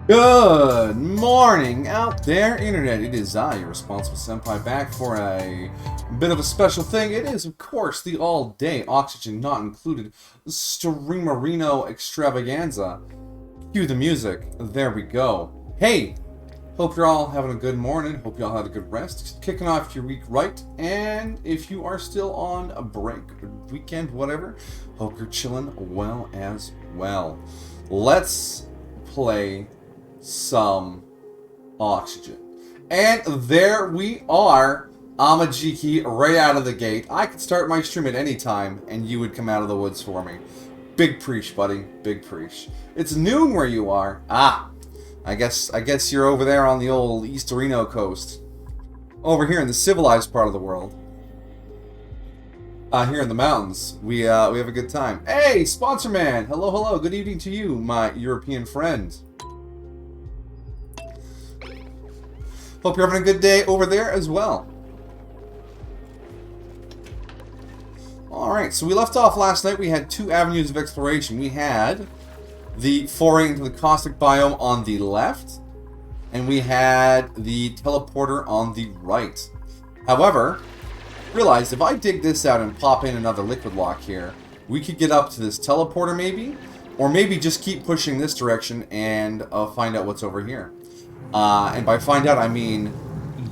Good morning out there, Internet. It is I, your Responsible Senpai, back for a bit of a special thing. It is, of course, the all-day oxygen not included Streamerino extravaganza. Cue the music. There we go. Hey, hope you're all having a good morning. Hope you all had a good rest. Kicking off your week right. And if you are still on a break, weekend, whatever, hope you're chilling well as well. Let's play some oxygen. And there we are. Amajiki right out of the gate. I could start my stream at any time and you would come out of the woods for me. Big preach, buddy. Big preach. It's noon where you are. I guess you're over there on the old Easterino coast. Over here in the civilized part of the world. Here in the mountains, we have a good time. Hey, sponsor man! Hello, hello. Good evening to you, my European friend. Hope you're having a good day over there as well. Alright, so we left off last night. We had two avenues of exploration. We had the foray into the caustic biome on the left, and we had the teleporter on the right. However, realized if I dig this out and pop in another liquid lock here, we could get up to this teleporter maybe, or maybe just keep pushing this direction and find out what's over here. And by find out, I mean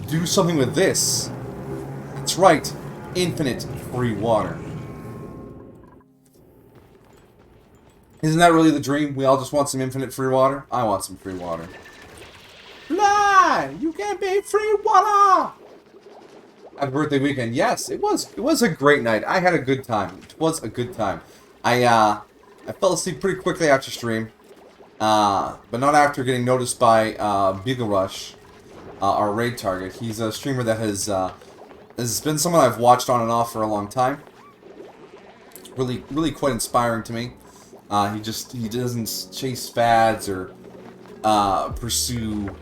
do something with this. That's right, infinite free water. Isn't that really the dream? We all just want some infinite free water? I want some free water. Fly! You can be free water! Happy birthday weekend. Yes, it was a great night. I had a good time. It was a good time. I fell asleep pretty quickly after stream. But not after getting noticed by Beagle Rush, our raid target. He's a streamer that has been someone I've watched on and off for a long time. Really quite inspiring to me. He doesn't chase fads or pursue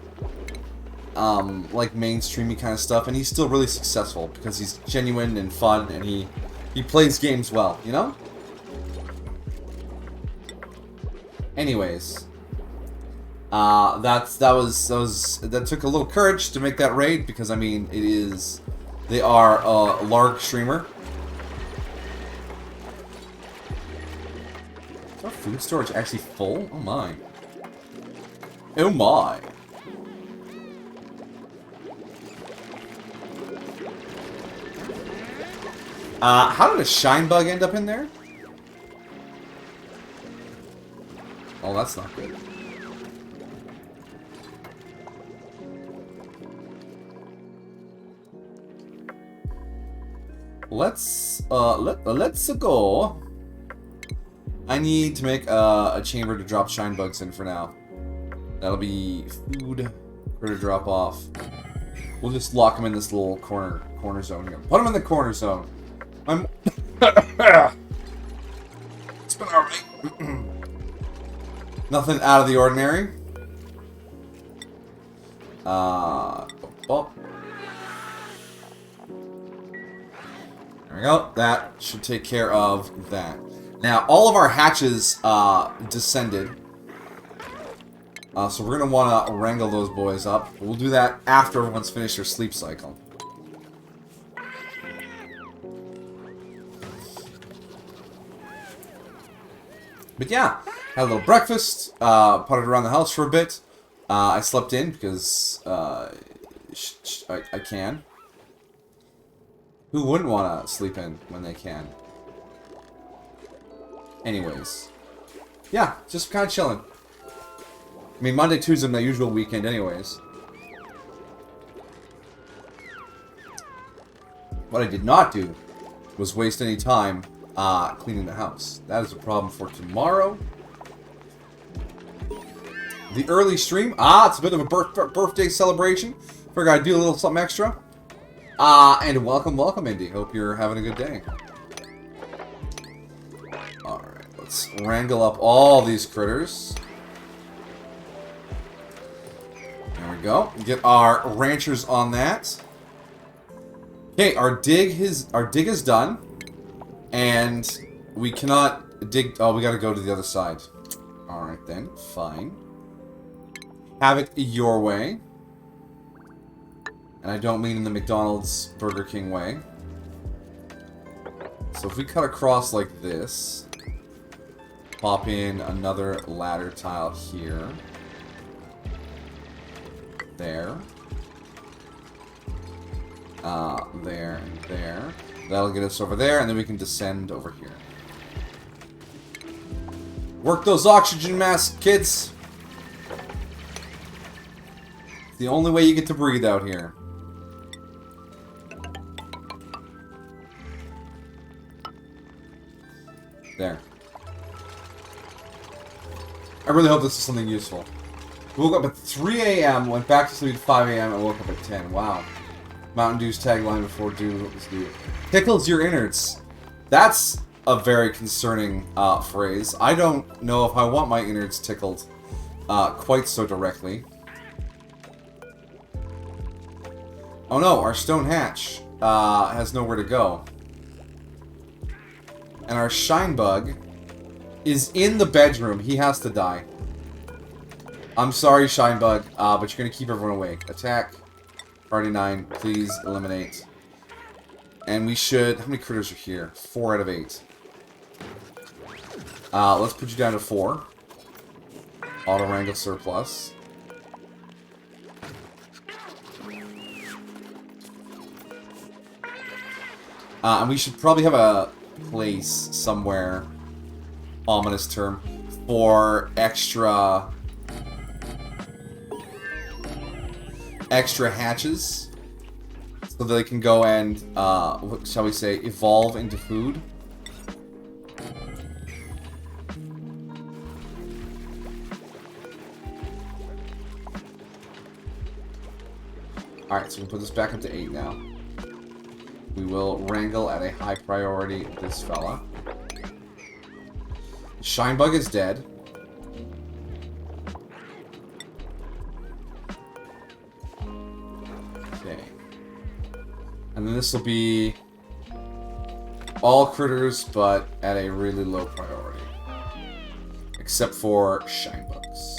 like mainstreamy kind of stuff, and he's still really successful because he's genuine and fun, and he plays games well, you know? Anyways, that took a little courage to make that raid, because I mean they are a large streamer. Is our food storage actually full? Oh my. Oh my. How did a shine bug end up in there? Oh, that's not good. Let's go. I need to make a chamber to drop shine bugs in for now. That'll be food critter drop off. We'll just lock them in this little corner zone here. Put them in the corner zone. It's been alright. Nothing out of the ordinary. There we go. That should take care of that. Now, all of our hatches descended. So we're going to want to wrangle those boys up. We'll do that after everyone's finished their sleep cycle. But yeah, had a little breakfast, putted around the house for a bit. I slept in because I can. Who wouldn't want to sleep in when they can? Anyways. Yeah, just kind of chilling. I mean, Monday, Tuesday, my usual weekend anyways. What I did not do was waste any time cleaning the house. That is a problem for tomorrow. The early stream. It's a bit of a birthday celebration. Figured I'd do a little something extra. And welcome, Indy. Hope you're having a good day. Alright, let's wrangle up all these critters. There we go. Get our ranchers on that. Okay, our dig is done. And we cannot dig... Oh, we gotta go to the other side. Alright then, fine. have it your way. And I don't mean in the McDonald's Burger King way. So if we cut across like this, pop in another ladder tile here. There. There and there. That'll get us over there, and then we can descend over here. Work those oxygen masks, kids! It's the only way you get to breathe out here. There. I really hope this is something useful. We woke up at 3 a.m., went back to sleep at 5 a.m., and woke up at 10. Wow. Mountain Dew's tagline before Dew was due. Pickles your innards. That's a very concerning phrase. I don't know if I want my innards tickled quite so directly. Oh no, our stone hatch has nowhere to go. And our shine bug is in the bedroom. He has to die. I'm sorry, shine bug, but you're going to keep everyone awake. Attack. Priority 9, please eliminate. And we should... How many critters are here? 4 out of 8. Let's put you down to 4. Auto wrangle surplus. And we should probably have a place somewhere, ominous term, for extra hatches, so that they can go and, what shall we say, evolve into food. Alright, so we can put this back up to 8 now. We will wrangle at a high priority this fella. Shinebug is dead. Okay. And then this will be all critters, but at a really low priority. Except for Shinebugs.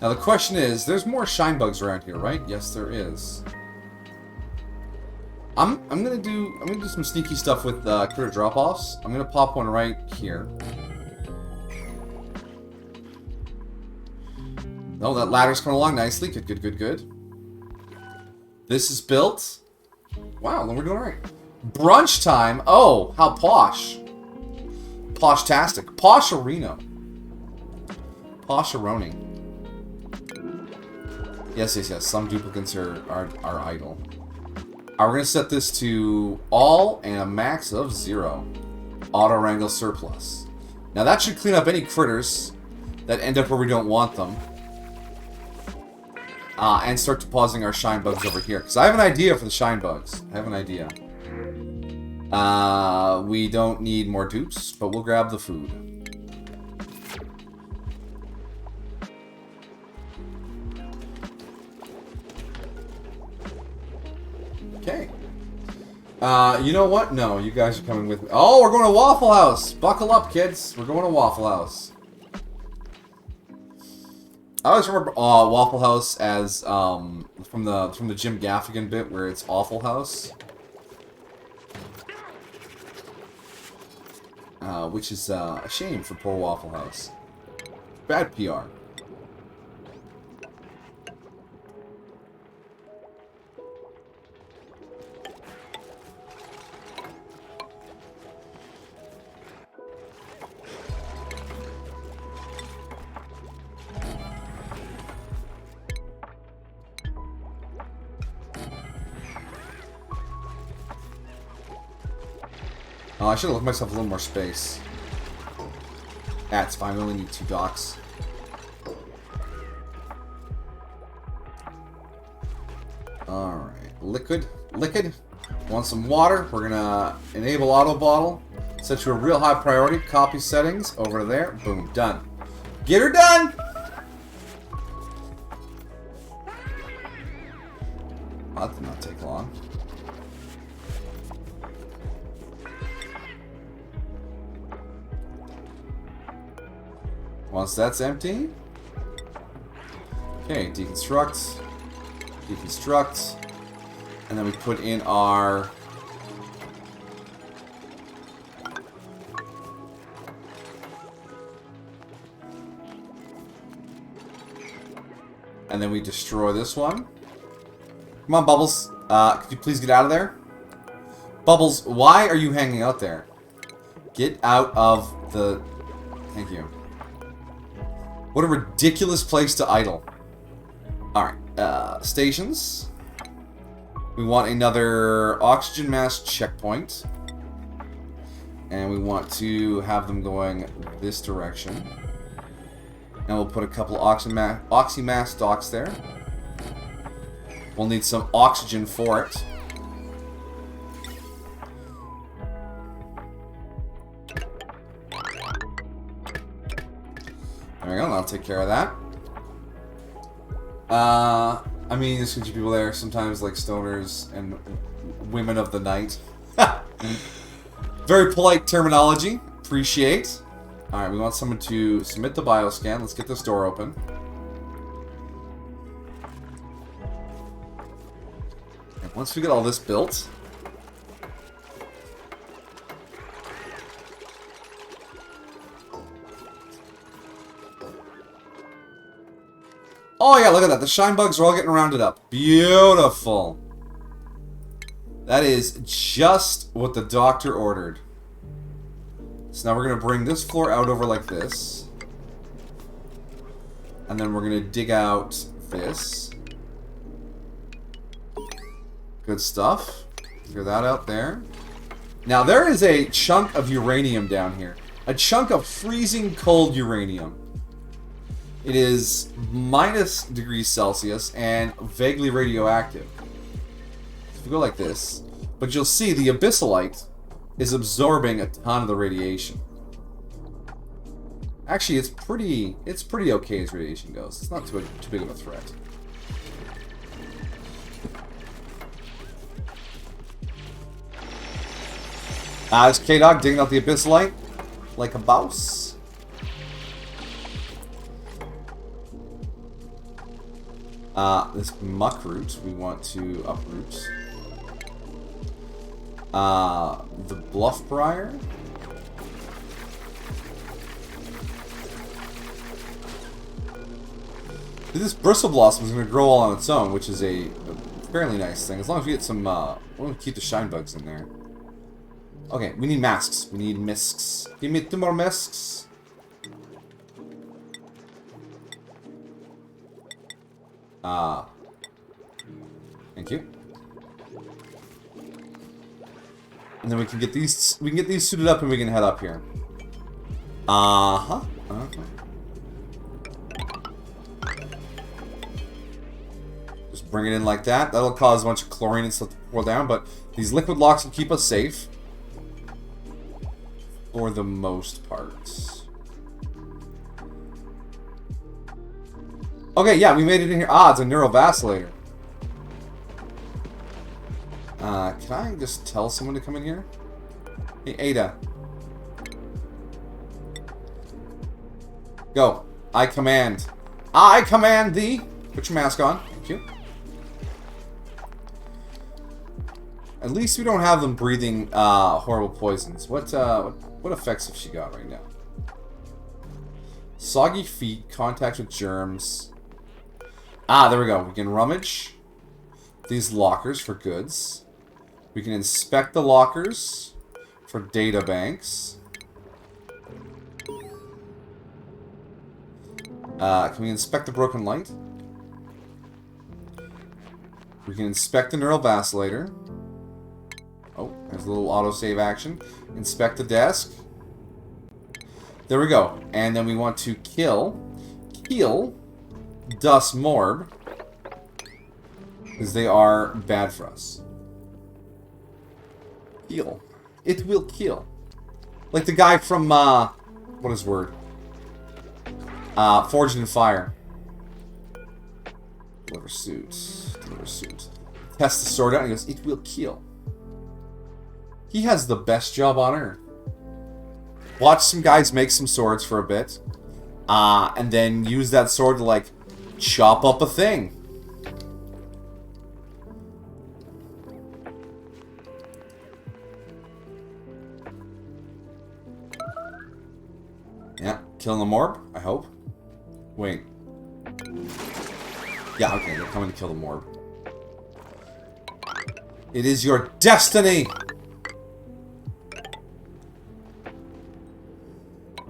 Now the question is, there's more Shinebugs around here, right? Yes, there is. I'm gonna do some sneaky stuff with critter drop-offs. I'm gonna pop one right here. Oh, that ladder's coming along nicely. Good, good, good, good. This is built. Wow, then we're doing alright. Brunch time. Oh, how posh. Posh-tastic. Posh-areno. Posh-aroni. Yes, yes, yes. Some duplicates are idle. We're going to set this to all and a max of 0. Auto wrangle surplus. Now that should clean up any critters that end up where we don't want them. And start depositing our shine bugs over here. Because I have an idea for the shine bugs. I have an idea. We don't need more dupes, but we'll grab the food. Okay. You know what? No, you guys are coming with me. Oh, we're going to Waffle House! Buckle up, kids. We're going to Waffle House. I always remember Waffle House as from the Jim Gaffigan bit where it's Awful House. Which is a shame for poor Waffle House. Bad PR. Oh, I should have left myself a little more space. That's fine, we only need 2 docks. Alright, liquid. Want some water? We're gonna enable auto bottle. Set to a real high priority. Copy settings over there. Boom, done. Get her done! That did not take long. Once that's empty... Okay, deconstruct. Deconstruct. And then we put in our... And then we destroy this one. Come on, Bubbles. Could you please get out of there? Bubbles, why are you hanging out there? Get out of the... Thank you. What a ridiculous place to idle. Alright, stations. We want another oxygen mask checkpoint. And we want to have them going this direction. And we'll put a couple oxymask docks there. We'll need some oxygen for it. There we go, that'll take care of that. I mean, there's gonna be people there, sometimes like stoners and women of the night. Very polite terminology. Appreciate. Alright, we want someone to submit the bioscan. Let's get this door open. And once we get all this built... Oh yeah, look at that. The shine bugs are all getting rounded up. Beautiful. That is just what the doctor ordered. So now we're going to bring this floor out over like this. And then we're going to dig out this. Good stuff. Clear that out there. Now there is a chunk of uranium down here. A chunk of freezing cold uranium. It is -°C and vaguely radioactive. If we go like this, but you'll see the abyssalite is absorbing a ton of the radiation. Actually, it's pretty okay as radiation goes. It's not too big of a threat. It's K-Dog digging out the abyssalite like a boss. This muck root we want to uproot. The bluff briar. This bristle blossom is going to grow all on its own, which is a fairly nice thing. As long as we get some, we want to keep the shine bugs in there. Okay, we need masks. We need misks. Give me 2 more misks. Thank you. And then we can get these suited up and we can head up here. Just bring it in like that. That'll cause a bunch of chlorine and stuff to pour down, but these liquid locks will keep us safe. For the most part. Okay, yeah, we made it in here. It's a neurovacillator. Can I just tell someone to come in here? Hey, Ada. Go. I command. I command thee. Put your mask on. Thank you. At least we don't have them breathing horrible poisons. What effects have she got right now? Soggy feet, contact with germs. There we go. We can rummage these lockers for goods. We can inspect the lockers for data banks. Can we inspect the broken light? We can inspect the neural vacillator. Oh, there's a little autosave action. Inspect the desk. There we go. And then we want to kill Dust Morb, because they are bad for us. Kill. It will kill. Like the guy from, what is word? Forged in Fire. Deliver suit. Deliver suit. Test the sword out and he goes, it will kill. He has the best job on earth. Watch some guys make some swords for a bit. And then use that sword to, like, chop up a thing. Yeah, killing the morb, I hope. Wait. Yeah, okay, they're coming to kill the morb. It is your destiny!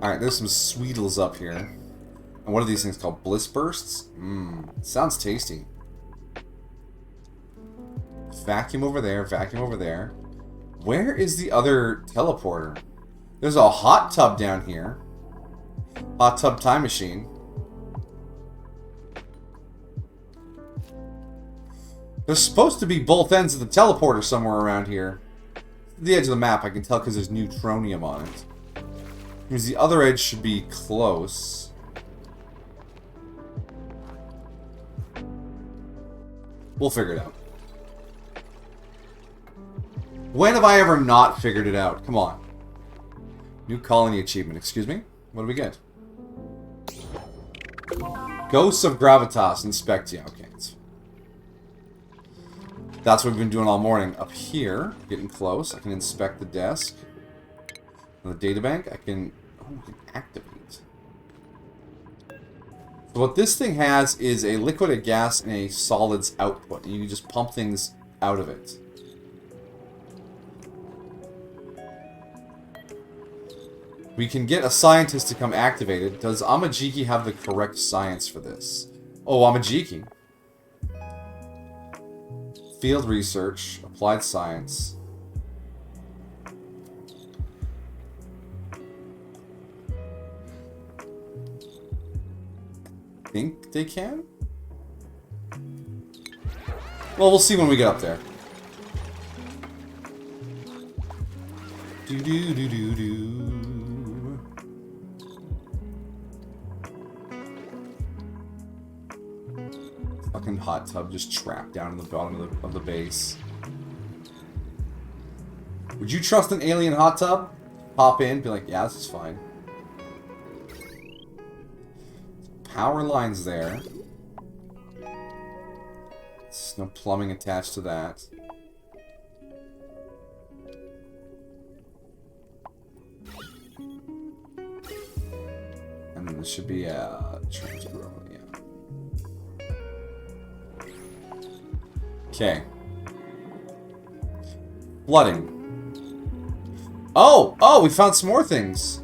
Alright, there's some Sweetles up here. And what are these things called? Bliss Bursts? Mmm, sounds tasty. Vacuum over there, vacuum over there. Where is the other teleporter? There's a hot tub down here. Hot tub time machine. There's supposed to be both ends of the teleporter somewhere around here. The edge of the map, I can tell because there's neutronium on it. Because the other edge should be close. We'll figure it out. When have I ever not figured it out? Come on. New colony achievement. Excuse me? What do we get? Ghosts of Gravitas. Inspect. Yeah, okay. That's what we've been doing all morning. Up here, getting close, I can inspect the desk. On the databank, I can activate. So what this thing has is a liquid, a gas, and a solids output. And you can just pump things out of it. We can get a scientist to come activate it. Does Amajiki have the correct science for this? Oh, Amajiki. Field research, applied science. Think they can? Well, we'll see when we get up there. Do do do do do. Fucking hot tub just trapped down in the bottom of the base. Would you trust an alien hot tub? Pop in, be like, yeah, this is fine. Power lines there. There's no plumbing attached to that. And then there should be a transfer over, yeah. Okay. Flooding. Oh, we found some more things.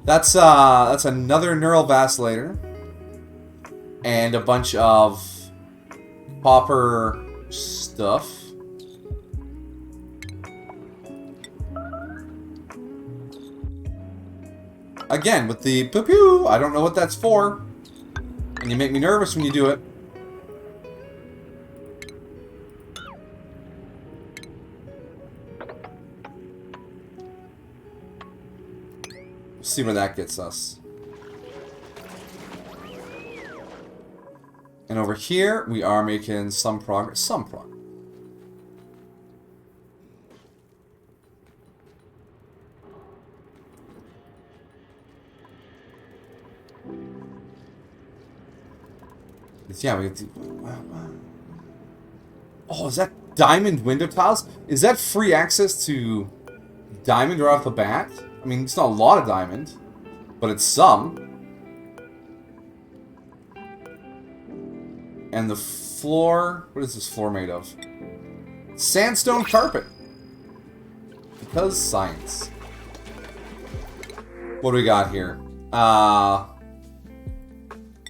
That's another neural vacillator. And a bunch of copper stuff. Again, with the pew-pew, I don't know what that's for. And you make me nervous when you do it. See where that gets us. And over here, we are making some progress. Some progress. Yeah, we get the... Oh, is that diamond window tiles? Is that free access to diamond right off the bat? I mean, it's not a lot of diamond, but it's some. And the floor... What is this floor made of? Sandstone carpet. Because science. What do we got here?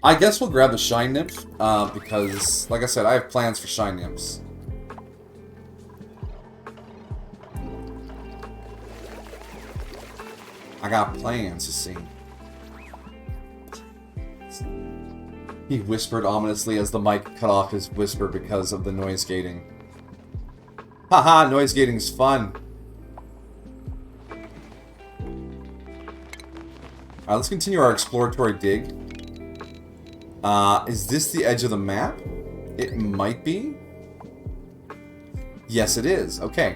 I guess we'll grab the Shine Nymph, because, like I said, I have plans for Shine Nymphs. I got plans, you see. He whispered ominously as the mic cut off his whisper because of the noise gating. Haha, noise gating's fun. Alright, let's continue our exploratory dig. Is this the edge of the map? It might be. Yes, it is. Okay.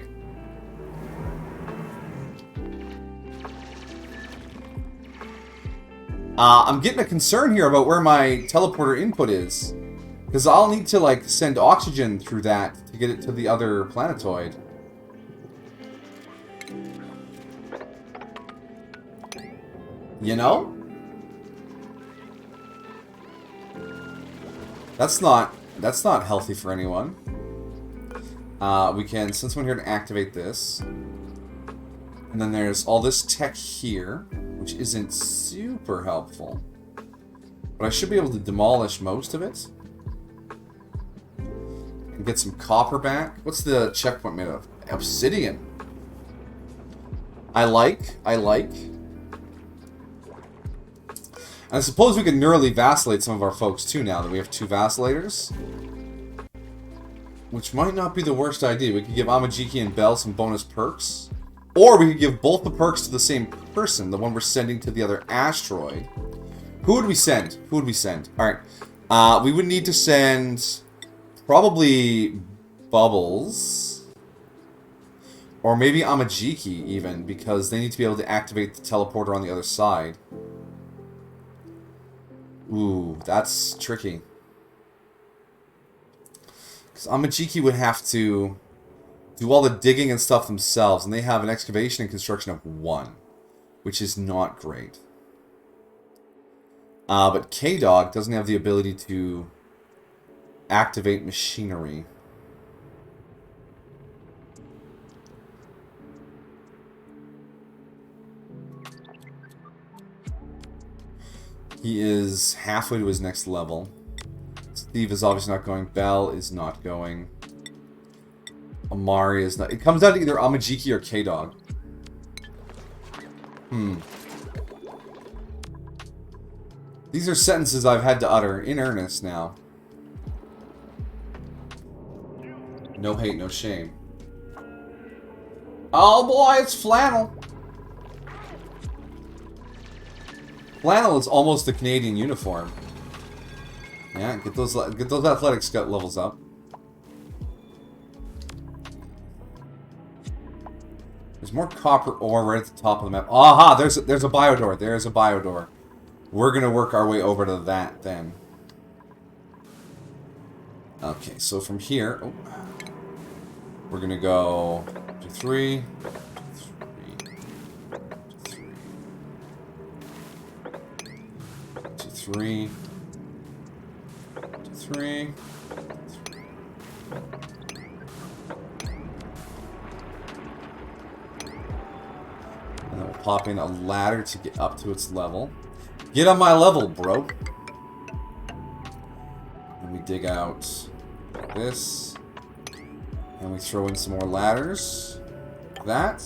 I'm getting a concern here about where my teleporter input is. Because I'll need to, like, send oxygen through that to get it to the other planetoid. You know? That's not healthy for anyone. We can send someone here to activate this. And then there's all this tech here, which isn't super helpful. But I should be able to demolish most of it. And get some copper back. What's the checkpoint made of? Obsidian. I like. And I suppose we can neurally vacillate some of our folks too now that we have 2 vacillators. Which might not be the worst idea. We could give Amajiki and Bell some bonus perks. Or we could give both the perks to the same person, the one we're sending to the other asteroid. Who would we send? Alright. We would need to send probably Bubbles. Or maybe Amajiki even, because they need to be able to activate the teleporter on the other side. Ooh, that's tricky. Because Amajiki would have to do all the digging and stuff themselves, and they have an excavation and construction of 1, which is not great. But K-Dog doesn't have the ability to activate machinery. He is halfway to his next level. Steve is obviously not going. Bell is not going. Amari is not. It comes down to either Amajiki or K-Dog. These are sentences I've had to utter in earnest now. No hate, no shame. Oh boy, it's Flannel. Flannel is almost the Canadian uniform. Yeah, get those athletics levels up. There's more copper ore right at the top of the map. Aha! There's a biodoor. There's a biodoor. We're gonna work our way over to that then. Okay, so from here, we're gonna go 2, 3, 2, 3, 2, 3. And then we'll pop in a ladder to get up to its level. Get on my level, bro. And we dig out this. And we throw in some more ladders. That.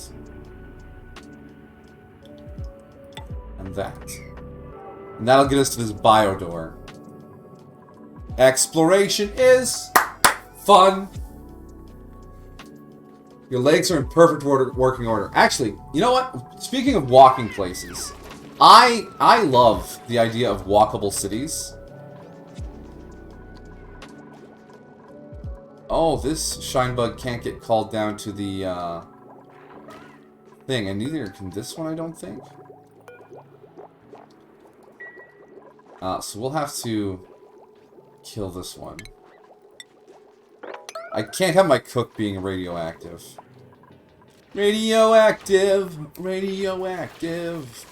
And that. And that'll get us to this biodoor. Exploration is fun. Your legs are in perfect working order. Actually, you know what? Speaking of walking places, I love the idea of walkable cities. Oh, this Shinebug can't get called down to the thing, and neither can this one, I don't think. So we'll have to kill this one. I can't have my cook being radioactive. Radioactive! Radioactive!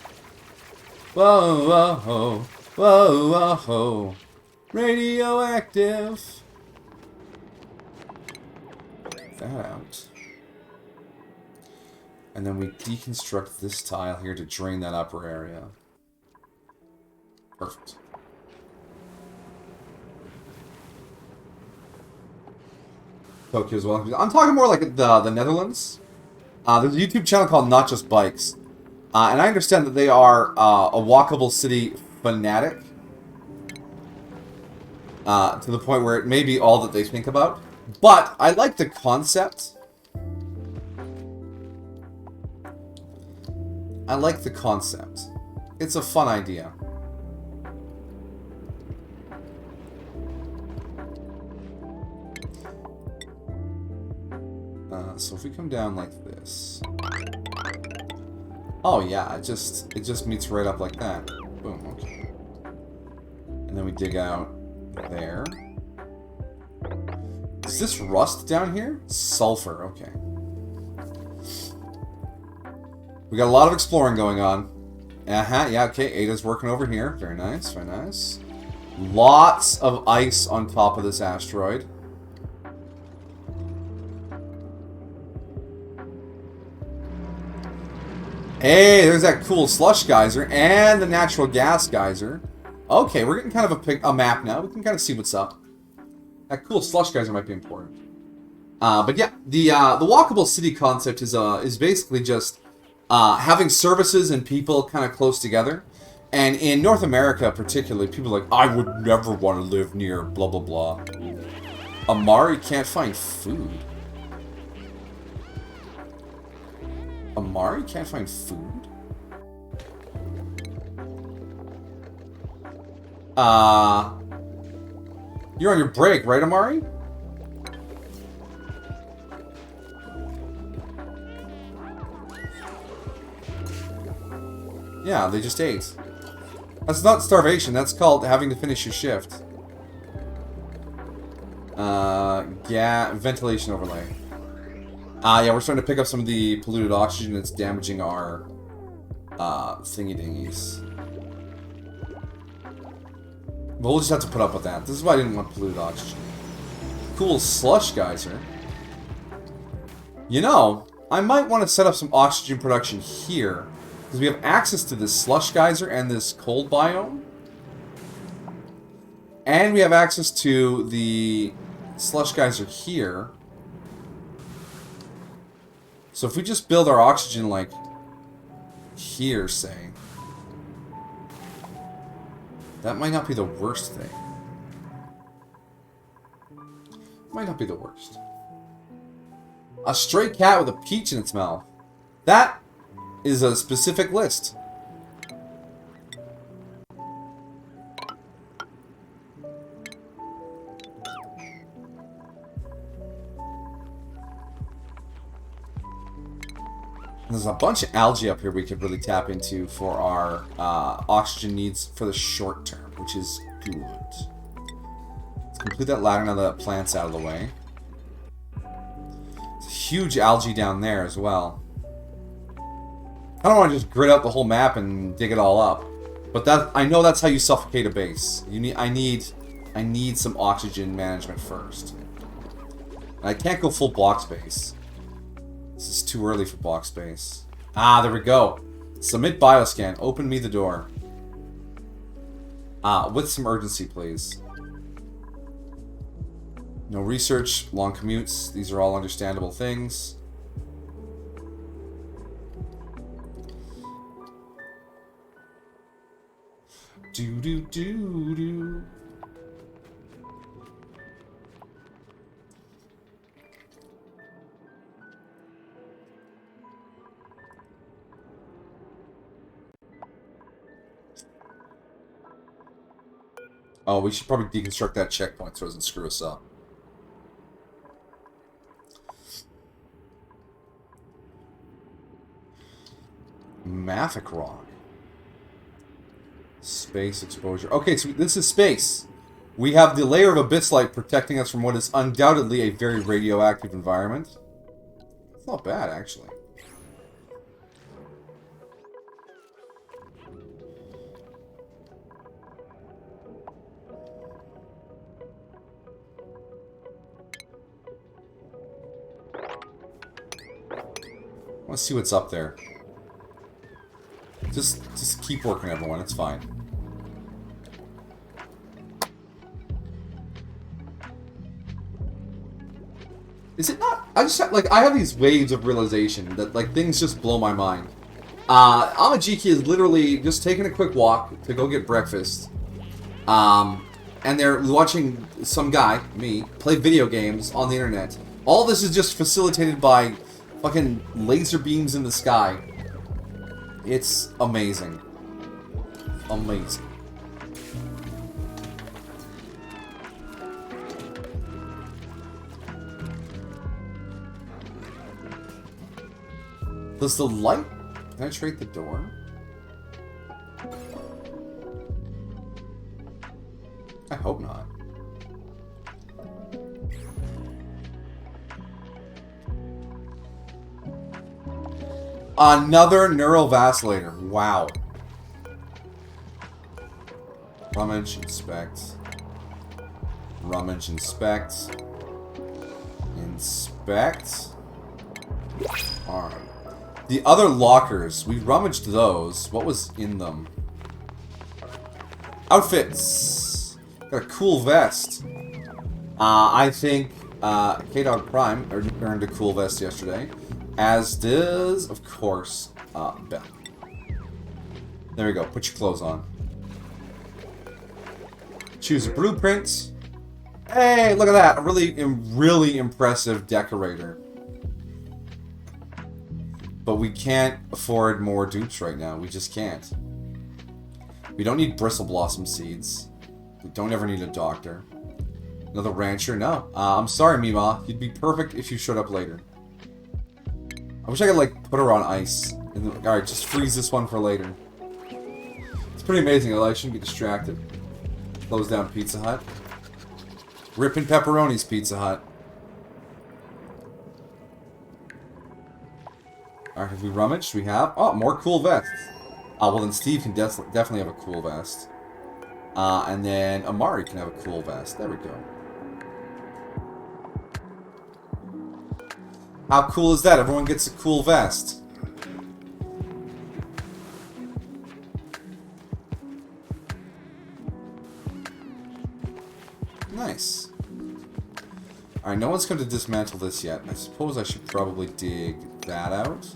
Whoa, whoa, whoa, whoa, whoa, radioactive! Get that out. And then we deconstruct this tile here to drain that upper area. Perfect. Tokyo's welcome. I'm talking more like the Netherlands. There's a YouTube channel called Not Just Bikes. And I understand that they are a walkable city fanatic. To the point where it may be all that they think about. But I like the concept. I like the concept. It's a fun idea. So if we come down like this... Oh yeah, it just meets right up like that. Boom, okay. And then we dig out there. Is this rust down here? Sulfur, okay. We got a lot of exploring going on. Yeah, okay, Ada's working over here. Very nice, very nice. Lots of ice on top of this asteroid. Hey, there's that cool slush geyser and the natural gas geyser. Okay, we're getting kind of a map now. We can kind of see what's up. That cool slush geyser might be important. But yeah, the walkable city concept is basically just having services and people kind of close together. And in North America, particularly, people are like, I would never want to live near blah blah blah. Amari can't find food. Amari can't find food? You're on your break, right, Amari? Yeah, they just ate. That's not starvation, that's called having to finish your shift. Yeah, ventilation overlay. Yeah, we're starting to pick up some of the polluted oxygen that's damaging our thingy-dingies. But we'll just have to put up with that. This is why I didn't want polluted oxygen. Cool slush geyser. You know, I might want to set up some oxygen production here. Because we have access to this slush geyser and this cold biome. And we have access to the slush geyser here. So if we just build our oxygen, like, here, say, that might not be the worst thing. Might not be the worst. A stray cat with a peach in its mouth. That is a specific list. There's a bunch of algae up here we could really tap into for our oxygen needs for the short term, which is good. Let's complete that ladder now that plant's out of the way. There's a huge algae down there as well. I don't want to just grid out the whole map and dig it all up, but that I know that's how you suffocate a base. I need some oxygen management first. And I can't go full block space. This is too early for block space. Ah, there we go. Submit bioscan. Open me the door. With some urgency, please. No research, long commutes. These are all understandable things. Do. Oh, we should probably deconstruct that checkpoint so it doesn't screw us up. Mafic rock. Space exposure. Okay, so this is space. We have the layer of abyss light protecting us from what is undoubtedly a very radioactive environment. It's not bad, actually. Let's see what's up there. Just keep working, everyone. It's fine. Is it not? I just have, like, I have these waves of realization that, like, things just blow my mind. Amajiki is literally just taking a quick walk to go get breakfast. And they're watching some guy, me, play video games on the internet. All this is just facilitated by fucking laser beams in the sky. It's amazing. Amazing. Does the light penetrate the door? Another neurovacillator. Wow. Rummage, inspect. Rummage, inspect. Inspect. Alright. The other lockers, we rummaged those. What was in them? Outfits. Got a cool vest. I think K-Dog Prime earned a cool vest yesterday. As does, of course, Bell. There we go. Put your clothes on. Choose a blueprint. Hey, look at that. A really impressive decorator. But we can't afford more dupes right now. We just can't. We don't need bristle blossom seeds. We don't ever need a doctor. Another rancher? No. I'm sorry, Mima. You'd be perfect if you showed up later. I wish I could, like, put her on ice. Alright, just freeze this one for later. It's pretty amazing. I shouldn't get distracted. Close down Pizza Hut. Rippin' Pepperoni's Pizza Hut. Alright, have we rummaged? We have. Oh, more cool vests. Well then Steve can definitely have a cool vest. And then Amari can have a cool vest. There we go. How cool is that? Everyone gets a cool vest. Nice. Alright, no one's going to dismantle this yet. I suppose I should probably dig that out.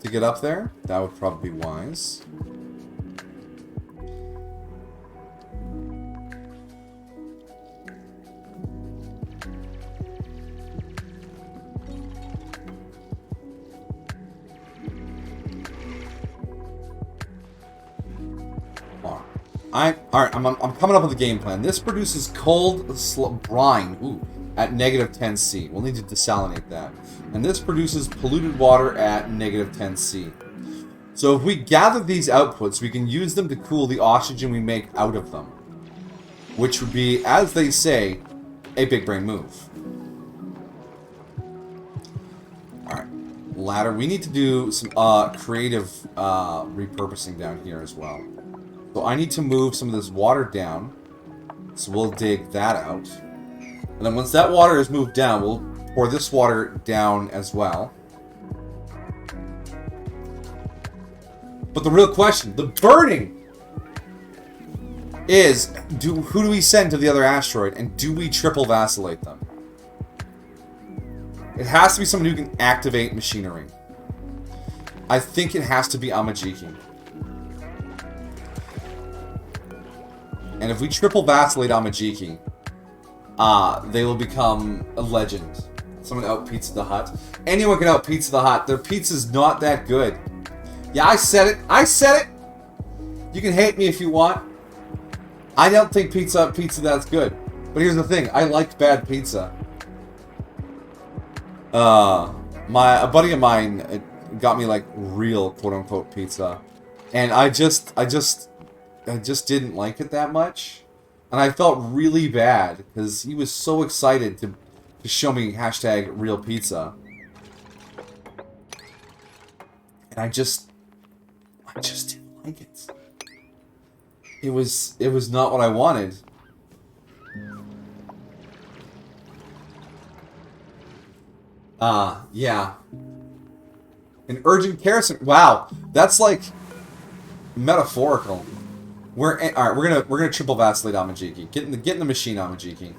To get up there? That would probably be wise. Alright, I'm coming up with a game plan. This produces cold brine at negative 10°C. We'll need to desalinate that. And this produces polluted water at negative 10°C. So if we gather these outputs, we can use them to cool the oxygen we make out of them. Which would be, as they say, a big brain move. Alright, ladder. We need to do some creative repurposing down here as well. So I need to move some of this water down. So we'll dig that out. And then once that water is moved down, we'll pour this water down as well. But the real question, the burning, is who do we send to the other asteroid, and do we triple vacillate them? It has to be someone who can activate machinery. I think it has to be Amajiki. And if we triple vacillate Amajiki, they will become a legend. Someone out Pizza the Hut. Anyone can out Pizza the Hut. Their pizza's not that good. Yeah, I said it. I said it! You can hate me if you want. I don't think pizza that's good. But here's the thing. I like bad pizza. A buddy of mine got me, like, real quote-unquote pizza. And I just didn't like it that much. And I felt really bad, because he was so excited to show me hashtag real pizza. And I just didn't like it. It was not what I wanted. Yeah. An urgent care center. Wow, that's like metaphorical. Alright, we're gonna triple vacillate Amajiki. Get in the machine, Amajiki.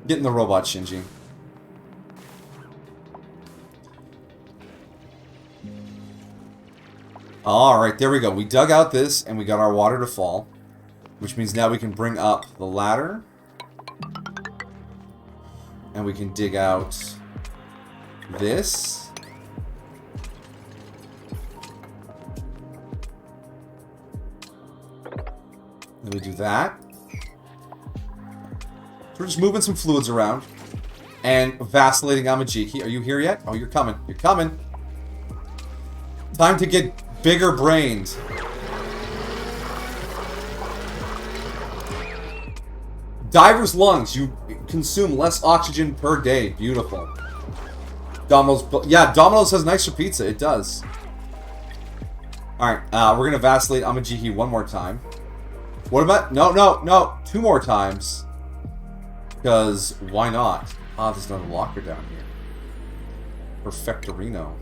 Get in the robot, Shinji. Alright, there we go. We dug out this, and we got our water to fall. Which means now we can bring up the ladder. And we can dig out this. Then we do that. So we're just moving some fluids around. And vacillating Amajiki. Are you here yet? Oh, you're coming. You're coming. Time to get bigger brains. Diver's lungs. You consume less oxygen per day. Beautiful. Domino's, yeah, Domino's has nicer pizza. It does. Alright, we're gonna vacillate Amajiki one more time. What about... No. 2 more times. Because, why not? Ah, there's another locker down here. Perfectorino.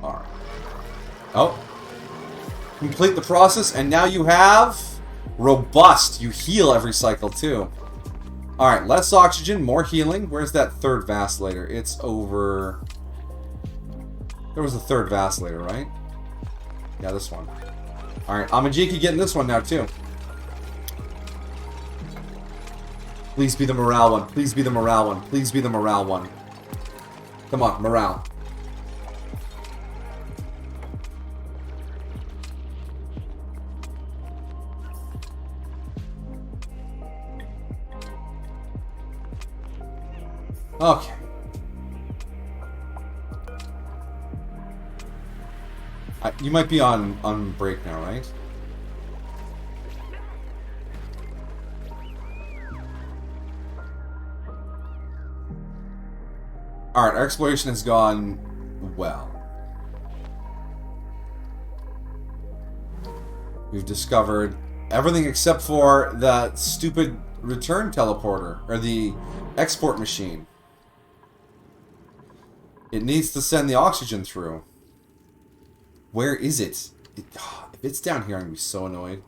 Alright. Oh. Complete the process, and now you have... Robust. You heal every cycle, too. Alright, less oxygen, more healing. Where's that third vacillator? It's over... There was a third vacillator, right? Yeah, this one. Alright, Amajiki getting this one now, too. Please be the morale one. Please be the morale one. Please be the morale one. Come on, morale. Okay. You might be on break now, right? Alright, our exploration has gone well. We've discovered everything except for that stupid return teleporter, or the export machine. It needs to send the oxygen through. Where is it? If it's down here, I'm going to be so annoyed.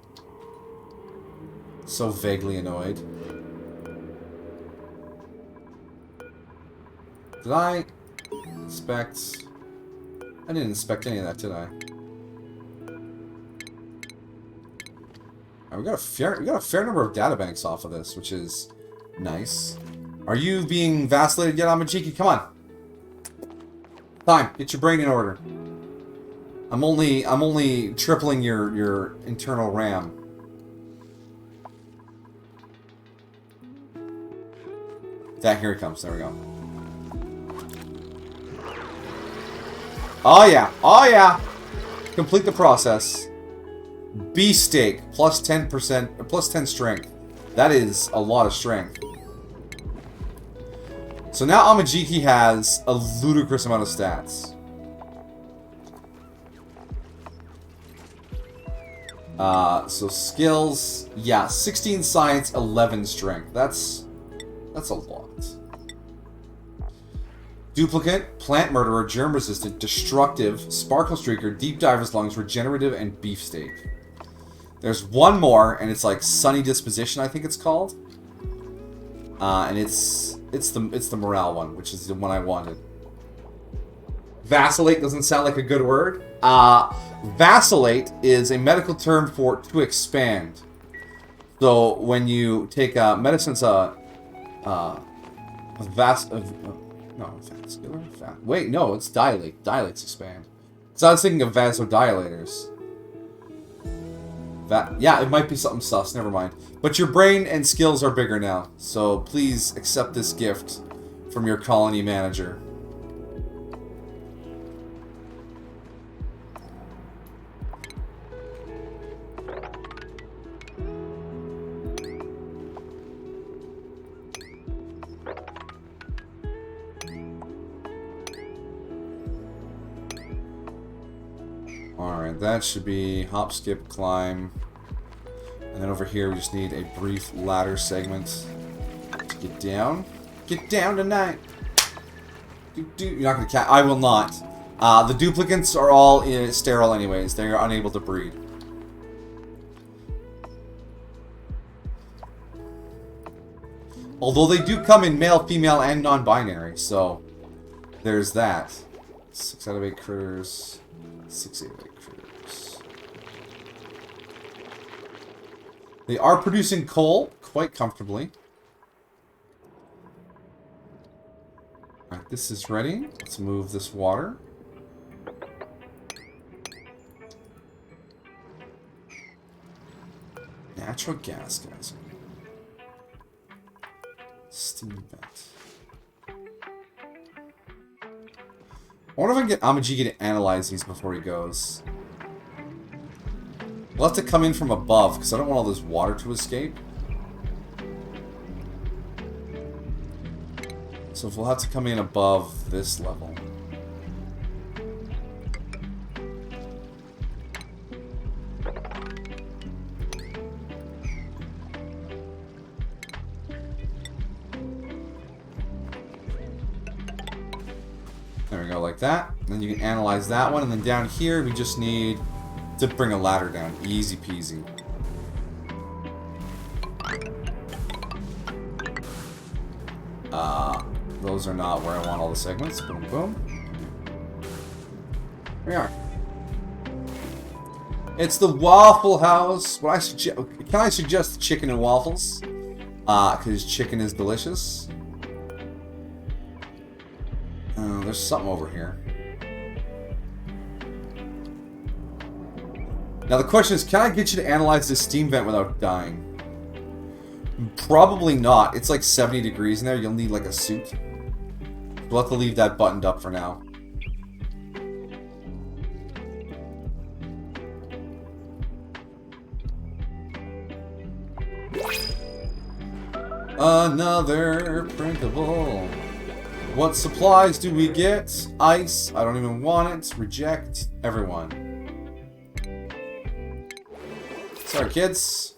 So vaguely annoyed. Did I inspect... I didn't inspect any of that, did I? Right, we got a fair number of databanks off of this, which is nice. Are you being vacillated yet, Amajiki? Come on. Time. Get your brain in order. I'm only tripling your internal RAM. Here it comes. There we go. Oh yeah. Oh yeah. Complete the process. Beefsteak plus 10%, plus 10 strength. That is a lot of strength. So now Amajiki has a ludicrous amount of stats. So skills, yeah, 16 science, 11 strength. That's a lot. Duplicate, plant murderer, germ resistant, destructive, sparkle streaker, deep diver's lungs, regenerative, and beefsteak. There's one more, and it's like sunny disposition, I think it's called. And it's the morale one, which is the one I wanted. Vacillate doesn't sound like a good word. Vacillate is a medical term for to expand. So when you take medicine's wait, no, it's dilate. Dilates expand. So I was thinking of vasodilators. Yeah, it might be something sus. Never mind. But your brain and skills are bigger now, so please accept this gift from your colony manager. Alright, that should be hop, skip, climb. And then over here we just need a brief ladder segment to get down. Get down tonight! You're not gonna I will not. The duplicates are all sterile anyways. They are unable to breed. Although they do come in male, female, and non-binary, so there's that. 6 out of 8 critters. 6 out of 8 critters. They are producing coal quite comfortably. Alright, this is ready. Let's move this water. Natural gas, guys. Steam vent. I wonder if I can get Amajiki to analyze these before he goes. We'll have to come in from above, because I don't want all this water to escape. So we'll have to come in above this level. There we go, like that. Then you can analyze that one, and then down here we just need to bring a ladder down. Easy peasy. Those are not where I want all the segments. Boom, boom. Here we are. It's the Waffle House. What can I suggest chicken and waffles? Because chicken is delicious. There's something over here. Now the question is, can I get you to analyze this steam vent without dying? Probably not. It's like 70 degrees in there. You'll need like a suit. We'll have to leave that buttoned up for now. Another printable. What supplies do we get? Ice. I don't even want it. Reject. Everyone. Sorry, kids.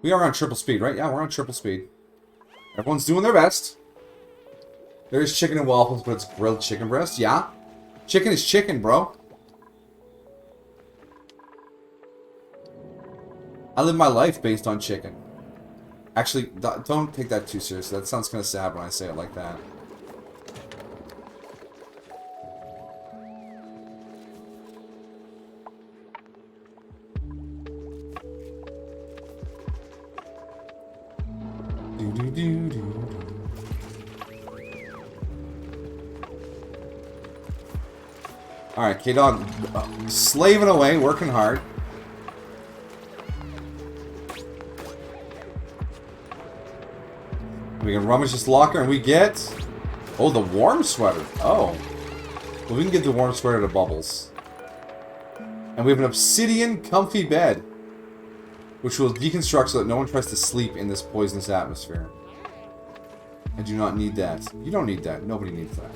We are on triple speed, right? Yeah, we're on triple speed. Everyone's doing their best. There's chicken and waffles, but it's grilled chicken breast. Yeah. Chicken is chicken, bro. I live my life based on chicken. Actually, don't take that too seriously. That sounds kind of sad when I say it like that. Alright, K-Dog, slaving away, working hard. We can rummage this locker and we get... Oh, the warm sweater. Oh. Well, we can get the warm sweater to Bubbles. And we have an obsidian comfy bed, which will deconstruct so that no one tries to sleep in this poisonous atmosphere. I do not need that. You don't need that. Nobody needs that.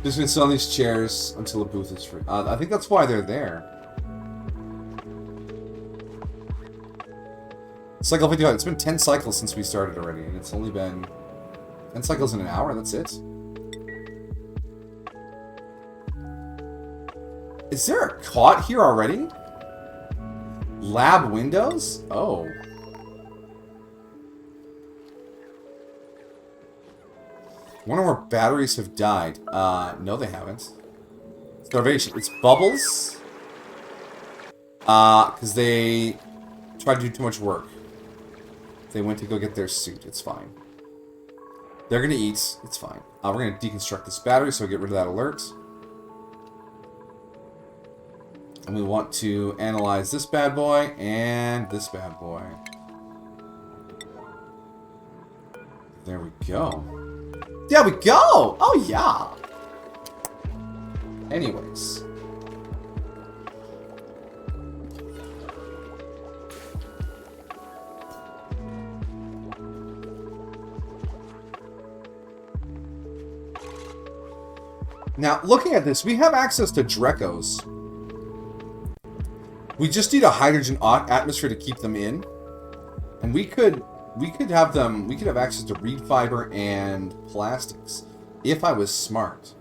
Just gonna sit on these chairs until the booth is free. I think that's why they're there. Cycle 55. It's been 10 cycles since we started already, and it's only been 10 cycles in an hour. That's it. Is there a cot here already? Lab windows? Oh. Wonder where batteries have died. No they haven't. Starvation. It's Bubbles. Because they tried to do too much work. They went to go get their suit. It's fine. They're gonna eat. It's fine. We're gonna deconstruct this battery so we get rid of that alert. And we want to analyze this bad boy and this bad boy. There we go. There we go! Oh, yeah! Anyways. Now, looking at this, we have access to Drecos. We just need a hydrogen atmosphere to keep them in. And we could have them, we could have access to reed fiber and plastics if I was smart.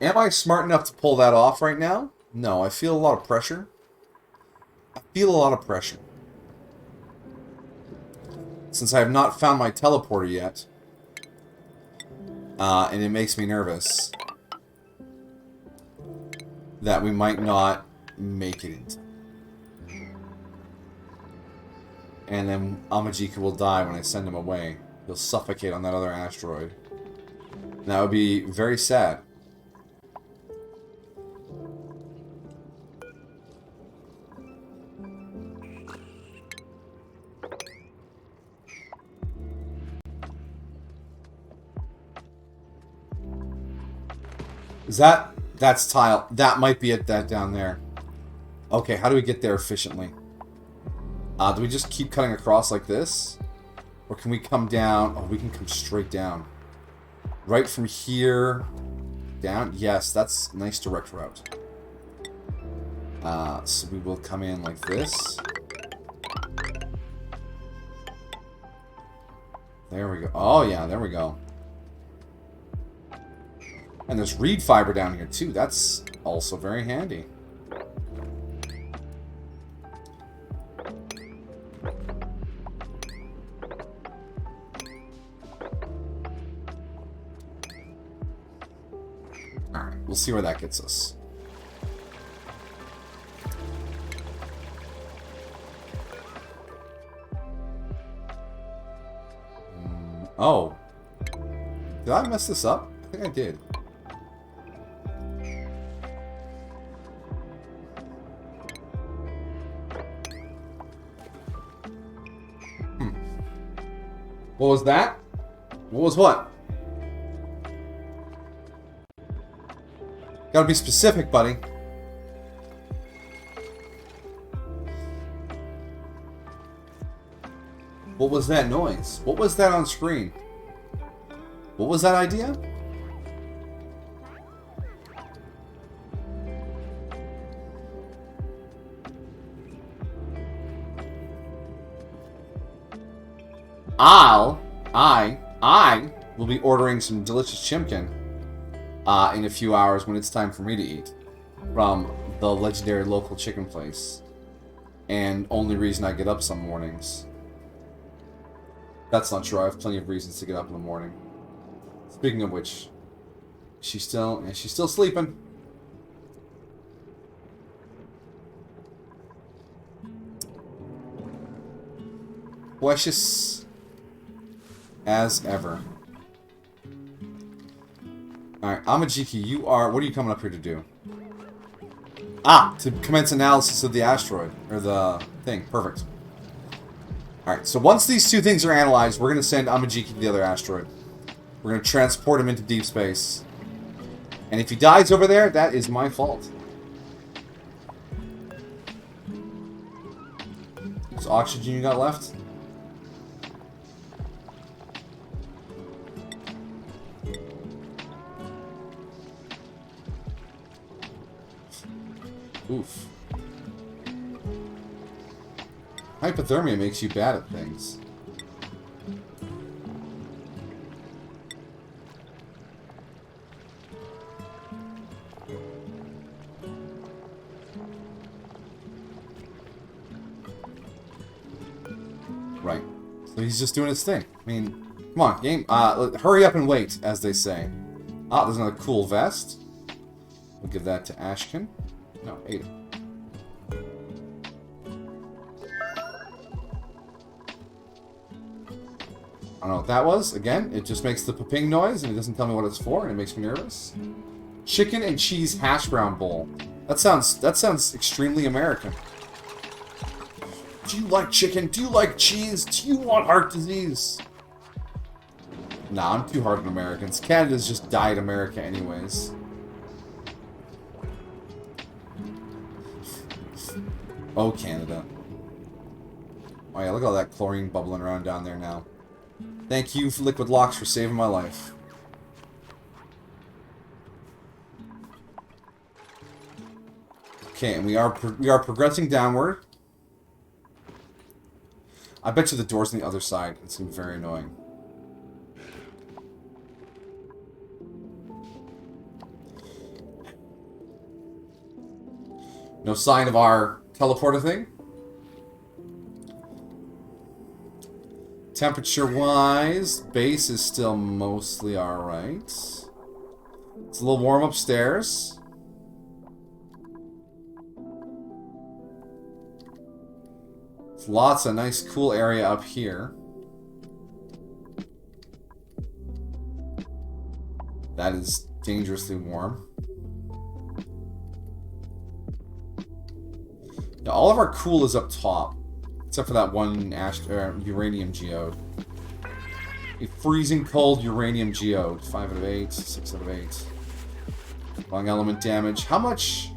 Am I smart enough to pull that off right now? No, I feel a lot of pressure. I feel a lot of pressure. Since I have not found my teleporter yet. And it makes me nervous that we might not make it in time. And then Amajika will die when I send him away. He'll suffocate on that other asteroid. And that would be very sad. Is that... That's tile. That might be it, that down there. Okay, how do we get there efficiently? Do we just keep cutting across like this? Or can we come down? Oh, we can come straight down. Right from here... Down? Yes, that's a nice direct route. So we will come in like this. There we go. Oh, yeah, there we go. And there's reed fiber down here, too. That's also very handy. Alright, we'll see where that gets us. Oh. Did I mess this up? I think I did. What was that? What was what? Gotta be specific, buddy. What was that noise? What was that on screen? What was that idea? I will be ordering some delicious chimkin in a few hours when it's time for me to eat from the legendary local chicken place. And only reason I get up some mornings. That's not true. I have plenty of reasons to get up in the morning. Speaking of which, she's still sleeping. Precious as ever. Alright, Amajiki, you are... What are you coming up here to do? Ah! To commence analysis of the asteroid. Or the thing. Perfect. Alright, so once these two things are analyzed, we're going to send Amajiki to the other asteroid. We're going to transport him into deep space. And if he dies over there, that is my fault. What's oxygen you got left? Oof. Hypothermia makes you bad at things. Right. So he's just doing his thing. I mean, come on, game. Hurry up and wait, as they say. Ah, there's another cool vest. We'll give that to Ashkin. No, Ada. I don't know what that was. Again, it just makes the ping noise, and it doesn't tell me what it's for, and it makes me nervous. Chicken and cheese hash brown bowl. That sounds extremely American. Do you like chicken? Do you like cheese? Do you want heart disease? Nah, I'm too hard on Americans. Canada's just died America anyways. Oh, Canada. Oh yeah, look at all that chlorine bubbling around down there now. Thank you, Liquid Locks, for saving my life. Okay, and we are progressing downward. I bet you the door's on the other side. It's gonna be very annoying. No sign of our teleporter thing. Temperature-wise, base is still mostly alright. It's a little warm upstairs. There's lots of nice, cool area up here. That is dangerously warm. Yeah, all of our cool is up top. Except for that one uranium geode. A freezing cold uranium geode. 5 out of 8, 6 out of 8. Wrong element damage. How much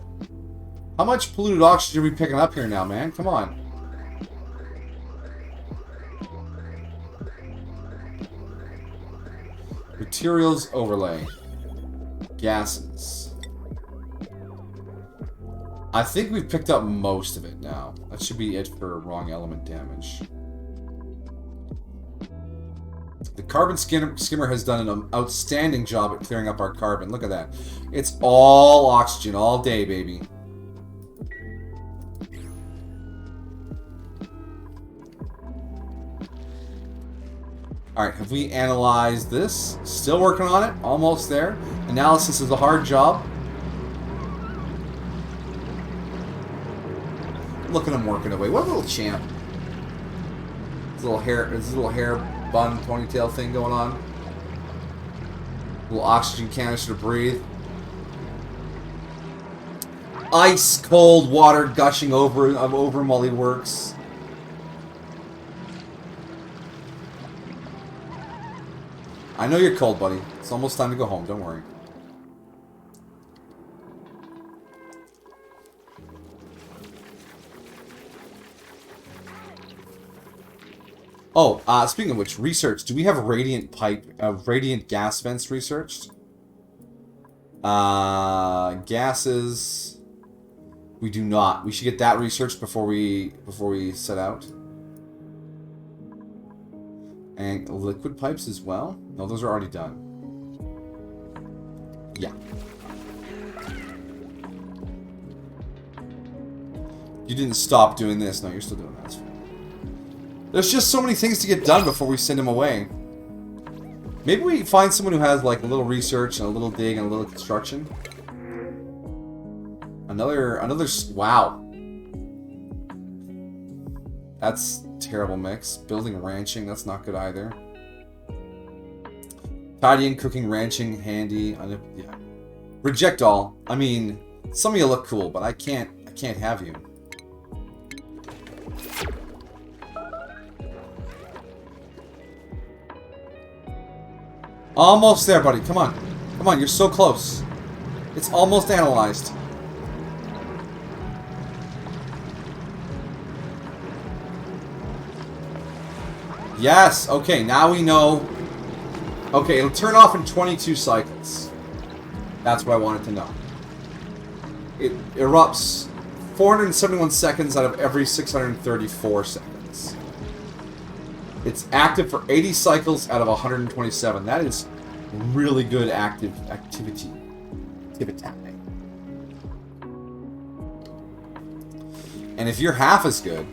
polluted oxygen are we picking up here now, man? Come on. Materials overlay. Gases. I think we've picked up most of it now. That should be it for wrong element damage. The carbon skimmer has done an outstanding job at clearing up our carbon. Look at that. It's all oxygen all day, baby. Alright, have we analyzed this? Still working on it. Almost there. Analysis is a hard job. Look at him working away. What a little champ. His little hair bun ponytail thing going on. Little oxygen canister to breathe. Ice cold water gushing over him while he works. I know you're cold, buddy. It's almost time to go home. Don't worry. Oh, speaking of which, research. Do we have radiant gas vents researched? Gases. We do not. We should get that researched before we set out. And liquid pipes as well? No, those are already done. Yeah. You didn't stop doing this. No, you're still doing that. There's just so many things to get done before we send him away. Maybe we find someone who has like a little research and a little dig and a little construction. Wow. That's a terrible mix. Building, ranching, that's not good either. Tidying, cooking, ranching, handy. Yeah. Reject all. I mean, some of you look cool, but I can't have you. Almost there, buddy. Come on. Come on, you're so close. It's almost analyzed. Yes, okay, now we know. Okay, it'll turn off in 22 cycles. That's what I wanted to know. It erupts 471 seconds out of every 634 seconds. It's active for 80 cycles out of 127. That is really good activity. And if you're half as good,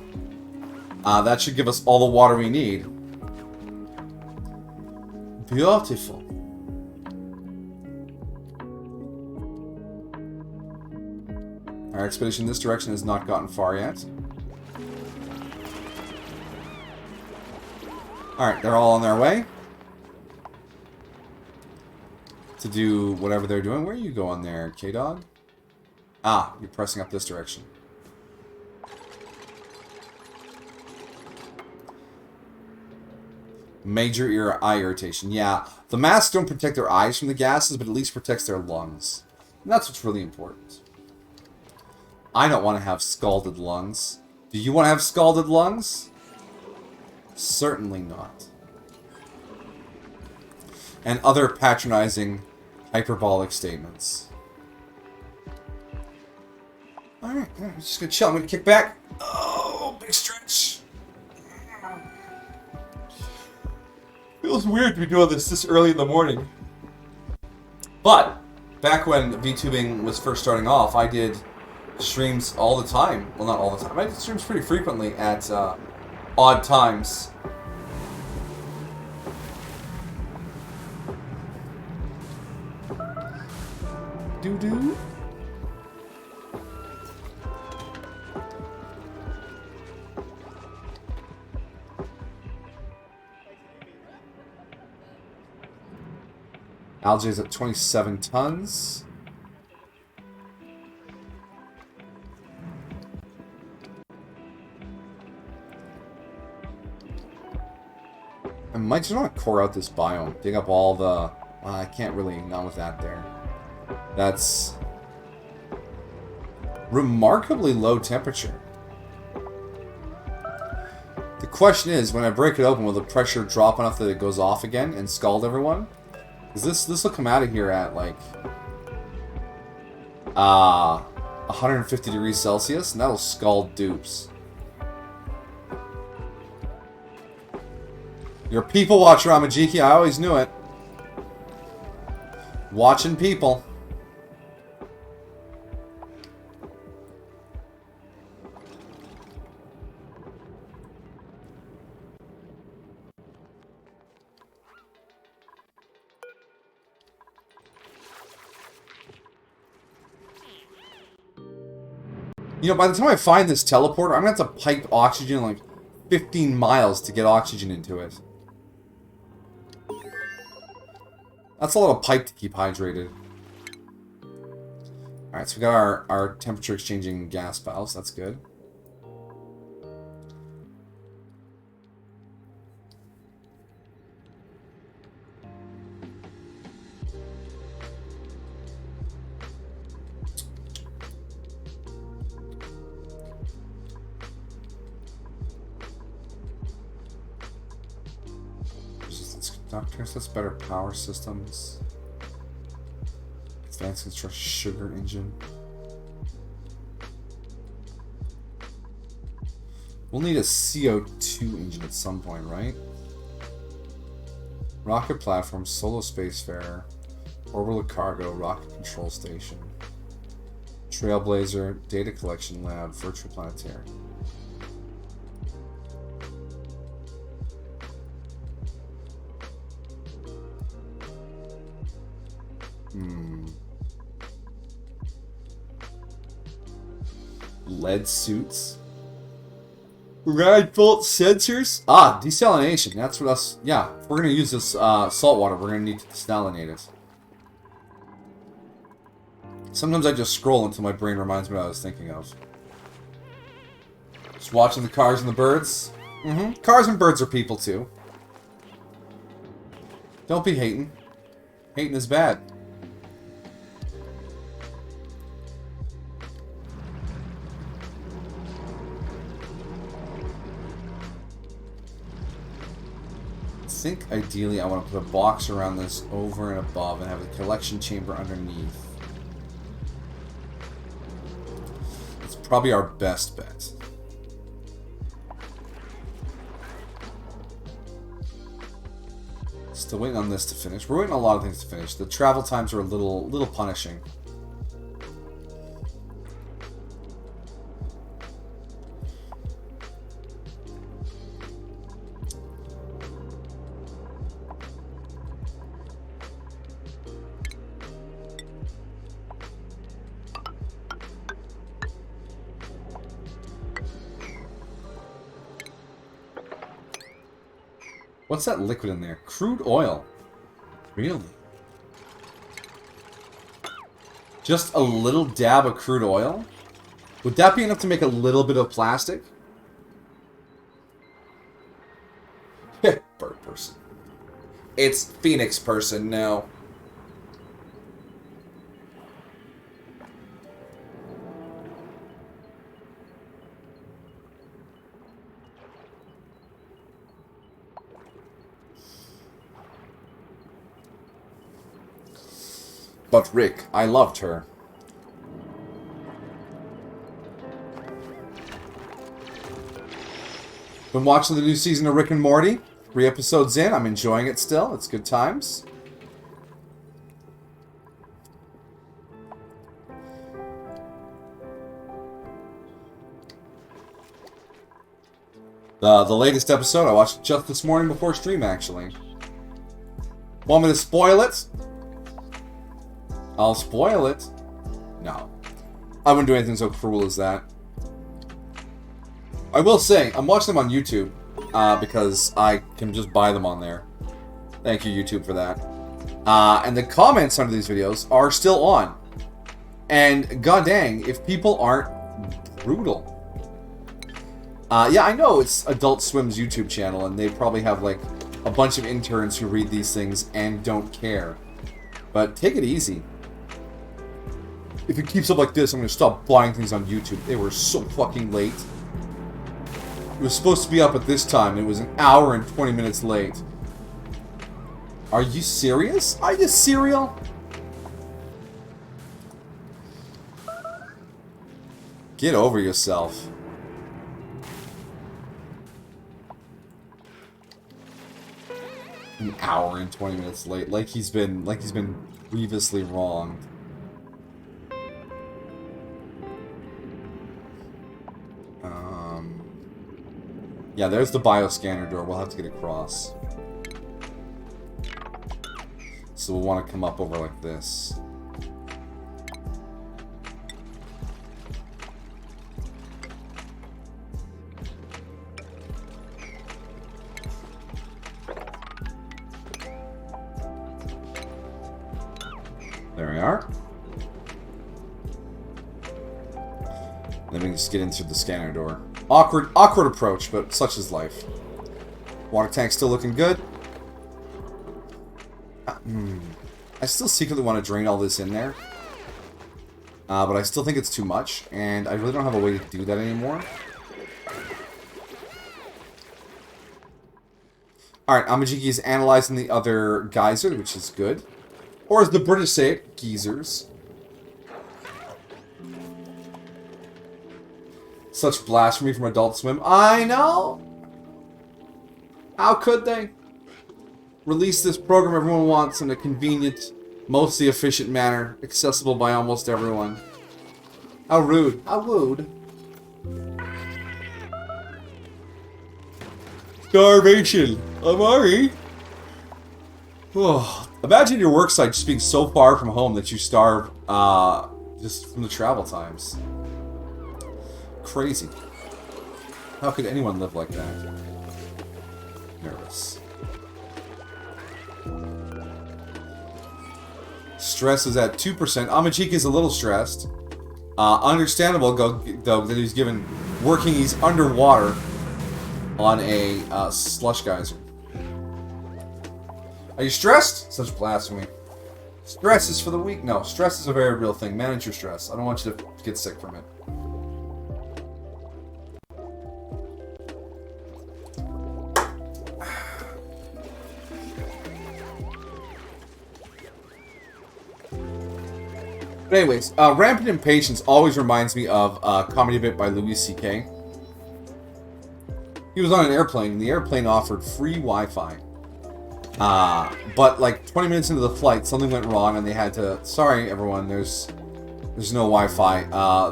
that should give us all the water we need. Beautiful. Our expedition in this direction has not gotten far yet. Alright, they're all on their way to do whatever they're doing. Where are you going there, K-Dog? Ah, you're pressing up this direction. Major eye irritation. Yeah, the masks don't protect their eyes from the gases, but at least protects their lungs. And that's what's really important. I don't want to have scalded lungs. Do you want to have scalded lungs? Certainly not. And other patronizing, hyperbolic statements. Alright, I'm just gonna chill. I'm gonna kick back. Oh, big stretch. Feels weird to be doing this early in the morning. But, back when VTubing was first starting off, I did streams all the time. Well, not all the time. I did streams pretty frequently at odd times. Doo-doo. Algae is at 27 tons. I might just want to core out this biome. Dig up all the... Well, I can't really... Not with that there. That's remarkably low temperature. The question is, when I break it open, will the pressure drop enough that it goes off again and scald everyone? Because this will come out of here at like 150 degrees Celsius, and that'll scald dupes. You're a people watcher, Amajiki. I always knew it. Watching people. You know, by the time I find this teleporter, I'm going to have to pipe oxygen like 15 miles to get oxygen into it. That's a lot of pipe to keep hydrated. Alright, so we got our temperature exchanging gas valves. That's good. Doctors, that's better power systems. Advanced construction sugar engine. We'll need a CO2 engine at some point, right? Rocket platform, solo spacefarer, orbital cargo, rocket control station, trailblazer, data collection lab, virtual planetary. Lead suits. Ride fault sensors. Ah, desalination. That's what us. Yeah, if we're gonna use this salt water, we're gonna need to desalinate it. Sometimes I just scroll until my brain reminds me what I was thinking of. Just watching the cars and the birds. Cars and birds are people too. Don't be hating. Hating is bad. I think ideally I want to put a box around this over and above and have a collection chamber underneath. It's probably our best bet. Still waiting on this to finish. We're waiting on a lot of things to finish. The travel times are a little punishing. What's that liquid in there? Crude oil. Really? Just a little dab of crude oil? Would that be enough to make a little bit of plastic? Bird person. It's Phoenix person now. But Rick, I loved her. Been watching the new season of Rick and Morty. 3 episodes in. I'm enjoying it still. It's good times. The latest episode I watched just this morning before stream, actually. Want me to spoil it? I'll spoil it. No. I wouldn't do anything so cruel as that. I will say, I'm watching them on YouTube, because I can just buy them on there. Thank you, YouTube, for that. And the comments under these videos are still on. And god dang, if people aren't brutal. Yeah, I know it's Adult Swim's YouTube channel, and they probably have, like, a bunch of interns who read these things and don't care. But take it easy. If it keeps up like this, I'm gonna stop buying things on YouTube. They were so fucking late. It was supposed to be up at this time. It was an hour and 20 minutes late. Are you serious? Are you cereal? Get over yourself. An hour and 20 minutes late. Like he's been grievously wronged. Yeah, there's the bioscanner door. We'll have to get across. So we'll want to come up over like this. There we are. Then we can just get in through the scanner door. Awkward approach, but such is life. Water tank still looking good. I still secretly want to drain all this in there. But I still think it's too much, and I really don't have a way to do that anymore. Alright, Amajiki is analyzing the other geyser, which is good. Or as the British say it, geezers. Such blasphemy from Adult Swim. I know! How could they? Release this program everyone wants in a convenient, mostly efficient manner, accessible by almost everyone. How rude. How rude. Starvation. Amari. Oh, imagine your work site just being so far from home that you starve just from the travel times. Crazy. How could anyone live like that? Nervous. Stress is at 2%. Amajiki is a little stressed. Understandable, though, that he's working, he's underwater on a slush geyser. Are you stressed? Such blasphemy. Stress is for the weak. No, stress is a very real thing. Manage your stress. I don't want you to get sick from it. But anyways, Rampant Impatience always reminds me of a comedy bit by Louis C.K. He was on an airplane, and the airplane offered free Wi-Fi. But like 20 minutes into the flight, something went wrong, and they had to, sorry everyone, there's no Wi-Fi,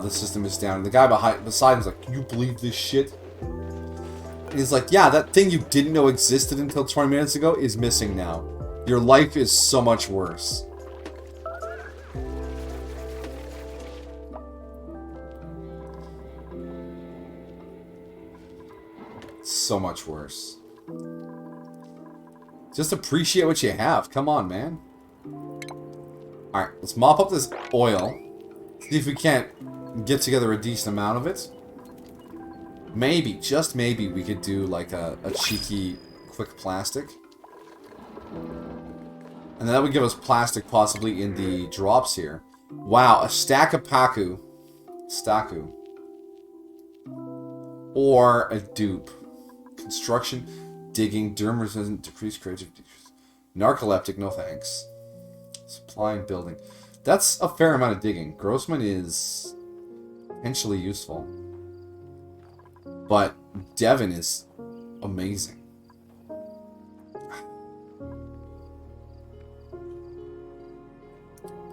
the system is down. And the guy beside him was like, can you believe this shit? And he's like, yeah, that thing you didn't know existed until 20 minutes ago is missing now. Your life is so much worse. So much worse. Just appreciate what you have. Come on, man. Alright, let's mop up this oil. See if we can't get together a decent amount of it. Maybe, just maybe, we could do like a cheeky, quick plastic. And then that would give us plastic possibly in the drops here. Wow, a stack of Paku. Staku. Or a dupe. Construction, digging, derm resistant, decreased creative, narcoleptic, no thanks. Supply and building. That's a fair amount of digging. Grossman is potentially useful. But Devon is amazing.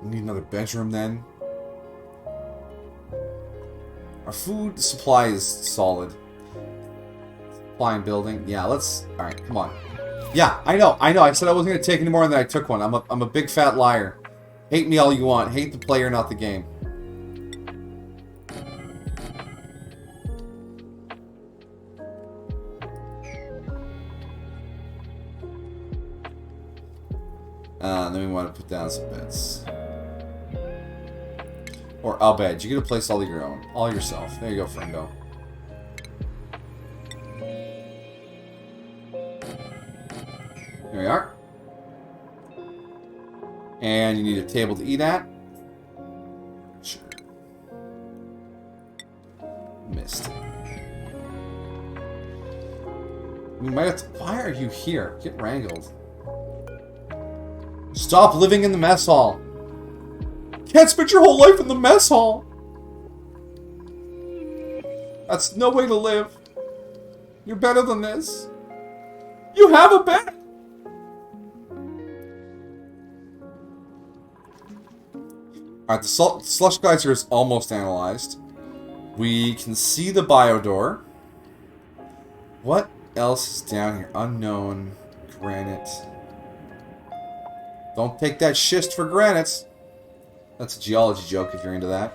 We need another bedroom then. Our food supply is solid. Flying building. Yeah, let's... Alright, come on. Yeah, I know. I said I wasn't going to take any more than I took one. I'm a big fat liar. Hate me all you want. Hate the player, not the game. Then we want to put down some beds. Or a bed. You get a place all your own. All yourself. There you go, friendo. Here we are. And you need a table to eat at. Sure. Missed. We might have to... Why are you here? Get wrangled. Stop living in the mess hall. Can't spend your whole life in the mess hall. That's no way to live. You're better than this. You have a bed. Alright, the slush geyser is almost analyzed. We can see the biodoor. What else is down here? Unknown. Granite. Don't take that schist for granite. That's a geology joke if you're into that.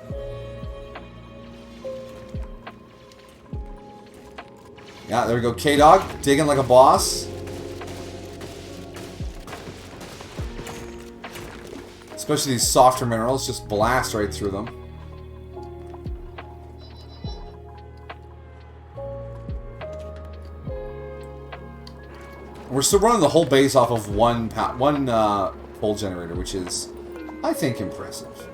Yeah, there we go. K-Dog, digging like a boss. Especially these softer minerals, just blast right through them. We're still running the whole base off of one coal generator, which is, I think, impressive.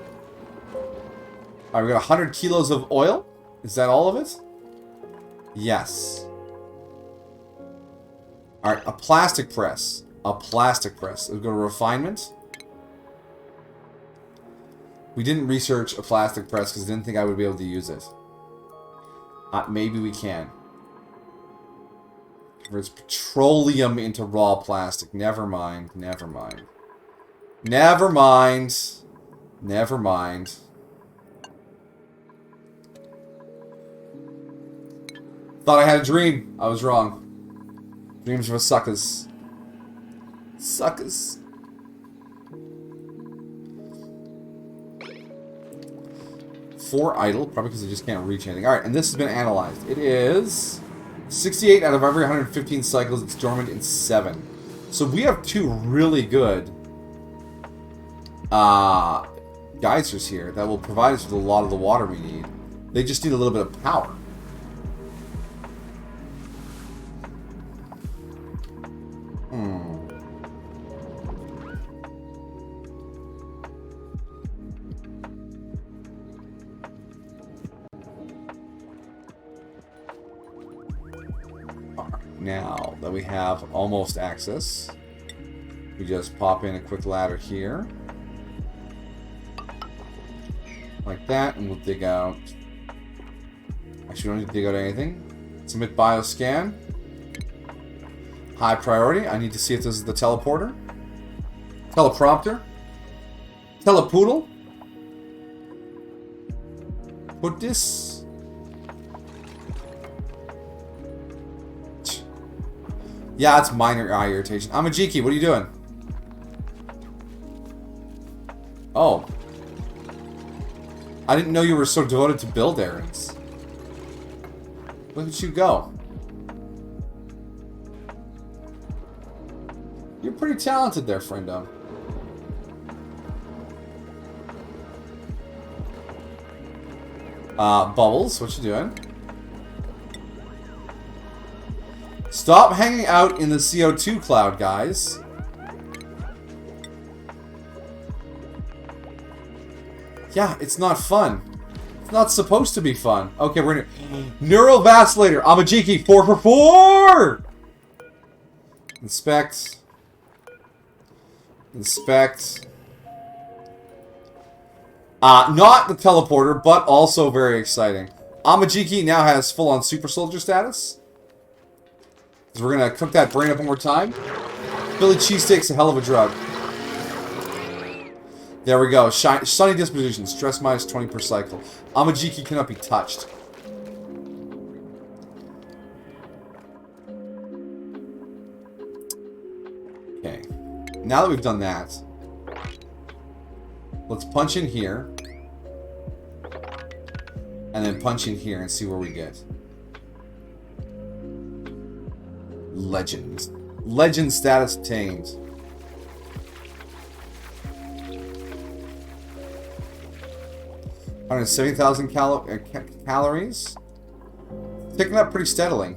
Alright, we got 100 kilos of oil. Is that all of it? Yes. Alright, a plastic press. A plastic press. We'll go to refinement. We didn't research a plastic press because I didn't think I would be able to use it. Maybe we can. Converts petroleum into raw plastic. Never mind. Never mind. Never mind. Never mind. Thought I had a dream. I was wrong. Dreams for suckers. Suckers. Four idle, probably because I just can't reach anything. Alright, and this has been analyzed. It is 68 out of every 115 cycles. It's dormant in 7. So we have 2 really good geysers here that will provide us with a lot of the water we need. They just need a little bit of power. Now that we have almost access, we just pop in a quick ladder here. Like that, and we'll dig out. Actually, we don't need to dig out anything. Submit bioscan. High priority. I need to see if this is the teleporter. Teleprompter. Telepoodle. Put this. Yeah, it's minor eye irritation. Amajiki, what are you doing? Oh. I didn't know you were so devoted to build errands. Look at you go. You're pretty talented there, friendo. Bubbles, what you doing? Stop hanging out in the CO2 cloud, guys. Yeah, it's not fun. It's not supposed to be fun. Okay, we're gonna... Neurovacillator! Amajiki, 4 for 4! Inspect. Inspect. Not the teleporter, but also very exciting. Amajiki now has full-on super soldier status. So we're gonna cook that brain up one more time. Philly cheesesteak's a hell of a drug. There we go. Sunny disposition. Stress minus 20 per cycle. Amajiki cannot be touched. Okay. Now that we've done that, let's punch in here. And then punch in here and see where we get. Legend. Legend status attained. 170,000 calories. Ticking up pretty steadily.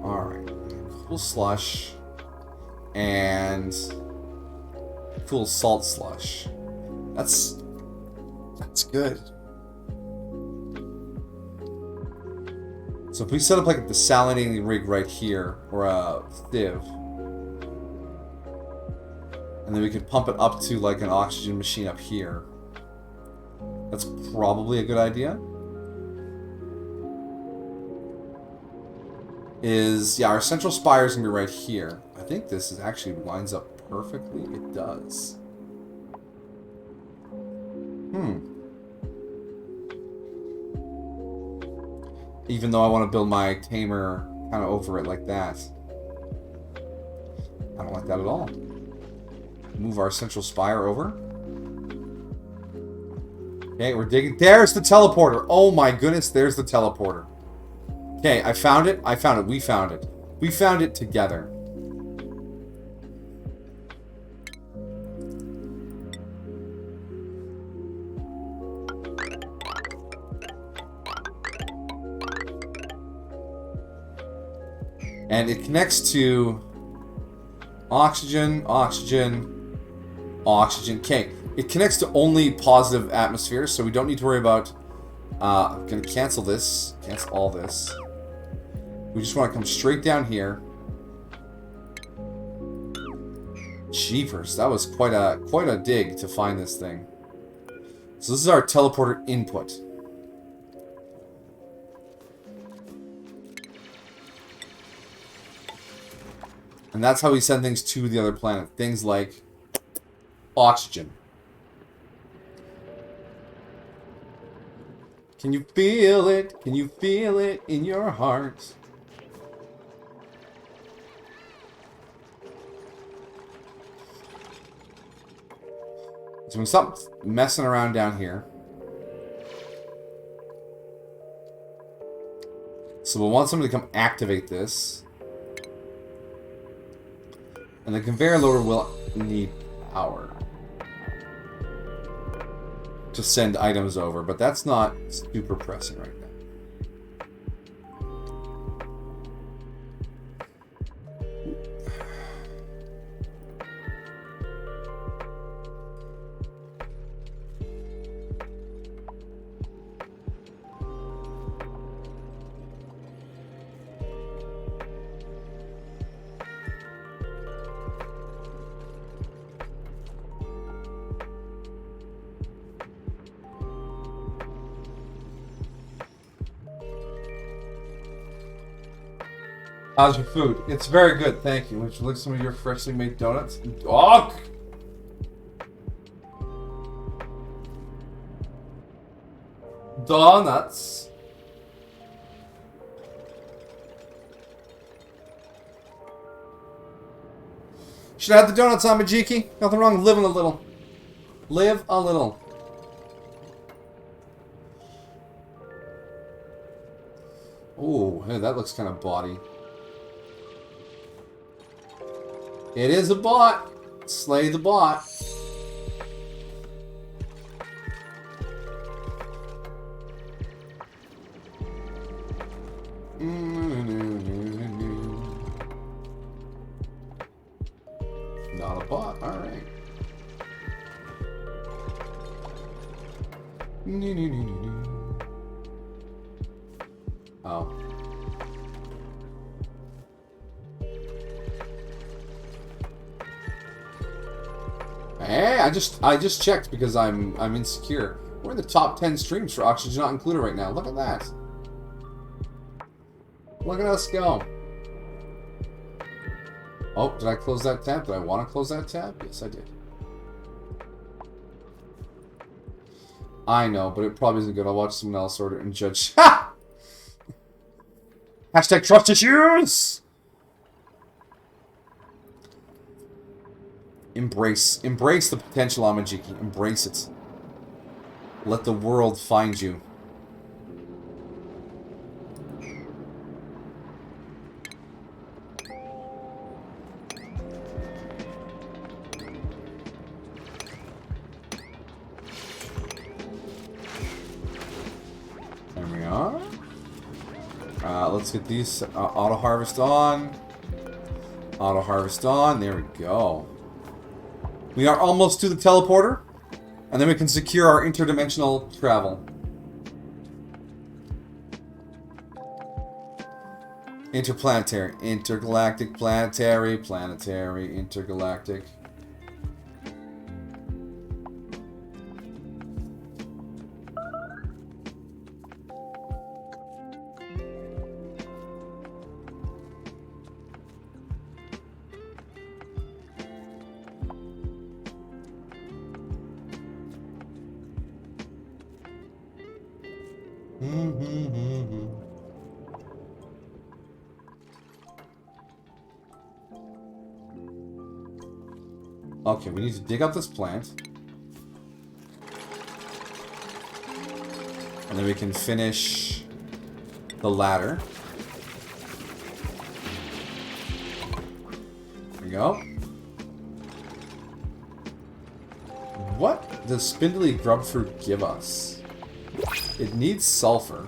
Alright. Cool slush. And cool salt slush. That's good. So if we set up like a desalinating rig right here, or a sieve, and then we could pump it up to like an oxygen machine up here. That's probably a good idea. Yeah, our central spire is going to be right here. I think this is actually lines up perfectly. It does. Even though I want to build my tamer kind of over it like that. I don't like that at all. Move our central spire over. Okay, we're digging. There's the teleporter. Oh my goodness, there's the teleporter. Okay, I found it. I found it. We found it. We found it together. And it connects to oxygen, oxygen, oxygen. Okay, it connects to only positive atmospheres, so we don't need to worry about... I'm going to cancel this. Cancel all this. We just want to come straight down here. Jeepers, that was quite a dig to find this thing. So this is our teleporter input. And that's how we send things to the other planet. Things like oxygen. Can you feel it? Can you feel it in your heart? So we stop messing around down here. So we'll want somebody to come activate this. And the conveyor loader will need power to send items over, but that's not super pressing right now. How's your food? It's very good, thank you. Would you like some of your freshly made donuts? Dog! Donuts. Should I have the donuts on, Majiki? Nothing wrong with living a little. Live a little. Oh, hey, that looks kind of bawdy. It is a bot. Slay the bot. Not a bot. All right. Oh. Hey, I just checked because I'm insecure. We're in the top 10 streams for Oxygen Not Included right now. Look at that. Look at us go. Oh, did I close that tab? Did I want to close that tab? Yes, I did. I know, but it probably isn't good. I'll watch someone else order and judge. Ha! Hashtag trust issues! Embrace the potential, Amajiki. Embrace it. Let the world find you. There we are. Let's get these auto harvest on. Auto harvest on. There we go. We are almost to the teleporter, and then we can secure our interdimensional travel. Interplanetary, intergalactic, planetary, planetary, intergalactic. Okay, we need to dig up this plant. And then we can finish the ladder. There we go. What does spindly grub fruit give us? It needs sulfur.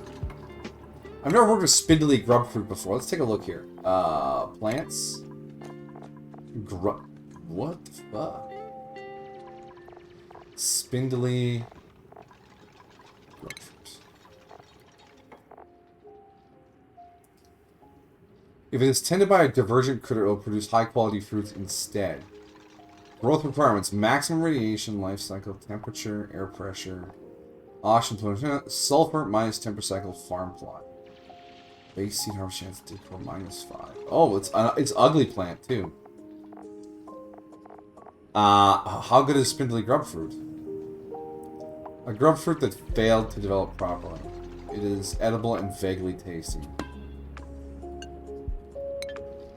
I've never worked with spindly grub fruit before. Let's take a look here. Plants. Grub. What the fuck? Spindly grub fruit. If it is tended by a divergent critter, it will produce high quality fruits instead. Growth requirements: maximum radiation, life cycle, temperature, air pressure, oxygen, sulfur minus 10% farm plot. Base seed harvest chance decor -5. Oh, it's ugly plant too. How good is spindly grub fruit? A grub fruit that failed to develop properly. It is edible and vaguely tasty.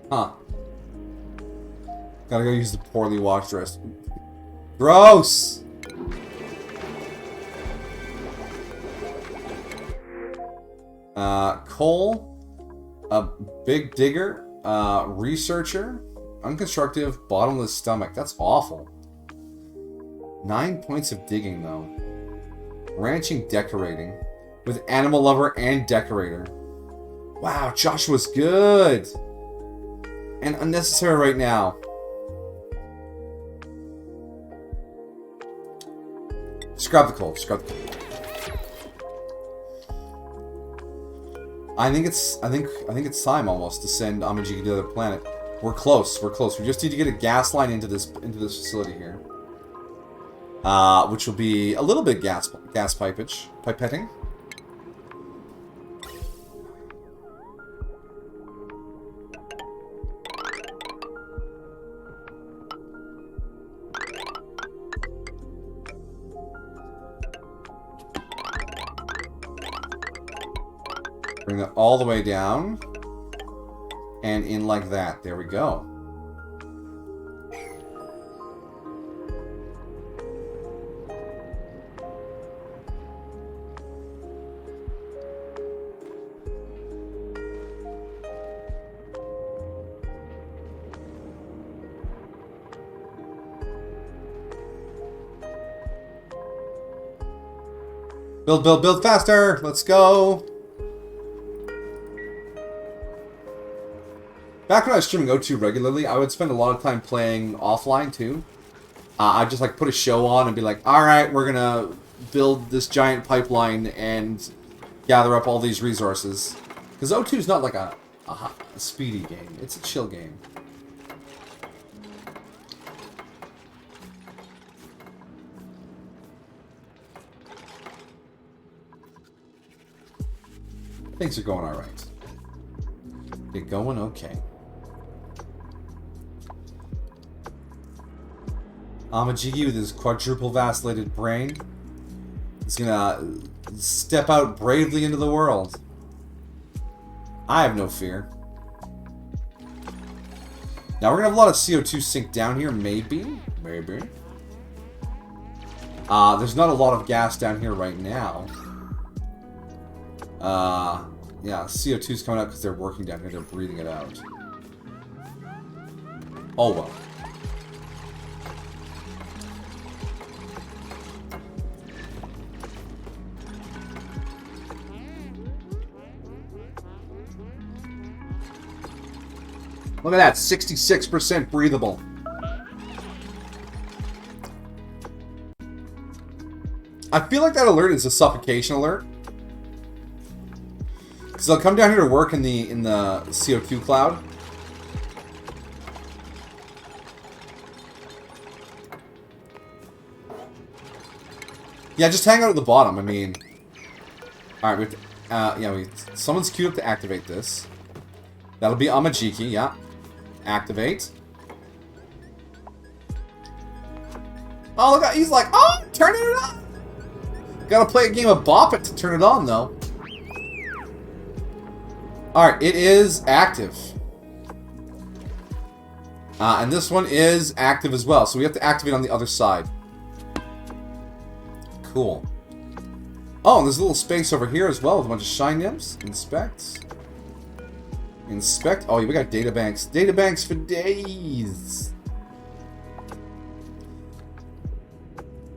Huh. Gotta go use the poorly washed rest. Gross! Coal, a big digger, researcher, unconstructive, bottomless stomach. That's awful. 9 points of digging, though. Ranching, decorating. With animal lover and decorator. Wow, Joshua's good! And unnecessary right now. Scrub the coal, scrub the coal. I think it's time almost to send Amajiki to the other planet. We're close. We're close. We just need to get a gas line into this facility here, which will be a little bit gas pipetting. Bring that all the way down. And in like that. There we go. Build, build, build faster! Let's go! Back when I was streaming O2 regularly, I would spend a lot of time playing offline too. I'd just like put a show on and be like, alright, we're gonna build this giant pipeline and gather up all these resources. Because O2 is not like a speedy game, it's a chill game. Things are going alright. They're going okay. Amajigi with his quadruple vacillated brain is gonna step out bravely into the world. I have no fear. Now we're gonna have a lot of CO2 sink down here, maybe. Maybe. There's not a lot of gas down here right now. Yeah, CO2's coming out because they're working down here, they're breathing it out. Oh well. Look at that, 66% breathable. I feel like that alert is a suffocation alert. Because I'll come down here to work in the CO2 cloud. Yeah, just hang out at the bottom. I mean, all right. Yeah, someone's queued up to activate this. That'll be Amajiki. Yeah, activate. Oh, look! He's like, oh, turning it on. Gotta play a game of Bop It to turn it on, though. Alright, it is active. And this one is active as well, so we have to activate on the other side. Cool. Oh, and there's a little space over here as well with a bunch of shine nymphs. Inspect. Inspect. Oh, yeah, we got databanks. Databanks for days.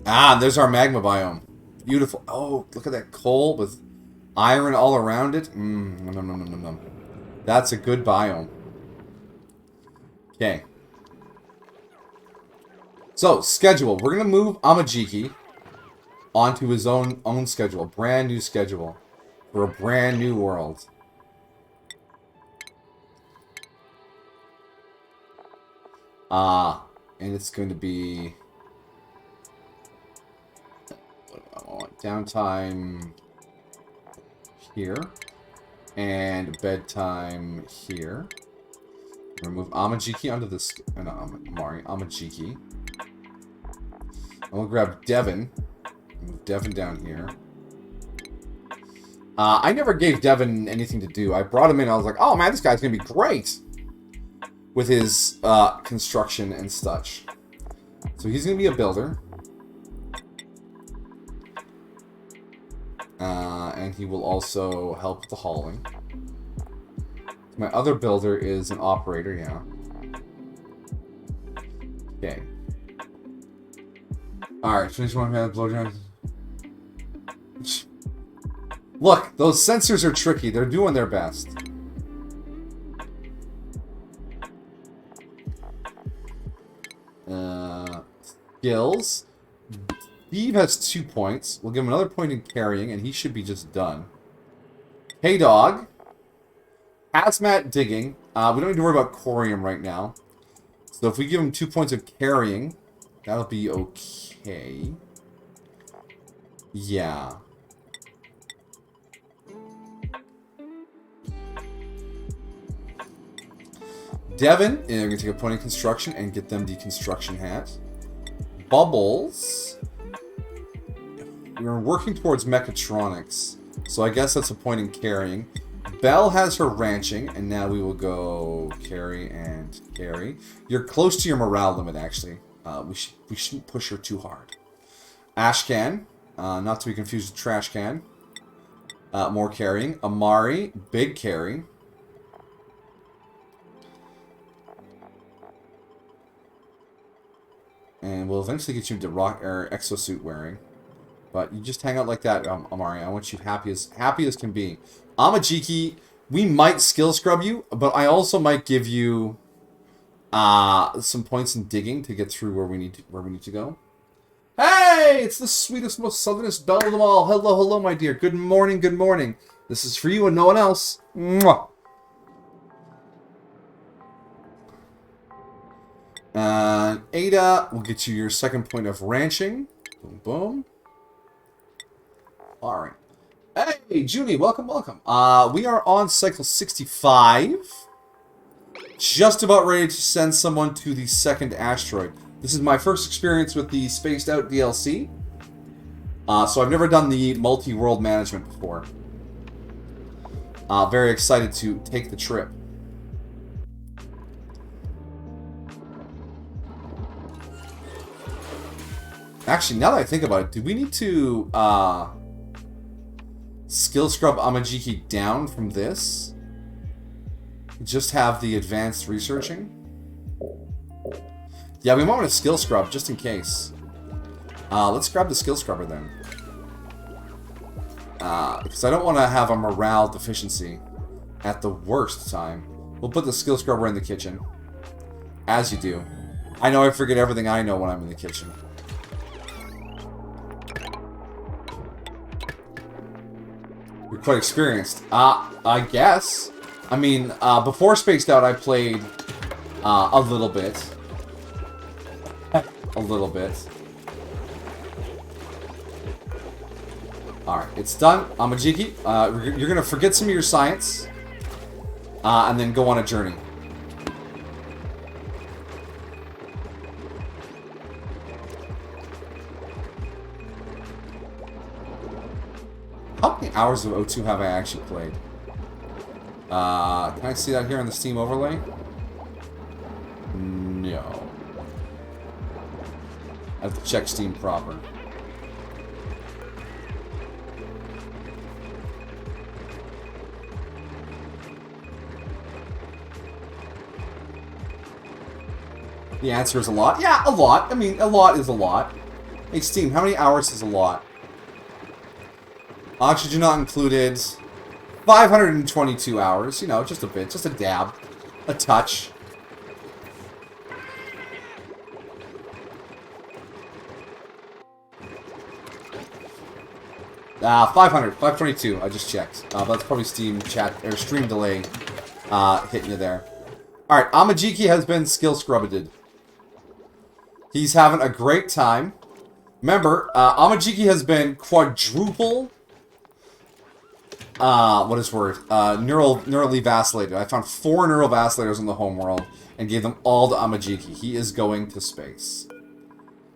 Ah, there's our magma biome. Beautiful. Oh, look at that coal with iron all around it. That's a good biome. Okay. So, schedule. We're going to move Amajiki onto his own schedule. Brand new schedule. For a brand new world. And it's going to be... downtime here. And bedtime here. Remove Amajiki onto this... no, Amajiki. And we'll grab Devin. Move Devin down here. I never gave Devin anything to do. I brought him in. I was like, oh man, this guy's going to be great. With his construction and such. So he's going to be a builder. And he will also help with the hauling. My other builder is an operator, yeah. Okay. Alright, finish one man blowjob. Look, those sensors are tricky. They're doing their best. Skills. Steve has 2 points. We'll give him another point in carrying, and he should be just done. Hey, dog. Hazmat digging. We don't need to worry about corium right now. So if we give him 2 points of carrying, that'll be okay. Yeah. Devin, and we're going to take a point in construction and get them the construction hat. Bubbles. We're working towards mechatronics, so I guess that's a point in carrying. Belle has her ranching, and now we will go carry and carry. You're close to your morale limit, actually. We shouldn't push her too hard. Ashcan, not to be confused with trash can. More carrying. Amari, big carry. And we'll eventually get you into rock or exosuit wearing. But you just hang out like that, Amari. I want you happy as can be. Amajiki, we might skill scrub you, but I also might give you some points in digging to get through where we need to go. Hey, it's the sweetest, most southernest belle of them all. Hello, hello, my dear. Good morning, good morning. This is for you and no one else. Mwah. Ada will get you your second point of ranching. Boom, boom. All right. Hey, Junie, welcome, welcome. We are on cycle 65. Just about ready to send someone to the second asteroid. This is my first experience with the Spaced Out DLC. So I've never done the multi-world management before. Very excited to take the trip. Actually, now that I think about it, do we need to skill scrub Amajiki down from this? Just have the advanced researching? Yeah, we might want to skill scrub just in case. Let's grab the skill scrubber then. Because I don't want to have a morale deficiency at the worst time. We'll put the skill scrubber in the kitchen. As you do. I know I forget everything I know when I'm in the kitchen. You're quite experienced. I guess. I mean, before Spaced Out, I played a little bit. A little bit. Alright, it's done. Amajiki, you're gonna forget some of your science. And then go on a journey. How many hours of O2 have I actually played? Can I see that here on the Steam overlay? No. I have to check Steam proper. The answer is a lot. Yeah, a lot. I mean, a lot is a lot. Hey, Steam, how many hours is a lot? Oxygen not included. 522 hours. You know, just a bit. Just a dab. A touch. $500. 522. I just checked. That's probably Steam chat or stream delay hitting you there. Alright, Amajiki has been skill scrubbed. He's having a great time. Remember, Amajiki has been quadruple... what is word? Neurally vacillated. I found 4 neural vacillators in the home world and gave them all to Amajiki. He is going to space.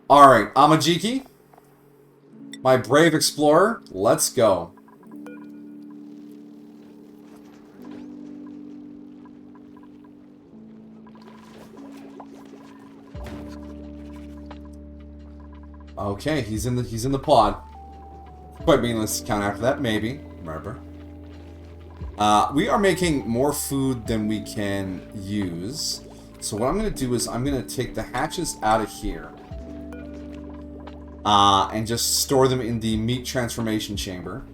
Alright, Amajiki. My brave explorer. Let's go. Okay, he's in the pod. Quite meaningless to count after that, maybe. Remember. We are making more food than we can use. So what I'm going to do is I'm going to take the hatches out of here. And just store them in the meat transformation chamber.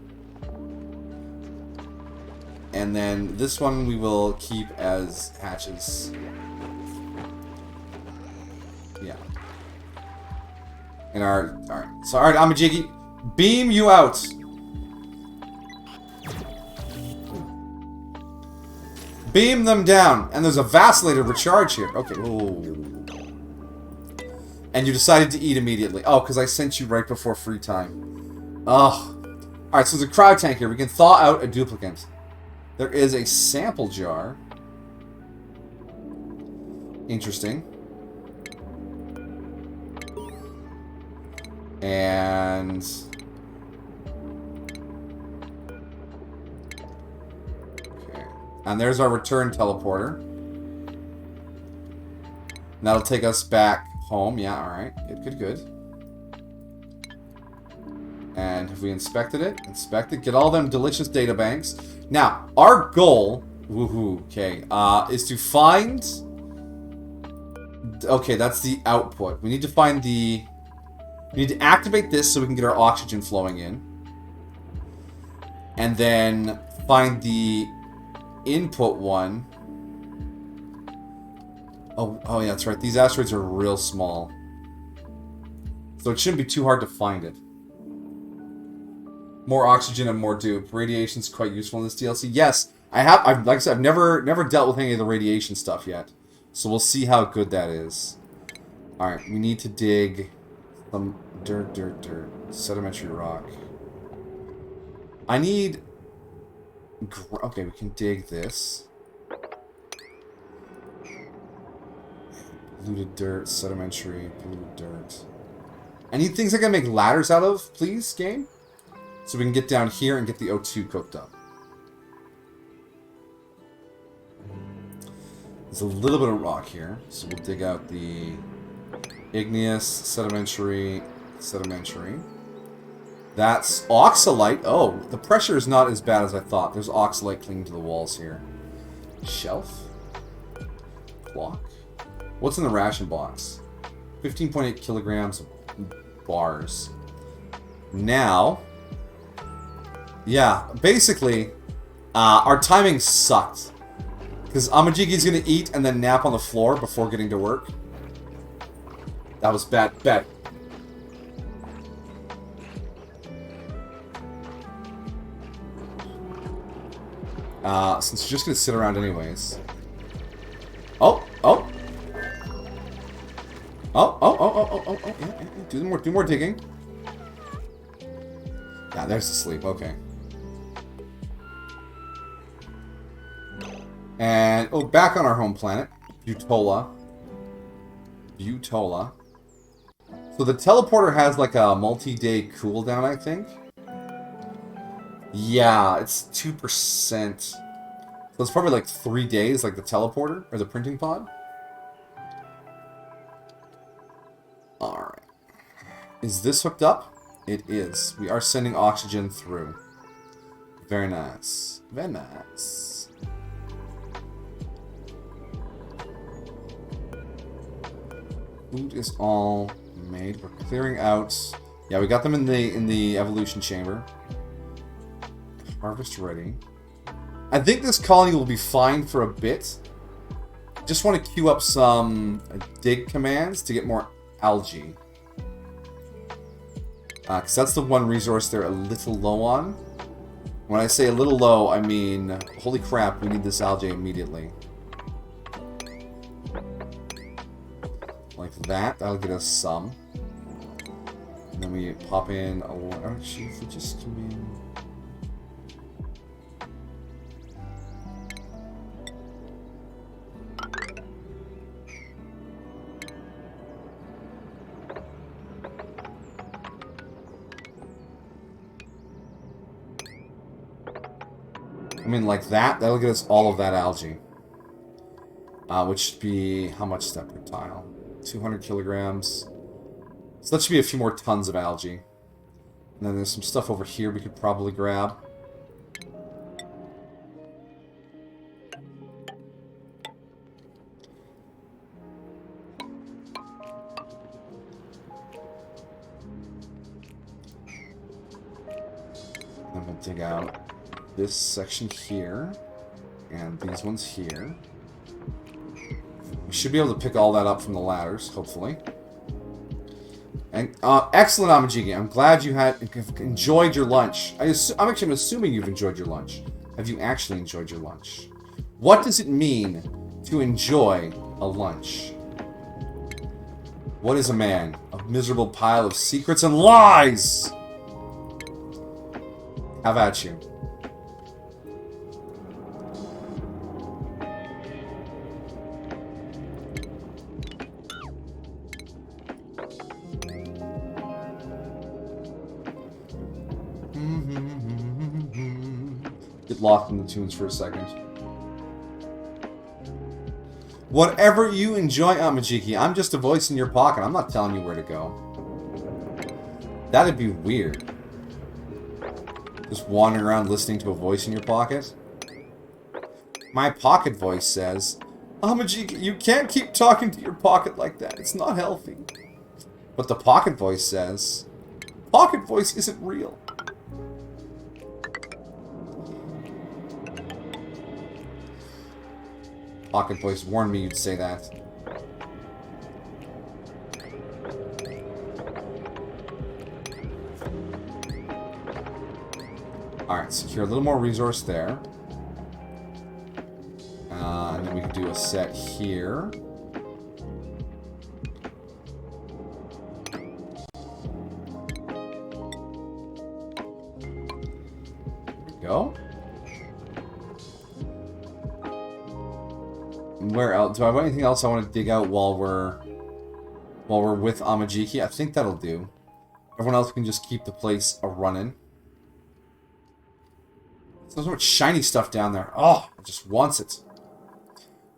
And then this one we will keep as hatches. Yeah. And alright. So alright, Amajiki, beam you out. Beam them down. And there's a vacillator recharge here. Okay. Ooh. And you decided to eat immediately. Oh, because I sent you right before free time. Ugh. Alright, so there's a cryo tank here. We can thaw out a duplicate. There is a sample jar. Interesting. And... okay. And there's our return teleporter. And that'll take us back home. Yeah, alright. Good. And have we inspected it? Inspected. Get all them delicious data banks. Now, our goal... woohoo, okay. Is to find... okay, that's the output. We need to find the... we need to activate this so we can get our oxygen flowing in. And then find the input one. Oh yeah, that's right. These asteroids are real small. So it shouldn't be too hard to find it. More oxygen and more dupe. Radiation's quite useful in this DLC. Yes, like I said, I've never dealt with any of the radiation stuff yet. So we'll see how good that is. Alright, we need to dig some dirt. Sedimentary rock. I need... okay, we can dig this. Polluted dirt, sedimentary, polluted dirt. I need things I can make ladders out of, please, game? So we can get down here and get the O2 cooked up. There's a little bit of rock here, so we'll dig out the igneous, sedimentary. That's oxalite. Oh, the pressure is not as bad as I thought. There's oxalite clinging to the walls here. Shelf? Clock? What's in the ration box? 15.8 kilograms of bars. Now, yeah, basically, our timing sucked. Because Amajiki's going to eat and then nap on the floor before getting to work. That was bad. Since you're just gonna sit around anyways. Oh, oh. Yeah. Do more digging. Yeah, there's the sleep, okay. And, oh, back on our home planet, Butola. So the teleporter has like a multi-day cooldown, I think. Yeah, it's 2%. So it's probably like 3 days, like the teleporter, or the printing pod. Alright. Is this hooked up? It is. We are sending oxygen through. Very nice. Very nice. Food is all made. We're clearing out. Yeah, we got them in the evolution chamber. Harvest ready. I think this colony will be fine for a bit. Just want to queue up some dig commands to get more algae. Because that's the one resource they're a little low on. When I say a little low, I mean, holy crap, we need this algae immediately. Like that. That'll get us some. And then we pop in a... Actually, if we just come in... I mean, like that. That'll get us all of that algae. Which should be... How much is that per tile? 200 kilograms. So that should be a few more tons of algae. And then there's some stuff over here we could probably grab. I'm going to dig out this section here. And these ones here. We should be able to pick all that up from the ladders, hopefully. And excellent, Amajigi. I'm glad you have enjoyed your lunch. I'm assuming you've enjoyed your lunch. Have you actually enjoyed your lunch? What does it mean to enjoy a lunch? What is a man? A miserable pile of secrets and lies! Have at you. Get lost in the tunes for a second. Whatever you enjoy, Amajiki. I'm just a voice in your pocket. I'm not telling you where to go. That'd be weird. Just wandering around listening to a voice in your pocket. My pocket voice says, Amajiki, you can't keep talking to your pocket like that. It's not healthy. But the pocket voice says, pocket voice isn't real. Pocket voice warned me you'd say that. Alright, secure a little more resource there. And then we can do a set here. There we go. Where else? Do I have anything else I want to dig out while we're with Amajiki? I think that'll do. Everyone else can just keep the place a-running. There's so much shiny stuff down there. Oh, it just wants it.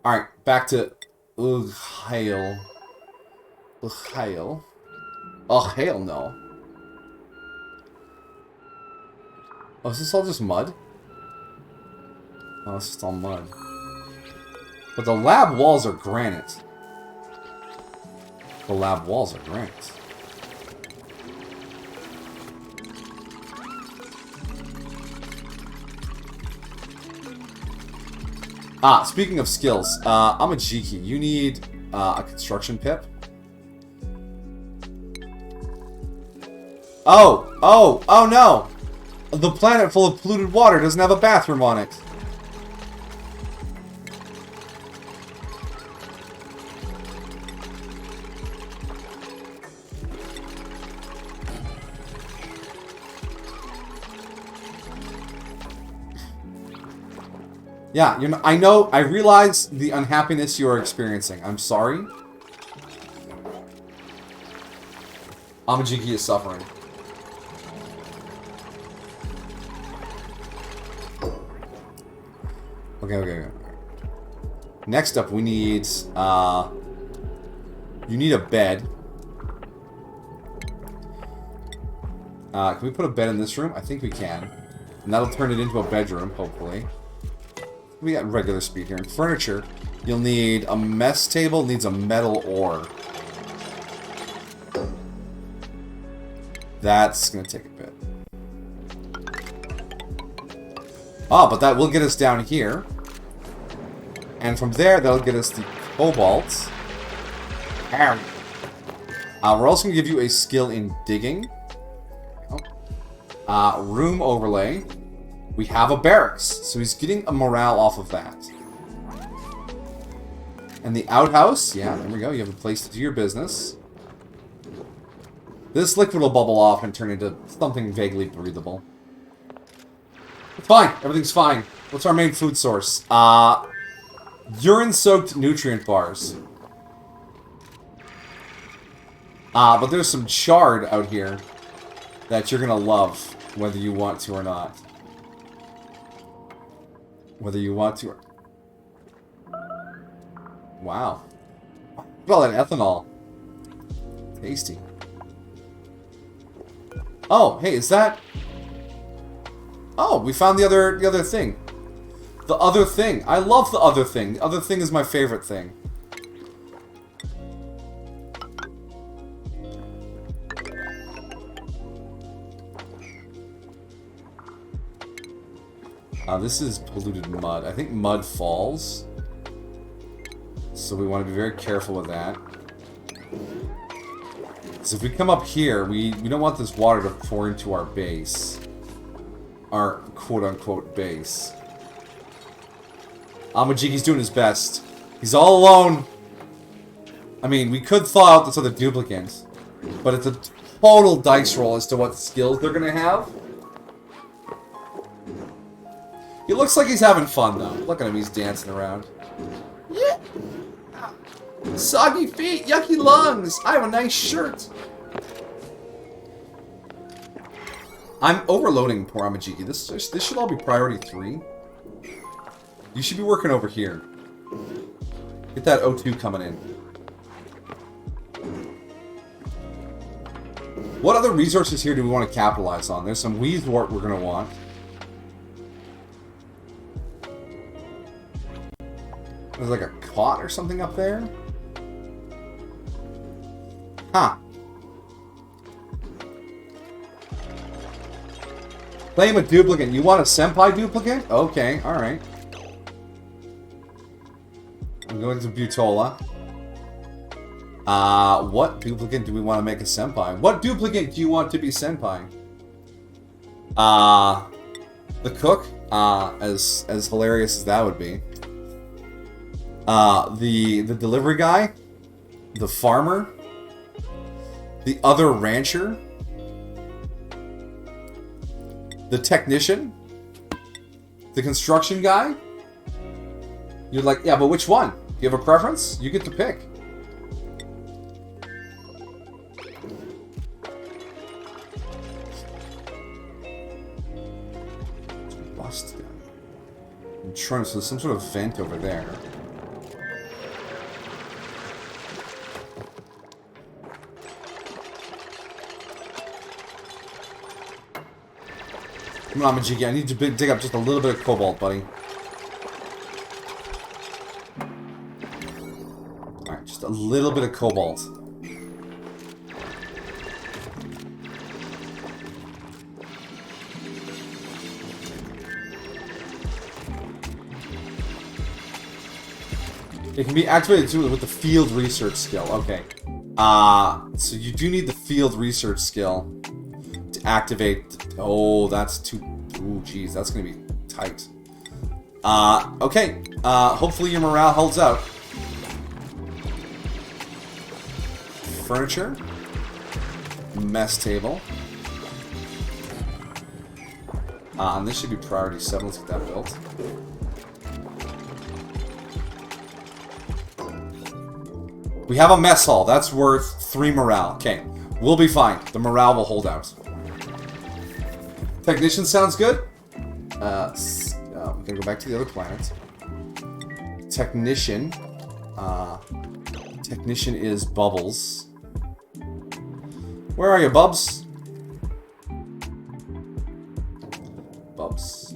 Alright, back to hail. Hail. Oh, hail no. Oh, is this all just mud? Oh, it's just all mud. But the lab walls are granite. The lab walls are granite. Ah, speaking of skills, Amajiki, you need a construction pip. Oh no! The planet full of polluted water doesn't have a bathroom on it. Yeah, you know, I know, I realize the unhappiness you are experiencing. I'm sorry. Amajiki is suffering. Okay. Next up, we need, you need a bed. Can we put a bed in this room? I think we can. And that'll turn it into a bedroom, hopefully. We got regular speed here. And furniture, you'll need a mess table, needs a metal ore. That's gonna take a bit. Oh, but that will get us down here. And from there, that'll get us the cobalt. We're also gonna give you a skill in digging. Room overlay. We have a barracks, so he's getting a morale off of that. And the outhouse, yeah, there we go. You have a place to do your business. This liquid will bubble off and turn into something vaguely breathable. It's fine. Everything's fine. What's our main food source? Urine-soaked nutrient bars. But there's some chard out here that you're gonna love, whether you want to or not. Whether you want to or... Wow. Look at all that ethanol. Tasty. Oh, hey, is that... Oh, we found the other thing. The other thing. I love the other thing. The other thing is my favorite thing. This is polluted mud. I think mud falls. So we want to be very careful with that. So if we come up here, we don't want this water to pour into our base. Our quote-unquote base. Amajiki's doing his best. He's all alone. I mean, we could thaw out this other duplicant. But it's a total dice roll as to what skills they're going to have. He looks like he's having fun, though. Look at him, he's dancing around. Yeah. Soggy feet, yucky lungs. I have a nice shirt. I'm overloading poor Amajiki. This should all be priority 3. You should be working over here. Get that O2 coming in. What other resources here do we want to capitalize on? There's some Weezwort we're going to want. There's like a cot or something up there. Huh. Claim a duplicate. You want a senpai duplicate? Okay, alright. I'm going to Butola. What duplicate do we want to make a senpai? What duplicate do you want to be senpai? The cook, as hilarious as that would be. The delivery guy, the farmer, the other rancher, the technician, the construction guy. You're like, yeah, but which one? Do you have a preference? You get to pick. Bust. I'm trying to, so there's some sort of vent over there. Come on, Majiki, I need to dig up just a little bit of cobalt, buddy. Alright, just a little bit of cobalt. It can be activated too with the field research skill. Okay. So you do need the field research skill to activate. Oh, that's too. Ooh, geez, that's gonna be tight. Okay. Hopefully your morale holds out. Furniture. Mess table. And this should be priority 7. Let's get that built. We have a mess hall. That's worth 3 morale. Okay. We'll be fine. The morale will hold out. Technician sounds good. We gotta go back to the other planets. Technician. Technician is Bubbles. Where are you, Bubs? Bubs.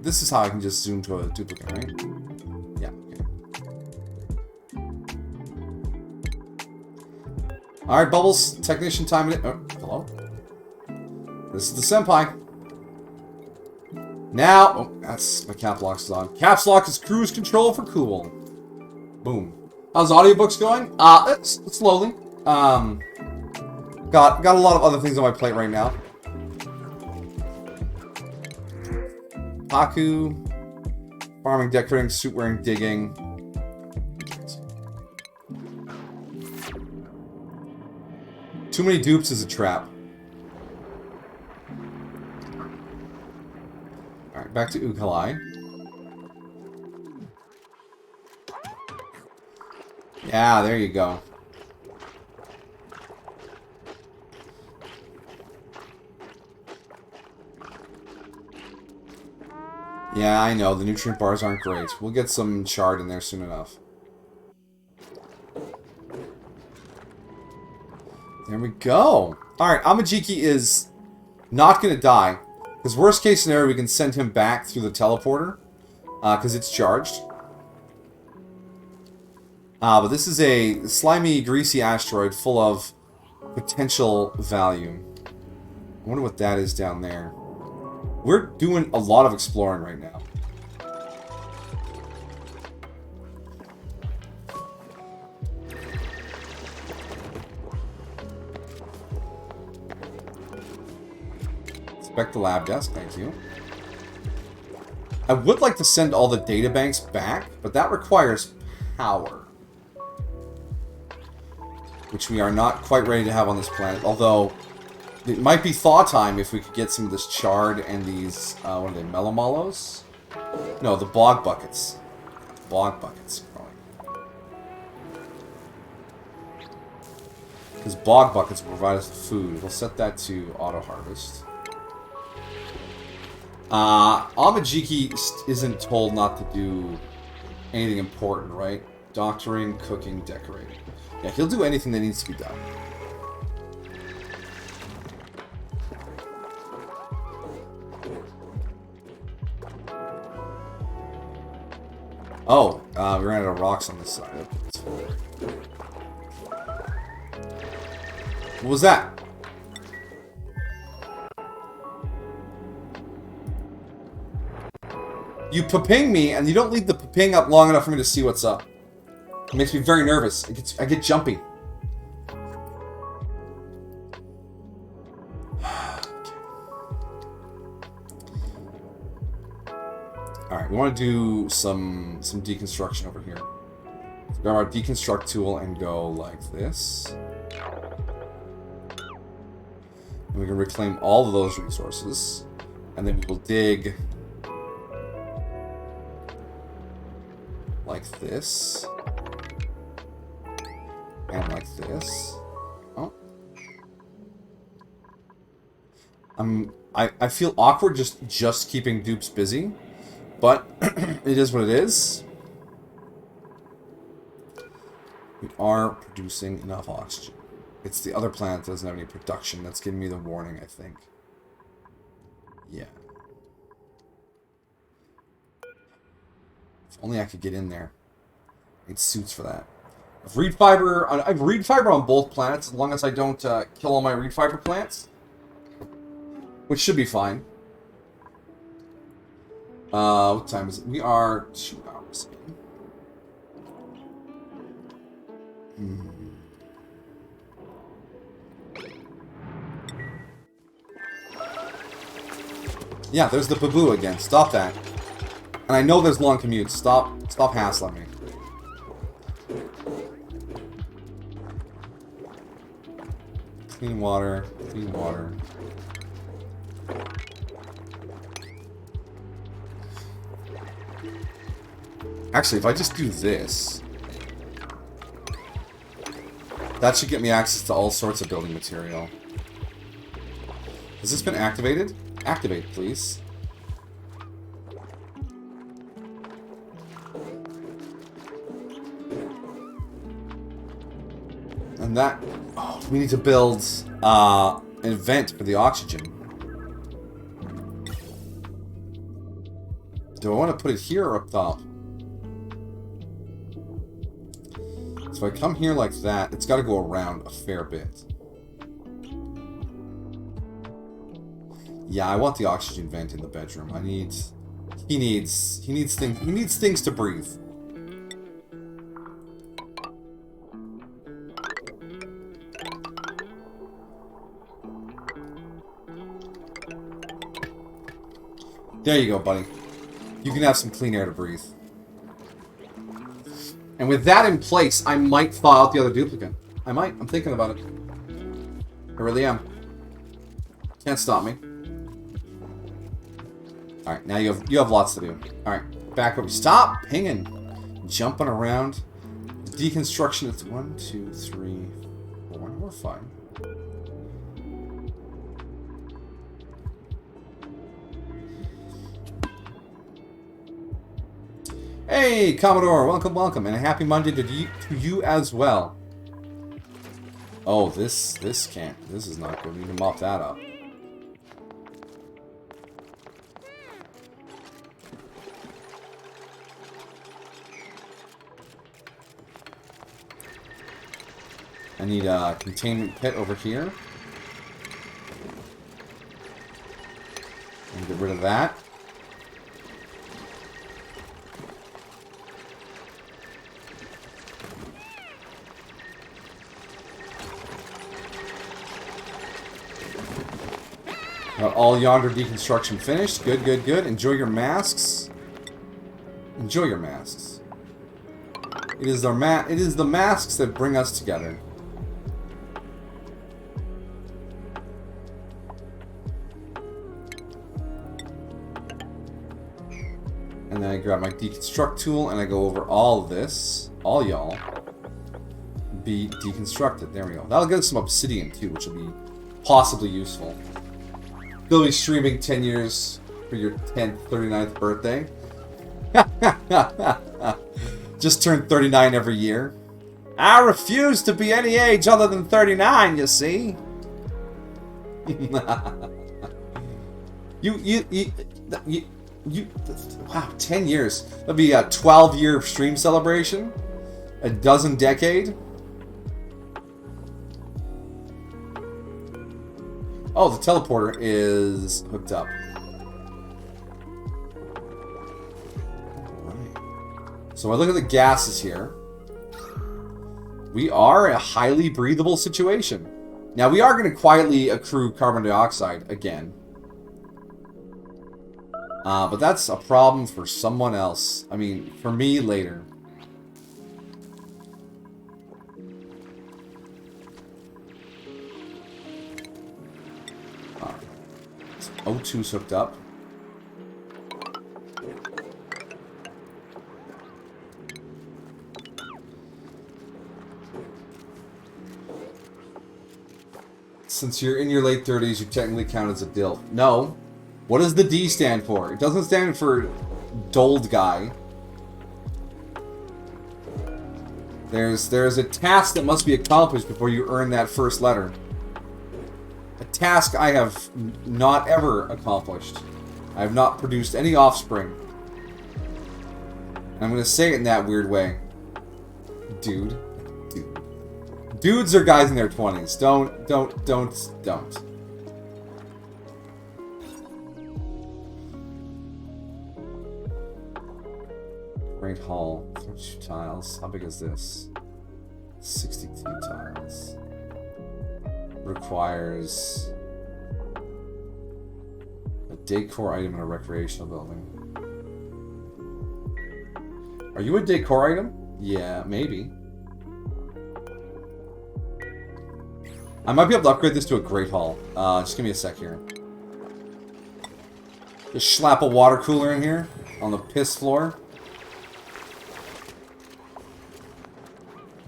This is how I can just zoom to a duplicate, right? Yeah, okay. Alright, Bubbles. Technician time. Oh, hello? This is the Senpai. Now, oh, that's my cap lock is on. Caps lock is cruise control for cool. Boom. How's audiobooks going? It's slowly. Got a lot of other things on my plate right now. Haku, farming, decorating, suit wearing, digging. Too many dupes is a trap. Alright, back to Ukalai. Yeah, there you go. Yeah, I know, the nutrient bars aren't great. We'll get some chard in there soon enough. There we go. Alright, Amajiki is not going to die. Because worst case scenario, we can send him back through the teleporter. Because it's charged. But this is a slimy, greasy asteroid full of potential value. I wonder what that is down there. We're doing a lot of exploring right now. Inspect the lab desk, thank you. I would like to send all the databanks back, but that requires power. Which we are not quite ready to have on this planet, although it might be thaw time if we could get some of this chard and these, what are they, melomalos? No, the bog buckets. Bog buckets. Because bog buckets will provide us the food. We'll set that to auto-harvest. Amajiki isn't told not to do anything important, right? Doctoring, cooking, decorating. Yeah, he'll do anything that needs to be done. Oh, we ran out of rocks on this side. What was that? You pa-ping me, and you don't leave the pa-ping up long enough for me to see what's up. It makes me very nervous. I get jumpy. Alright, we want to do some deconstruction over here. Grab our deconstruct tool and go like this. And we can reclaim all of those resources. And then we will dig like this. And like this. Oh. I feel awkward just keeping dupes busy. But it is what it is. We are producing enough oxygen. It's the other planet that doesn't have any production that's giving me the warning, I think. Yeah. If only I could get in there. I need suits for that. I have reed fiber on both planets as long as I don't kill all my reed fiber plants. Which should be fine. What time is it? We are 2 hours in. Yeah, there's the baboo again. Stop that. And I know there's long commutes. Stop hassling me. Clean water. Clean water. Actually, if I just do this... That should get me access to all sorts of building material. Has this been activated? Activate, please. And that... Oh, we need to build an vent for the oxygen. Do I want to put it here or up top? So if I come here like that, it's got to go around a fair bit. Yeah, I want the oxygen vent in the bedroom. He needs things to breathe. There you go, buddy. You can have some clean air to breathe. And with that in place, I might thaw out the other duplicate. I might. I'm thinking about it. I really am. Can't stop me. Alright, now you have lots to do. Alright, back up. Stop pinging. Jumping around. Deconstruction. It's 1, 2, 3, 4. We're fine. Hey, Commodore, welcome, welcome, and a happy Monday to you as well. Oh, this is not good. We need to mop that up. I need a containment pit over here. And get rid of that. Got all yonder deconstruction finished. Good, good, good. Enjoy your masks. Enjoy your masks. It is the masks that bring us together. And then I grab my deconstruct tool and I go over all of this. All y'all be deconstructed. There we go. That'll get us some obsidian too, which will be possibly useful. They'll be streaming 10 years for your 10th, 39th birthday. Just turned 39 every year. I refuse to be any age other than 39, you see. Wow, 10 years. That'll be a 12-year stream celebration. A dozen decade. Oh, the teleporter is hooked up. Alright. So I look at the gases here. We are in a highly breathable situation. Now, we are going to quietly accrue carbon dioxide again. But that's a problem for someone else. I mean, for me later. O2's hooked up. Since you're in your late 30s, you technically count as a DILF. No. What does the D stand for? It doesn't stand for Dold Guy. There's a task that must be accomplished before you earn that first letter. A task I have not ever accomplished. I have not produced any offspring. And I'm going to say it in that weird way. Dude. Dudes are guys in their 20s. Don't. Great Hall. 32 tiles. How big is this? 62 tiles. Requires a decor item in a recreational building. Are you a decor item? Yeah, maybe. I might be able to upgrade this to a Great Hall. Just give me a sec here. Just slap a water cooler in here on the piss floor.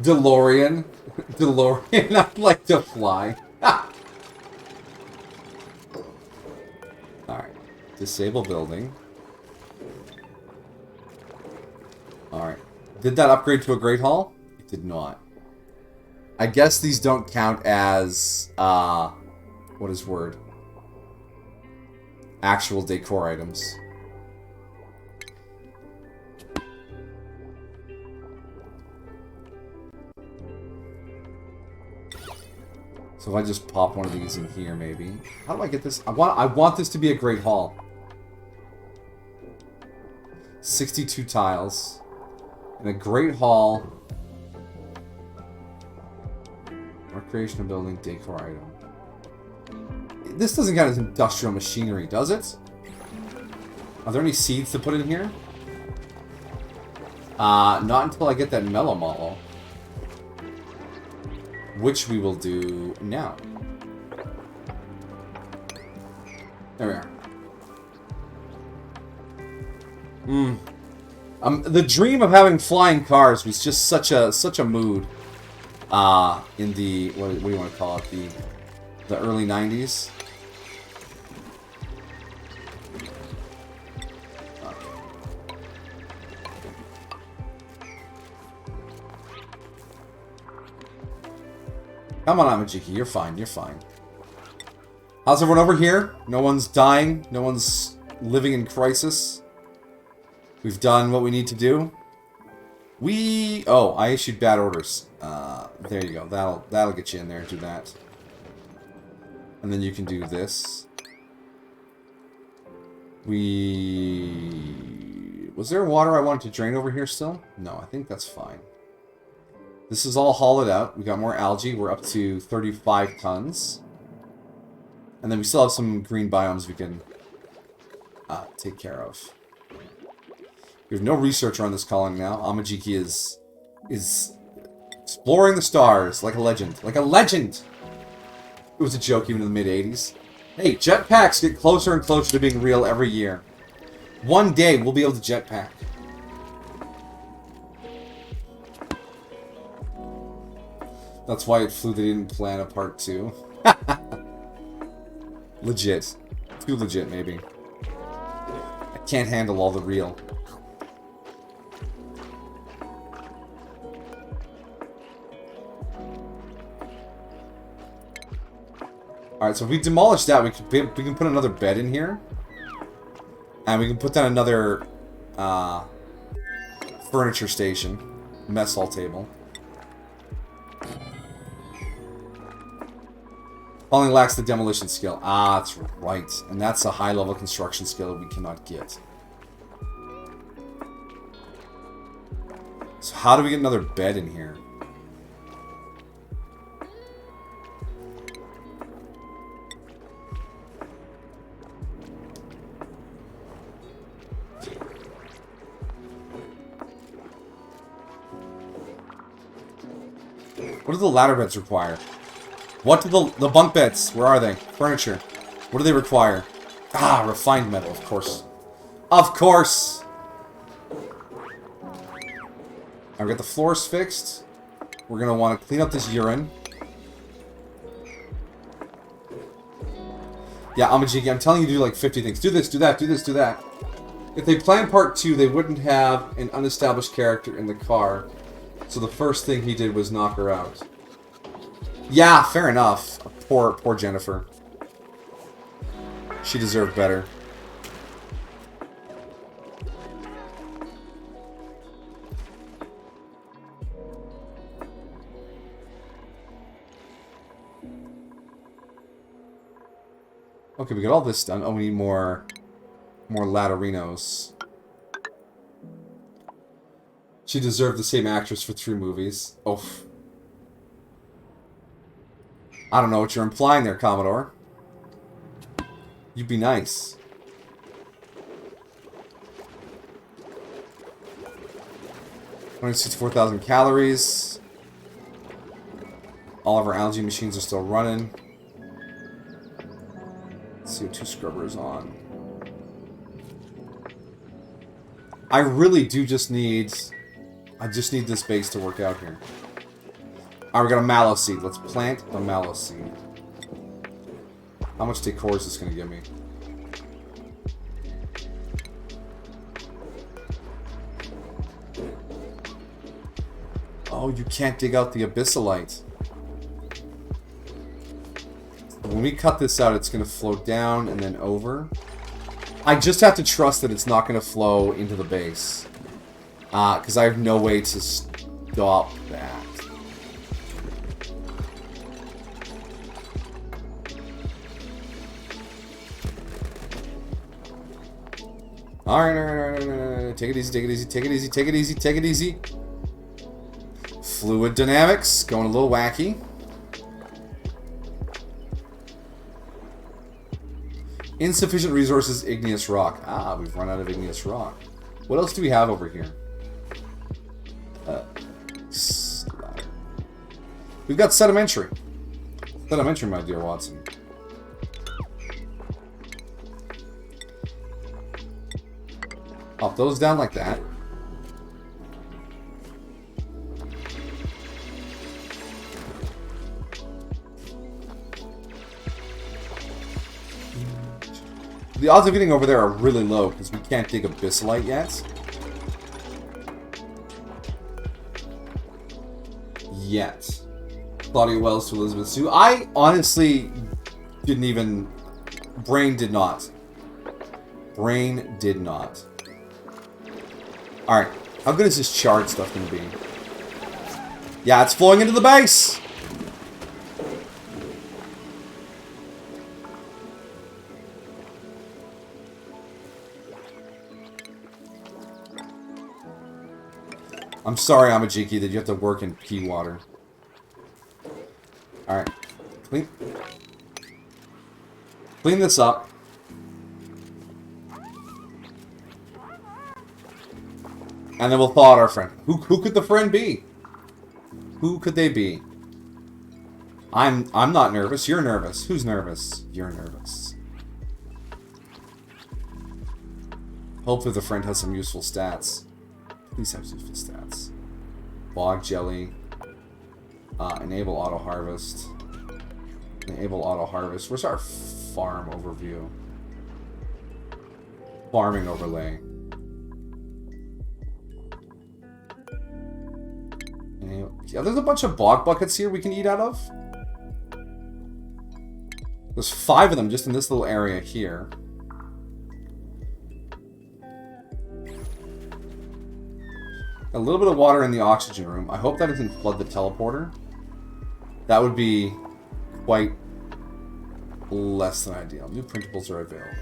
DeLorean. DeLorean, I'd like to fly. Alright. Disable building. Alright. Did that upgrade to a Great Hall? It did not. I guess these don't count as, what is word? Actual decor items. So if I just pop one of these in here, maybe. How do I get this? I want this to be a Great Hall. 62 tiles. And a Great Hall. Recreational building, decor item. This doesn't count as industrial machinery, does it? Are there any seeds to put in here? Not until I get that mellow model. Which we will do now. There we are. The dream of having flying cars was just such a mood. In the what do you want to call it? The early 90s. Come on, Amajiki, you're fine, you're fine. How's everyone over here? No one's dying, no one's living in crisis. We've done what we need to do. Oh, I issued bad orders. There you go. That'll get you in there. Do that. And then you can do this. Was there water I wanted to drain over here still? No, I think that's fine. This is all hollowed out. We got more algae. We're up to 35 tons. And then we still have some green biomes we can take care of. We have no researcher on this colony now. Amajiki is exploring the stars like a legend. Like a legend! It was a joke even in the mid-80s. Hey, jetpacks get closer and closer to being real every year. One day we'll be able to jetpack. That's why it flew they didn't plan a part 2. Legit. Too legit, maybe. I can't handle all the real. Alright, so if we demolish that, we can put another bed in here. And we can put down another furniture station. Mess hall table. Only lacks the demolition skill. Ah, that's right. And that's a high-level construction skill we cannot get. So how do we get another bed in here? What do the ladder beds require? What do the bunk beds? Where are they? Furniture. What do they require? Ah, refined metal, of course. Of course! I've got the floors fixed. We're going to want to clean up this urine. Yeah, Amajiki, I'm telling you to do like 50 things. Do this, do that, do this, do that. If they planned part 2, they wouldn't have an unestablished character in the car. So the first thing he did was knock her out. Yeah, fair enough. Poor Jennifer. She deserved better. Okay, we got all this done. Oh, we need more Latterinos. She deserved the same actress for 3 movies. Oh. I don't know what you're implying there, Commodore. You'd be nice. Only 64,000 calories. All of our algae machines are still running. CO2 scrubber is on. I really do just need... I just need this base to work out here. Alright, we got a mallow seed. Let's plant the mallow seed. How much decor is this going to give me? Oh, you can't dig out the abyssalite. When we cut this out, it's going to flow down and then over. I just have to trust that it's not going to flow into the base. Because I have no way to stop that. Alright. Take it easy, take it easy, take it easy, take it easy, take it easy. Fluid dynamics, going a little wacky. Insufficient resources, igneous rock. Ah, we've run out of igneous rock. What else do we have over here? We've got sedimentary. Sedimentary, my dear Watson. Pop those down like that. The odds of getting over there are really low because we can't dig abyssalite yet. Claudia Wells to Elizabeth Sue. I honestly didn't even... Brain did not. Brain did not. Alright. How good is this charred stuff going to be? Yeah, it's flowing into the base! I'm sorry, Amajiki, that you have to work in pea water. Alright. Clean this up. And then we'll thaw out our friend. Who could the friend be? Who could they be? I'm not nervous. You're nervous. Who's nervous? You're nervous. Hopefully the friend has some useful stats. Please have useful stats. Bog jelly. Enable auto harvest. Enable auto harvest. Where's our farm overview? Farming overlay. Yeah, there's a bunch of bog buckets here we can eat out of. There's 5 of them just in this little area here. A little bit of water in the oxygen room. I hope that doesn't flood the teleporter. That would be quite less than ideal. New printables are available.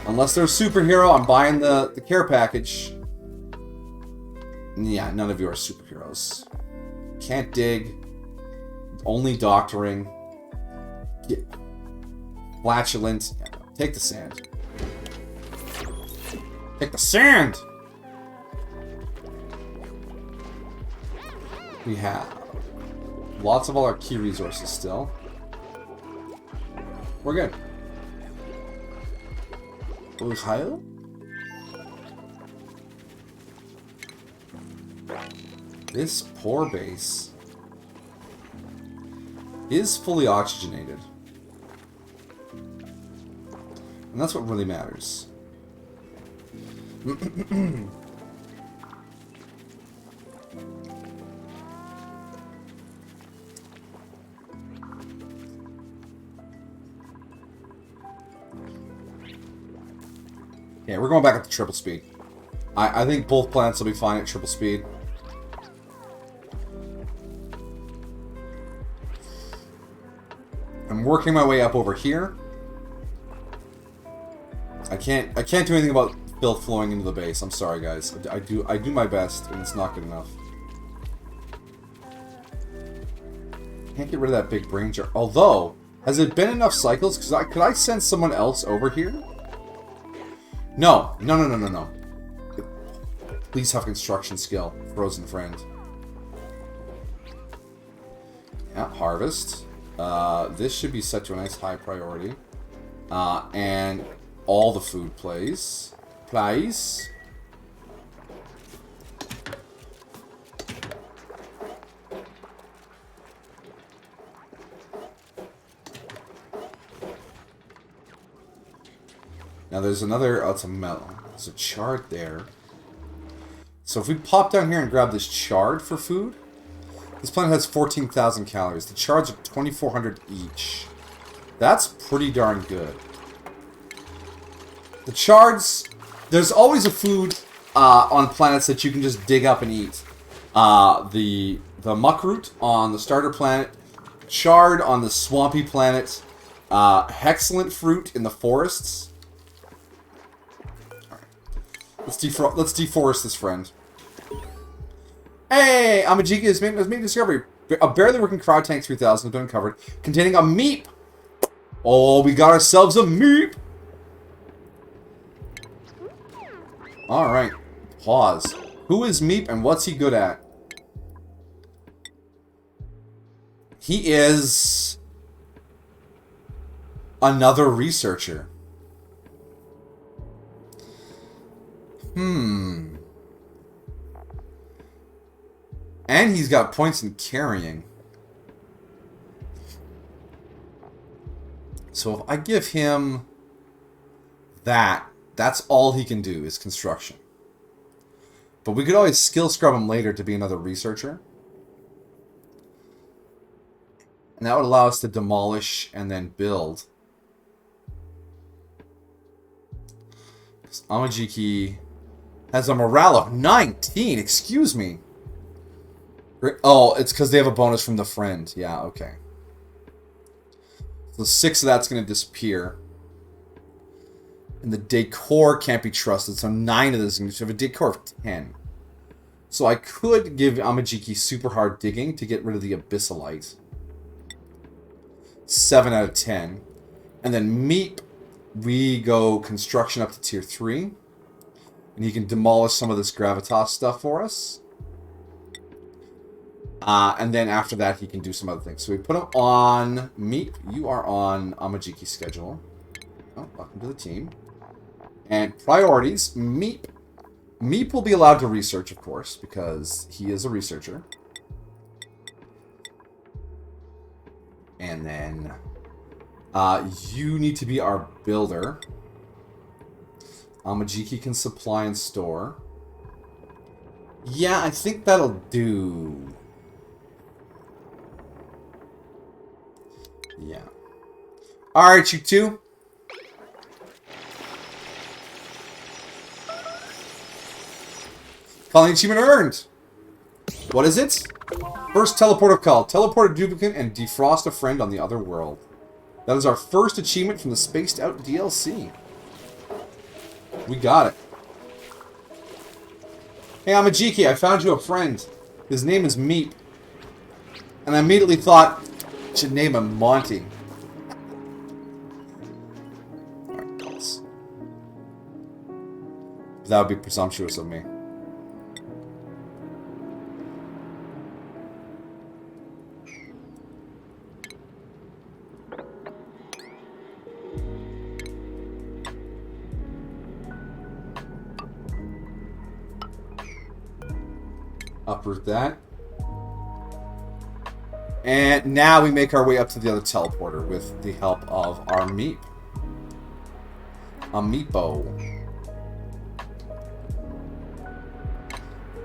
Unless they're a superhero, I'm buying the care package. Yeah, none of you are superheroes. Can't dig. Only doctoring. Yeah. Flatulent. Yeah, no. Take the sand. Take the sand! We have lots of all our key resources still. We're good. Ohio? This poor base is fully oxygenated. And that's what really matters. Yeah, we're going back up to triple speed. I think both plants will be fine at triple speed. I'm working my way up over here. I can't do anything about filth flowing into the base. I'm sorry, guys. I do my best, and it's not good enough. Can't get rid of that big brain jar. Although, has it been enough cycles? Because could I send someone else over here? No. No. Please have construction skill, frozen friend. Yeah, harvest. This should be set to a nice high priority. And all the food plays. Please. Now there's another... Oh, it's a melon. There's a chard there. So if we pop down here and grab this chard for food... This plant has 14,000 calories. The chards are 2,400 each. That's pretty darn good. The chards... There's always a food on planets that you can just dig up and eat. The muckroot on the starter planet. Chard on the swampy planet. Hexcellent fruit in the forests. Alright. Let's deforest this friend. Hey! Amajiki has made a discovery. A barely working cryo tank 3000 has been uncovered, containing a meep. Oh, we got ourselves a meep. Alright. Pause. Who is Meep and what's he good at? He is... another researcher. And he's got points in carrying. So if I give him that, that's all he can do is construction. But we could always skill scrub him later to be another researcher. And that would allow us to demolish and then build. Amajiki has a morale of 19. Excuse me. Oh, it's because they have a bonus from the friend. Yeah, okay. So 6 of that's going to disappear. And the decor can't be trusted, so 9 of this is going to have a decor of 10. So I could give Amajiki super hard digging to get rid of the abyssalite. 7 out of 10. And then Meep, we go construction up to tier 3. And he can demolish some of this gravitas stuff for us. And then after that, he can do some other things. So we put him on Meep. You are on Amajiki's schedule. Oh, welcome to the team. And priorities, Meep. Meep will be allowed to research, of course, because he is a researcher. And then you need to be our builder. Amajiki can supply and store. Yeah, I think that'll do. Yeah. Alright, you two. Calling achievement earned. What is it? First teleporter call. Teleport a duplicate and defrost a friend on the other world. That is our first achievement from the Spaced Out DLC. We got it. Hey, Amajiki, I found you a friend. His name is Meep. And I immediately thought, I should name him Monty. Alright, that would be presumptuous of me. Uproot that. And now we make our way up to the other teleporter with the help of our Meep. A Meepo.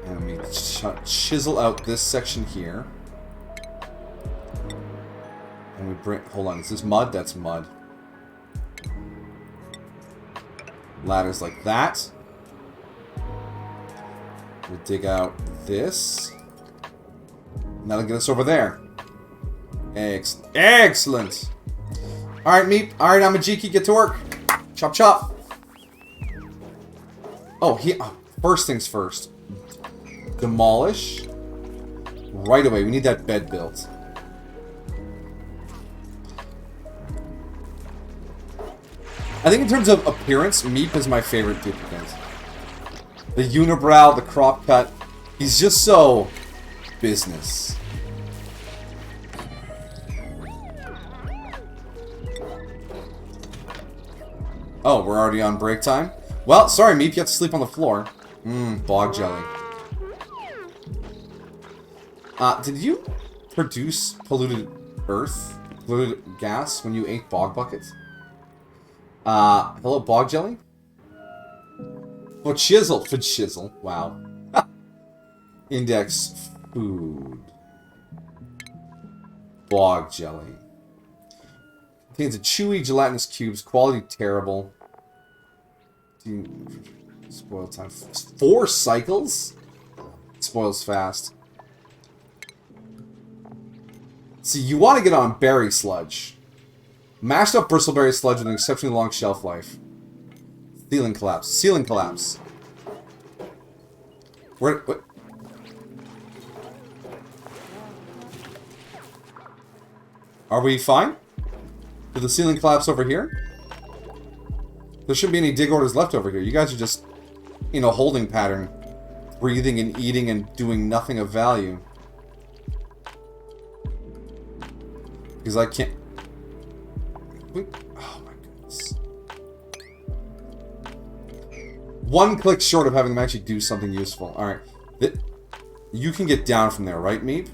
And we chisel out this section here. And we bring... Hold on, is this mud? That's mud. Ladders like that. We'll dig out this. And that'll get us over there. Excellent. Excellent! Alright, Meep. Alright, Amajiki, get to work. Chop, chop. Oh, first things first. Demolish. Right away. We need that bed built. I think in terms of appearance, Meep is my favorite duplicate. The unibrow, the crop cut. He's just so business. Oh, we're already on break time? Well, sorry, Meep, you have to sleep on the floor. Bog jelly. Did you produce polluted earth, polluted gas when you ate bog buckets? Hello, bog jelly? For chisel. Wow. Index food. Bog jelly. Contains a chewy gelatinous cubes. Quality terrible. Spoil time. 4 cycles? It spoils fast. See, you want to get on berry sludge. Mashed up bristleberry sludge with an exceptionally long shelf life. Ceiling collapse. Ceiling collapse. What? Are we fine? Did the ceiling collapse over here? There shouldn't be any dig orders left over here. You guys are just in a holding pattern. Breathing and eating and doing nothing of value. Because I can't... Oh my goodness. One click short of having them actually do something useful. Alright. You can get down from there, right, Meep?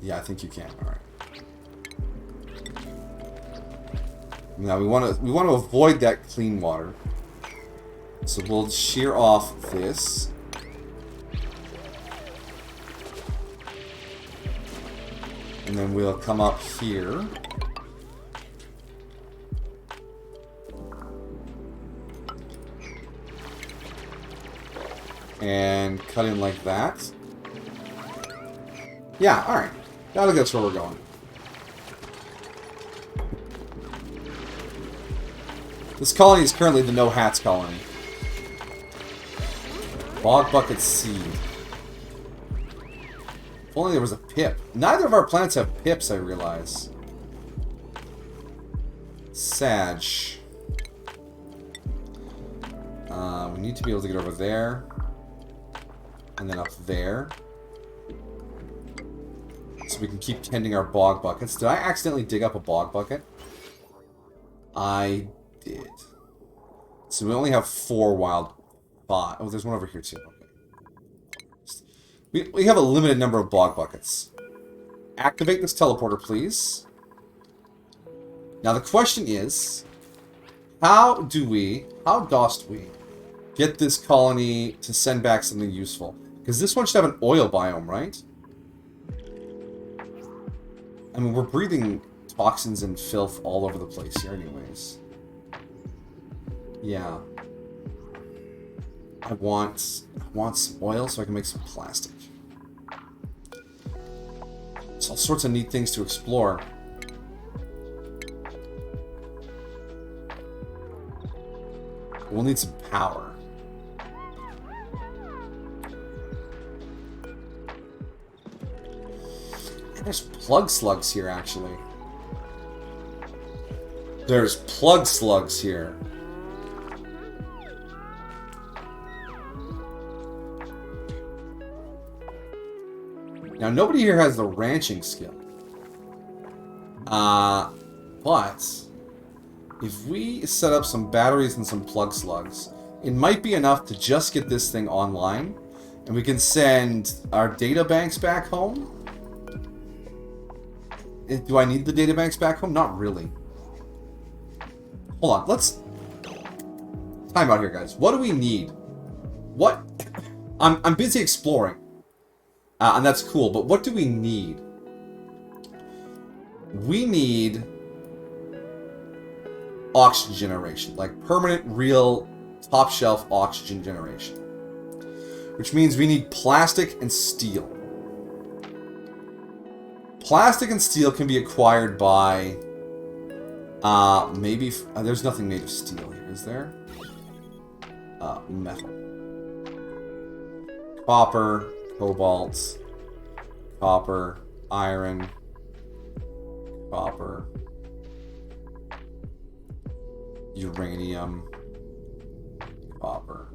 Yeah, I think you can. Alright. Now we want to avoid that clean water. So we'll shear off this. And then we'll come up here. And cut in like that. Yeah, alright. That'll get us where we're going. This colony is currently the No Hats colony. Bog Bucket Seed. If only there was a pip. Neither of our planets have pips, I realize. Sag. We need to be able to get over there. And then up there. So we can keep tending our bog buckets. Did I accidentally dig up a bog bucket? I did. So we only have 4 wild... Oh, there's one over here too. Okay. We have a limited number of bog buckets. Activate this teleporter, please. Now the question is... How dost we get this colony to send back something useful? Because this one should have an oil biome, right? I mean, we're breathing toxins and filth all over the place here anyways. Yeah. I want some oil so I can make some plastic. There's all sorts of neat things to explore. We'll need some power. There's plug slugs here, actually. There's plug slugs here. Now, nobody here has the ranching skill. But if we set up some batteries and some plug slugs, it might be enough to just get this thing online, and we can send our data banks back home. Do I need the data banks back home? Not really. Hold on, let's... Time out here, guys. What do we need? What... I'm busy exploring. And that's cool, but what do we need? We need... oxygen generation. Like, permanent, real, top-shelf oxygen generation. Which means we need plastic and steel. Plastic and steel can be acquired by... maybe... there's nothing made of steel here, is there? Metal. Copper, cobalt, copper, iron, copper, uranium, copper.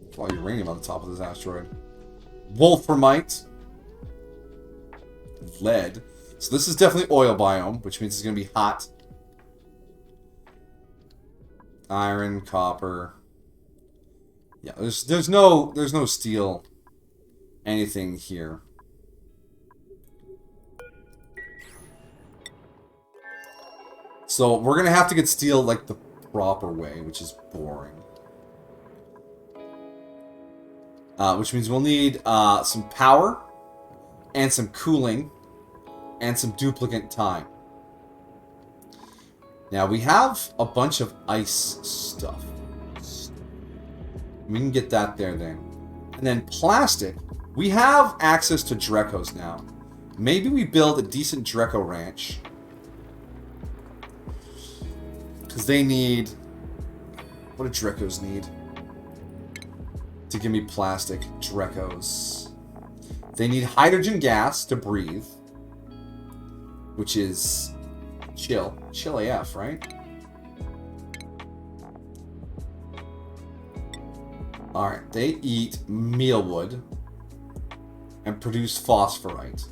There's a lot of uranium on the top of this asteroid. Wolframite. Lead. So this is definitely oil biome, which means it's going to be hot. Iron, copper. Yeah, there's no steel anything here. So we're going to have to get steel like the proper way, which is boring. Which means we'll need some power and some cooling and some duplicate time. Now we have a bunch of ice stuff. We can get that there then. And then plastic. We have access to Drecos now. Maybe we build a decent Dreco ranch. Because they need... What do Drecos need? To give me plastic. Drecos. They need hydrogen gas to breathe. Which is... chill. Chill AF, right? Alright, they eat mealwood and produce phosphorite.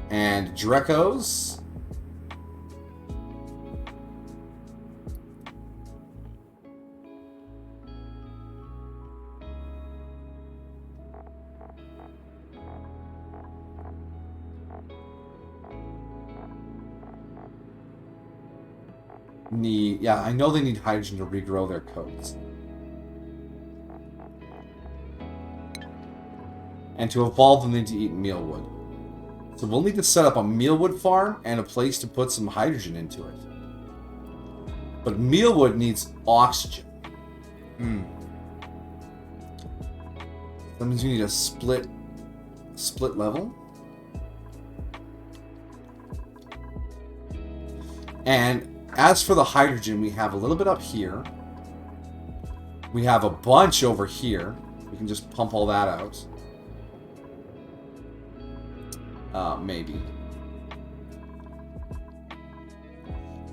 And Drecos need, yeah, I know they need hydrogen to regrow their coats. And to evolve them, they need to eat mealwood. So we'll need to set up a mealwood farm and a place to put some hydrogen into it. But mealwood needs oxygen. That means you need a split level. And as for the hydrogen, we have a little bit up here. We have a bunch over here. We can just pump all that out. Maybe.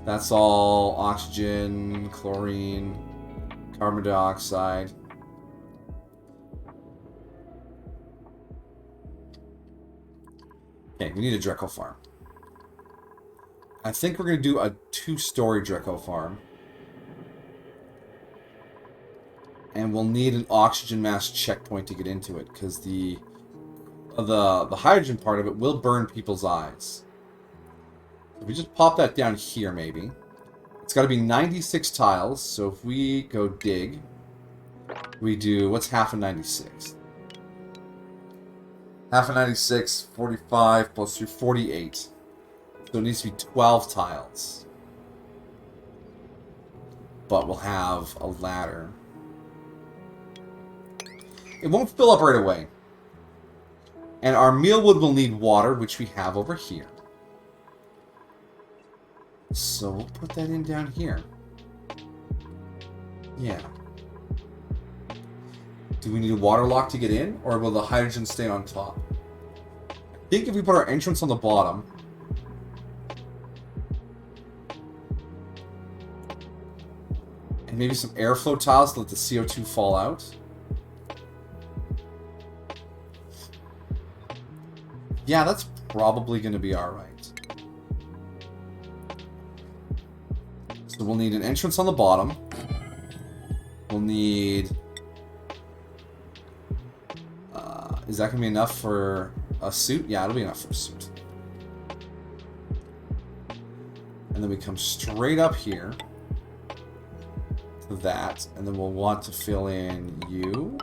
That's all oxygen, chlorine, carbon dioxide. Okay, we need a Dreco farm. I think we're going to do a 2-story Dreco farm. And we'll need an oxygen mass checkpoint to get into it, because the hydrogen part of it will burn people's eyes. If we just pop that down here, maybe. It's got to be 96 tiles, so if we go dig, we do, what's half of 96? Half of 96, 45 plus 3, 48. So it needs to be 12 tiles. But we'll have a ladder. It won't fill up right away. And our mealwood will need water, which we have over here. So we'll put that in down here. Yeah. Do we need a water lock to get in? Or will the hydrogen stay on top? I think if we put our entrance on the bottom... and maybe some airflow tiles to let the CO2 fall out. Yeah, that's probably going to be alright. So we'll need an entrance on the bottom. We'll need... is that going to be enough for a suit? Yeah, it'll be enough for a suit. And then we come straight up here. To that. And then we'll want to fill in you.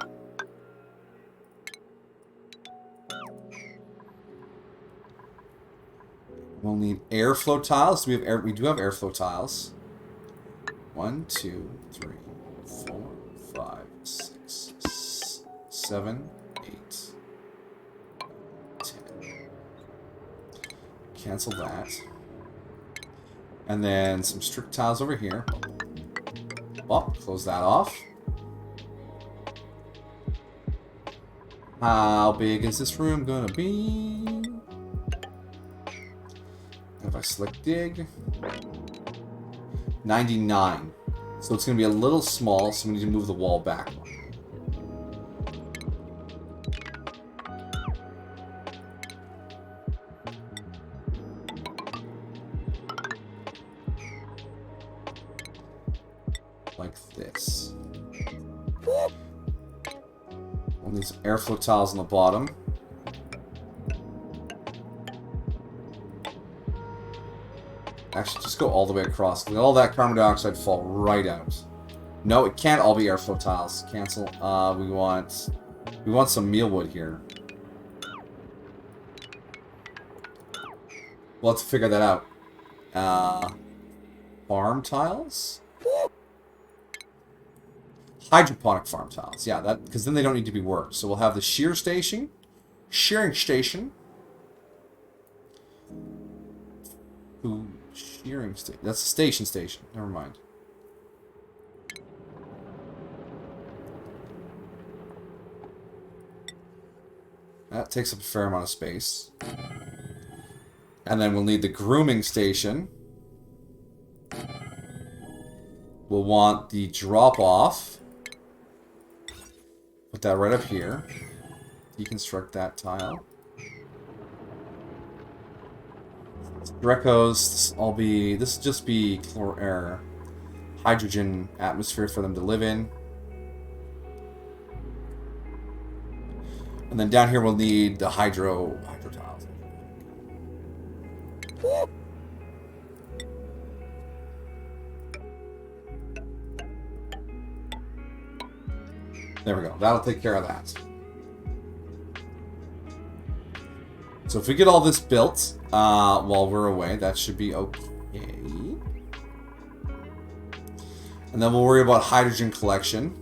We'll need airflow tiles. We do have airflow tiles. 1, 2, 3, 4, 5, 6, 7, 8, 10. Cancel that. And then some strict tiles over here. Well, close that off. How big is this room gonna be? If I select dig, 99. So it's going to be a little small, so we need to move the wall back one. Like this. We'll need some airflow tiles on the bottom. Actually, just go all the way across. Let all that carbon dioxide fall right out. No, it can't all be airflow tiles. Cancel. We want some mealwood here. We'll have to figure that out. Farm tiles? Hydroponic farm tiles. Yeah, that because then they don't need to be worked. So we'll have the shearing station. Ooh, shearing station. That's a station. Never mind. That takes up a fair amount of space. And then we'll need the grooming station. We'll want the drop-off. Put that right up here. Deconstruct that tile. Drecos, this will just be hydrogen atmosphere for them to live in. And then down here we'll need the hydro tiles. There we go. That'll take care of that. So if we get all this built while we're away, that should be okay. And then we'll worry about hydrogen collection.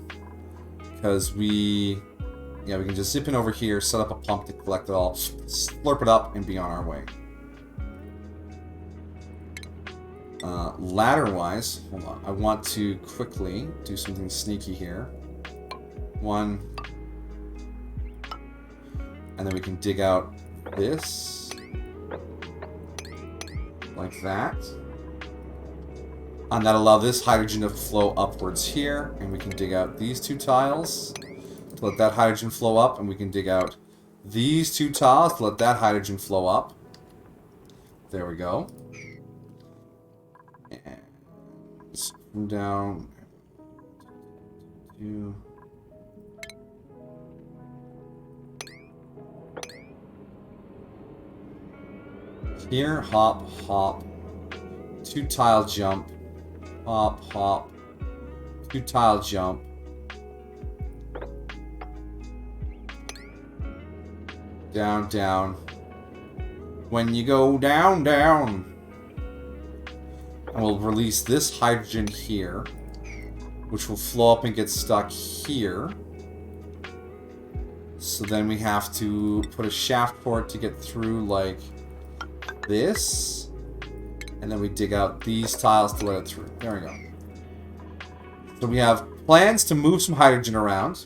Because we can just zip in over here, set up a pump to collect it all, slurp it up, and be on our way. Ladder-wise, hold on. I want to quickly do something sneaky here. One. And then we can dig out this. Like that. And that'll allow this hydrogen to flow upwards here. And we can dig out these two tiles to let that hydrogen flow up. And we can dig out these two tiles to let that hydrogen flow up. There we go. And screw down. Here, hop, hop. 2 tile jump. Hop, hop. 2 tile jump. Down, down. When you go down, down. And we'll release this hydrogen here, which will flow up and get stuck here. So then we have to put a shaft for it to get through like this. And then we dig out these tiles to let it through. There we go. So we have plans to move some hydrogen around.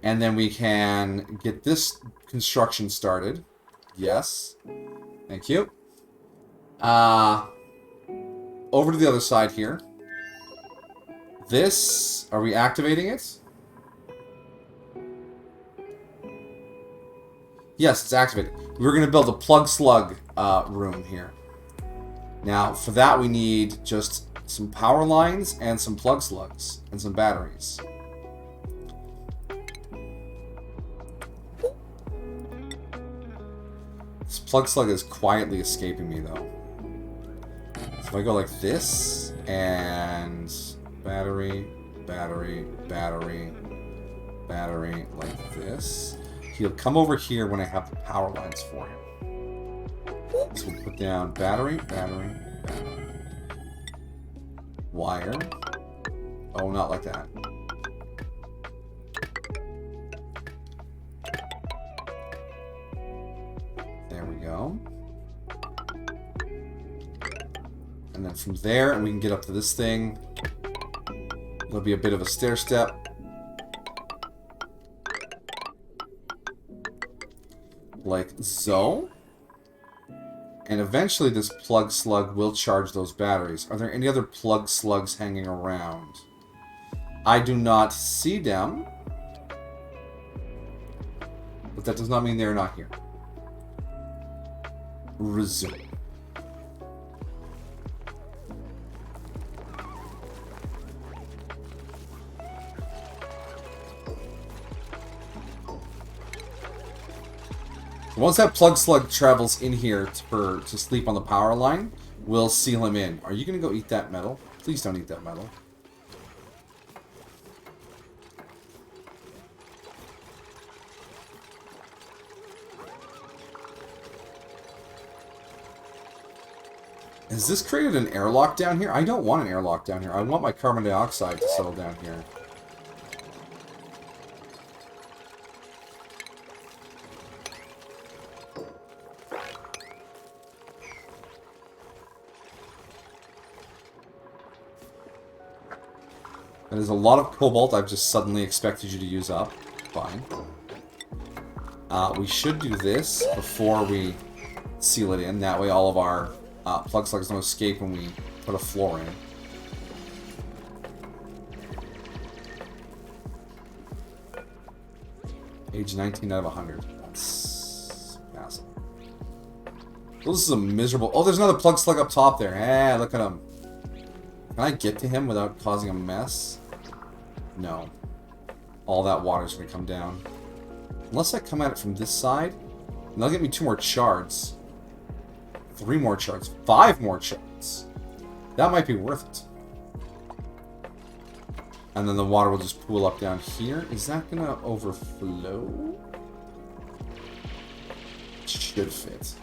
And then we can get this construction started. Yes. Thank you. Over to the other side here. This, are we activating it? Yes, it's activated. We're going to build a plug slug room here. Now, for that we need just some power lines and some plug slugs and some batteries. This plug slug is quietly escaping me though. So if I go like this and battery, battery, battery, battery, like this. He'll come over here when I have the power lines for him. So we'll put down battery, battery, battery. Wire. Oh, not like that. There we go. And then from there, and we can get up to this thing. There'll be a bit of a stair step. Like so. And eventually this plug slug will charge those batteries. Are there any other plug slugs hanging around? I do not see them. But that does not mean they are not here. Resume. Once that plug slug travels in here to sleep on the power line, we'll seal him in. Are you going to go eat that metal? Please don't eat that metal. Has this created an airlock down here? I don't want an airlock down here. I want my carbon dioxide to settle down here. That is a lot of cobalt I've just suddenly expected you to use up. Fine. We should do this before we seal it in. That way all of our plug slugs don't escape when we put a floor in. Age 19 out of 100. That's massive. Well, this is a miserable... Oh, there's another plug slug up top there. Hey, look at him. Can I get to him without causing a mess? No. All that water's going to come down. Unless I come at it from this side, and they'll get me 2 more shards. 3 more shards. 5 more shards. That might be worth it. And then the water will just pool up down here. Is that going to overflow? Should fit.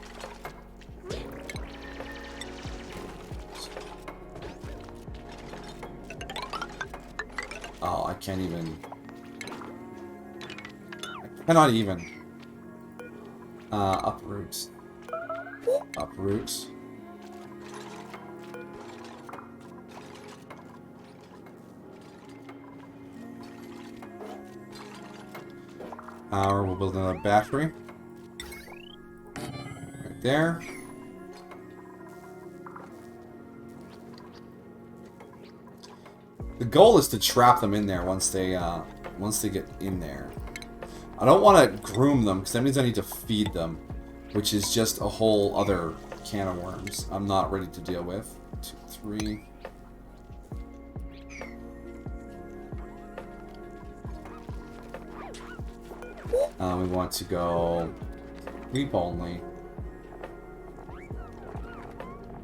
Oh, I can't even... I cannot even... uproot. Uproot. We'll build another battery. Right there. The goal is to trap them in there once they get in there. I don't want to groom them, because that means I need to feed them, which is just a whole other can of worms I'm not ready to deal with. 2, 3. We want to go sleep only.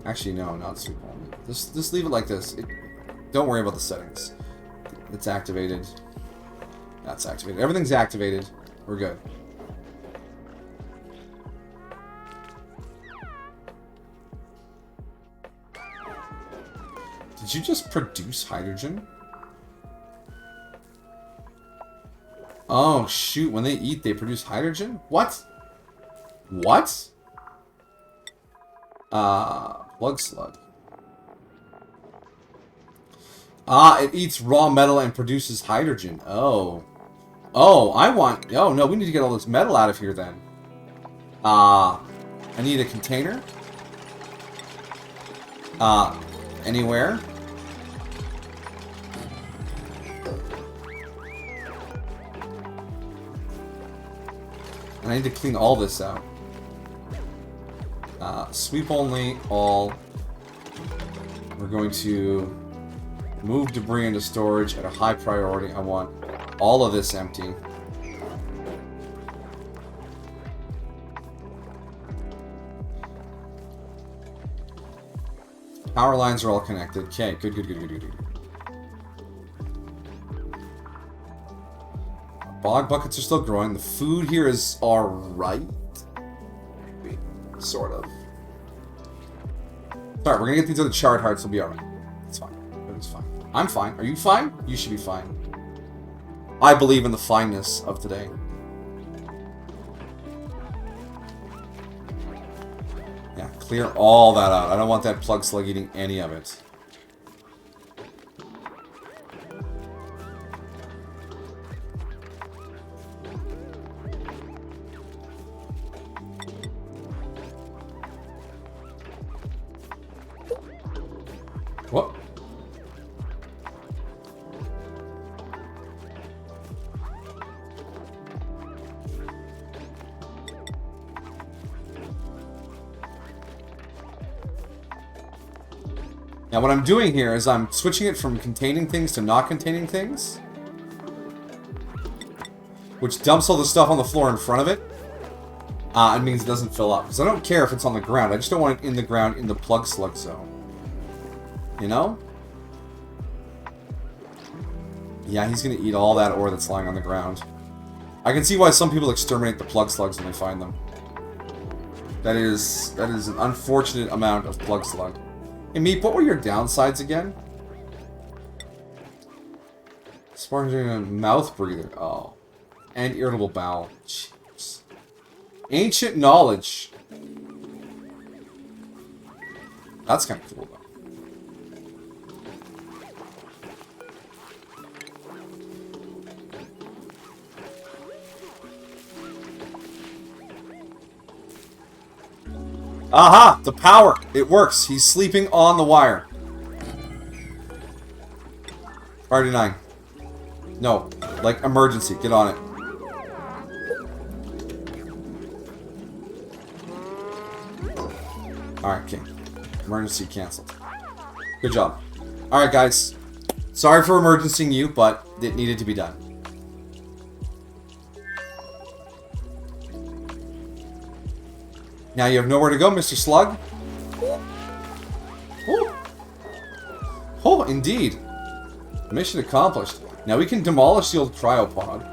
Actually, no, not sleep only. Just leave it like this. Don't worry about the settings. It's activated. That's activated. Everything's activated. We're good. Did you just produce hydrogen? Oh, shoot. When they eat, they produce hydrogen? What? What? Plug slug. It eats raw metal and produces hydrogen. Oh. Oh, Oh, no, we need to get all this metal out of here then. I need a container. Anywhere? And I need to clean all this out. Sweep only, all. We're going to move debris into storage at a high priority. I want all of this empty. Power lines are all connected. Okay, good, good, good, good, good, good. Bog buckets are still growing. The food here is alright. Sort of. Sorry, we're gonna get these other charred hearts, it'll be alright. It's fine. It's fine. I'm fine. Are you fine? You should be fine. I believe in the fineness of today. Yeah, clear all that out. I don't want that plug slug eating any of it. What? Now what I'm doing here is I'm switching it from containing things to not containing things, which dumps all the stuff on the floor in front of it. It means it doesn't fill up. Because I don't care if it's on the ground. I just don't want it in the ground in the plug slug zone. You know? Yeah, he's going to eat all that ore that's lying on the ground. I can see why some people exterminate the plug slugs when they find them. That is an unfortunate amount of plug slug. Hey, Meep, what were your downsides again? Spartan mouth breather. Oh. And irritable bowel. Jeez. Ancient knowledge. That's kind of cool, though. Aha! The power! It works. He's sleeping on the wire. Priority 9. No. Like, emergency. Get on it. Alright, King. Emergency cancelled. Good job. Alright, guys. Sorry for emergencying you, but it needed to be done. Now you have nowhere to go, Mr. Slug. Oh, oh, indeed. Mission accomplished. Now we can demolish the old cryopod.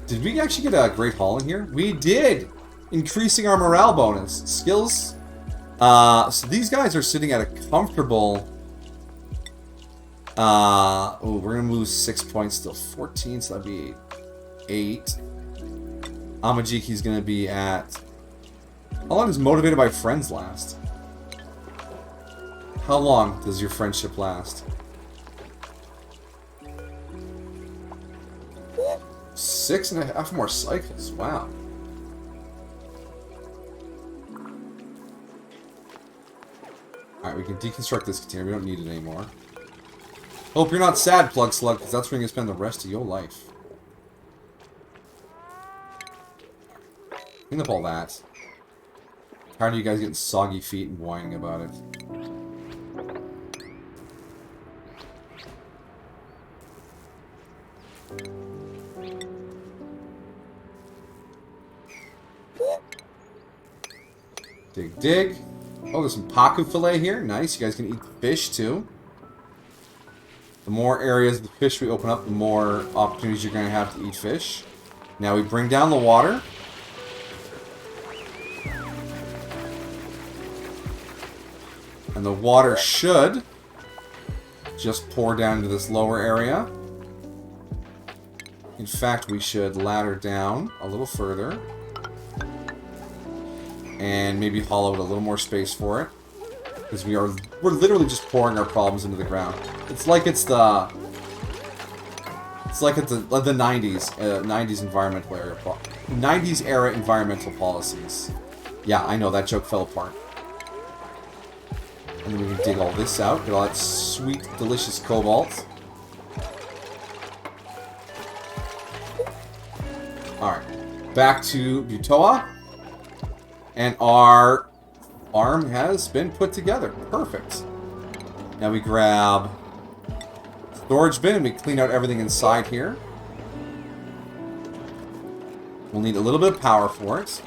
Did we actually get a great haul in here? We did! Increasing our morale bonus. Skills. So these guys are sitting at a comfortable... oh, we're gonna lose 6 points still. 14, so that'd be 8. Amajiki's gonna be at... How long does Motivated by Friends last? How long does your friendship last? 6.5 more cycles. Wow. Alright, we can deconstruct this container. We don't need it anymore. Hope you're not sad, Plug Slug, because that's where you're gonna spend the rest of your life. Clean up all that. Tired of you guys getting soggy feet and whining about it. Dig, dig. Oh, there's some paku fillet here. Nice. You guys can eat fish too. The more areas of the fish we open up, the more opportunities you're going to have to eat fish. Now we bring down the water. And the water should just pour down into this lower area. In fact, we should ladder down a little further. And maybe hollow out a little more space for it. Because we're literally just pouring our problems into the ground. It's like it's the 90s 90s environmental area 90s era environmental policies. Yeah, I know that joke fell apart. And then we can dig all this out, get all that sweet, delicious cobalt. Alright, back to Butoa. And our farm has been put together. Perfect. Now we grab storage bin and we clean out everything inside here. We'll need a little bit of power for it.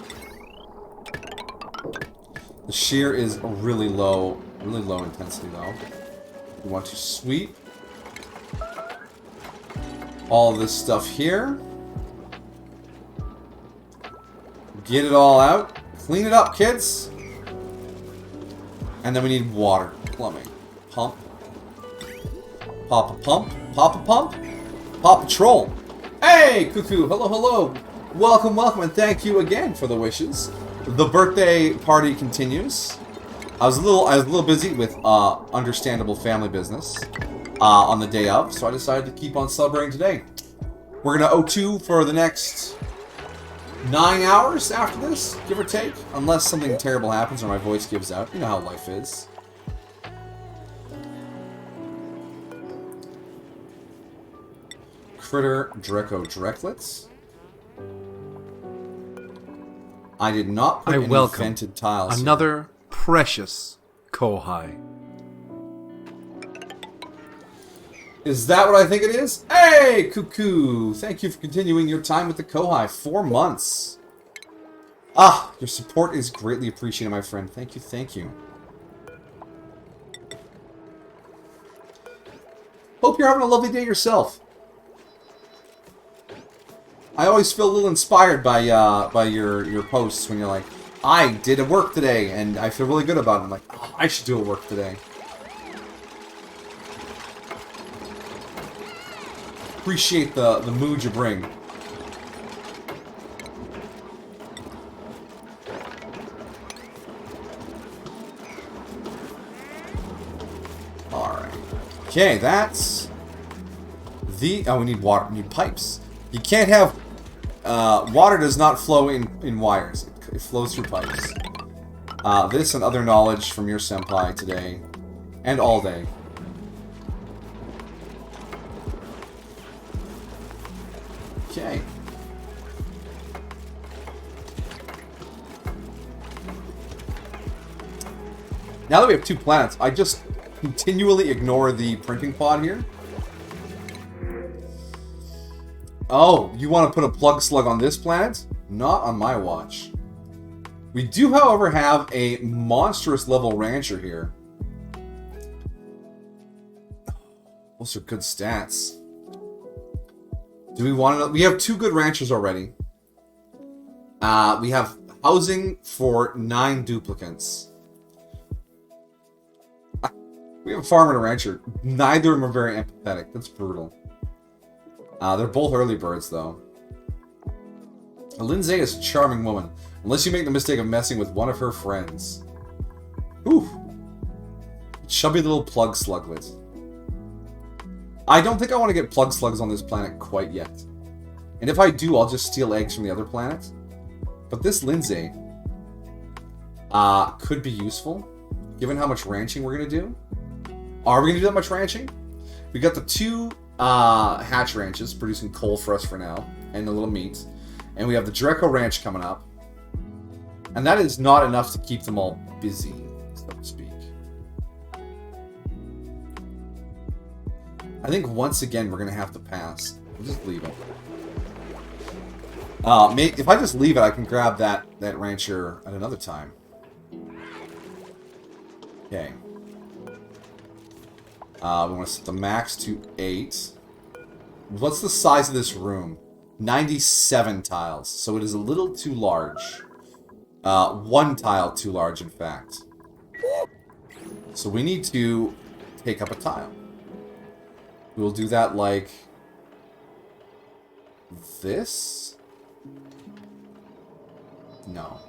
The shear is really low intensity though. We want to sweep all of this stuff here. Get it all out. Clean it up, kids. And then we need water. Plumbing. Pump. Pop a pump. Pop a pump. Paw Patrol. Hey, Cuckoo. Hello, hello. Welcome, welcome, and thank you again for the wishes. The birthday party continues. I was a little busy with understandable family business on the day of, so I decided to keep on celebrating today. We're gonna O2 for the next 9 hours after this, give or take, unless something terrible happens or my voice gives out. You know how life is. Critter Dreco Drecklets. I did not put any vented tiles here. Another precious Kohai. Is that what I think it is? Hey, Cuckoo! Thank you for continuing your time with the Kohai. 4 months. Ah, your support is greatly appreciated, my friend. Thank you, thank you. Hope you're having a lovely day yourself. I always feel a little inspired by your posts when you're like, I did a work today, and I feel really good about it. I'm like, oh, I should do a work today. Appreciate the mood you bring. Alright. Okay, that's the... Oh, we need water. We need pipes. You can't have... water does not flow in wires. It flows through pipes. This and other knowledge from your senpai today. And all day. Okay. Now that we have 2 planets, I just continually ignore the printing pod here. Oh, you want to put a plug slug on this planet? Not on my watch. We do, however, have a monstrous level rancher here. Those are good stats. Do we want to... We have 2 good ranchers already. We have housing for 9 duplicants. We have a farmer and a rancher. Neither of them are very empathetic. That's brutal. They're both early birds, though. Lindsay is a charming woman. Unless you make the mistake of messing with one of her friends. Ooh. Chubby little plug sluglet. I don't think I want to get plug slugs on this planet quite yet. And if I do, I'll just steal eggs from the other planet. But this Lindsay could be useful, given how much ranching we're going to do. Are we going to do that much ranching? We got the 2 hatch ranches producing coal for us for now, and a little meat. And we have the Dreco Ranch coming up. And that is not enough to keep them all busy, so to speak. I think once again we're going to have to pass. We'll just leave it. If I just leave it, I can grab that rancher at another time. Okay. We want to set the max to 8. What's the size of this room? 97 tiles. So it is a little too large. 1 tile too large, in fact. So we need to take up a tile. We'll do that like this? No.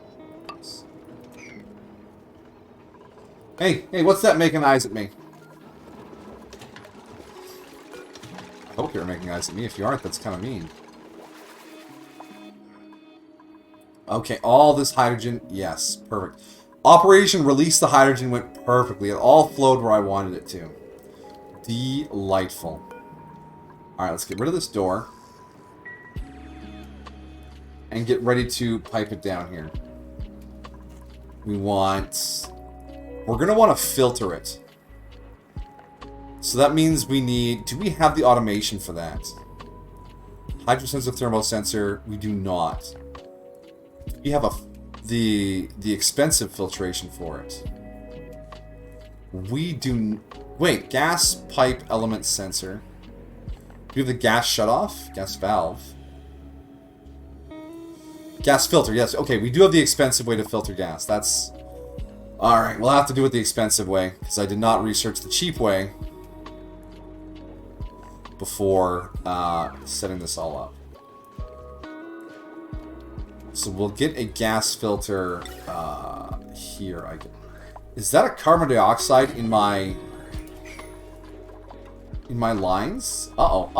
Hey, what's that making eyes at me? I hope you're making eyes at me. If you aren't, that's kind of mean. Okay, all this hydrogen. Yes, perfect. Operation Release the Hydrogen went perfectly. It all flowed where I wanted it to. Delightful. Alright, let's get rid of this door. And get ready to pipe it down here. We're going to want to filter it. So that means we need... Do we have the automation for that? Hydrosensor, thermal sensor. We do not. We have the expensive filtration for it. We do... Wait, gas pipe element sensor. Do we have the gas shutoff? Gas valve. Gas filter, yes. Okay, we do have the expensive way to filter gas. That's... Alright, we'll have to do it the expensive way, because I did not research the cheap way before setting this all up. So we'll get a gas filter here. Is that a carbon dioxide in my lines? Uh-oh.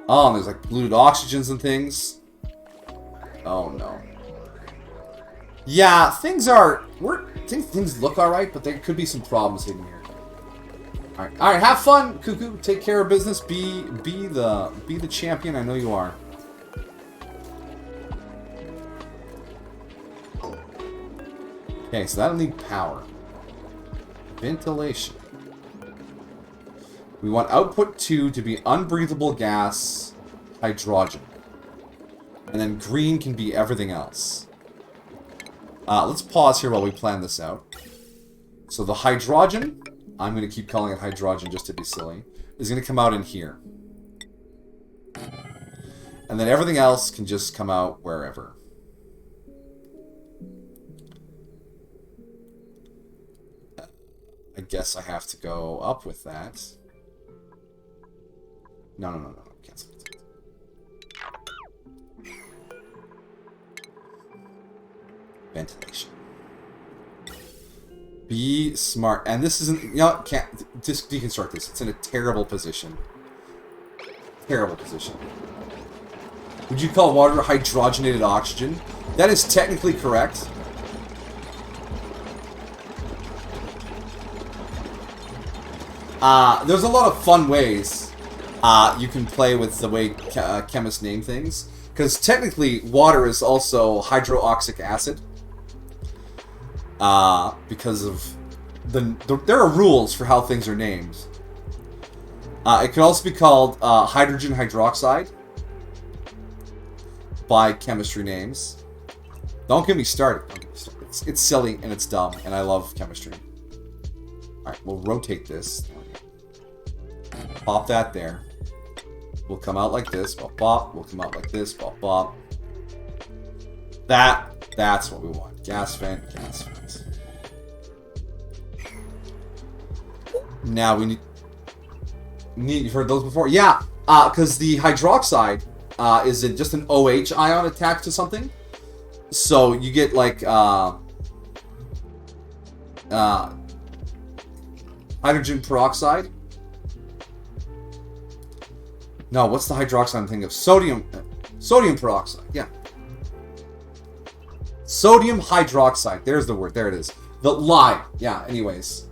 Oh, and there's like polluted oxygens and things. Oh no. Yeah, things look alright, but there could be some problems hidden here. Alright, have fun, Cuckoo. Take care of business. Be the champion I know you are. Okay, so that'll need power. Ventilation. We want output 2 to be unbreathable gas, hydrogen. And then green can be everything else. Let's pause here while we plan this out. So the hydrogen, I'm going to keep calling it hydrogen just to be silly, is going to come out in here. And then everything else can just come out wherever. I guess I have to go up with that. No. Cancel it. Ventilation. Be smart. And this isn't... You know, can't... Just deconstruct this. It's in a terrible position. Terrible position. Would you call water hydrogenated oxygen? That is technically correct. There's a lot of fun ways you can play with the way chemists name things. Because technically, water is also hydroxylic acid. Because of there are rules for how things are named. It can also be called hydrogen hydroxide by chemistry names. Don't get me started. It's silly and it's dumb, and I love chemistry. Alright, we'll rotate this. Pop that there. We'll come out like this. Bop, bop. We'll come out like this. Bop, bop. That's what we want. Gas vent, gas vent. Now we need... You've heard those before? Yeah, because the hydroxide is just an OH ion attached to something. So you get like hydrogen peroxide. No, what's the hydroxide I'm thinking of? Sodium peroxide. Yeah. Sodium hydroxide. There's the word. There it is. The lie. Yeah, anyways.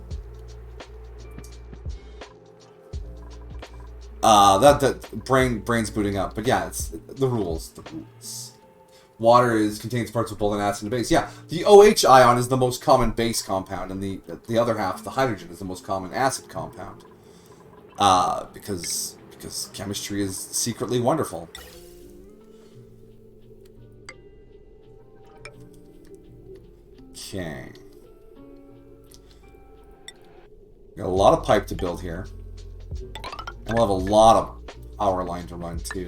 That brain's booting up. But yeah, it's the rules. The rules. Water contains parts of both an acid and a base. Yeah, the OH ion is the most common base compound, and the other half, the hydrogen, is the most common acid compound. Because chemistry is secretly wonderful. Okay. Got a lot of pipe to build here. And we'll have a lot of power line to run too.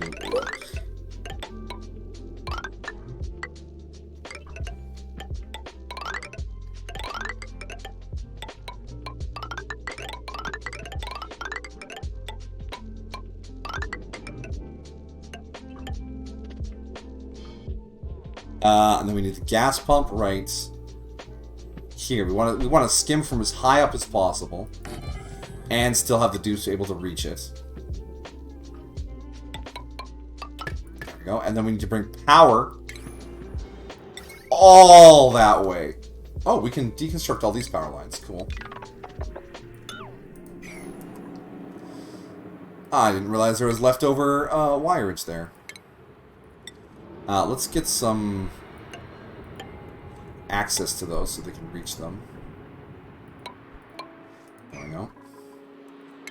And then we need the gas pump right here. We want to skim from as high up as possible, and still have the deuce able to reach it. There we go. And then we need to bring power all that way. Oh, we can deconstruct all these power lines. Cool. I didn't realize there was leftover wireage there. Let's get some access to those so they can reach them. There we go.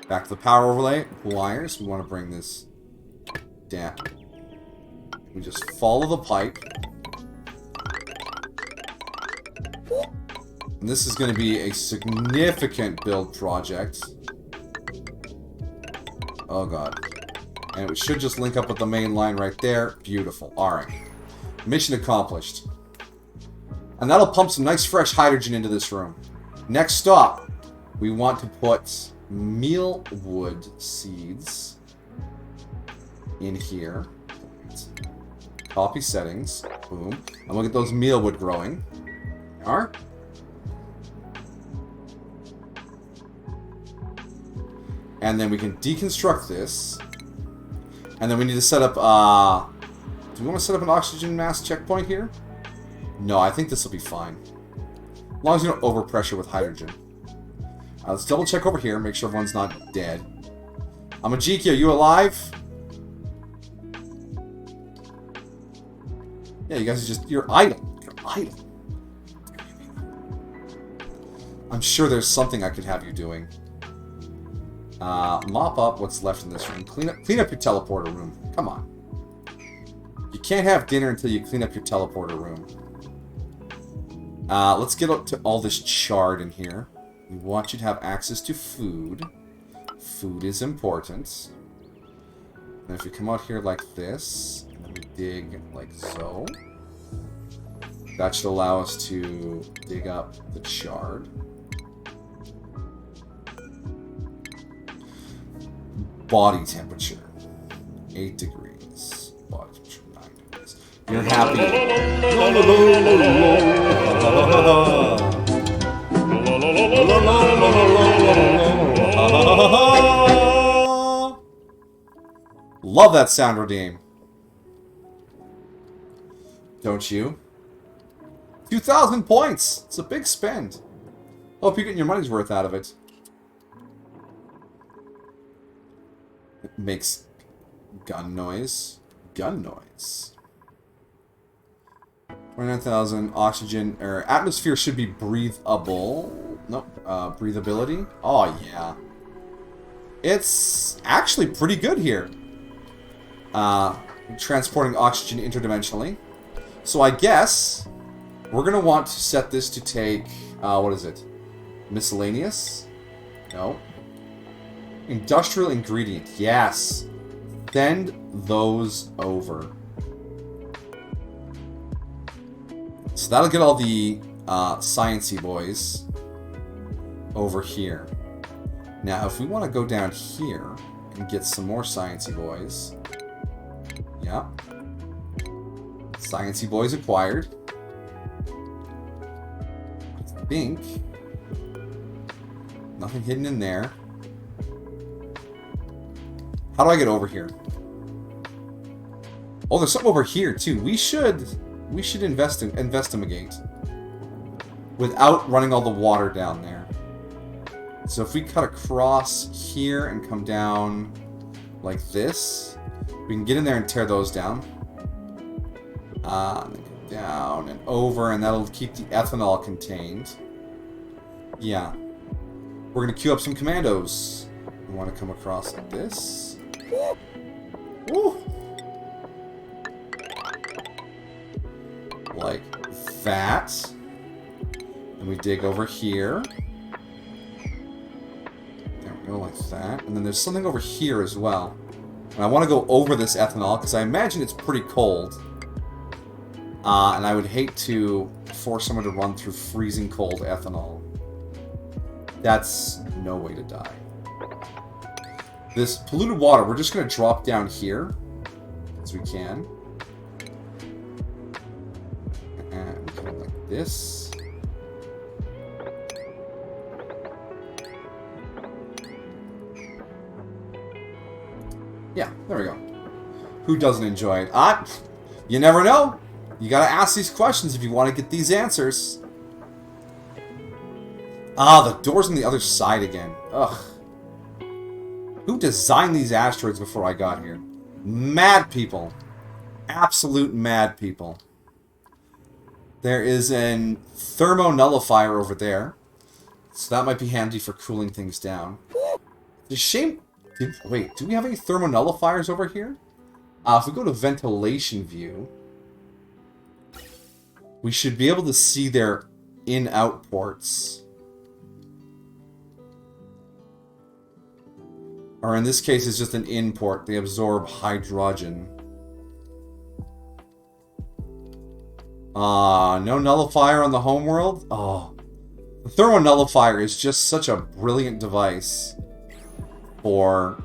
Back to the power overlay. Wires. We want to bring this down. We just follow the pipe. And this is going to be a significant build project. Oh god. And it should just link up with the main line right there. Beautiful. Alright. Mission accomplished. And that'll pump some nice fresh hydrogen into this room. Next stop, we want to put mealwood seeds in here. Copy settings. Boom. And we'll get those mealwood growing. Alright. And then we can deconstruct this. And then we need to set up, do we want to set up an oxygen mass checkpoint here? No, I think this will be fine. As long as you don't overpressure with hydrogen. Let's double check over here, make sure everyone's not dead. Amajiki, are you alive? Yeah, you guys are just, you're idle. You're idle. I'm sure there's something I could have you doing. Mop up what's left in this room. Clean up your teleporter room. Come on. You can't have dinner until you clean up your teleporter room. Let's get up to all this chard in here. We want you to have access to food. Food is important. And if we come out here like this, and then we dig like so, that should allow us to dig up the chard. Body temperature, 8 degrees. Body temperature, 9 degrees. You're happy. Love that sound redeem. Don't you? 2,000 points. It's a big spend. Hope you're getting your money's worth out of it. It makes gun noise. Gun noise. 29,000 oxygen or atmosphere should be breathable. Nope. Breathability. Oh yeah. It's actually pretty good here. Transporting oxygen interdimensionally. So I guess we're gonna want to set this to take what is it? Miscellaneous? No. Industrial ingredient. Yes. Send those over. So that'll get all the sciencey boys over here. Now, if we want to go down here and get some more sciencey boys, yeah, sciencey boys acquired. I think nothing hidden in there. How do I get over here? Oh, there's something over here too. We should investigate without running all the water down there. So if we cut across here and come down like this, we can get in there and tear those down. Down and over, and that'll keep the ethanol contained. Yeah. We're gonna queue up some commandos. We want to come across like this. Woo! Like that. And we dig over here. There we go, like that. And then there's something over here as well. And I want to go over this ethanol, because I imagine it's pretty cold. And I would hate to force someone to run through freezing cold ethanol. That's no way to die. This polluted water, we're just going to drop down here, as we can. And we come like this. Yeah, there we go. Who doesn't enjoy it? You never know. You gotta ask these questions if you want to get these answers. The door's on the other side again. Ugh. Who designed these asteroids before I got here? Mad people. Absolute mad people. There is an thermonullifier over there. So that might be handy for cooling things down. It's a shame... Wait, do we have any thermonullifiers over here? If we go to ventilation view, we should be able to see their in-out ports. Or in this case, it's just an in port. They absorb hydrogen. No nullifier on the homeworld? Oh. The thermonullifier is just such a brilliant device for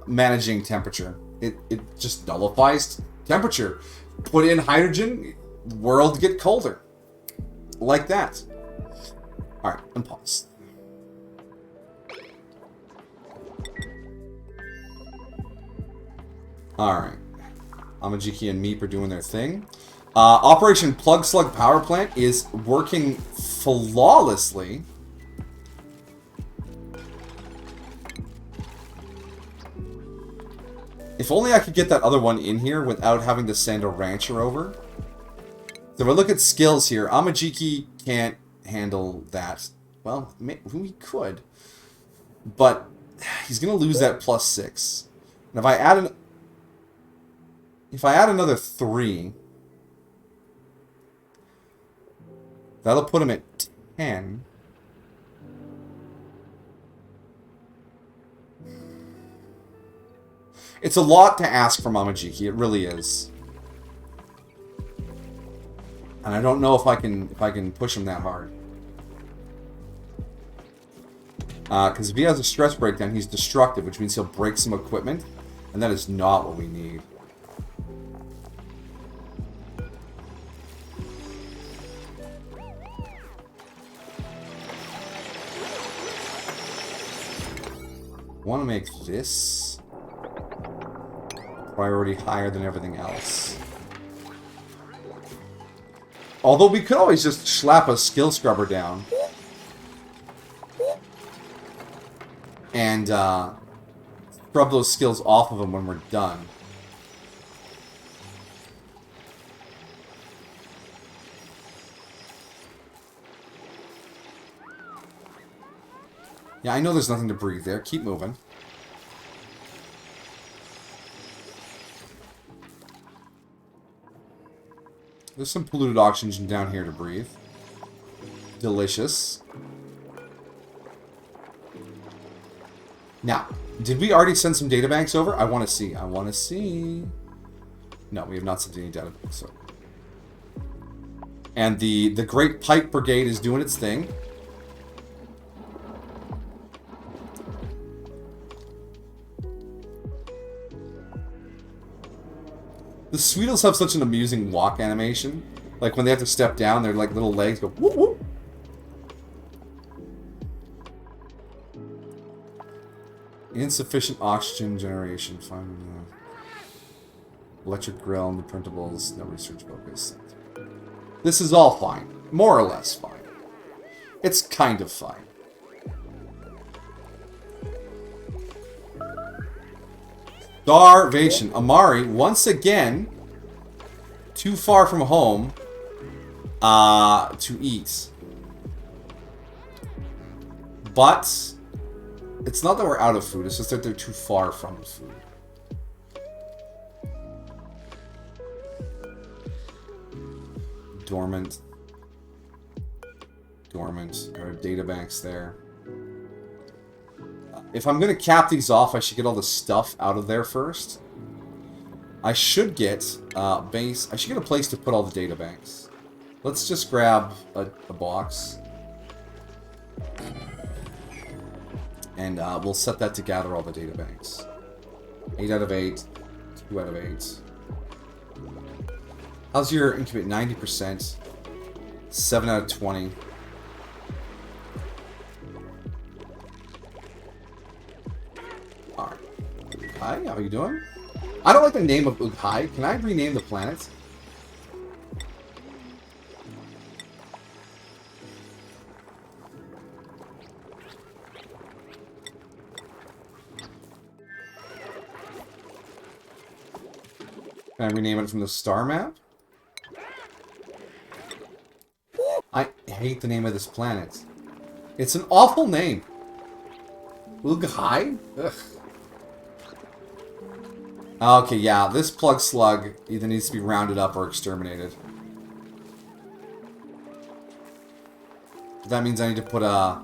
managing temperature. It just nullifies temperature. Put in hydrogen, world get colder. Like that. Alright, unpause. Alright. Amajiki and Meep are doing their thing. Operation Plug Slug Power Plant is working flawlessly. If only I could get that other one in here without having to send a rancher over. So if I look at skills here, Amajiki can't handle that. Well, we could. But he's going to lose that +6. And if I add another 3, that'll put him at 10. It's a lot to ask from Mamajiki. It really is. And I don't know if I can push him that hard. Because if he has a stress breakdown, he's destructive, which means he'll break some equipment, and that is not what we need. I want to make this priority higher than everything else. Although we could always just slap a skill scrubber down. And scrub those skills off of him when we're done. Yeah, I know there's nothing to breathe there. Keep moving. There's some polluted oxygen down here to breathe. Delicious. Now, did we already send some databanks over? I want to see. I want to see. No, we have not sent any databanks over. And the Great Pipe Brigade is doing its thing. The Sweetles have such an amusing walk animation. Like when they have to step down, their like little legs go whoop whoop. Insufficient oxygen generation. Fine. Electric grill and the printables. No research focus. This is all fine. More or less fine. It's kind of fine. Starvation. Amari, once again, too far from home to eat. But it's not that we're out of food, it's just that they're too far from food. Dormant. Dormant. There are databanks there. If I'm going to cap these off, I should get all the stuff out of there first. I should get base. I should get a place to put all the databanks. Let's just grab a box. And we'll set that to gather all the databanks. 8 out of 8. 2 out of 8. How's your incubate? 90%. 7 out of 20. Alright. Hi, how are you doing? I don't like the name of Ughai. Can I rename the planet? Can I rename it from the star map? I hate the name of this planet. It's an awful name. Ughai? Ugh. Okay, yeah, this plug slug either needs to be rounded up or exterminated. That means I need to put a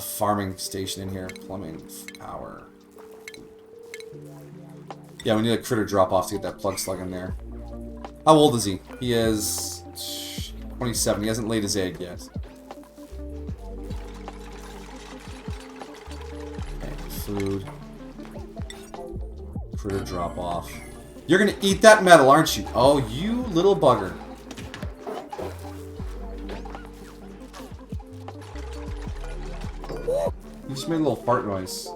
farming station in here. Plumbing, power. Yeah, we need a critter drop off to get that plug slug in there. How old is he? He is 27. He hasn't laid his egg yet. Okay, food. Critter drop off. You're gonna eat that metal, aren't you? Oh, you little bugger. You just made a little fart noise.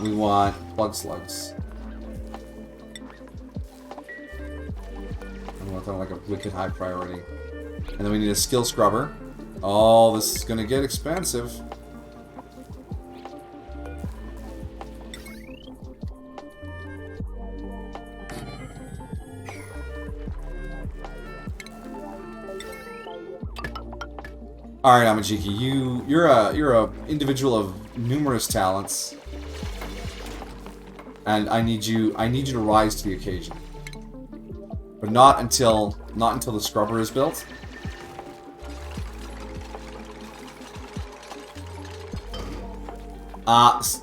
We want plug slugs. I want that like a wicked high priority. And then we need a skill scrubber. Oh, this is gonna get expensive. All right, Amajiki, you're a individual of numerous talents, and I need you to rise to the occasion. But not until the scrubber is built.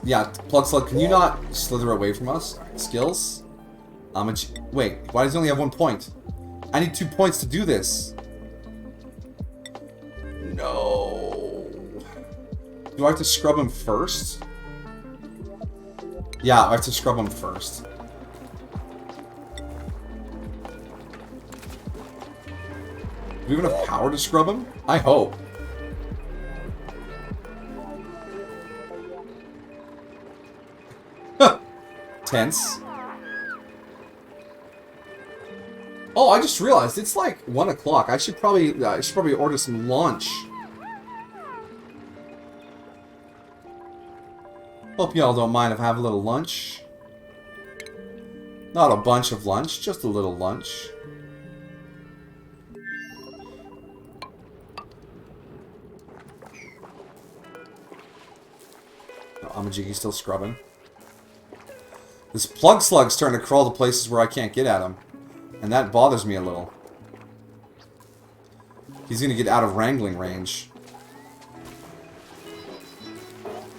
Yeah, Plug Slug, can you not slither away from us? Alright, skills. Wait, why does he only have 1 point? I need 2 points to do this. No. Do I have to scrub him first? Yeah, I have to scrub him first. Do we have enough power to scrub him? I hope. Tense. Oh, I just realized it's like 1 o'clock. I should probably order some lunch. Hope y'all don't mind if I have a little lunch. Not a bunch of lunch, just a little lunch. Oh, Amajiki's still scrubbing. This Plug Slug's starting to crawl to places where I can't get at him. And that bothers me a little. He's gonna get out of wrangling range.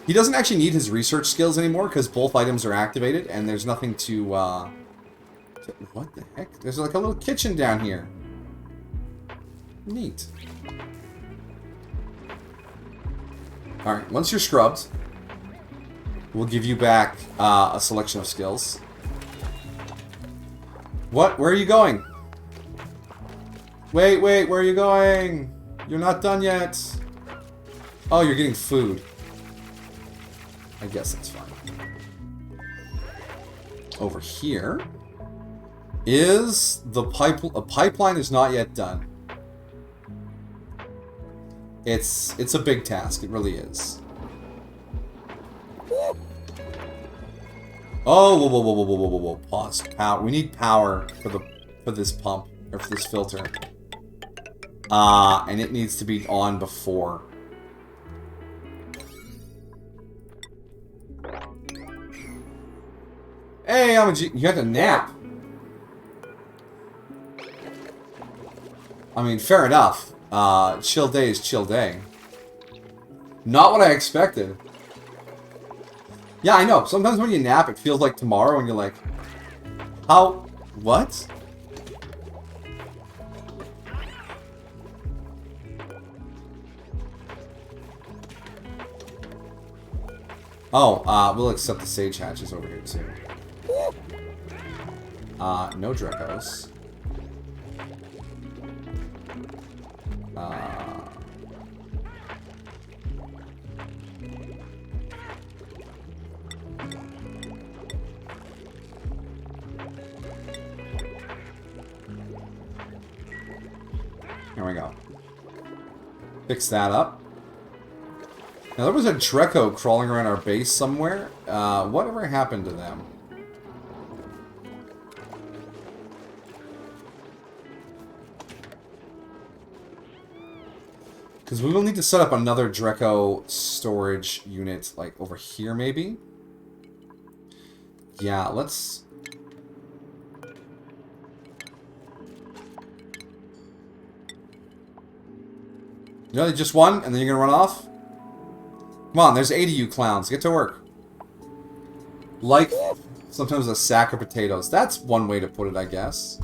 He doesn't actually need his research skills anymore because both items are activated and there's nothing to, what the heck? There's like a little kitchen down here. Neat. Alright, once you're scrubbed, we'll give you back a selection of skills. What? Where are you going? Wait, where are you going? You're not done yet. Oh, you're getting food. I guess that's fine. Over here is the pipeline is not yet done. It's a big task. It really is. Oh, whoa. Pause. Power. We need power for this pump, or for this filter. And it needs to be on before. Hey, you had to nap. I mean, fair enough. Chill day is chill day. Not what I expected. Yeah, I know. Sometimes when you nap, it feels like tomorrow, and you're like, how? What? Oh, we'll accept the sage hatches over here, too. No Drekos. Here we go. Fix that up. Now, there was a Dreko crawling around our base somewhere. Whatever happened to them? Because we will need to set up another Dreko storage unit, like, over here, maybe? Yeah, let's... You know, just one, and then you're gonna run off? Come on, there's 80 you clowns. Get to work. Like, sometimes a sack of potatoes. That's one way to put it, I guess.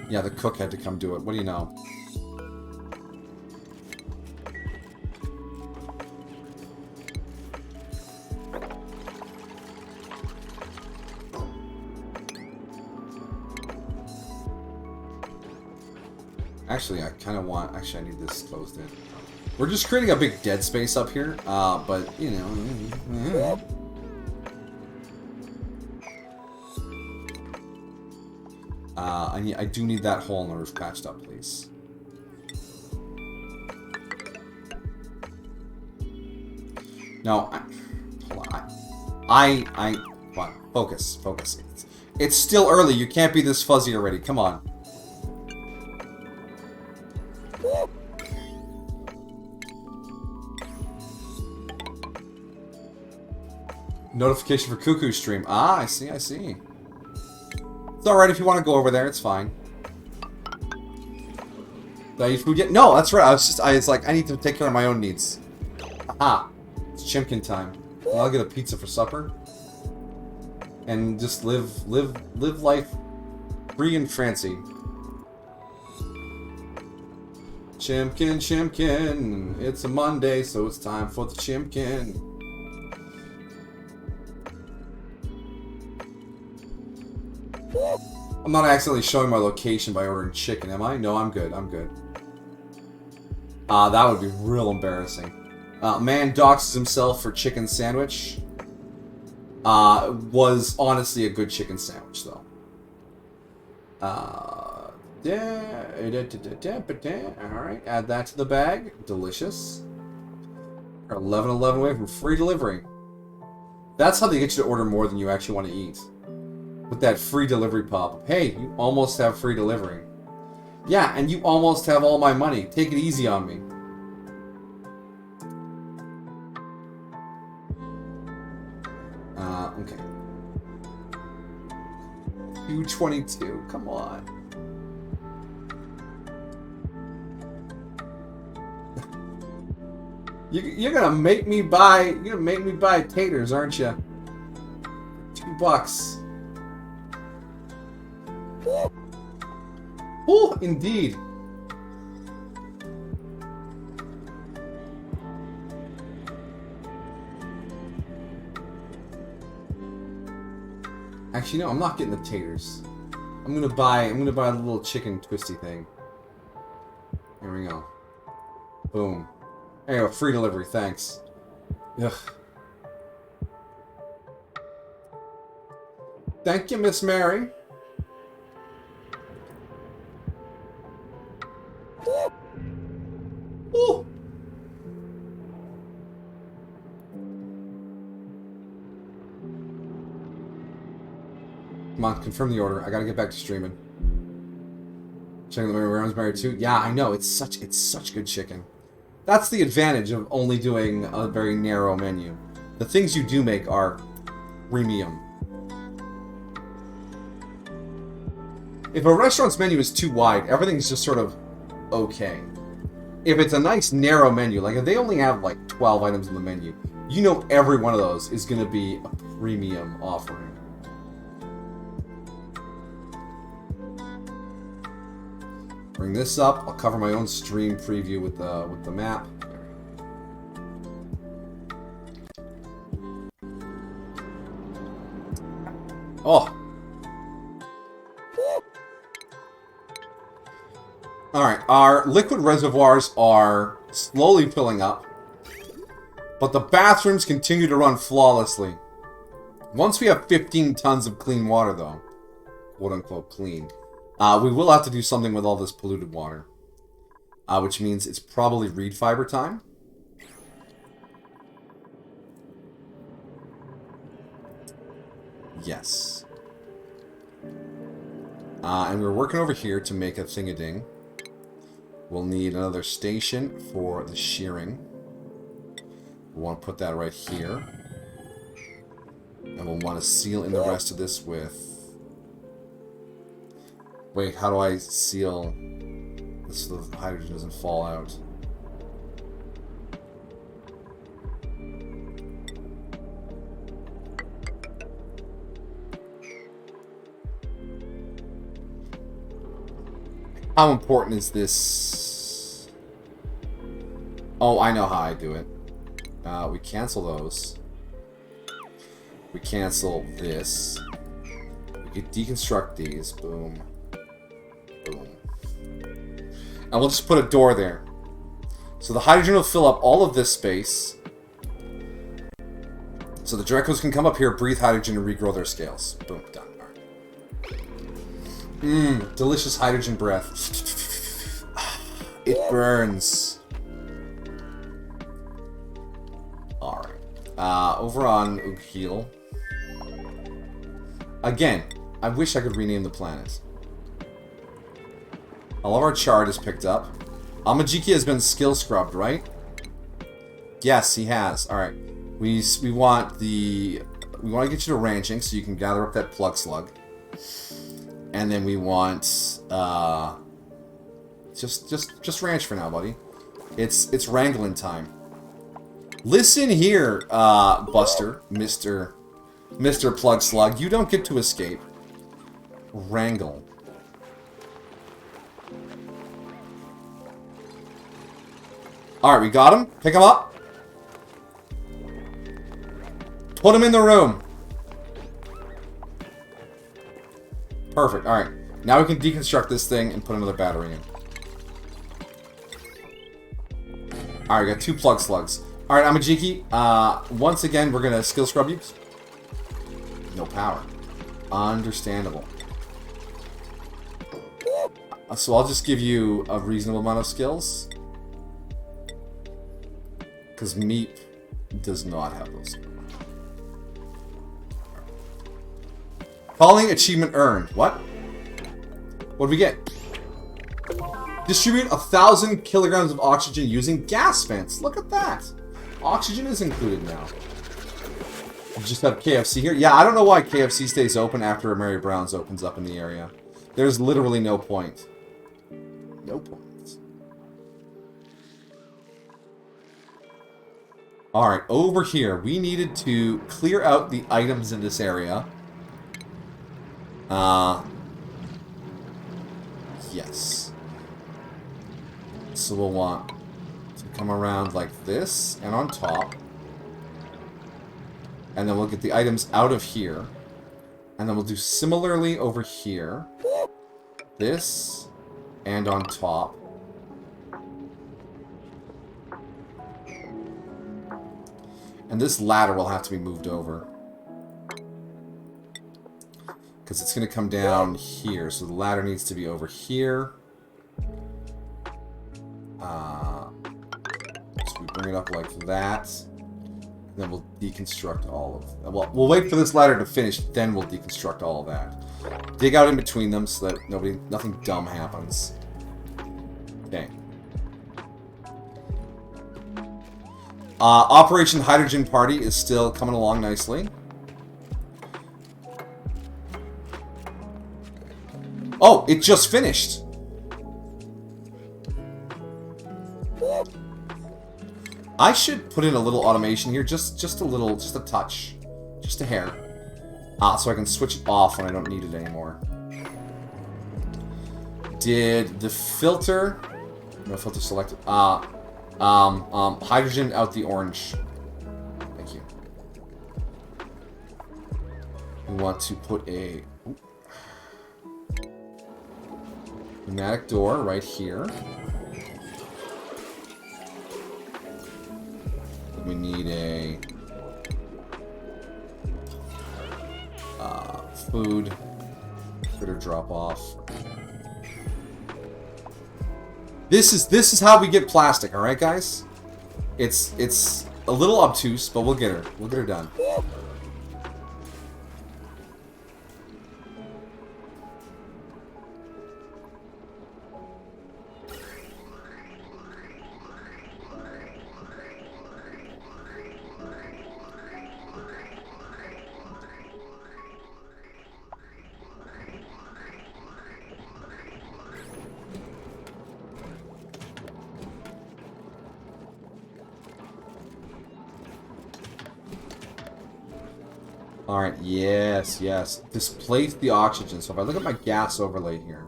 Yeah, the cook had to come do it. What do you know? Actually, I kind of want... Actually, I need this closed in. We're just creating a big dead space up here, but, you know... I do need that hole in the roof patched up, please. No, hold on. Come on, focus. It's still early, you can't be this fuzzy already, come on. Notification for Cuckoo stream. Ah, I see, I see. It's alright if you want to go over there, it's fine. Did I eat food yet? No, that's right. It's like, I need to take care of my own needs. Aha. It's Chimkin time. And I'll get a pizza for supper. And just live life free and fancy. Chimkin, Chimkin. It's a Monday, so it's time for the Chimkin. I'm not accidentally showing my location by ordering chicken, am I? No, I'm good. I'm good. That would be real embarrassing. Man doxes himself for chicken sandwich. Was honestly a good chicken sandwich, though. Alright, add that to the bag. Delicious. 11:11 away from free delivery. That's how they get you to order more than you actually want to eat. With that free delivery pop-up. Hey, you almost have free delivery. Yeah, and you almost have all my money. Take it easy on me. Okay. 222, come on. You're gonna make me buy taters, aren't you? $2. Oh, indeed. Actually, no, I'm not getting the taters. I'm gonna buy the little chicken twisty thing. Here we go. Boom. There you go, free delivery, thanks. Ugh. Thank you, Miss Mary. Ooh. Come on, confirm the order. I gotta get back to streaming. Checking the menu where I was married too. Yeah, I know. It's such good chicken. That's the advantage of only doing a very narrow menu. The things you do make are premium. If a restaurant's menu is too wide, everything's just sort of okay. If it's a nice narrow menu, like if they only have like 12 items in the menu, you know every one of those is going to be a premium offering. Bring this up. I'll cover my own stream preview with the map. Oh. Alright, our liquid reservoirs are slowly filling up, but the bathrooms continue to run flawlessly. Once we have 15 tons of clean water, though, quote-unquote clean, we will have to do something with all this polluted water, which means it's probably reed fiber time. Yes. And we're working over here to make a thing-a-ding. We'll need another station for the shearing. We want to put that right here. And we'll want to seal in the rest of this with... Wait, how do I seal this so the hydrogen doesn't fall out? How important is this? Oh, I know how I do it. We cancel those. We cancel this. We can deconstruct these. Boom. Boom. And we'll just put a door there. So the hydrogen will fill up all of this space. So the Drekos can come up here, breathe hydrogen, and regrow their scales. Boom. Done. Mmm, delicious hydrogen breath. It burns. Alright. Over on Ughil. Again, I wish I could rename the planet. All of our chard is picked up. Amajiki has been skill scrubbed, right? Yes, he has. Alright. We want the we want to get you to ranching so you can gather up that plug slug. And then we want just ranch for now, buddy. It's wrangling time. Listen here, Buster, Mr. Plug Slug. You don't get to escape. Wrangle. Alright, we got him. Pick him up. Put him in the room. Perfect. Alright. Now we can deconstruct this thing and put another battery in. Alright, we got 2 plug slugs. Alright, Amajiki. Once again, we're going to skill scrub you. No power. Understandable. So I'll just give you a reasonable amount of skills. Because Meep does not have those. Calling achievement earned. What? What do we get? Distribute 1,000 kilograms of oxygen using gas vents. Look at that. Oxygen is included now. You just have KFC here. Yeah, I don't know why KFC stays open after Mary Brown's opens up in the area. There's literally no point. No point. Alright, over here, we needed to clear out the items in this area. Yes. So we'll want to come around like this, and on top. And then we'll get the items out of here. And then we'll do similarly over here. This, and on top. And this ladder will have to be moved over. Because it's going to come down here. So the ladder needs to be over here. So we bring it up like that. And then we'll deconstruct all of them. Well, we'll wait for this ladder to finish, then we'll deconstruct all of that. Dig out in between them so that nothing dumb happens. Okay. Operation Hydrogen Party is still coming along nicely. Oh, it just finished. I should put in a little automation here, just a touch, just a hair. So I can switch it off when I don't need it anymore. Did the filter? No filter selected. Hydrogen out the orange. Thank you. We want to put a pneumatic door right here. We need a food critter drop off. This is how we get plastic, all right, guys? It's a little obtuse, but we'll get her. We'll get her done. Alright, yes, yes. Displace the oxygen. So if I look at my gas overlay here.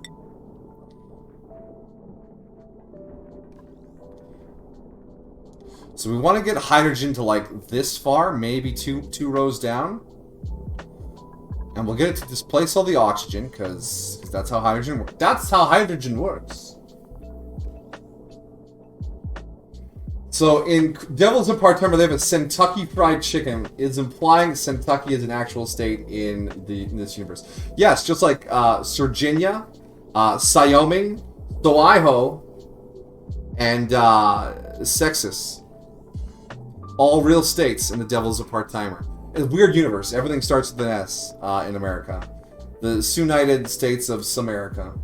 So we want to get hydrogen to like this far, maybe two rows down. And we'll get it to displace all the oxygen, because that's how hydrogen works. That's how hydrogen works. So in Devils in Part-Timer, they have a Kentucky Fried Chicken. Is implying Kentucky is an actual state in this universe. Yes, just like Virginia, Wyoming, Ohio, and Texas. All real states in the Devils of Part-Timer. It's a weird universe. Everything starts with an S in America. The United States of Samerica.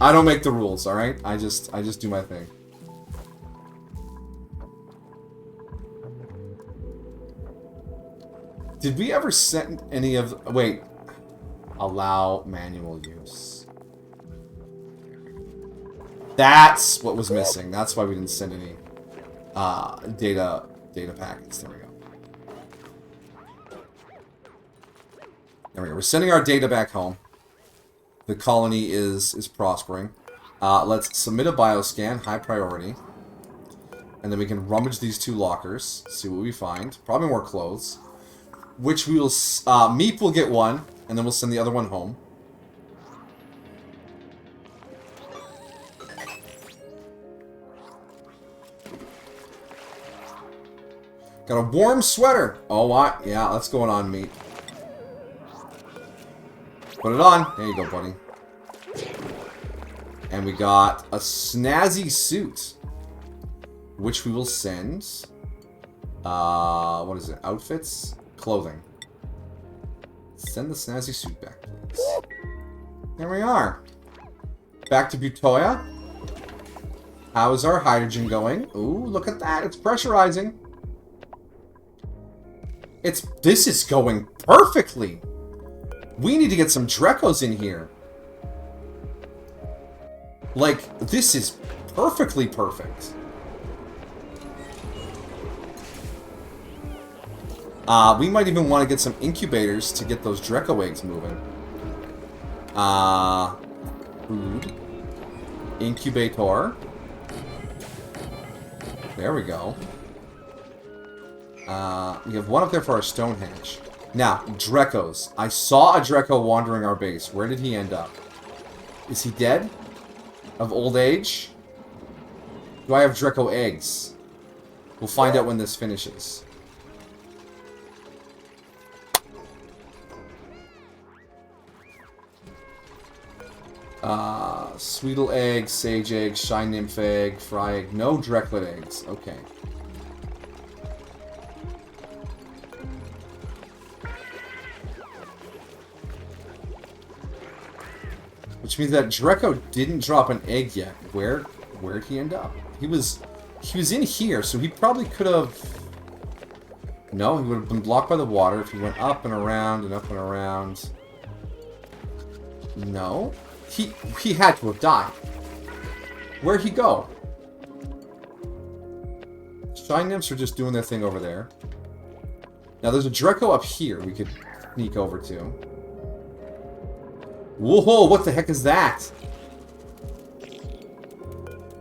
I don't make the rules, alright? I just do my thing. Did we ever send any of... Wait. Allow manual use. That's what was missing. That's why we didn't send any data packets. There we go. There we go. We're sending our data back home. The colony is prospering. Let's submit a bioscan, high priority. And then we can rummage these 2 lockers, see what we find. Probably more clothes. Which we will... Meep will get 1, and then we'll send the other one home. Got a warm sweater. Oh, what? Yeah, that's going on, Meep. Put it on. There you go, buddy. And we got a snazzy suit, which we will send. What is it? Outfits? Clothing. Send the snazzy suit back, please. There we are. Back to Butoya. How is our hydrogen going? Ooh, look at that. It's pressurizing. This is going perfectly. We need to get some Drecos in here. Like, this is perfectly perfect. We might even want to get some incubators to get those Dreco eggs moving. Food. Incubator. There we go. We have one up there for our Stonehenge. Now, Drecos. I saw a Dreco wandering our base. Where did he end up? Is he dead? Of old age? Do I have Dreco eggs? We'll find out when this finishes. Sweetle egg, sage egg, shine nymph egg, fry egg. No Dreklet eggs. Okay. Which means that Dreco didn't drop an egg yet. Where'd he end up? He was in here, so he probably could have... No, he would have been blocked by the water if he went up and around and up and around. No. He had to have died. Where'd he go? Shine nymphs are just doing their thing over there. Now there's a Dreco up here we could sneak over to. Whoa, what the heck is that?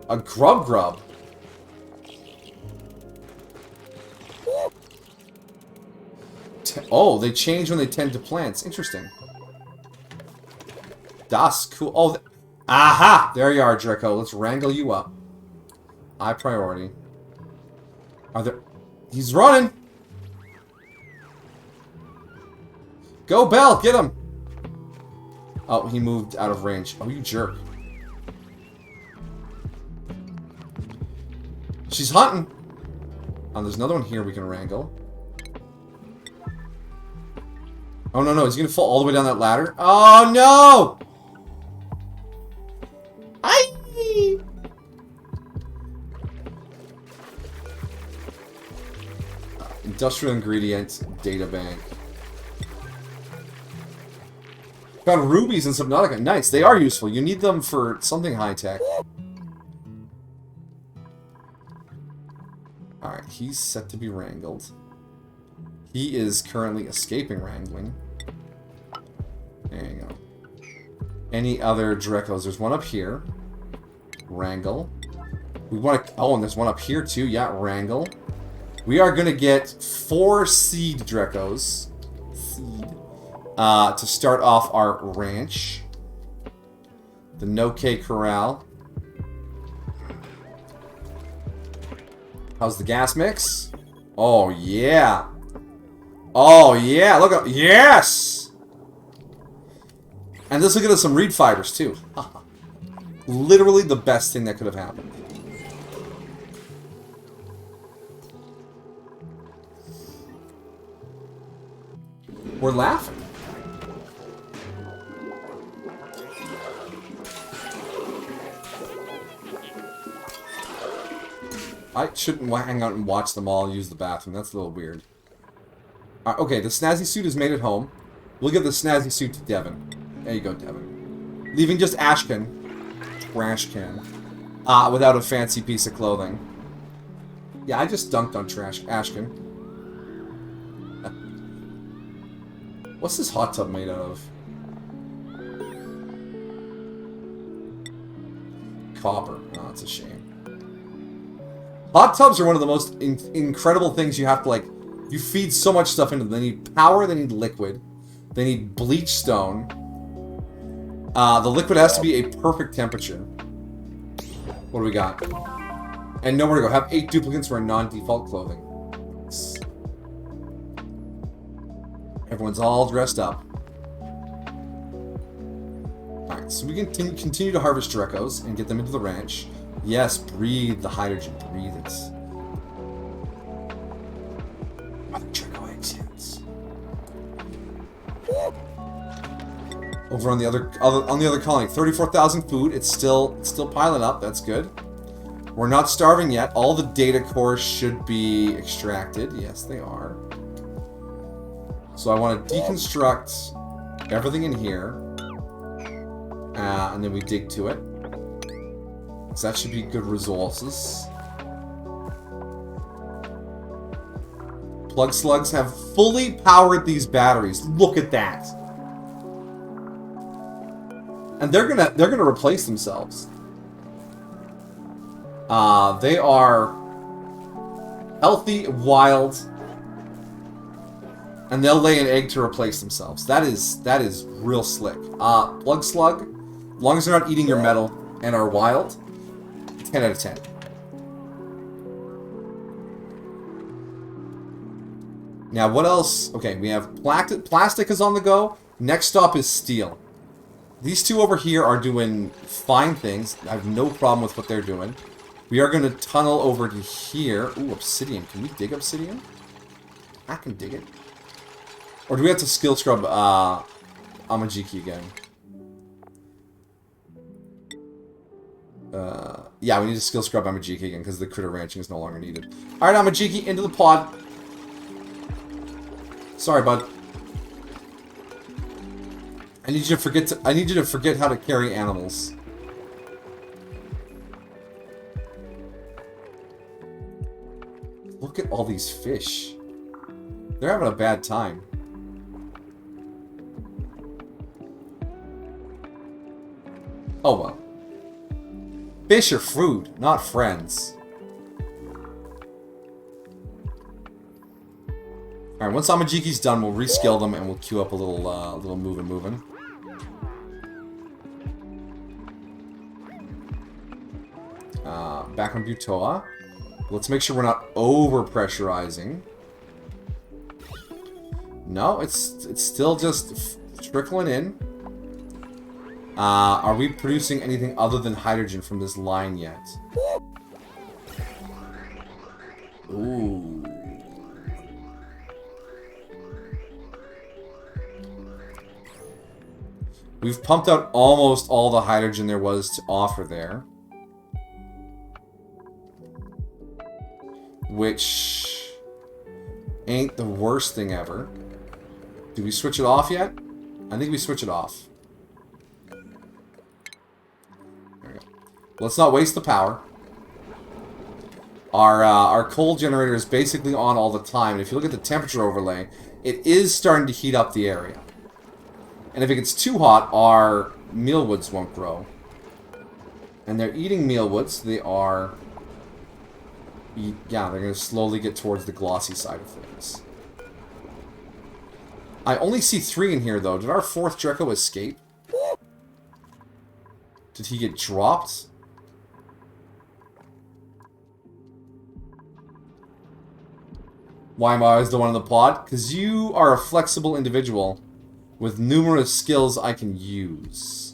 A grub. Oh, they change when they tend to plants. Interesting. Das, cool. Oh, aha! There you are, Dreco. Let's wrangle you up. High priority. Are there... He's running! Go, Bell! Get him! Oh, he moved out of range. Oh, you jerk. She's hunting! Oh, there's another one here we can wrangle. Oh, no, he's gonna fall all the way down that ladder. Oh, no! Industrial ingredients, data bank. Found rubies and Subnautica. Nice, they are useful. You need them for something high-tech. Alright, he's set to be wrangled. He is currently escaping wrangling. There you go. Any other Drecos? There's one up here. Wrangle. We want to... Oh, and there's one up here, too. Yeah, wrangle. We are going to get 4 seed Drecos. To start off our ranch. The No-K Corral. How's the gas mix? Oh, yeah. Oh, yeah. Look at... Yes! And this will get us some reed fibers, too. Literally the best thing that could have happened. We're laughing. I shouldn't hang out and watch them all use the bathroom. That's a little weird. Okay, the snazzy suit is made at home. We'll give the snazzy suit to Devin. There you go, Devin. Leaving just Ashkin. Trash can. Without a fancy piece of clothing. Yeah, I just dunked on Ashkin. What's this hot tub made out of? Copper. Oh, it's a shame. Hot tubs are one of the most incredible things you have to, like... You feed so much stuff into them. They need power, they need liquid. They need bleach stone. The liquid has to be a perfect temperature. What do we got? And nowhere to go. Have 8 duplicates wearing non-default clothing. Everyone's all dressed up. Alright, so we can continue to harvest Drekos and get them into the ranch. Yes, breathe the hydrogen. Breathe it. Mother Dreko exits. Over on the other colony, 34,000 food. It's still piling up. That's good. We're not starving yet. All the data cores should be extracted. Yes, they are. So I want to deconstruct everything in here. And then we dig to it. So that should be good resources. Plug slugs have fully powered these batteries. Look at that. And they're gonna replace themselves. They are healthy, wild, and they'll lay an egg to replace themselves. That is real slick. Plug slug, as long as they're not eating your metal and are wild, 10 out of 10. Now, what else? Okay, we have plastic is on the go. Next stop is steel. These two over here are doing fine things. I have no problem with what they're doing. We are going to tunnel over to here. Ooh, obsidian. Can we dig obsidian? I can dig it. Or do we have to skill scrub Amajiki again? Yeah, we need to skill scrub Amajiki again because the critter ranching is no longer needed. Alright, Amajiki, into the pod. Sorry, bud. I need you to forget how to carry animals. Look at all these fish. They're having a bad time. Oh well. Fish are food, not friends. Alright, once Amajiki's done, we'll reskill them and we'll queue up a little moving. Back on Butoa. Let's make sure we're not over-pressurizing. No, it's still just trickling in. Are we producing anything other than hydrogen from this line yet? Ooh. We've pumped out almost all the hydrogen there was to offer there. Which ain't the worst thing ever. Do we switch it off yet? I think we switch it off. There we go. Let's not waste the power. Our coal generator is basically on all the time. And if you look at the temperature overlay, it is starting to heat up the area. And if it gets too hot, our mealwoods won't grow. And they're eating mealwoods. They are... Yeah, they're going to slowly get towards the glossy side of things. I only see 3 in here, though. Did our 4th Dreko escape? Did he get dropped? Why am I always the one in the pod? Because you are a flexible individual with numerous skills I can use.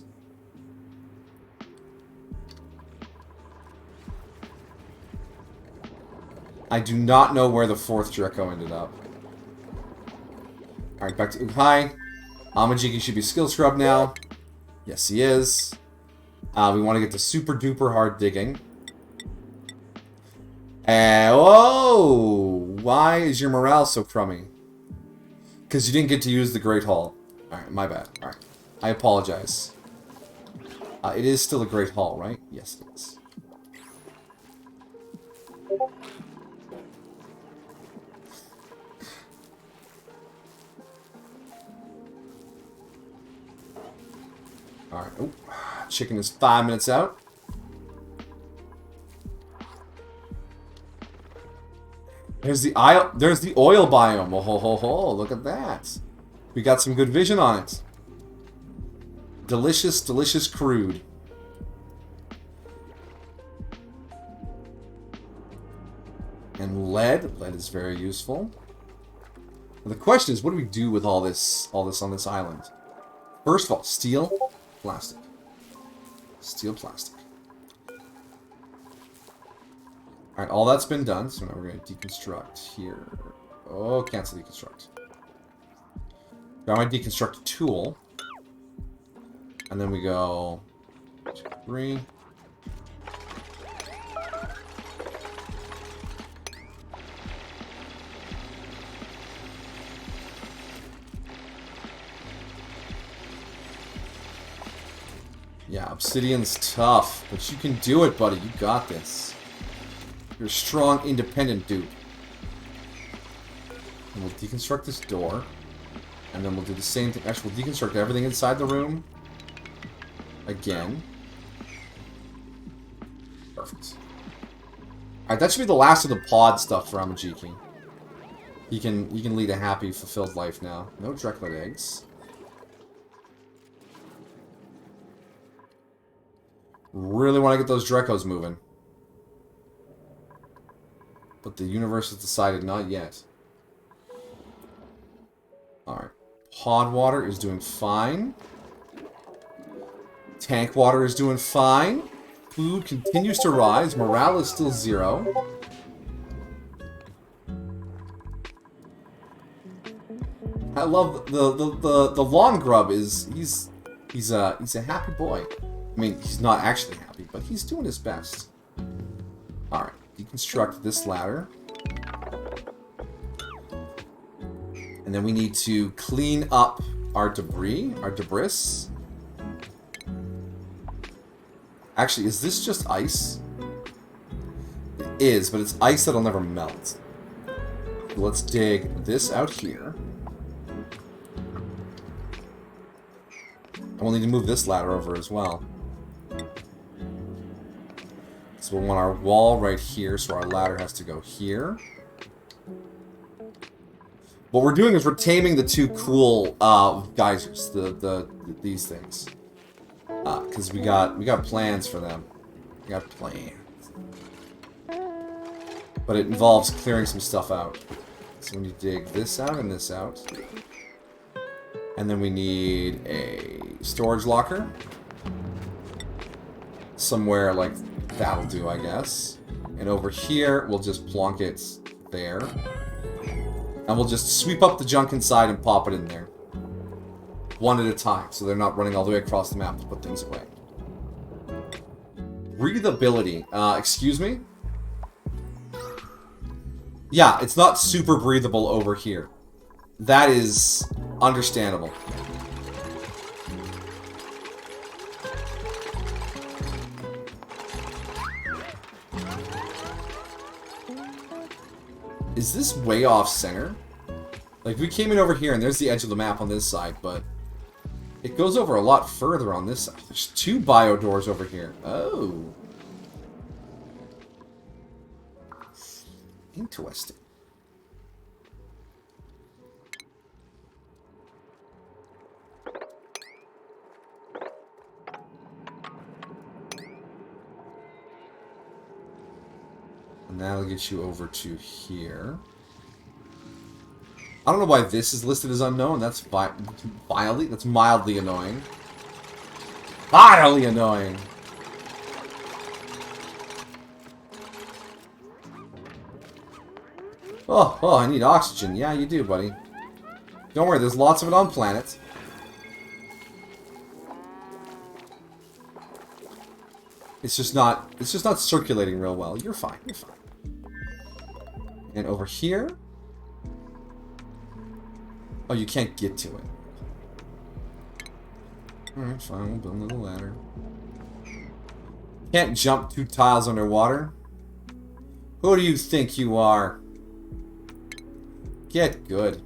I do not know where the 4th Dreko ended up. Alright, back to Ukai. Amajiki should be skill scrub now. Yes, he is. We want to get to super duper hard digging. Whoa! Why is your morale so crummy? Because you didn't get to use the Great Hall. Alright, my bad. Alright. I apologize. It is still a Great Hall, right? Yes, it is. Alright. Oh, chicken is 5 minutes out. There's the oil biome. Oh, ho, ho, ho. Look at that. We got some good vision on it. Delicious, delicious crude. And lead. Lead is very useful. Now the question is, what do we do with all this on this island? First of all, steel, plastic. Steel, plastic. Alright, all that's been done, so now we're going to deconstruct here. Oh, cancel deconstruct. Got my deconstruct tool. And then we go 2, 3. Yeah, obsidian's tough, but you can do it, buddy. You got this. You're a strong, independent dude. And we'll deconstruct this door. And then we'll do the same thing. Actually, we'll deconstruct everything inside the room. Again. Perfect. Alright, that should be the last of the pod stuff for Amajiki. He can lead a happy, fulfilled life now. No Dreklet eggs. Really want to get those Drekos moving. But the universe has decided not yet. Alright. Pod water is doing fine. Tank water is doing fine. Food continues to rise. Morale is still 0. I love the lawn grub he's a happy boy. I mean, he's not actually happy, but he's doing his best. Alright, deconstruct this ladder. And then we need to clean up our debris, our debris. Actually, is this just ice? It is, but it's ice that'll never melt. So let's dig this out here. And we'll need to move this ladder over as well. So we want our wall right here, so our ladder has to go here. What we're doing is we're taming the 2 cool geysers, these things, because we got plans for them. We got plans, but it involves clearing some stuff out. So we need to dig this out and this out, and then we need a storage locker somewhere like that'll do, I guess. And over here we'll just plonk it there. And we'll just sweep up the junk inside and pop it in there. One at a time, so they're not running all the way across the map to put things away. Breathability. Excuse me? Yeah, it's not super breathable over here. That is understandable. Is this way off center? Like, we came in over here and there's the edge of the map on this side, but it goes over a lot further on this side. There's 2 bio doors over here. Oh. Interesting. And that'll get you over to here. I don't know why this is listed as unknown. That's mildly annoying. Mildly annoying. Oh, I need oxygen. Yeah, you do, buddy. Don't worry, there's lots of it on planet. It's just not circulating real well. You're fine, you're fine. And over here... Oh, you can't get to it. Alright, fine, we'll build another ladder. Can't jump 2 tiles underwater. Who do you think you are? Get good.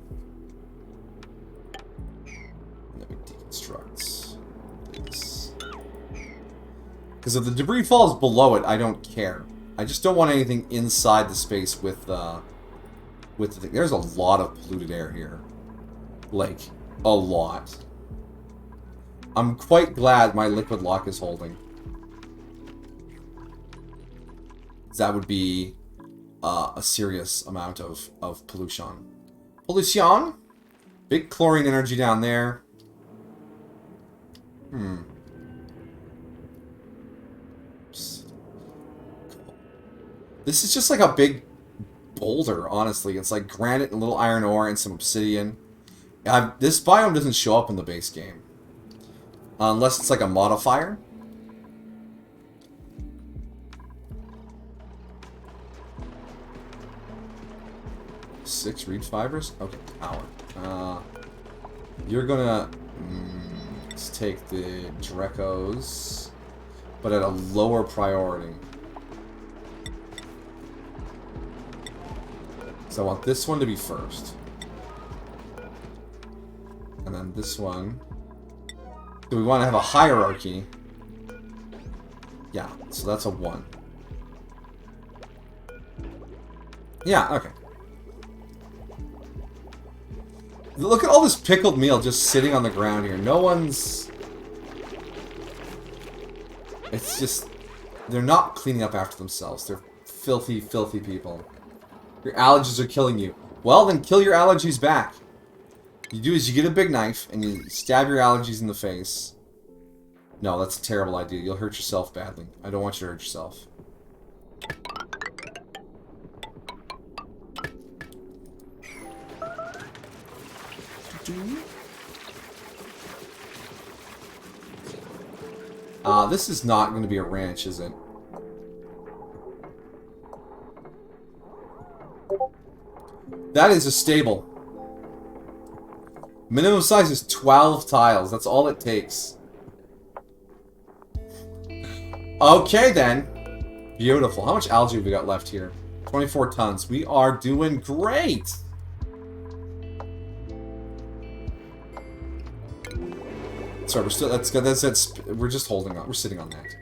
Let me deconstruct this. Because if the debris falls below it, I don't care. I just don't want anything inside the space with the thing. There's a lot of polluted air here. Like, a lot. I'm quite glad my liquid lock is holding. That would be a serious amount of pollution. Pollution? Big chlorine energy down there. This is just like a big boulder, honestly. It's like granite and a little iron ore and some obsidian. This biome doesn't show up in the base game. Unless it's like a modifier. Six reed fibers? Okay, power. You're gonna... let's take the Drecos, but at a lower priority. So I want this one to be first. And then this one. Do we want to have a hierarchy? Yeah, so that's a 1. Yeah, okay. Look at all this pickled meal just sitting on the ground here. No one's... It's just... They're not cleaning up after themselves. They're filthy, filthy people. Your allergies are killing you. Well, then kill your allergies back. You do is you get a big knife and you stab your allergies in the face. No, that's a terrible idea. You'll hurt yourself badly. I don't want you to hurt yourself. This is not going to be a ranch, is it? That is a stable. Minimum size is 12 tiles. That's all it takes. Okay, then. Beautiful. How much algae have we got left here? 24 tons. We are doing great. Sorry, we're still... That's good. That's we're just holding on. We're sitting on that.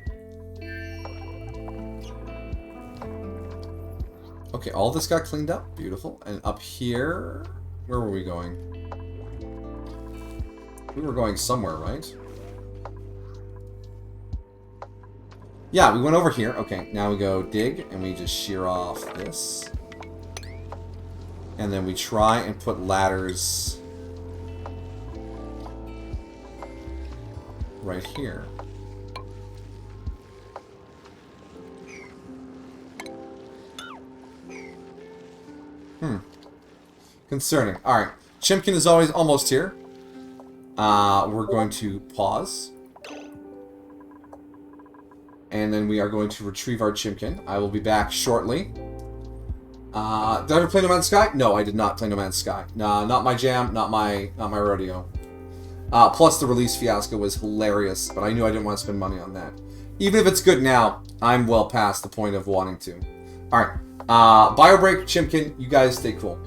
Okay, all this got cleaned up. Beautiful. And up here... Where were we going? We were going somewhere, right? Yeah, we went over here. Okay, now we go dig, and we just shear off this. And then we try and put ladders... right here. Concerning. Alright. Chimkin is always almost here. We're going to pause. And then we are going to retrieve our Chimkin. I will be back shortly. Did I ever play No Man's Sky? No, I did not play No Man's Sky. Nah, not my jam, not my rodeo. Plus the release fiasco was hilarious, but I knew I didn't want to spend money on that. Even if it's good now, I'm well past the point of wanting to. Alright. Bio break, Chimkin, you guys stay cool.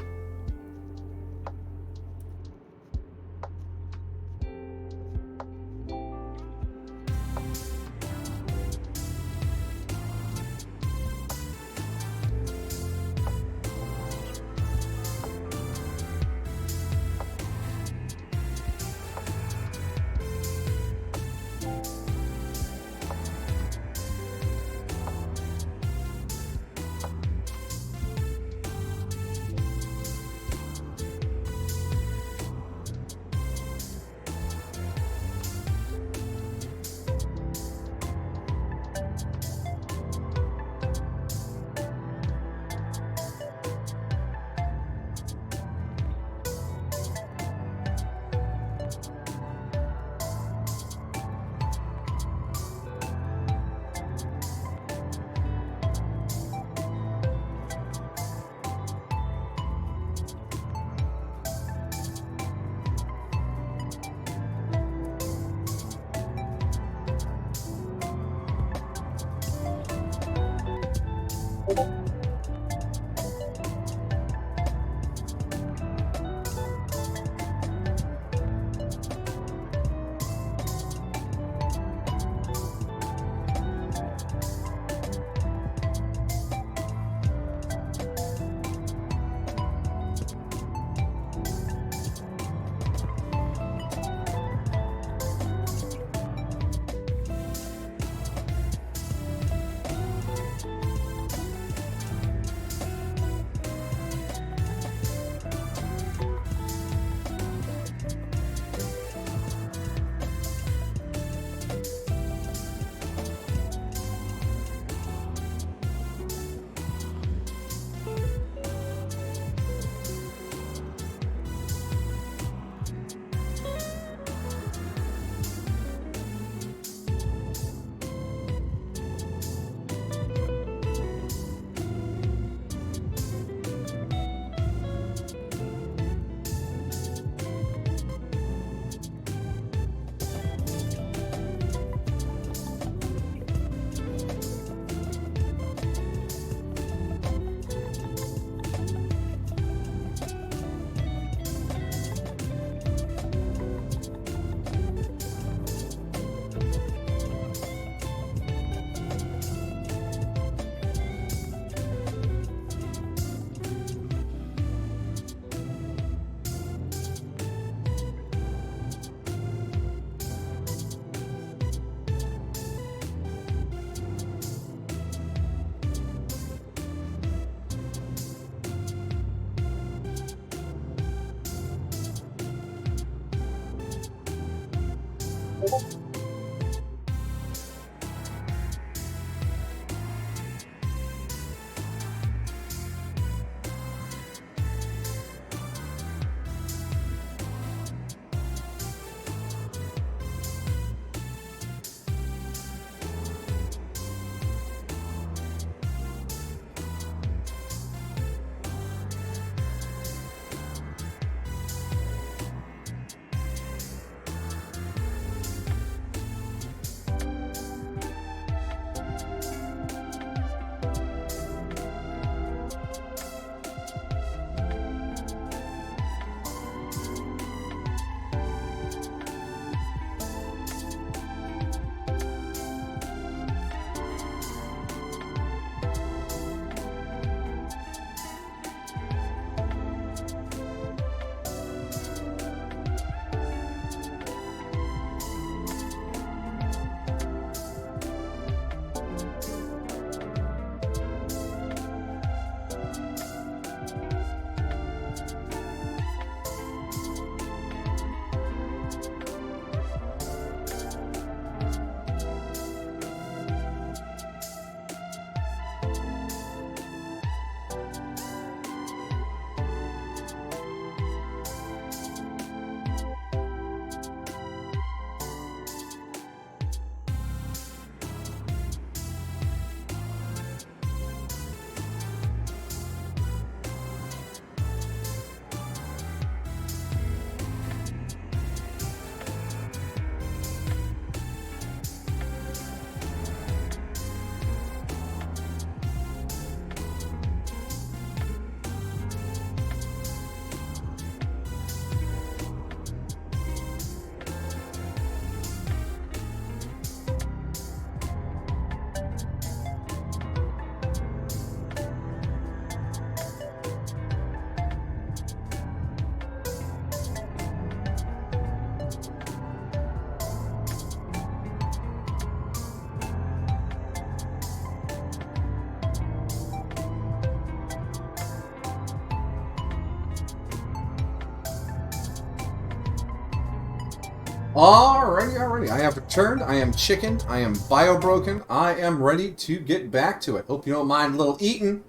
Alrighty. I have returned. I am chickened. I am bio-broken. I am ready to get back to it. Hope you don't mind a little eating,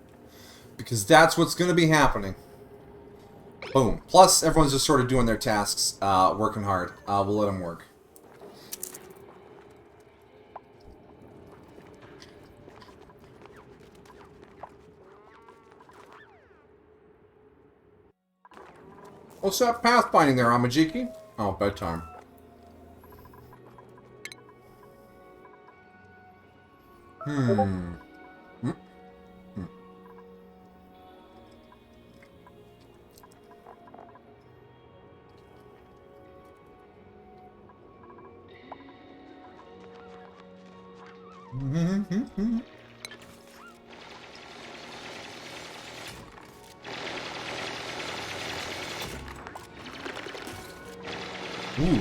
because that's what's going to be happening. Boom. Plus, everyone's just sort of doing their tasks, working hard. We'll let them work. What's that pathfinding there, Amajiki? Oh, bedtime. Ooh,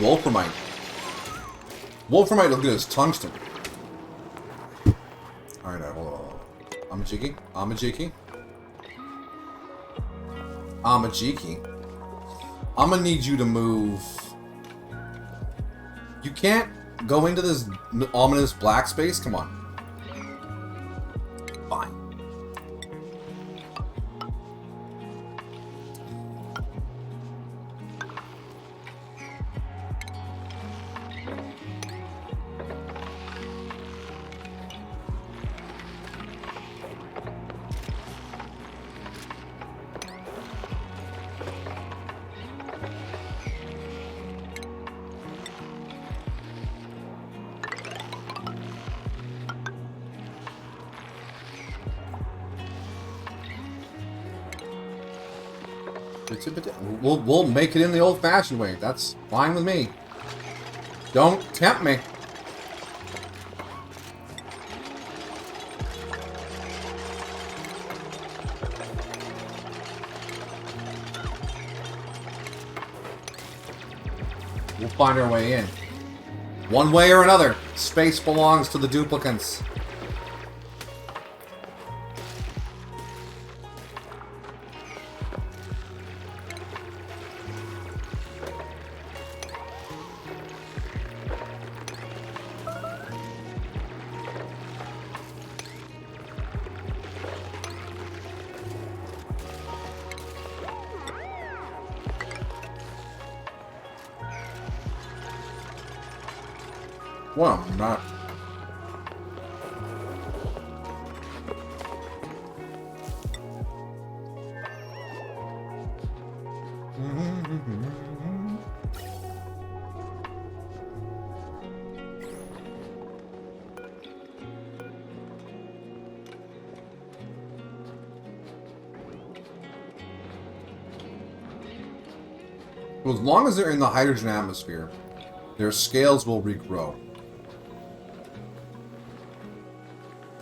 Wolframite. Wolframite look good as tungsten. Alright, hold on. Amajiki? Amajiki? Amajiki? I'm gonna need you to move. You can't go into this ominous black space? Come on. Fine. We'll make it in the old-fashioned way. That's fine with me. Don't tempt me. We'll find our way in. One way or another, space belongs to the duplicants. Well, I'm not. Well, as long as they're in the hydrogen atmosphere, their scales will regrow.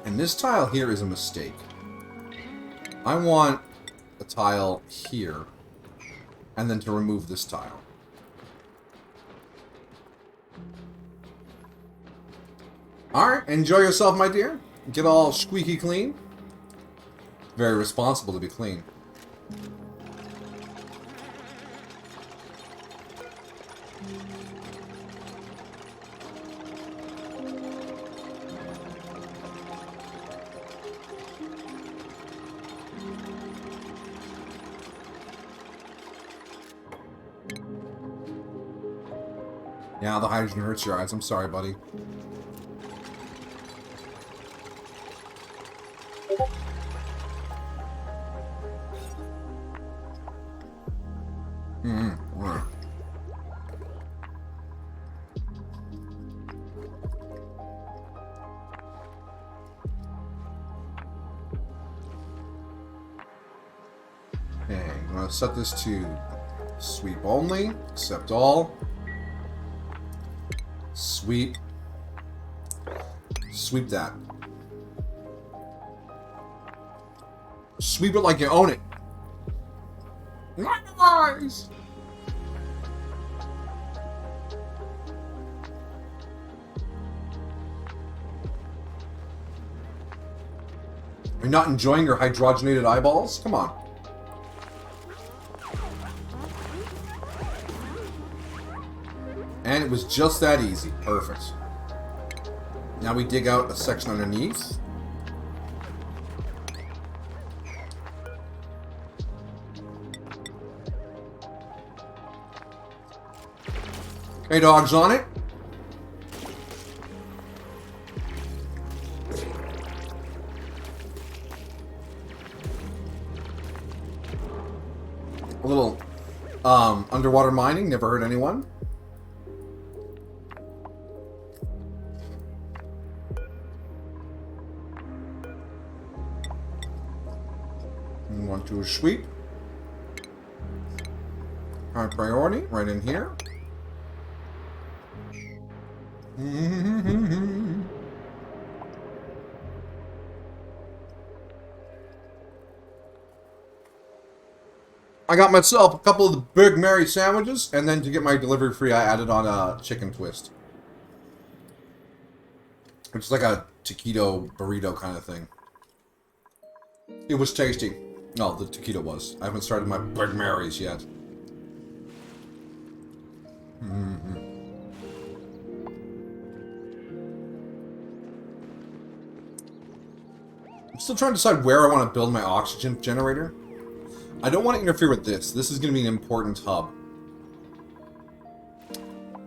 And this tile here is a mistake. I want a tile here, and then to remove this tile. Alright, enjoy yourself, my dear. Get all squeaky clean. Very responsible to be clean. Yeah, the hydrogen hurts your eyes. I'm sorry, buddy. Okay, I'm going to set this to sweep only, accept all. Sweep. Sweep that. Sweep it like you own it. Nice! You're not enjoying your hydrogenated eyeballs? Come on. And it was just that easy. Perfect. Now we dig out a section underneath. Hey, dogs on it. A little underwater mining, never hurt anyone. Do a sweep. High priority, right in here. I got myself a couple of the Big Mary sandwiches, and then to get my delivery free, I added on a chicken twist. Which is like a taquito burrito kind of thing. It was tasty. No, the taquito was. I haven't started my Big Marys yet. Mm-hmm. I'm still trying to decide where I want to build my oxygen generator. I don't want to interfere with this. This is going to be an important hub.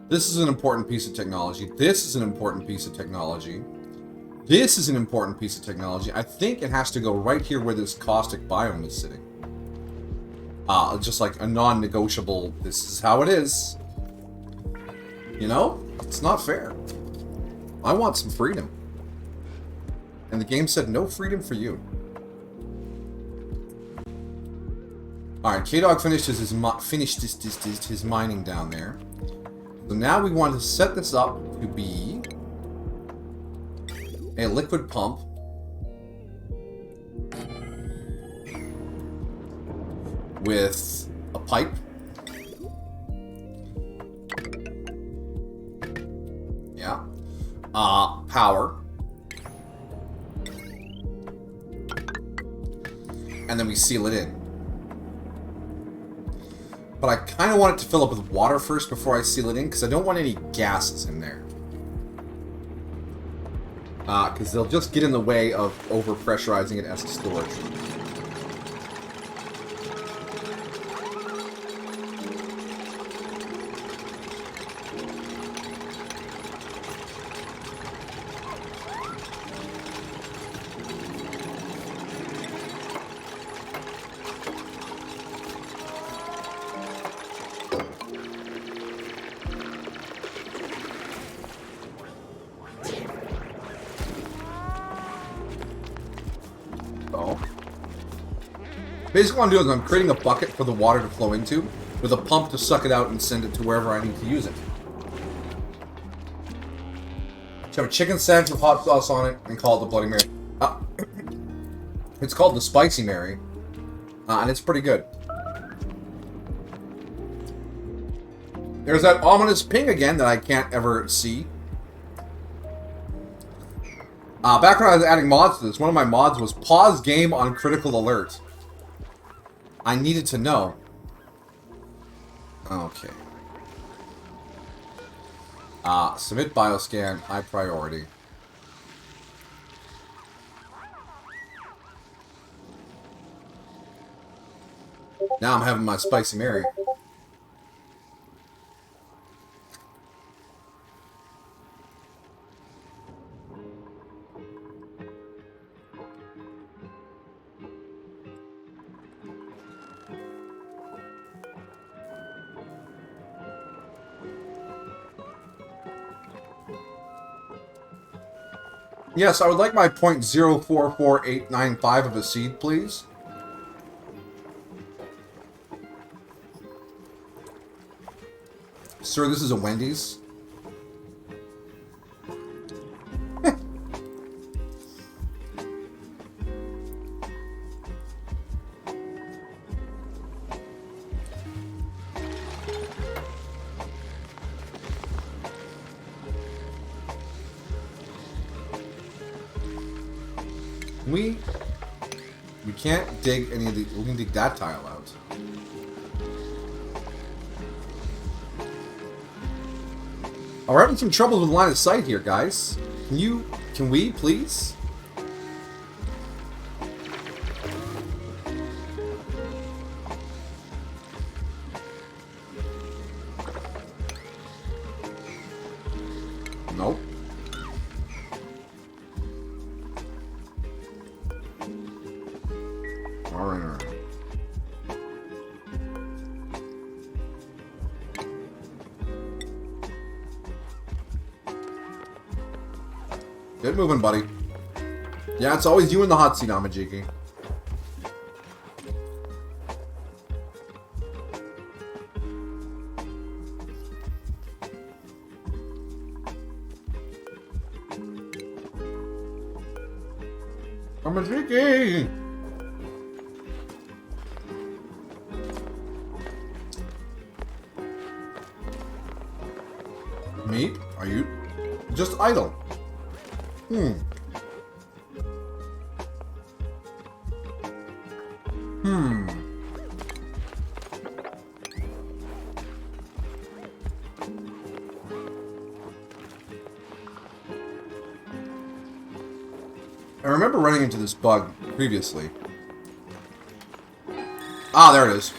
This is an important piece of technology. This is an important piece of technology. This is an important piece of technology. I think it has to go right here where this caustic biome is sitting. Just like a non-negotiable, this is how it is. You know? It's not fair. I want some freedom. And the game said no freedom for you. Alright, K-Dog finished his mining down there. So now we want to set this up to be a liquid pump with a pipe. Yeah. Power. And then we seal it in. But I kind of want it to fill up with water first before I seal it in, because I don't want any gases in there. Because they'll just get in the way of over-pressurizing it as a storage. Basically what I'm doing is I'm creating a bucket for the water to flow into, with a pump to suck it out and send it to wherever I need to use it. So have a chicken sandwich with hot sauce on it, and call it the Bloody Mary. It's called the Spicy Mary, and it's pretty good. There's that ominous ping again that I can't ever see. Back when I was adding mods to this, one of my mods was pause game on critical alert. I needed to know. Okay. Submit bioscan, high priority. Now I'm having my Spicy Mary. Yes, I would like my 0.044895 of a seed, please. Sir, this is a Wendy's. We can't dig any of the... We can dig that tile out. Oh, we're having some trouble with line of sight here, guys. Can we, please? Nope. Alright. Get moving, buddy. Yeah, it's always you in the hot seat, Amajiki. Amajiki! Me? Are you just idle? Hmm. Hmm. I remember running into this bug previously. Ah, there it is.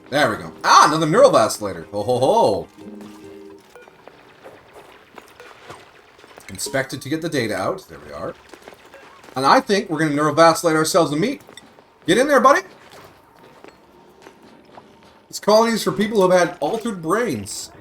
There we go. Ah, another neural vacillator. Ho ho ho. Inspect it to get the data out. There we are. And I think we're going to neural vacillate ourselves a meat. Get in there, buddy. This colony is for people who have had altered brains.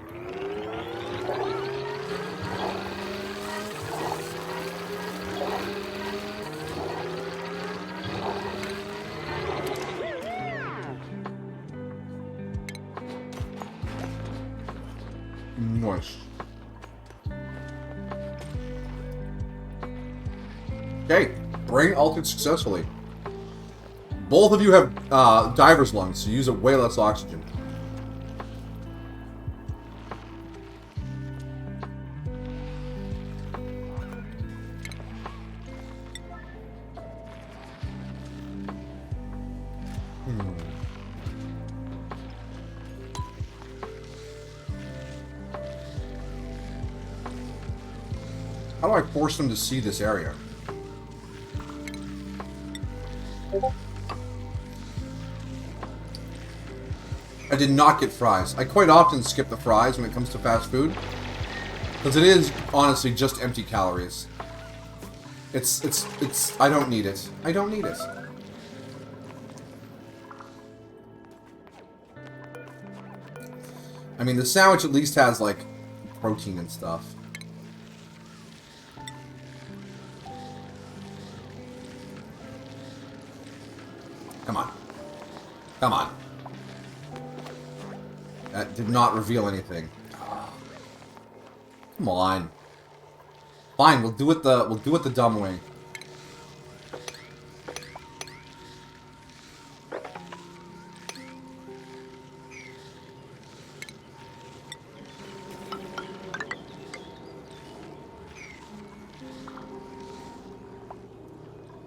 Nice. Okay, brain altered successfully. Both of you have diver's lungs, so use way less oxygen. How do I force them to see this area? I did not get fries. I quite often skip the fries when it comes to fast food. Because it is, honestly, just empty calories. It's, I don't need it. I don't need it. I mean, the sandwich at least has, like, protein and stuff. Come on. Come on. That did not reveal anything. Come on. Fine, we'll do it the dumb way.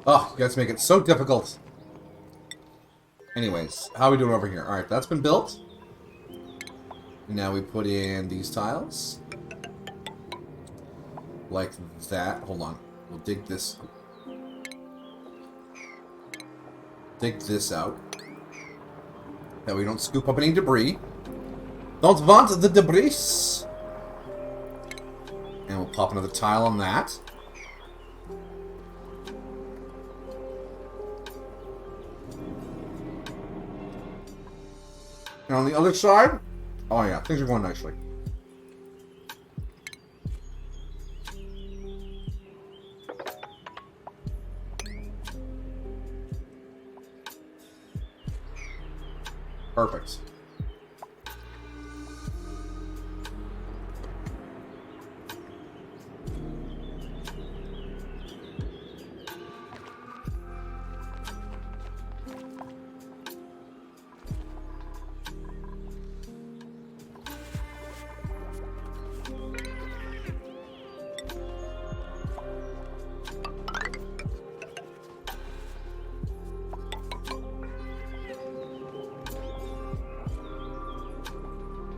Oh, you guys make it so difficult. Anyways, how are we doing over here? Alright, that's been built. Now we put in these tiles. Like that. Hold on. We'll dig this. Dig this out. That we don't scoop up any debris. Don't want the debris. And we'll pop another tile on that. And on the other side, oh yeah, things are going nicely. Perfect.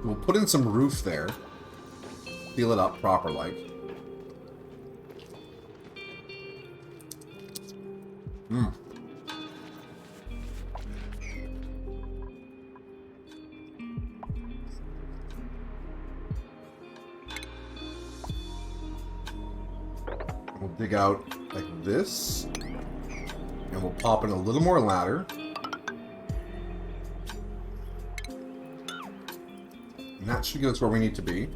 We'll put in some roof there. Seal it up proper like. We'll dig out like this. And we'll pop in a little more ladder. And that should get us where we need to be.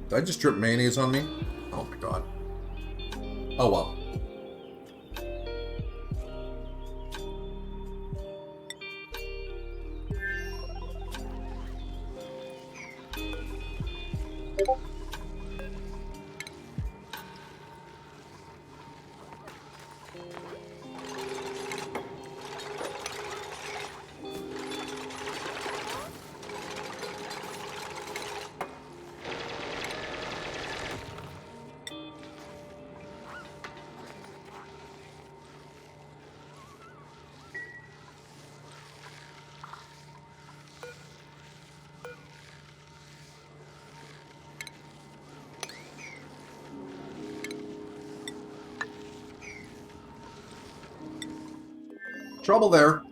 Did I just drip mayonnaise on me? Oh my god. Oh well. Trouble there.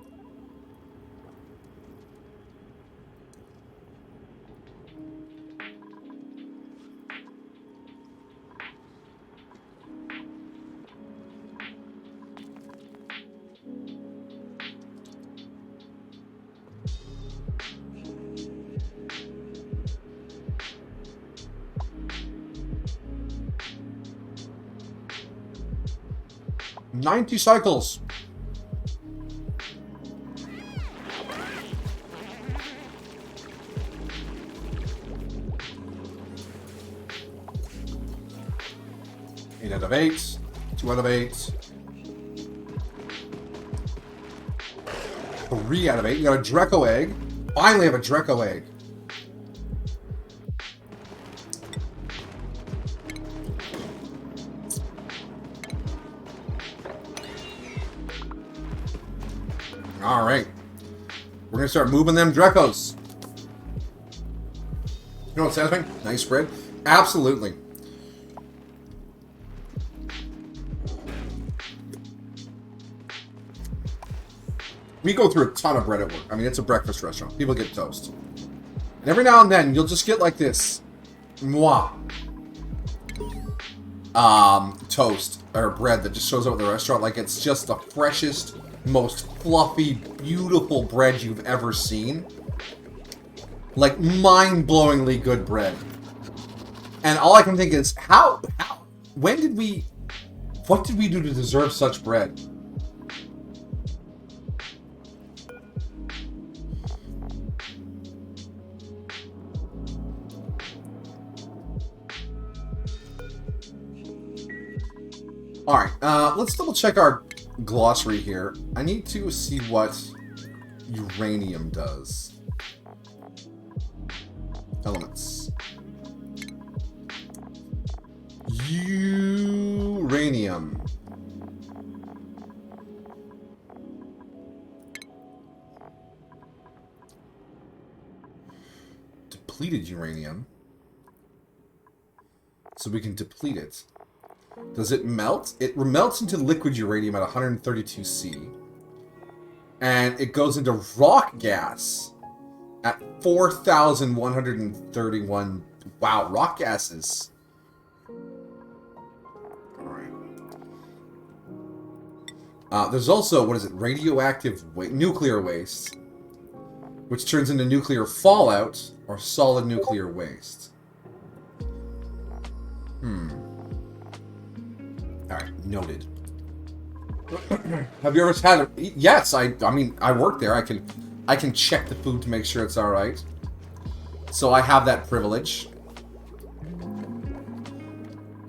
"90 cycles." Eight out of 8. 2 out of 8. 3 out of 8. You got a Dreco egg. Finally have a Dreco egg. Alright. We're going to start moving them Drecos. You know what satisfying? Nice spread. Absolutely. We go through a ton of bread at work. I mean, it's a breakfast restaurant. People get toast. And every now and then, you'll just get like this toast or bread that just shows up at the restaurant like it's just the freshest, most fluffy, beautiful bread you've ever seen. Like, mind-blowingly good bread. And all I can think is, what did we do to deserve such bread? Alright, let's double check our glossary here. I need to see what uranium does. Elements. Uranium. Depleted uranium. So we can deplete it. Does it melt? It melts into liquid uranium at 132 C. And it goes into rock gas at 4,131. Wow, rock gases. Alright. There's also, what is it? Radioactive nuclear waste. Which turns into nuclear fallout or solid nuclear waste. Alright, noted. Have you ever had a... Yes, I mean, I work there. I can check the food to make sure it's alright. So I have that privilege.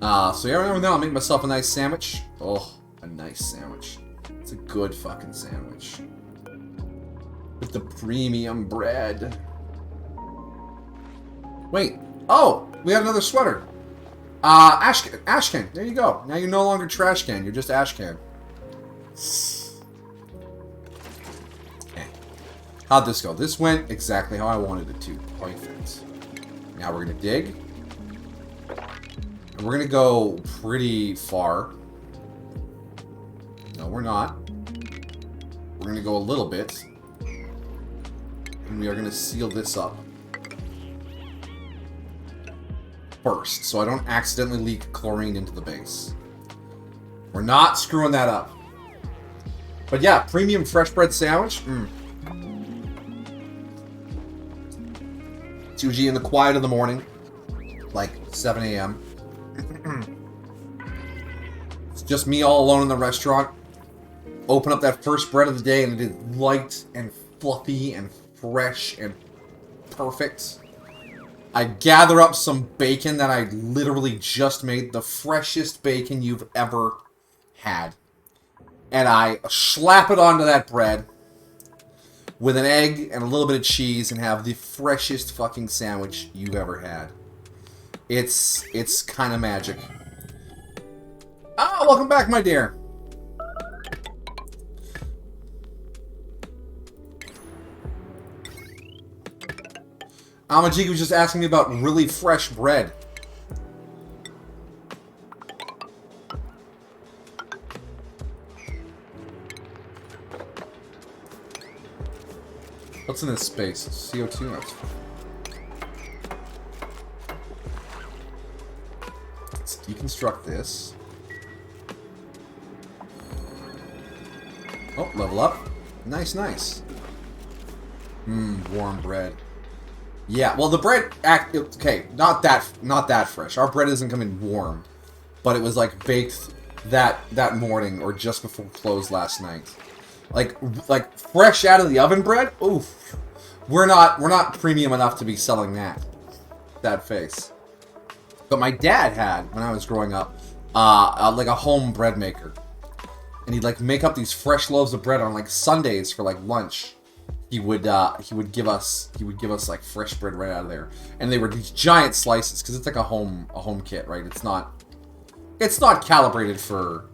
So every now and then I'll make myself a nice sandwich. Oh, a nice sandwich. It's a good fucking sandwich. With the premium bread. Wait. Oh, we have another sweater. Ashcan. There you go. Now you're no longer trash can. You're just Ashcan. Okay. How'd this go? This went exactly how I wanted it to. Perfect. Now we're going to dig. And we're going to go pretty far. No, we're not. We're going to go a little bit. And we are going to seal this up first, so I don't accidentally leak chlorine into the base. We're not screwing that up. But yeah, premium fresh bread sandwich. It's usually in the quiet of the morning, like 7 a.m. It's just me all alone in the restaurant. Open up that first bread of the day, and it is light and fluffy and fresh and perfect. I gather up some bacon that I literally just made, the freshest bacon you've ever had. And I slap it onto that bread with an egg and a little bit of cheese and have the freshest fucking sandwich you've ever had. It's kind of magic. Ah, welcome back, my dear. Amajiki was just asking me about really fresh bread. What's in this space? CO2 notes. Let's deconstruct this. Oh, level up. Nice, nice. Warm bread. Yeah, well, the bread okay, not that fresh. Our bread isn't coming warm, but it was like baked that morning or just before close last night. Like fresh out of the oven bread. Oof. We're not premium enough to be selling that face. But my dad had, when I was growing up, like a home bread maker. And he'd like make up these fresh loaves of bread on like Sundays for like lunch. He would give us like fresh bread right out of there, and they were these giant slices because it's like a home kit, right? It's not calibrated for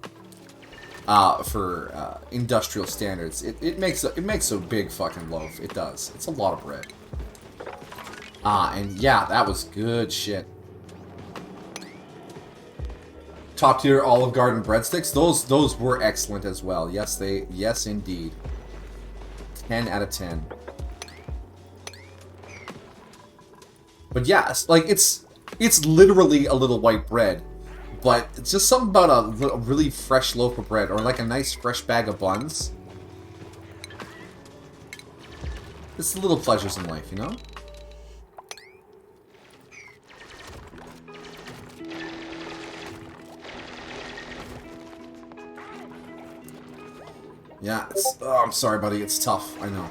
industrial standards. It makes a big fucking loaf. It does. It's a lot of bread. And yeah, that was good shit. Top tier Olive Garden breadsticks. Those were excellent as well. Yes indeed. 10 out of 10. But yes, like it's literally a little white bread, but it's just something about a really fresh loaf of bread or like a nice fresh bag of buns. It's the little pleasures in life, you know? Yeah, oh, I'm sorry, buddy. It's tough. I know.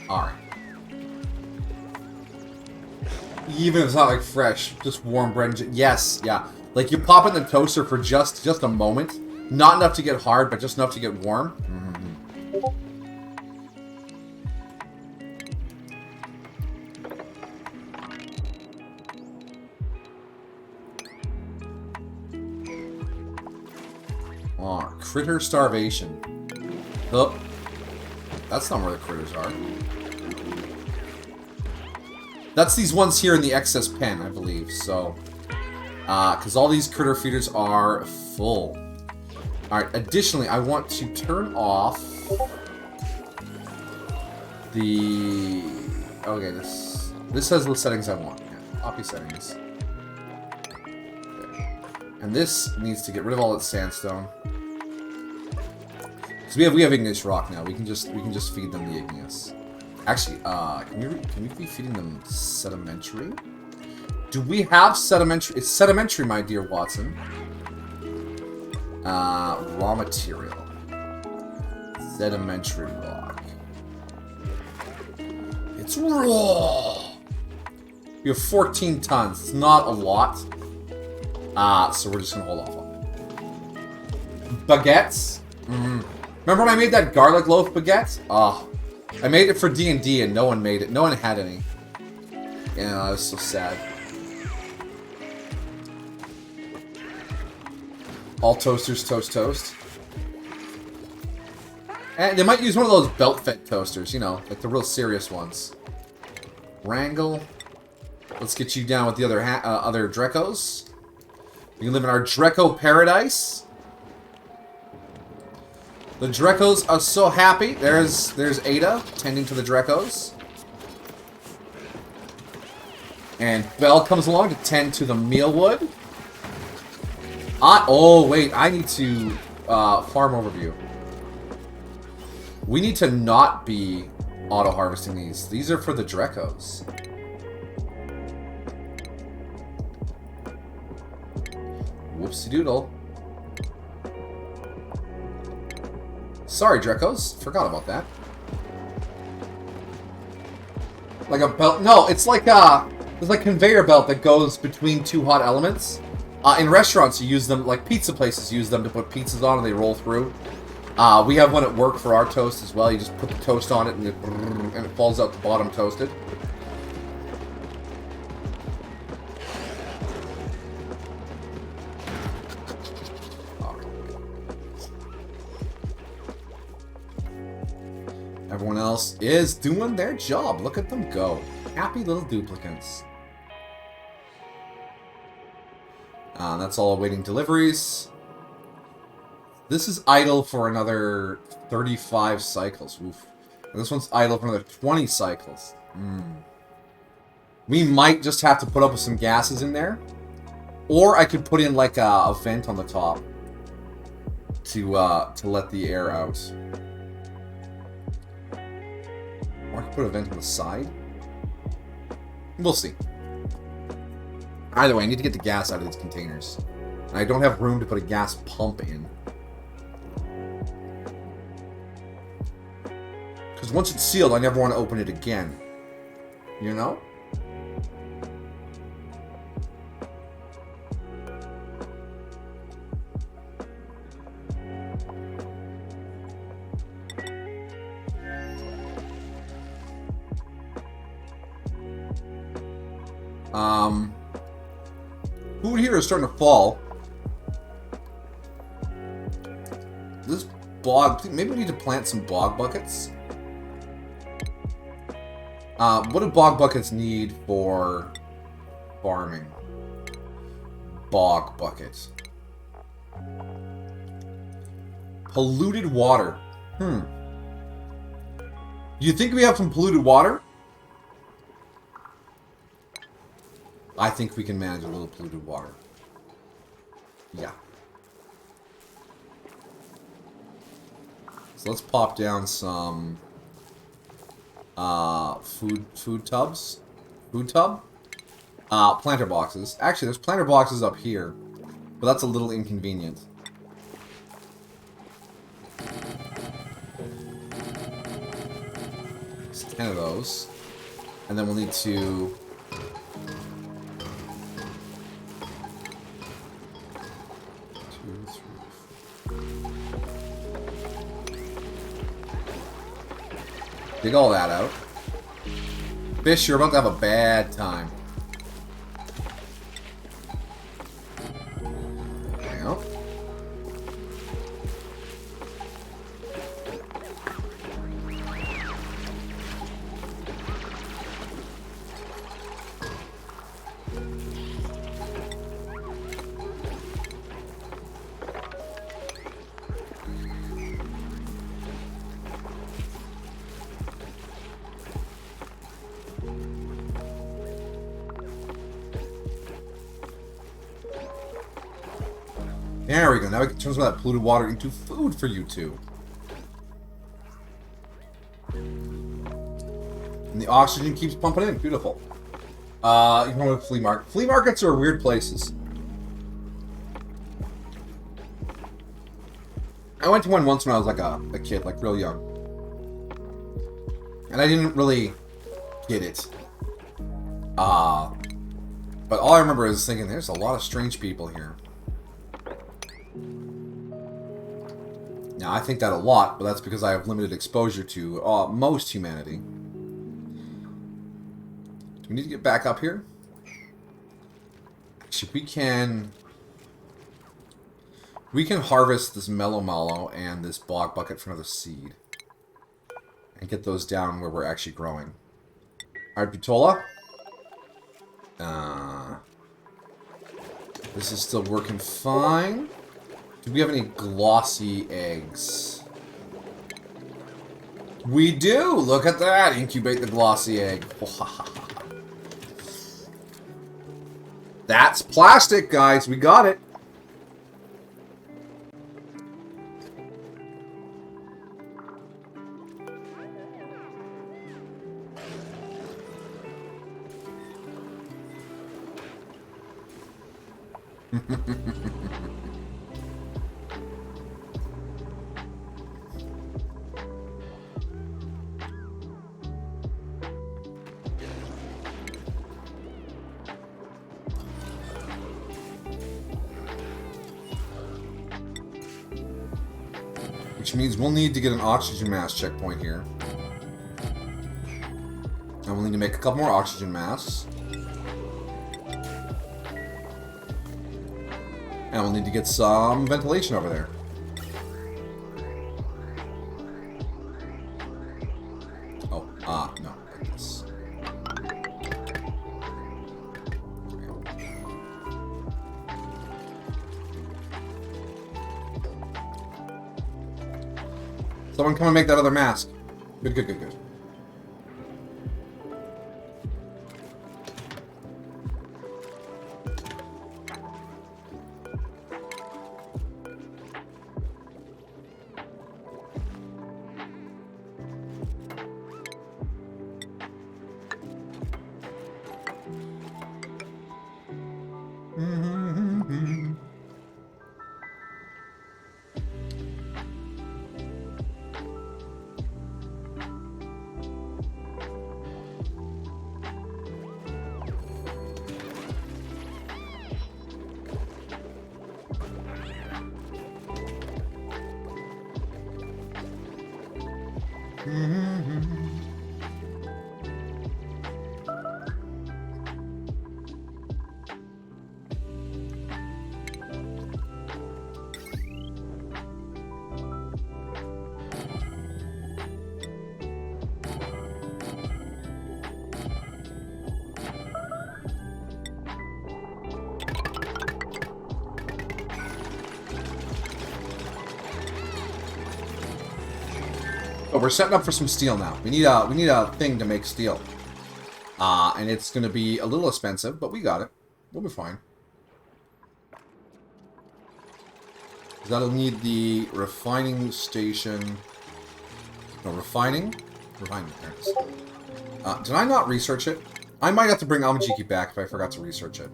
Alright. Even if it's not like fresh, just warm bread. Yes, yeah. Like you pop it in the toaster for just a moment. Not enough to get hard, but just enough to get warm. Oh, critter starvation. Oh, that's not where the critters are. That's these ones here in the excess pen, I believe. So, because all these critter feeders are full. All right. Additionally, I want to turn off the. Okay, this has the settings I want. Yeah, copy settings. And this needs to get rid of all its sandstone. Because we have igneous rock now. We can just feed them the igneous. Actually, can we be feeding them sedimentary? Do we have sedimentary? It's sedimentary, my dear Watson. Raw material. Sedimentary rock. It's raw. We have 14 tons. It's not a lot. So we're just gonna hold off on it. Baguettes? Remember when I made that garlic loaf baguette? Oh, I made it for D&D and no one made it. No one had any. Yeah, that was so sad. All toasters toast. And they might use one of those belt-fed toasters, you know, like the real serious ones. Wrangle. Let's get you down with the other Drecos. You can live in our Dreco paradise. The Drecos are so happy. There's Ada tending to the Drecos. And Belle comes along to tend to the mealwood. Oh, wait. I need to... farm overview. We need to not be auto-harvesting these. These are for the Drecos. Whoopsie-doodle. Sorry, Drecos. Forgot about that. Like a belt. No, it's like there's like conveyor belt that goes between two hot elements. In restaurants, you use them, like pizza places use them to put pizzas on and they roll through. We have one at work for our toast as well. You just put the toast on it and it falls out the bottom toasted. Everyone else is doing their job. Look at them go. Happy little duplicants. That's all awaiting deliveries. This is idle for another 35 cycles. Oof. And this one's idle for another 20 cycles. We might just have to put up with some gases in there. Or I could put in like a vent on the top to let the air out. Or I could put a vent on the side. We'll see. Either way, I need to get the gas out of these containers. And I don't have room to put a gas pump in. Because once it's sealed, I never want to open it again. You know? Food here is starting to fall. This bog... Maybe we need to plant some bog buckets. What do bog buckets need for farming? Bog buckets. Polluted water. Do you think we have some polluted water? I think we can manage a little polluted water. Yeah. So let's pop down some food tubs. Food tub? Planter boxes. Actually, there's planter boxes up here, but that's a little inconvenient. It's 10 of those. And then we'll need to... dig all that out. Fish, you're about to have a bad time. There you go. There we go. Now we can turn some of that polluted water into food for you two. And the oxygen keeps pumping in. Beautiful. You can go to the flea market. Flea markets are weird places. I went to one once when I was like a kid, like real young. And I didn't really get it. But all I remember is thinking, there's a lot of strange people here. Now, I think that a lot, but that's because I have limited exposure to most humanity. Do we need to get back up here? Actually, we can harvest this mellow mallow and this bog bucket for another seed. And get those down where we're actually growing. Alright, Butola. This is still working fine. Do we have any glossy eggs? We do! Look at that! Incubate the glossy egg. That's plastic, guys. We got it. Which means we'll need to get an oxygen mask checkpoint here. And we'll need to make a couple more oxygen masks. And we'll need to get some ventilation over there. Someone come and make that other mask. Good, good, good, good. Oh, we're setting up for some steel now. We need a thing to make steel. And it's going to be a little expensive, but we got it. We'll be fine. That'll need the refining station. No, refining? Refining, there it is. Did I not research it? I might have to bring Amajiki back if I forgot to research it.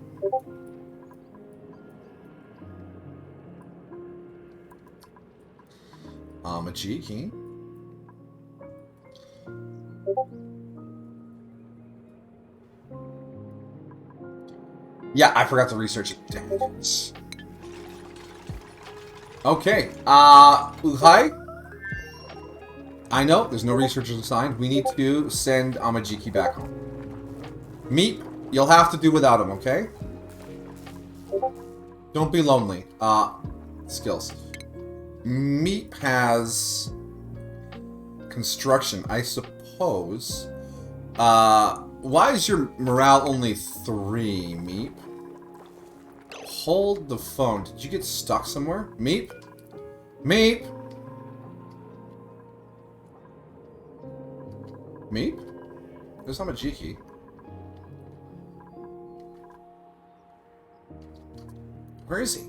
Amajiki. Yeah, I forgot to research it. Dang it. Okay. Uhai? I know, there's no researchers assigned. We need to send Amajiki back home. Meep, you'll have to do without him, okay? Don't be lonely. Skills. Meep has construction, I suppose. Why is your morale only 3, Meep? Hold the phone. Did you get stuck somewhere? Meep? Meep? Meep? There's Amajiki. Where is he?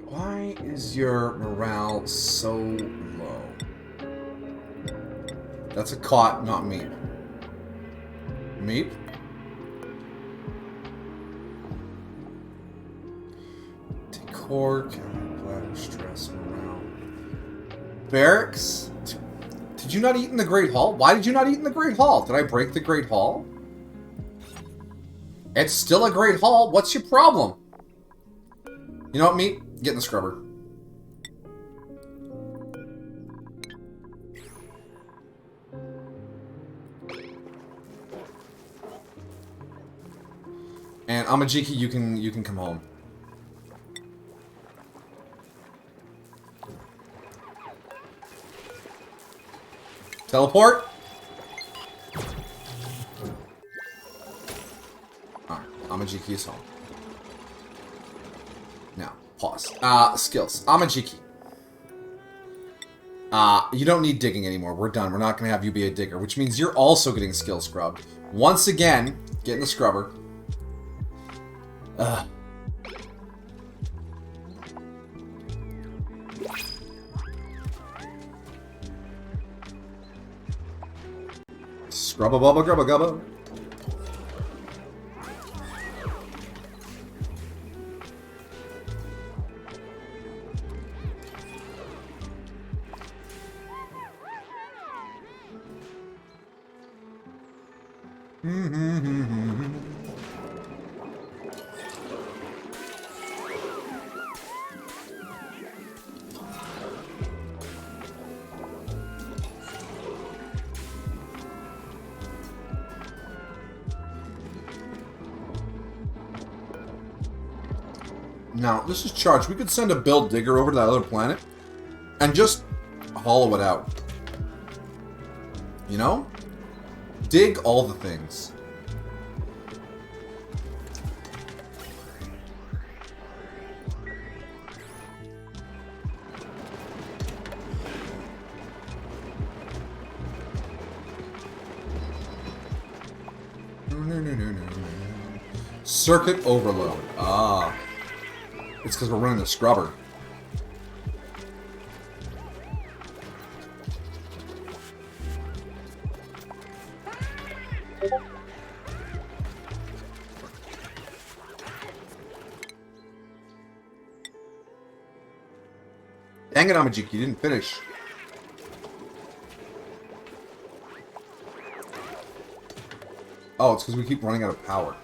Why is your morale so low? That's a cot, not Meep. Meep? Decor, bladder, stress, morale. Barracks? Did you not eat in the Great Hall? Why did you not eat in the Great Hall? Did I break the Great Hall? It's still a Great Hall. What's your problem? You know what, Meep? Get in the scrubber. And Amajiki, you can come home. Teleport. Alright, Amajiki is home. Now, pause. Skills. Amajiki. You don't need digging anymore. We're done. We're not going to have you be a digger, which means you're also getting skill scrubbed. Once again, get in the scrubber. Scrubba bubba grubba gubba. Now, this is charged. We could send a build digger over to that other planet and just hollow it out. You know? Dig all the things. Circuit overload. Ah. It's because we're running the scrubber. Dang it, Amajiki, you didn't finish. Oh, it's because we keep running out of power.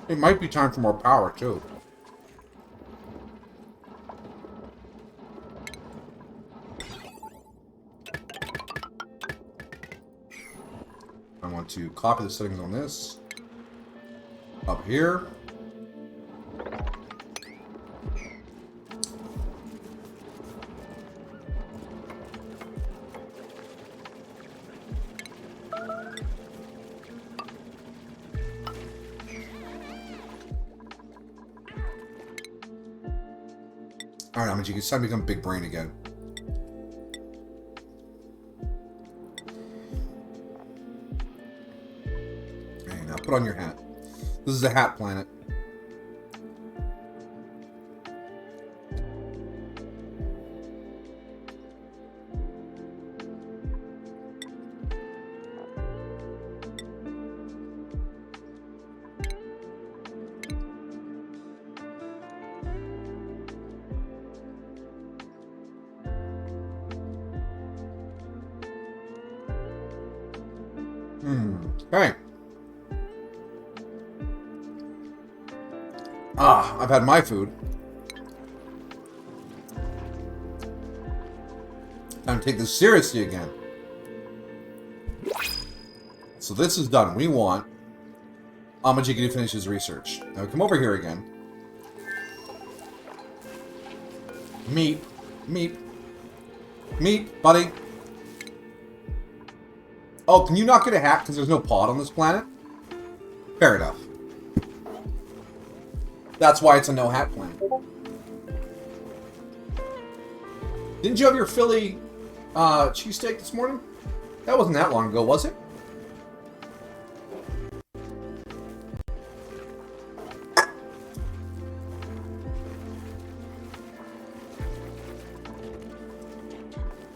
It might be time for more power, too. I want to copy the settings on this. Up here. Alright, Amajiki, it's time to become big brain again. Okay, now put on your hat. This is a hat planet. Okay. Ah, I've had my food. Time to take this seriously again. So this is done. We want Amajiki to finish his research. Now come over here again. Meat. Meat. Meat, buddy. Oh, can you not get a hat because there's no pod on this planet? Fair enough. That's why it's a no-hat planet. Didn't you have your Philly cheesesteak this morning? That wasn't that long ago, was it?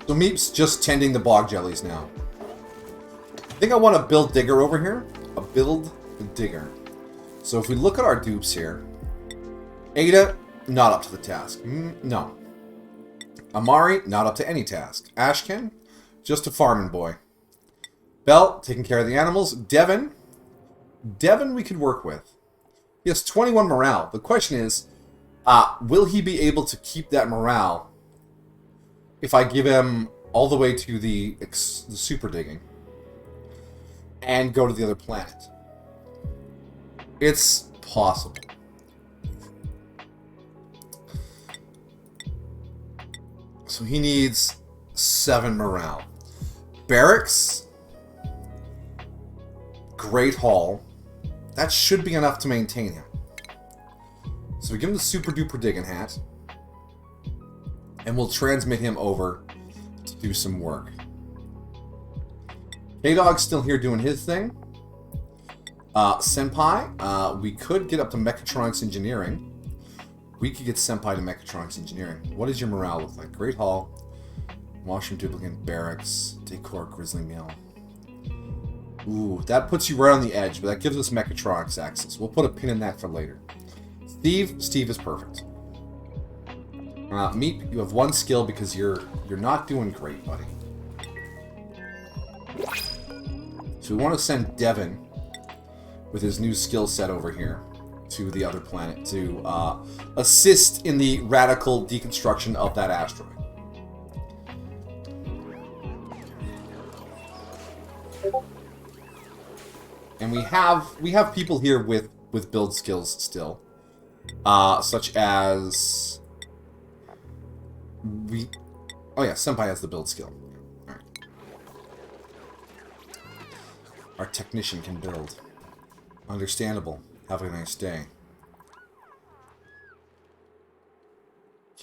So Meep's just tending the bog jellies now. I think I want a build digger over here. A build digger. So if we look at our dupes here, Ada, not up to the task. No. Amari, not up to any task. Ashken, just a farming boy. Bell, taking care of the animals. Devin we could work with. He has 21 morale. The question is, will he be able to keep that morale if I give him all the way to the super digging and go to the other planet? It's possible. So he needs 7 morale. Barracks. Great Hall. That should be enough to maintain him. So we give him the super duper digging hat. And we'll transmit him over to do some work. K-Dog's still here doing his thing. Senpai, we could get up to Mechatronics Engineering. We could get Senpai to Mechatronics Engineering. What does your morale look like? Great Hall, Washroom Duplicate, Barracks, Decor, Grizzly Mill. Ooh, that puts you right on the edge, but that gives us Mechatronics access. We'll put a pin in that for later. Steve is perfect. Meep, you have 1 skill because you're not doing great, buddy. So we want to send Devin with his new skill set over here to the other planet to assist in the radical deconstruction of that asteroid. And we have people here with build skills still, such as oh yeah, Senpai has the build skill. All right. Our technician can build. Understandable. Have a nice day.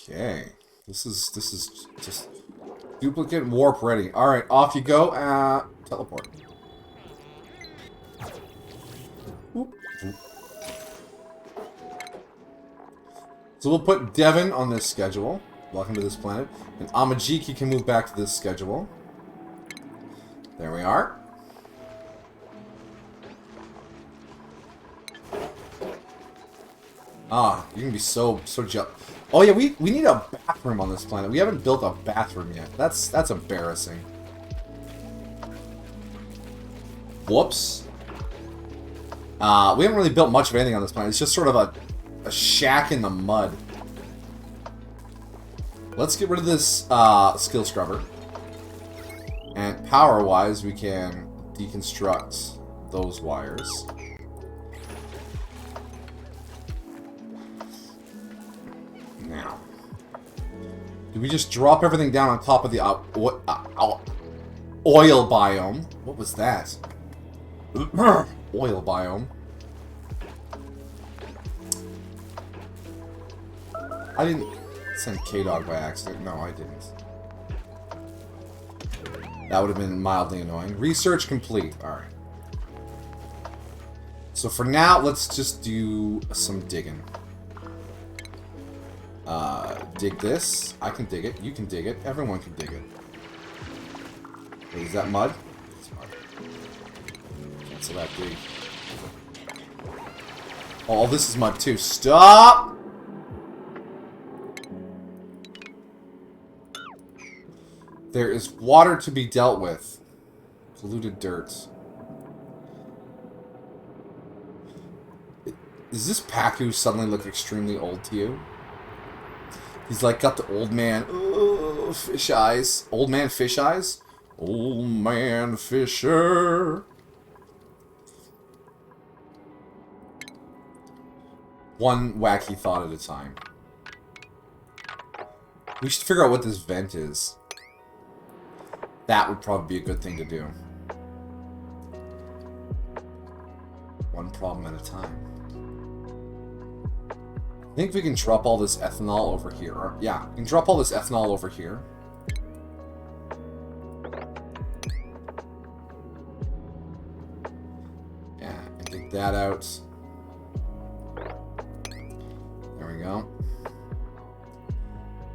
Okay. This is just duplicate warp ready. Alright, off you go. Teleport. Whoop, whoop. So we'll put Devin on this schedule. Welcome to this planet. And Amajiki can move back to this schedule. There we are. Ah, you're gonna be so jealous. Oh yeah, we need a bathroom on this planet. We haven't built a bathroom yet. That's embarrassing. Whoops. We haven't really built much of anything on this planet. It's just sort of a shack in the mud. Let's get rid of this skill scrubber. And power-wise, we can deconstruct those wires. Now, do we just drop everything down on top of the oil biome? What was that? Oil biome. I didn't send K-Dog by accident. No, I didn't. That would have been mildly annoying. Research complete. Alright. So for now, let's just do some digging. Dig this. I can dig it. You can dig it. Everyone can dig it. Wait, is that mud? It's mud. Cancel that dig. Oh, this is mud too. Stop! There is water to be dealt with. Polluted dirt. Does this Paku suddenly look extremely old to you? He's like got the old man fish eyes. Old man fish eyes? Old man Fisher. One wacky thought at a time. We should figure out what this vent is. That would probably be a good thing to do. One problem at a time. I think we can drop all this ethanol over here. Or, yeah, we can drop all this ethanol over here. Yeah, and dig that out. There we go.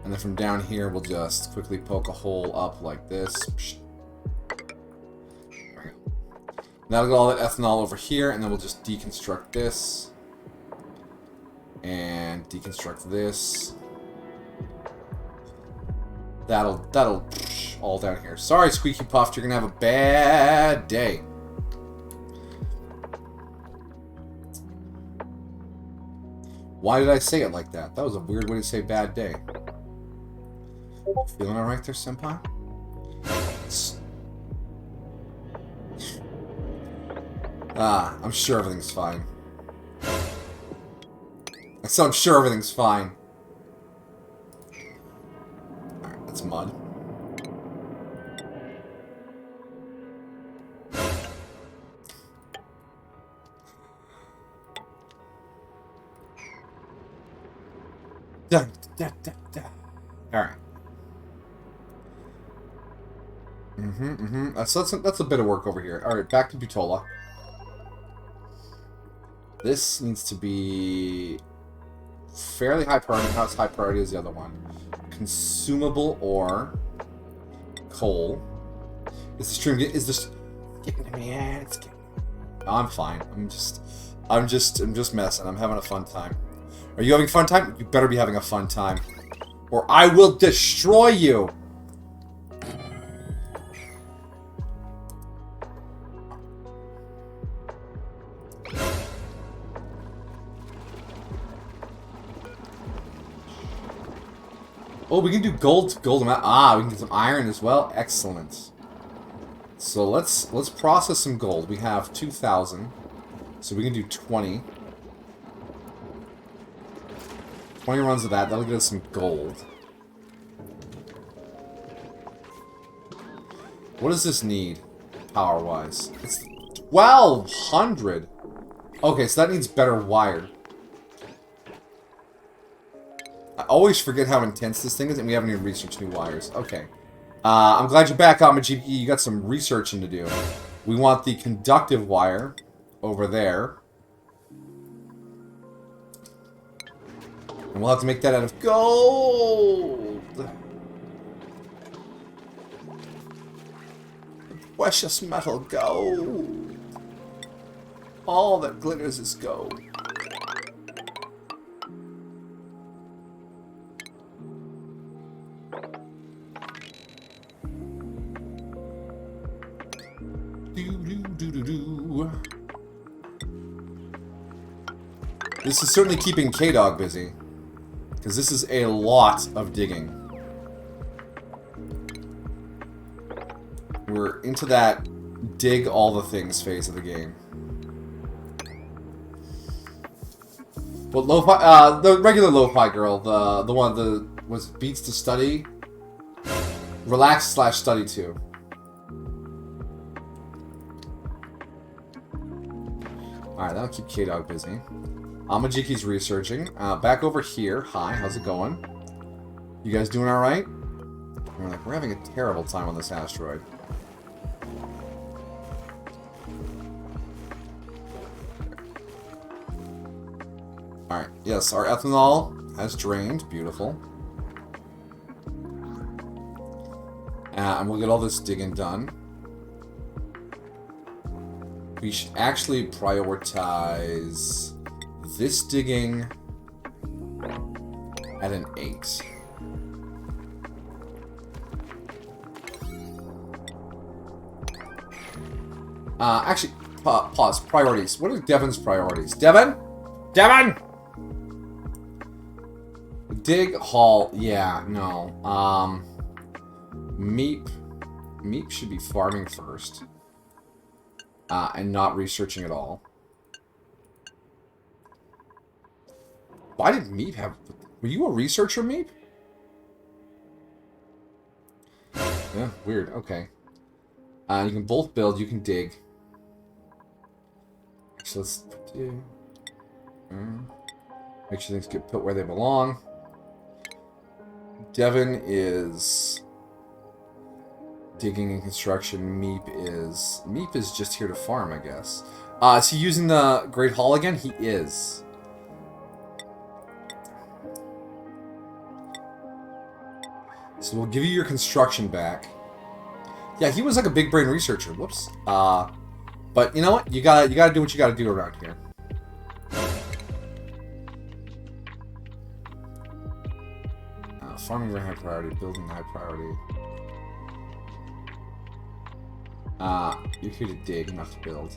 And then from down here, we'll just quickly poke a hole up like this. There we go. That'll get all that ethanol over here, and then we'll just deconstruct this. And deconstruct this. That'll all down here. Sorry, Squeaky Puffed, you're gonna have a bad day. Why did I say it like that? That was a weird way to say bad day. Feeling alright there, Senpai? I'm sure everything's fine. So I'm sure everything's fine. Alright, that's mud. Alright. So that's a bit of work over here. Alright, back to Butola. This needs to be fairly high priority. Not as high priority as the other one. Consumable ore. Coal. Is the stream is this getting to me? Yeah, it's getting. I'm fine. I'm just messing. I'm having a fun time. Are you having a fun time? You better be having a fun time. Or I will destroy you! Oh, we can do gold amount. Ah, we can get some iron as well. Excellent. So let's process some gold. We have 2,000. So we can do 20. 20 runs of that. That'll get us some gold. What does this need, power-wise? It's 1,200! Okay, so that needs better wired. I always forget how intense this thing is, and we haven't even researched new wires. Okay. I'm glad you're back, Amajiki. You got some researching to do. We want the conductive wire over there. And we'll have to make that out of gold. Precious metal gold. All that glitters is gold. This is certainly keeping K-Dog busy. Because this is a lot of digging. We're into that dig all the things phase of the game. But lo-fi, the regular lo-fi girl, the one that was beats to study, relax / study too. Alright, that'll keep K-Dog busy. Amajiki's researching. Back over here. Hi, how's it going? You guys doing alright? We're having a terrible time on this asteroid. Alright, yes, our ethanol has drained. Beautiful. And we'll get all this digging done. We should actually prioritize this digging at an 8. Actually, pause. Priorities. What are Devin's priorities? Devin? Devin! Dig, haul. Yeah, no. Meep. Meep should be farming first. And not researching at all. Why did Meep have... Were you a researcher, Meep? Yeah, weird. Okay. You can both build, you can dig. So let's do... Make sure things get put where they belong. Devin is... digging and construction. Meep is just here to farm, I guess. Is he using the Great Hall again? He is. So we'll give you your construction back. Yeah, he was like a big brain researcher. Whoops. But you know what? You gotta do what you gotta do around here. Farming very high priority. Building high priority. You're here to dig, not to build.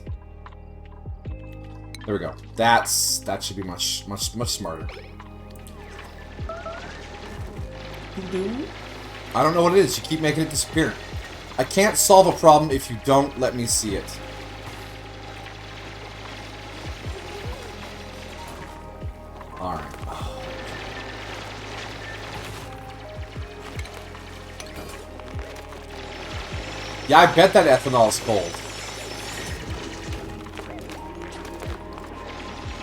There we go. That should be much smarter. I don't know what it is. You keep making it disappear. I can't solve a problem if you don't let me see it. Alright. Yeah, I bet that ethanol is cold.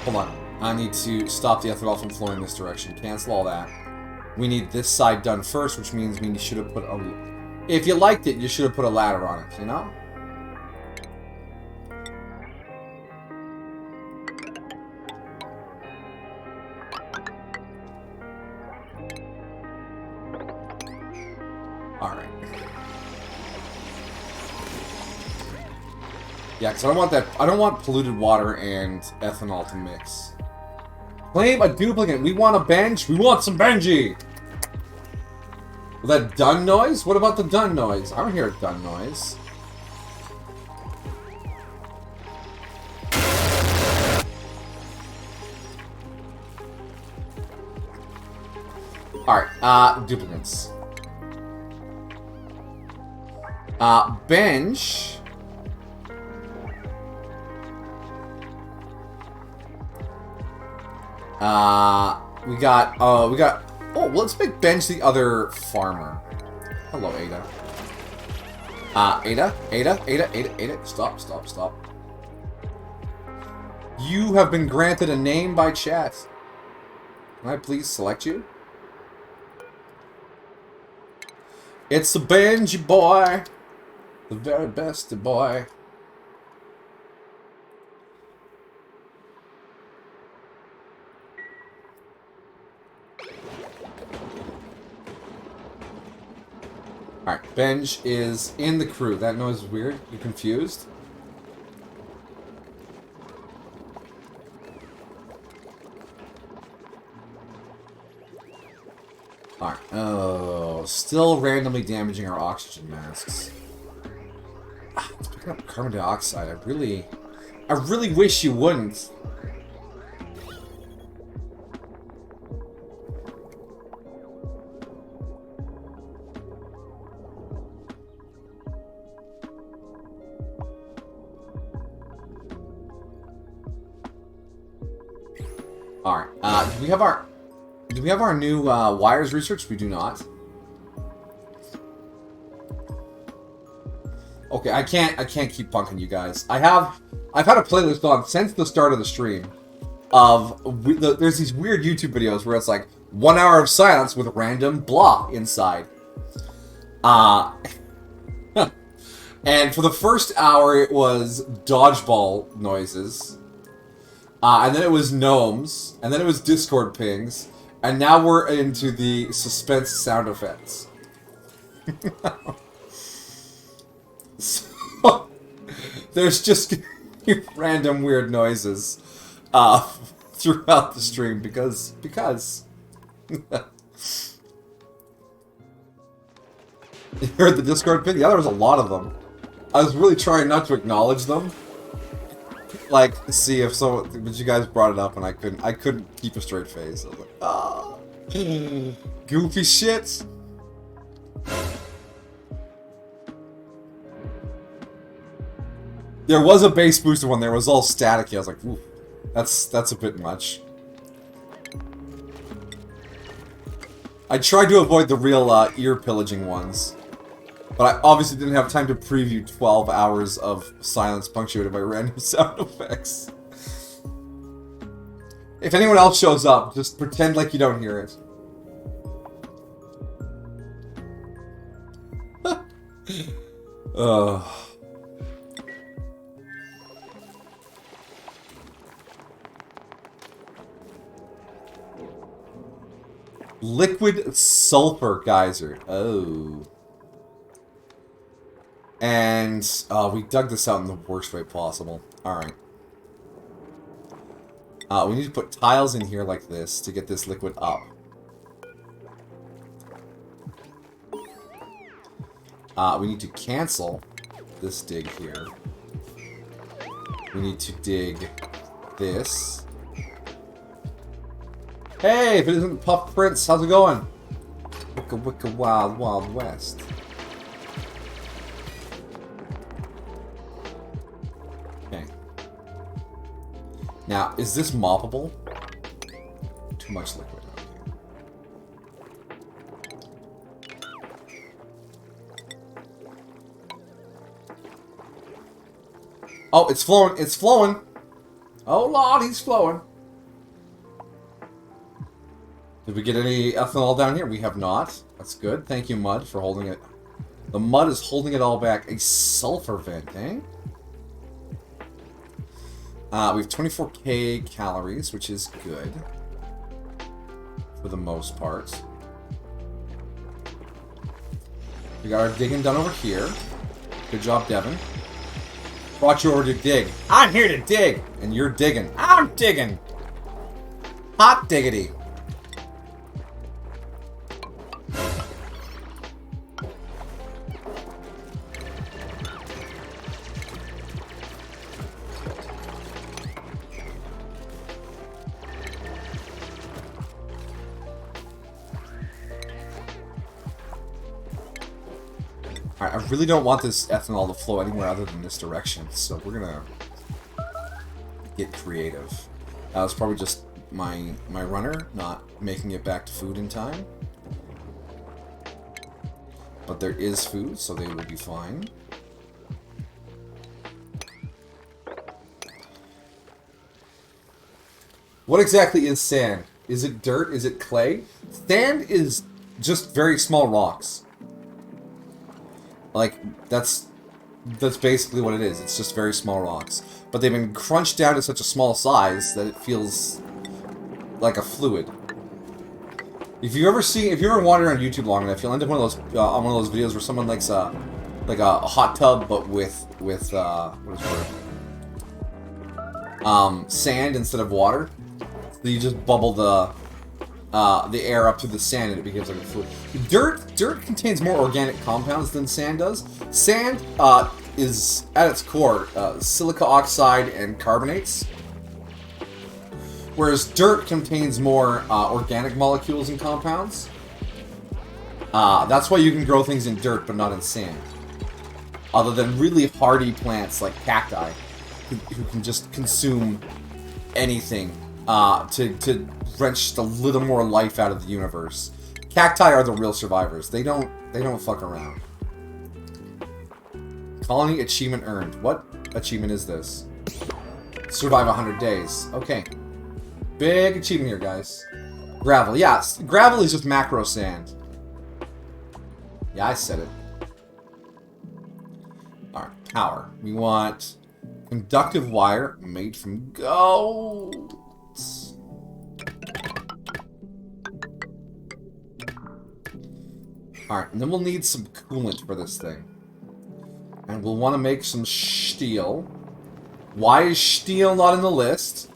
Hold on. I need to stop the ethanol from flowing this direction. Cancel all that. We need this side done first, which means we should have put a... If you liked it, you should have put a ladder on it, you know? Alright. Yeah, because I don't want that... I don't want polluted water and ethanol to mix. Claim a duplicate. We want a bench. We want some Benji. Was that done noise? What about the done noise? I don't hear a done noise. Alright, duplicates. Bench. We got, oh, well, let's make Bench the other farmer. Hello, Ada. Ada, stop. You have been granted a name by chat. Can I please select you? It's the Benji boy. The very best boy. Alright, Benj is in the crew. That noise is weird. You confused? Alright. Oh, still randomly damaging our oxygen masks. It's picking up carbon dioxide. I really wish you wouldn't. Alright, do we have our new wires research? We do not. Okay, I can't keep punking you guys. I've had a playlist on since the start of the stream of there's these weird YouTube videos where it's like 1 hour of silence with random blah inside. And for the first hour it was dodgeball noises. And then it was gnomes, and then it was Discord pings, and now we're into the suspense sound effects. So, there's just random weird noises throughout the stream because. You heard the Discord ping? Yeah, there was a lot of them. I was really trying not to acknowledge them. Like, see if so, but you guys brought it up and I couldn't keep a straight face. I was like, ah, goofy shit. There was a bass booster one there, it was all staticky. I was like, ooh, that's a bit much. I tried to avoid the real ear pillaging ones. But I obviously didn't have time to preview 12 hours of silence punctuated by random sound effects. If anyone else shows up, just pretend like you don't hear it. Liquid sulfur geyser. Oh. And we dug this out in the worst way possible. Alright. We need to put tiles in here like this to get this liquid up. We need to cancel this dig here. We need to dig this. Hey, if it isn't Puff Prince, how's it going? Wicca Wicca Wild Wild West. Now, is this moppable? Too much liquid. Oh, it's flowing. It's flowing. Oh, Lord, he's flowing. Did we get any ethanol down here? We have not. That's good. Thank you, Mud, for holding it. The mud is holding it all back. A sulfur vent, eh? We have 24k calories, which is good. For the most part. We got our digging done over here. Good job, Devin. Brought you over to dig. I'm here to dig! And you're digging. I'm digging! Hot diggity. I really don't want this ethanol to flow anywhere other than this direction, so we're gonna get creative. That was probably just my runner not making it back to food in time. But there is food, so they will be fine. What exactly is sand? Is it dirt? Is it clay? Sand is just very small rocks. Like, that's basically what it is. It's just very small rocks. But they've been crunched down to such a small size that it feels like a fluid. If you ever wander around YouTube long enough, you'll end up on one of those videos where someone likes like a hot tub, but with what is it? Sand instead of water. So you just bubble the air up to the sand and it becomes like a fluid. Dirt contains more organic compounds than sand does. Sand is, at its core, silica oxide and carbonates. Whereas dirt contains more organic molecules and compounds. That's why you can grow things in dirt but not in sand. Other than really hardy plants like cacti, who can just consume anything to wrench just a little more life out of the universe. Cacti are the real survivors. They don't fuck around. Colony achievement earned. What achievement is this? Survive 100 days. Okay. Big achievement here, guys. Gravel. Yes, gravel is just macro sand. Yeah, I said it. Alright, power. We want conductive wire made from gold. Alright, and then we'll need some coolant for this thing. And we'll want to make some steel. Why is steel not in the list?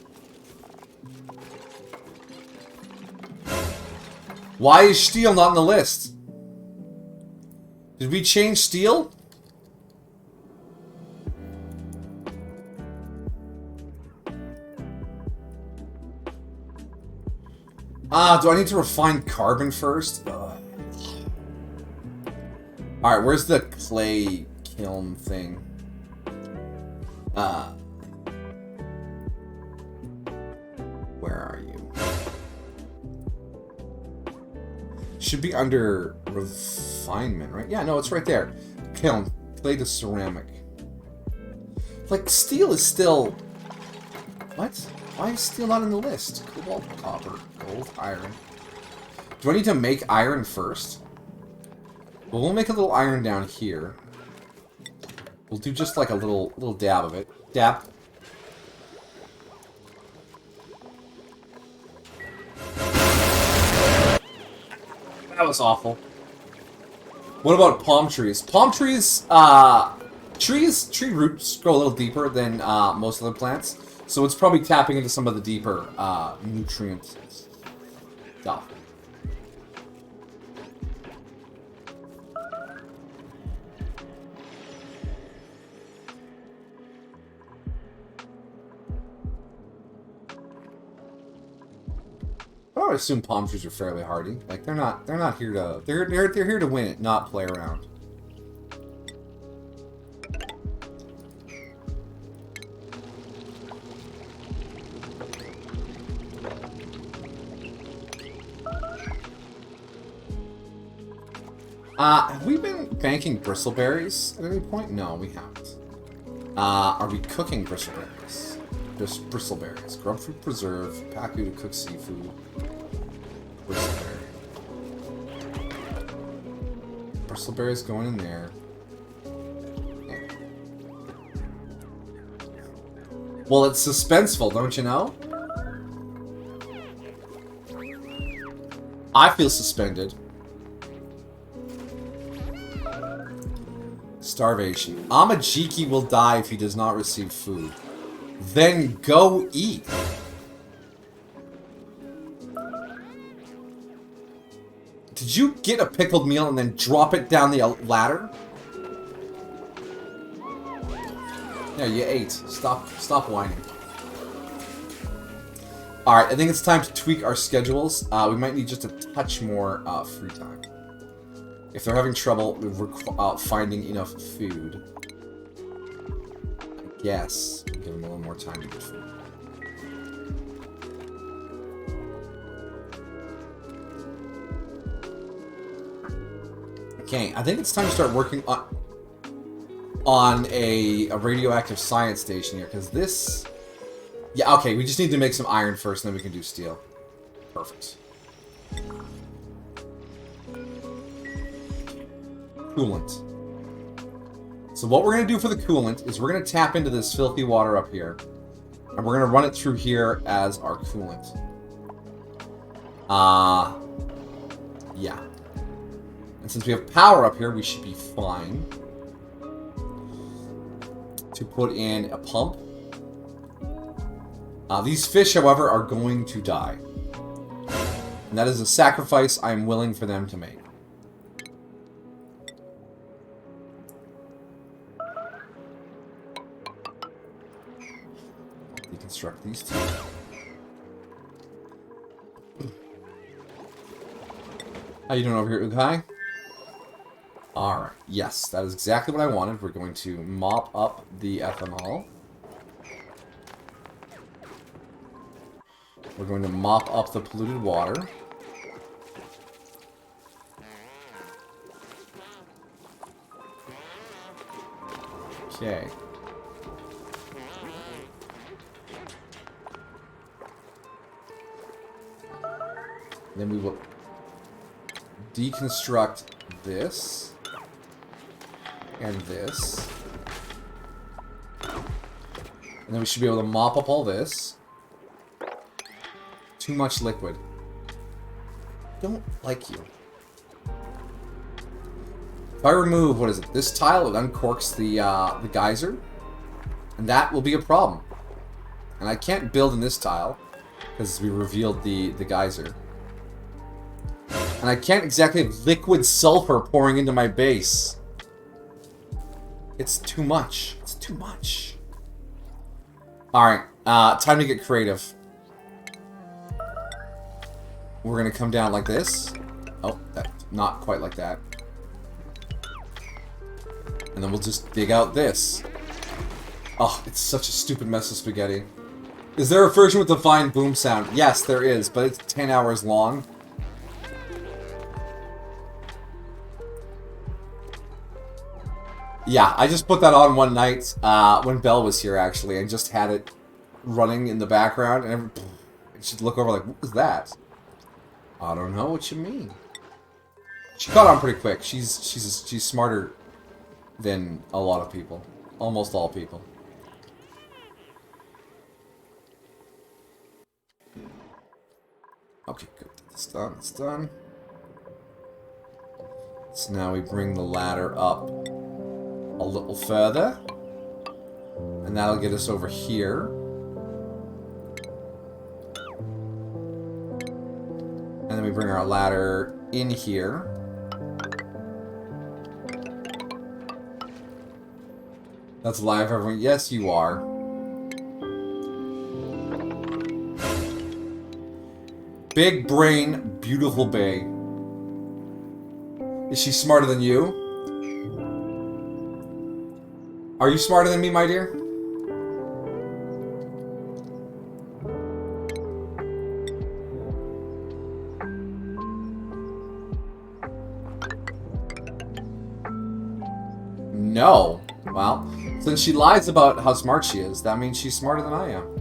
Why is steel not in the list? Did we change steel? Do I need to refine carbon first? Alright, where's the clay kiln thing? Where are you? Should be under refinement, right? Yeah, no, it's right there. Kiln. Clay to ceramic. Like, steel is still... What? Why is steel not in the list? Cobalt, copper, gold, iron. Do I need to make iron first? Well, we'll make a little iron down here. We'll do just like a little dab of it. Dab. That was awful. What about palm trees? Palm trees, tree roots go a little deeper than most other plants. So it's probably tapping into some of the deeper nutrient stuff. I would assume palm trees are fairly hardy. Like they're not here to they're here to win it, not play around. Have we been banking bristleberries at any point? No, we haven't. Are we cooking bristleberries? Just bristleberries. Grub fruit preserve. Paku to cook seafood. Bristleberry. Bristleberries going in there. Yeah. Well, it's suspenseful, don't you know? I feel suspended. Starvation. Amajiki will die if he does not receive food. Then go eat. Did you get a pickled meal and then drop it down the ladder? Yeah, you ate. Stop whining. Alright, I think it's time to tweak our schedules. We might need just a touch more free time. If they're having trouble finding enough food, I guess we'll give them a little more time to get food. Okay, I think it's time to start working on a radioactive science station here, because this... Yeah, okay, we just need to make some iron first, and then we can do steel. Perfect. Coolant. So what we're going to do for the coolant is we're going to tap into this filthy water up here. And we're going to run it through here as our coolant. Yeah. And since we have power up here, we should be fine to put in a pump. These fish, however, are going to die. And that is a sacrifice I'm willing for them to make. Deconstruct these two. How you doing over here, Ukai? Alright, yes, that is exactly what I wanted. We're going to mop up the ethanol. We're going to mop up the polluted water. Okay. Then we will deconstruct this and this. And then we should be able to mop up all this. Too much liquid. Don't like you. If I remove, what is it, this tile, it uncorks the geyser. And that will be a problem. And I can't build in this tile, because we revealed the geyser. And I can't exactly have liquid sulfur pouring into my base. It's too much. It's too much. Alright, time to get creative. We're going to come down like this. Oh, not quite like that. And then we'll just dig out this. Oh, it's such a stupid mess of spaghetti. Is there a version with the fine boom sound? Yes, there is, but it's 10 hours long. Yeah, I just put that on one night when Belle was here, actually, and just had it running in the background, and she'd look over like, what was that? I don't know what you mean. She caught on pretty quick. She's smarter than a lot of people. Almost all people. Okay, good. It's done. It's done. So now we bring the ladder up a little further. And that'll get us over here. And then we bring our ladder in here. That's live, everyone. Yes, you are. Big brain, beautiful bae. Is she smarter than you? Are you smarter than me, my dear? No. Well, since she lies about how smart she is, that means she's smarter than I am.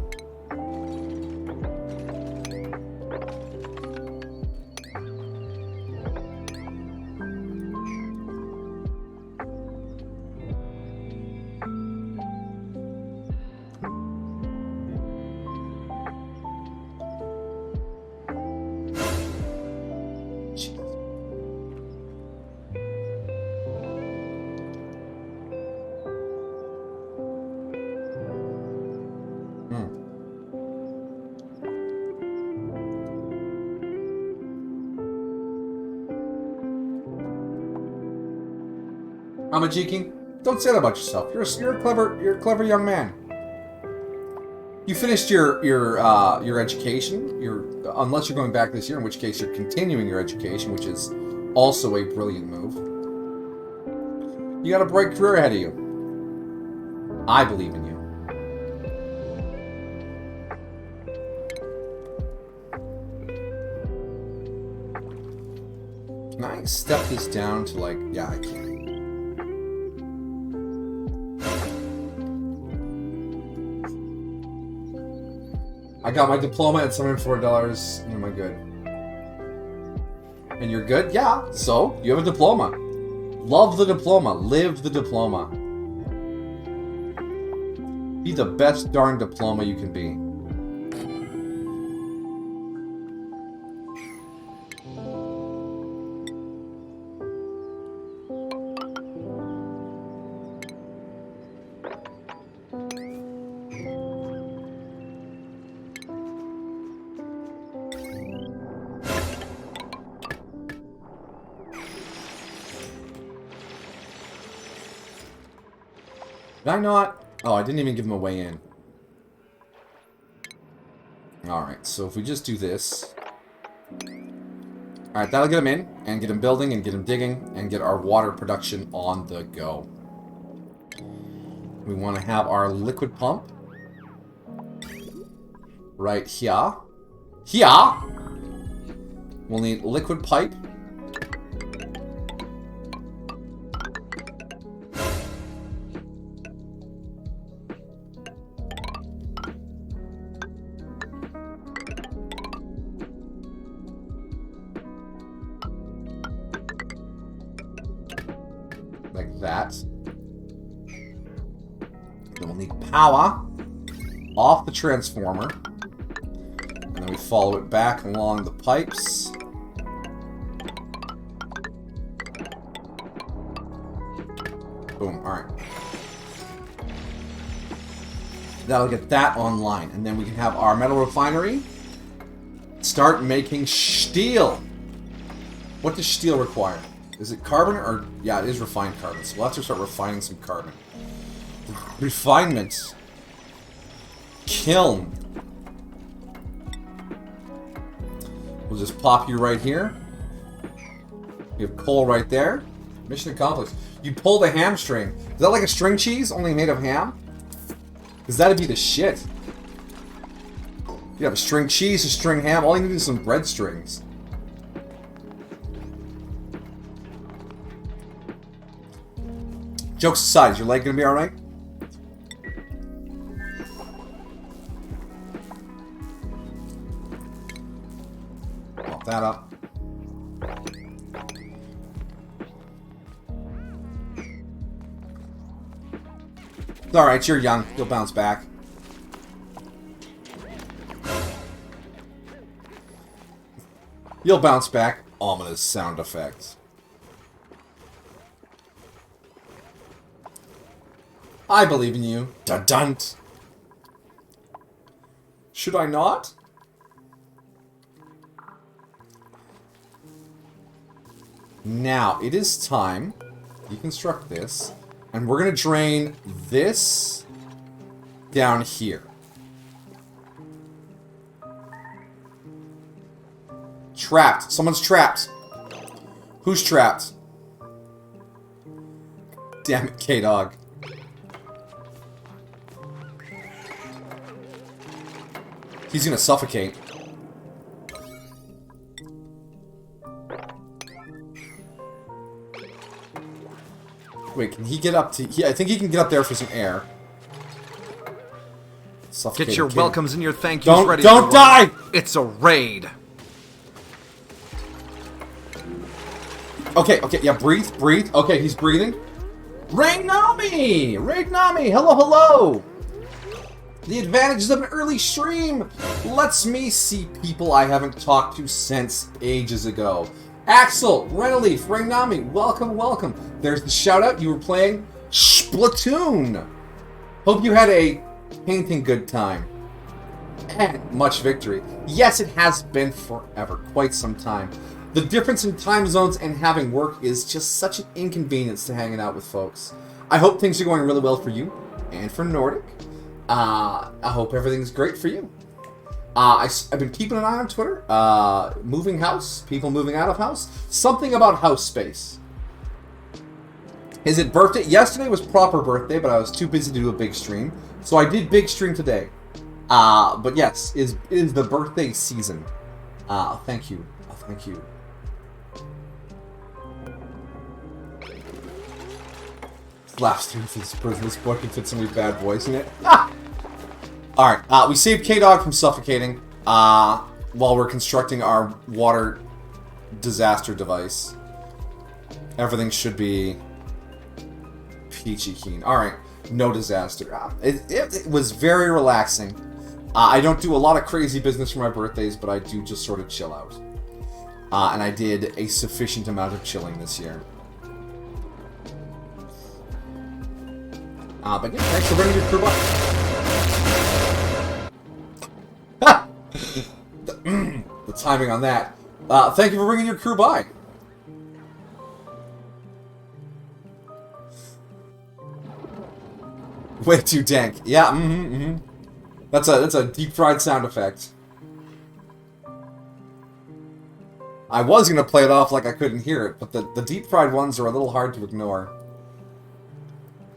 Amajiki, don't say that about yourself. You're a clever young man. You finished your education. Unless you're going back this year, in which case you're continuing your education, which is also a brilliant move. You got a bright career ahead of you. I believe in you. Can I step this down to like? Yeah, I can. I got my diploma at $74. Am I good? And you're good? Yeah. So, you have a diploma. Love the diploma. Live the diploma. Be the best darn diploma you can be. Did I not? Oh, I didn't even give him a way in. Alright, so if we just do this... Alright, that'll get him in, and get him building, and get him digging, and get our water production on the go. We want to have our liquid pump right here. Here! We'll need liquid pipe. Like that. Then we'll need power off the transformer. And then we follow it back along the pipes. Boom, alright. That'll get that online. And then we can have our metal refinery start making steel. What does steel require? Is it carbon or... Yeah, it is refined carbon. So we'll have to start refining some carbon. Refinement. Kiln. We'll just pop you right here. You have coal right there. Mission accomplished. You pulled a hamstring. Is that like a string cheese, only made of ham? Because that'd be the shit. You have a string cheese, a string ham. All you need is some bread strings. Jokes aside, is your leg gonna be alright? Pop that up. It's alright, you're young. You'll bounce back. You'll bounce back. Ominous sound effects. I believe in you. Dun-dunt. Should I not? Now, it is time to deconstruct this. And we're going to drain this down here. Trapped. Someone's trapped. Who's trapped? Damn it, K-Dog. He's gonna suffocate. Wait, can he get up to... I think he can get up there for some air. Suffocate. Get your welcomes and your thank yous ready. Don't die! It's a raid. Okay, yeah, breathe. Okay, he's breathing. Raid Nami! Hello, hello! The advantages of an early stream lets me see people I haven't talked to since ages ago. Axel, Renaleaf, Rainami, welcome. There's the shout out. You were playing Splatoon. Hope you had a painting good time. And much victory. Yes, it has been forever, quite some time. The difference in time zones and having work is just such an inconvenience to hanging out with folks. I hope things are going really well for you and for Nordic. I hope everything's great for you. I've been keeping an eye on Twitter. Moving house, people moving out of house. Something about house space. Is it birthday? Yesterday was proper birthday, but I was too busy to do a big stream. So I did big stream today. But yes, it is the birthday season. Thank you. Thank you. Laughs through this book and fits some really bad voice in it. Alright, we saved K-Dog from suffocating while we're constructing our water disaster device. Everything should be peachy keen. Alright, no disaster. It was very relaxing. I don't do a lot of crazy business for my birthdays, but I do just sort of chill out. And I did a sufficient amount of chilling this year. But yeah, thanks for bringing your crew by. The timing on that. Thank you for bringing your crew by. Way too dank. Yeah, That's a deep fried sound effect. I was gonna play it off like I couldn't hear it, but the deep fried ones are a little hard to ignore.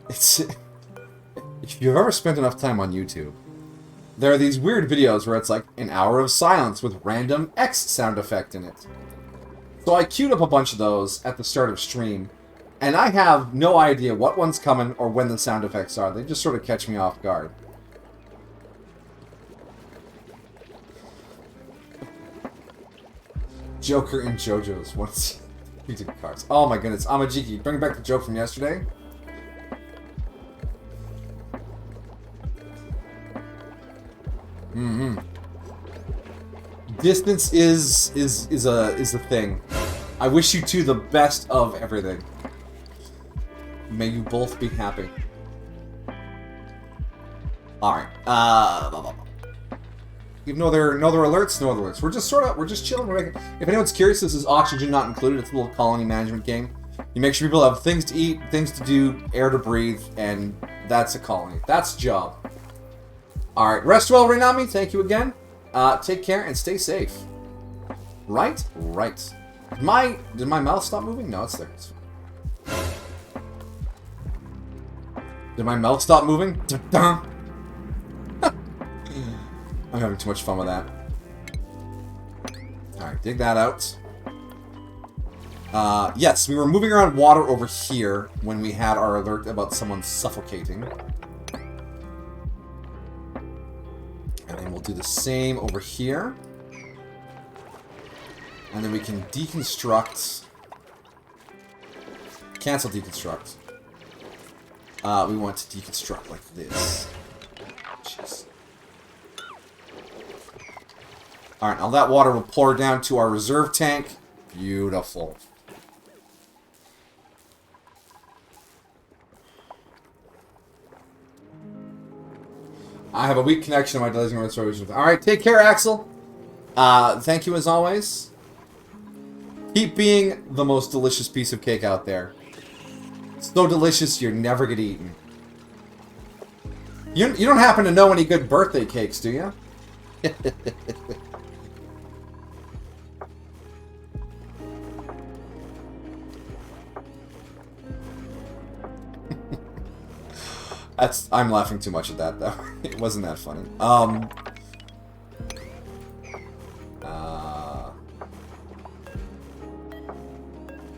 It's if you've ever spent enough time on YouTube, there are these weird videos where it's like an hour of silence with random X sound effect in it. So I queued up a bunch of those at the start of stream, and I have no idea what one's coming or when the sound effects are. They just sort of catch me off guard. Joker and JoJo's once music cards. Oh my goodness, Amajiki, bring back the joke from yesterday. Distance is a thing. I wish you two the best of everything. May you both be happy. Alright. You have no other alerts, no other alerts. We're just chilling. If anyone's curious, this is Oxygen Not Included. It's a little colony management game. You make sure people have things to eat, things to do, air to breathe, and that's a colony. That's a job. Alright, rest well, Renami. Thank you again. Take care and stay safe. Right? Right. Did my mouth stop moving? No, it's there. It's fine. Did my mouth stop moving? I'm having too much fun with that. Alright, dig that out. Yes, we were moving around water over here when we had our alert about someone suffocating. And then we'll do the same over here. And then we can deconstruct. Cancel deconstruct. We want to deconstruct like this. Jeez. Alright, now that water will pour down to our reserve tank. Beautiful. I have a weak connection to my designated storage. Alright, take care, Axel. Thank you as always. Keep being the most delicious piece of cake out there. So delicious you're never gonna eat it. You don't happen to know any good birthday cakes, do you? I'm laughing too much at that, though. It wasn't that funny.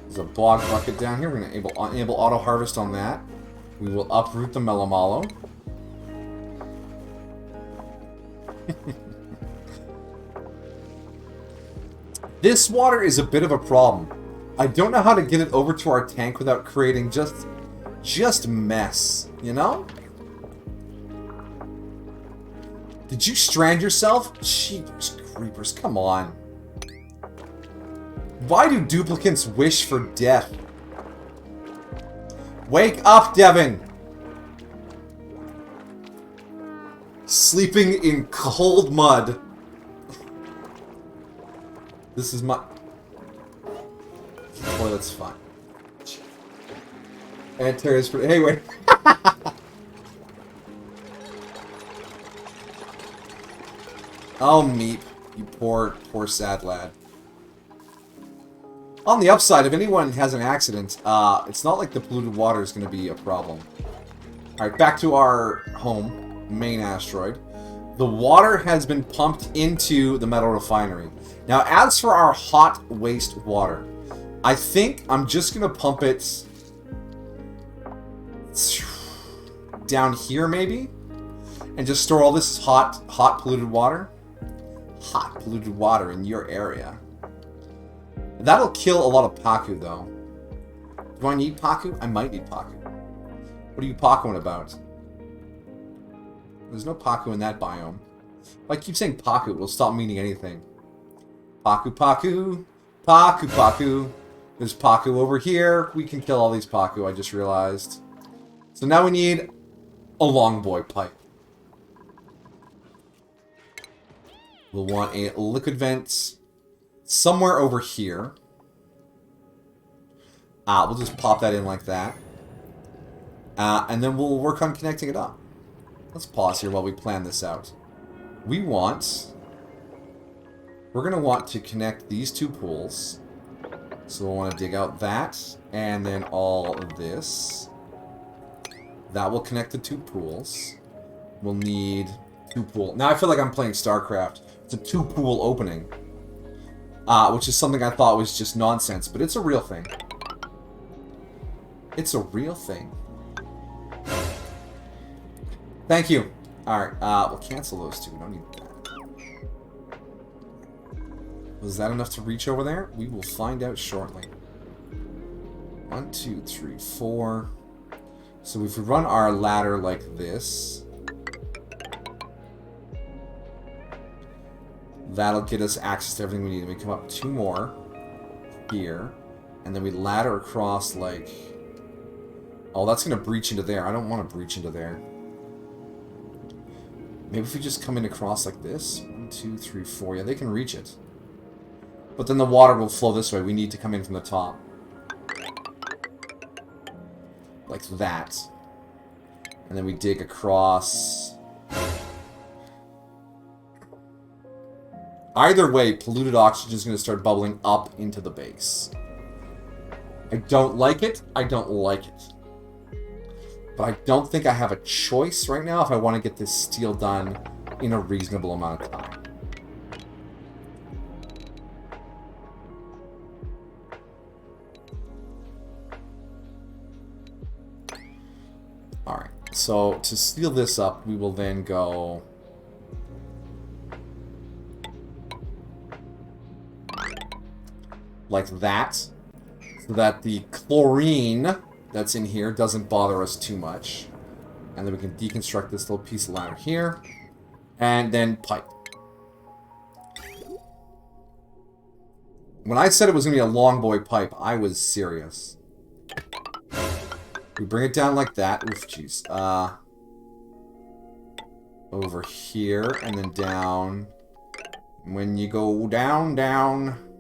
There's a bog bucket down here. We're going to enable auto harvest on that. We will uproot the Melomalo. This water is a bit of a problem. I don't know how to get it over to our tank without creating just mess, you know? Did you strand yourself? Jeepers creepers, come on. Why do duplicants wish for death? Wake up, Devin! Sleeping in cold mud. This is my... The toilet's fine. And Terry's pretty... Hey, wait. Oh, Meep. You poor sad lad. On the upside, if anyone has an accident, it's not like the polluted water is going to be a problem. Alright, back to our home, main asteroid. The water has been pumped into the metal refinery. Now, as for our hot waste water, I think I'm just going to pump it down here, maybe? And just store all this hot polluted water? Hot polluted water in your area. That'll kill a lot of Paku, though. Do I need Paku? I might need Paku. What are you Pakuing about? There's no Paku in that biome. If I keep saying Paku, it'll stop meaning anything. Paku, Paku. Paku, Paku. There's Paku over here. We can kill all these Paku, I just realized. So now we need a long boy pipe. We'll want a liquid vent somewhere over here. We'll just pop that in like that. And then we'll work on connecting it up. Let's pause here while we plan this out. We're going to want to connect these two pools. So we'll want to dig out that, and then all of this. That will connect the two pools. We'll need two pool. Now I feel like I'm playing StarCraft. It's a two-pool opening. Which is something I thought was just nonsense, but it's a real thing. It's a real thing. Thank you. Alright, we'll cancel those two. We don't need that. Was that enough to reach over there? We will find out shortly. 1, 2, 3, 4. So if we run our ladder like this, that'll get us access to everything we need. And we come up 2 more here, and then we ladder across like... Oh, that's going to breach into there. I don't want to breach into there. Maybe if we just come in across like this. 1, 2, 3, 4. Yeah, they can reach it. But then the water will flow this way. We need to come in from the top. Like that. And then we dig across. Either way, polluted oxygen is going to start bubbling up into the base. I don't like it. I don't like it. But I don't think I have a choice right now if I want to get this steel done in a reasonable amount of time. Alright, so to seal this up, we will then go... like that, so that the chlorine that's in here doesn't bother us too much. And then we can deconstruct this little piece of ladder here. And then pipe. When I said it was going to be a long boy pipe, I was serious. We bring it down like that. Oof, jeez. Over here, and then down. When you go down, down...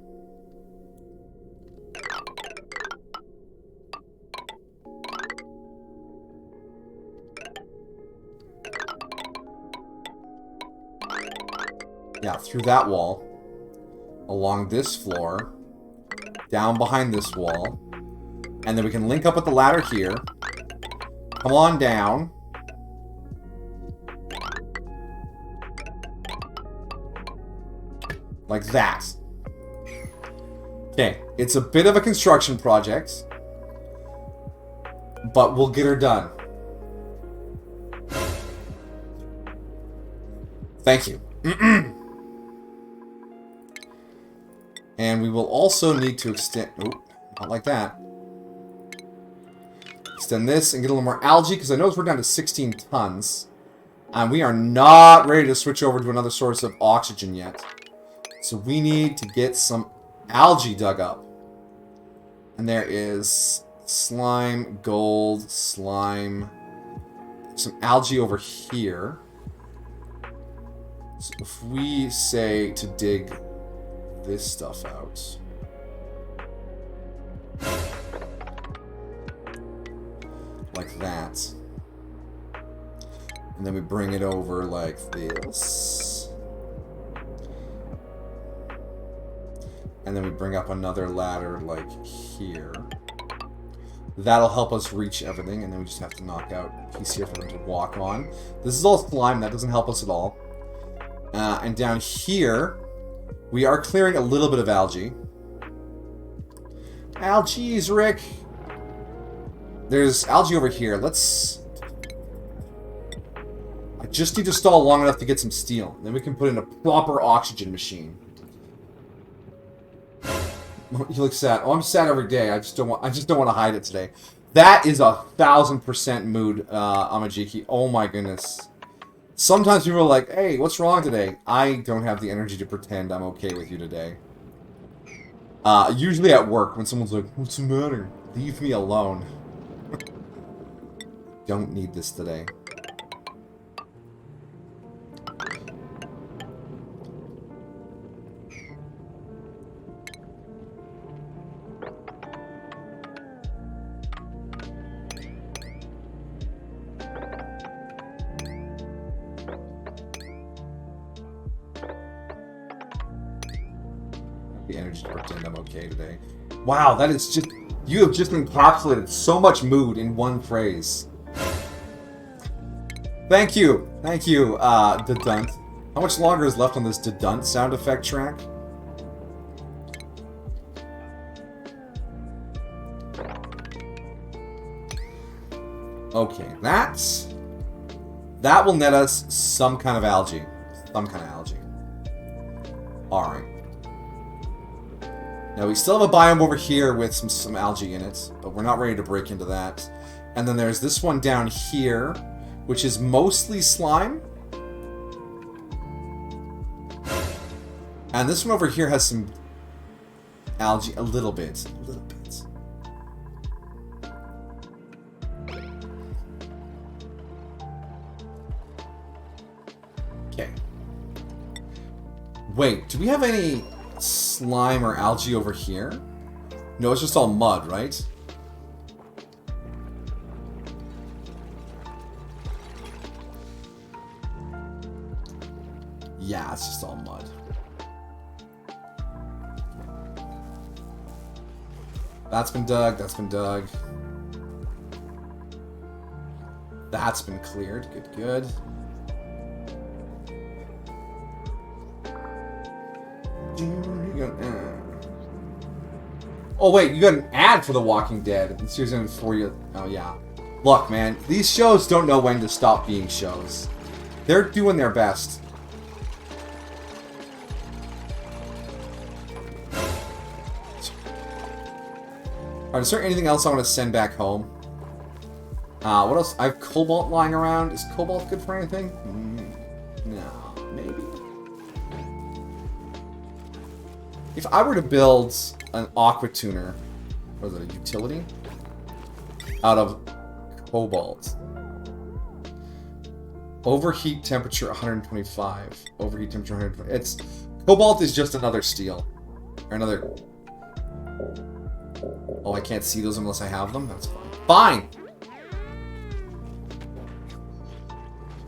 Yeah, through that wall, along this floor, down behind this wall, and then we can link up with the ladder here, come on down, like that. Okay, it's a bit of a construction project, but we'll get her done. Thank you. And we will also need to extend... Oh, not like that. Extend this and get a little more algae, because I notice we're down to 16 tons. And we are not ready to switch over to another source of oxygen yet. So we need to get some algae dug up. And there is slime, gold, slime. Some algae over here. So if we say to dig this stuff out. Like that. And then we bring it over like this. And then we bring up another ladder like here. That'll help us reach everything, and then we just have to knock out a piece here for them to walk on. This is all slime, that doesn't help us at all. And down here, we are clearing a little bit of algae. Algaes, Rick! There's algae over here. Let's... I just need to stall long enough to get some steel. Then we can put in a proper oxygen machine. You look sad. Oh, I'm sad every day. I just don't want to hide it today. That is 1000% mood, Amajiki. Oh my goodness. Sometimes people are like, hey, what's wrong today? I don't have the energy to pretend I'm okay with you today. Usually at work, when someone's like, what's the matter? Leave me alone. Don't need this today. The energy to pretend I'm okay today. Wow, that is just... You have just encapsulated so much mood in one phrase. Thank you. Thank you, Dedunt. How much longer is left on this Dedunt sound effect track? Okay, that will net us some kind of algae. Some kind of algae. Alright. Now, we still have a biome over here with some algae in it, but we're not ready to break into that. And then there's this one down here, which is mostly slime. And this one over here has some algae, a little bit. A little bit. Okay. Wait, do we have any slime or algae over here? No, it's just all mud, right? Yeah, it's just all mud. That's been dug, that's been dug. That's been cleared. Good, good. Oh wait, you got an ad for The Walking Dead in season 4. Oh yeah. Look, man, these shows don't know when to stop being shows. They're doing their best. Alright, is there anything else I want to send back home? What else? I have cobalt lying around. Is cobalt good for anything? No, maybe. If I were to build an aqua tuner, what is it, a utility? Out of cobalt. Overheat temperature 125. Overheat temperature 120. It's cobalt is just another steel. Or another. Oh, I can't see those unless I have them? That's fine. Fine!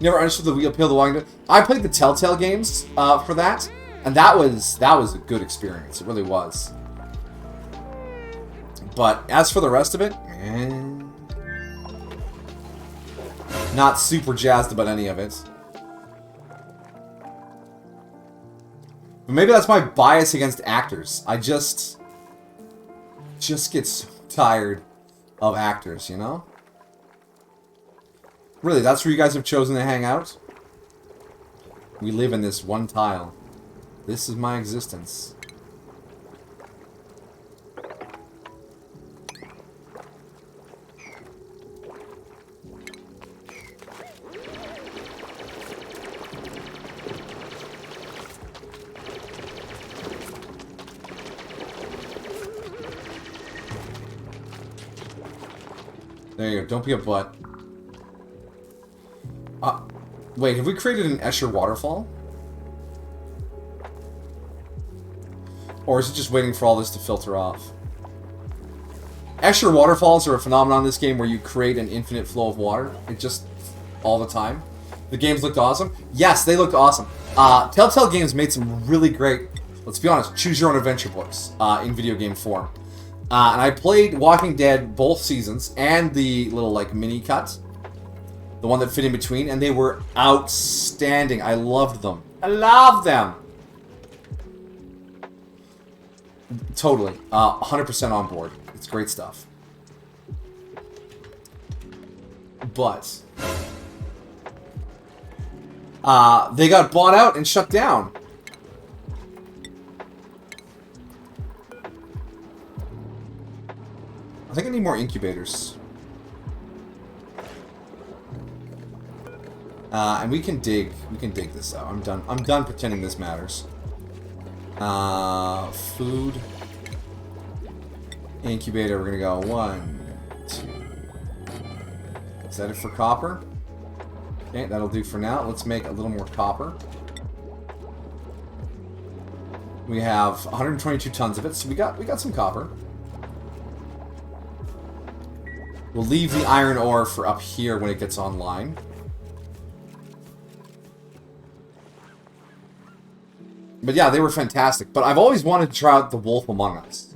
Never understood the wheel peel the Walking Dead. I played the Telltale games for that. And that was a good experience. It really was. But as for the rest of it, not super jazzed about any of it. But maybe that's my bias against actors. I just get so tired of actors, you know? Really, that's where you guys have chosen to hang out? We live in this one tile. This is my existence. There you go. Don't be a butt. Wait, have we created an Escher waterfall? Or is it just waiting for all this to filter off? Escher waterfalls are a phenomenon in this game where you create an infinite flow of water. It just... all the time. The games looked awesome. Yes, they looked awesome. Telltale Games made some really great, let's be honest, choose-your-own-adventure books in video game form. And I played Walking Dead both seasons and the little, like, mini-cut. The one that fit in between, and they were outstanding. I loved them. I love them! Totally. 100% on board. It's great stuff. But they got bought out and shut down. I think I need more incubators. And we can dig this out. I'm done pretending this matters. Food. Incubator, we're gonna go 1, 2. Is that it for copper? Okay, that'll do for now. Let's make a little more copper. We have 122 tons of it, so we got some copper. We'll leave the iron ore for up here when it gets online. But yeah, they were fantastic. But I've always wanted to try out The Wolf Among Us.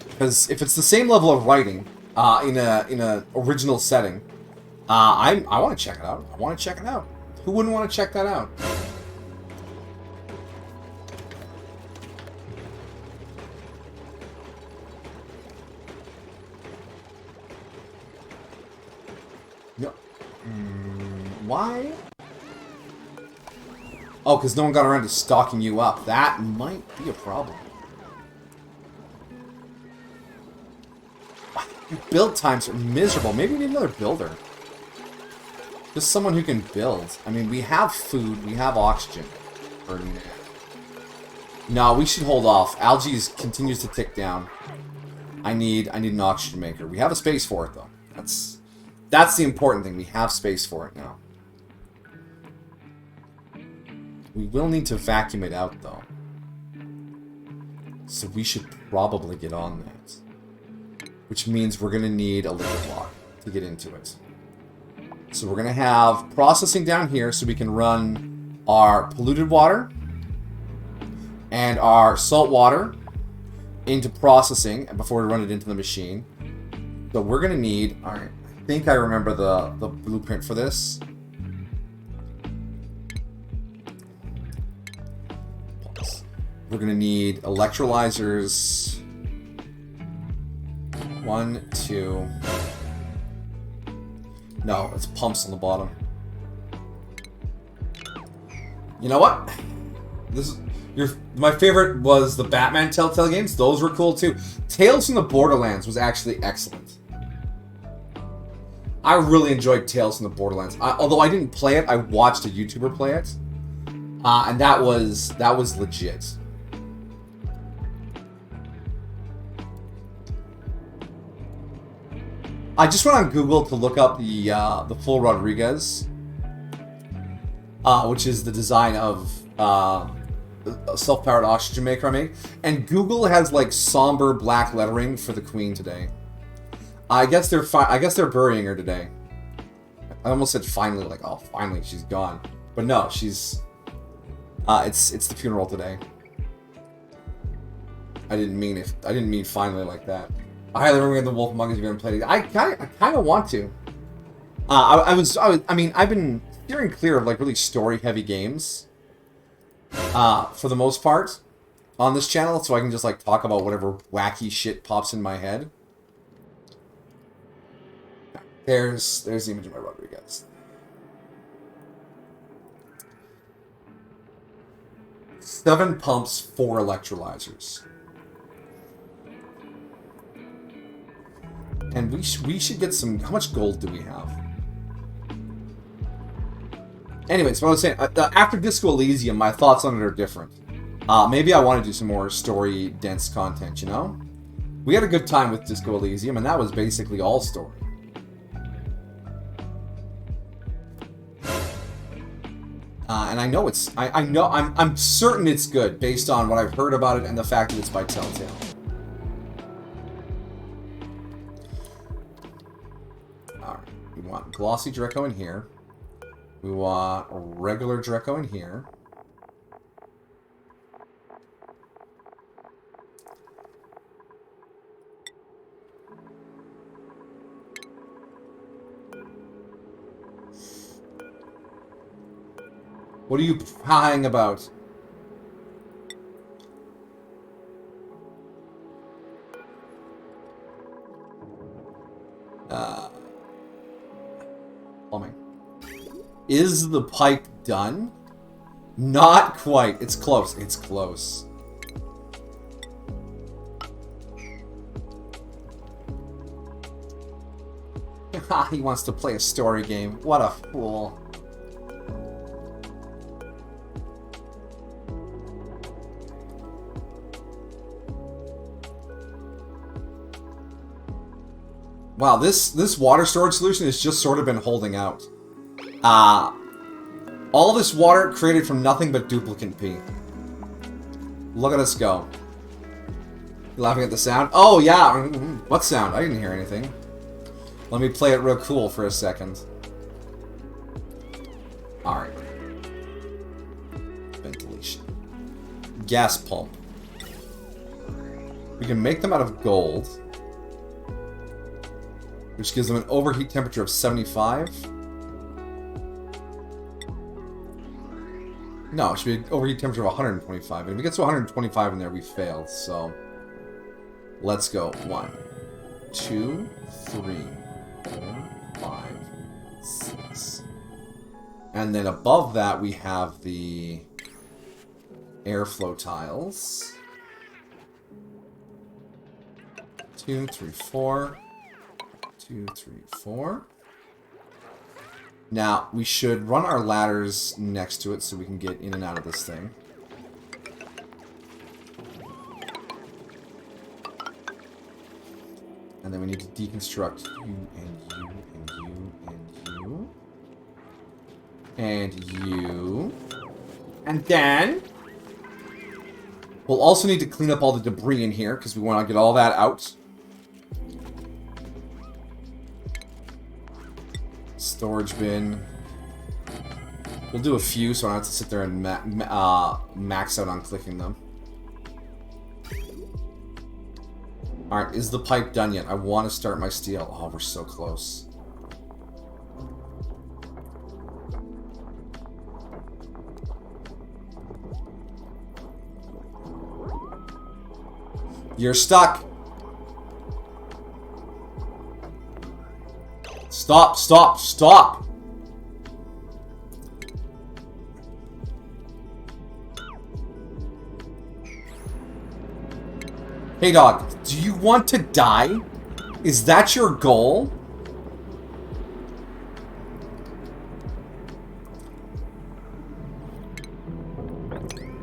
Because if it's the same level of writing in a original setting, I want to check it out. I want to check it out. Who wouldn't want to check that out? No. Why? Oh, because no one got around to stocking you up. That might be a problem. Your build times are miserable. Maybe we need another builder. Just someone who can build. I mean, we have food, we have oxygen. Or, no, we should hold off. Algae continues to tick down. I need an oxygen maker. We have a space for it, though. That's the important thing. We have space for it now. We will need to vacuum it out, though. So we should probably get on that. Which means we're going to need a liquid block to get into it. So we're going to have processing down here so we can run our polluted water and our salt water into processing before we run it into the machine. So we're going to need... Alright, I think I remember the blueprint for this. We're going to need electrolyzers. 1, 2. No, it's pumps on the bottom. You know what? My favorite was the Batman Telltale games. Those were cool too. Tales from the Borderlands was actually excellent. I really enjoyed Tales from the Borderlands. Although I didn't play it, I watched a YouTuber play it, and that was legit. I just went on Google to look up the full Rodriguez, which is the design of a self-powered oxygen maker I made, and Google has like somber black lettering for the Queen today. I guess they're burying her today. I almost said finally, like, oh, finally she's gone, but no, she's. It's the funeral today. I didn't mean finally like that. I highly recommend The Wolf Among Us if you haven't played it. I kind of want to. I mean, I've been steering clear of like really story-heavy games, for the most part, on this channel, so I can just like talk about whatever wacky shit pops in my head. There's the image of my Rodriguez. 7 pumps, 4 electrolyzers. And we should get some... How much gold do we have? Anyways, what I was saying, after Disco Elysium, my thoughts on it are different. Maybe I want to do some more story-dense content, you know? We had a good time with Disco Elysium, and that was basically all story. And I know it's... I'm certain it's good, based on what I've heard about it and the fact that it's by Telltale. Alright, we want glossy Draco in here. We want regular Draco in here. What are you prying about? Plumbing. Is the pipe done? Not quite. It's close. It's close. he wants to play a story game. What a fool. Wow, this water storage solution has just sort of been holding out. All this water created from nothing but duplicate pee. Look at us go. You laughing at the sound? Oh, yeah. What sound? I didn't hear anything. Let me play it real cool for a second. Alright. Ventilation. Gas pump. We can make them out of gold, which gives them an overheat temperature of 75. No, it should be an overheat temperature of 125. And if we get to 125 in there, we failed. So, let's go. 1, 2, 3, 4, 5, 6. And then above that, we have the airflow tiles. 2, 3, 4. 2, 3, 4. Now, we should run our ladders next to it so we can get in and out of this thing. And then we need to deconstruct you and you and you and you. And you. And then we'll also need to clean up all the debris in here because we want to get all that out. Storage bin. We'll do a few so I don't have to sit there and max out on clicking them. Alright, is the pipe done yet? I want to start my steel. Oh, we're so close. You're stuck. Stop, stop, stop! Hey dog, do you want to die? Is that your goal?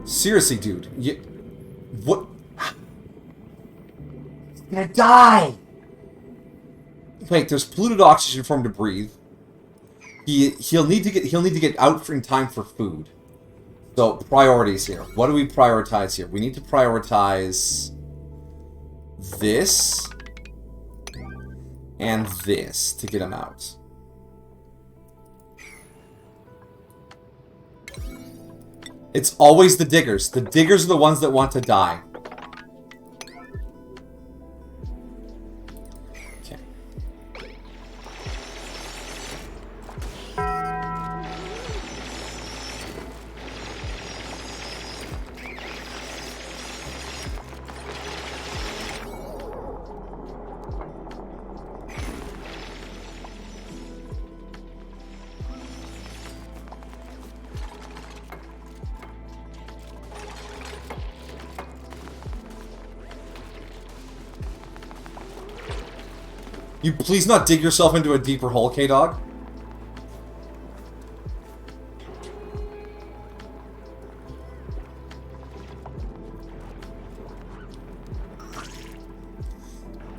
Seriously, dude. What? He's gonna die! Wait, there's polluted oxygen for him to breathe. He'll need to get out in time for food. So priorities here. What do we prioritize here? We need to prioritize this and this to get him out. It's always the diggers. The diggers are the ones that want to die. You please not dig yourself into a deeper hole, K-Dog?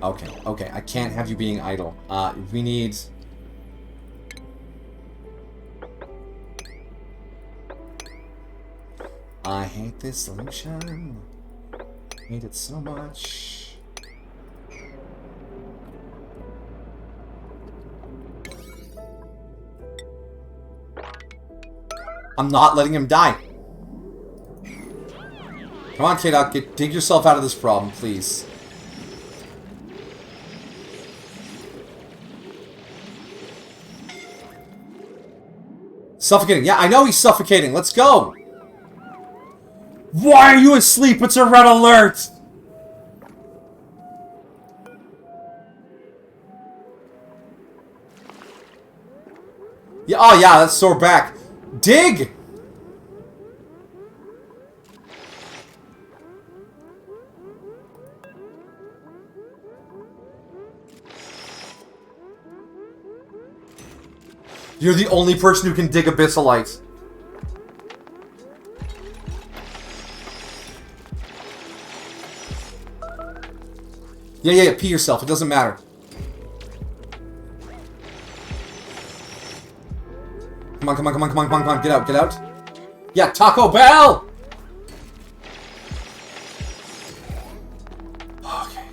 Okay, okay, I can't have you being idle. We need... I hate this solution. I hate it so much. I'm not letting him die. Come on, K-Dog, dig yourself out of this problem, please. Suffocating. Yeah, I know he's suffocating. Let's go. Why are you asleep? It's a red alert. Yeah, oh yeah, that's sore back. Dig! You're the only person who can dig abyssalite. Yeah, pee yourself. It doesn't matter. Come on. Get out. Yeah, Taco Bell! Okay.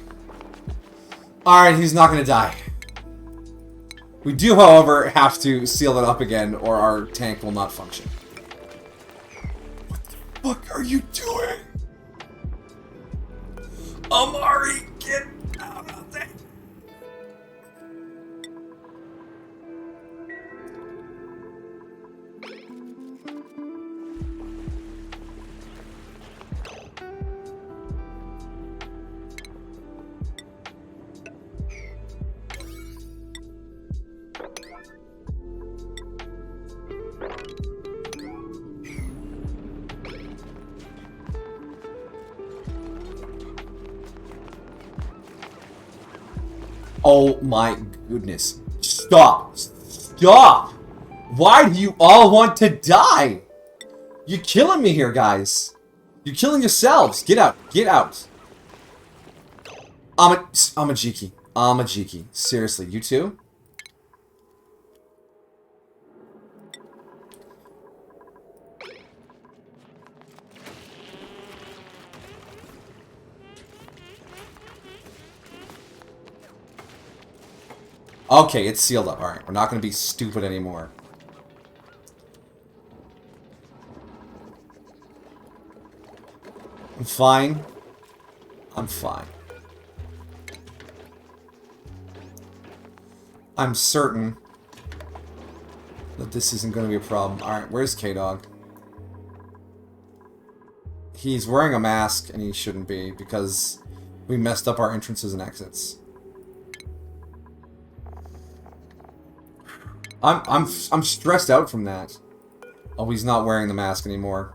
Alright, he's not gonna die. We do, however, have to seal it up again, or our tank will not function. What the fuck are you doing? Amari, get out of there! Oh my goodness. Stop! Stop! Why do you all want to die? You're killing me here, guys. You're killing yourselves. Get out. Get out. Amajiki. Seriously, you too? Okay, it's sealed up. Alright, we're not going to be stupid anymore. I'm fine. I'm fine. I'm certain that this isn't going to be a problem. Alright, where's K-Dog? He's wearing a mask, and he shouldn't be, because we messed up our entrances and exits. I'm stressed out from that. Oh, he's not wearing the mask anymore.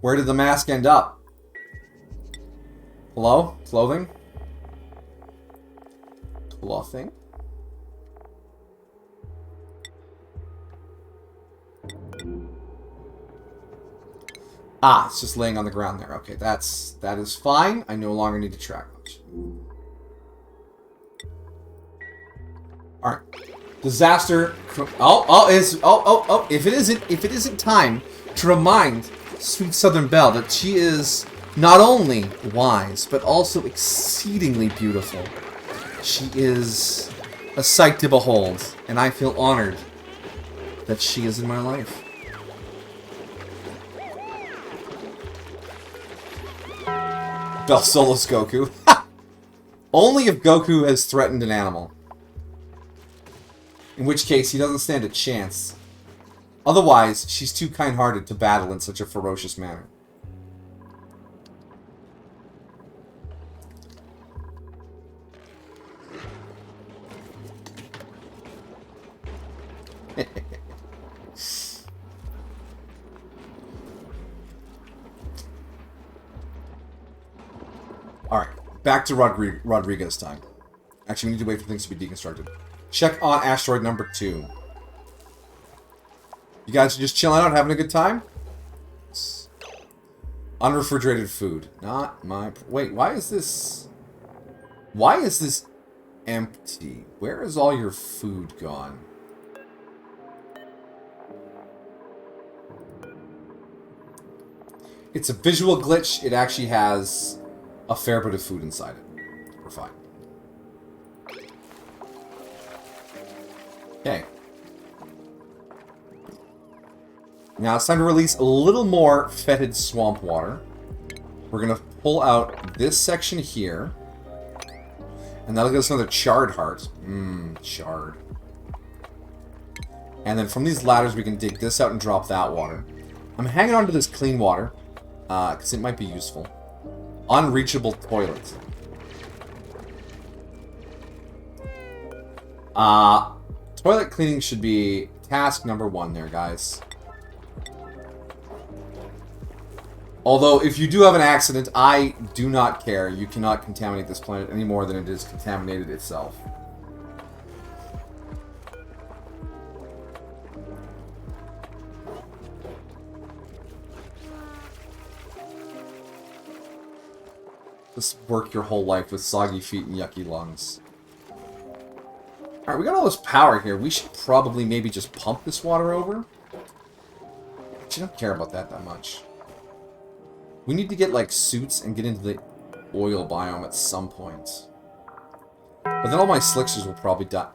Where did the mask end up? Hello? Clothing? Clothing? Ah, it's just laying on the ground there. Okay, that is fine. I no longer need to track much. Alright. Disaster. If it isn't time to remind Sweet Southern Belle that she is not only wise, but also exceedingly beautiful. She is a sight to behold, and I feel honored that she is in my life. Belle solos Goku. Only if Goku has threatened an animal. In which case, he doesn't stand a chance. Otherwise, she's too kind-hearted to battle in such a ferocious manner. Alright, back to Rodriguez time. Actually, we need to wait for things to be deconstructed. Check on asteroid number 2. You guys are just chilling out, having a good time? Unrefrigerated food. Not my... Wait, why is this... Why is this empty? Where is all your food gone? It's a visual glitch. It actually has a fair bit of food inside it. We're fine. Okay. Now it's time to release a little more fetid swamp water. We're going to pull out this section here. And that'll give us another charred heart. Charred. And then from these ladders we can dig this out and drop that water. I'm hanging on to this clean water, because it might be useful. Unreachable toilet. Toilet cleaning should be task number 1 there, guys. Although, if you do have an accident, I do not care. You cannot contaminate this planet any more than it is contaminated itself. Just work your whole life with soggy feet and yucky lungs. Alright, we got all this power here. We should probably maybe just pump this water over. But you don't care about that much. We need to get, like, suits and get into the oil biome at some point. But then all my slicksters will probably die.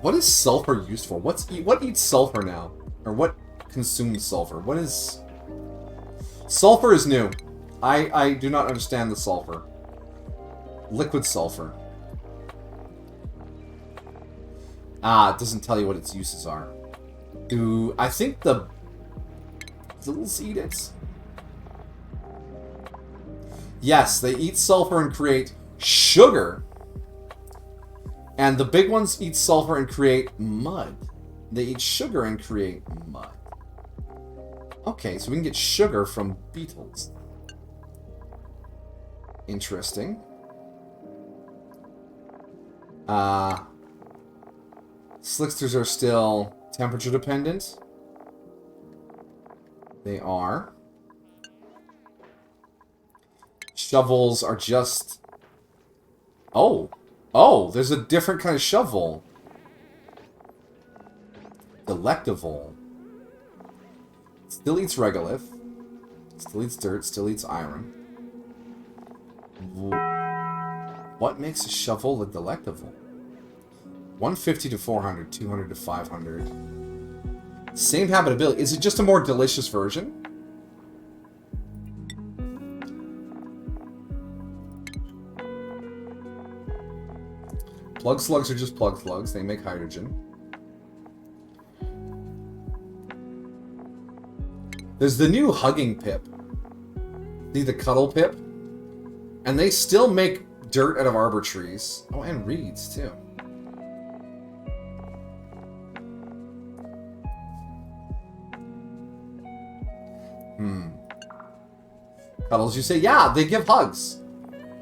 What is sulfur used for? What eats sulfur now? Or what consumes sulfur? What is... Sulfur is new. I do not understand the sulfur. Liquid sulfur. Ah, it doesn't tell you what its uses are. I think the Zills eat it? Yes, they eat sulfur and create sugar. And the big ones eat sulfur and create mud. They eat sugar and create mud. Okay, so we can get sugar from beetles. Interesting. Slicksters are still temperature dependent. They are. Shovels are just... Oh! Oh, there's a different kind of shovel. Delectable. Still eats regolith. Still eats dirt. Still eats iron. What makes a shovel a delectable? 150 to 400. 200 to 500. Same habitability. Is it just a more delicious version? Plug slugs are just plug slugs. They make hydrogen. There's the new hugging pip. The cuddle pip. And they still make dirt out of arbor trees. Oh, and reeds, too. Cuddles, you say, yeah, they give hugs.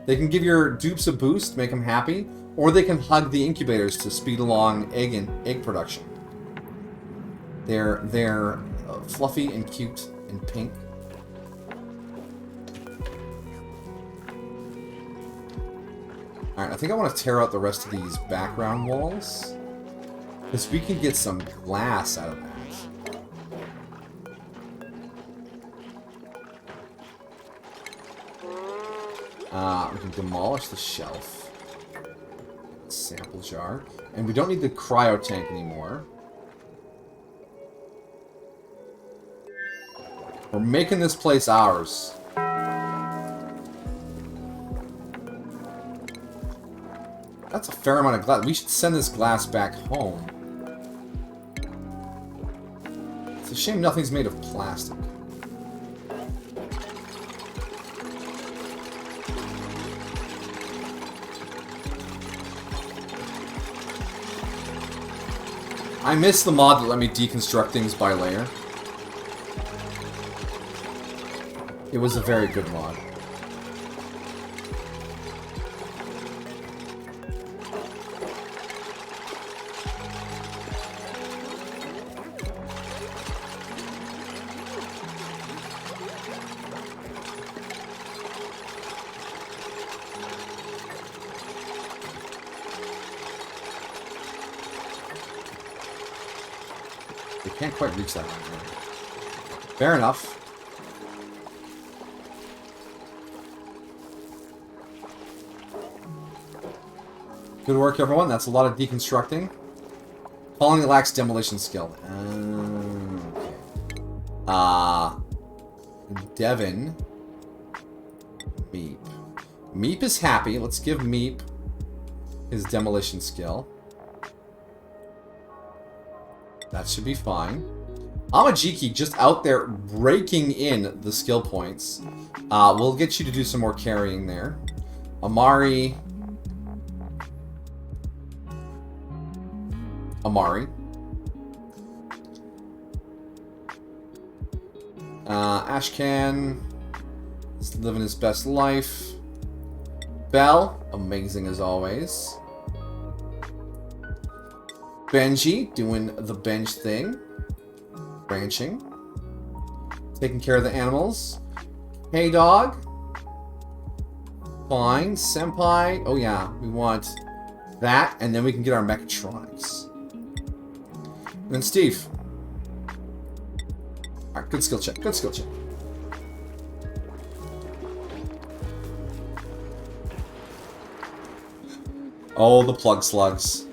They can give your dupes a boost, make them happy. Or they can hug the incubators to speed along egg production. They're fluffy and cute and pink. Alright, I think I want to tear out the rest of these background walls. Because we can get some glass out of that. We can demolish the shelf. Sample jar. And we don't need the cryo tank anymore. We're making this place ours. That's a fair amount of glass. We should send this glass back home. It's a shame nothing's made of plastic. I miss the mod that let me deconstruct things by layer. It was a very good mod. Can't quite reach that one. Fair enough. Good work, everyone. That's a lot of deconstructing. Colony lacks demolition skill. Okay. Devin. Meep. Meep is happy. Let's give Meep his demolition skill. That should be fine. Amajiki just out there raking in the skill points. We'll get you to do some more carrying there. Amari. Ashcan is living his best life. Belle, amazing as always. Benji doing the bench thing. Branching. Taking care of the animals. Hey, dog. Fine. Senpai. Oh, yeah. We want that, and then we can get our mechatronics. And then Steve. Alright, good skill check. Good skill check. Oh, the plug slugs.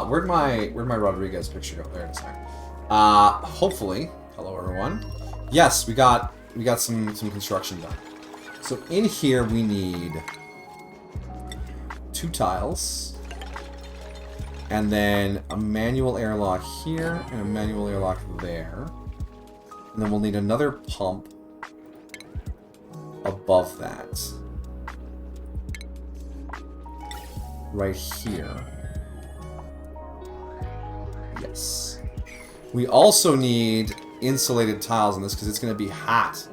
Where'd my Rodriguez picture go? There it is. Hopefully, hello everyone. Yes, we got some construction done. So in here we need 2 tiles, and then a manual airlock here and a manual airlock there, and then we'll need another pump above that, right here. Yes. We also need insulated tiles on this because it's going to be hot.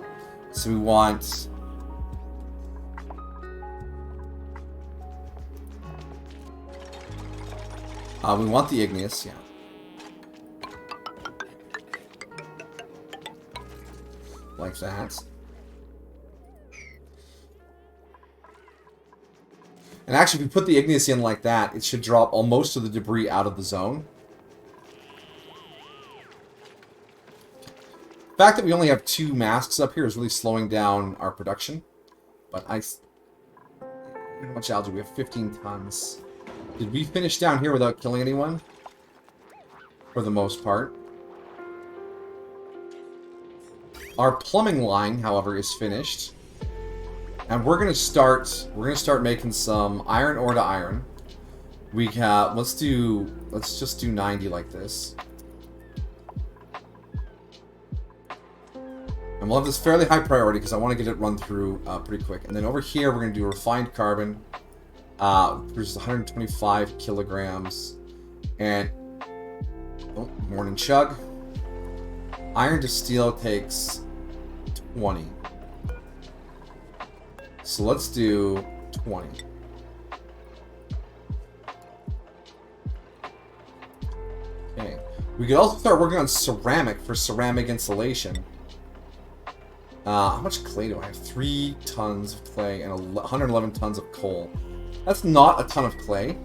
So we want... we want the igneous, yeah. Like that. And actually, if we put the igneous in like that, it should drop most of the debris out of the zone. The fact that we only have 2 masks up here is really slowing down our production. But how much algae? We have 15 tons. Did we finish down here without killing anyone? For the most part. Our plumbing line, however, is finished. And we're gonna start making some iron ore to iron. We have let's just do 90 like this. And we'll have this fairly high priority because I want to get it run through pretty quick. And then over here, we're going to do refined carbon. Produces 125 kilograms. And... oh, morning chug. Iron to steel takes 20. So let's do 20. Okay. We could also start working on ceramic for ceramic insulation. How much clay do I have? 3 tons of clay and 111 tons of coal. That's not a ton of clay.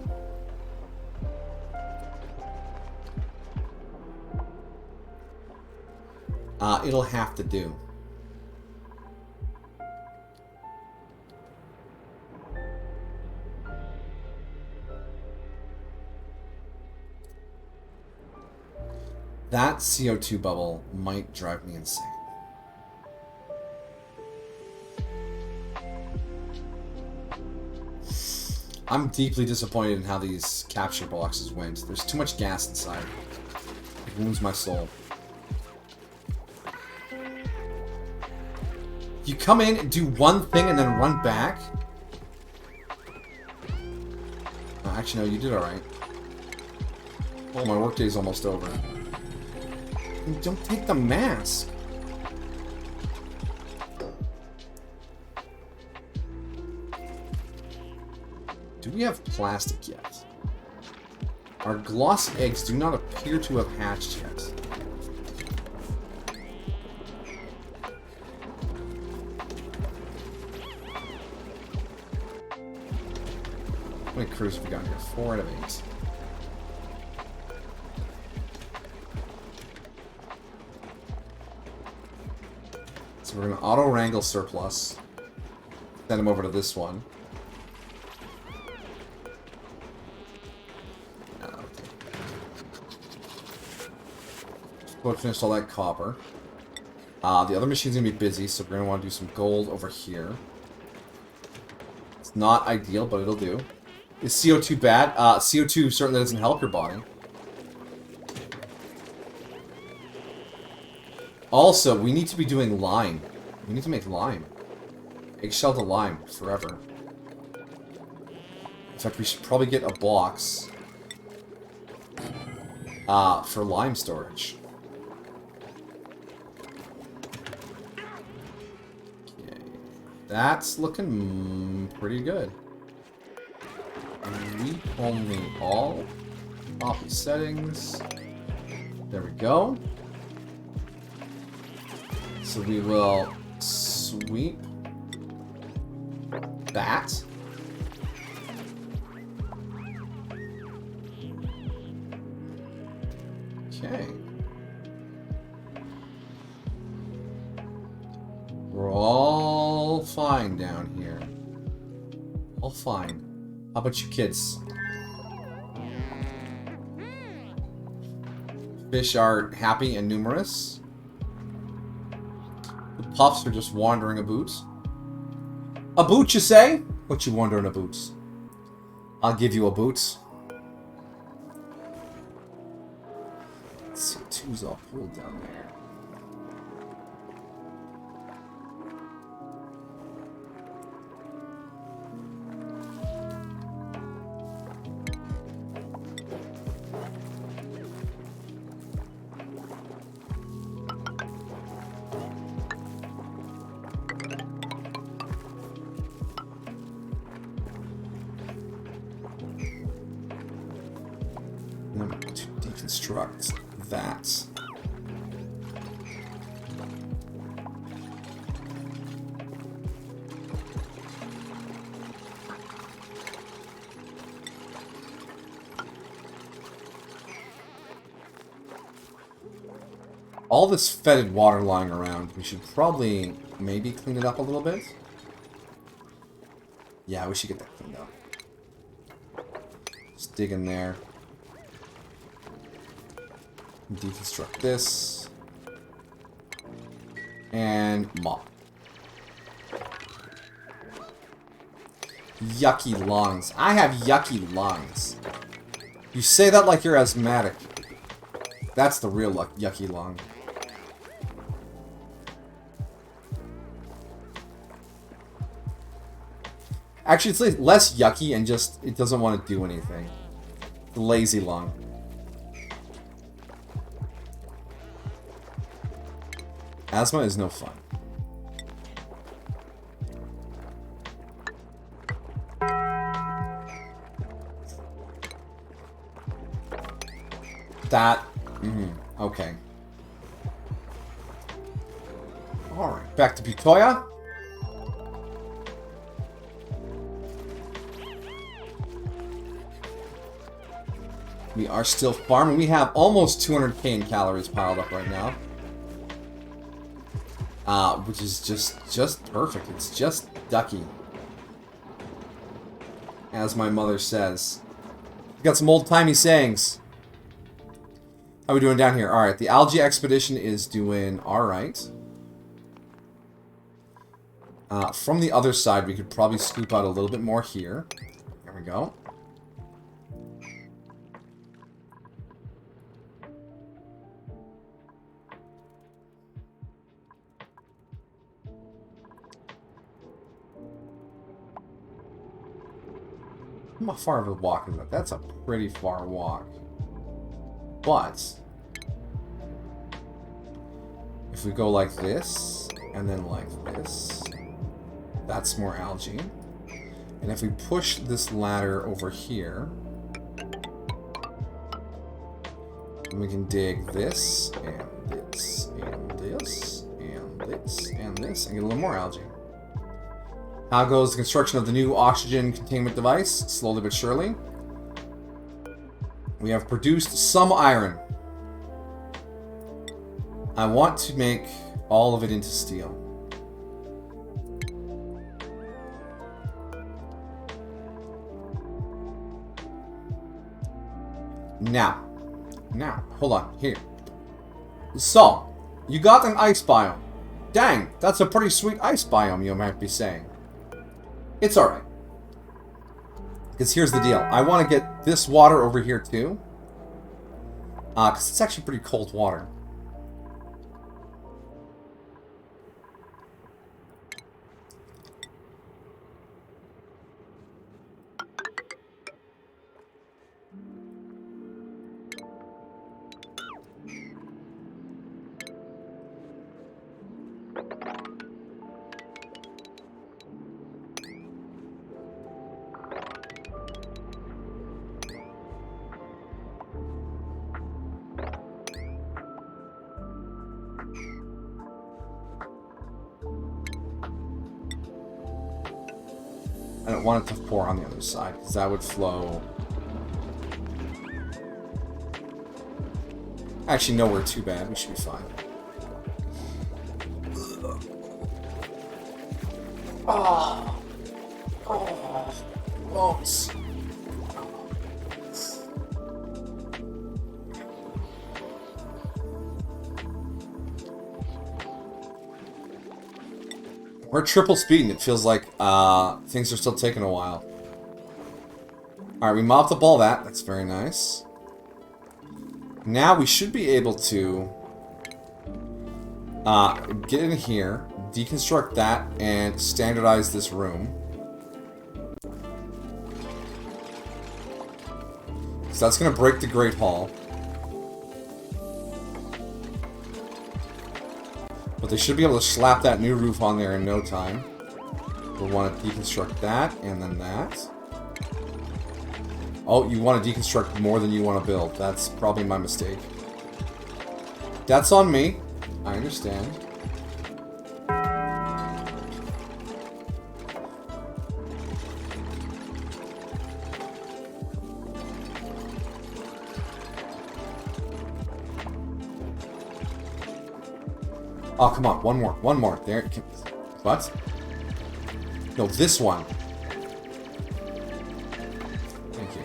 It'll have to do. That CO2 bubble might drive me insane. I'm deeply disappointed in how these capture boxes went. There's too much gas inside. It wounds my soul. You come in and do one thing and then run back? Actually, no, you did alright. Oh, my workday's almost over. Don't take the mask. Do we have plastic yet? Our gloss eggs do not appear to have hatched yet. How many crews have we got here? 4 out of 8. So we're going to auto-wrangle surplus. Send him over to this one. Go finish all that copper. The other machine's going to be busy, so we're going to want to do some gold over here. It's not ideal, but it'll do. Is CO2 bad? CO2 certainly doesn't help your body. Also, we need to be doing lime. We need to make lime. Eggshell to lime forever. In fact, we should probably get a box. for lime storage. Okay. That's looking pretty good. Read only all. Copy settings. There we go. So we will sweep that. Okay. We're all fine down here. All fine. How about you kids? Fish are happy and numerous. The puffs are just wandering about. A boot, you say? What you wandering about? I'll give you a boot. Let's see, two's all pulled down there. Number 2, deconstruct that. All this fetid water lying around, we should probably maybe clean it up a little bit. Yeah, we should get that cleaned up. Just dig in there. Deconstruct this. And mop. Yucky lungs. I have yucky lungs. You say that like you're asthmatic. That's the real yucky lung. Actually, it's less yucky and just, it doesn't want to do anything. The lazy lung. Asthma is no fun. That, okay. Alright, back to Butoya. We are still farming. We have almost 200k in calories piled up right now. Which is just perfect. It's just ducky. As my mother says. Got some old-timey sayings. How are we doing down here? Alright, the algae expedition is doing alright. From the other side, we could probably scoop out a little bit more here. There we go. How far of a walk is that? That's a pretty far walk. But if we go like this, and then like this, that's more algae. And if we push this ladder over here, we can dig this, and this, and this, and this, and this, and get a little more algae. How goes the construction of the new oxygen containment device? Slowly but surely. We have produced some iron. I want to make all of it into steel. Now, hold on, here. So, you got an ice biome. Dang, that's a pretty sweet ice biome, you might be saying. It's alright. Because here's the deal. I want to get this water over here too. Because it's actually pretty cold water. I don't want it to pour on the other side, because that would flow... Actually, nowhere too bad. We should be fine. Oh. Oh. Bones. We're triple speeding. It feels like things are still taking a while. Alright, we mopped up all that. That's very nice. Now we should be able to get in here, deconstruct that, and standardize this room. So that's going to break the Great Hall. But they should be able to slap that new roof on there in no time. We'll want to deconstruct that, and then that. Oh, you want to deconstruct more than you want to build. That's probably my mistake. That's on me. I understand. Oh, come on. One more. One more. There. What? No, this one. Thank you.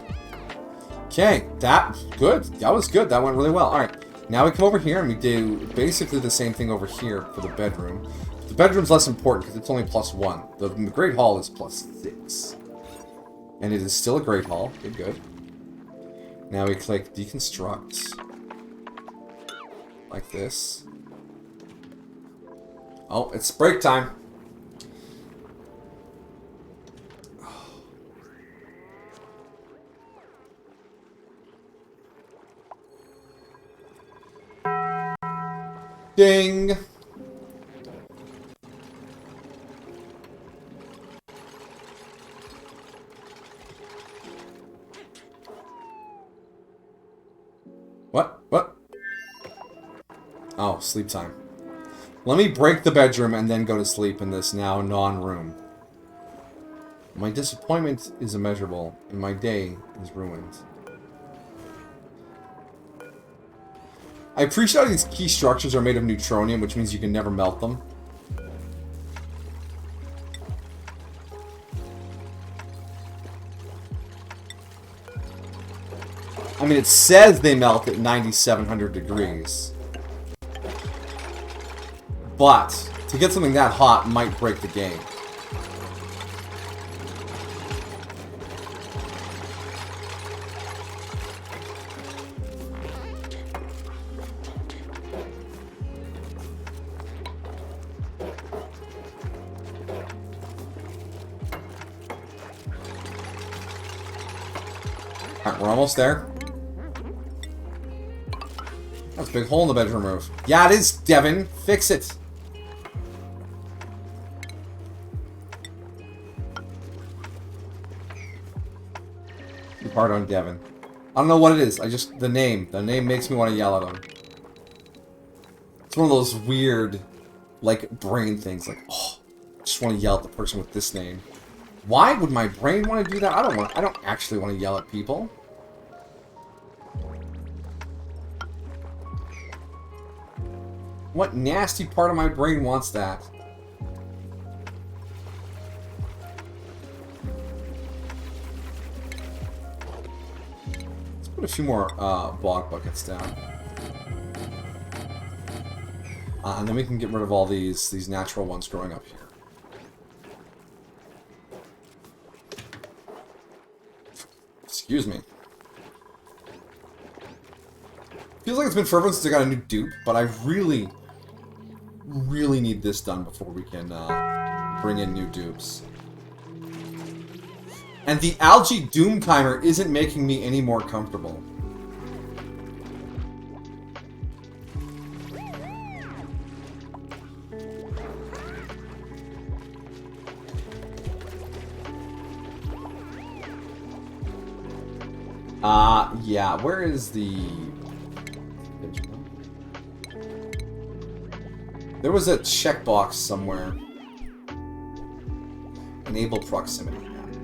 Okay. That... Good. That was good. That went really well. Alright. Now we come over here and we do basically the same thing over here for the bedroom. The bedroom's less important because it's only +1. The Great Hall is +6. And it is still a Great Hall. Good, good. Now we click Deconstruct. Like this. Oh, it's break time. Ding! What? What? Oh, sleep time. Let me break the bedroom and then go to sleep in this now non-room. My disappointment is immeasurable, and my day is ruined. I appreciate how these key structures are made of neutronium, which means you can never melt them. I mean, it says they melt at 9,700 degrees. But, to get something that hot might break the game. Alright, we're almost there. That's a big hole in the bedroom roof. Yeah, it is, Devin. Fix it. You're hard on Devin. I don't know what it is. I just... The name. The name makes me want to yell at him. It's one of those weird, like, brain things. Like, oh, I just want to yell at the person with this name. Why would my brain want to do that? I don't actually want to yell at people. What nasty part of my brain wants that? Let's put a few more bog buckets down. And then we can get rid of all these natural ones growing up here. Excuse me. Feels like it's been forever since I got a new dupe, but I really need this done before we can bring in new dupes. And the algae doom timer isn't making me any more comfortable. Yeah, where is the... There was a checkbox somewhere. Enable proximity. Yeah.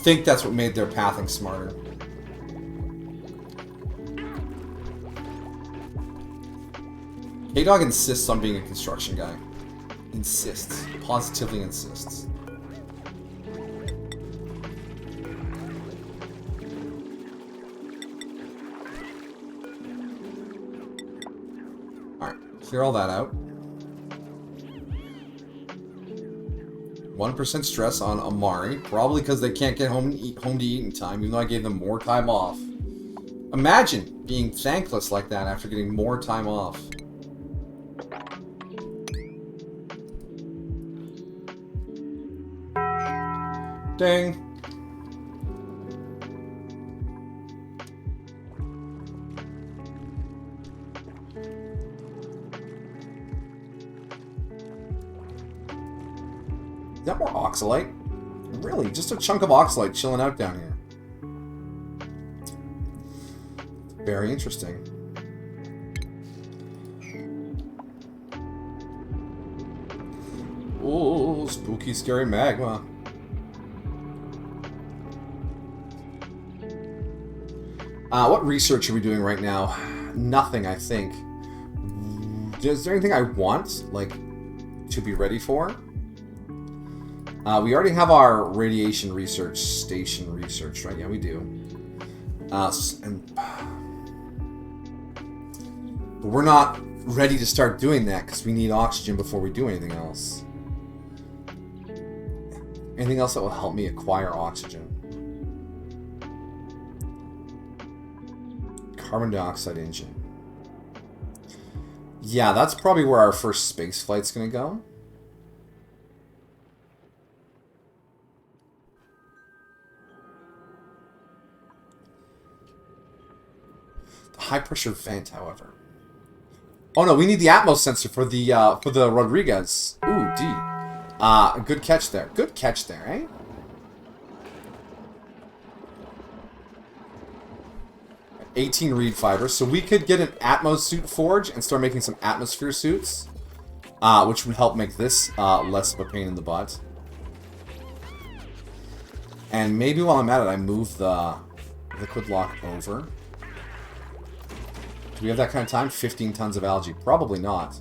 think that's what made their pathing smarter. K-Dog insists on being a construction guy. Insists. Positively insists. Alright, clear all that out. 1% stress on Amari, probably because they can't get home to eat in time, even though I gave them more time off. Imagine being thankless like that after getting more time off. Dang. Is that more oxalite? Really? Just a chunk of oxalite chilling out down here. Very interesting. Oh, spooky, scary magma. What research are we doing right now? Nothing, I think. Is there anything I want, like, to be ready for? We already have our radiation research station research, right? Yeah, we do. But we're not ready to start doing that because we need oxygen before we do anything else. Anything else that will help me acquire oxygen? Carbon dioxide engine. Yeah, that's probably where our first space flight's gonna go. The high pressure vent, however. Oh no, we need the Atmos sensor for the Rodriguez. Ooh, D. Good catch there. Good catch there, eh? $18 reed fibers, so we could get an Atmos suit forge and start making some atmosphere suits, which would help make this less of a pain in the butt. And maybe while I'm at it, I move the liquid lock over. Do we have that kind of time? 15 tons of algae. Probably not.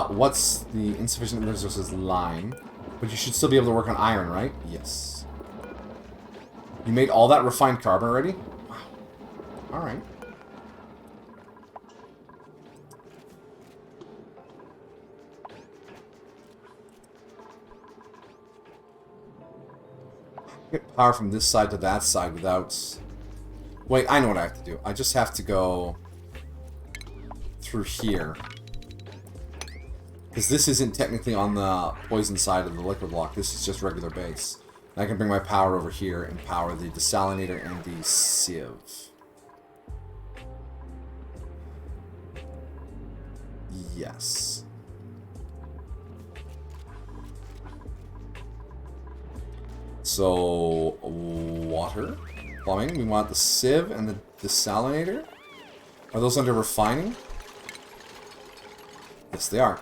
What's the insufficient resources line? But you should still be able to work on iron, right? Yes. You made all that refined carbon already? Wow. Alright. Get power from this side to that side without... Wait, I know what I have to do. I just have to go through here. Because this isn't technically on the poison side of the liquid lock. This is just regular base. And I can bring my power over here and power the desalinator and the sieve. Yes. So, water, plumbing. We want the sieve and the desalinator. Are those under refining? Yes, they are.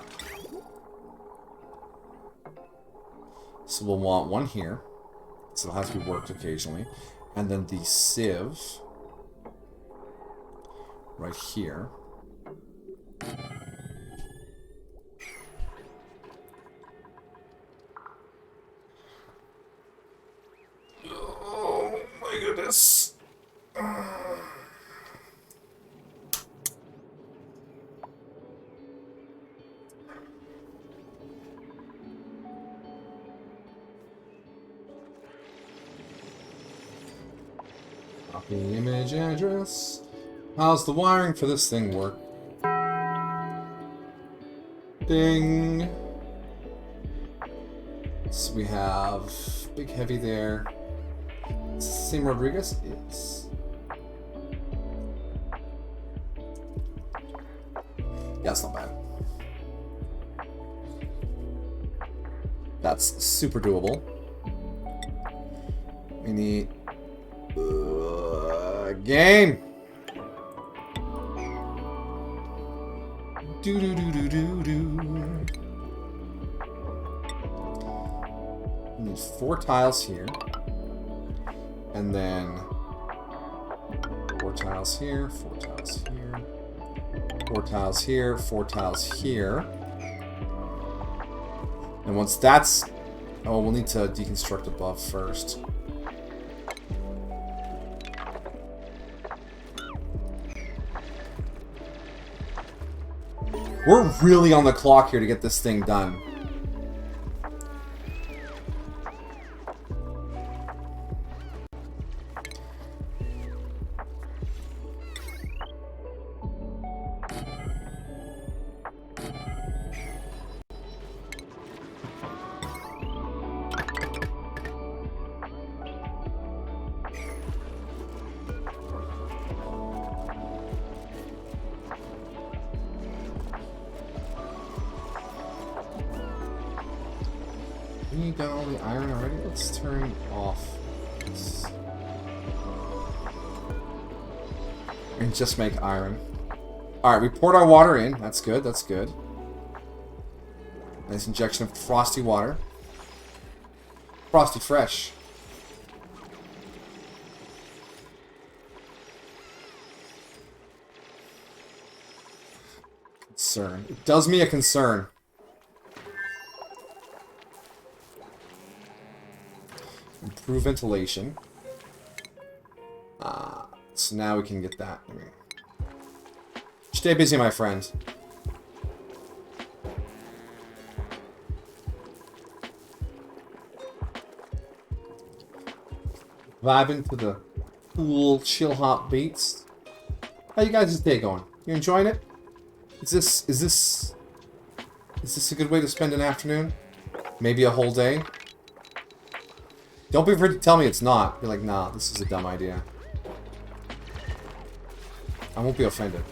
So we'll want one here. So it'll have to be worked occasionally. And then the sieve right here. Oh my goodness. Copy image address. How's the wiring for this thing work? Ding. So we have Big Heavy there. Same Rodriguez? Yes. Yeah, it's not bad. That's super doable. We need... game! Do do do do do do. Need 4 tiles here. And then 4 tiles here, 4 tiles here, 4 tiles here, 4 tiles here. And once that's... Oh, we'll need to deconstruct above first. We're really on the clock here to get this thing done. You got all the iron already? Let's turn off this. And just make iron. Alright, we poured our water in. That's good, that's good. Nice injection of frosty water. Frosty fresh. Concern. It does me a concern. Improve ventilation. So now we can get that. Stay busy, my friend. Vibing to the cool, chill hop beats. How you guys' day going? You enjoying it? Is this a good way to spend an afternoon? Maybe a whole day? Don't be afraid to tell me it's not. Be like, nah, this is a dumb idea. I won't be offended.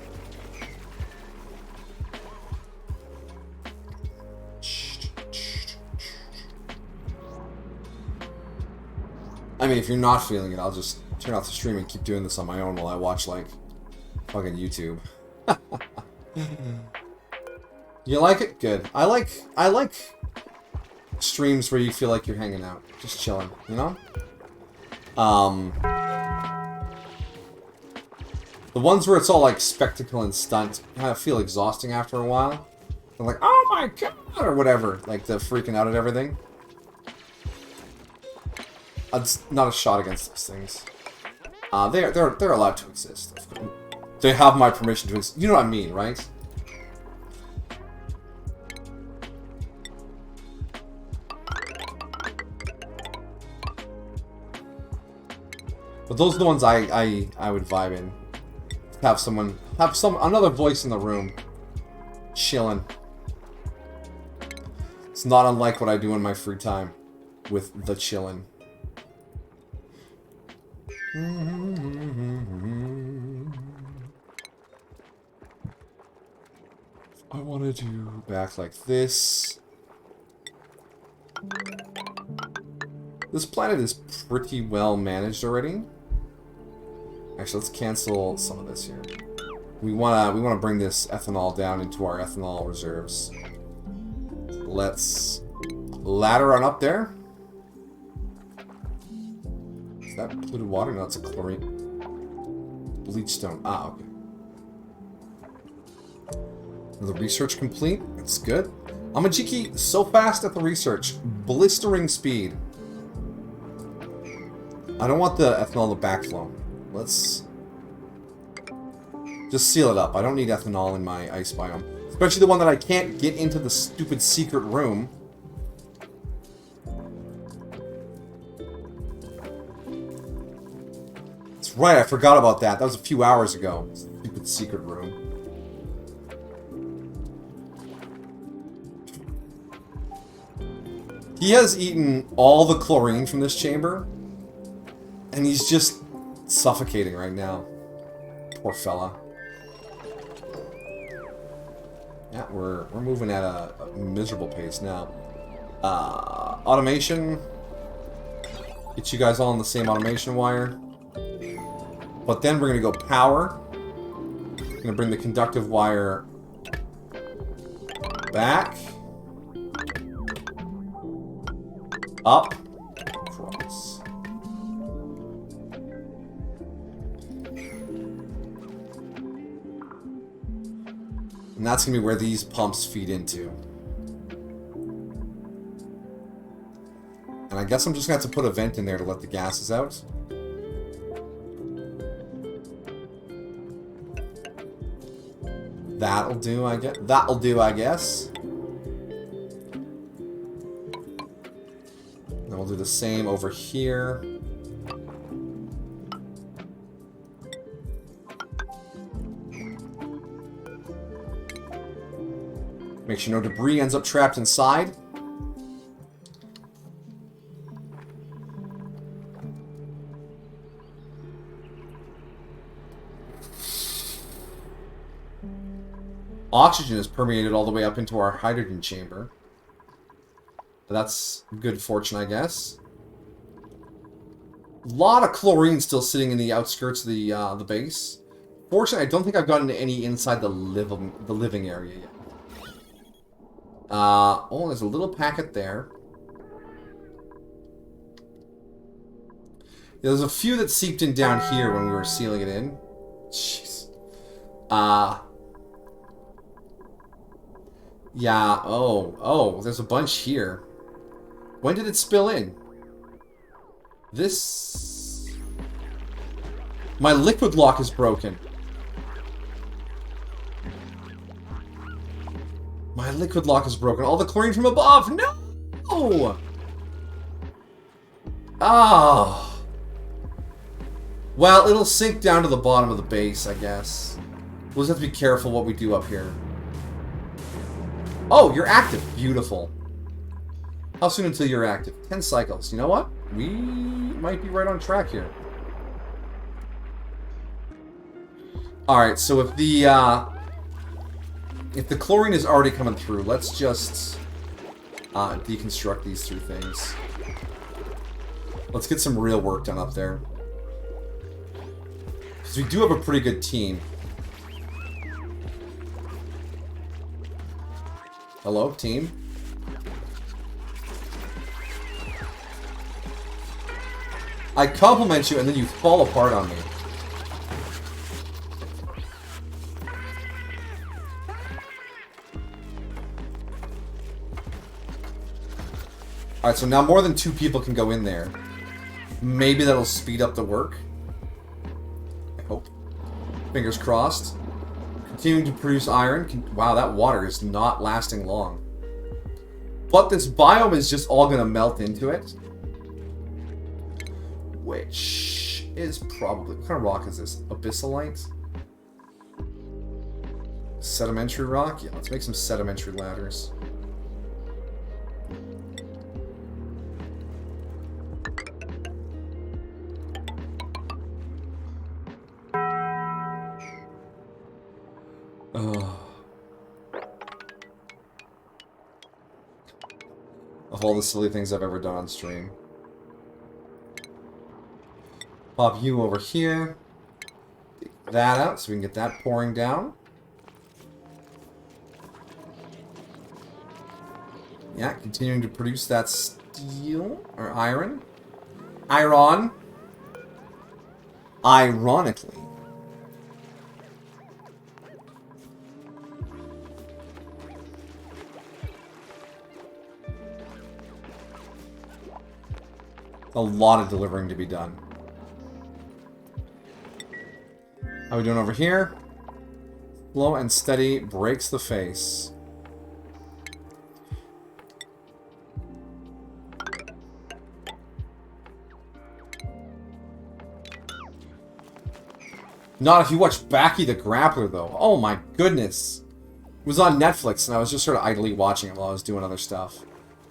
I mean, if you're not feeling it, I'll just turn off the stream and keep doing this on my own while I watch, like, fucking YouTube. You like it? Good. I like streams where you feel like you're hanging out, just chilling, you know? The ones where it's all like spectacle and stunt kind of feel exhausting after a while. I'm like, oh my god, or whatever, like the freaking out at everything. It's not a shot against those things. They're allowed to exist. They have my permission to exist. You know what I mean, right? But those are the ones I would vibe in. Have another voice in the room, chilling. It's not unlike what I do in my free time with the chillin'. I want to do back like this. This planet is pretty well managed already. Actually, let's cancel some of this here. We wanna bring this ethanol down into our ethanol reserves. Let's ladder on up there. Is that polluted water? No, it's a chlorine. Bleach stone. Ah, okay. The research complete. That's good. Amajiki, so fast at the research. Blistering speed. I don't want the ethanol to backflow. Let's just seal it up. I don't need ethanol in my ice biome. Especially the one that I can't get into the stupid secret room. That's right, I forgot about that. That was a few hours ago. Stupid secret room. He has eaten all the chlorine from this chamber. And he's just suffocating right now. Poor fella. Yeah, we're moving at a miserable pace now. Automation. Get you guys all on the same automation wire. But then we're gonna go power. Gonna bring the conductive wire Back. Up. Across. And that's going to be where these pumps feed into. And I guess I'm just going to have to put a vent in there to let the gases out. That'll do, I guess. That'll do, I guess. And we'll do the same over here. Make sure no debris ends up trapped inside. Oxygen is permeated all the way up into our hydrogen chamber. That's good fortune, I guess. A lot of chlorine still sitting in the outskirts of the base. Fortunately, I don't think I've gotten any inside the living area yet. Oh, there's a little packet there. Yeah, there's a few that seeped in down here when we were sealing it in. Jeez. Yeah, oh, there's a bunch here. When did it spill in? This... My liquid lock is broken. My liquid lock is broken. All the chlorine from above! No! Oh. Well, it'll sink down to the bottom of the base, I guess. We'll just have to be careful what we do up here. Oh, you're active. Beautiful. How soon until you're active? 10 cycles. You know what? We might be right on track here. Alright, so if the chlorine is already coming through, let's just deconstruct these two things. Let's get some real work done up there. Because we do have a pretty good team. Hello, team. I compliment you and then you fall apart on me. Alright, so now more than 2 people can go in there. Maybe that'll speed up the work. I hope. Fingers crossed. Continuing to produce iron. Wow, that water is not lasting long. But this biome is just all going to melt into it. Which is probably... What kind of rock is this? Abyssalite? Sedimentary rock? Yeah, let's make some sedimentary ladders. Of all the silly things I've ever done on stream. Pop you over here. Take that out so we can get that pouring down. Yeah, continuing to produce that steel or iron. Iron. Ironically. A lot of delivering to be done. How are we doing over here? Slow and steady breaks the face. Not if you watch Baki the Grappler, though. Oh my goodness. It was on Netflix, and I was just sort of idly watching it while I was doing other stuff.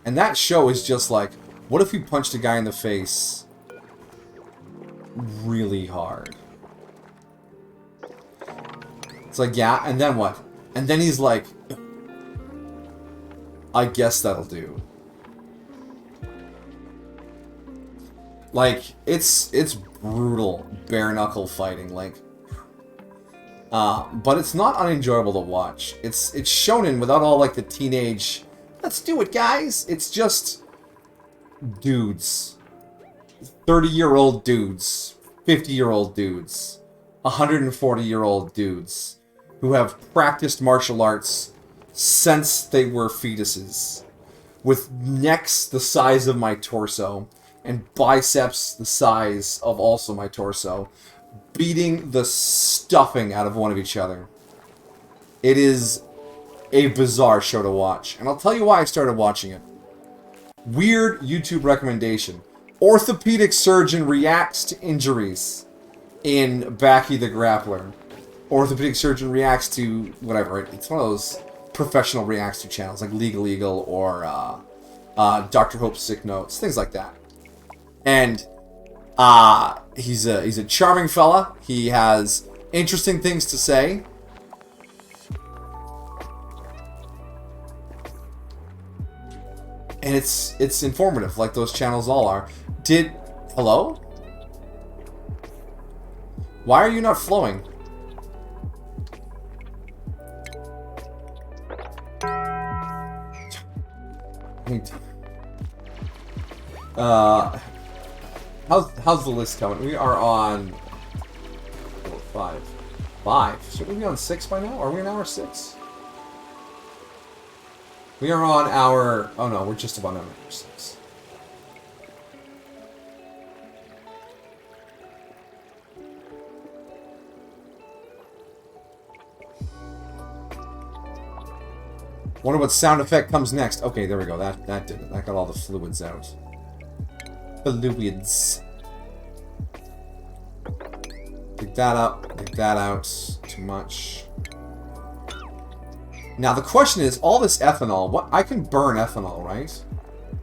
And that show is just like, what if we punched a guy in the face really hard? It's like, yeah, and then what? And then he's like, I guess that'll do. Like, it's brutal bare-knuckle fighting, like... But it's not unenjoyable to watch. It's shonen without all like the teenage, let's do it, guys. It's just dudes. 30-year-old dudes. 50-year-old dudes. 140-year-old dudes who have practiced martial arts since they were fetuses, with necks the size of my torso and biceps the size of also my torso, beating the stuffing out of one of each other. It is a bizarre show to watch, and I'll tell you why I started watching it. Weird YouTube recommendation. Orthopedic surgeon reacts to injuries in Baki the Grappler. Orthopedic surgeon reacts to whatever. It's one of those professional reacts to channels like Legal Eagle or Dr. Hope's Sick Notes, things like that. And he's a charming fella. He has interesting things to say. And it's informative, like those channels all are. Hello? Why are you not flowing? How's the list coming? We are on 4, 5. Should we be on 6 by now? Are we on hour 6? We are on hour... Oh no, we're just about on hour 6. Wonder what sound effect comes next. Okay, there we go. That did it. That got all the fluids out. Fluids. Dig that up. Dig that out. Too much. Now the question is, all this ethanol. What? I can burn ethanol, right?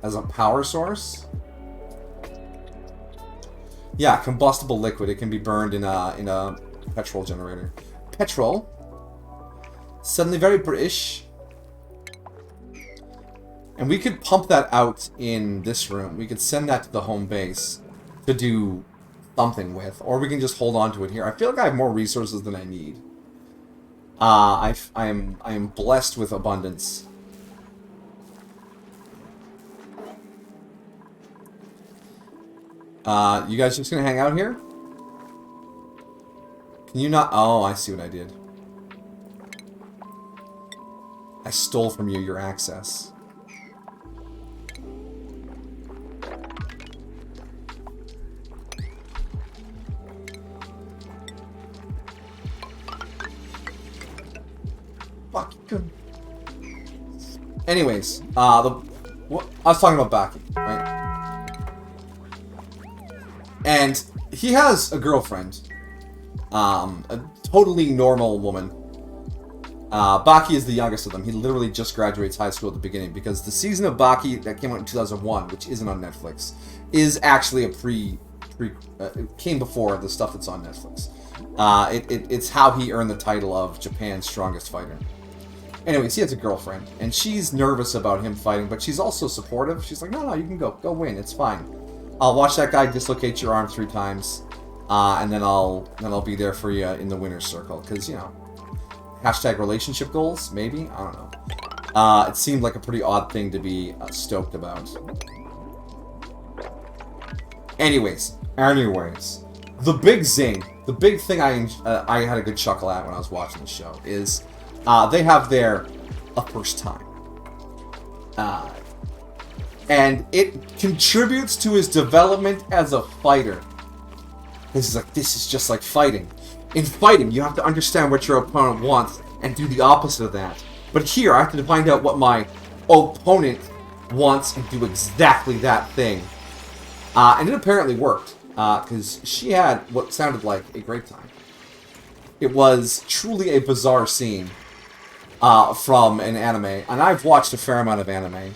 As a power source. Yeah, combustible liquid. It can be burned in a petrol generator. Petrol. Suddenly very British. And we could pump that out in this room. We could send that to the home base to do something with. Or we can just hold on to it here. I feel like I have more resources than I need. I am blessed with abundance. You guys just gonna hang out here? Can you not? Oh, I see what I did. I stole from you your access. Fuck, you couldn't. Anyways, I was talking about Baki, right? And he has a girlfriend. A totally normal woman. Baki is the youngest of them. He literally just graduates high school at the beginning because the season of Baki that came out in 2001, which isn't on Netflix, is actually a it came before the stuff that's on Netflix. It's how he earned the title of Japan's strongest fighter. Anyways, he has a girlfriend, and she's nervous about him fighting, but she's also supportive. She's like, no, you can go win, it's fine. I'll watch that guy dislocate your arm 3 times, and then I'll be there for you in the winner's circle, because, you know, hashtag relationship goals, maybe? I don't know. It seemed like a pretty odd thing to be stoked about. Anyways, the big zing, the big thing I had a good chuckle at when I was watching the show is they have their first time. And it contributes to his development as a fighter. This is just like fighting. In fighting, you have to understand what your opponent wants and do the opposite of that. But here, I have to find out what my opponent wants and do exactly that thing. And it apparently worked, because she had what sounded like a great time. It was truly a bizarre scene from an anime, and I've watched a fair amount of anime.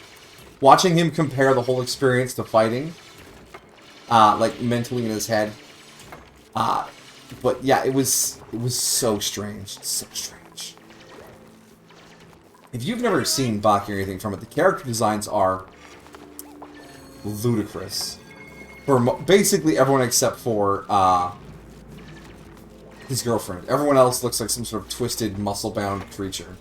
Watching him compare the whole experience to fighting, like mentally in his head. But yeah, it was so strange, so strange. If you've never seen Baki or anything from it, the character designs are ludicrous. For basically everyone except for His girlfriend. Everyone else looks like some sort of twisted, muscle-bound creature.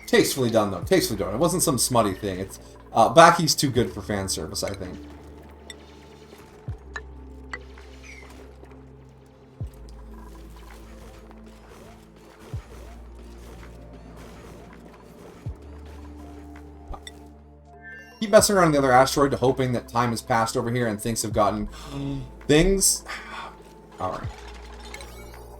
Tastefully done, though. Tastefully done. It wasn't some smutty thing. It's Baki's too good for fan service, I think. Keep messing around on the other asteroid, hoping that time has passed over here and things have gotten... things? Alright.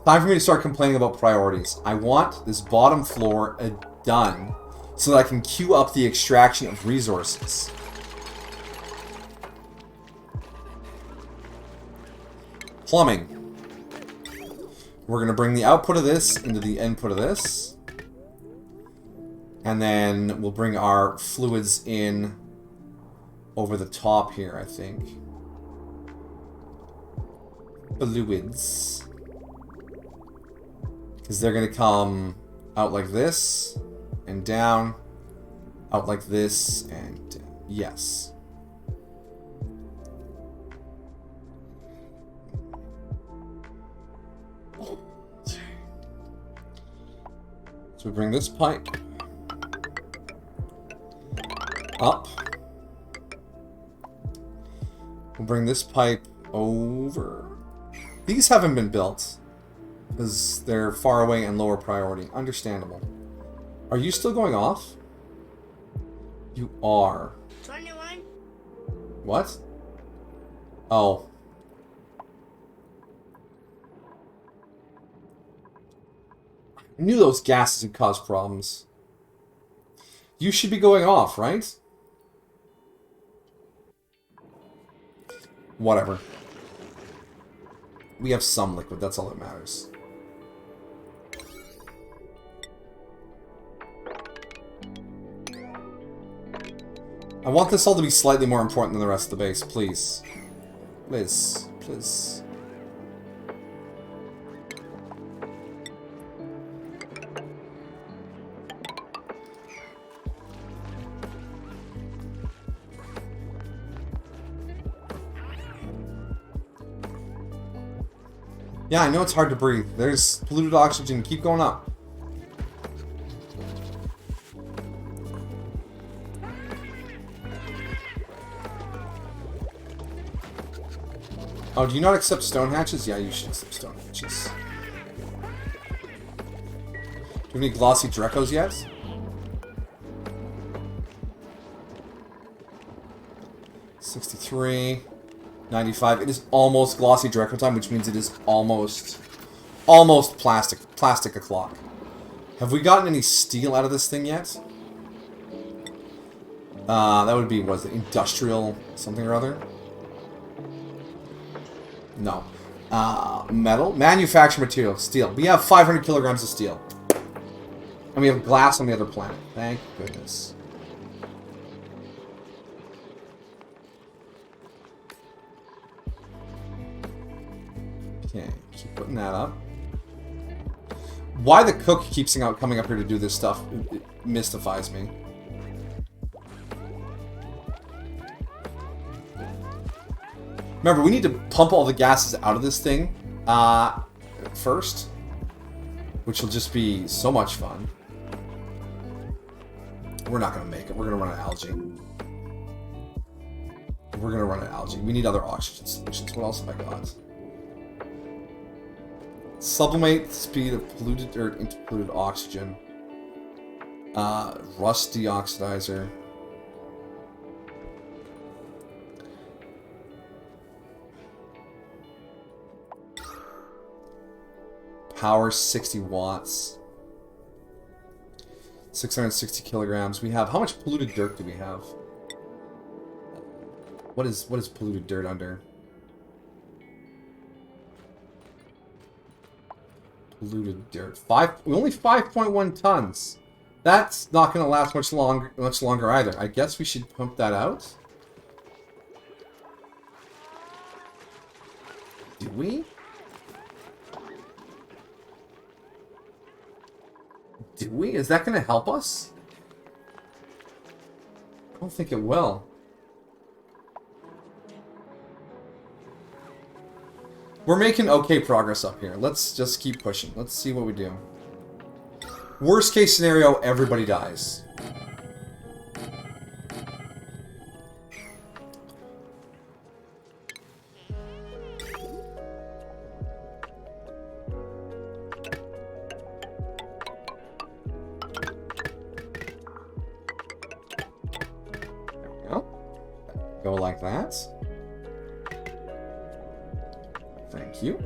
Time for me to start complaining about priorities. I want this bottom floor done so that I can queue up the extraction of resources. Plumbing. We're going to bring the output of this into the input of this. And then we'll bring our fluids in over the top here, I think. Fluids. Because they're going to come out like this, and down, out like this, and yes. So we bring this pipe up. We'll bring this pipe over. These haven't been built because they're far away and lower priority. Understandable. Are you still going off? You are. 21. What? Oh. I knew those gases would cause problems. You should be going off, right? Whatever. We have some liquid, that's all that matters. I want this all to be slightly more important than the rest of the base, please. Please. Please. Yeah, I know it's hard to breathe. There's polluted oxygen. Keep going up. Oh, do you not accept stone hatches? Yeah, you should accept stone hatches. Do you have any glossy Drecos yet? $63. 95. It is almost glossy Dreco time, which means it is almost plastic o'clock. Have we gotten any steel out of this thing yet? That would be, what is it, industrial something or other? No. Metal? Manufactured material. Steel. We have 500 kilograms of steel. And we have glass on the other planet. Thank goodness. Okay, keep putting that up. Why the cook keeps coming up here to do this stuff, it mystifies me. Remember, we need to pump all the gases out of this thing first, which will just be so much fun. We're not going to make it. We're going to run out of algae. We're going to run out of algae. We need other oxygen solutions. What else have I got? Sublimate the speed of polluted dirt into polluted oxygen. Rust deoxidizer. Power 60 watts. 660 kilograms. We have, how much polluted dirt do we have? What is polluted dirt under? Polluted dirt. Only 5.1 tons. That's not going to last much longer either. I guess we should pump that out. Do we? Do we? Is that going to help us? I don't think it will. We're making okay progress up here. Let's just keep pushing. Let's see what we do. Worst case scenario, everybody dies. Go like that. Thank you.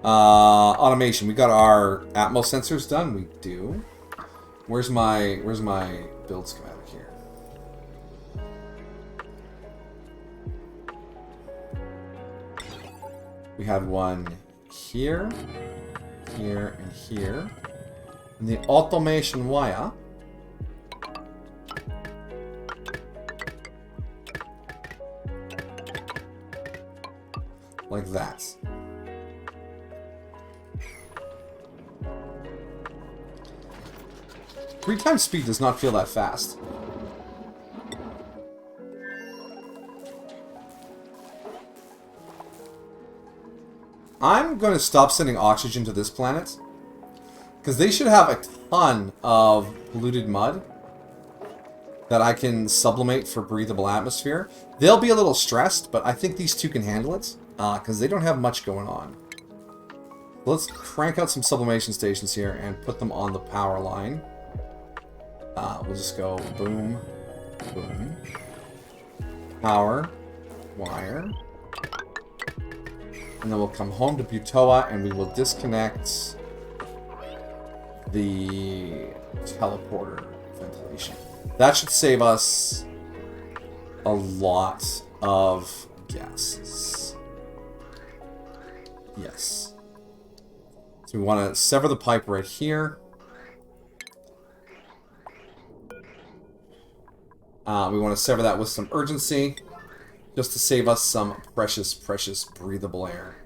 Automation. We got our Atmos sensors done. We do. Where's my build schematic here? We had one here, here, and here. And the automation wire. Like that. Three times speed does not feel that fast. I'm going to stop sending oxygen to this planet, because they should have a ton of polluted mud that I can sublimate for breathable atmosphere. They'll be a little stressed, but I think these two can handle it. Because they don't have much going on. Let's crank out some sublimation stations here and put them on the power line. We'll just go boom, boom. Power, wire. And then we'll come home to Butoa and we will disconnect the teleporter ventilation. That should save us a lot of gases. Yes. So we want to sever the pipe right here. We want to sever that with some urgency, just to save us some precious, precious breathable air.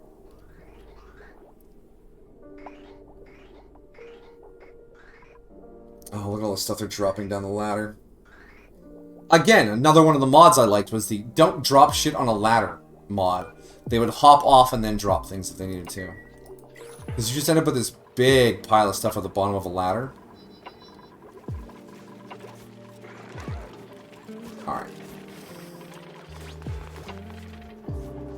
Oh, look at all the stuff they're dropping down the ladder. Again, another one of the mods I liked was the don't drop shit on a ladder mod. They would hop off and then drop things if they needed to. Because you just end up with this big pile of stuff at the bottom of a ladder. Alright.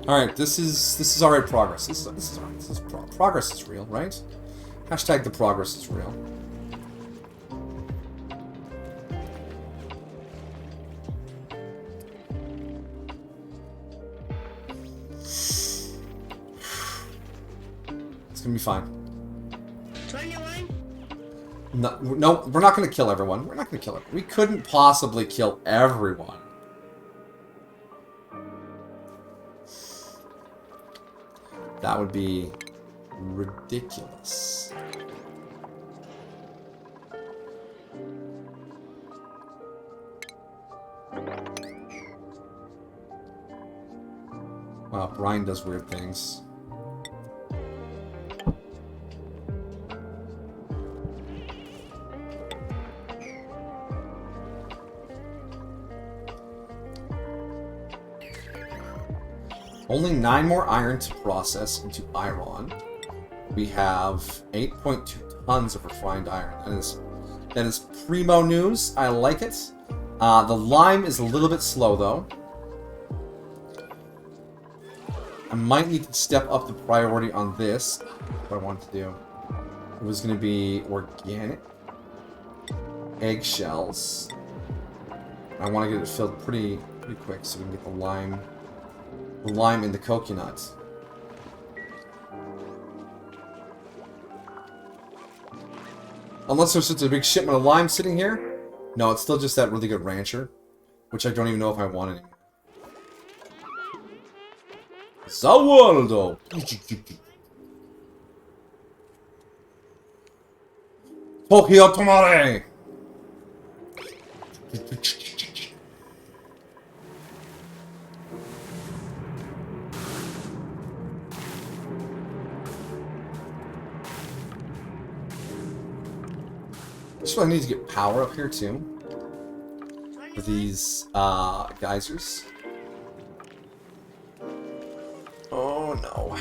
Alright, this is alright progress. This is alright. Progress is real, right? Hashtag the progress is real. It's gonna be fine. 21? No, we're not gonna kill everyone. We're not gonna kill everyone. We couldn't possibly kill everyone. That would be ridiculous. Wow, Brian does weird things. Only 9 more iron to process into iron. We have 8.2 tons of refined iron. That is primo news. I like it. The lime is a little bit slow though. I might need to step up the priority on this. What I want to do. It was going to be organic eggshells. I want to get it filled pretty quick so we can get the lime in the coconut. Unless there's such a big shipment of lime sitting here. No, it's still just that really good rancher, which I don't even know if I want anymore. Zawaldo! Tokyo Tomare! Just really need to get power up here too. For these geysers. Oh no.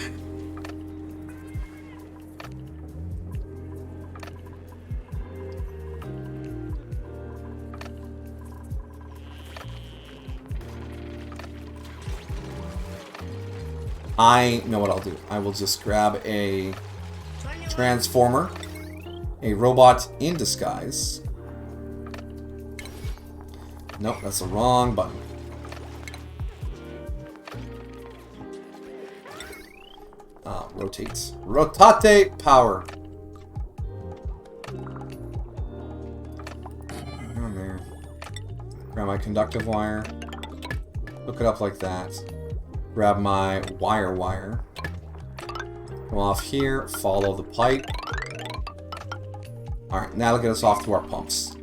I know what I'll do. I will just grab a transformer, a robot in disguise. Nope, that's the wrong button. Rotate. Rotate power. Oh, there. Grab my conductive wire. Hook it up like that. Grab my wire. Come off here. Follow the pipe. Alright, now it'll get us off to our pumps.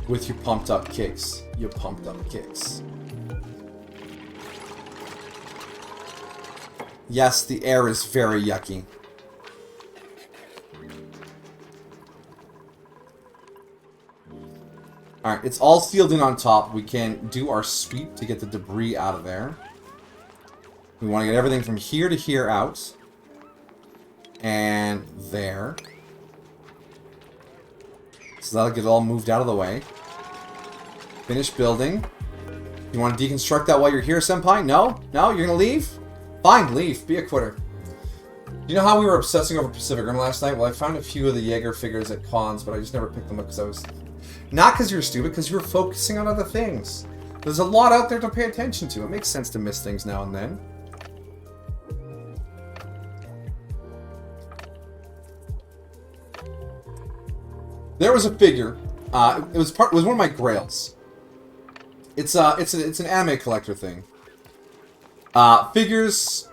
With your pumped up kicks. Your pumped up kicks. Yes, the air is very yucky. Alright, it's all sealed in on top. We can do our sweep to get the debris out of there. We want to get everything from here to here out. And there. So that'll get it all moved out of the way. Finish building. You want to deconstruct that while you're here, Senpai? No? No? You're going to leave? Fine, leave. Be a quitter. You know how we were obsessing over Pacific Rim last night? Well, I found a few of the Jaeger figures at cons, but I just never picked them up because I was... Not because you were stupid, because you were focusing on other things. There's a lot out there to pay attention to. It makes sense to miss things now and then. There was a figure. It was one of my grails. It's an anime collector thing. Figures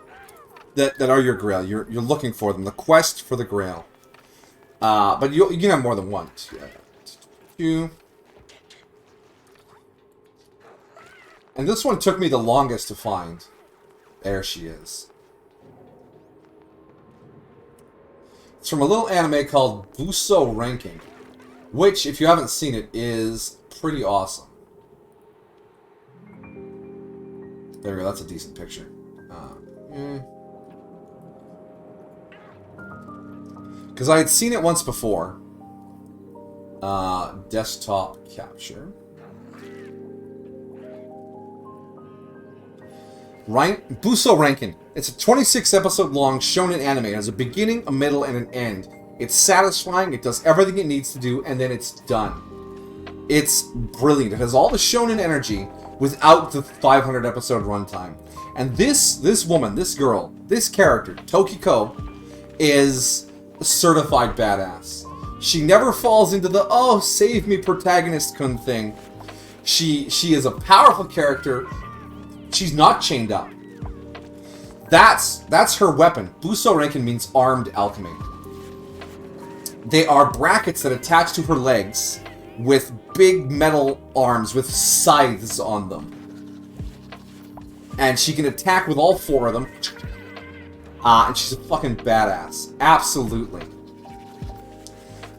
that are your grail. You're looking for them. The quest for the grail. But you can have more than one. Two. And this one took me the longest to find. There she is. It's from a little anime called Buso Ranking, which, if you haven't seen it, is pretty awesome. There we go, that's a decent picture. Because I had seen it once before. Desktop capture. Buso Rankin. It's a 26 episode long shonen anime. It has a beginning, a middle, and an end. It's satisfying, it does everything it needs to do, and then it's done. It's brilliant. It has all the shonen energy without the 500 episode runtime. And this woman, this girl, this character, Tokiko, is a certified badass. She never falls into the, oh, save me protagonist-kun thing. She is a powerful character. She's not chained up. That's her weapon. Buso Rankin means armed alchemy. They are brackets that attach to her legs with big metal arms with scythes on them. And she can attack with all four of them. And she's a fucking badass. Absolutely.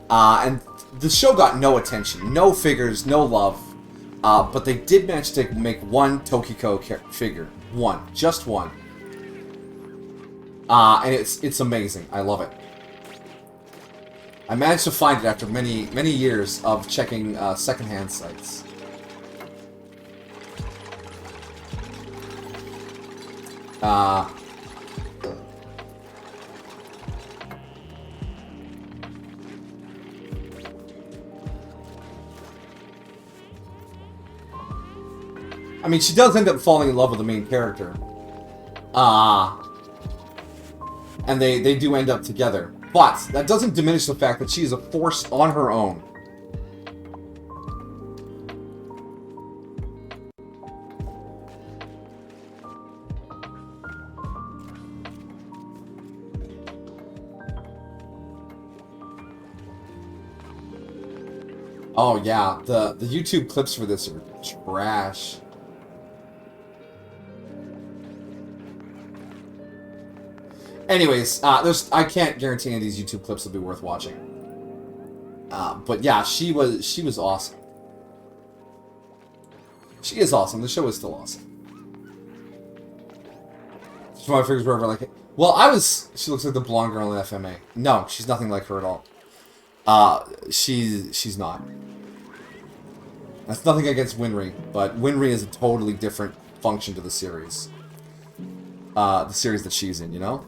And the show got no attention. No figures, no love. But they did manage to make one Tokiko figure. One. Just one. And it's amazing. I love it. I managed to find it after many years of checking secondhand sites. I mean, she does end up falling in love with the main character. And they do end up together. But that doesn't diminish the fact that she is a force on her own. Oh yeah, the YouTube clips for this are trash. Anyways, I can't guarantee any of these YouTube clips will be worth watching. But yeah, she was awesome. She is awesome. The show is still awesome. Just my figures were ever like, well, she looks like the blonde girl in FMA. No, she's nothing like her at all. She's not. That's nothing against Winry, but Winry is a totally different function to the series. The series that she's in, you know?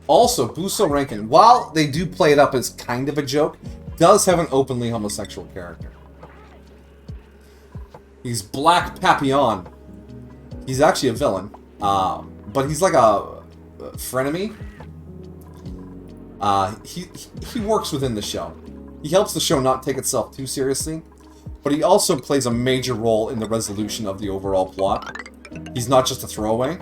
Also, Buso Rankin, while they do play it up as kind of a joke, does have an openly homosexual character. He's Black Papillon. He's actually a villain. But he's like a frenemy. He works within the show. He helps the show not take itself too seriously, but he also plays a major role in the resolution of the overall plot. He's not just a throwaway.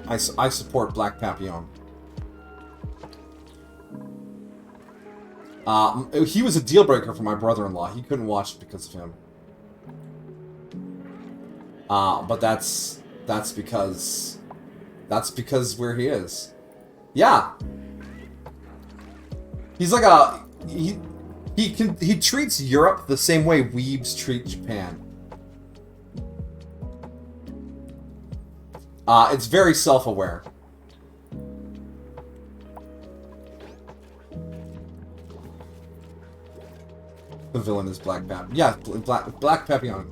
I support Black Papillon. He was a deal breaker for my brother-in-law. He couldn't watch it because of him. But that's because where he is. Yeah. He's like he treats Europe the same way weebs treat Japan. It's very self-aware. The villain is Black Papillon. Yeah, Black Papillon.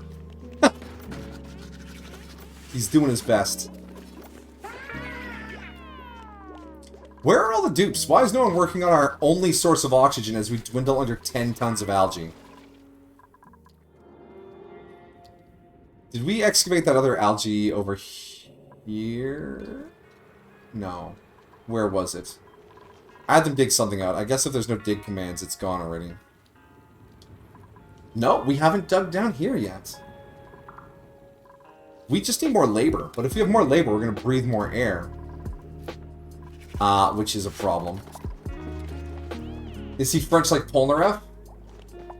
He's doing his best. Where are all the dupes? Why is no one working on our only source of oxygen as we dwindle under 10 tons of algae? Did we excavate that other algae over here? No. Where was it? I had them dig something out. I guess if there's no dig commands, it's gone already. No, we haven't dug down here yet. We just need more labor. But if we have more labor, we're going to breathe more air. Which is a problem. Is he French like Polnareff?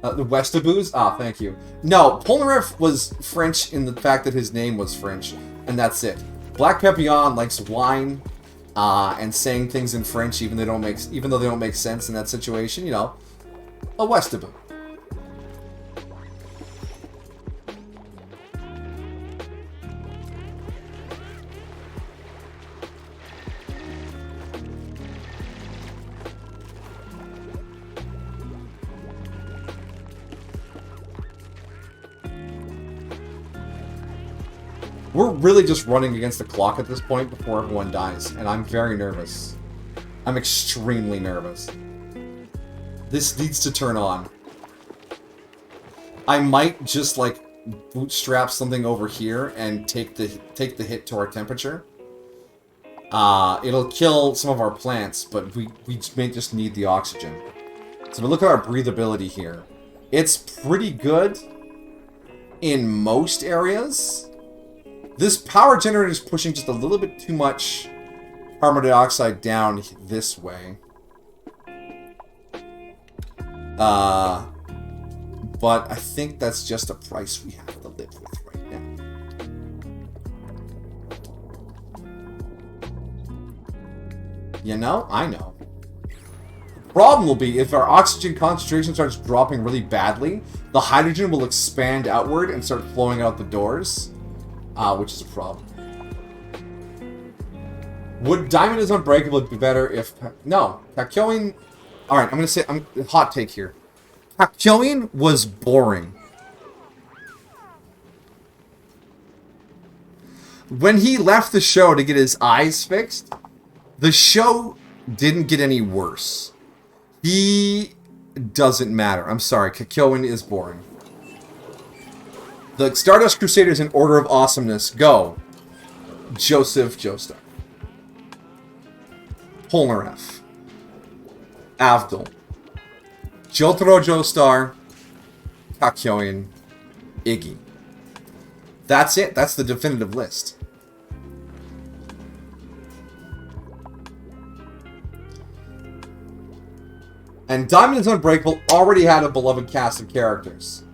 The Westaboos? Ah, thank you. No, Polnareff was French in the fact that his name was French. And that's it. Black Papillon likes wine and saying things in French even though they don't make sense in that situation. You know, a Westaboo. We're really just running against the clock at this point before everyone dies, and I'm very nervous. I'm extremely nervous. This needs to turn on. I might just, like, bootstrap something over here and take the hit to our temperature. It'll kill some of our plants, but we may just need the oxygen. So look at our breathability here. It's pretty good in most areas. This power generator is pushing just a little bit too much carbon dioxide down this way. But I think that's just a price we have to live with right now. You know? I know. The problem will be if our oxygen concentration starts dropping really badly, the hydrogen will expand outward and start flowing out the doors. Which is a problem. Would Diamond is Unbreakable be better if... No. Kakyoin... Alright, I'm gonna say... hot take here. Kakyoin was boring. When he left the show to get his eyes fixed, the show didn't get any worse. He doesn't matter. I'm sorry, Kakyoin is boring. The Stardust Crusaders in order of awesomeness go. Joseph Joestar. Polnareff. Avdol. Jotaro Joestar. Kakyoin. Iggy. That's it. That's the definitive list. And Diamond is Unbreakable already had a beloved cast of characters.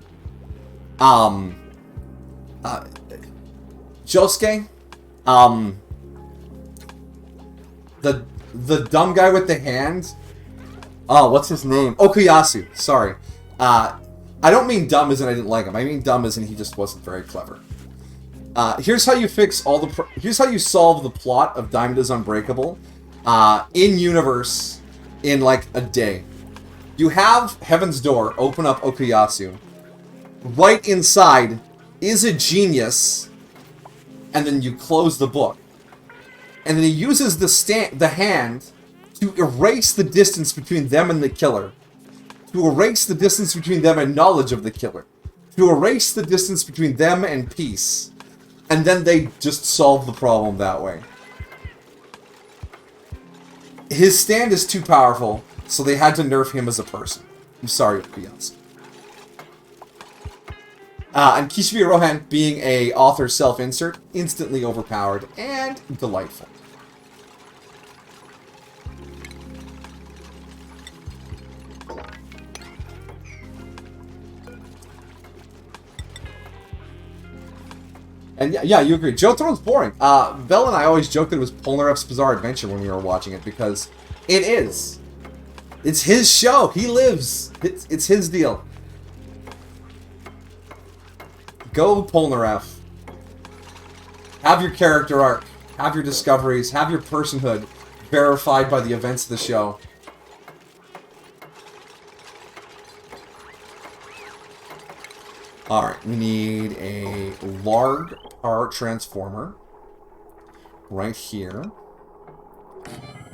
Josuke, the dumb guy with the hand. Oh, what's his name? Okuyasu. Sorry. I don't mean dumb as in I didn't like him. I mean dumb as in he just wasn't very clever. Here's how you fix all the. Here's how you solve the plot of Diamond is Unbreakable, in universe, in like a day. You have Heaven's Door open up Okuyasu. Right inside is a genius, and then you close the book. And then he uses the hand to erase the distance between them and the killer. To erase the distance between them and knowledge of the killer. To erase the distance between them and peace. And then they just solve the problem that way. His stand is too powerful, so they had to nerf him as a person. I'm sorry, Okuyasu. And Kishibe Rohan, being a author self-insert, instantly overpowered and delightful. And yeah, you agree. Jotaro's boring. Belle and I always joked that it was Polnareff's Bizarre Adventure when we were watching it, because it is. It's his show. He lives. It's his deal. Go Polnareff. Have your character arc. Have your discoveries. Have your personhood verified by the events of the show. Alright, we need a large power transformer right here.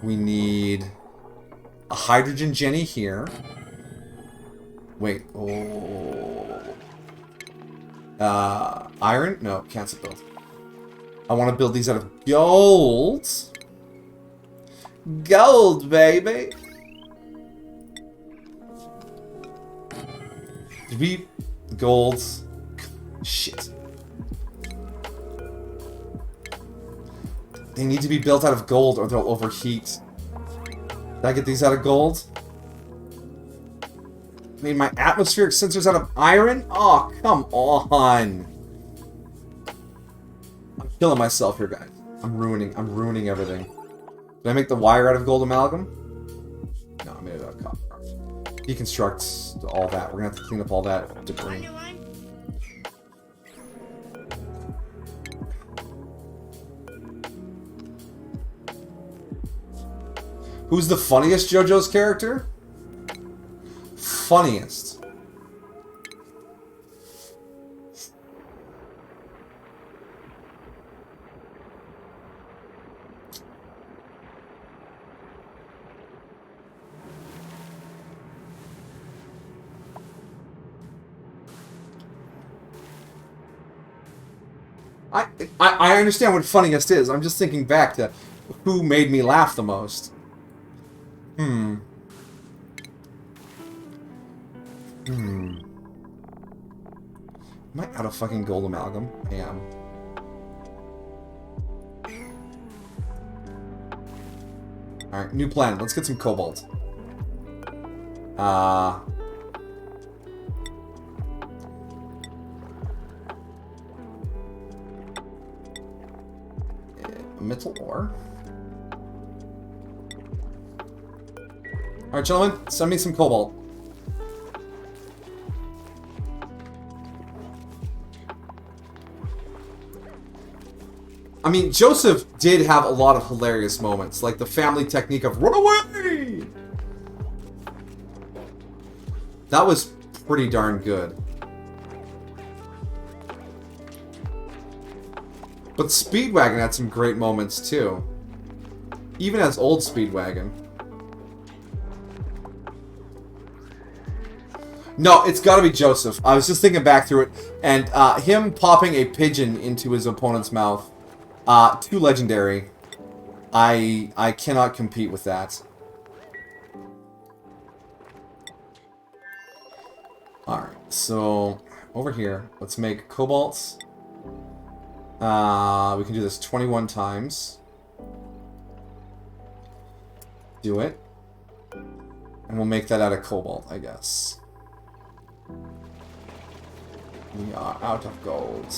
We need a hydrogen Jenny here. Wait, iron? No, cancel build. I want to build these out of gold. Gold, baby! Did we... Gold. Shit. They need to be built out of gold or they'll overheat. Did I get these out of gold? I mean, my atmospheric sensors out of iron? Oh, come on. I'm killing myself here, guys. I'm ruining everything. Did I make the wire out of gold amalgam? No, I made it out of copper. Deconstruct all that. We're gonna have to clean up all that debris. Who's the funniest JoJo's character? Funniest. I understand what funniest is. I'm just thinking back to who made me laugh the most. Am I out of fucking gold amalgam? I am. Alright, new planet. Let's get some cobalt. Metal ore. Alright, gentlemen, send me some cobalt. I mean, Joseph did have a lot of hilarious moments, like the family technique of run away! That was pretty darn good. But Speedwagon had some great moments, too. Even as old Speedwagon. No, it's gotta be Joseph. I was just thinking back through it, and him popping a pigeon into his opponent's mouth. Too legendary. I cannot compete with that. Alright, so over here, let's make cobalts. We can do this 21 times. Do it. And we'll make that out of cobalt, I guess. We are out of gold.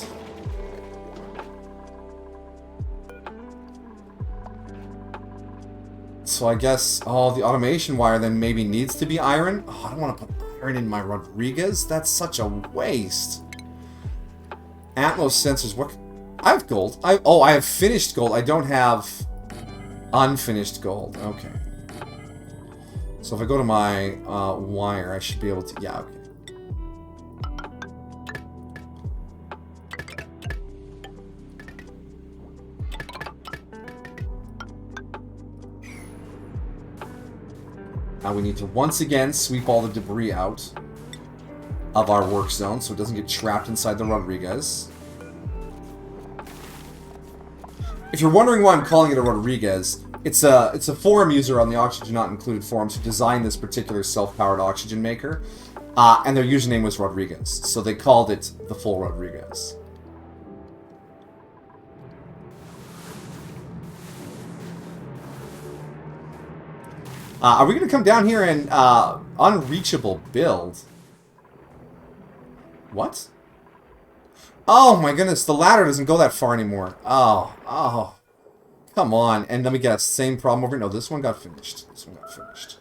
So I guess, oh, the automation wire then maybe needs to be iron. Oh, I don't want to put iron in my Rodriguez. That's such a waste. Atmos sensors. What? I have gold. I have finished gold. I don't have unfinished gold. Okay. So if I go to my wire, I should be able to... Yeah, okay. Now we need to once again sweep all the debris out of our work zone so it doesn't get trapped inside the Rodriguez. If you're wondering why I'm calling it a Rodriguez, it's a forum user on the Oxygen Not Included forums who designed this particular self-powered oxygen maker, and their username was Rodriguez, so they called it the full Rodriguez. Are we going to come down here and unreachable build? What? Oh my goodness, the ladder doesn't go that far anymore. Oh. Come on. And let me guess, same problem over here. No, this one got finished. This one got finished.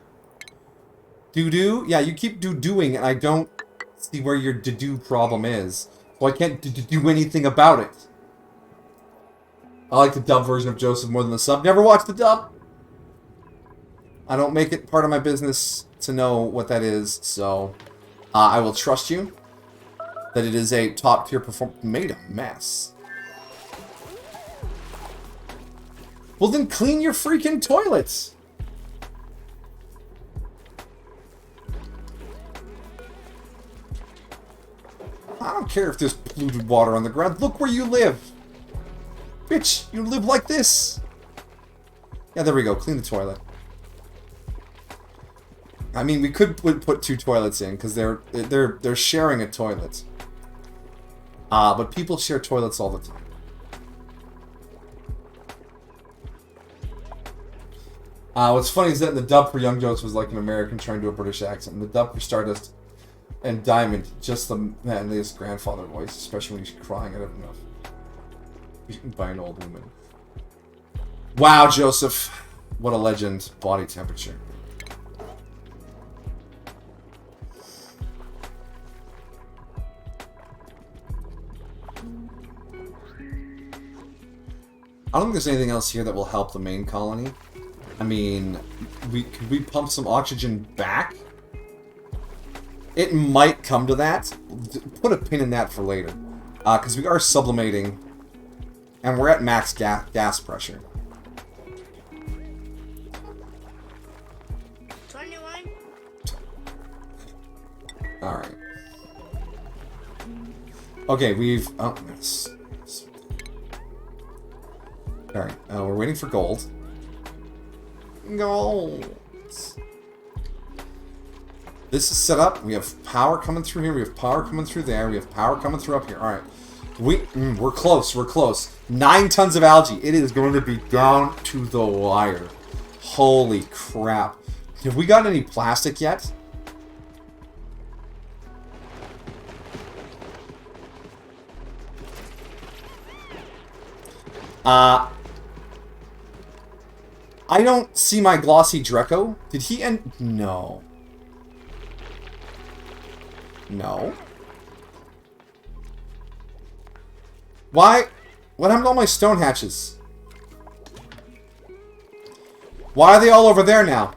Doo-doo? Yeah, you keep doo-dooing, and I don't see where your doo-doo problem is. So I can't do anything about it. I like the dub version of Joseph more than the sub. Never watched the dub. I don't make it part of my business to know what that is, so I will trust you that it is a top-tier performance. Made a mess. Well, then clean your freaking toilets. I don't care if there's polluted water on the ground. Look where you live. Bitch, you live like this. Yeah, there we go. Clean the toilet. I mean, we could put two toilets in because they're sharing a toilet. But people share toilets all the time. What's funny is that in the dub for Young Jokes was like an American trying to do a British accent. And the dub for Stardust and Diamond, just the manliest grandfather voice, especially when he's crying out of enough by an old woman. Wow, Joseph. What a legend. Body temperature. I don't think there's anything else here that will help the main colony. I mean, could we pump some oxygen back? It might come to that. Put a pin in that for later. Because we are sublimating. And we're at max gas pressure. 21. Alright. Okay, we've... Oh, yes. Alright, we're waiting for gold. Gold! This is set up. We have power coming through here. We have power coming through there. We have power coming through up here. Alright. We're close. We're close. 9 tons of algae. It is going to be down to the wire. Holy crap. Have we got any plastic yet? I don't see my glossy Dreco. Did he end? No. No. Why? What happened to all my stone hatches? Why are they all over there now?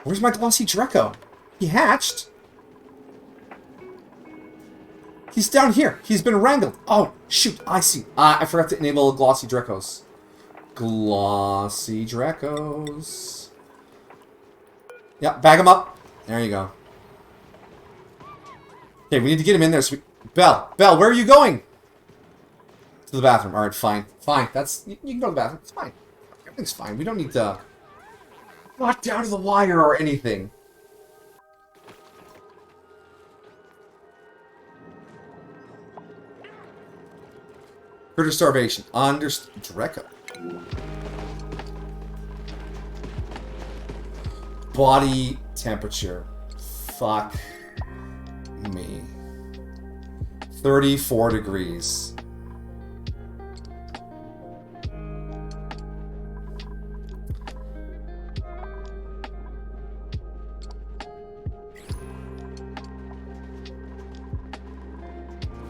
Where's my glossy Dreco? He hatched. He's down here. He's been wrangled. Oh, shoot. I see. I forgot to enable glossy Drecos. Glossy Drecos. Yeah, bag him up. There you go. Okay, we need to get him in there. So Belle, where are you going? To the bathroom. All right, fine. Fine. You can go to the bathroom. It's fine. Everything's fine. We don't need to... Not down to the wire or anything. Critter starvation. Dreco. Body temperature. Fuck me. 34 degrees.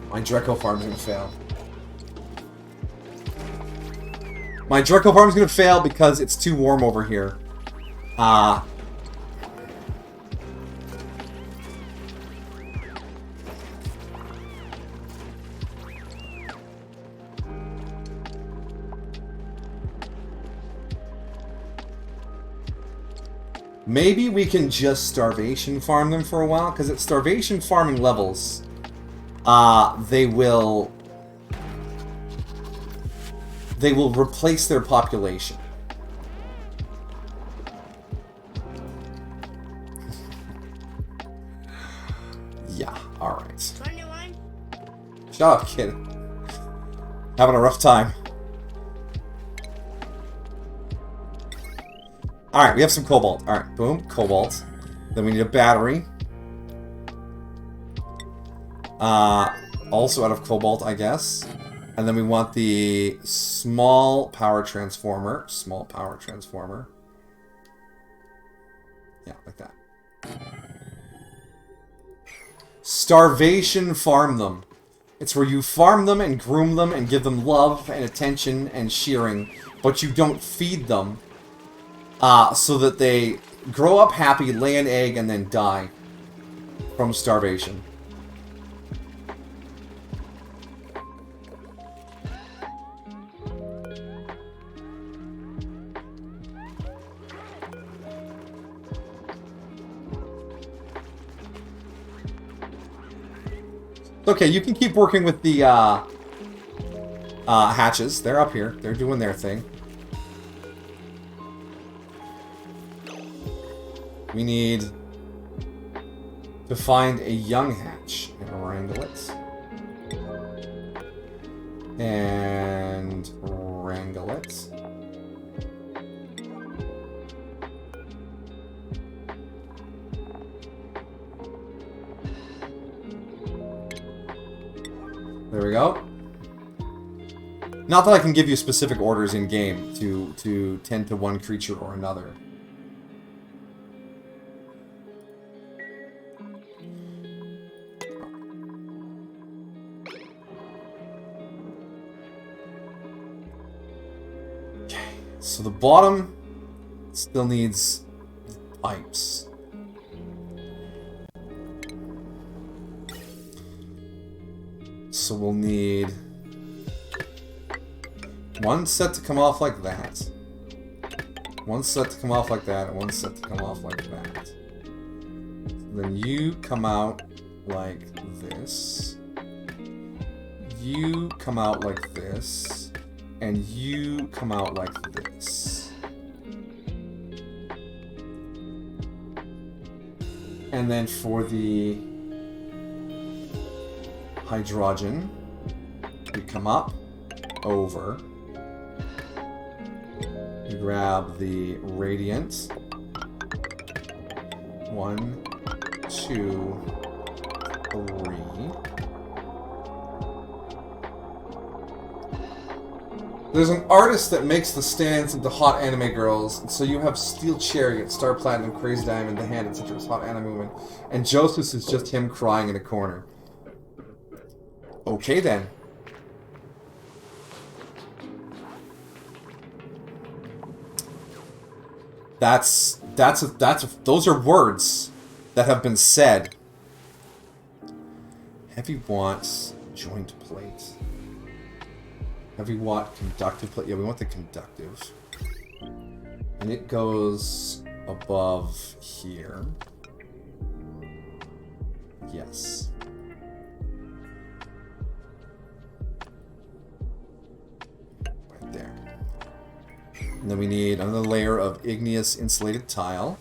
My Dreco farm's gonna fail. My Dreco farm's gonna fail because it's too warm over here. Maybe we can just starvation farm them for a while, because at starvation farming levels, they will replace their population. Yeah, alright. 21. Shut up, kid. Having a rough time. Alright, we have some cobalt. Alright, boom, cobalt. Then we need a battery. Also out of cobalt, I guess. And then we want the small power transformer. Small power transformer. Yeah, like that. Starvation farm them. It's where you farm them and groom them and give them love and attention and shearing, but you don't feed them. So that they grow up happy, lay an egg, and then die from starvation. Okay, you can keep working with the hatches. They're up here. They're doing their thing. We need to find a young hatch and wrangle it. And wrangle it. There we go. Not that I can give you specific orders in game to tend to one creature or another. So the bottom still needs pipes. So we'll need one set to come off like that. One set to come off like that, and one set to come off like that. Then you come out like this. You come out like this. And you come out like this. And then for the hydrogen, we come up, over. We grab the radiant. 1, 2, 3. There's an artist that makes the stands into hot anime girls, so you have Steel Chariot, Star Platinum, Crazy Diamond, The Hand, etc. as hot anime women. And Joseph is just him crying in a corner. Okay then. Those are words that have been said. Heavy wants joint plate. Heavy watt conductive plate. Yeah, we want the conductive. And it goes above here. Yes. Right there. And then we need another layer of igneous insulated tile.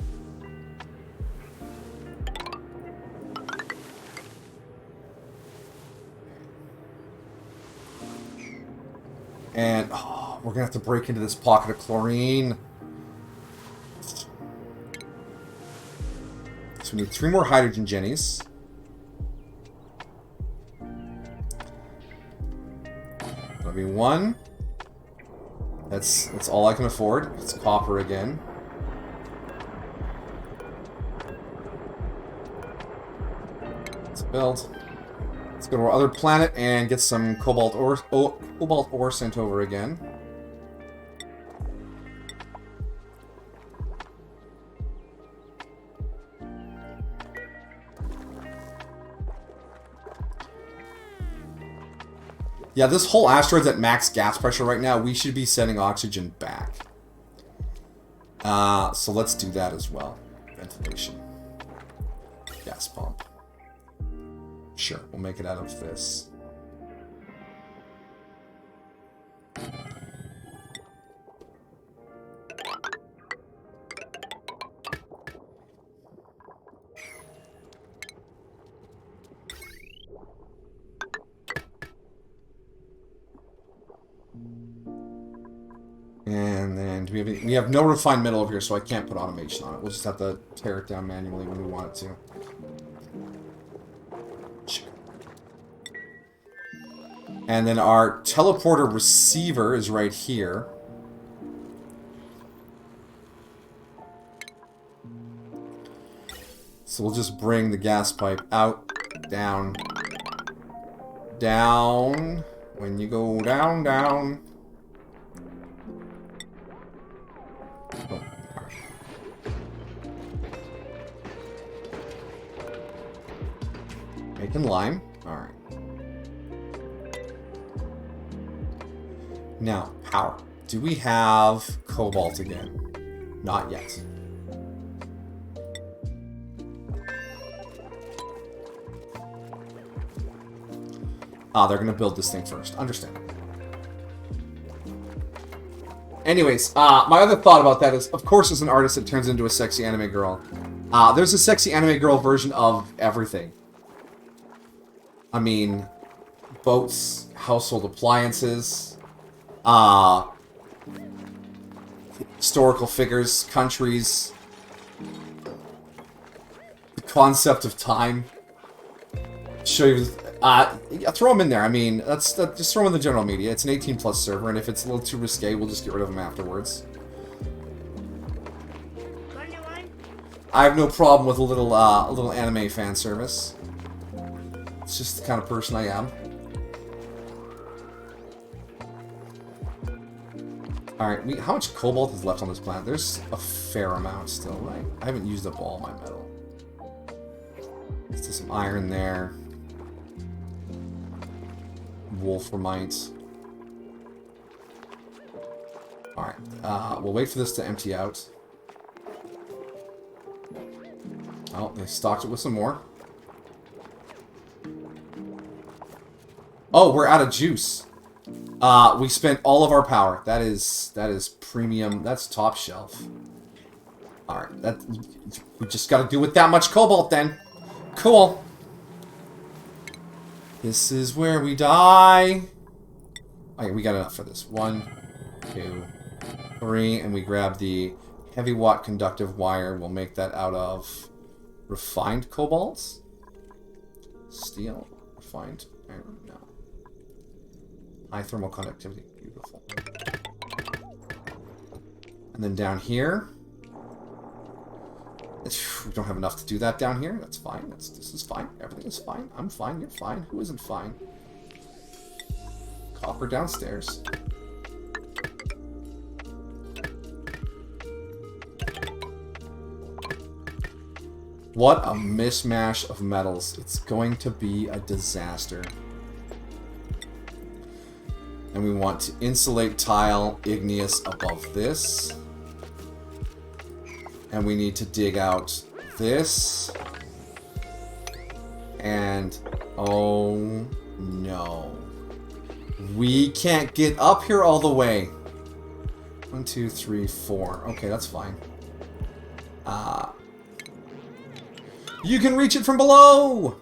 And we're gonna have to break into this pocket of chlorine. So we need 3 more hydrogen jennies. That'll be 1. That's all I can afford. It's copper again. Let's build. Let's go to our other planet and get some cobalt ore sent over again. Yeah, this whole asteroid's at max gas pressure right now. We should be sending oxygen back. So let's do that as well. Ventilation. Gas pump. Sure, we'll make it out of this. And then do we have no refined metal over here, so I can't put automation on it. We'll just have to tear it down manually when we want it to. And then our teleporter receiver is right here. So we'll just bring the gas pipe out, down, down. When you go down, down. Oh, making lime. Alright. Now, power. Do we have cobalt again? Not yet. Ah, they're gonna build this thing first. Understandable. Anyways, my other thought about that is, of course, as an artist, it turns into a sexy anime girl. There's a sexy anime girl version of everything. I mean, boats, household appliances, historical figures, countries, the concept of time. Show you, throw them in there. I mean, just throw them in the general media. It's an 18+ server, and if it's a little too risque, we'll just get rid of them afterwards. I have no problem with a little anime fan service. It's just the kind of person I am. Alright, how much cobalt is left on this planet? There's a fair amount still, right? I haven't used up all my metal. Let's do some iron there. Wolframite. Alright, we'll wait for this to empty out. Oh, they stocked it with some more. Oh, we're out of juice. We spent all of our power. That is premium. That's top shelf. Alright, we just gotta do with that much cobalt then. Cool. This is where we die. Okay, we got enough for this. 1, 2, 3, and we grab the heavy watt conductive wire. We'll make that out of refined cobalt. Steel. Refined iron. No. High thermal conductivity. Beautiful. And then down here. We don't have enough to do that down here. That's fine. This is fine. Everything is fine. I'm fine. You're fine. Who isn't fine? Copper downstairs. What a mishmash of metals. It's going to be a disaster. And we want to insulate tile igneous above this. And we need to dig out this. And, oh no. We can't get up here all the way. 1, 2, 3, 4. Okay, that's fine. You can reach it from below!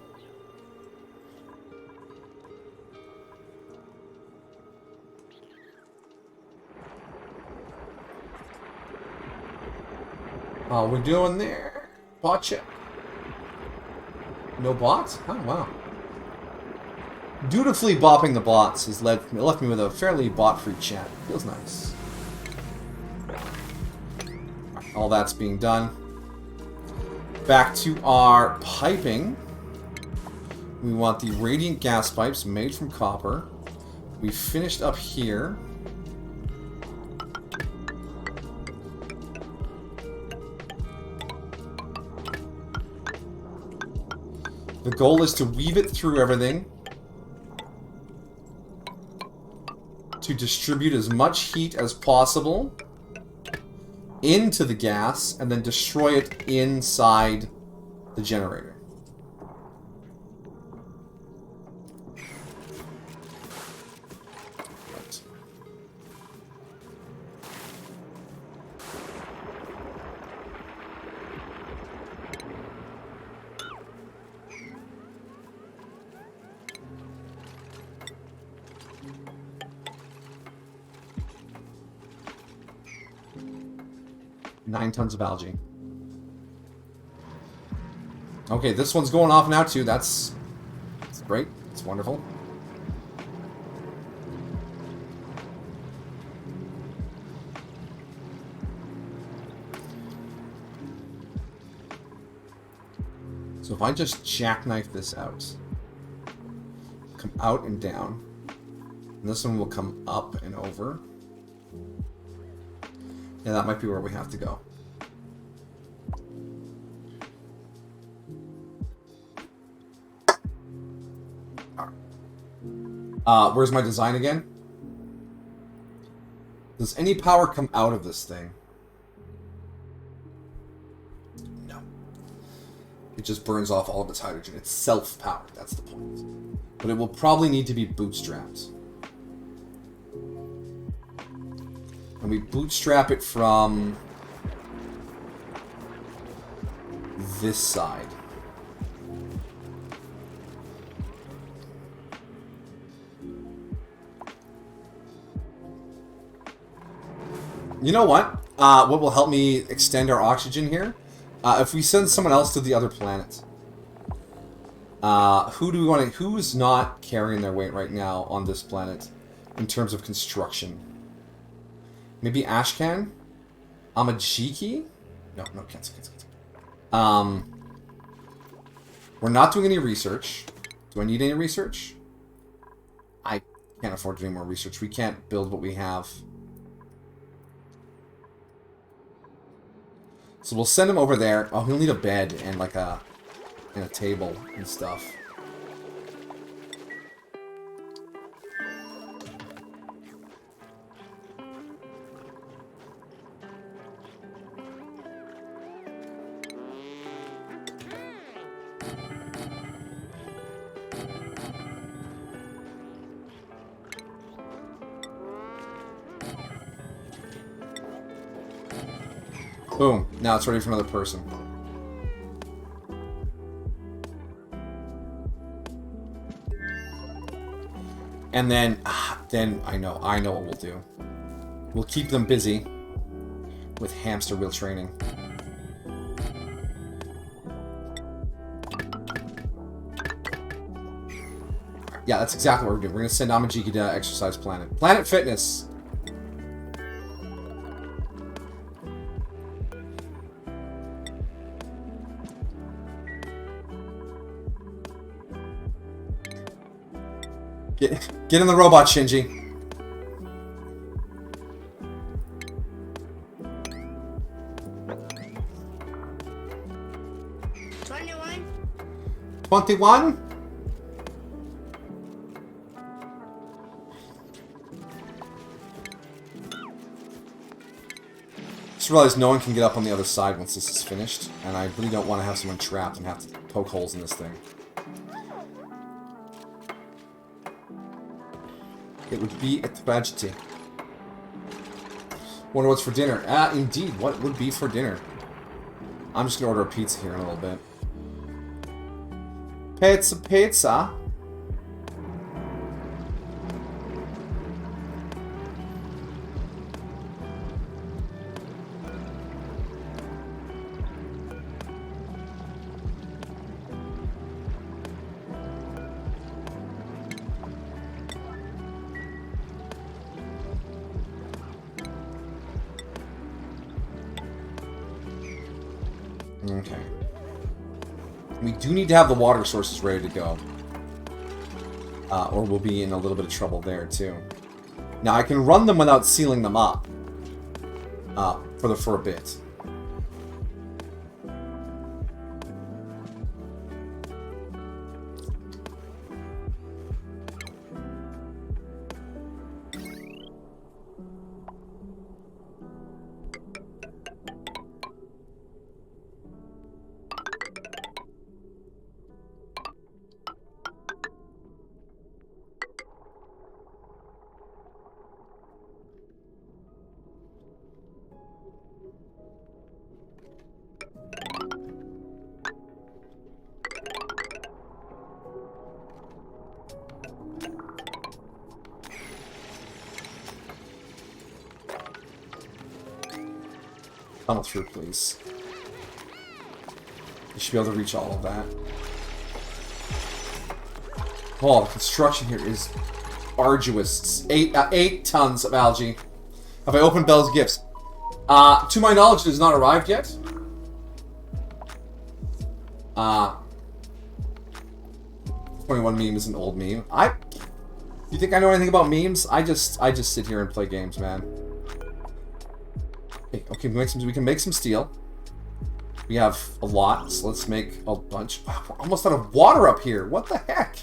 Oh, we're doing there. Watch it. No bots? Oh, wow. Dutifully bopping the bots has left me with a fairly bot-free chat. Feels nice. All that's being done. Back to our piping. We want the radiant gas pipes made from copper. We finished up here. The goal is to weave it through everything to distribute as much heat as possible into the gas and then destroy it inside the generator. Right. Nine tons of algae. Okay, this one's going off now too. That's great. It's wonderful. So if I just jackknife this out, come out and down, and this one will come up and over. Yeah, that might be where we have to go. Where's my design again? Does any power come out of this thing? No. It just burns off all of its hydrogen. It's self-powered, that's the point. But it will probably need to be bootstrapped. And we bootstrap it from this side. You know what? What will help me extend our oxygen here? If we send someone else to the other planet. Who do we want to... Who's not carrying their weight right now on this planet in terms of construction? Maybe Ashcan? Amajiki? No, cancel. We're not doing any research. Do I need any research? I can't afford to do any more research. We can't build what we have. So we'll send him over there. Oh, he'll need a bed and like a table and stuff. Boom. Now it's ready for another person. And then I know what we'll do. We'll keep them busy with hamster wheel training. Yeah, that's exactly what we're doing. We're going to send Amajiki to Exercise Planet. Planet Fitness! Get in the robot, Shinji. $21? 21? Just realized no one can get up on the other side once this is finished, and I really don't want to have someone trapped and have to poke holes in this thing. It would be a tragedy. Wonder what's for dinner. Indeed, what would be for dinner? I'm just gonna order a pizza here in a little bit. Pizza. Okay. We do need to have the water sources ready to go. Or we'll be in a little bit of trouble there, too. Now, I can run them without sealing them up. For a bit. Tunnel through, please. You should be able to reach all of that. Oh, the construction here is arduous. 8 tons of algae. Have I opened Bell's gifts? To my knowledge, it has not arrived yet. 21 meme is an old meme. You think I know anything about memes? I just sit here and play games, man. Okay, we can make some steel. We have a lot, so let's make a bunch. Wow, we're almost out of water up here. What the heck?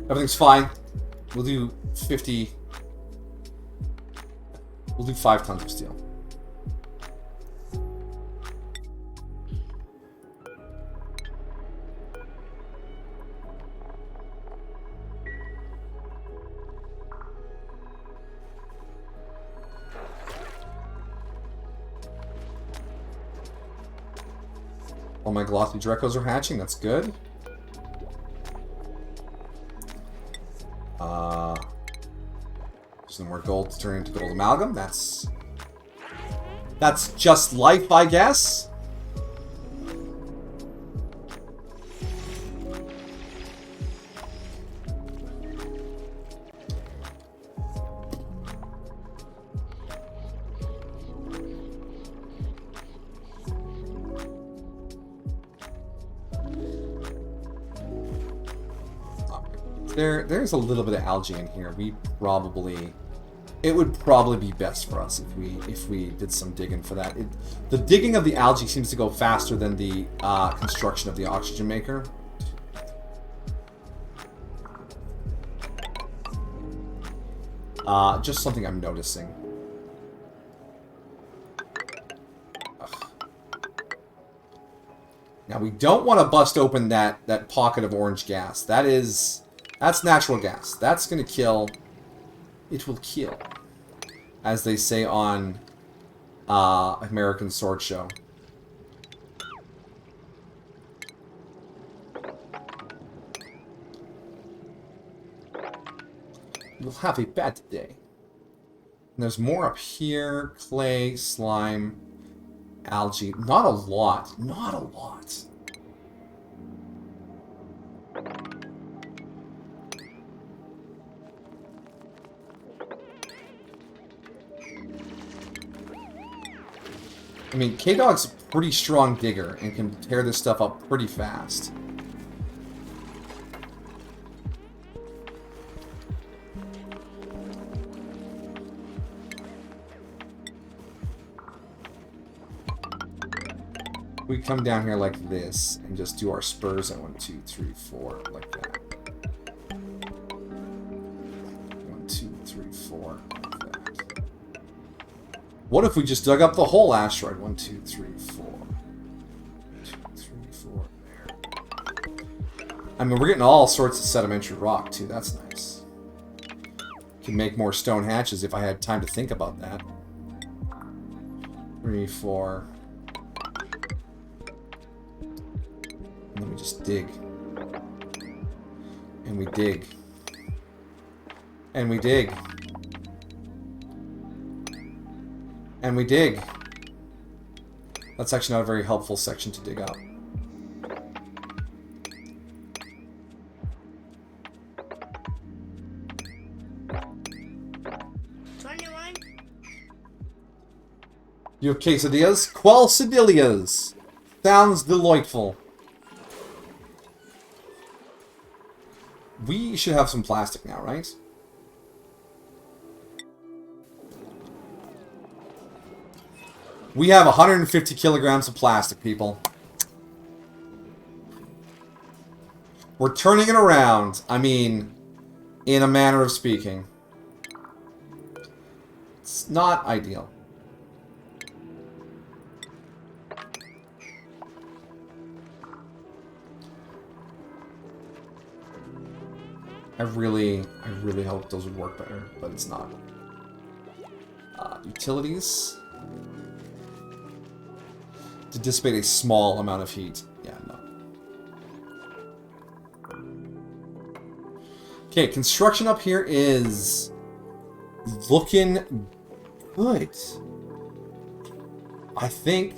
Everything's fine. We'll do 50. We'll do 5 tons of steel. All my glossy Drecos are hatching. That's good. Some more gold to turn into gold amalgam. That's just life, I guess. There's a little bit of algae in here. It would probably be best for us if we did some digging for that. The digging of the algae seems to go faster than the construction of the oxygen maker. Just something I'm noticing. Ugh. Now we don't want to bust open that pocket of orange gas. That's natural gas. That's going to kill. It will kill. As they say on American Sword Show. You'll have a bad day. And there's more up here. Clay, slime, algae. Not a lot. Not a lot. I mean, K-Dog's a pretty strong digger and can tear this stuff up pretty fast. We come down here like this and just do our spurs at 1, 2, 3, 4, like that. 1, 2, 3, 4, like that. What if we just dug up the whole asteroid? 1, 2, 3, 4. 2, 3, 4, there. I mean, we're getting all sorts of sedimentary rock, too. That's nice. Can make more stone hatches if I had time to think about that. 3, 4. And then we just dig. And we dig. And we dig. And we dig. That's actually not a very helpful section to dig up. You have quesadillas? Qualsadillas! Sounds delightful. We should have some plastic now, right? We have 150 kilograms of plastic, people. We're turning it around. I mean, in a manner of speaking. It's not ideal. I really hope those would work better, but it's not. Utilities. To dissipate a small amount of heat. Yeah, no. Okay, construction up here is looking good. I think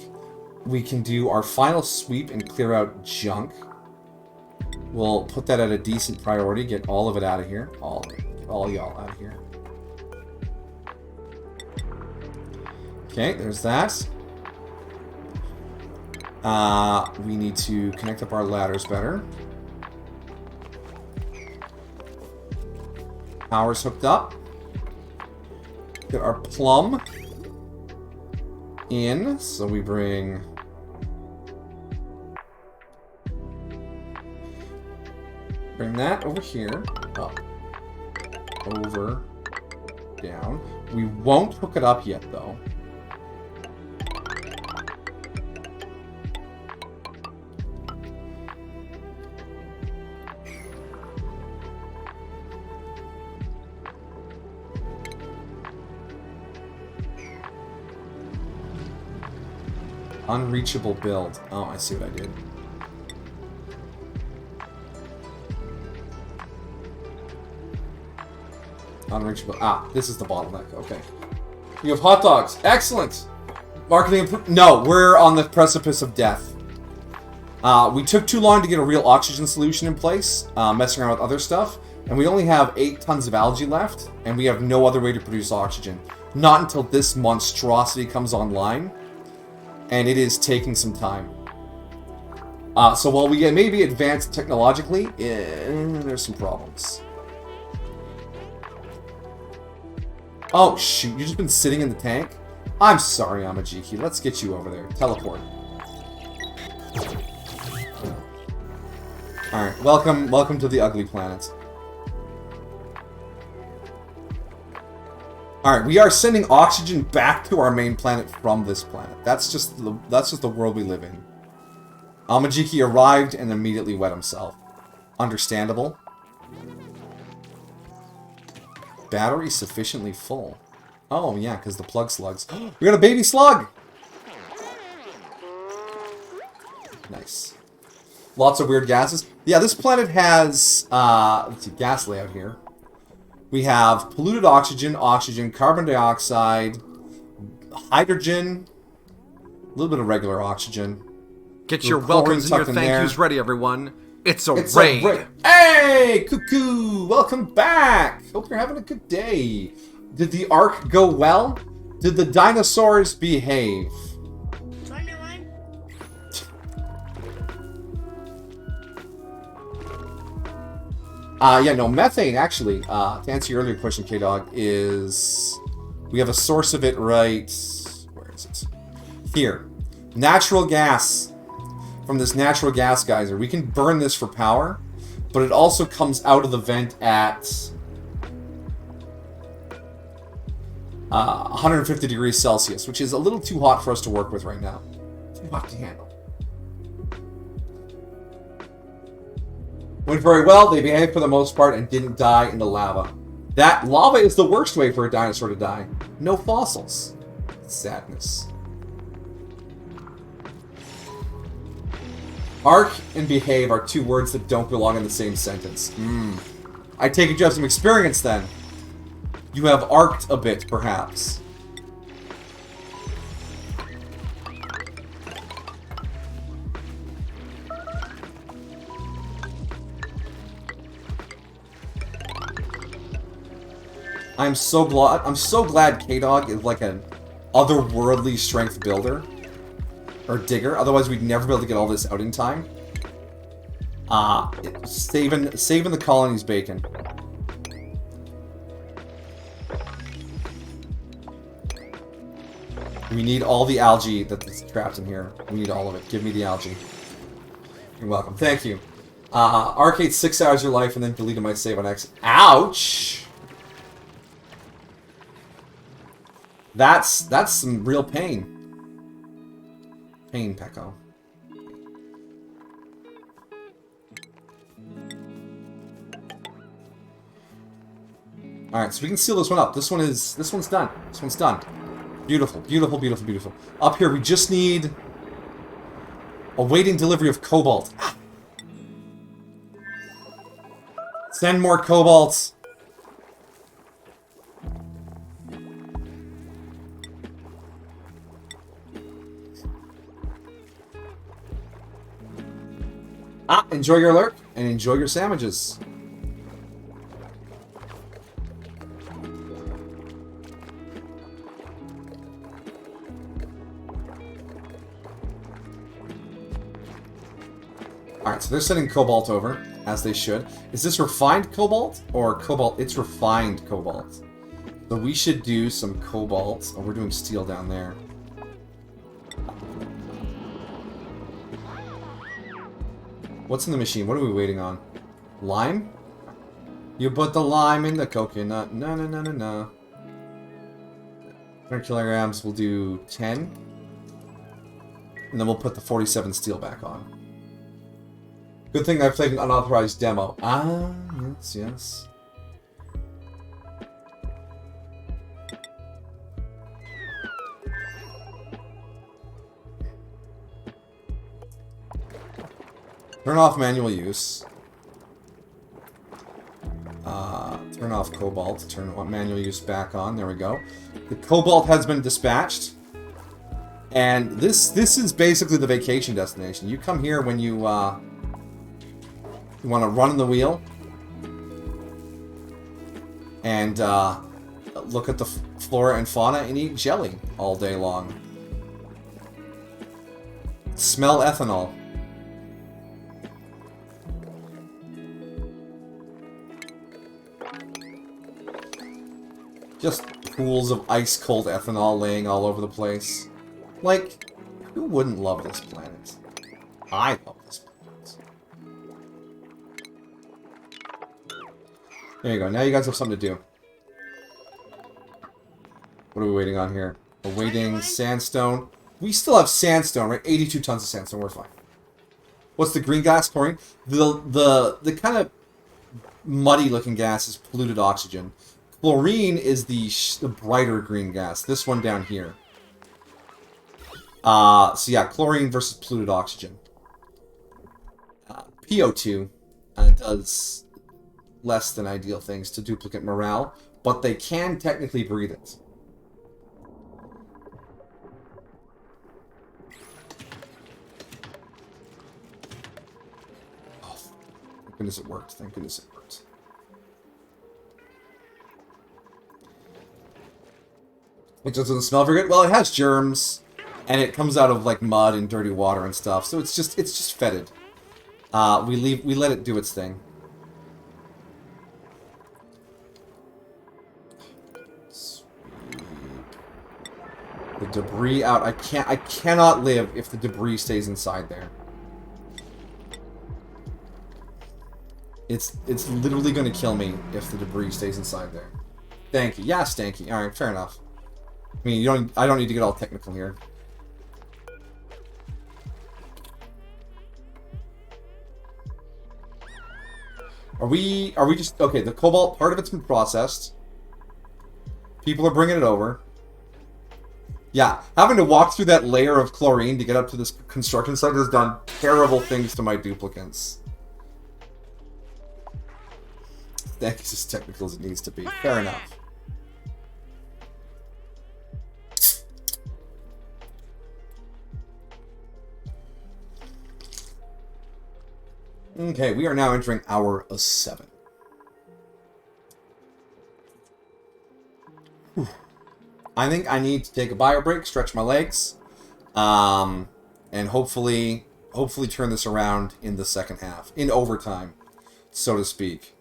we can do our final sweep and clear out junk. We'll put that at a decent priority. Get all of it out of here. All y'all out of here. Okay, there's that. We need to connect up our ladders better. Power's hooked up. Get our plumb in. So we bring... Bring that over here. Up. Over. Down. We won't hook it up yet, though. Unreachable build. Oh, I see what I did. Unreachable. Ah, this is the bottleneck. Okay. You have hot dogs. Excellent! Marketing... No, we're on the precipice of death. We took too long to get a real oxygen solution in place, messing around with other stuff, and we only have 8 tons of algae left, and we have no other way to produce oxygen. Not until this monstrosity comes online, and it is taking some time. So while we may be advanced technologically, there's some problems. Oh, shoot. You've just been sitting in the tank? I'm sorry, Amajiki. Let's get you over there. Teleport. Alright, welcome to the ugly planet. Alright, we are sending oxygen back to our main planet from this planet. That's just the world we live in. Amajiki arrived and immediately wet himself. Understandable. Battery sufficiently full. Oh, yeah, because the plug slugs. We got a baby slug! Nice. Lots of weird gases. Yeah, this planet has, let's see, gas layout here. We have polluted oxygen, carbon dioxide, hydrogen, a little bit of regular oxygen. Get your welcomes and your thank yous ready, everyone. It's a raid. Hey, cuckoo! Welcome back! Hope you're having a good day. Did the arc go well? Did the dinosaurs behave? Yeah, no, methane, actually, to answer your earlier question, K-Dog, is... We have a source of it right... Where is it? Here. Natural gas. From this natural gas geyser. We can burn this for power, but it also comes out of the vent at 150 degrees Celsius, which is a little too hot for us to work with right now. Too hot to handle. Went very well. They behaved for the most part and didn't die in the lava. That lava is the worst way for a dinosaur to die. No fossils. Sadness. Arc and behave are 2 words that don't belong in the same sentence. I take it you have some experience then. You have arced a bit, perhaps. I'm so glad K-Dog is like an otherworldly strength builder. Or digger. Otherwise, we'd never be able to get all this out in time. Saving the colony's bacon. We need all the algae that's trapped in here. We need all of it. Give me the algae. You're welcome. Thank you. Arcade 6 hours of your life and then deleted my save on X. Ouch! That's some real pain. Pain, Pecco. Alright, so we can seal this one up. This one's done. This one's done. Beautiful, beautiful, beautiful, beautiful. Up here, we just need awaiting delivery of cobalt. Ah. Send more cobalt. Enjoy your lurk and enjoy your sandwiches. Alright, so they're sending cobalt over, as they should. Is this refined cobalt or cobalt? It's refined cobalt. So we should do some cobalt. Oh, we're doing steel down there. What's in the machine? What are we waiting on? Lime? You put the lime in the coconut. No, no, no, no, no. 100 kilograms, we'll do 10. And then we'll put the 47 steel back on. Good thing I played an unauthorized demo. Ah, yes, yes. Turn off manual use. Turn off cobalt. Turn manual use back on. There we go. The cobalt has been dispatched. And this is basically the vacation destination. You come here when you want to run the wheel. And look at the flora and fauna and eat jelly all day long. Smell ethanol. Just pools of ice-cold ethanol laying all over the place. Like, who wouldn't love this planet? I love this planet. There you go. Now you guys have something to do. What are we waiting on here? Awaiting sandstone. We still have sandstone, right? 82 tons of sandstone. We're fine. What's the green gas? Chlorine? The kind of muddy-looking gas is polluted oxygen. Chlorine is the brighter green gas. This one down here. So yeah, chlorine versus polluted oxygen. PO2 does less than ideal things to duplicate morale, but they can technically breathe it. Oh, thank goodness it worked. Thank goodness it worked. It just doesn't smell very good. Well, it has germs, and it comes out of like mud and dirty water and stuff. So it's just fetid. We let it do its thing. Sweep the debris out. I cannot live if the debris stays inside there. It's literally going to kill me if the debris stays inside there. Stanky. Yeah, stanky. All right, fair enough. I mean, I don't need to get all technical here. Are we just... Okay, the cobalt, part of it's been processed. People are bringing it over. Yeah, having to walk through that layer of chlorine to get up to this construction site has done terrible things to my duplicates. That's as technical as it needs to be. Fair enough. Okay, we are now entering hour 7. Whew. I think I need to take a bio break, stretch my legs, and hopefully turn this around in the second half, in overtime, so to speak.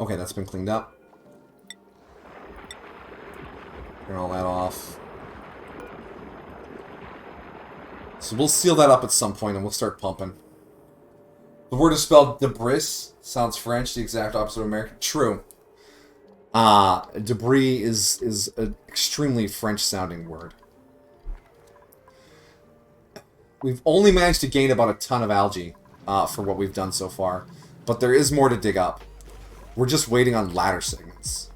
Okay, that's been cleaned up. Turn all that off. So we'll seal that up at some point and we'll start pumping. The word is spelled debris. Sounds French, the exact opposite of American. True. Debris is an extremely French-sounding word. We've only managed to gain about a ton of algae for what we've done so far. But there is more to dig up. We're just waiting on ladder segments.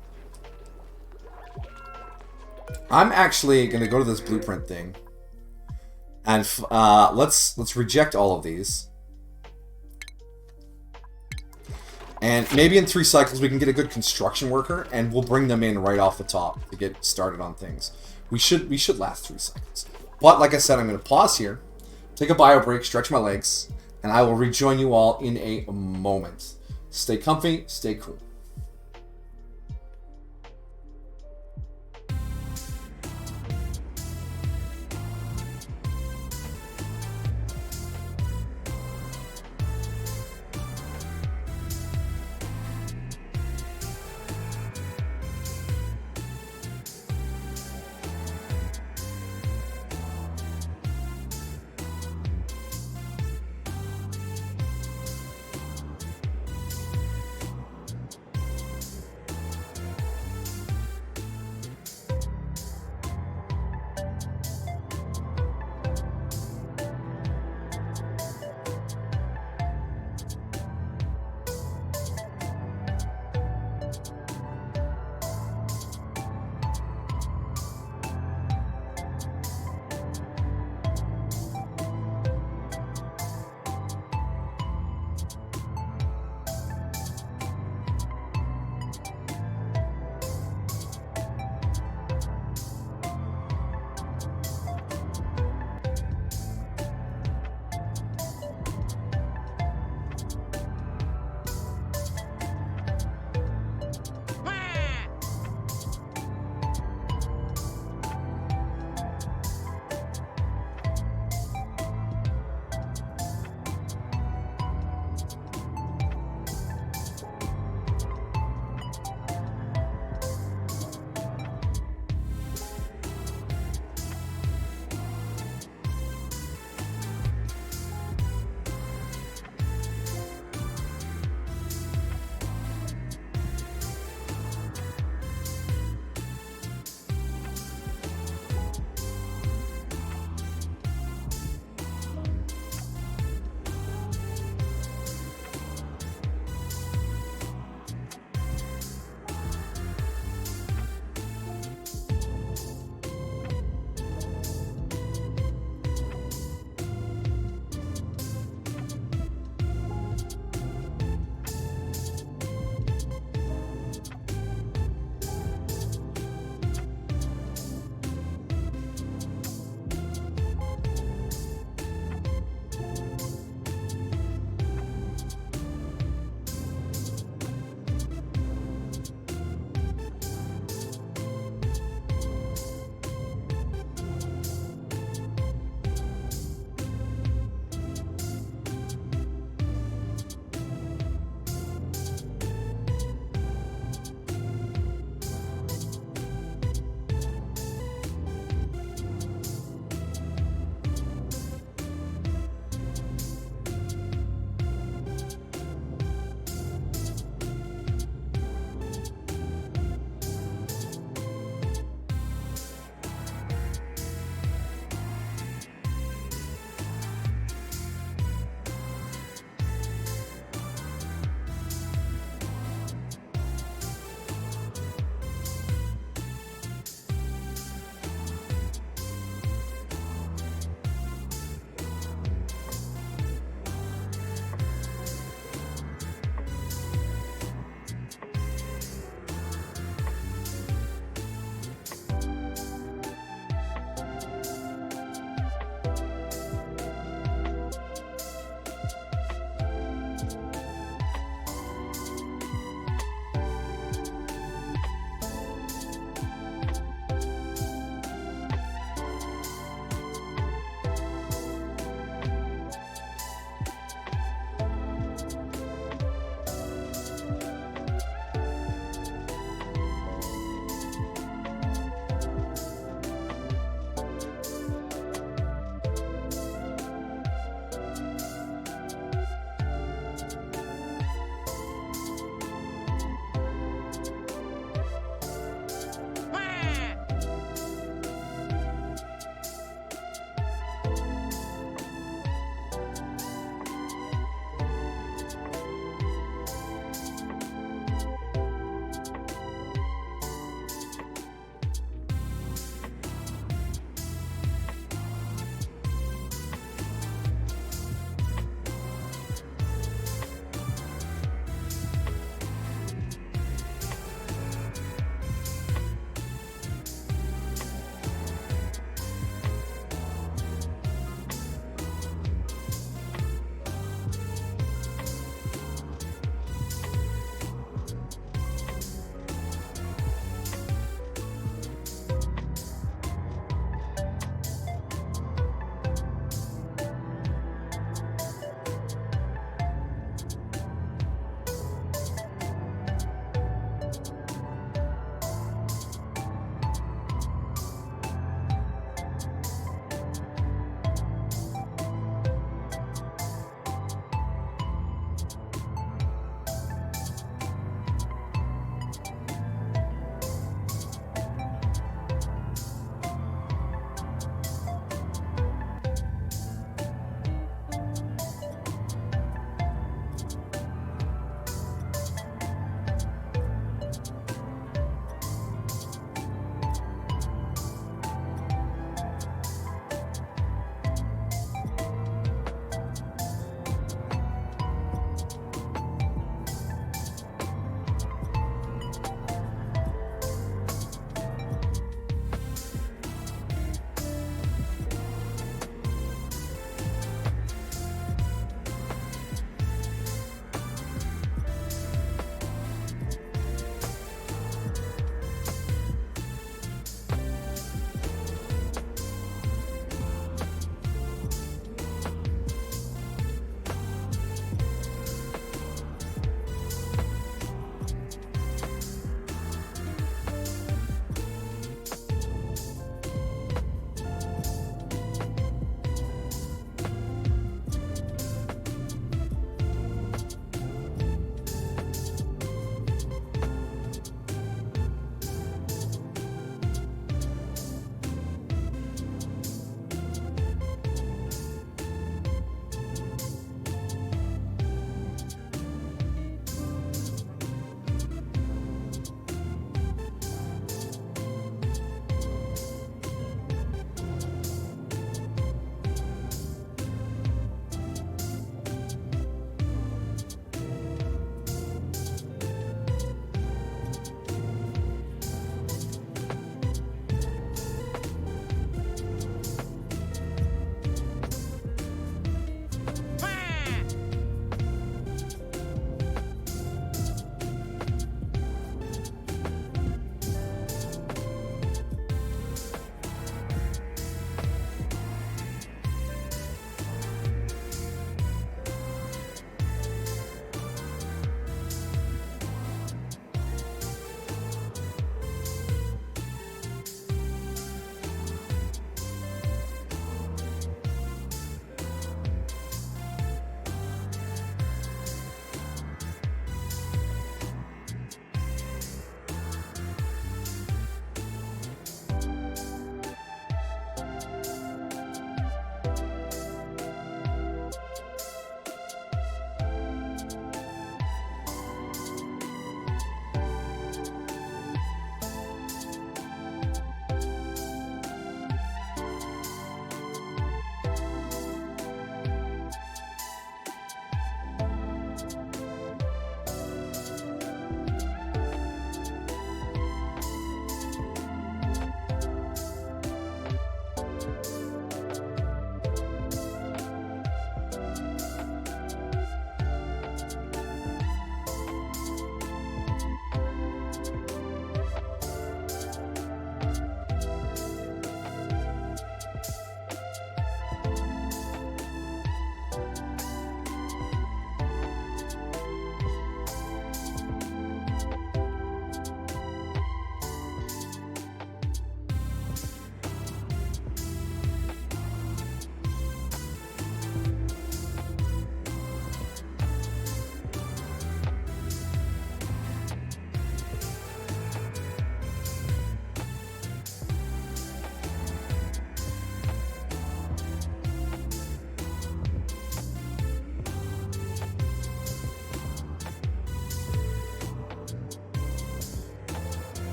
I'm actually going to go to this blueprint thing. And let's reject all of these. And maybe in 3 cycles we can get a good construction worker, and we'll bring them in right off the top to get started on things. We should last 3 cycles. But like I said, I'm going to pause here, take a bio break, stretch my legs, and I will rejoin you all in a moment. Stay comfy, stay cool.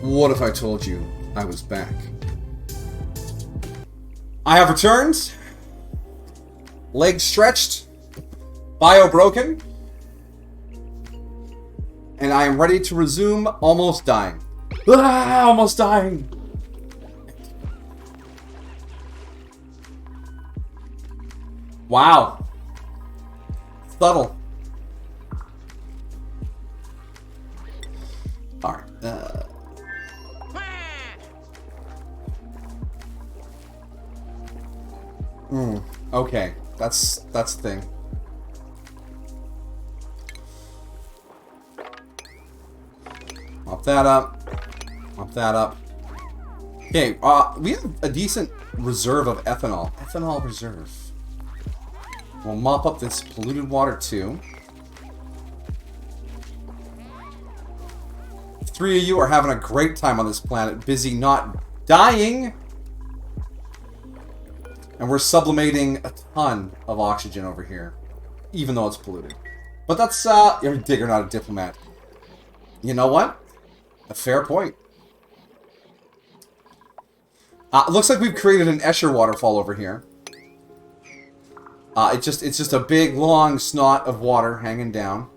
What if I told you I was back? I have returned. Legs stretched. Bio broken. And I am ready to resume almost dying. Ah, almost dying. Wow. Subtle. Alright. Okay. That's the thing. Mop that up. Mop that up. Okay, we have a decent reserve of ethanol. Ethanol reserve. We'll mop up this polluted water too. 3 of you are having a great time on this planet, busy not dying. And we're sublimating a ton of oxygen over here, even though it's polluted. But that's, you're a digger, not a diplomat. You know what? A fair point. Looks like we've created an Escher waterfall over here. It's just a big, long snot of water hanging down.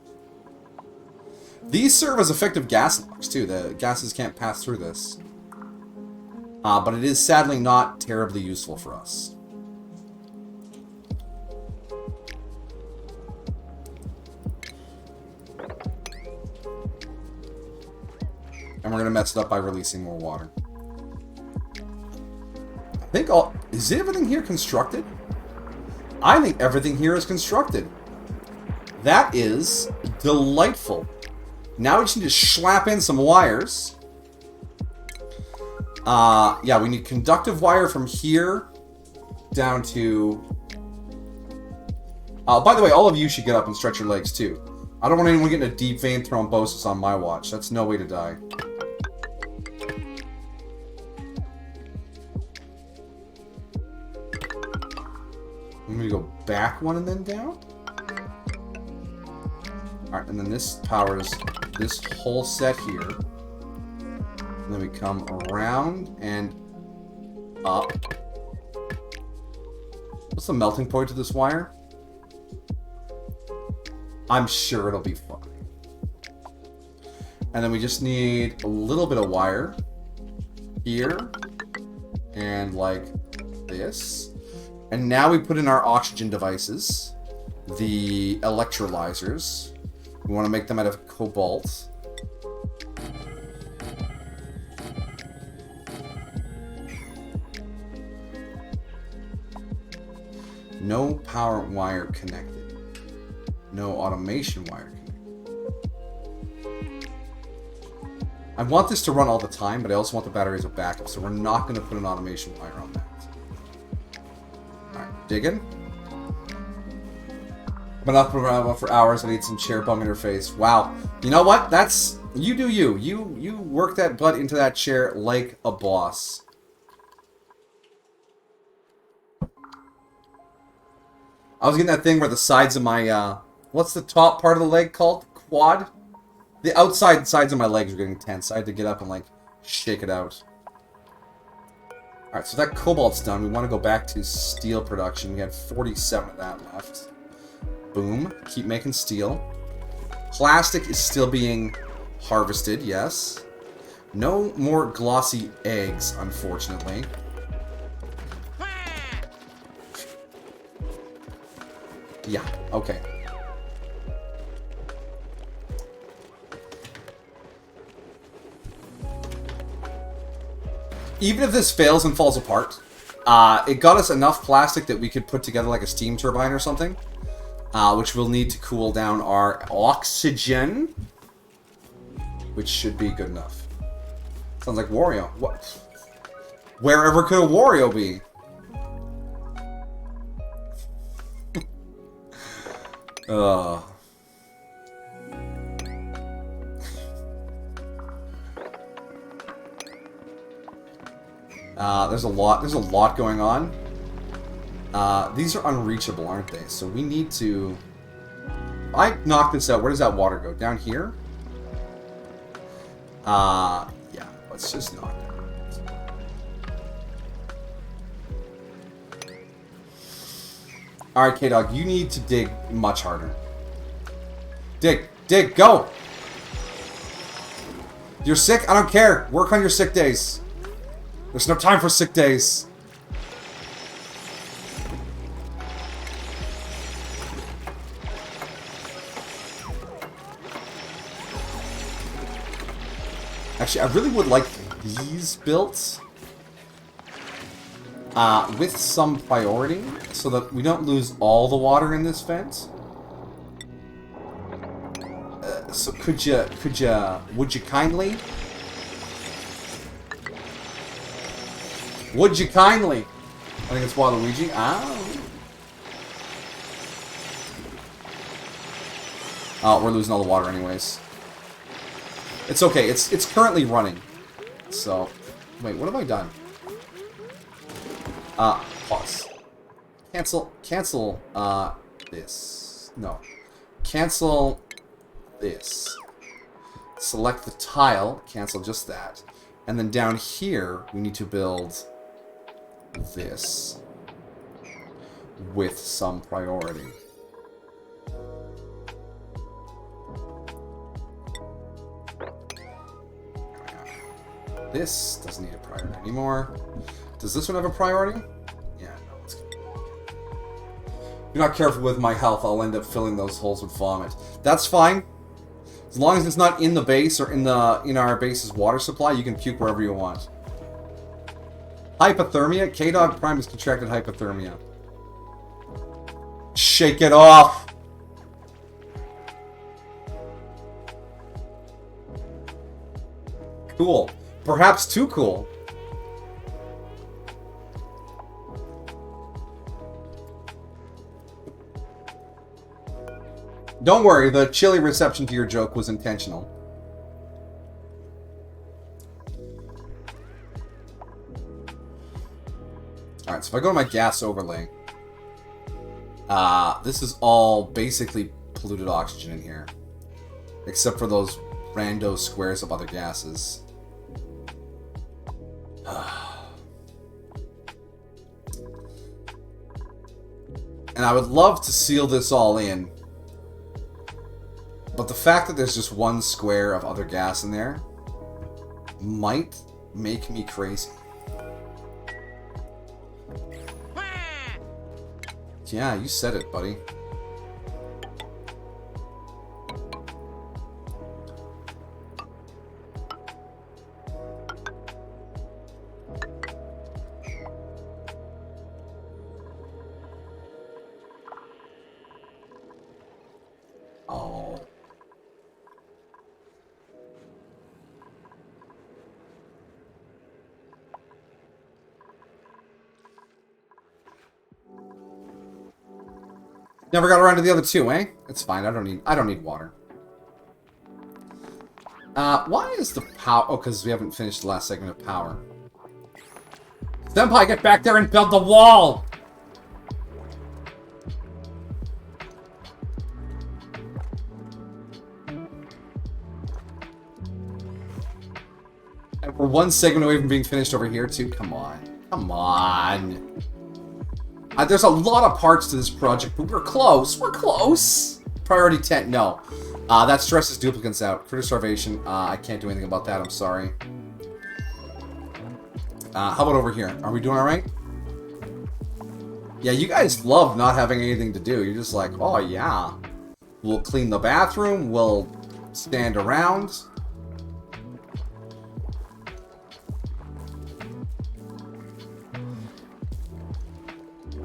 These serve as effective gas locks, too. The gases can't pass through this. But it is sadly not terribly useful for us. And we're going to mess it up by releasing more water. I think is everything here constructed? I think everything here is constructed. That is delightful. Now we just need to slap in some wires. Yeah, we need conductive wire from here down to... by the way, all of you should get up and stretch your legs too. I don't want anyone getting a deep vein thrombosis on my watch. That's no way to die. I'm going to go back one and then down. Alright, and then this powers this whole set here. And then we come around and up. What's the melting point of this wire? I'm sure it'll be fine. And then we just need a little bit of wire here. And like this. And now we put in our oxygen devices. The electrolyzers. We want to make them out of cobalt. No power wire connected. No automation wire connected. I want this to run all the time, but I also want the battery as a backup, so we're not going to put an automation wire on that. Alright, digging. I've been up around for hours. I need some chair bum interface. Wow. You know what? That's... You do you. You work that butt into that chair like a boss. I was getting that thing where the sides of my, what's the top part of the leg called? Quad? The outside sides of my legs are getting tense. I had to get up and, like, shake it out. Alright, so that cobalt's done. We want to go back to steel production. We had 47 of that left. Boom. Keep making steel. Plastic is still being harvested, yes. No more glossy eggs, unfortunately. Yeah, okay. Even if this fails and falls apart, it got us enough plastic that we could put together like a steam turbine or something. Which we'll need to cool down our oxygen. Which should be good enough. Sounds like Wario. What? Wherever could a Wario be? There's a lot going on. These are unreachable, aren't they? So we need to... I knock this out. Where does that water go? Down here? Yeah. It's just not. Alright, K-Dog, you need to dig much harder. Dig! Dig! Go! You're sick? I don't care. Work on your sick days. There's no time for sick days. Actually, I really would like these built with some priority so that we don't lose all the water in this vent. So would you kindly? Would you kindly? I think it's Waluigi. Oh, we're losing all the water anyways. It's okay. It's currently running. So, wait, what have I done? Pause. Cancel, this. No. Cancel this. Select the tile, cancel just that. And then down here, we need to build this with some priority. This doesn't need a priority anymore. Does this one have a priority? Yeah, no, it's good. If you're not careful with my health, I'll end up filling those holes with vomit. That's fine. As long as it's not in the base or in our base's water supply, you can puke wherever you want. Hypothermia? K-Dog Prime has contracted hypothermia. Shake it off! Cool. Perhaps too cool. Don't worry, the chilly reception to your joke was intentional. Alright, so if I go to my gas overlay, this is all basically polluted oxygen in here. Except for those rando squares of other gases. And I would love to seal this all in. But the fact that there's just one square of other gas in there might make me crazy. Yeah, you said it, buddy. Oh. Never got around to the other two, eh? It's fine. I don't need water. Why is the power? Oh, because we haven't finished the last segment of power. Senpai, get back there and build the wall! And we're one segment away from being finished over here, too. Come on. Come on. There's a lot of parts to this project, but we're close. We're close. Priority 10. No. That stresses duplicates out. Critter starvation. I can't do anything about that. I'm sorry. How about over here? Are we doing alright? Yeah, you guys love not having anything to do. You're just like, oh yeah. We'll clean the bathroom. We'll stand around.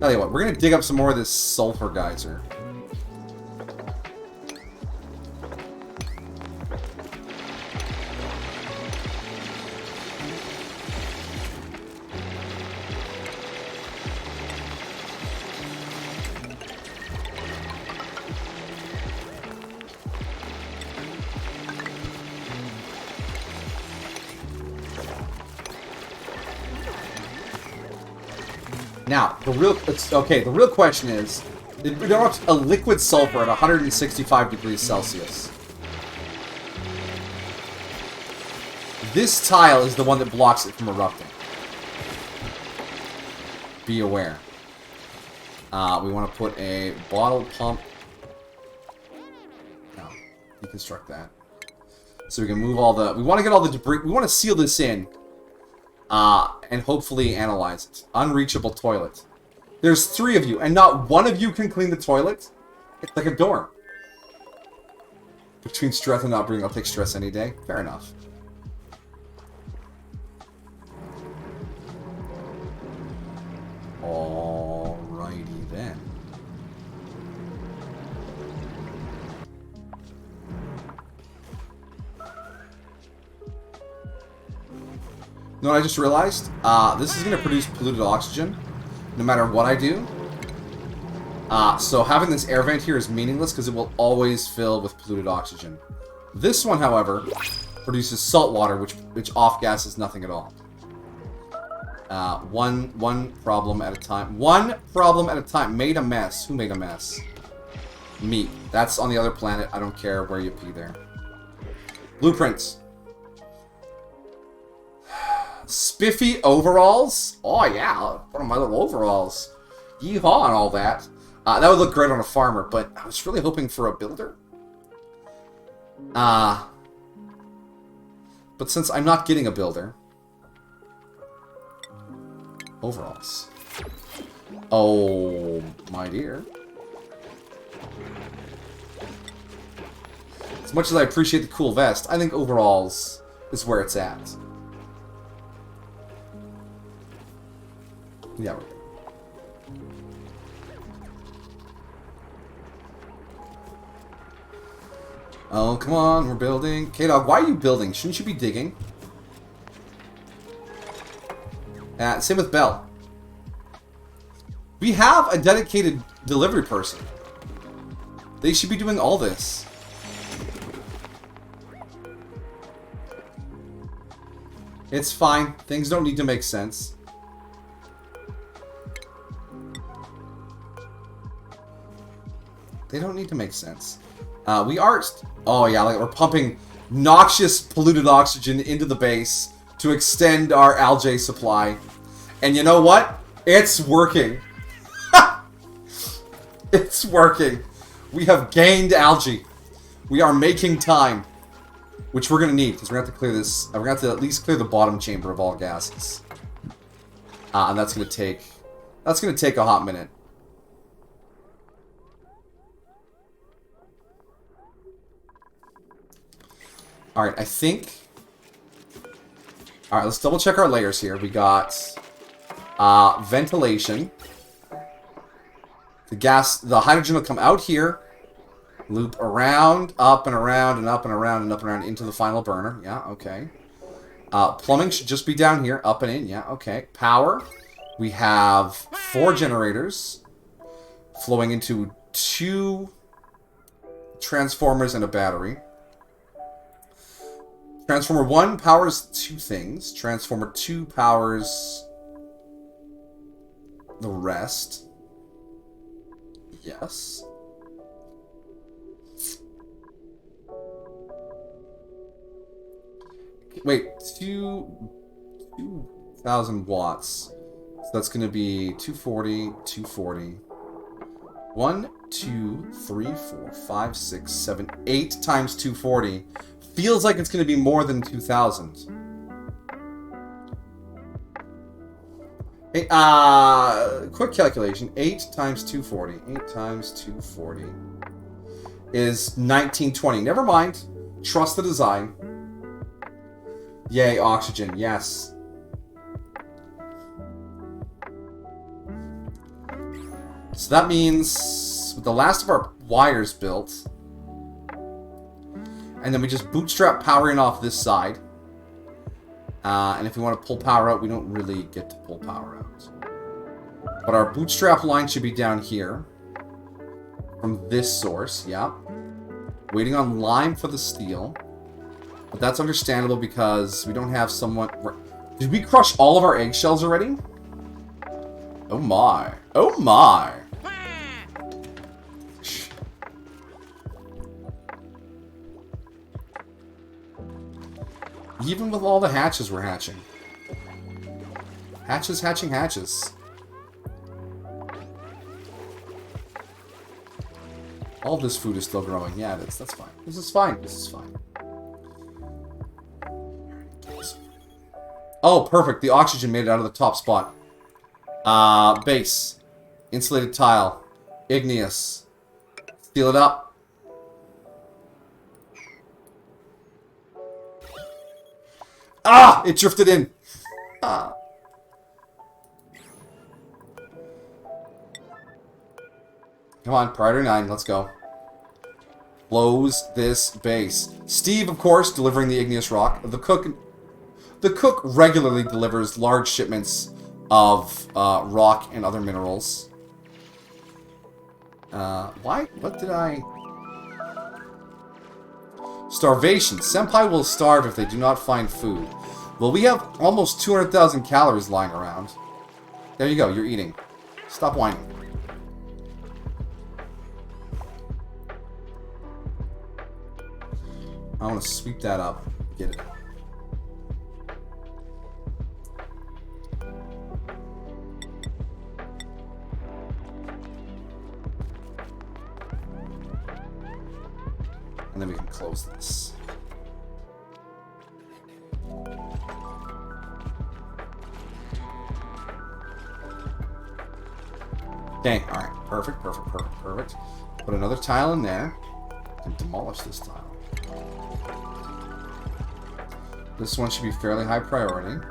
Tell you what, we're gonna dig up some more of this sulfur geyser. Now, the real question is, we don't have a liquid sulfur at 165 degrees Celsius. This tile is the one that blocks it from erupting. Be aware. We want to put a bottle pump. No, deconstruct that. So we can move all the... We want to get all the debris... We want to seal this in. And hopefully analyze it. Unreachable toilet. There's 3 of you, and not one of you can clean the toilet? It's like a dorm. Between stress and not bringing... I'll take stress any day. Fair enough. Alrighty then. You know what I just realized? This is going to produce polluted oxygen, no matter what I do. So having this air vent here is meaningless because it will always fill with polluted oxygen. This one, however, produces salt water, which off-gasses nothing at all. One problem at a time. One problem at a time. Made a mess. Who made a mess? Me. That's on the other planet. I don't care where you pee there. Blueprints. Spiffy overalls? Oh yeah, one of my little overalls. Yeehaw and all that. That would look great on a farmer, but I was really hoping for a builder. But since I'm not getting a builder... Overalls. Oh, my dear. As much as I appreciate the cool vest, I think overalls is where it's at. Yeah, we're good. Oh, come on, we're building. K-Dog, why are you building? Shouldn't you be digging? Same with Bell. We have a dedicated delivery person. They should be doing all this. It's fine. Things don't need to make sense. They don't need to make sense. We are... Oh, yeah, like we're pumping noxious, polluted oxygen into the base to extend our algae supply. And you know what? It's working. It's working. We have gained algae. We are making time. Which we're going to need, because we're going to have to clear this... We're going to have to at least clear the bottom chamber of all gases. And that's going to take... That's going to take a hot minute. Alright, I think... Alright, let's double check our layers here. We got... ventilation. The hydrogen will come out here. Loop around, up and around, and up and around, and up and around into the final burner. Yeah, okay. Plumbing should just be down here, up and in. Yeah, okay. Power. We have 4 generators flowing into 2 transformers and a battery. Transformer 1 powers 2 things. Transformer 2 powers the rest. Yes. Wait, 2,000 watts. So that's going to be 240, 240. 1, 2, 3, 4, 5, 6, 7, 8 times 240. Feels like it's going to be more than 2,000. Hey, quick calculation. 8 times 240. 8 times 240 is 1920. Never mind. Trust the design. Yay, oxygen. Yes. So that means with the last of our wires built, and then we just bootstrap power in off this side. And if we want to pull power out, we don't really get to pull power out. But our bootstrap line should be down here. From this source, yeah. Waiting on lime for the steel. But that's understandable because we don't have someone... Did we crush all of our eggshells already? Oh my. Oh my. Even with all the hatches we're hatching. Hatches hatching hatches. All this food is still growing. Yeah, it is. That's fine. This is fine. This is fine. Oh, perfect. The oxygen made it out of the top spot. Base. Insulated tile. Igneous. Seal it up. Ah! It drifted in. Ah. Come on, priority 9. Let's go. Close this base. Steve, of course, delivering the igneous rock. The cook regularly delivers large shipments of rock and other minerals. Why? What did I... Starvation. Senpai will starve if they do not find food. Well, we have almost 200,000 calories lying around. There you go. You're eating. Stop whining. I want to sweep that up. Get it. And then we can close this. Okay, alright. Perfect, perfect, perfect, perfect. Put another tile in there. And demolish this tile. This one should be fairly high priority.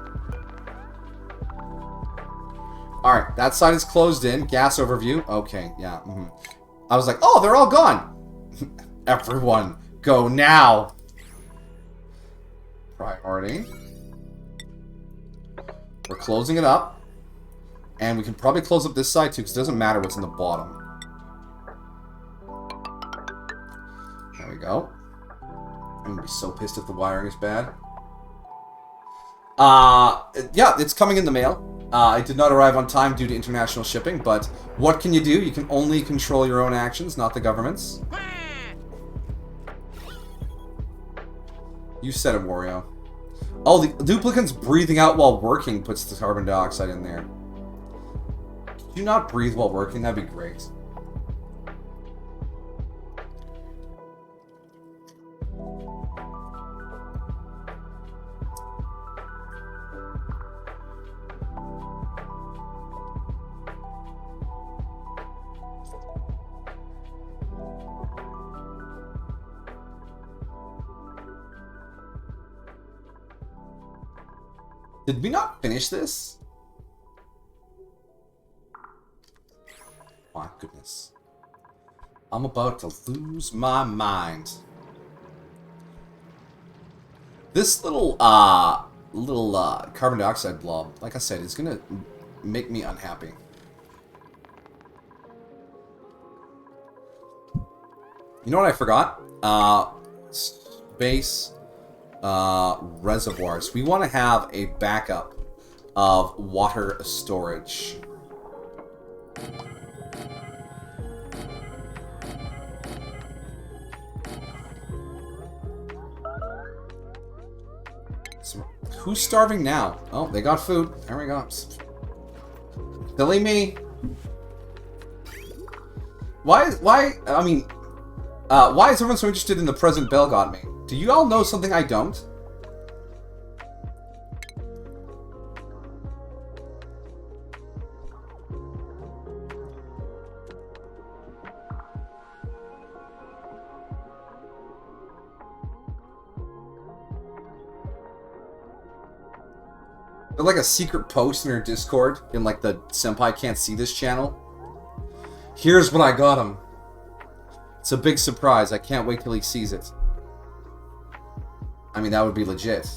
Alright, that side is closed in. Gas overview. Okay, yeah. I was like, oh, they're all gone. Everyone, go now. Priority. We're closing it up. And we can probably close up this side too, because it doesn't matter what's in the bottom. There we go. I'm going to be so pissed if the wiring is bad. Yeah, it's coming in the mail. It did not arrive on time due to international shipping, but what can you do? You can only control your own actions, not the government's. You said it, Wario. Oh, the duplicant's breathing out while working puts the carbon dioxide in there. Could you not breathe while working? That'd be great. Did we not finish this? My goodness. I'm about to lose my mind. This little carbon dioxide blob, like I said, is gonna make me unhappy. You know what I forgot? Space reservoirs. We want to have a backup of water storage. So, who's starving now? Oh, they got food. There we go. Silly me. Why is everyone so interested in the present Bell got me? Do you all know something I don't? There's like a secret post in her Discord in like the Senpai Can't See This channel. Here's what I got him. It's a big surprise. I can't wait till he sees it. I mean, that would be legit,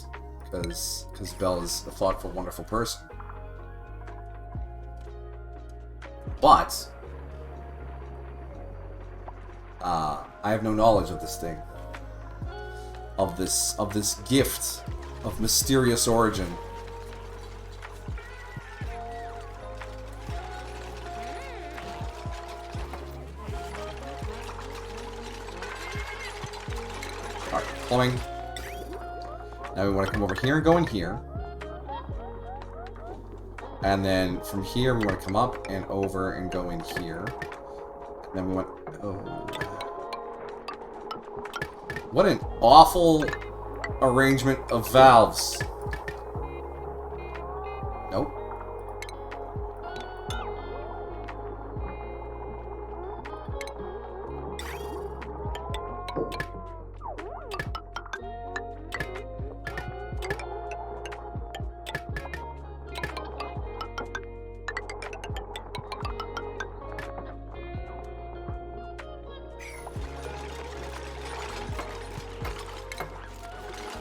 because Belle is a thoughtful, wonderful person. But I have no knowledge of this thing, of this gift of mysterious origin. All right, plumbing. Now we want to come over here and go in here. And then from here, we want to come up and over and go in here. And then we want... Oh. What an awful arrangement of valves. Nope.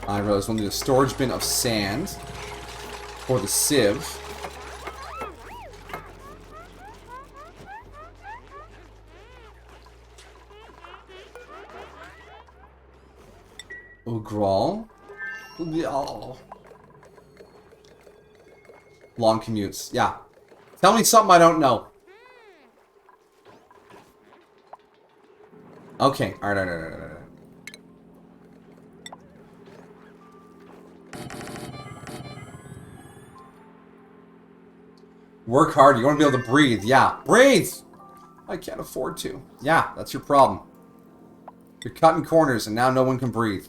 I realized we'll need a storage bin of sand for the sieve. Ugrall. Oh. Long commutes. Yeah. Tell me something I don't know. Okay. Alright. Work hard. You want to be able to breathe. Yeah. Breathe! I can't afford to. Yeah, that's your problem. You're cutting corners and now no one can breathe.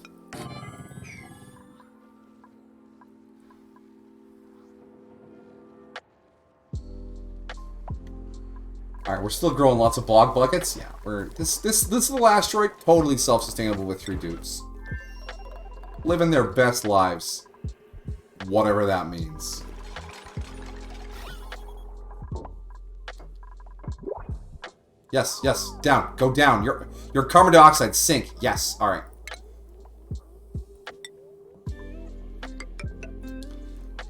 Alright, we're still growing lots of bog buckets. Yeah, this little asteroid, totally self-sustainable with 3 dudes. Living their best lives. Whatever that means. Yes, down. Go down. Your carbon dioxide sink. Yes, alright.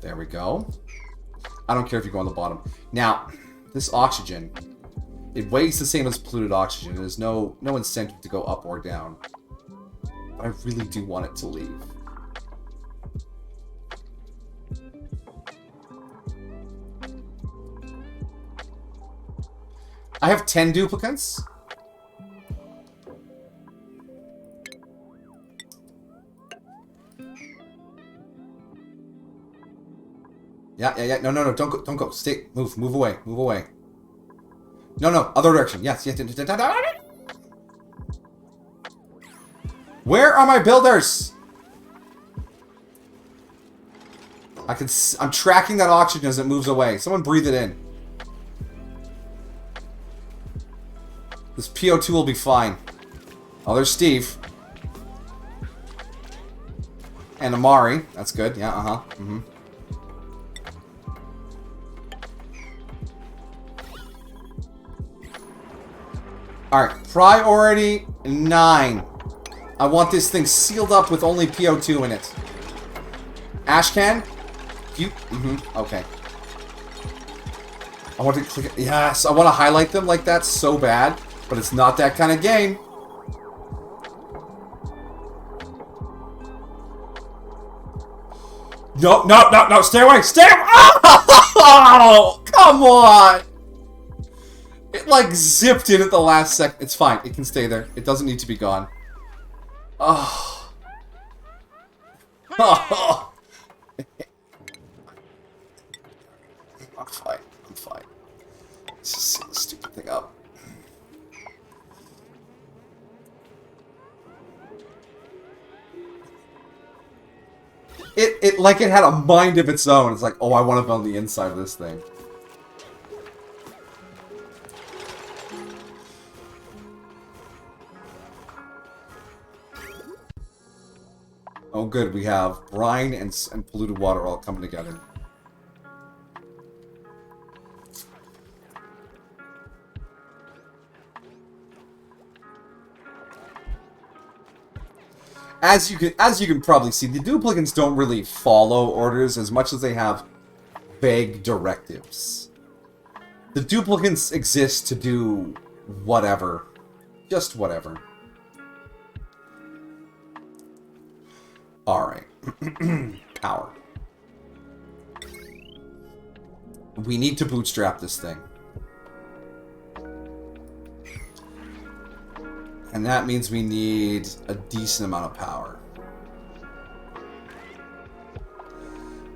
There we go. I don't care if you go on the bottom. Now, this oxygen, it weighs the same as polluted oxygen. There's no incentive to go up or down. But I really do want it to leave. I have 10 duplicates. Yeah. No. Don't go. Stay. Move away. No. Other direction. Yes. Where are my builders? I'm tracking that oxygen as it moves away. Someone breathe it in. This PO2 will be fine. Oh, there's Steve. And Amari. That's good. Yeah, Mm-hmm. Alright, priority 9. I want this thing sealed up with only PO2 in it. Ashcan? You? Okay. I want to click it. Yes, I want to highlight them like that so bad, but it's not that kind of game. No, stay away! Oh, come on! It like zipped in at the last second. It's fine, it can stay there. It doesn't need to be gone. Oh. Oh. I'm fine. Let's just seal this stupid thing up. It like it had a mind of its own. It's like, oh, I want to build the inside of this thing. Oh, good. We have brine and polluted water all coming together. As you can probably see, the duplicates don't really follow orders as much as they have vague directives. The duplicates exist to do whatever. Just whatever. Alright. Power. We need to bootstrap this thing. And that means we need a decent amount of power.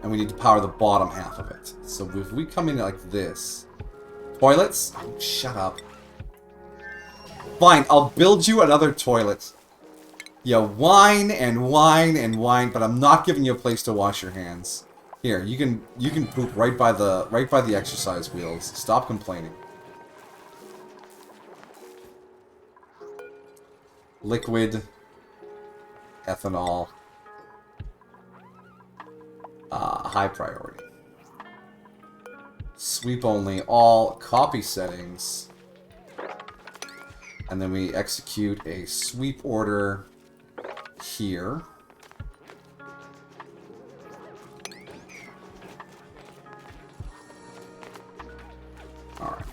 And we need to power the bottom half of it. So if we come in like this... Toilets? Oh, shut up. Fine, I'll build you another toilet. You whine and whine and whine, but I'm not giving you a place to wash your hands. Here, you can poop right by the exercise wheels. Stop complaining. Liquid, ethanol, high priority. Sweep only, all copy settings. And then we execute a sweep order here. Alright.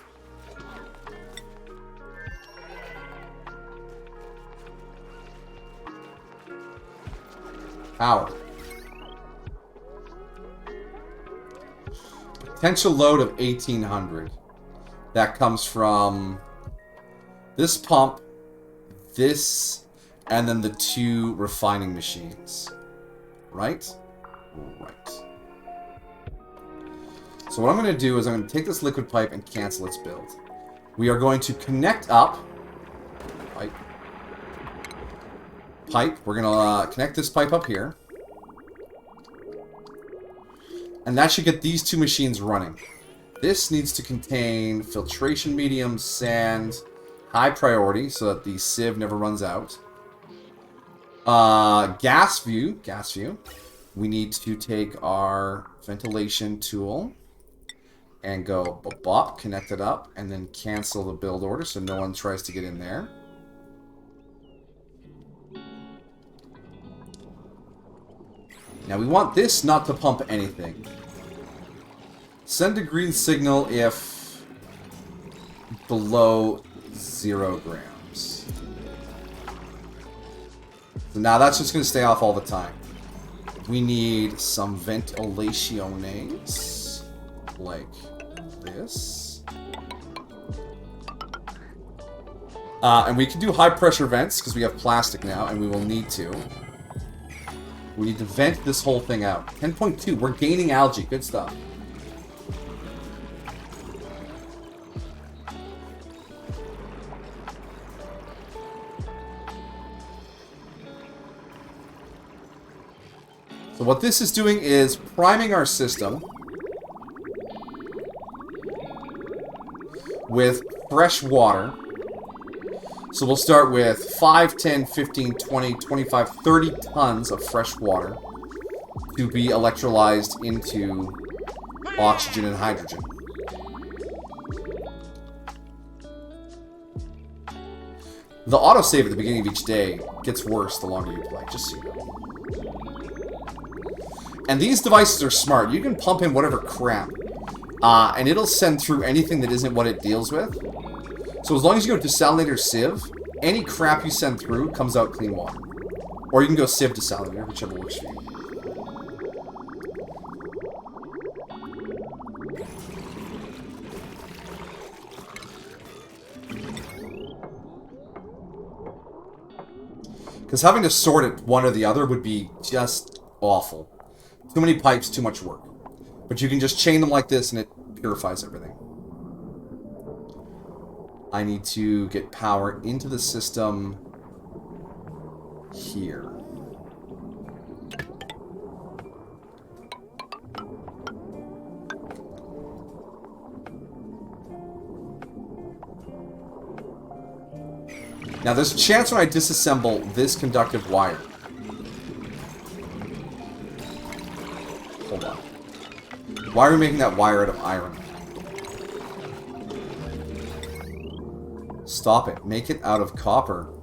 Power. Potential load of 1,800. That comes from this pump, this, and then the 2 refining machines. Right? Right. So what I'm going to do is I'm going to take this liquid pipe and cancel its build. We are going to connect up. Pipe. We're going to connect this pipe up here. And that should get these 2 machines running. This needs to contain filtration medium, sand, high priority so that the sieve never runs out. Gas view. We need to take our ventilation tool and go bop, connect it up, and then cancel the build order so no one tries to get in there. Now we want this not to pump anything. Send a green signal if below 0 grams. So now that's just going to stay off all the time. We need some ventilaciones, like this. And we can do high pressure vents because we have plastic now and we will need to. We need to vent this whole thing out. 10.2, we're gaining algae, good stuff. So what this is doing is priming our system with fresh water. So we'll start with 5, 10, 15, 20, 25, 30 tons of fresh water to be electrolyzed into oxygen and hydrogen. The autosave at the beginning of each day gets worse the longer you play, just so you know. And these devices are smart. You can pump in whatever crap, and it'll send through anything that isn't what it deals with. So as long as you go desalinator sieve, any crap you send through comes out clean water. Or you can go sieve desalinator, whichever works for you. Because having to sort it one or the other would be just awful. Too many pipes, too much work. But you can just chain them like this and it purifies everything. I need to get power into the system here. Now there's a chance when I disassemble this conductive wire. Hold on. Why are we making that wire out of iron? Stop it. Make it out of copper.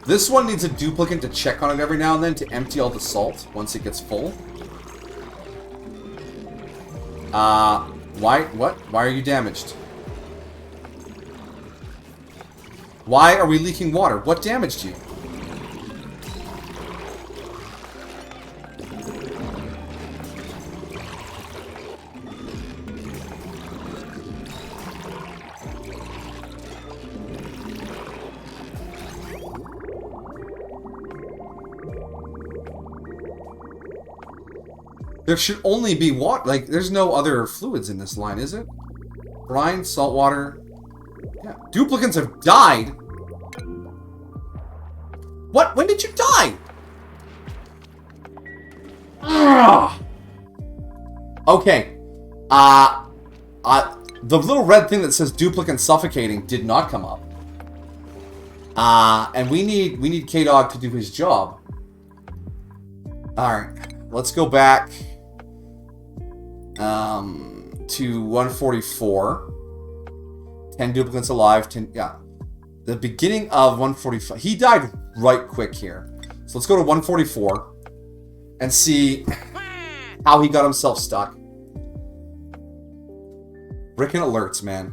This one needs a duplicate to check on it every now and then to empty all the salt once it gets full. Why? What? Why are you damaged? Why are we leaking water? What damaged you? There should only be water. Like, there's no other fluids in this line, is it? Brine, salt water. Yeah. Duplicants have died. What? When did you die? Ugh. Okay. The little red thing that says duplicant suffocating did not come up. And we need K-Dog to do his job. Alright. Let's go back to 144. 10 duplicants alive. 10, yeah. The beginning of 145. He died right quick here. So let's go to 144 and see how he got himself stuck. Frickin' alerts, man.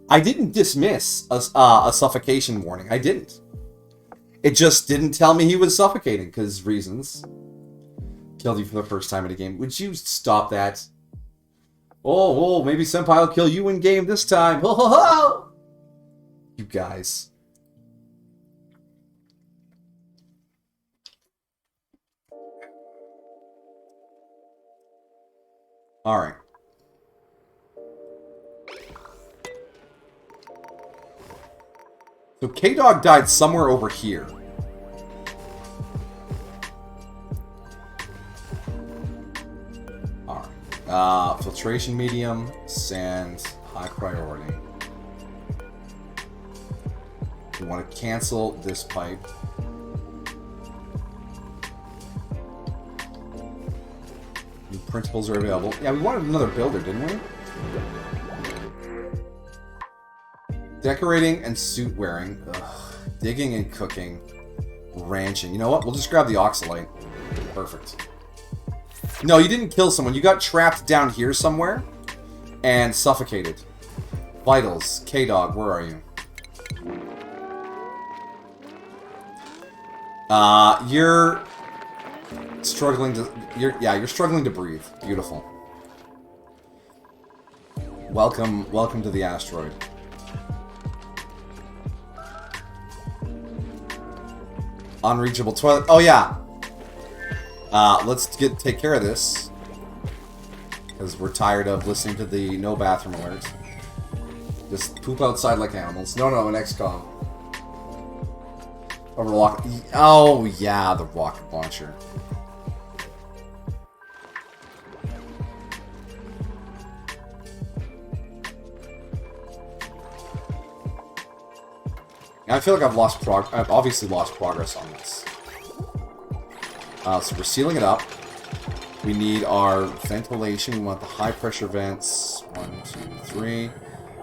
I didn't dismiss a suffocation warning. I didn't. It just didn't tell me he was suffocating, because reasons. Killed you for the first time in a game. Would you stop that? Oh, maybe Senpai will kill you in game this time. Ho ho ho! You guys. Alright. So K-Dog died somewhere over here. Alright. Filtration medium, sand, high priority. We want to cancel this pipe. New printables are available. Yeah, we wanted another builder, didn't we? Decorating and suit wearing. Ugh. Digging and cooking. Ranching. You know what? We'll just grab the oxalate. Perfect. No, you didn't kill someone. You got trapped down here somewhere and suffocated. Vitals. K-Dog, where are you? You're struggling to... You're struggling to breathe. Beautiful. Welcome to the asteroid. Unreachable toilet. Oh, yeah. Let's take care of this. Because we're tired of listening to the no bathroom alert. Just poop outside like animals. No, an XCOM. Oh, yeah, the rocket launcher. I feel like I've obviously lost progress on this. So we're sealing it up. We need our ventilation. We want the high pressure vents. 1, 2, 3.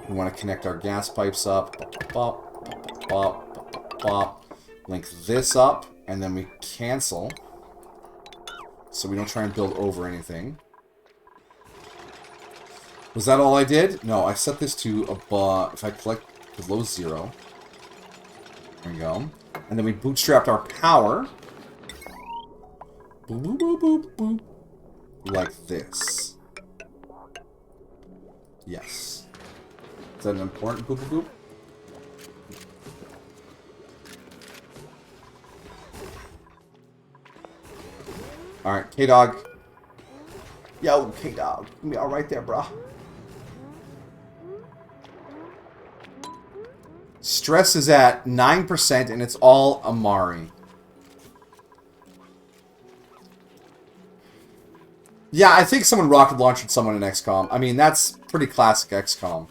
We want to connect our gas pipes up. Bop, bop, bop, bop. Link this up, and then we cancel. So we don't try and build over anything. Was that all I did? No, I set this to above. If I click below 0. There we go. And then we bootstrapped our power. Boop, boop, boop, boop, boop. Like this. Yes. Is that an important boop, boop, boop? Alright, K-Dog. Yo, K-Dog. Me all right there, bro. Stress is at 9%, and it's all Amari. Yeah, I think someone rocket launched someone in XCOM. I mean, that's pretty classic XCOM.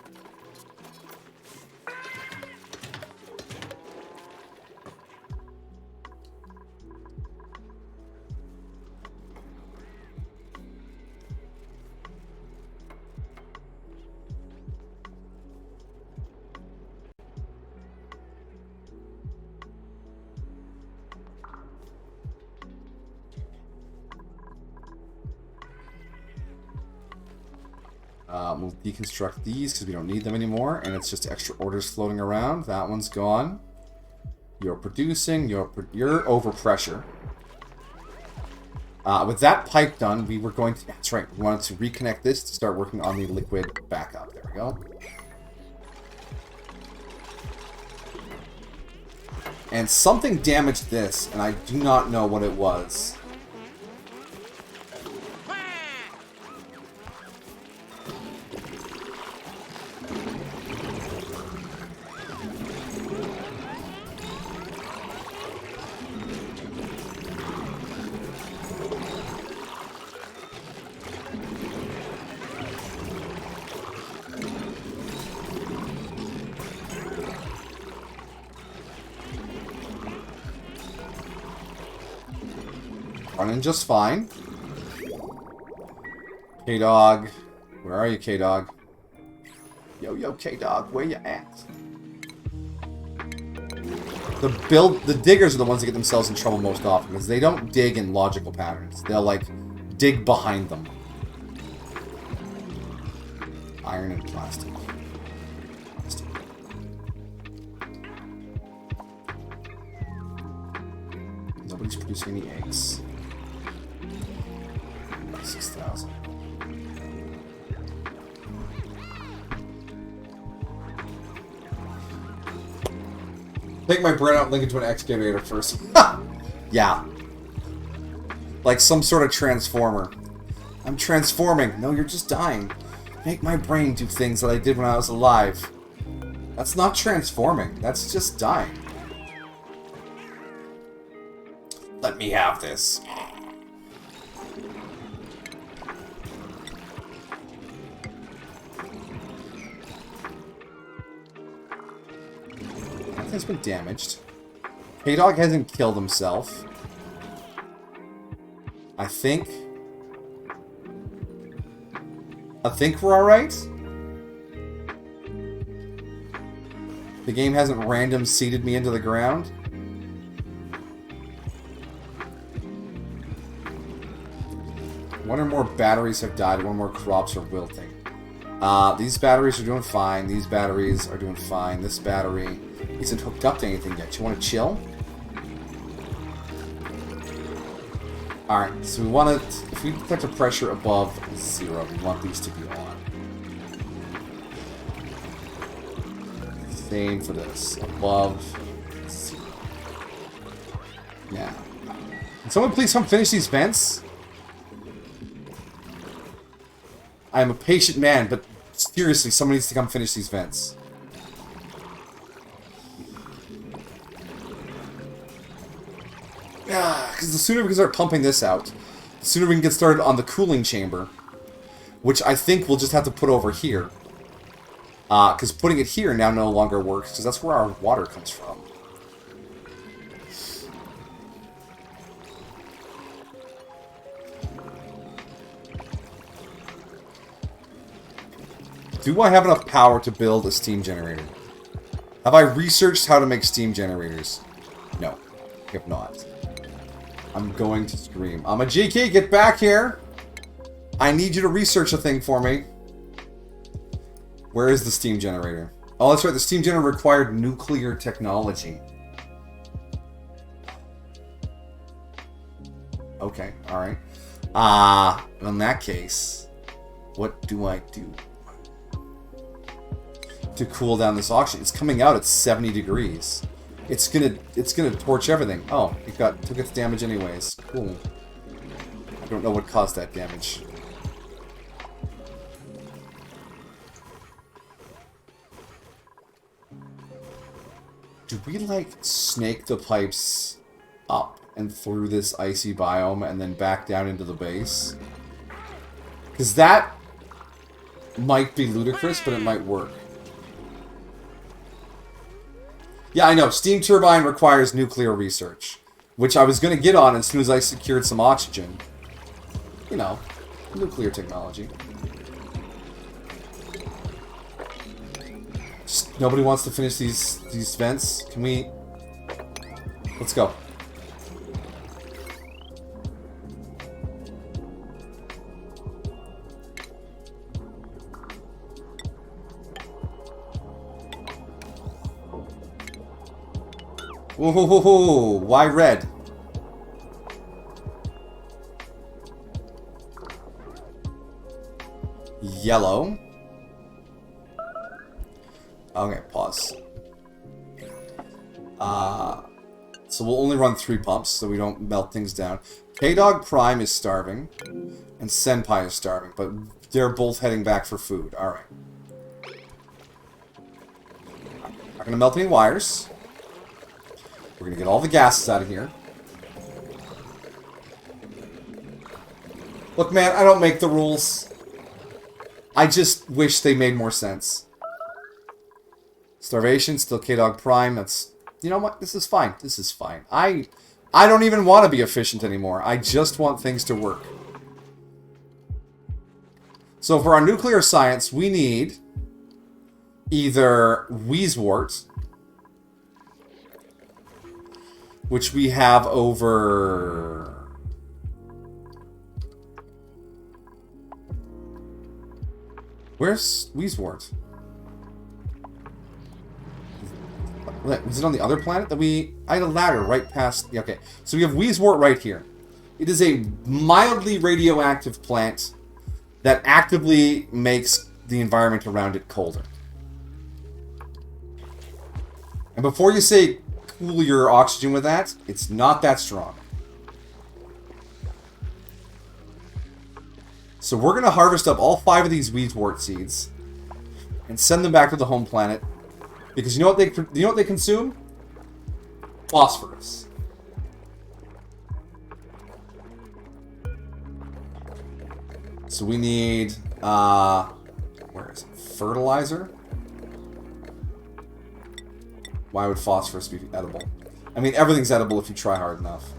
We'll deconstruct these because we don't need them anymore, and it's just extra orders floating around. That one's gone. You're producing. You're overpressure. With that pipe done, we were going to... That's right. We wanted to reconnect this to start working on the liquid backup. There we go. And something damaged this, and I do not know what it was. Running just fine. K-Dog. Where are you, K-Dog? Yo, K-Dog, where you at? The diggers are the ones that get themselves in trouble most often, because they don't dig in logical patterns. They'll, like, dig behind them. Iron and plastic. Nobody's producing any eggs. 6,000. Take my bread out and link it to an excavator first. Yeah. Like some sort of transformer. I'm transforming. No, you're just dying. Make my brain do things that I did when I was alive. That's not transforming. That's just dying. Let me have this. Has been damaged. K-Dog hasn't killed himself. I think we're alright. The game hasn't random seeded me into the ground. One or more batteries have died, one more crops are wilting. These batteries are doing fine. These batteries are doing fine. This battery isn't hooked up to anything yet. You want to chill? Alright, so we want to... If we detect a pressure above 0, we want these to be on. Same for this. Above 0. Yeah. Can someone please come finish these vents? I am a patient man, but seriously, someone needs to come finish these vents. Because the sooner we can start pumping this out, the sooner we can get started on the cooling chamber, which I think we'll just have to put over here. Because putting it here now no longer works, because that's where our water comes from. Do I have enough power to build a steam generator? Have I researched how to make steam generators? No, I have not. I'm going to scream. I'm a GK, get back here! I need you to research a thing for me. Where is the steam generator? Oh, that's right, the steam generator required nuclear technology. Okay, alright. In that case, what do I do to cool down this oxygen? It's coming out at 70 degrees. It's gonna torch everything. Oh, it took its damage anyways. Cool. I don't know what caused that damage. Do we, like, snake the pipes up and through this icy biome and then back down into the base? Because that might be ludicrous, but it might work. Yeah, I know. Steam turbine requires nuclear research, which I was going to get on as soon as I secured some oxygen. You know, nuclear technology. Just nobody wants to finish these vents. Can we... Let's go. Whoa, why red? Yellow. Okay, pause. So we'll only run 3 pumps so we don't melt things down. K-Dog Prime is starving, and Senpai is starving, but they're both heading back for food. Alright. Not gonna melt any wires. We're gonna get all the gases out of here. Look, man, I don't make the rules. I just wish they made more sense. Starvation, still K-Dog Prime. That's... You know what? This is fine. This is fine. I I don't even want to be efficient anymore. I just want things to work. So for our nuclear science, we need either Wheezewort, which we have over... Where's Wheezewort? Was it on the other planet that we... I had a ladder right past... Yeah, okay, so we have Wheezewort right here. It is a mildly radioactive plant that actively makes the environment around it colder. And before you say cool your oxygen with that, it's not that strong. So we're going to harvest up all 5 of these Wheezewort seeds and send them back to the home planet. Because you know what they consume? Phosphorus. So we need, where is it? Fertilizer? Why would phosphorus be edible? I mean, everything's edible if you try hard enough.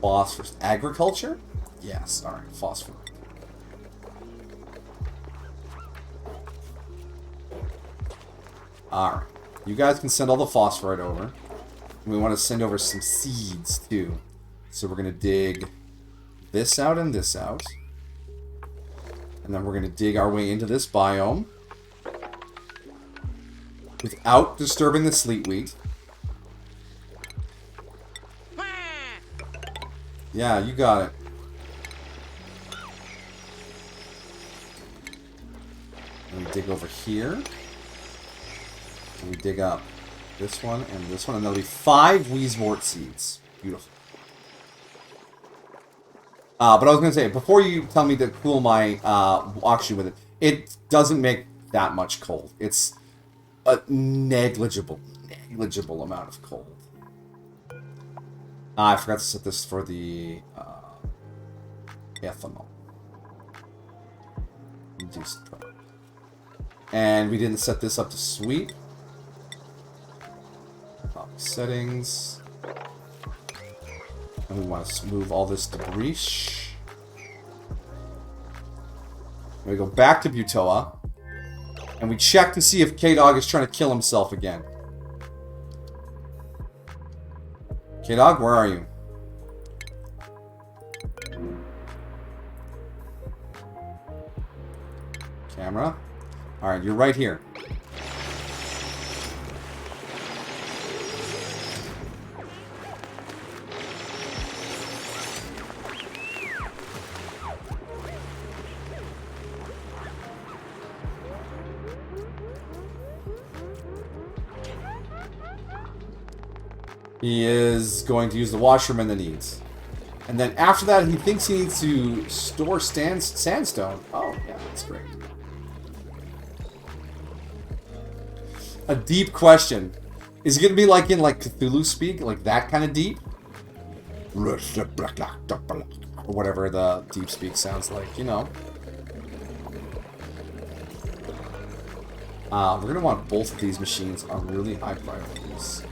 Phosphorus. Agriculture? Yes, alright, phosphorus. Alright. You guys can send all the phosphorite over. We want to send over some seeds, too. So we're going to dig this out and this out. And then we're going to dig our way into this biome. Without disturbing the sleetweed. Yeah, you got it. And we dig over here. And we dig up this one and this one. And there'll be 5 Wheezewort seeds. Beautiful. But I was going to say, before you tell me to cool my oxygen with it, it doesn't make that much cold. It's a negligible amount of cold. I forgot to set this for the ethanol. And we didn't set this up to sweep. Settings. And we want to move all this debris. We go back to Butoa. And we check to see if K-Dog is trying to kill himself again. K-Dog, where are you? Camera. Alright, you're right here. He is going to use the washroom and the needs. And then after that, he thinks he needs to store sandstone. Oh, yeah, that's great. A deep question. Is it going to be like in like Cthulhu speak? Like that kind of deep? Or whatever the deep speak sounds like, you know. We're going to want both of these machines on really high priorities.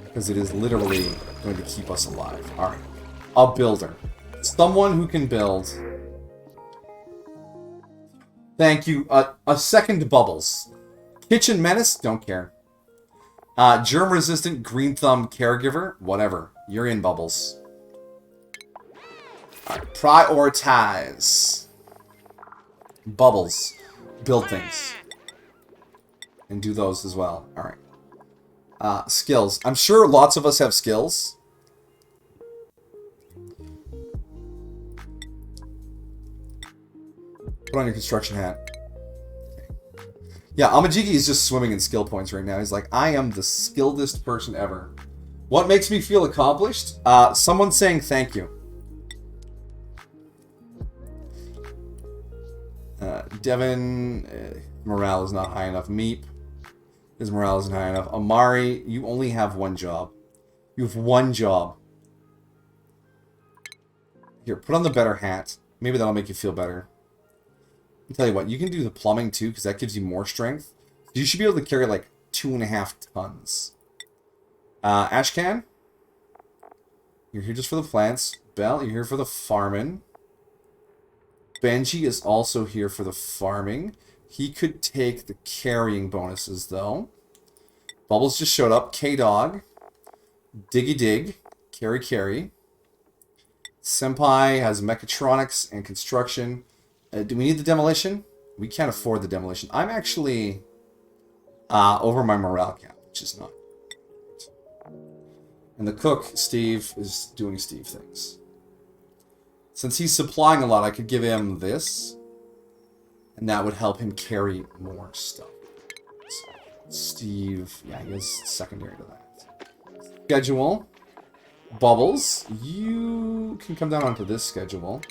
Because it is literally going to keep us alive. Alright. A builder. Someone who can build. Thank you. A second Bubbles. Kitchen Menace? Don't care. Germ-resistant Green Thumb Caregiver? Whatever. You're in, Bubbles. Alright. Prioritize. Bubbles. Build things. And do those as well. Alright. Skills. I'm sure lots of us have skills. Put on your construction hat. Okay. Yeah, Amajiki is just swimming in skill points right now. He's like, I am the skilledest person ever. What makes me feel accomplished? Someone saying thank you. Devin, morale is not high enough. Meep. His morale isn't high enough. Amari, you only have one job. You have one job. Here, put on the better hat. Maybe that'll make you feel better. I'll tell you what, you can do the plumbing too, because that gives you more strength. You should be able to carry like 2.5 tons. Ashcan, you're here just for the plants. Belle, you're here for the farming. Benji is also here for the farming. He could take the carrying bonuses, though. Bubbles just showed up. K-Dog. Diggy Dig. Carry Carry. Senpai has mechatronics and construction. Do we need the demolition? We can't afford the demolition. I'm actually over my morale cap, which is not. And the cook, Steve, is doing Steve things. Since he's supplying a lot, I could give him this. And that would help him carry more stuff. Steve, yeah, he is secondary to that. Schedule. Bubbles, you can come down onto this schedule.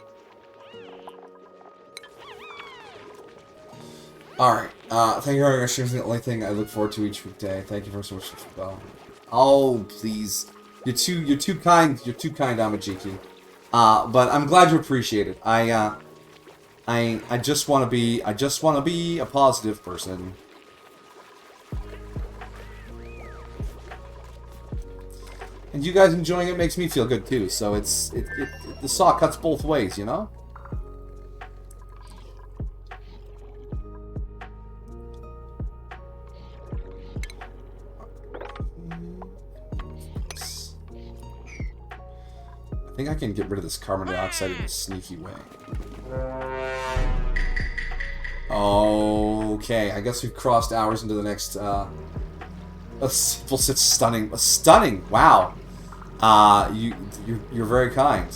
Alright, thank you for your streams. The only thing I look forward to each weekday. Thank you for so much. Oh, please. You're too kind, Amajiki. But I'm glad you appreciate it. I just want to be a positive person. And you guys enjoying it makes me feel good too. So the saw cuts both ways, you know? I think I can get rid of this carbon dioxide in a sneaky way. Okay, I guess we've crossed hours into the next, stunning, wow. You're very kind.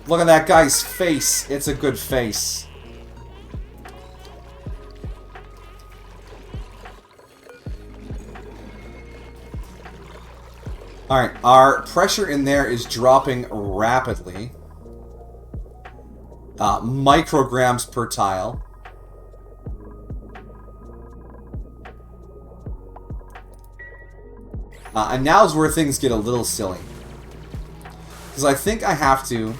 Look at that guy's face. It's a good face. Alright, our pressure in there is dropping rapidly. Micrograms per tile. And now's where things get a little silly. Because I think I have to...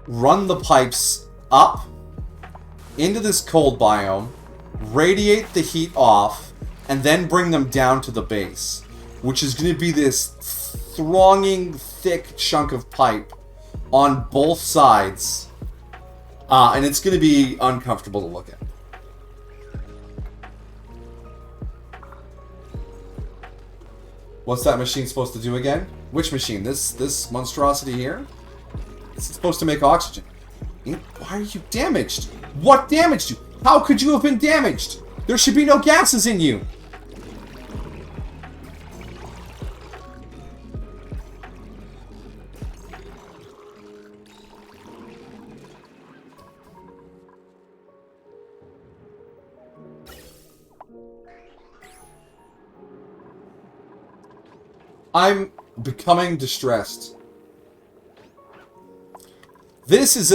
run the pipes up into this cold biome, radiate the heat off, and then bring them down to the base. Which is going to be this thronging, thick chunk of pipe on both sides. And it's going to be uncomfortable to look at. What's that machine supposed to do again? Which machine? This monstrosity here? It's supposed to make oxygen. Why are you damaged? What damaged you? How could you have been damaged? There should be no gases in you. I'm becoming distressed. This is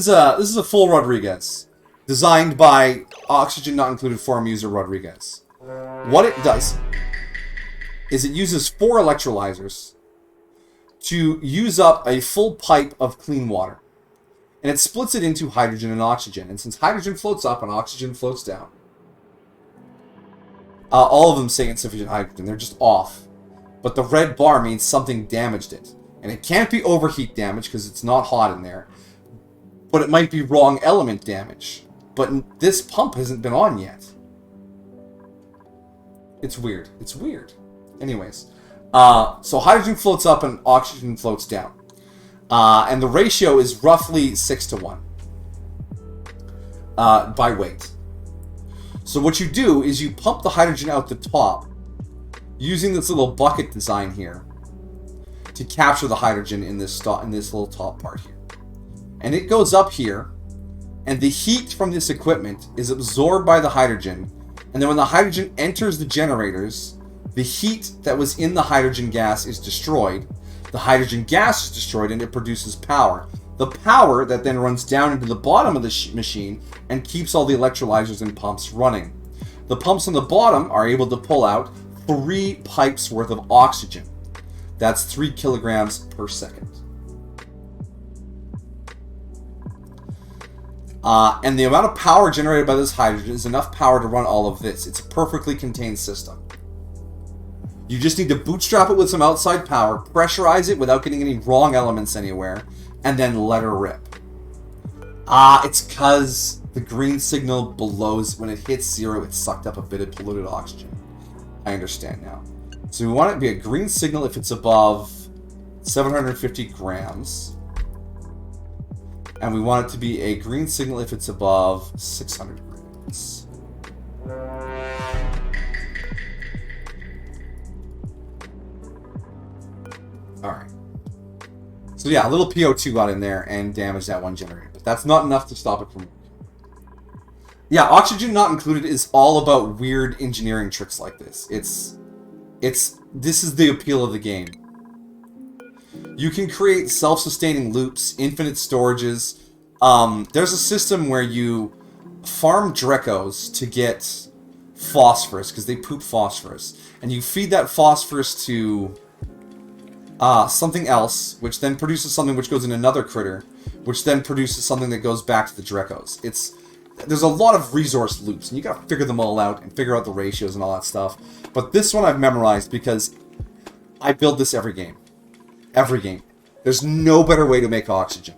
a full Rodriguez, designed by Oxygen Not Included forum user Rodriguez. What it does is it uses 4 electrolyzers to use up a full pipe of clean water, and it splits it into hydrogen and oxygen. And since hydrogen floats up and oxygen floats down, all of them say insufficient hydrogen. They're just off. But the red bar means something damaged it. And it can't be overheat damage because it's not hot in there. But it might be wrong element damage. But this pump hasn't been on yet. It's weird. It's weird. Anyways. So hydrogen floats up and oxygen floats down. And the ratio is roughly 6 to 1. By weight. So what you do is you pump the hydrogen out the top, using this little bucket design here to capture the hydrogen in this little top part here. And it goes up here, and the heat from this equipment is absorbed by the hydrogen, and then when the hydrogen enters the generators, the heat that was in the hydrogen gas is destroyed, the hydrogen gas is destroyed, and it produces power. The power that then runs down into the bottom of the machine and keeps all the electrolyzers and pumps running. The pumps on the bottom are able to pull out 3 pipes worth of oxygen. That's 3 kilograms per second. And the amount of power generated by this hydrogen is enough power to run all of this. It's a perfectly contained system. You just need to bootstrap it with some outside power, pressurize it without getting any wrong elements anywhere, and then let her rip. It's because the green signal below, when it hits 0, it sucked up a bit of polluted oxygen. I understand now. So we want it to be a green signal if it's above 750 grams. And we want it to be a green signal if it's above 600 grams. Alright. So yeah, a little PO2 got in there and damaged that one generator. But that's not enough to stop it from... Yeah, oxygen not included is all about weird engineering tricks like this. This is the appeal of the game. You can create self-sustaining loops, infinite storages. There's a system where you farm Drekos to get phosphorus, because they poop phosphorus. And you feed that phosphorus to something else, which then produces something which goes in another critter, which then produces something that goes back to the Drekos. There's a lot of resource loops, and you gotta figure them all out and figure out the ratios and all that stuff. But this one I've memorized because I build this every game. Every game. There's no better way to make oxygen.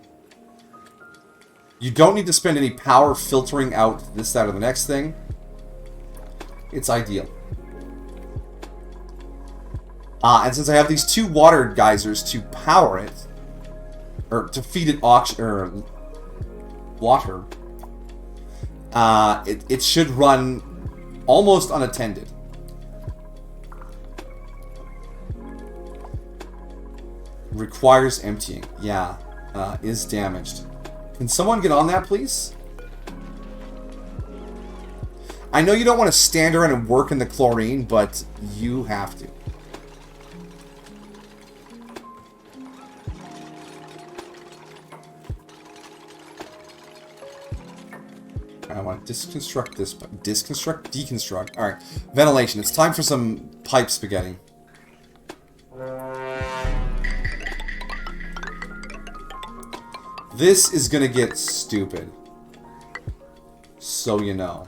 You don't need to spend any power filtering out this, that, or the next thing. It's ideal. And since I have these 2 water geysers to power it, or to feed it water, it should run almost unattended. Requires emptying. Yeah. Is damaged. Can someone get on that, please? I know you don't want to stand around and work in the chlorine, but you have to. I want to deconstruct this. Deconstruct. Alright. Ventilation. It's time for some pipe spaghetti. This is gonna get stupid. So you know.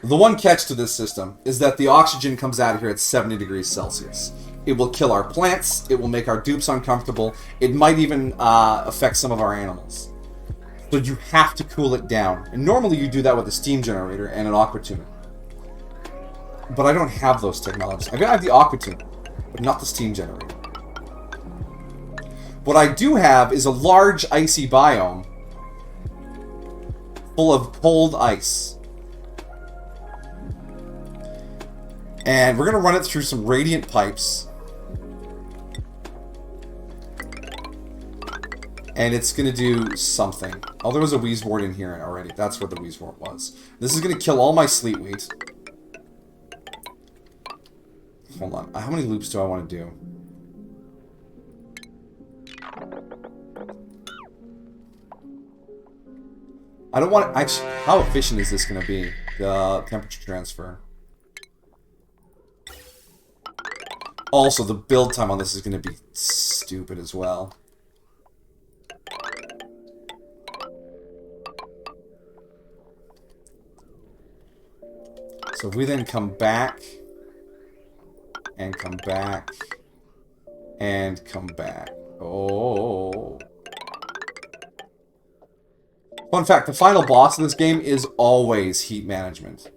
The one catch to this system is that the oxygen comes out of here at 70 degrees Celsius. It will kill our plants, it will make our dupes uncomfortable, it might even affect some of our animals. So you have to cool it down. And normally you do that with a steam generator and an aqua tuner. But I don't have those technologies. I have the aqua tuner, but not the steam generator. What I do have is a large icy biome full of cold ice. And we're going to run it through some radiant pipes. And it's going to do something. Oh, there was a Wheezewort in here already. That's where the Wheezewort was. This is going to kill all my sleet wheat. Hold on. How many loops do I want to do? I don't want to... Actually, how efficient is this going to be? The temperature transfer. Also, the build time on this is going to be stupid as well. So if we then come back... and come back, and come back. Oh. Fun fact, the final boss of this game is always heat management.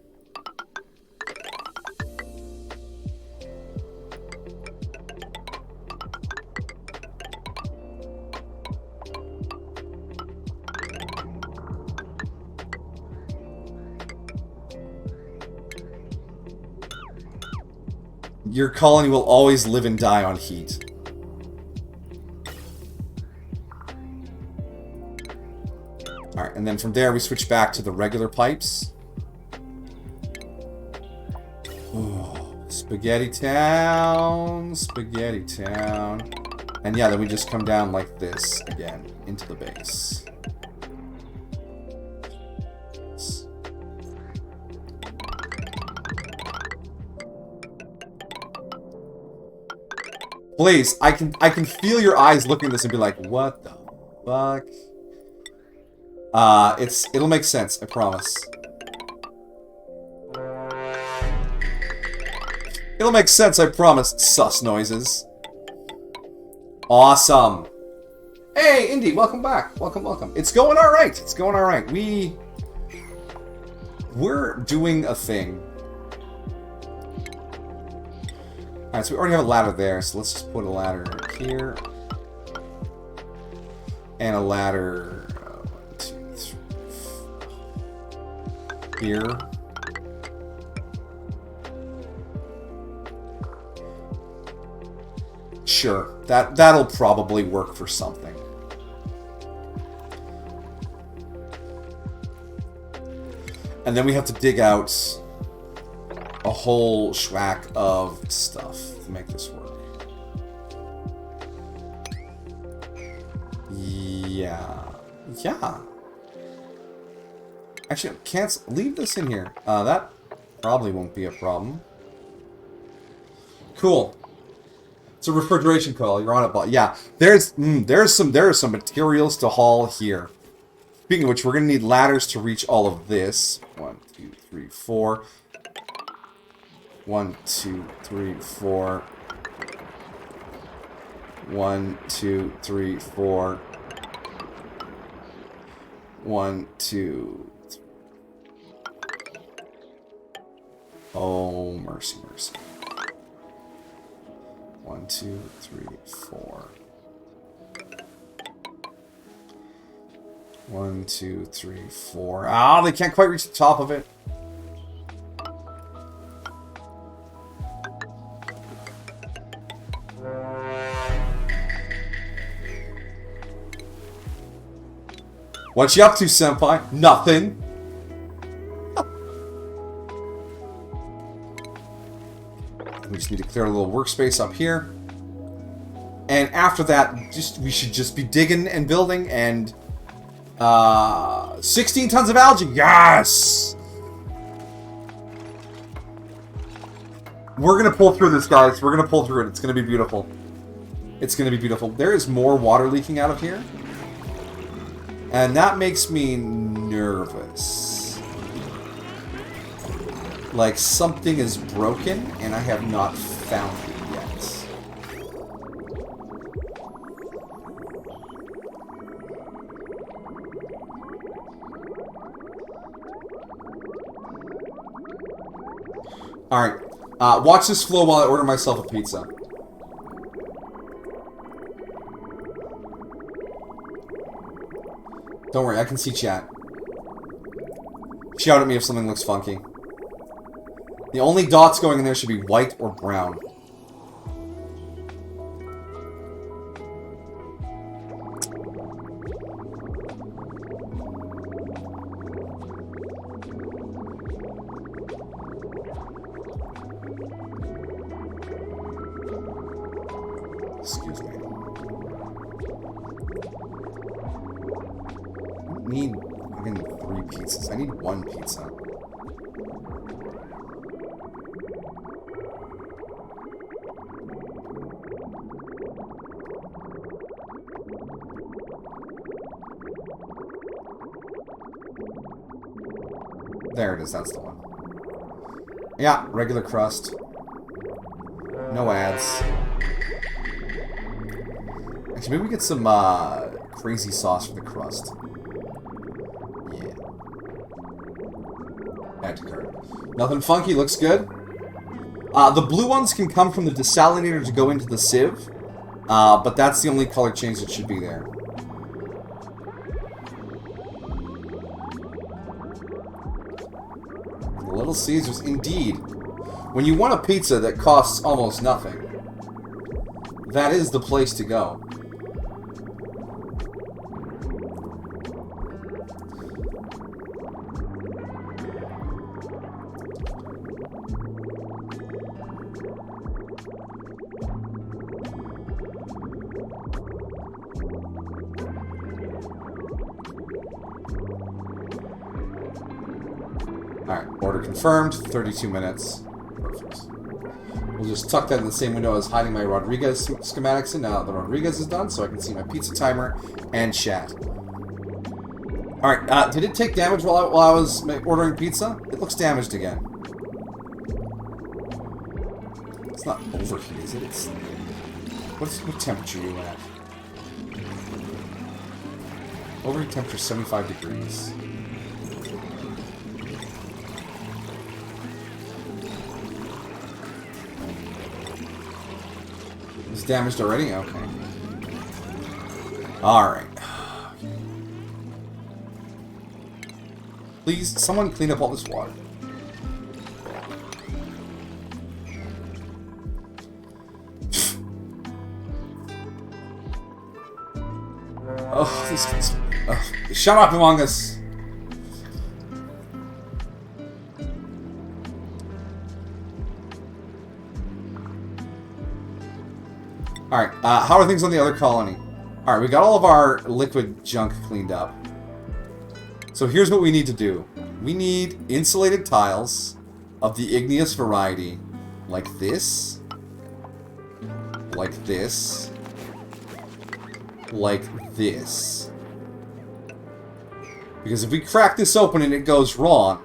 Your colony will always live and die on heat. Alright, and then from there we switch back to the regular pipes. Oh, Spaghetti Town, Spaghetti Town. And yeah, then we just come down like this again, into the base. Please, I can feel your eyes looking at this and be like, what the fuck? It'll make sense, I promise. It'll make sense, I promise. Sus noises. Awesome. Hey, Indy, welcome back. Welcome, welcome. It's going alright. It's going alright. We're doing a thing. Alright, so we already have a ladder there, so let's just put a ladder here. And a ladder... 1, 2, 3, 4. Here. Sure, that'll probably work for something. And then we have to dig out a whole schwack of stuff to make this work. Yeah. Actually, leave this in here. That probably won't be a problem. Cool. It's a refrigeration coil. You're on it, but yeah, there's some materials to haul here. Speaking of which, we're gonna need ladders to reach all of this. 1, 2, 3, 4. 1, 2, 3, 4. 1, 2, 3, 4. 1, 2. Oh, mercy, mercy. 1, 2, 3, 4. 1, 2, 3, 4. Ah, they can't quite reach the top of it. What you up to, Senpai? Nothing. We just need to clear a little workspace up here. And after that, we should just be digging and building and 16 tons of algae. Yes! We're gonna pull through this, guys. We're gonna pull through it. It's gonna be beautiful. It's gonna be beautiful. There is more water leaking out of here. And that makes me nervous. Like something is broken and I have not found it yet. Alright. Watch this flow while I order myself a pizza. Don't worry, I can see chat. Shout at me if something looks funky. The only dots going in there should be white or brown. Excuse me. I need 3 pizzas. I need 1 pizza. There it is, that's the one. Yeah, regular crust. No ads. Actually, maybe we get some crazy sauce for the crust. Yeah. Add to cart. Nothing funky, looks good. The blue ones can come from the desalinator to go into the sieve. But that's the only color change that should be there. The Little Caesars, indeed. When you want a pizza that costs almost nothing, that is the place to go. Alright, order confirmed, 32 minutes. Perfect. We'll just tuck that in the same window as hiding my Rodriguez schematics in. Now the Rodriguez is done, so I can see my pizza timer and chat. Alright, did it take damage while I was ordering pizza? It looks damaged again. It's not overheat, is it? It's... What temperature are you at? Overheat temperature 75 degrees. It's damaged already? Okay. Alright. Please, someone clean up all this water. Oh, this... shut up, Among Us! Alright, how are things on the other colony? Alright, we got all of our liquid junk cleaned up. So here's what we need to do. We need insulated tiles of the igneous variety. Like this. Like this. Like this. Because if we crack this open and it goes wrong,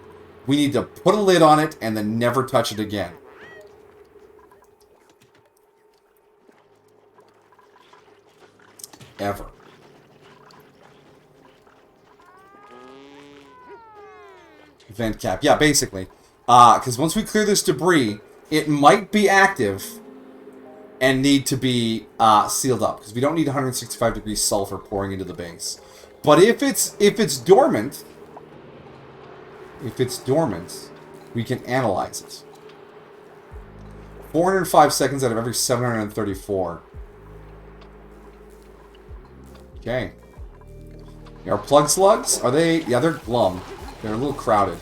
we need to put a lid on it and then never touch it again. Ever. Vent cap. Yeah, basically. Because once we clear this debris, it might be active and need to be sealed up. Because we don't need 165 degrees sulfur pouring into the base. But if it's dormant, we can analyze it. 405 seconds out of every 734. Okay. Our plug slugs, are they... Yeah, they're glum. They're a little crowded.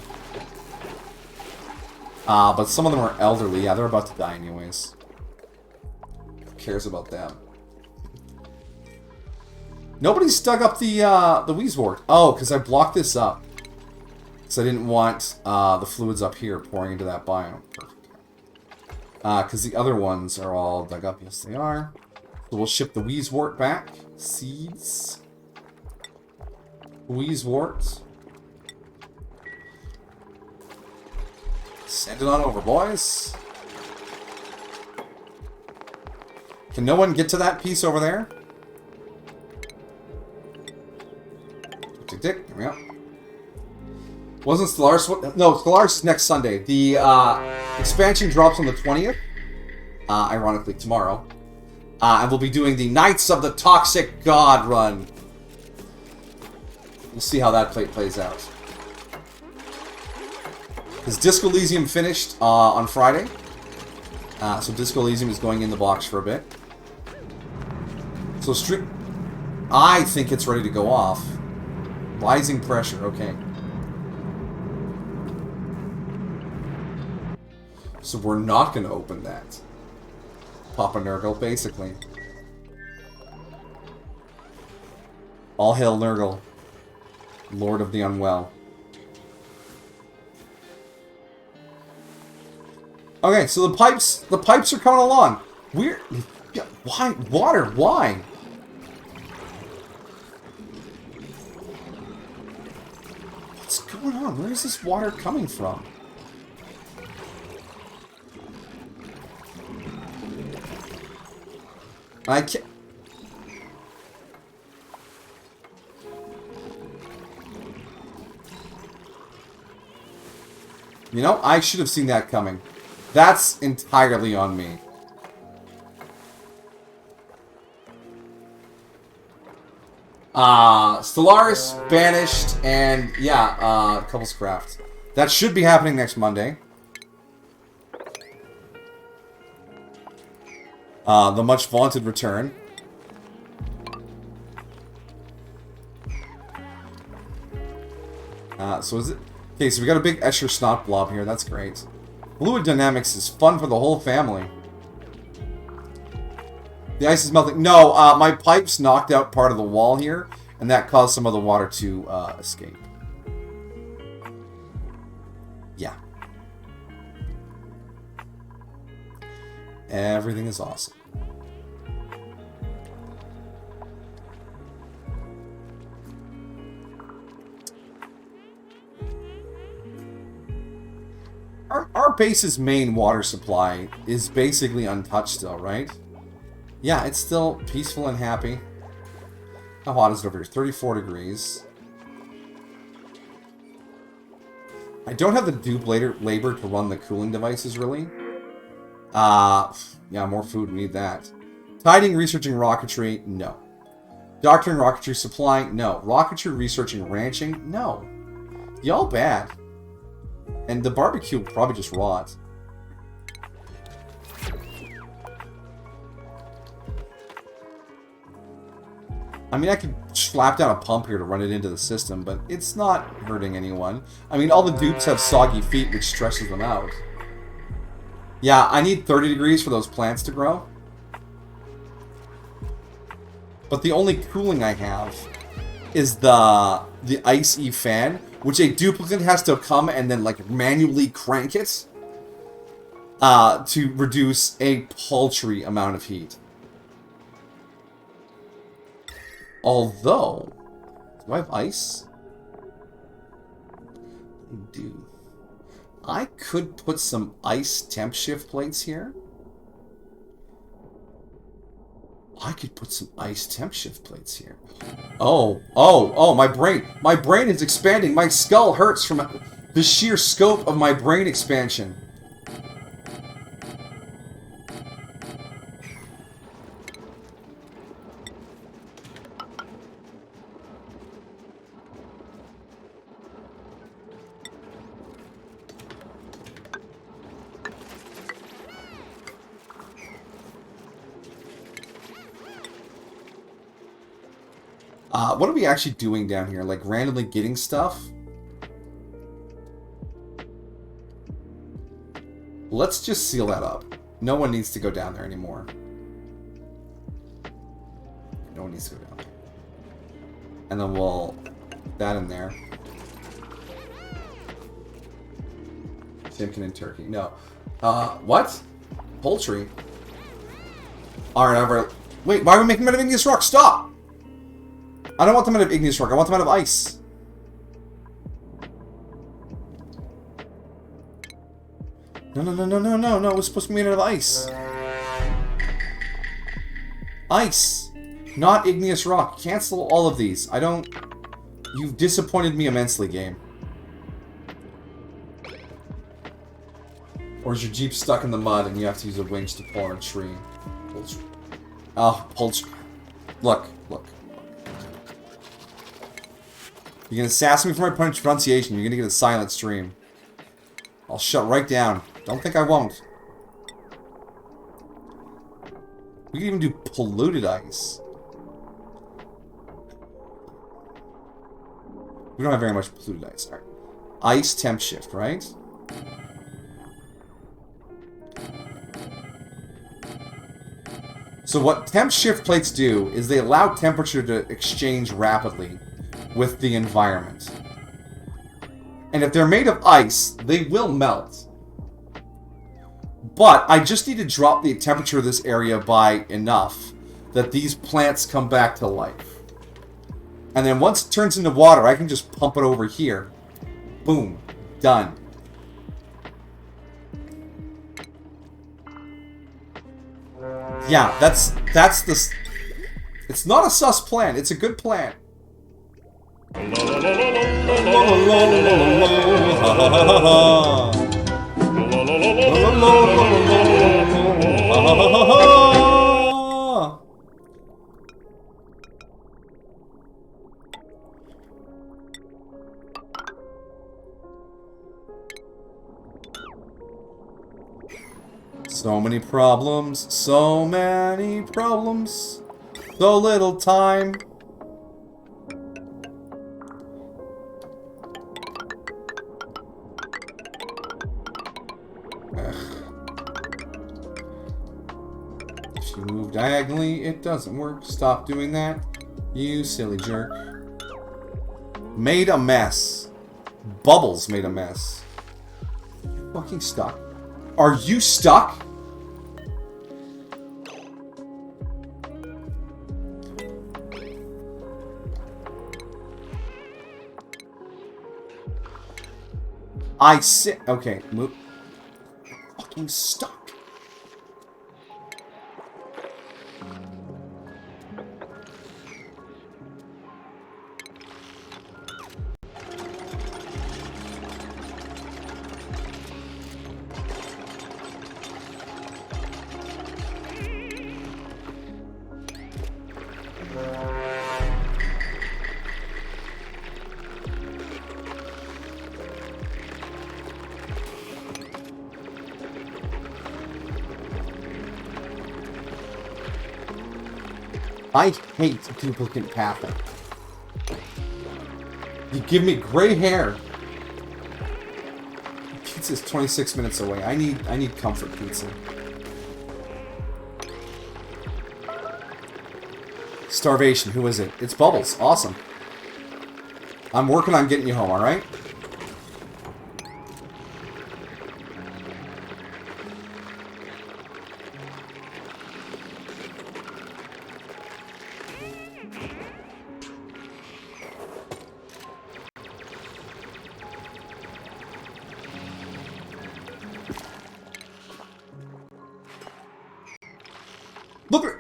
But some of them are elderly. Yeah, they're about to die anyways. Who cares about them? Nobody's dug up the Weezewort. Oh, because I blocked this up. Because I didn't want the fluids up here pouring into that biome. Perfect. Because the other ones are all dug up. Yes, they are. So we'll ship the Weezewort back. Seeds. Weezewort. Send it on over, boys. Can no one get to that piece over there? Tick, tick. Here we go. Wasn't Stellaris... No, Stellaris is next Sunday. The expansion drops on the 20th. Ironically, tomorrow. And we'll be doing the Knights of the Toxic God run. We'll see how that plays out. Because Disco Elysium finished on Friday. So Disco Elysium is going in the box for a bit. So I think it's ready to go off. Rising pressure, okay. So we're not going to open that. Papa Nurgle, basically. All hail Nurgle, Lord of the Unwell. Okay, so the pipes are coming along. Weird. Why water? Why? What's going on? Where is this water coming from? I can't... You know, I should have seen that coming. That's entirely on me. Stellaris, Banished, and yeah, Couples Craft. That should be happening next Monday. The much vaunted return. So is it... Okay, so we got a big Escher Snot blob here. That's great. Fluid dynamics is fun for the whole family. The ice is melting. No, my pipes knocked out part of the wall here, and that caused some of the water to escape. Yeah. Everything is awesome. Our base's main water supply is basically untouched still, right? Yeah, it's still peaceful and happy. How hot is it over here? 34 degrees. I don't have the dupe labor to run the cooling devices, really. Yeah, more food, we need that. Tidying, researching rocketry, no. Doctoring rocketry supply, no. Rocketry, researching, ranching, no. Y'all bad. And the barbecue will probably just rot. I mean, I could slap down a pump here to run it into the system, but it's not hurting anyone. I mean, all the dupes have soggy feet, which stresses them out. Yeah, I need 30 degrees for those plants to grow. But the only cooling I have is the ice-y fan, which a duplicate has to come and then, like, manually crank it to reduce a paltry amount of heat. Although, do I have ice? I do. I could put some ice temp shift plates here. I could put some ice temp shift plates here. Oh, my brain. My brain is expanding. My skull hurts from the sheer scope of my brain expansion. What are we actually doing down here? Like, randomly getting stuff? Let's just seal that up. No one needs to go down there anymore. No one needs to go down there. And then we'll put that in there. Chicken and turkey. No. What? Poultry? Alright, wait, why are we making them out of igneous rock? Stop! I don't want them out of igneous rock. I want them out of ice. No. It was supposed to be made out of ice. Ice. Not igneous rock. Cancel all of these. I don't... You've disappointed me immensely, game. Or is your Jeep stuck in the mud and you have to use a winch to pull on a tree? Poultry. Oh, poultry. Look. You're gonna sass me for my pronunciation. You're gonna get a silent stream. I'll shut right down. Don't think I won't. We can even do polluted ice. We don't have very much polluted ice. All right. Ice temp shift, right? So what temp shift plates do is they allow temperature to exchange rapidly with the environment. And if they're made of ice, they will melt. But I just need to drop the temperature of this area by enough that these plants come back to life. And then once it turns into water, I can just pump it over here. Boom. Done. Yeah, that's the... It's not a sus plan, it's a good plan. So many problems, so many problems, so little time. If you move diagonally, it doesn't work. Stop doing that, you silly jerk. Made a mess. Bubbles made a mess. You fucking stuck. Are you stuck? I sit. Okay, move. Fucking stuck. I hate duplicate pathing. You give me gray hair. Pizza's 26 minutes away. I need comfort pizza. Starvation. Who is it? It's Bubbles. Awesome. I'm working on getting you home, alright?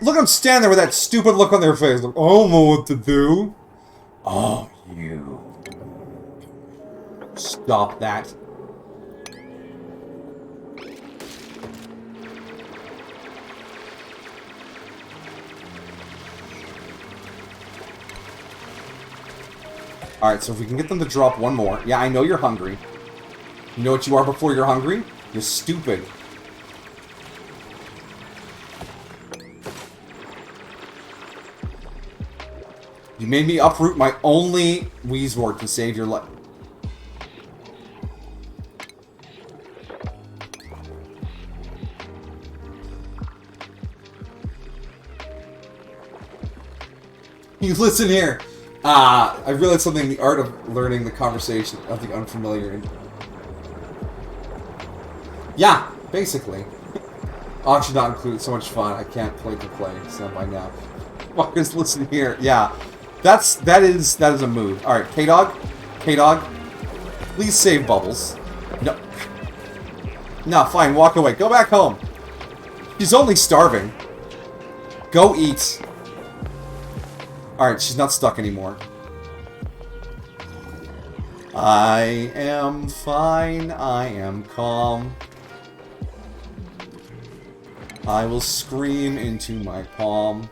Look, I'm standing there with that stupid look on their face. Like, I don't know what to do. Oh, you. Stop that. Alright, so if we can get them to drop one more. Yeah, I know you're hungry. You know what you are before you're hungry? You're stupid. You made me uproot my only Wheezewort to save your life. You listen here. I realized something in the art of learning the conversation of the unfamiliar. Yeah, basically. Auction not included. So much fun. I can't play to play. Senpai now. Fuckers, listen here. Yeah. That is a move. Alright, K-Dog. K-Dog. Please save Bubbles. No. No, fine, walk away. Go back home. She's only starving. Go eat. Alright, she's not stuck anymore. I am fine. I am calm. I will scream into my palm.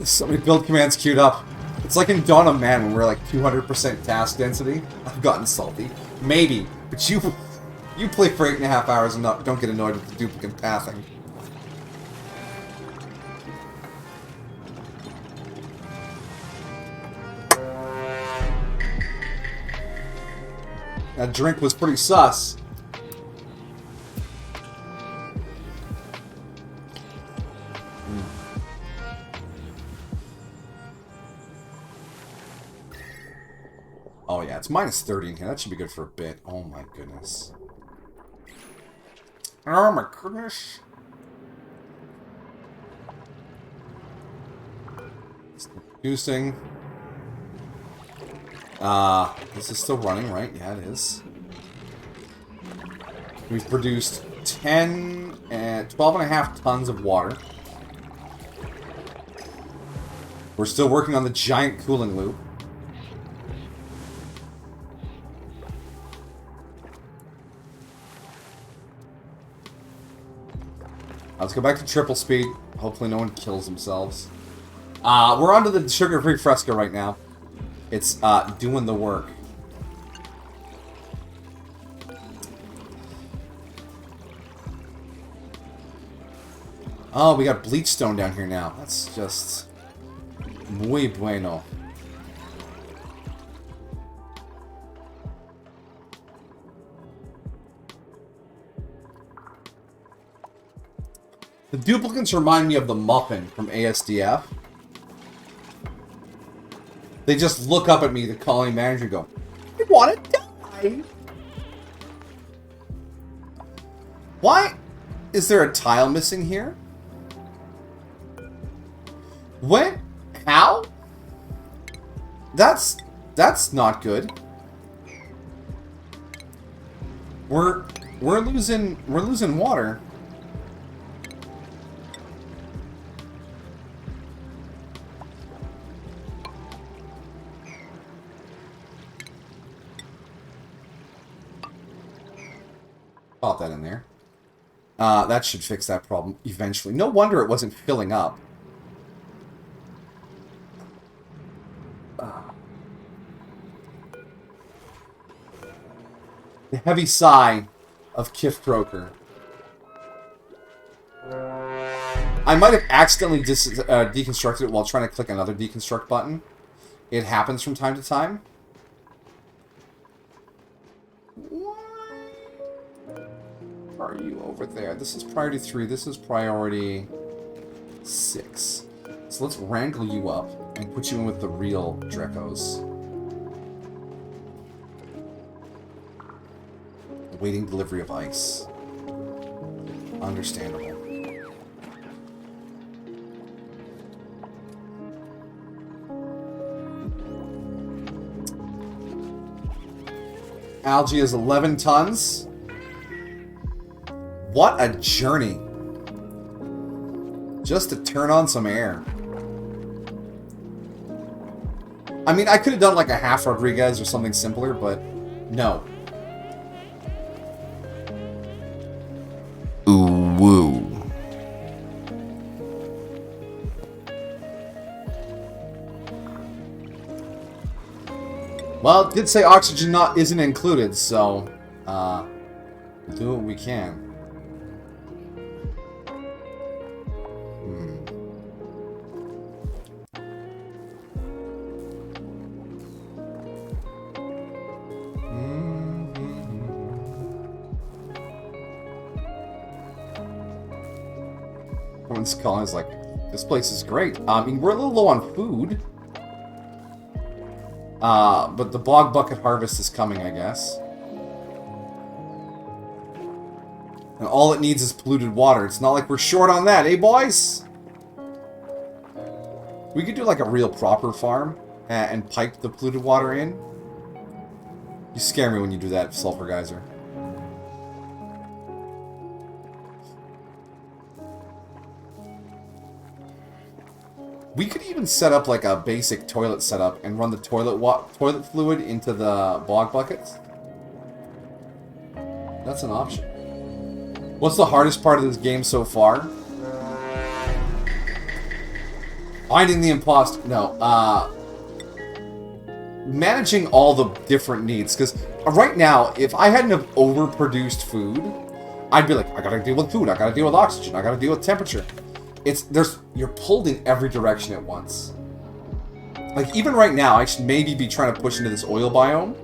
So many build commands queued up. It's like in Dawn of Man when we're like 200% task density. I've gotten salty. Maybe. But you play for 8.5 hours and don't get annoyed with the duplicate pathing. That drink was pretty sus. Oh yeah, it's minus 30 in here. That should be good for a bit. Oh my goodness. Oh my goodness. It's producing. This is still running, right? Yeah, it is. We've produced 12.5 tons of water. We're still working on the giant cooling loop. Let's go back to triple speed. Hopefully no one kills themselves. We're onto the sugar-free fresco right now. It's doing the work. Oh, we got bleach stone down here now. That's just muy bueno. The duplicates remind me of the Muffin from ASDF. They just look up at me, the colony manager, and go, "I want to die." Why? Is there a tile missing here? When? How? That's not good. We're losing water. Pop that in there. That should fix that problem eventually. No wonder it wasn't filling up. The heavy sigh of Kif Croker. I might have accidentally deconstructed it while trying to click another deconstruct button. It happens from time to time. What are you over there? This is priority 3. This is priority 6. So let's wrangle you up and put you in with the real Drekos. Waiting delivery of ice. Understandable. Algae is 11 tons. What a journey. Just to turn on some air. I mean, I could have done like a half Rodriguez or something simpler, but no. Ooh, woo. Well, it did say oxygen isn't included, so we'll do what we can. Everyone's calling is like, this place is great. I mean, we're a little low on food. But the bog bucket harvest is coming, I guess. And all it needs is polluted water. It's not like we're short on that, eh, boys? We could do like a real proper farm and pipe the polluted water in. You scare me when you do that, Sulfur Geyser. We could even set up like a basic toilet setup and run the toilet fluid into the bog buckets. That's an option. What's the hardest part of this game so far? Finding the imposter. No. Managing all the different needs. Because right now, if I hadn't have overproduced food, I'd be like, I gotta deal with food, I gotta deal with oxygen, I gotta deal with temperature. You're pulled in every direction at once. Like, even right now, I should maybe be trying to push into this oil biome.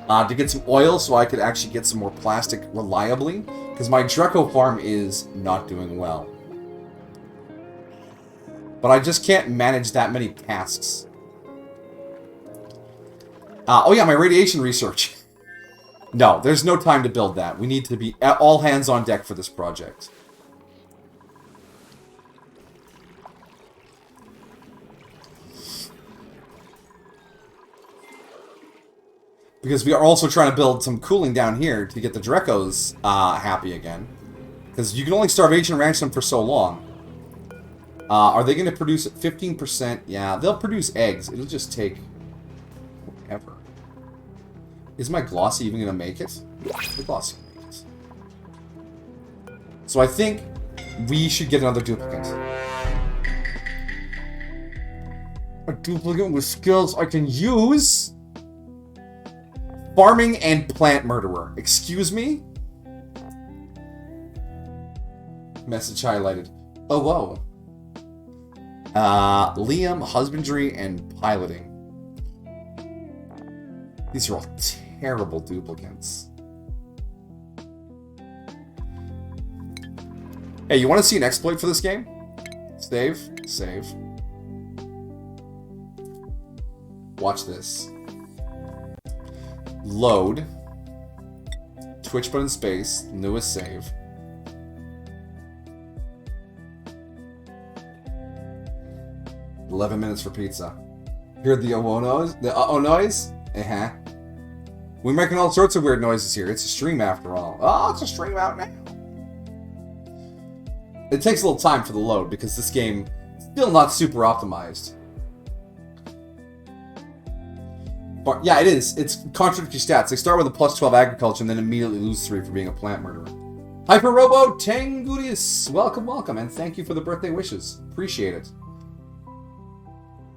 To get some oil so I could actually get some more plastic reliably. Because my Dreco farm is not doing well. But I just can't manage that many tasks. Oh yeah, my radiation research. No, there's no time to build that. We need to be all hands on deck for this project. Because we are also trying to build some cooling down here to get the Drekos happy again. Because you can only starvation ranch them for so long. Are they going to produce 15%? Yeah, they'll produce eggs. It'll just take forever. Is my Glossy even going to make it? The Glossy will make it. So I think we should get another duplicate. A duplicate with skills I can use? Farming and plant murderer. Excuse me? Message highlighted. Oh, whoa. Liam, husbandry, and piloting. These are all terrible duplicates. Hey, you want to see an exploit for this game? Save. Save. Watch this. Load. Twitch button space. Newest save. 11 minutes for pizza. Hear the oh noise? The uh-oh noise? Uh-huh. We're making all sorts of weird noises here. It's a stream after all. Oh, it's a stream out now. It takes a little time for the load because this game is still not super optimized. But yeah, it is. It's contradictory stats. They start with a +12 agriculture and then immediately lose 3 for being a plant murderer. Hyper Robo Tangurius, welcome, welcome, and thank you for the birthday wishes. Appreciate it.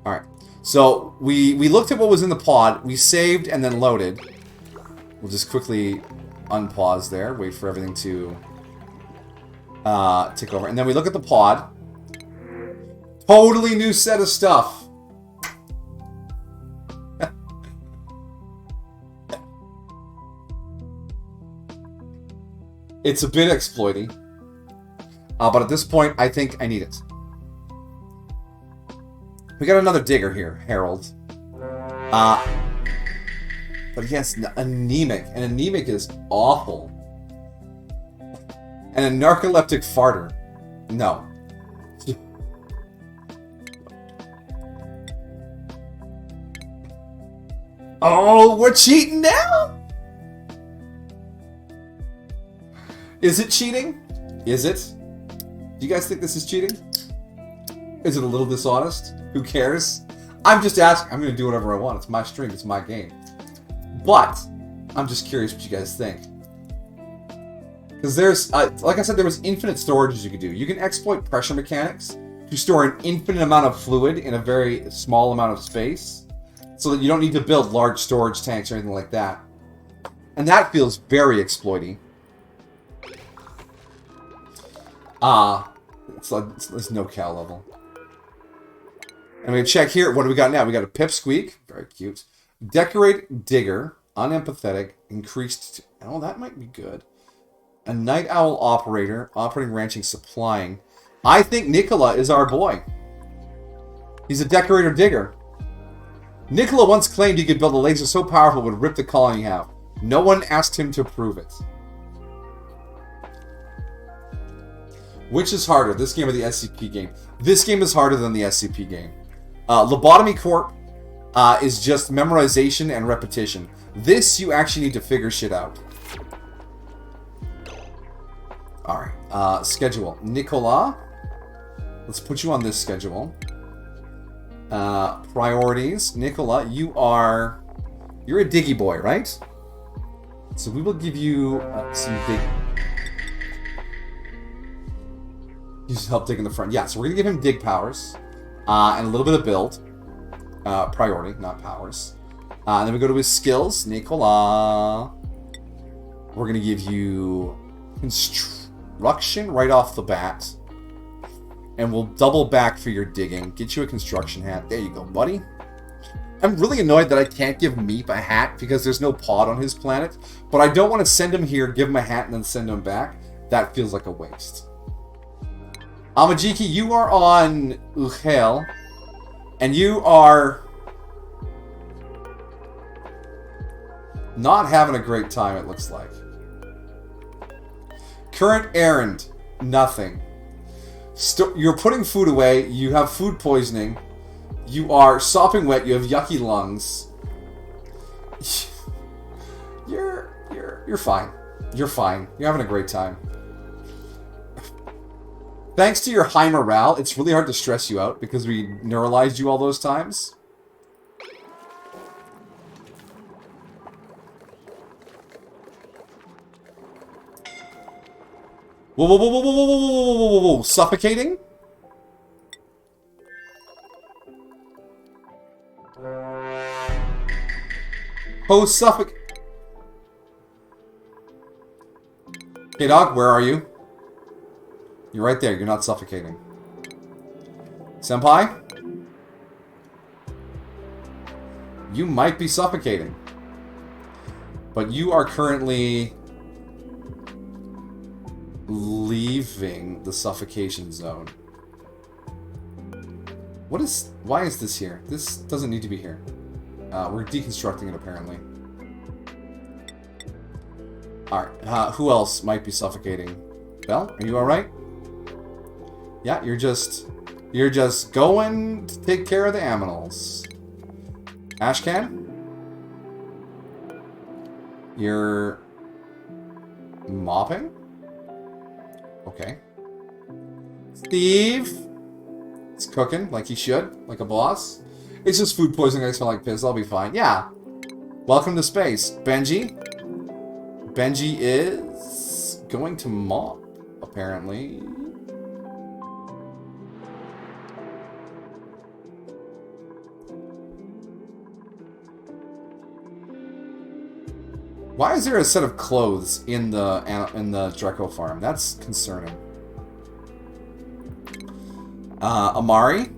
Alright, so we looked at what was in the pod, we saved and then loaded. We'll just quickly unpause there, wait for everything to tick over. And then we look at the pod. Totally new set of stuff. It's a bit exploity. But at this point, I think I need it. We got another digger here, Harold. But yes, anemic. And anemic is awful. And a narcoleptic farter. No. Oh, we're cheating now? Is it cheating? Is it? Do you guys think this is cheating? Is it a little dishonest? Who cares? I'm just asking. I'm going to do whatever I want. It's my stream. It's my game. But I'm just curious what you guys think. Because there's, like I said, there was infinite storages you could do. You can exploit pressure mechanics to store an infinite amount of fluid in a very small amount of space, so that you don't need to build large storage tanks or anything like that. And that feels very exploity. It's no cow level. And we check here. What do we got now? We got a pipsqueak. Very cute. Decorate digger. Unempathetic. Increased to... Oh, that might be good. A night owl operator. Operating, ranching, supplying. I think Nicola is our boy. He's a decorator digger. Nicola once claimed he could build a laser so powerful it would rip the colony in half. No one asked him to prove it. Which is harder, this game or the SCP game? This game is harder than the SCP game. Lobotomy Corp is just memorization and repetition. This, you actually need to figure shit out. Alright, schedule. Nicola. Let's put you on this schedule. Priorities. Nicola, you're a diggy boy, right? So we will give you some dig... Use help dig in the front. Yeah, so we're going to give him dig powers. And a little bit of build. Priority, not powers. And then we go to his skills. Nicola. We're going to give you construction right off the bat. And we'll double back for your digging. Get you a construction hat. There you go, buddy. I'm really annoyed that I can't give Meep a hat because there's no pod on his planet. But I don't want to send him here, give him a hat, and then send him back. That feels like a waste. Amajiki, you are on Uchel, and you are not having a great time, it looks like. Current errand, nothing. You're putting food away, you have food poisoning, you are sopping wet, you have yucky lungs. You're fine. You're fine. You're having a great time. Thanks to your high morale, it's really hard to stress you out because we neuralized you all those times. Whoa, whoa, whoa, whoa, whoa, whoa, whoa, whoa, whoa, whoa, whoa, suffocating? Oh, suffocate. Hey, dog, where are you? You're right there. You're not suffocating. Senpai? You might be suffocating. But you are currently leaving the suffocation zone. Why is this here? This doesn't need to be here. We're deconstructing it, apparently. Alright, who else might be suffocating? Belle, are you alright? Yeah, you're just You're just going to take care of the aminals. Ashcan? You're mopping? Okay. Steve? He's cooking like he should, like a boss. It's just food poisoning. I smell like piss. I'll be fine. Yeah. Welcome to space. Benji? Benji is going to mop, apparently. Why is there a set of clothes in the Draco farm? That's concerning. Amari,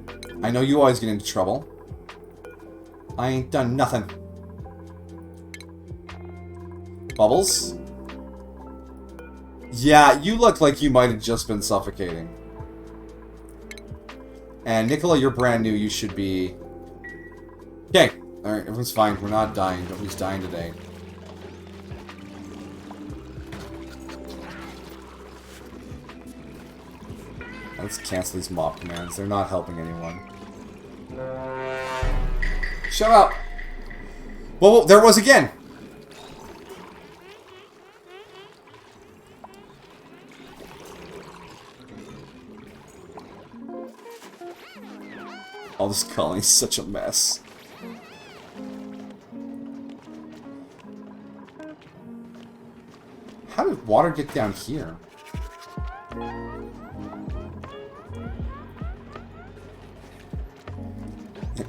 I know you always get into trouble. I ain't done nothing. Bubbles? Yeah, you look like you might have just been suffocating. And Nicola, you're brand new. You should be... Okay. Alright, everyone's fine. We're not dying. Nobody's dying today. Let's cancel these mob commands. They're not helping anyone. Shut up! Whoa, there was again! All this culling is such a mess. How did water get down here?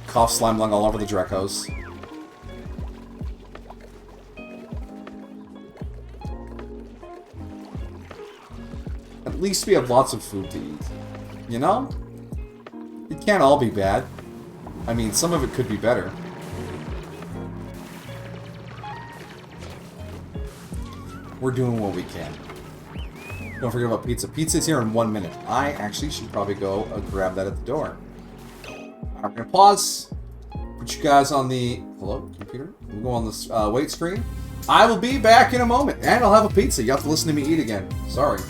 Cough slime lung all over the Drecos. At least we have lots of food to eat. You know? It can't all be bad. I mean, some of it could be better. We're doing what we can. Don't forget about pizza. Pizza's here in 1 minute. I actually should probably go grab that at the door. I'm going to pause. Put you guys on the... Hello, computer? We'll go on this wait screen. I will be back in a moment. And I'll have a pizza. You have to listen to me eat again. Sorry.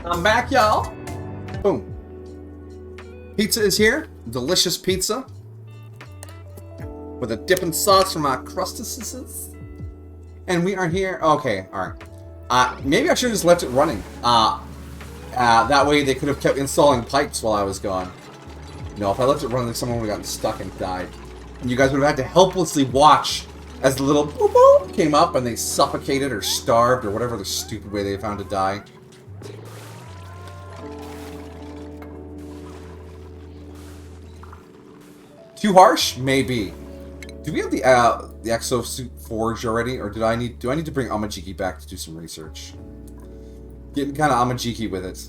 I'm back, y'all. Boom. Pizza is here. Delicious pizza. With a dipping sauce from our crustaceans. And we are here. Okay, alright. Maybe I should have just left it running. That way they could have kept installing pipes while I was gone. No, if I left it running, someone would have gotten stuck and died. And you guys would have had to helplessly watch as the little boop-boop came up and they suffocated or starved or whatever the stupid way they found to die. Too harsh? Maybe. Do we have the exosuit forged already, or do I need to bring Amajiki back to do some research? Getting kind of Amajiki with it.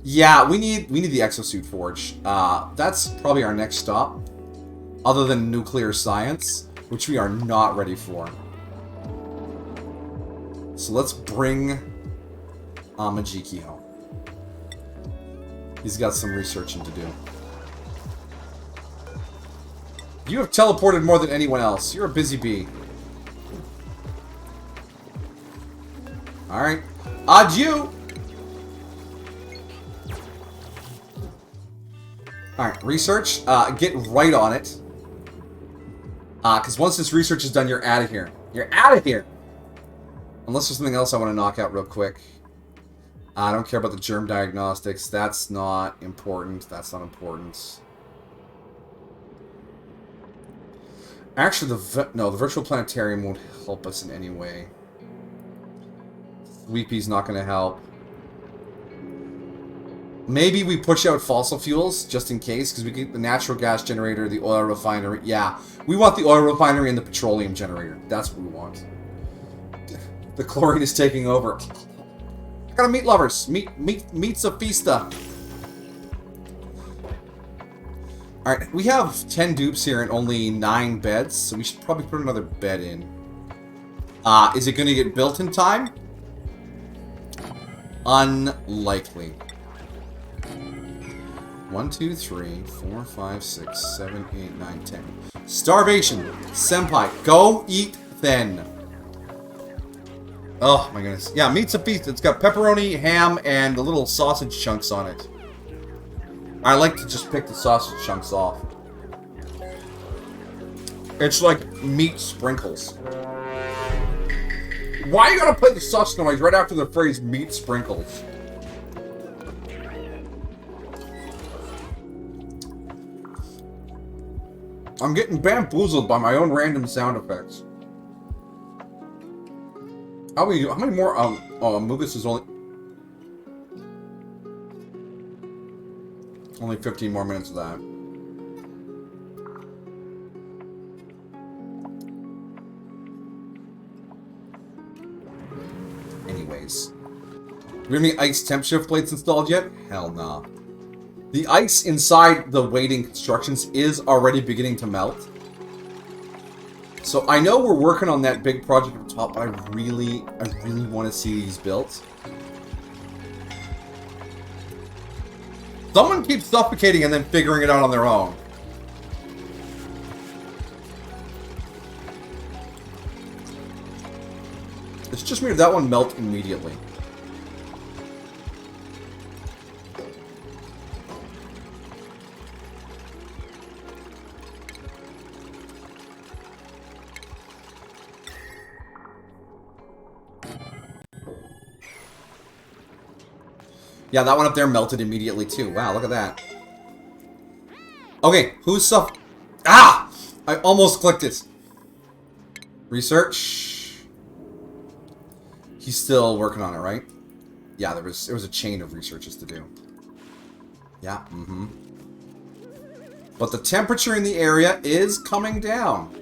Yeah, we need the exosuit forge. That's probably our next stop, other than nuclear science, which we are not ready for. So let's bring Amajiki home. He's got some researching to do. You have teleported more than anyone else. You're a busy bee. Alright. Adieu! Alright, research. Get right on it. Because once this research is done, you're out of here. You're out of here! Unless there's something else I want to knock out real quick. I don't care about the germ diagnostics. That's not important. That's not important. Actually, the virtual planetarium won't help us in any way. Weepy's not going to help. Maybe we push out fossil fuels, just in case, because we get the natural gas generator, the oil refinery. Yeah, we want the oil refinery and the petroleum generator. That's what we want. The chlorine is taking over. I gotta meat lovers. Meat's a fiesta. Alright, we have 10 dupes here and only 9 beds, so we should probably put another bed in. Is it going to get built in time? Unlikely. 1, 2, 3, 4, 5, 6, 7, 8, 9, 10. Starvation! Senpai, go eat then! Oh my goodness. Yeah, meat's a feast. It's got pepperoni, ham, and the little sausage chunks on it. I like to just pick the sausage chunks off. It's like meat sprinkles. Why you gotta play the sus noise right after the phrase meat sprinkles? I'm getting bamboozled by my own random sound effects. How many more? Mugus is only 15 more minutes of that. Anyways. Do we have any ice temp shift plates installed yet? Hell nah. The ice inside the waiting constructions is already beginning to melt. So I know we're working on that big project at the top, but I really want to see these built. Someone keeps suffocating and then figuring it out on their own. It's just made that one melt immediately. Yeah, that one up there melted immediately too. Wow, look at that. Okay, who's Ah! I almost clicked it. Research. He's still working on it, right? Yeah, there was a chain of researches to do. Yeah, But the temperature in the area is coming down.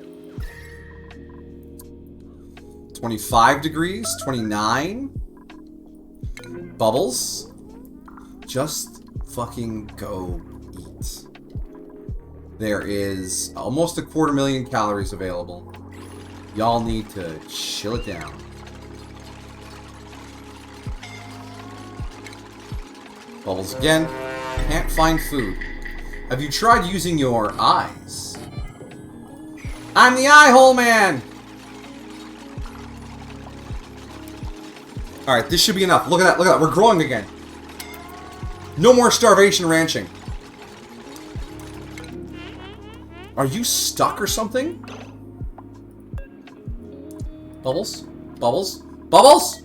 25 degrees, 29. Bubbles. Just fucking go eat. There is almost 250,000 calories available. Y'all need to chill it down. Bubbles again. Can't find food. Have you tried using your eyes? I'm the eye hole man! Alright, this should be enough. Look at that, look at that. We're growing again. No more starvation ranching. Are you stuck or something? Bubbles? Bubbles? Bubbles?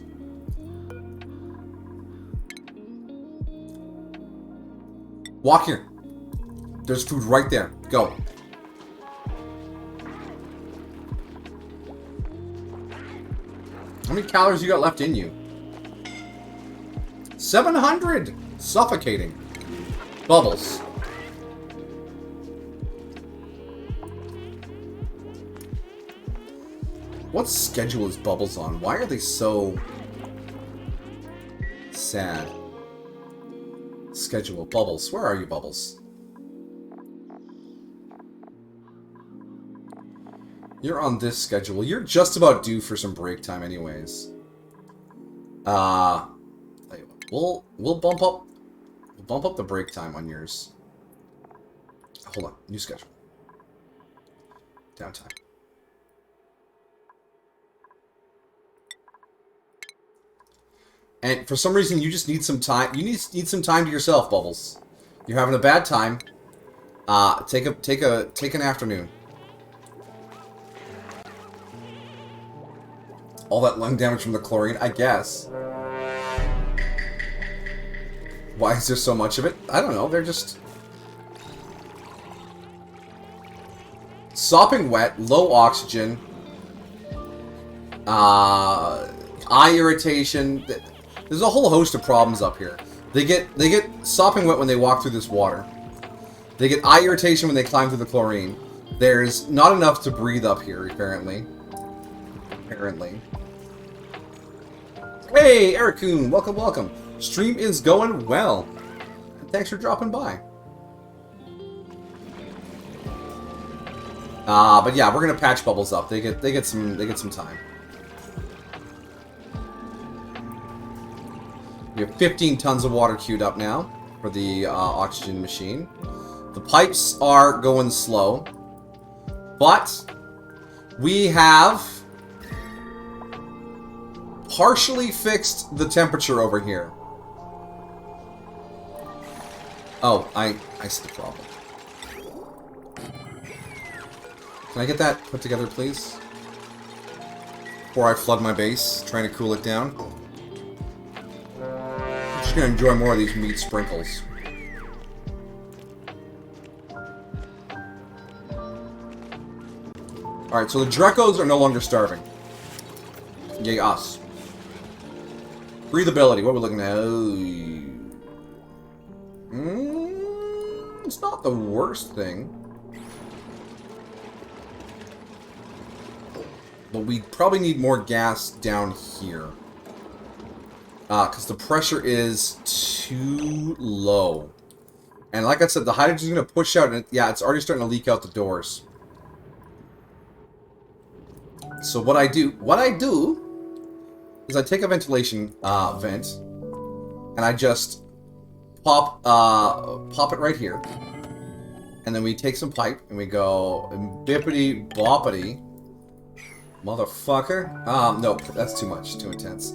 Walk here. There's food right there. Go. How many calories you got left in you? 700! Suffocating. Bubbles. What schedule is Bubbles on? Why are they so sad? Schedule. Bubbles. Where are you, Bubbles? You're on this schedule. You're just about due for some break time anyways. We'll bump up the break time on yours. Hold on. New schedule. Downtime. And for some reason, you just need some time. You need some time to yourself, Bubbles. You're having a bad time. Take an afternoon. All that lung damage from the chlorine, I guess. Why is there so much of it? I don't know. They're just sopping wet, low oxygen, eye irritation. There's a whole host of problems up here. They get sopping wet when they walk through this water. They get eye irritation when they climb through the chlorine. There's not enough to breathe up here, apparently. Hey, Ericoon, welcome, welcome. Stream is going well. Thanks for dropping by. But yeah, we're gonna patch Bubbles up. They get some time. We have 15 tons of water queued up now for the oxygen machine. The pipes are going slow, but we have partially fixed the temperature over here. Oh, I see the problem. Can I get that put together, please? Before I flood my base, trying to cool it down. I'm just gonna enjoy more of these meat sprinkles. Alright, so the Drecos are no longer starving. Yay, us. Breathability, what are we looking at? It's not the worst thing. But we probably need more gas down here. Because the pressure is too low. And like I said, the hydrogen's going to push out, and yeah, it's already starting to leak out the doors. So what I do is I take a ventilation vent, and I just pop it right here. And then we take some pipe, and we go bippity boppity. Motherfucker. No, that's too much. Too intense.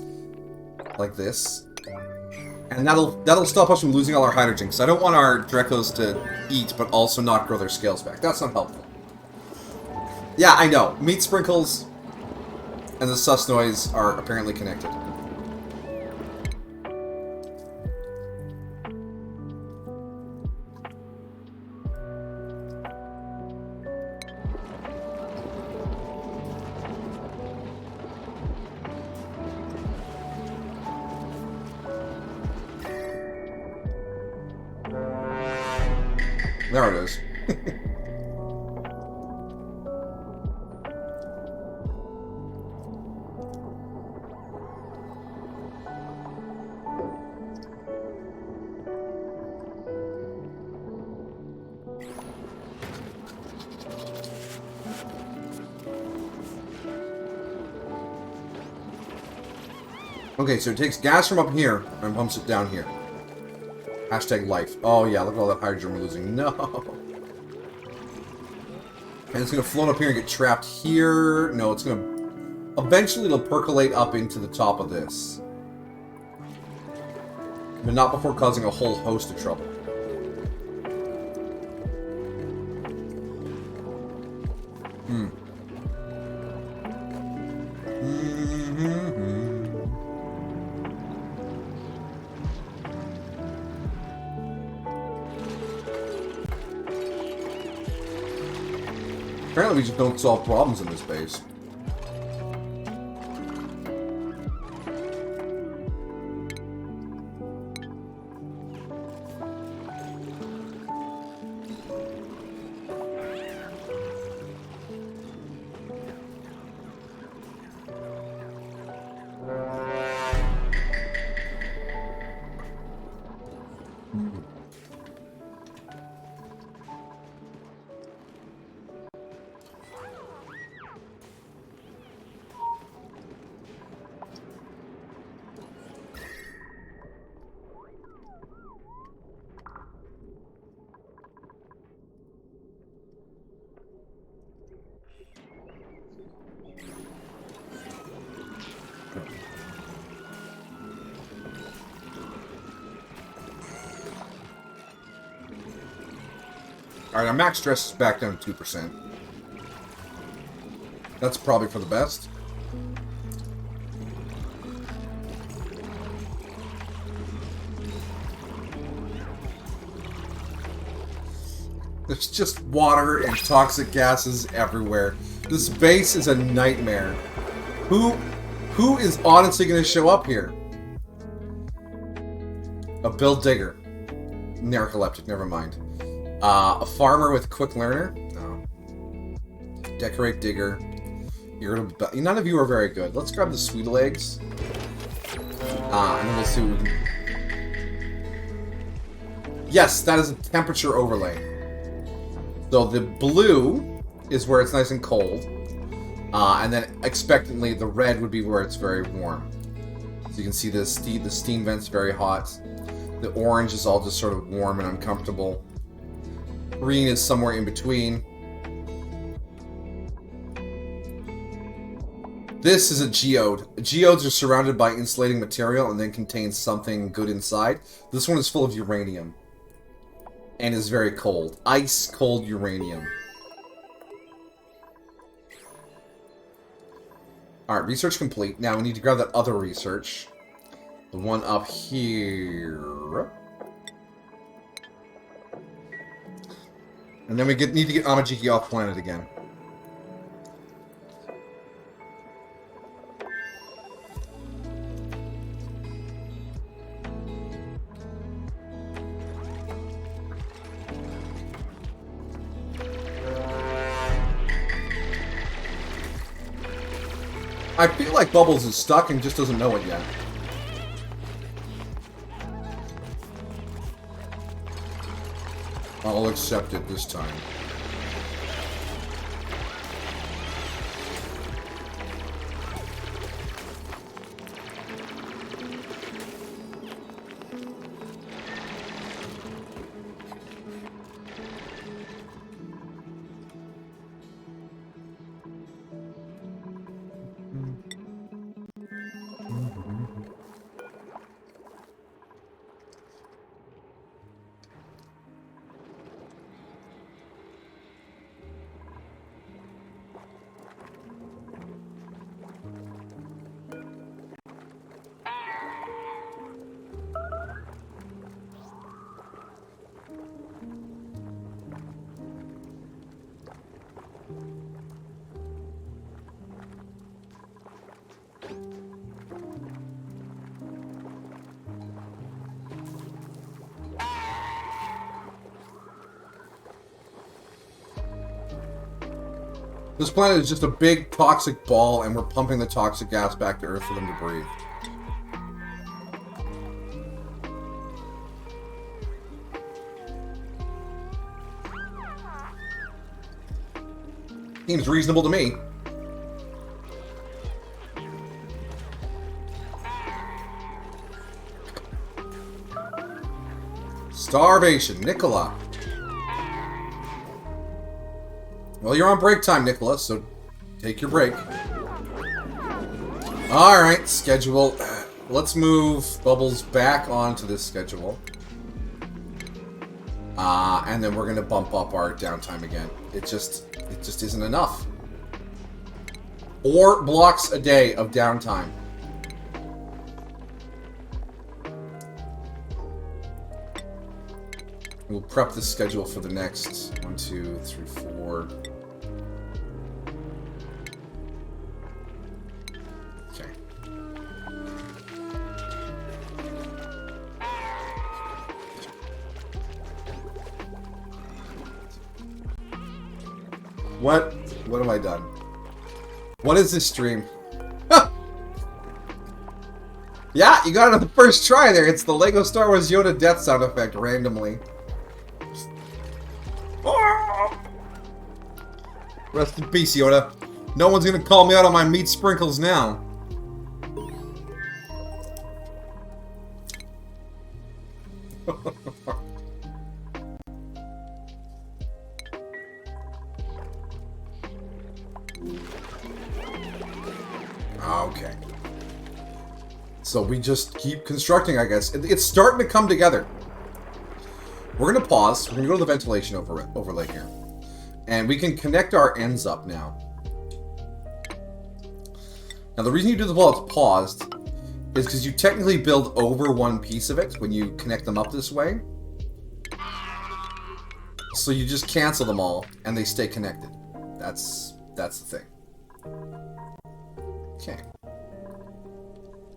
Like this. And that'll stop us from losing all our hydrogen, because I don't want our Drecos to eat, but also not grow their scales back. That's not helpful. Yeah, I know. Meat sprinkles and the sus noise are apparently connected. There it is. Okay, so it takes gas from up here and pumps it down here. Hashtag life. Oh yeah, look at all that hydrogen we're losing. No! And it's going to float up here and get trapped here. No, it's going to... Eventually it'll percolate up into the top of this. but not before causing a whole host of trouble. Apparently we just don't solve problems in this base. Alright, our max stress is back down to 2%. That's probably for the best. There's just water and toxic gases everywhere. This base is a nightmare. Who is honestly going to show up here? A Bill Digger. Narcoleptic, never mind. A farmer with quick learner? No. Decorate digger. None of you are very good. Let's grab the sweet eggs. And then we'll see what we can... Yes, that is a temperature overlay. So the blue is where it's nice and cold. And then expectantly the red would be where it's very warm. So you can see the steam vent's very hot. The orange is all just sort of warm and uncomfortable. Green is somewhere in between. This is a geode. Geodes are surrounded by insulating material and then contain something good inside. This one is full of uranium. And is very cold. Ice cold uranium. Alright, research complete. Now we need to grab that other research. The one up here. And then we need to get Amajiki off planet again. I feel like Bubbles is stuck and just doesn't know it yet. I'll accept it this time. This planet is just a big toxic ball, and we're pumping the toxic gas back to Earth for them to breathe. Seems reasonable to me. Starvation, Nicola. Well, you're on break time, Nicholas, so take your break. Alright, schedule. let's move Bubbles back onto this schedule. And then we're going to bump up our downtime again. It just isn't enough. 4 blocks a day of downtime. We'll prep the schedule for the next 1, 2, 3, 4. Okay. What have I done? What is this stream? Yeah, you got it on the first try there. It's the Lego Star Wars Yoda death sound effect randomly. Rest in peace, Yoda. No one's gonna call me out on my meat sprinkles now. Okay. So we just keep constructing, I guess. It's starting to come together. We're going to pause. We're going to go to the ventilation overlay here. And we can connect our ends up now. Now, the reason you do this while it's paused is because you technically build over one piece of it when you connect them up this way. So you just cancel them all, and they stay connected. That's the thing. Okay.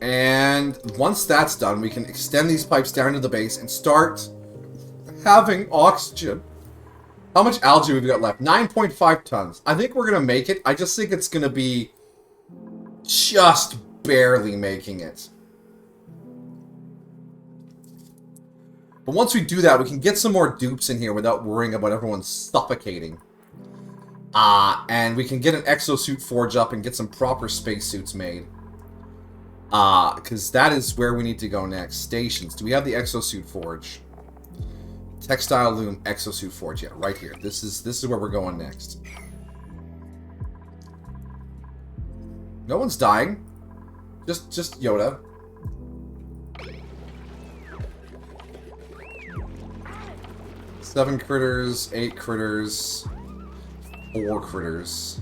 And once that's done, we can extend these pipes down to the base and start having oxygen. How much algae we've got left? 9.5 tons. I think we're going to make it. I just think it's going to be just barely making it. But once we do that, we can get some more dupes in here without worrying about everyone suffocating. And we can get an exosuit forge up and get some proper spacesuits made. Because that is where we need to go next. Stations. Do we have the exosuit forge? Textile loom, exosuit forge. Yeah, right here. This is where we're going next. No one's dying. Just Yoda. Seven critters, 8 critters, 4 critters.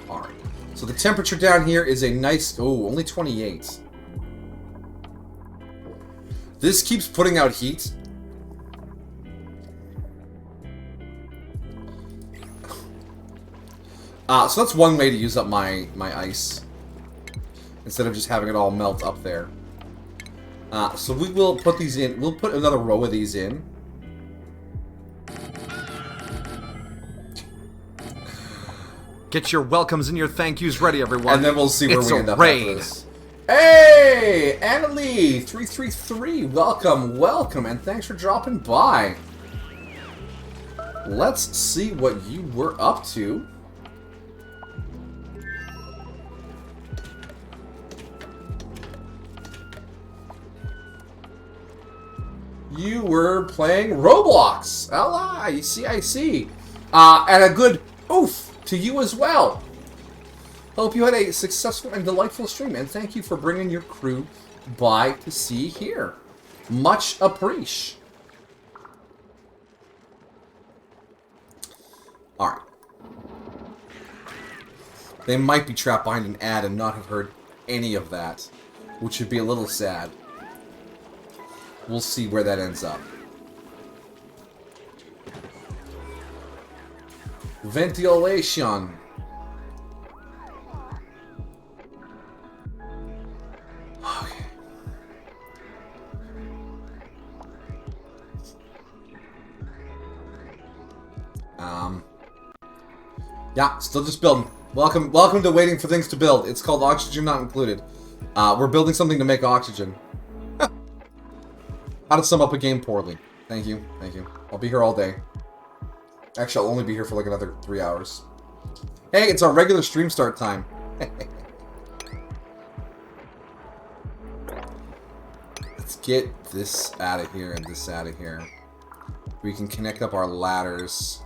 Alright. So the temperature down here is a nice... Oh, only 28. This keeps putting out heat. So that's one way to use up my ice. Instead of just having it all melt up there. So we will put these in. We'll put another row of these in. Get your welcomes and your thank yous ready, everyone. And then we'll see where we end up after this. Hey, Annalie333, welcome, and thanks for dropping by. Let's see what you were up to. You were playing Roblox. I see. And a good oof to you as well. Hope you had a successful and delightful stream, and thank you for bringing your crew by to see here. Much appreciate. Alright. They might be trapped behind an ad and not have heard any of that, which would be a little sad. We'll see where that ends up. Ventilation. Okay. Yeah, still just building. Welcome to waiting for things to build. It's called Oxygen Not Included. We're building something to make oxygen. How to sum up a game poorly. Thank you. I'll be here all day. Actually, I'll only be here for like another 3 hours. Hey, it's our regular stream start time. Let's get this out of here and this out of here. We can connect up our ladders.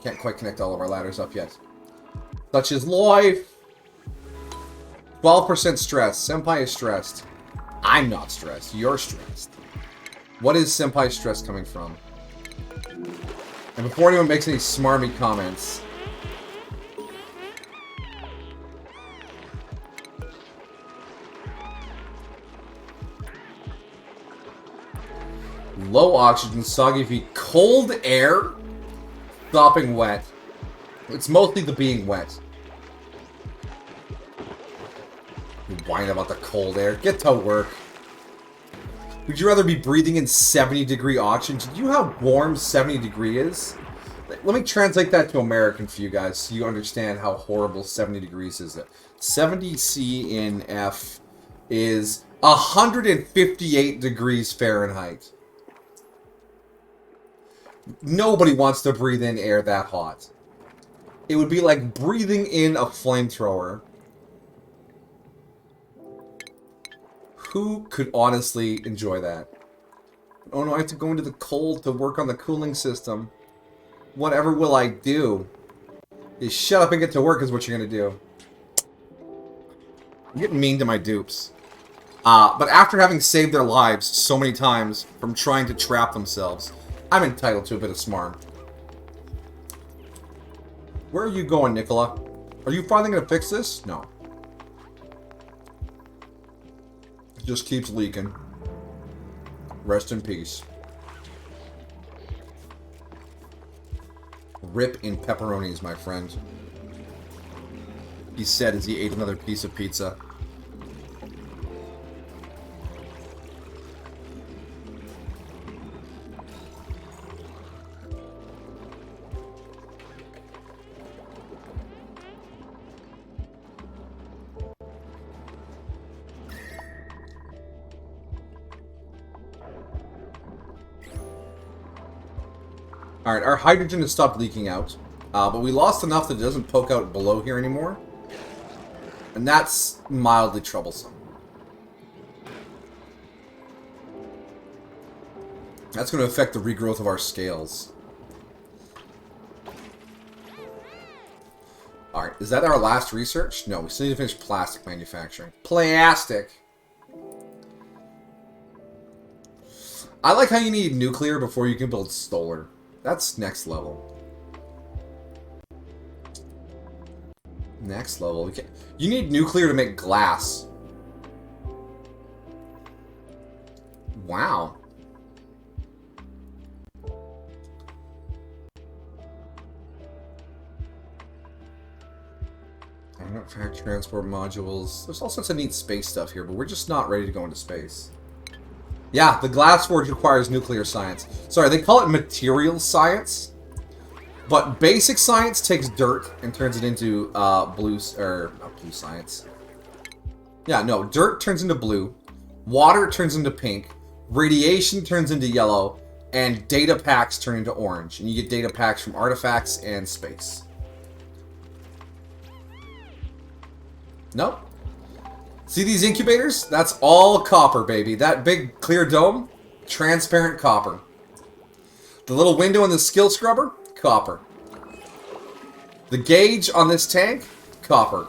Can't quite connect all of our ladders up yet. Such is life. 12% stress. Senpai is stressed. I'm not stressed. You're stressed. What is Senpai stress coming from? And before anyone makes any smarmy comments... Low oxygen, soggy feet, cold air, stopping wet. It's mostly the being wet. You whine about the cold air. Get to work. Would you rather be breathing in 70-degree oxygen? Do you know how warm 70 degree is? Let me translate that to American for you guys so you understand how horrible 70 degrees is. 70 C in F is 158 degrees Fahrenheit. Nobody wants to breathe in air that hot. It would be like breathing in a flamethrower. Who could honestly enjoy that? Oh no, I have to go into the cold to work on the cooling system. Whatever will I do? You shut up and get to work is what you're gonna do. I'm getting mean to my dupes. But after having saved their lives so many times from trying to trap themselves, I'm entitled to a bit of smarm. Where are you going, Nicola? Are you finally going to fix this? No. It just keeps leaking. Rest in peace. Rip in pepperonis, my friend. He said as he ate another piece of pizza. Alright, our hydrogen has stopped leaking out, but we lost enough that it doesn't poke out below here anymore. And that's mildly troublesome. That's going to affect the regrowth of our scales. Alright, is that our last research? No, we still need to finish plastic manufacturing. Plastic! I like how you need nuclear before you can build solar. That's next level. Next level. You need nuclear to make glass. Wow. Aircraft transport modules. There's all sorts of neat space stuff here, but we're just not ready to go into space. Yeah, the glass forge requires nuclear science. Sorry, they call it materials science. But basic science takes dirt and turns it into not blue science. Yeah, no, dirt turns into blue, water turns into pink, radiation turns into yellow, and data packs turn into orange. And you get data packs from artifacts and space. Nope. See these incubators? That's all copper, baby. That big clear dome, transparent copper. The little window in the skill scrubber, copper. The gauge on this tank, copper.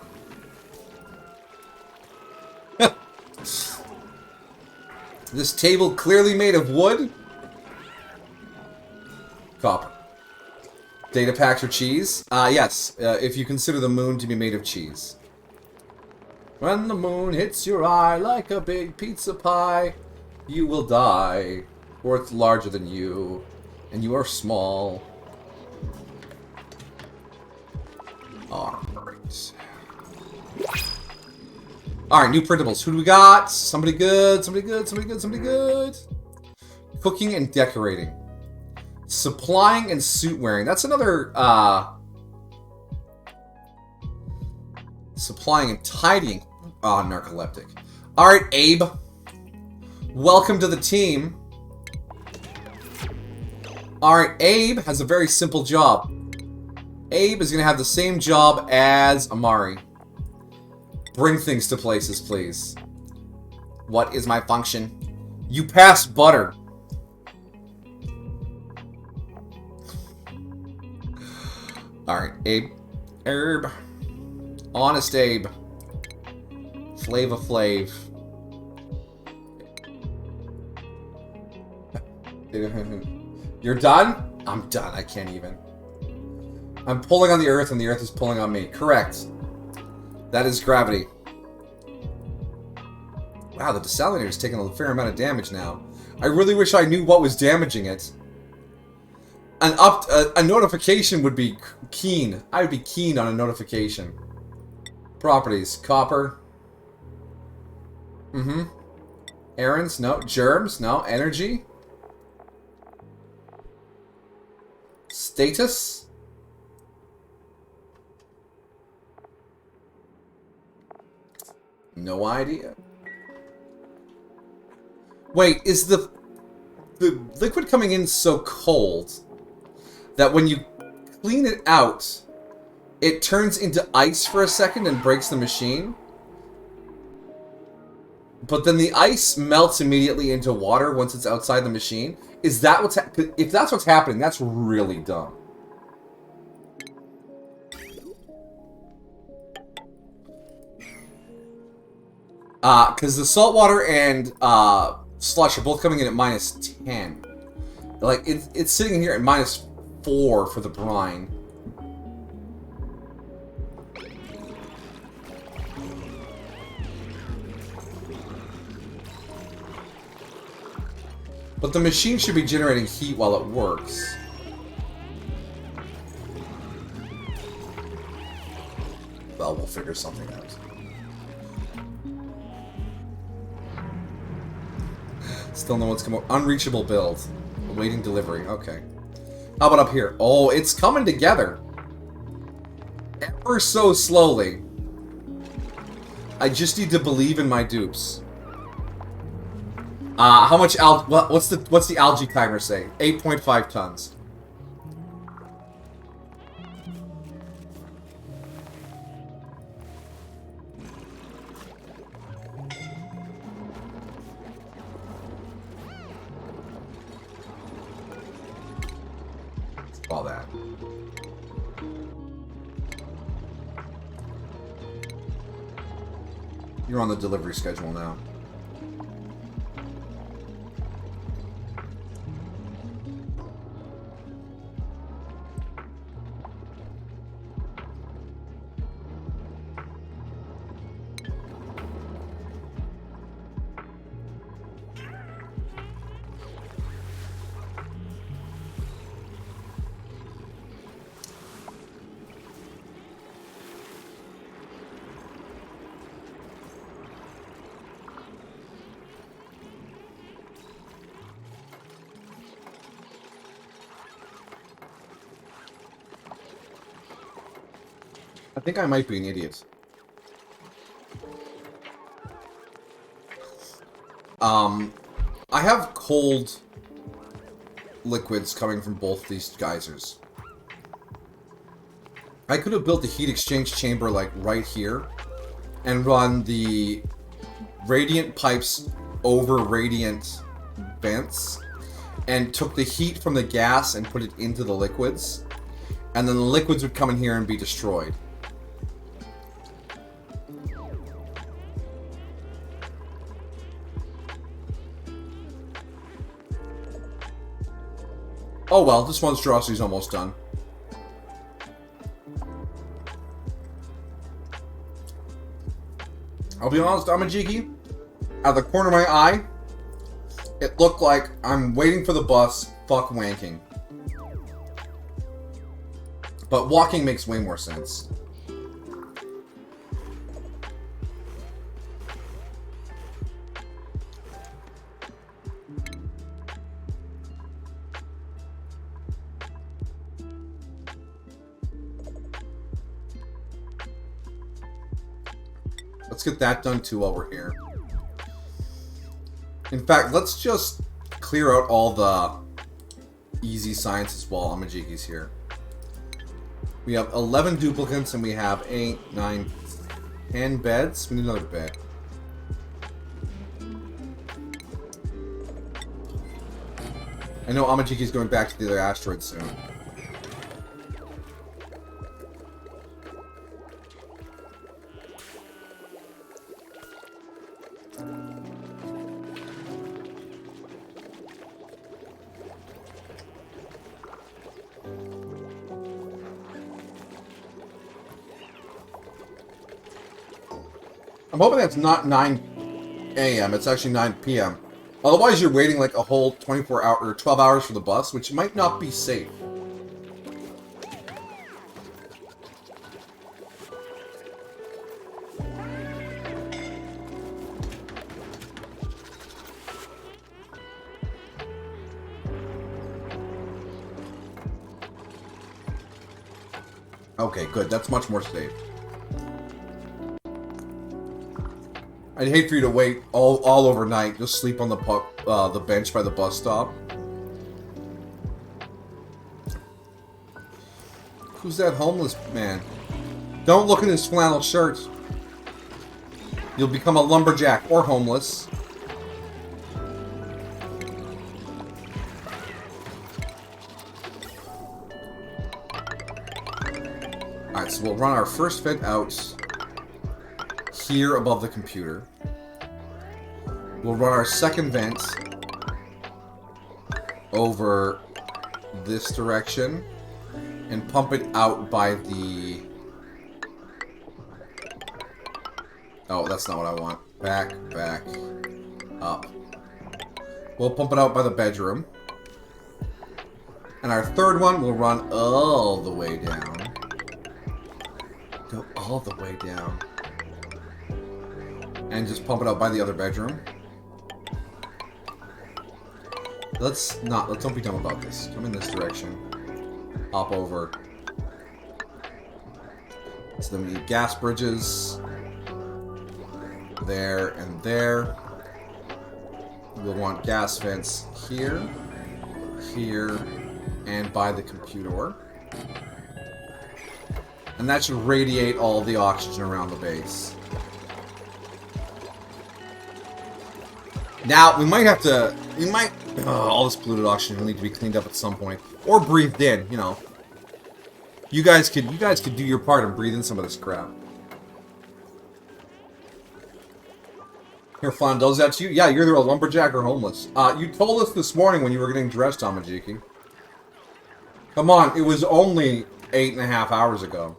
This table clearly made of wood, copper. Data packs or cheese? Yes, if you consider the moon to be made of cheese. When the moon hits your eye like a big pizza pie, you will die, or it's larger than you, and you are small. Alright. Alright, new printables. Who do we got? Somebody good, somebody good, somebody good, somebody good. Cooking and decorating. Supplying and suit wearing. That's another, supplying and tidying. Narcoleptic. Alright, Abe. Welcome to the team. Alright, Abe has a very simple job. Abe is going to have the same job as Amari. Bring things to places, please. What is my function? You pass butter. Alright, Abe. Herb. Honest Abe. Flava Flav. You're done? I'm done. I can't even. I'm pulling on the Earth and the Earth is pulling on me. Correct. That is gravity. Wow, the desalinator is taking a fair amount of damage now. I really wish I knew what was damaging it. A notification would be keen. I would be keen on a notification. Properties. Copper. Errands? No. Germs? No. Energy? Status? No idea. Wait, is the liquid coming in so cold that when you clean it out, it turns into ice for a second and breaks the machine? But then the ice melts immediately into water once it's outside the machine? Is that what's if that's what's happening, that's really dumb. Because the salt water and slush are both coming in at -10. Like, it's sitting in here at -4 for the brine. But the machine should be generating heat while it works. Well, we'll figure something out. Still no one's come up. Unreachable build. Awaiting delivery. Okay. How about up here? Oh, it's coming together. Ever so slowly. I just need to believe in my dupes. How much what's the algae timer say? 8.5 tons. All that. You're on the delivery schedule now. I think I might be an idiot. I have cold liquids coming from both these geysers. I could have built the heat exchange chamber, like, right here, and run the radiant pipes over radiant vents, and took the heat from the gas and put it into the liquids, and then the liquids would come in here and be destroyed. Oh well, this monstrosity's almost done. I'll be honest, Amajiki, out of the corner of my eye, it looked like I'm waiting for the bus, fuck wanking. But walking makes way more sense. Let's get that done too while we're here. In fact, let's just clear out all the easy sciences while Amajiki's here. We have 11 duplicates and we have 8, 9, 10 beds. We need another bed. I know Amajiki's going back to the other asteroid soon. I'm hoping that's not 9 a.m. It's actually 9 p.m. Otherwise, you're waiting like a whole 24 hour or 12 hours for the bus, which might not be safe. Okay, good. That's much more safe. I'd hate for you to wait all overnight, just sleep on the bench by the bus stop. Who's that homeless man? Don't look at his flannel shirt. You'll become a lumberjack or homeless. Alright, so we'll run our first vent out here above the computer. We'll run our second vent over this direction and pump it out by the... Oh, that's not what I want. Back, up. We'll pump it out by the bedroom. And our third one will run all the way down. Go all the way down. And just pump it out by the other bedroom. Let's don't be dumb about this. Come in this direction. Hop over. So then we need gas bridges. There and there. We'll want gas vents here, here, and by the computer. And that should radiate all the oxygen around the base. Now, we might have to... all this polluted oxygen will need to be cleaned up at some point. Or breathed in, you know. You guys could do your part and breathe in some of this crap. Here, Flan, does that to you? Yeah, you're either a lumberjack or homeless. You told us this morning when you were getting dressed, Amajiki. Come on, it was only 8.5 hours ago.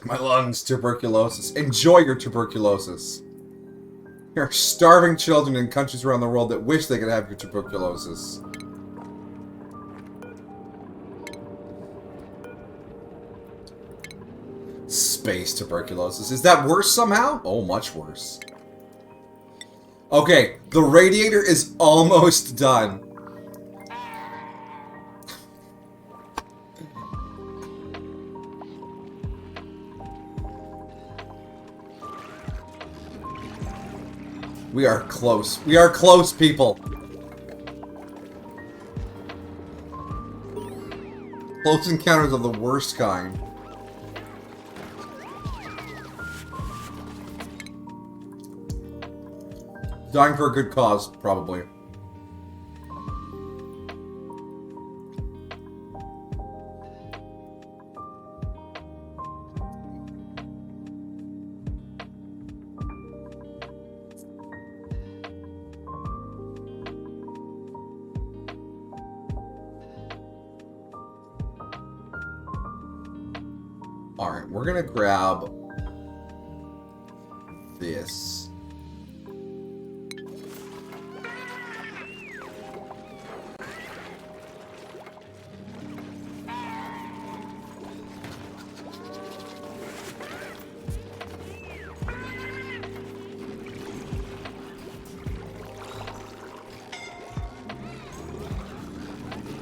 My lungs, tuberculosis. Enjoy your tuberculosis. There are starving children in countries around the world that wish they could have your tuberculosis. Space tuberculosis. Is that worse somehow? Oh, much worse. Okay, the radiator is almost done. We are close. We are close, people. Close encounters of the worst kind. Dying for a good cause, probably. Alright, we're gonna grab this.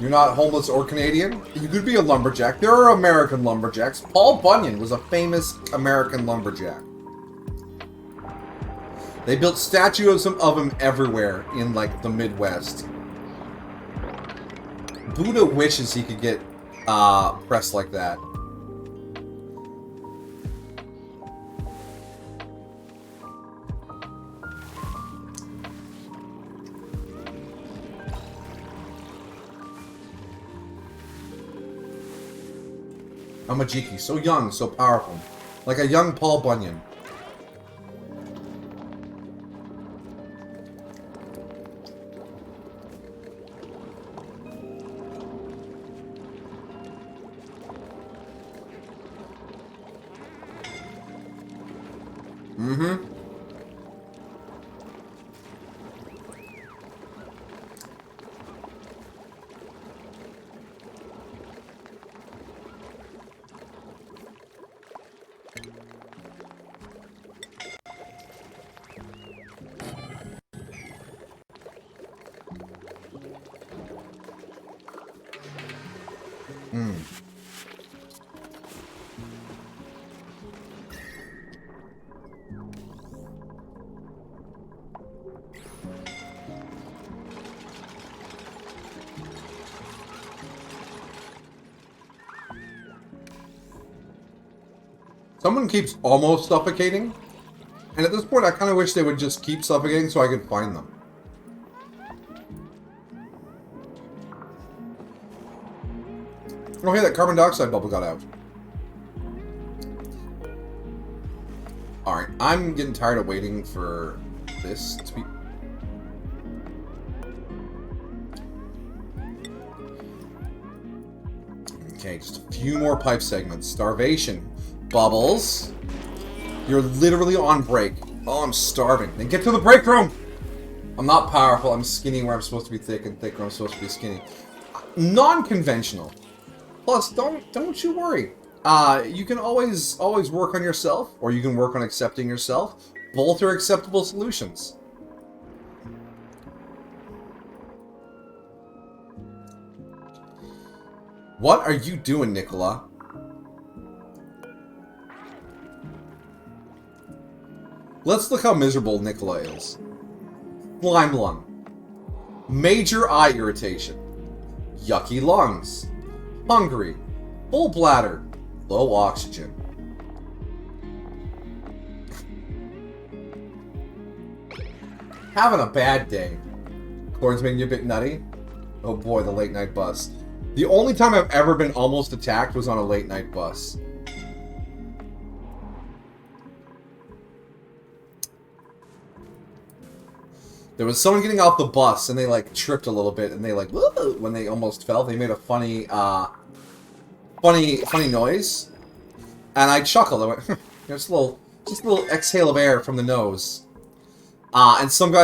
You're not homeless or Canadian? You could be a lumberjack. There are American lumberjacks. Paul Bunyan was a famous American lumberjack. They built statues of him everywhere in, like, the Midwest. Buddha wishes he could get pressed like that. Amajiki, so young, so powerful. Like a young Paul Bunyan. Mm-hmm. Someone keeps almost suffocating, and at this point I kind of wish they would just keep suffocating so I could find them. Oh hey, that carbon dioxide bubble got out. Alright, I'm getting tired of waiting for this to be... Okay, just a few more pipe segments. Starvation. Bubbles. You're literally on break. Oh, I'm starving. Then get to the break room! I'm not powerful. I'm skinny where I'm supposed to be thick and thick where I'm supposed to be skinny. Non-conventional. Plus, don't you worry. You can always work on yourself, or you can work on accepting yourself. Both are acceptable solutions. What are you doing, Nicola? Let's look how miserable Nicola is. Slime lung. Major eye irritation. Yucky lungs. Hungry. Full bladder. Low oxygen. Having a bad day. Corn's making you a bit nutty. Oh boy, the late night bus. The only time I've ever been almost attacked was on a late night bus. There was someone getting off the bus and they like tripped a little bit and they like woo, when they almost fell. They made a funny funny noise, and I chuckled. I went, "There's just a little exhale of air from the nose." And some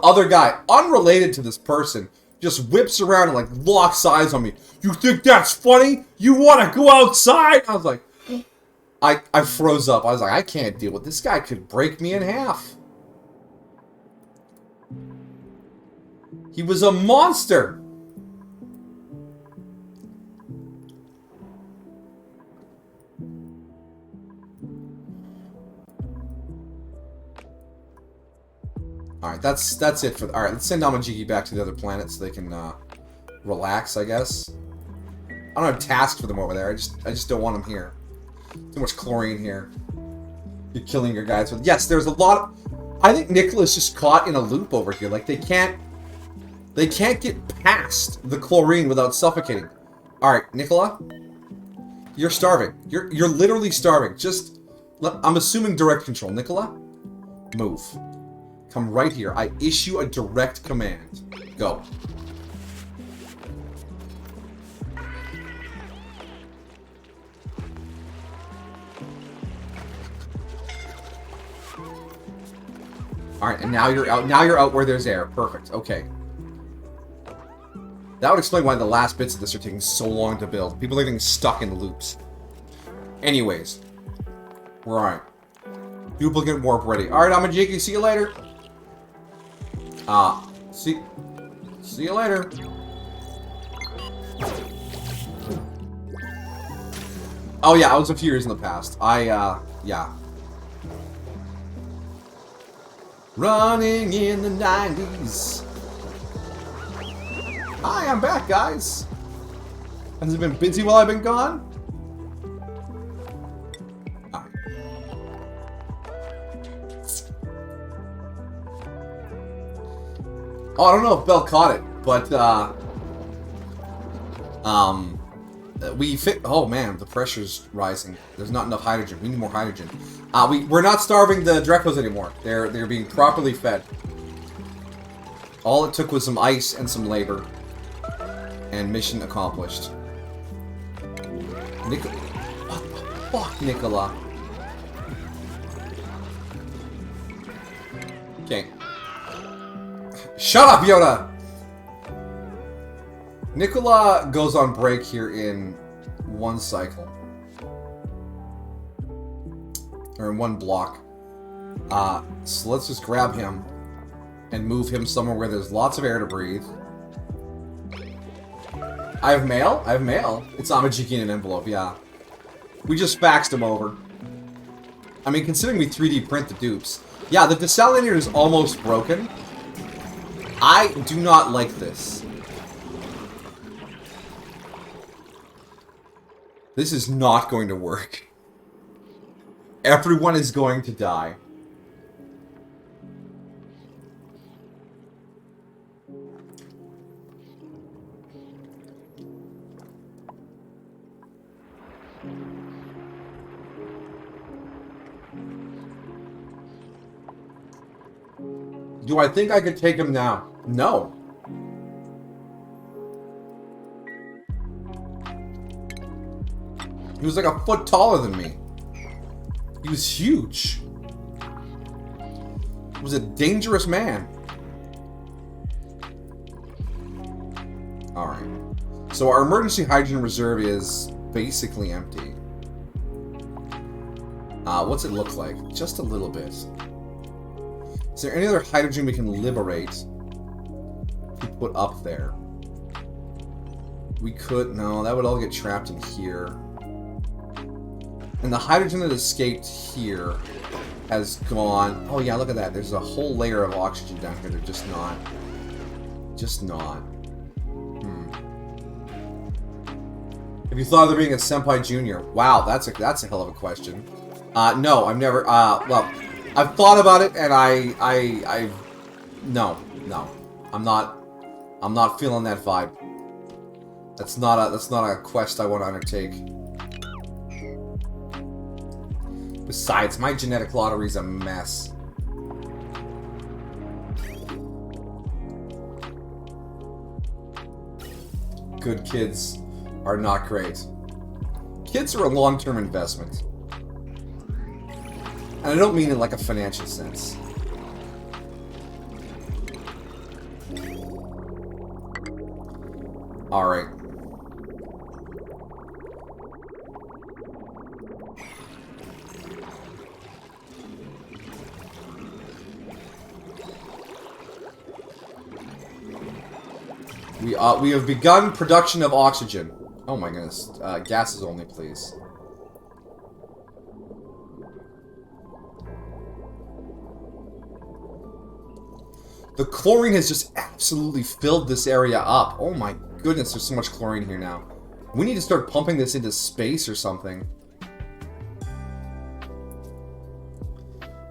other guy, unrelated to this person, just whips around and like locks eyes on me. You think that's funny? You want to go outside? I was like, I froze up. I was like, I can't deal with this guy. Could break me in half. He was a monster. Alright, that's it for... Alright, let's send Amajiki back to the other planet so they can, relax, I guess. I don't have tasks for them over there. I just don't want them here. Too much chlorine here. You're killing your guys with... Yes, there's a lot of... I think Nicola's just caught in a loop over here. Like, they can't get past the chlorine without suffocating. Alright, Nicola. You're starving. You're literally starving. Just... I'm assuming direct control. Nicola? Move. Come right here. I issue a direct command. Go. Alright, and now you're out. Now you're out where there's air. Perfect. Okay. That would explain why the last bits of this are taking so long to build. People are getting stuck in loops. Anyways. We're alright. Duplicate warp ready. Alright, Amajiki, see you later. See you later. Oh yeah, I was a few years in the past. Yeah. Running in the 90s. Hi, I'm back, guys. Has it been busy while I've been gone? Oh, I don't know if Belle caught it, but, we fit... Oh, man, the pressure's rising. There's not enough hydrogen. We need more hydrogen. We're not starving the Drekos anymore. They're being properly fed. All it took was some ice and some labor. And mission accomplished. What the fuck, Nicola? Shut up, Yoda! Nicola goes on break here in one cycle. Or in one block. So let's just grab him and move him somewhere where there's lots of air to breathe. I have mail? I have mail. It's Amajiki in an envelope, yeah. We just faxed him over. I mean, considering we 3D print the dupes. Yeah, the desalinator is almost broken. I do not like this. This is not going to work. Everyone is going to die. Do I think I could take him now? No. He was like a foot taller than me. He was huge. He was a dangerous man. Alright. So our emergency hydrogen reserve is basically empty. What's it look like? Just a little bit. Is there any other hydrogen we can liberate to put up there? We could... No, that would all get trapped in here. And the hydrogen that escaped here has gone... Oh yeah, look at that. There's a whole layer of oxygen down here. They're just not... Just not. Have you thought of there being a Senpai Junior? Wow, that's a hell of a question. No, I've never... well... I've thought about it, and no. I'm not feeling that vibe. That's not a quest I want to undertake. Besides, my genetic lottery's a mess. Good kids are not great. Kids are a long-term investment. And I don't mean in like a financial sense. Alright. We have begun production of oxygen. Oh my goodness. Gases only, please. The chlorine has just absolutely filled this area up. Oh my goodness, there's so much chlorine here now. We need to start pumping this into space or something.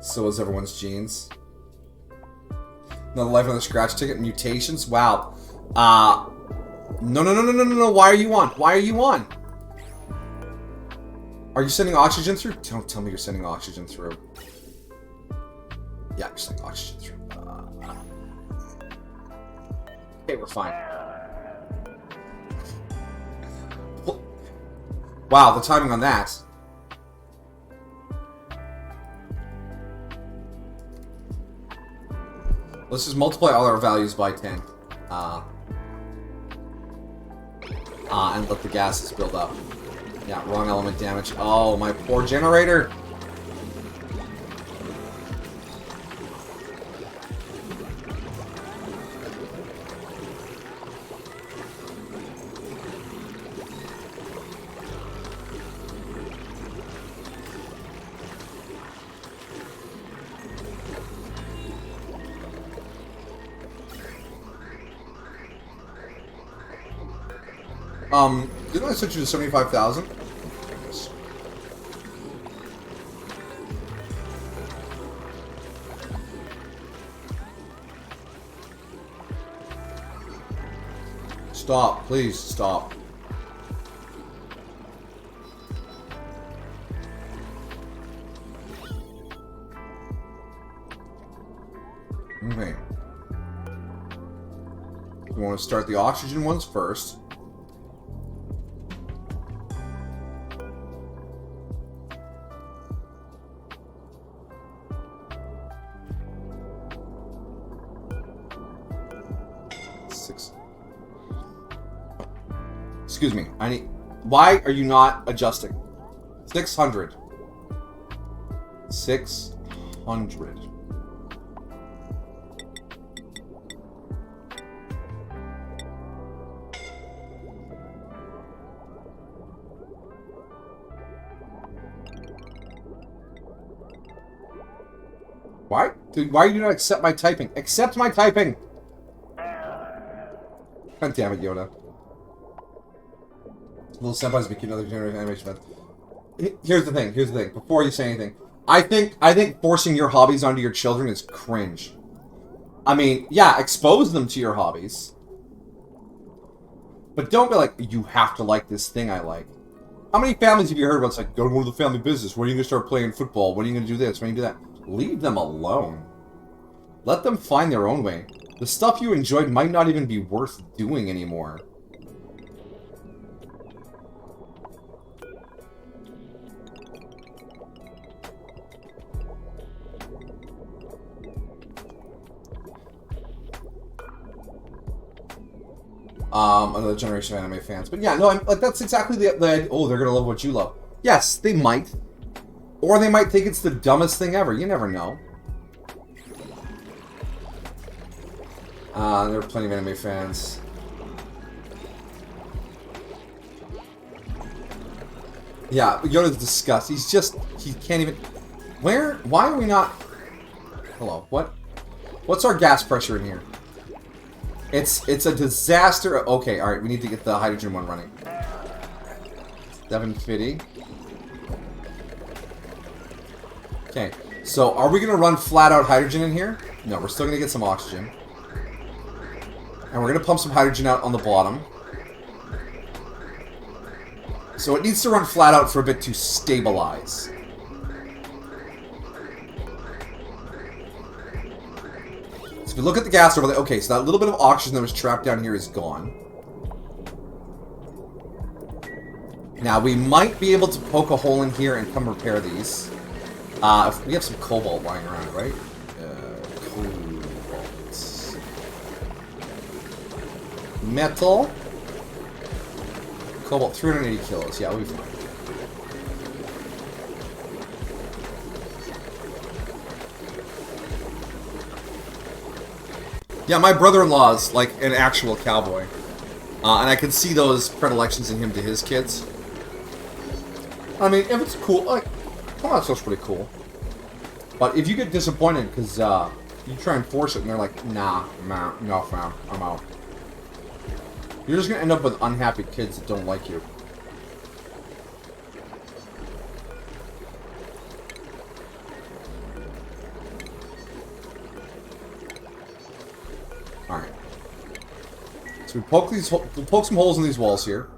So is everyone's genes. Another life on the scratch ticket. Mutations? Wow. No. Why are you on? Why are you on? Are you sending oxygen through? Don't tell me you're sending oxygen through. Yeah, you're sending oxygen through. Okay, we're fine. Wow, the timing on that. Let's just multiply all our values by 10. And let the gases build up. Yeah, wrong element damage. Oh, my poor generator! Didn't I switch you to 75,000? Stop, please, stop. Okay. We want to start the oxygen ones first. six. Excuse me. I need. Why are you not adjusting? 600. 600. Why? Dude, why do you not accept my typing? Accept my typing! God damn it, Yoda. Little senpai's making another generation animation event. Here's the thing. Before you say anything, I think forcing your hobbies onto your children is cringe. I mean, yeah, expose them to your hobbies, but don't be like, you have to like this thing I like. How many families have you heard about? It's like, go to the family business. When are you gonna start playing football? When are you gonna do this? When are you gonna do that? Leave them alone. Let them find their own way. The stuff you enjoyed might not even be worth doing anymore. Another generation of anime fans. But yeah, no, like that's exactly the oh, they're gonna love what you love. Yes, they might. Or they might think it's the dumbest thing ever. You never know. There are plenty of anime fans. Yeah, Yoda's disgust. He's just, he can't even... Why are we not... Hello, what? What's our gas pressure in here? It's a disaster. Okay, alright, we need to get the hydrogen one running. 750. Okay, so are we going to run flat-out hydrogen in here? No, we're still going to get some oxygen. And we're going to pump some hydrogen out on the bottom. So it needs to run flat-out for a bit to stabilize. So if you look at the gas over there, okay, so that little bit of oxygen that was trapped down here is gone. Now, we might be able to poke a hole in here and come repair these. If we have some cobalt lying around, right? Cobalt. Metal. Cobalt, 380 kilos. Yeah, we'll be fine. Yeah, my brother-in-law is like an actual cowboy. And I can see those predilections in him to his kids. I mean, if it's cool, like, come on, stuff's pretty cool. But if you get disappointed because you try and force it and they're like, nah, no, fam, I'm out. You're just going to end up with unhappy kids that don't like you. Alright. So we poke some holes in these walls here.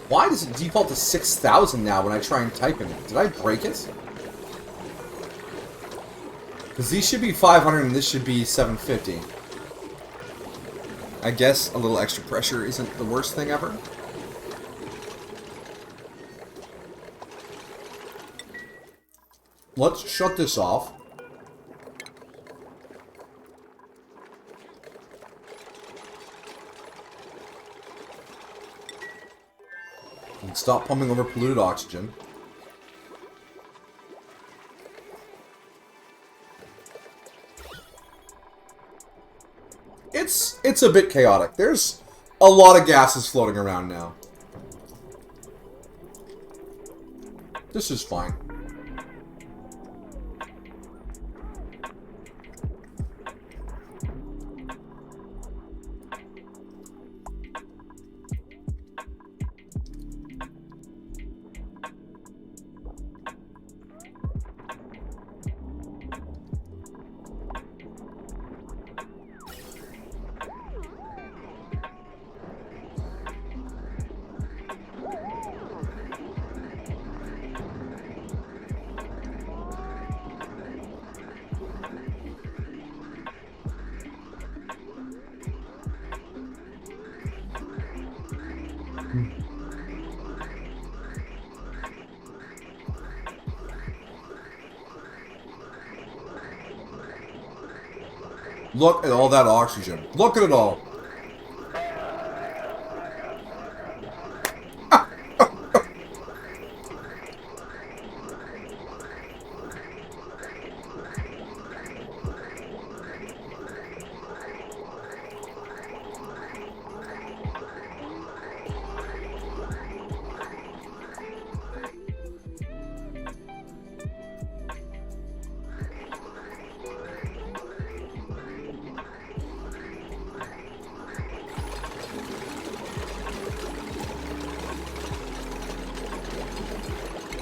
Why does it default to 6,000 now when I try and type in it? Did I break it? Because these should be 500 and this should be 750. I guess a little extra pressure isn't the worst thing ever. Let's shut this off. And stop pumping over polluted oxygen. It's a bit chaotic. There's a lot of gases floating around now. This is fine. Look at all that oxygen. Look at it all.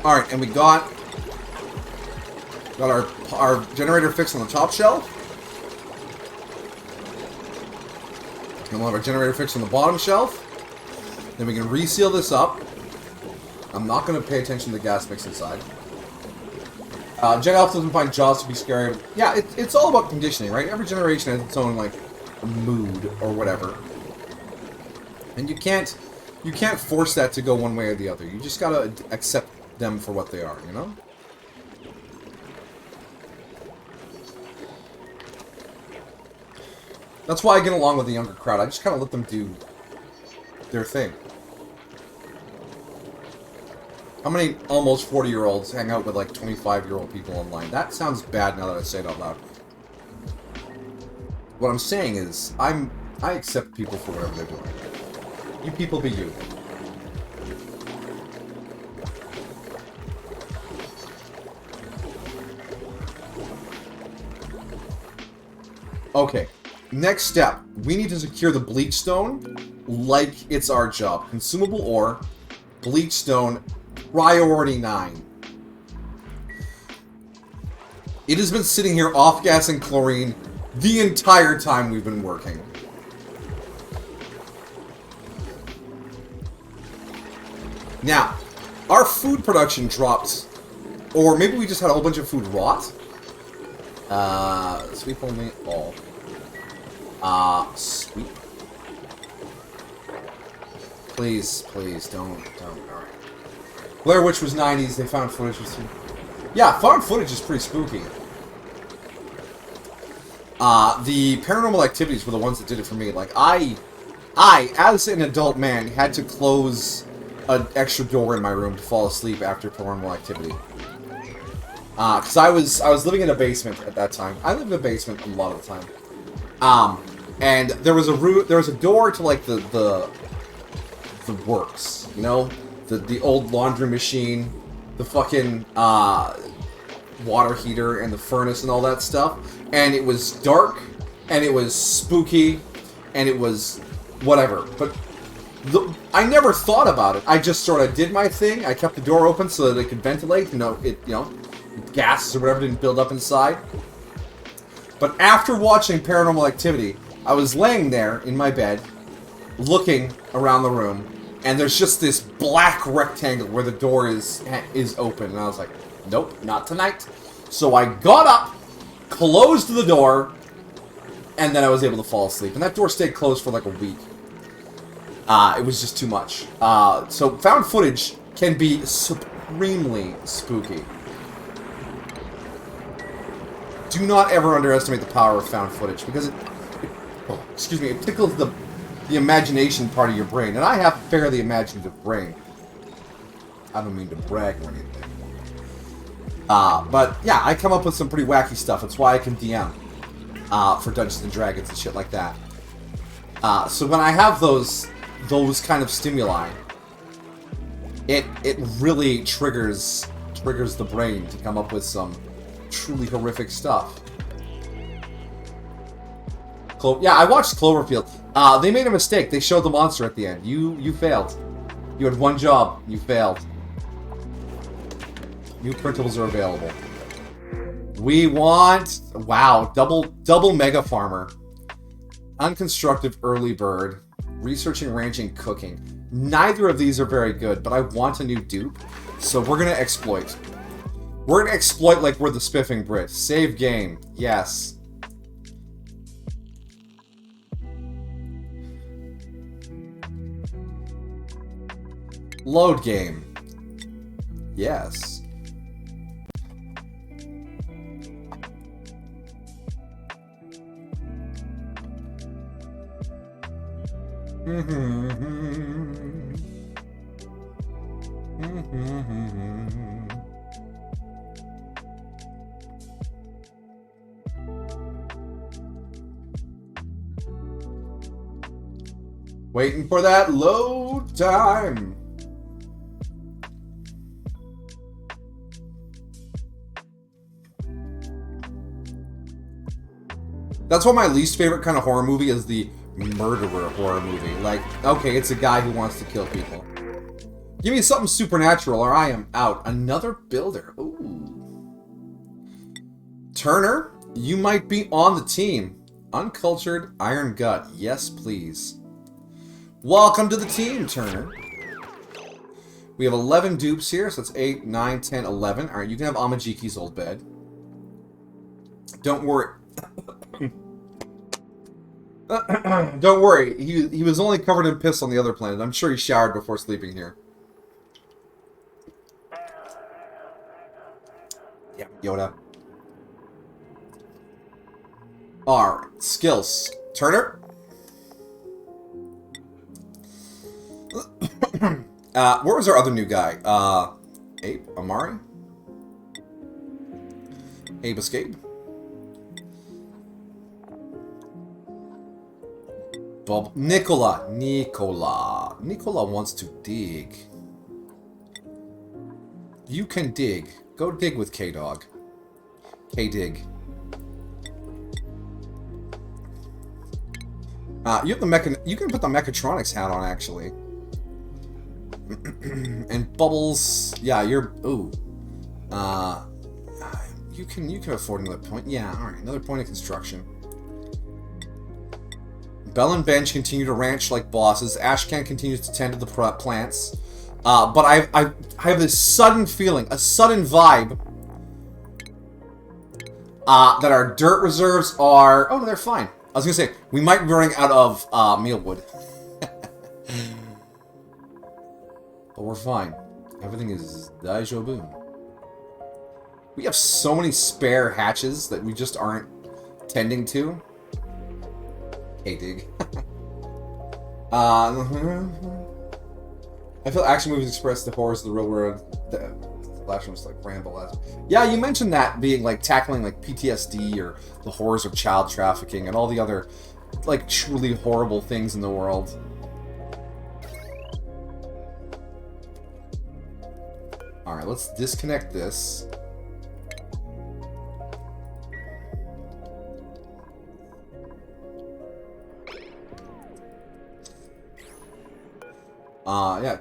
Alright, and we got our generator fixed on the top shelf. And we'll have our generator fixed on the bottom shelf. Then we can reseal this up. I'm not going to pay attention to the gas mix inside. Gen Alpha doesn't find Jaws to be scary. Yeah, it's all about conditioning, right? Every generation has its own, like, mood or whatever. And you can't force that to go one way or the other. You just gotta accept them for what they are, you know? That's why I get along with the younger crowd. I just kind of let them do their thing. How many almost 40-year-olds hang out with like 25-year-old people online? That sounds bad now that I say it out loud. What I'm saying is, I accept people for whatever they're doing. You people be you. Okay, next step. We need to secure the bleach stone like it's our job. Consumable ore, bleach stone, priority 9. It has been sitting here off-gassing chlorine the entire time we've been working. Now, our food production dropped, or maybe we just had a whole bunch of food rot. Sweep only all. Sweep. Please, don't. Alright. Blair Witch was 90s, they found footage. Yeah, found footage is pretty spooky. The Paranormal Activities were the ones that did it for me. Like, I, as an adult man, had to close an extra door in my room to fall asleep after Paranormal Activity. Because I was living in a basement at that time. I lived in a basement a lot of the time. And there was a door to like the works, you know, the old laundry machine, the fucking water heater and the furnace and all that stuff. And it was dark, and it was spooky, and it was whatever. But I never thought about it. I just sort of did my thing. I kept the door open so that it could ventilate. Gases or whatever didn't build up inside. But after watching Paranormal Activity, I was laying there in my bed, looking around the room, and there's just this black rectangle where the door is open. And I was like, nope, not tonight. So I got up, closed the door, and then I was able to fall asleep. And that door stayed closed for like a week. It was just too much. So found footage can be supremely spooky. Do not ever underestimate the power of found footage, because it tickles the imagination part of your brain. And I have a fairly imaginative brain. I don't mean to brag or anything. But yeah, I come up with some pretty wacky stuff. That's why I can DM for Dungeons and Dragons and shit like that. So when I have those kind of stimuli, it really triggers the brain to come up with some truly horrific stuff. Yeah, I watched Cloverfield. They made a mistake. They showed the monster at the end. You failed. You had one job. You failed. New printables are available. We want... Wow. Double Mega Farmer. Unconstructive Early Bird. Researching, ranching, cooking. Neither of these are very good, but I want a new dupe. So we're going to exploit. We're going to exploit like we're the Spiffing Brit. Save game. Yes. Load game. Yes. Waiting for that load time. That's why my least favorite kind of horror movie is the murderer horror movie. Like, okay, it's a guy who wants to kill people. Give me something supernatural or I am out. Another builder. Ooh. Turner, you might be on the team. Uncultured Iron Gut. Yes, please. Welcome to the team, Turner. We have 11 dupes here, so that's 8, 9, 10, 11. Alright, you can have Amajiki's old bed. Don't worry. Don't worry, he was only covered in piss on the other planet. I'm sure he showered before sleeping here. Yeah, Yoda. Alright, skills. Turner? Where was our other new guy? Abe? Amari? Abe Escape? Bob. Nicola wants to dig. You can dig. Go dig with K-Dog. K-Dig. You have the you can put the mechatronics hat on, actually. And Bubbles, yeah, you're ooh. You can afford another point. Yeah, alright, another point of construction. Bell and Bench continue to ranch like bosses. Ashcan continues to tend to the plants. But I have this sudden feeling, a sudden vibe, that our dirt reserves are... Oh, no, they're fine. I was going to say, we might be running out of mealwood. But we're fine. Everything is daijoubu. We have so many spare hatches that we just aren't tending to. Hey, dig. I feel action movies express the horrors of the real world. The last one was like ramble. Yeah, you mentioned that being like tackling like PTSD or the horrors of child trafficking and all the other like truly horrible things in the world. Alright, let's disconnect this. Yeah,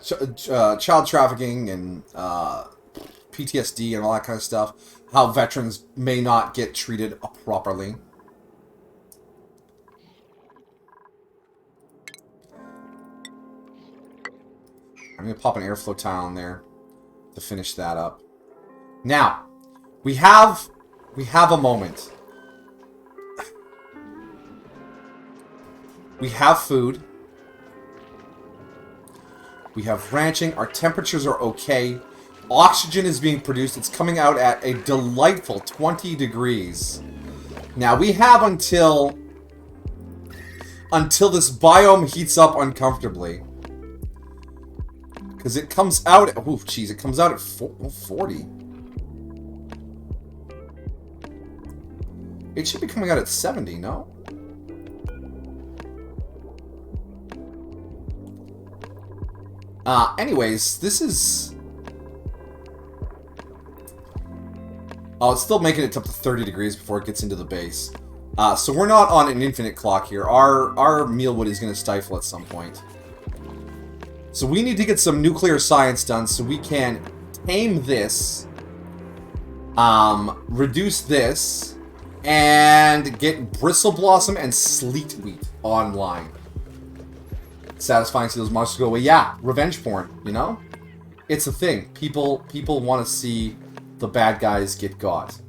child trafficking and PTSD and all that kind of stuff. How veterans may not get treated properly. I'm going to pop an airflow tile in there to finish that up. Now, we have a moment. We have food. We have ranching. Our temperatures are okay. Oxygen is being produced. It's coming out at a delightful 20 degrees. Now, we have until this biome heats up uncomfortably. Because it comes out at... Oh, jeez. It comes out at 40. It should be coming out at 70, no? Anyways, this is... Oh, it's still making it up to 30 degrees before it gets into the base. So we're not on an infinite clock here. Our mealwood is going to stifle at some point. So we need to get some nuclear science done so we can tame this, reduce this, and get Bristle Blossom and Sleet Wheat online. Satisfying to see those monsters go away. Yeah, revenge porn, you know? It's a thing. People want to see the bad guys get got.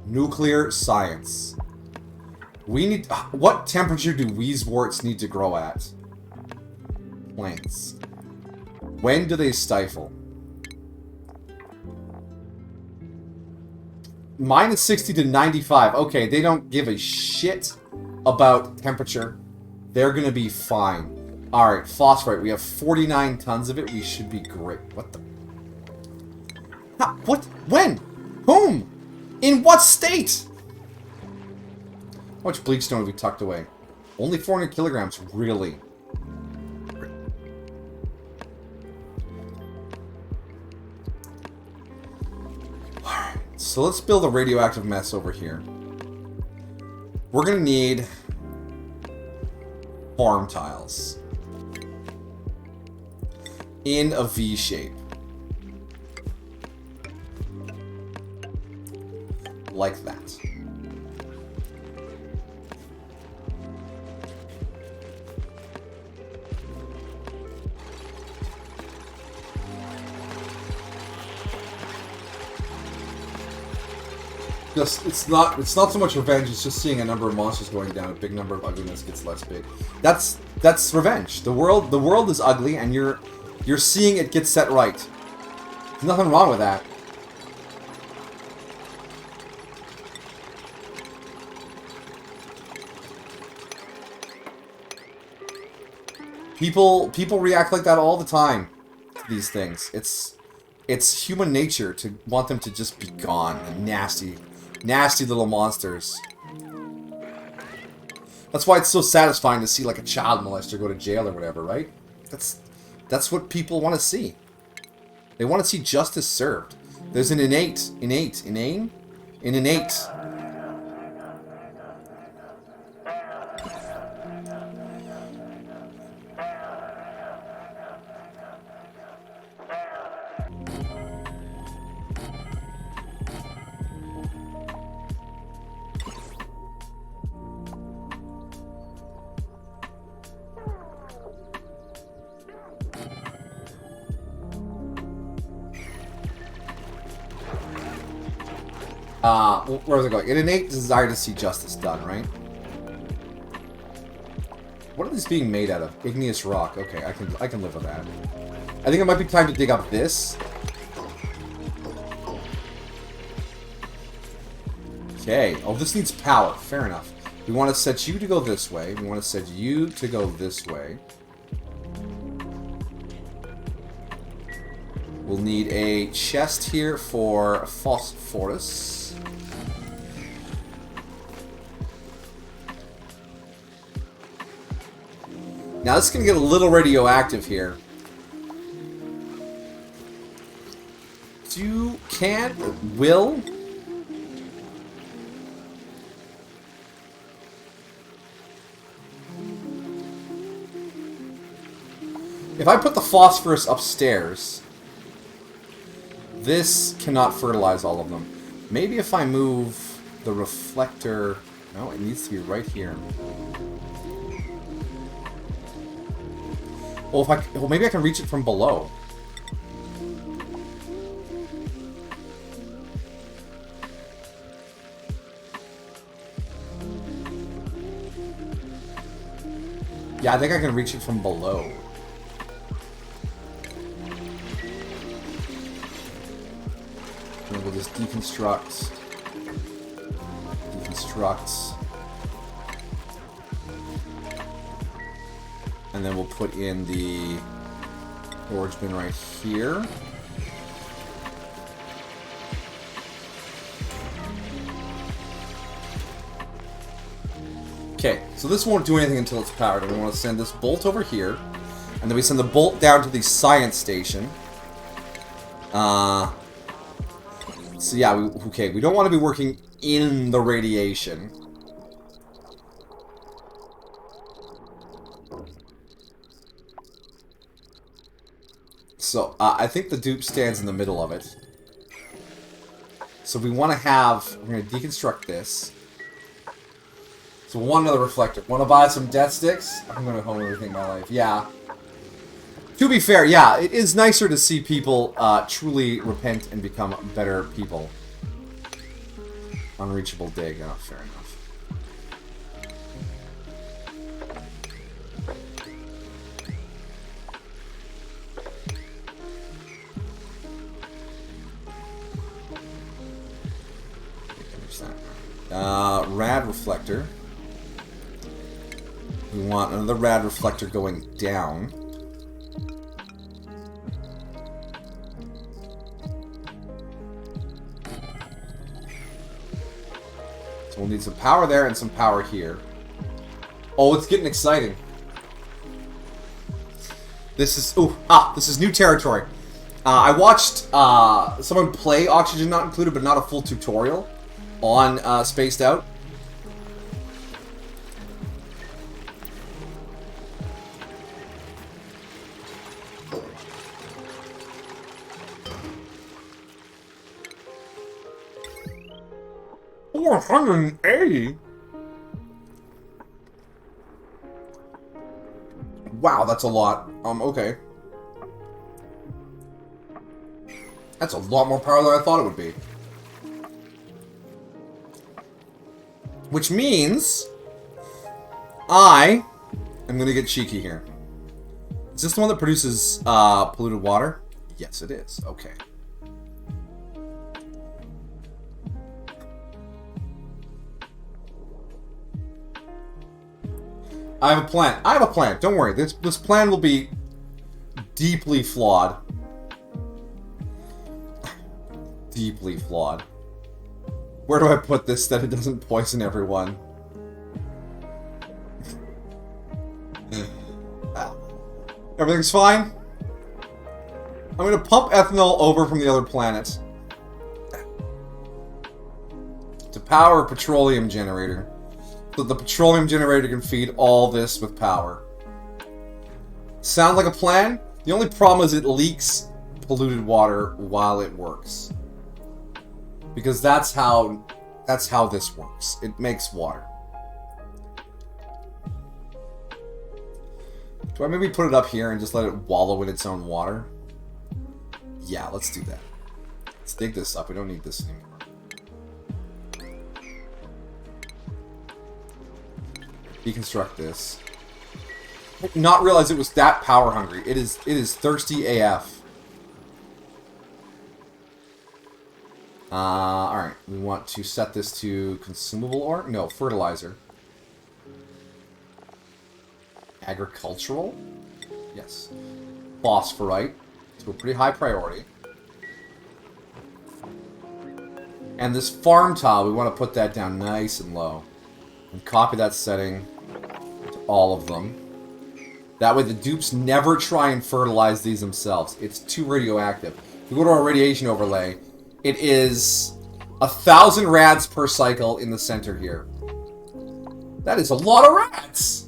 Nuclear science. We need... What temperature do Wheezeworts need to grow at? Plants. When do they stifle? minus 60 to 95. Okay, they don't give a shit about temperature. They're gonna be fine. Alright, phosphorite. We have 49 tons of it. We should be great. What the... What? When? Whom? In what state? How much bleach stone have we tucked away? Only 400 kilograms. Really? Alright, so let's build a radioactive mess over here. We're gonna need farm tiles in a V shape. Like that. It's not so much revenge, it's just seeing a number of monsters going down, a big number of ugliness gets less big. That's revenge. The world is ugly and you're seeing it get set right. There's nothing wrong with that. People react like that all the time to these things. It's human nature to want them to just be gone. Nasty little monsters. That's why it's so satisfying to see like a child molester go to jail or whatever, right? That's what people want to see. They want to see justice served. There's an innate. Where was it going? An innate desire to see justice done, right? What are these being made out of? Igneous rock. Okay, I can live with that. I think it might be time to dig up this. Okay. Oh, this needs power. Fair enough. We want to set you to go this way. We want to set you to go this way. We'll need a chest here for phosphorus. Now this is going to get a little radioactive here. Will? If I put the phosphorus upstairs, this cannot fertilize all of them. Maybe if I move the reflector... No, it needs to be right here. Well, maybe I can reach it from below. Yeah, I think I can reach it from below. And we'll just deconstruct. And then we'll put in the storage bin right here. Okay, so this won't do anything until it's powered. And we want to send this bolt over here. And then we send the bolt down to the science station. So yeah, we don't want to be working in the radiation. So, I think the dupe stands in the middle of it. So we want to have... We're going to deconstruct this. So we want another reflector. Want to buy some death sticks? I'm going to hone everything in my life. Yeah. To be fair, yeah, it is nicer to see people truly repent and become better people. Unreachable dig. Oh, fair enough. Rad reflector. We want another rad reflector going down. So we'll need some power there and some power here. Oh, it's getting exciting. This is this is new territory. I watched someone play Oxygen Not Included, but not a full tutorial on Spaced Out. $480. Wow, that's a lot. Okay. That's a lot more power than I thought it would be. Which means I am going to get cheeky here. Is this the one that produces polluted water? Yes, it is. Okay. I have a plan. I have a plan. Don't worry. This plan will be deeply flawed. Deeply flawed. Where do I put this that it doesn't poison everyone? Everything's fine? I'm gonna pump ethanol over from the other planet to power a petroleum generator. So the petroleum generator can feed all this with power. Sound like a plan? The only problem is it leaks polluted water while it works. Because that's how this works. It makes water. Do I maybe put it up here and just let it wallow in its own water? Yeah, let's do that. Let's dig this up. We don't need this anymore. Deconstruct this. Not realize it was that power hungry. It is thirsty AF. Alright. We want to set this to consumable ore? No, fertilizer. Agricultural? Yes. Phosphorite. To a pretty high priority. And this farm tile, we want to put that down nice and low. And copy that setting to all of them. That way the dupes never try and fertilize these themselves. It's too radioactive. If we go to our radiation overlay, it is 1,000 rads per cycle in the center here. That is a lot of rads!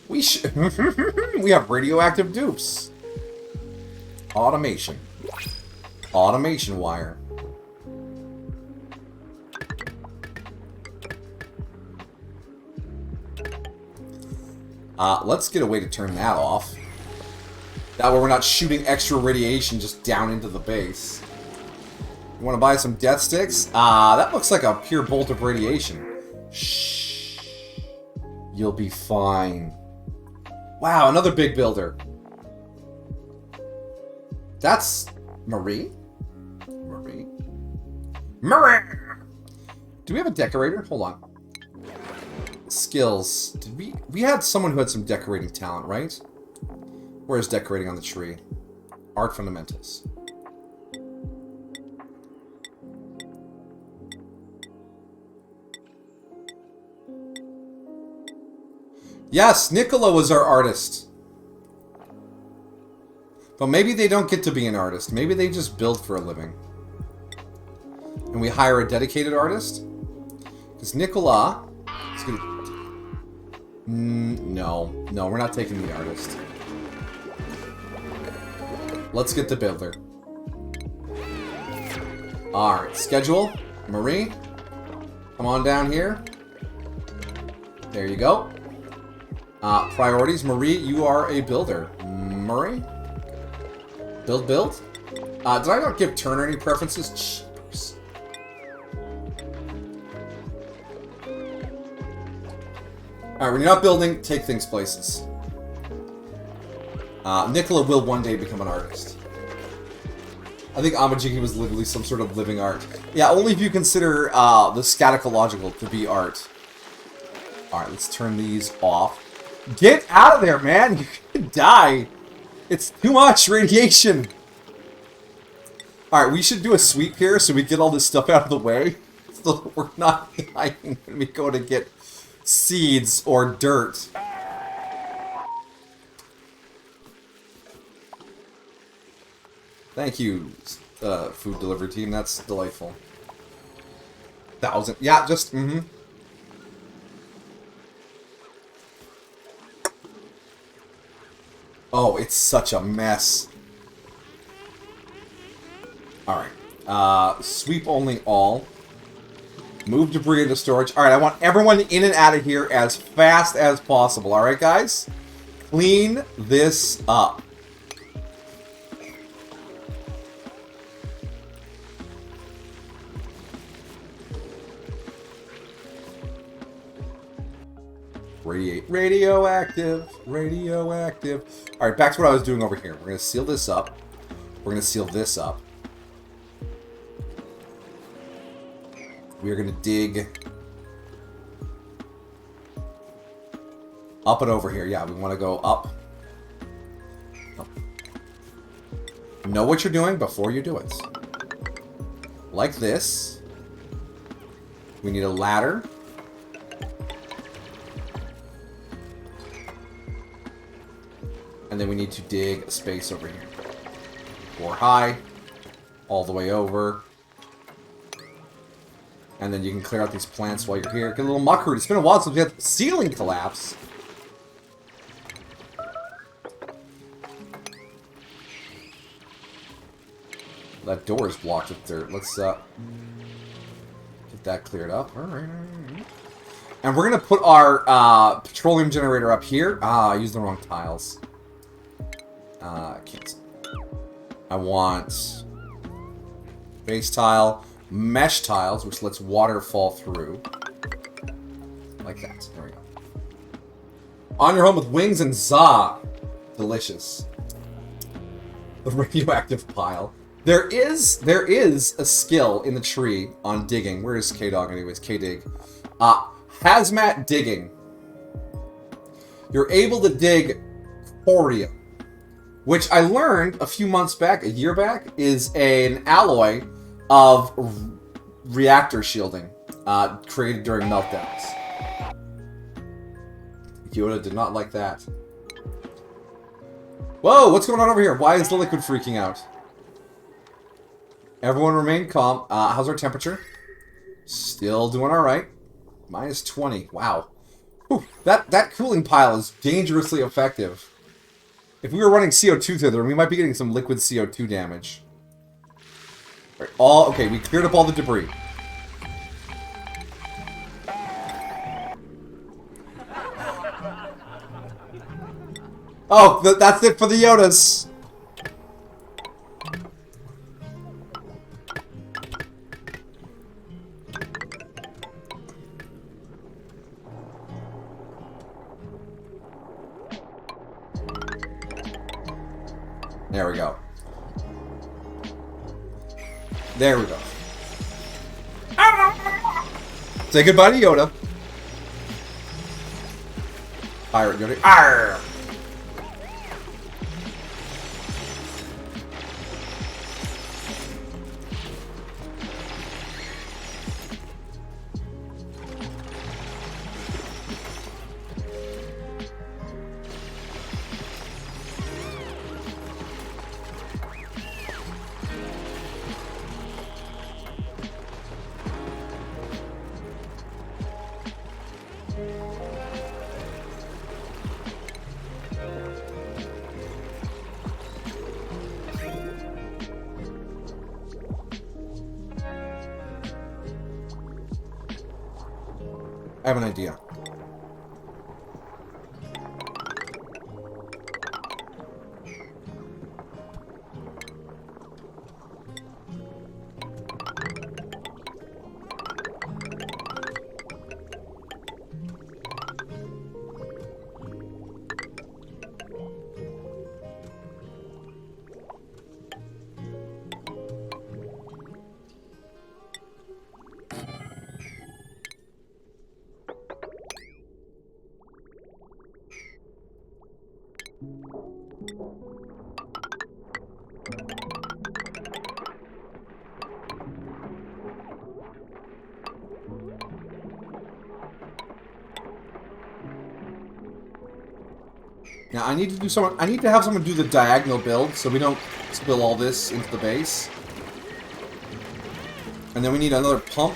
We have radioactive dupes. Automation. Automation wire. Let's get a way to turn that off. That way we're not shooting extra radiation just down into the base. You want to buy some death sticks? That looks like a pure bolt of radiation. Shh. You'll be fine. Wow, another big builder. That's Marie? Marie? Marie! Do we have a decorator? Hold on. Skills. Did we had someone who had some decorating talent, right? Where's decorating on the tree? Art fundamentals. Yes, Nicola was our artist. But maybe they don't get to be an artist. Maybe they just build for a living. And we hire a dedicated artist? Because Nicola is going to... No, we're not taking the artist. Let's get the builder. Alright, schedule. Marie, come on down here. There you go. Priorities. Marie, you are a builder. Marie? Build. Did I not give Turner any preferences? Jeepers. Alright, when you're not building, take things places. Nicola will one day become an artist. I think Amajiki was literally some sort of living art. Yeah, only if you consider the scatological to be art. Alright, let's turn these off. Get out of there, man! You could die! It's too much radiation! Alright, we should do a sweep here so we get all this stuff out of the way. So that we're not dying when we go to get seeds or dirt. Thank you, food delivery team. That's delightful. 1,000. Yeah, just, Oh, it's such a mess. Alright. Sweep only all. Move debris into storage. Alright, I want everyone in and out of here as fast as possible. Alright, guys? Clean this up. Radioactive. Radioactive. Alright, back to what I was doing over here. We're going to seal this up. We're going to seal this up. We are going to dig up and over here. Yeah, we want to go up. Oh. Know what you're doing before you do it. Like this. We need a ladder. And then we need to dig a space over here. 4 high. All the way over. And then you can clear out these plants while you're here. Get a little muckroot. It's been a while since we had the ceiling collapse. That door is blocked with dirt. Let's get that cleared up. Alright. And we're going to put our petroleum generator up here. Ah, I used the wrong tiles. Cancel. I want base tile, mesh tiles, which lets water fall through. Like that. There we go. On your home with wings and za. Delicious. The radioactive pile. There is a skill in the tree on digging. Where is K-Dog anyways? K-Dig. Hazmat digging. You're able to dig corium, which I learned a few months back, a year back, is an alloy of reactor shielding created during meltdowns. Yoda did not like that. Whoa, what's going on over here? Why is the liquid freaking out? Everyone remain calm. How's our temperature? Still doing alright. Minus 20. Wow. Whew, that cooling pile is dangerously effective. If we were running CO2 through there, we might be getting some liquid CO2 damage. Right, okay, we cleared up all the debris. Oh, that's it for the Yodas. There we go. There we go. Say goodbye to Yoda. Pirate Yoda. Arr! I have an idea. Now I need to do someone. I need to have someone do the diagonal build so we don't spill all this into the base. And then we need another pump.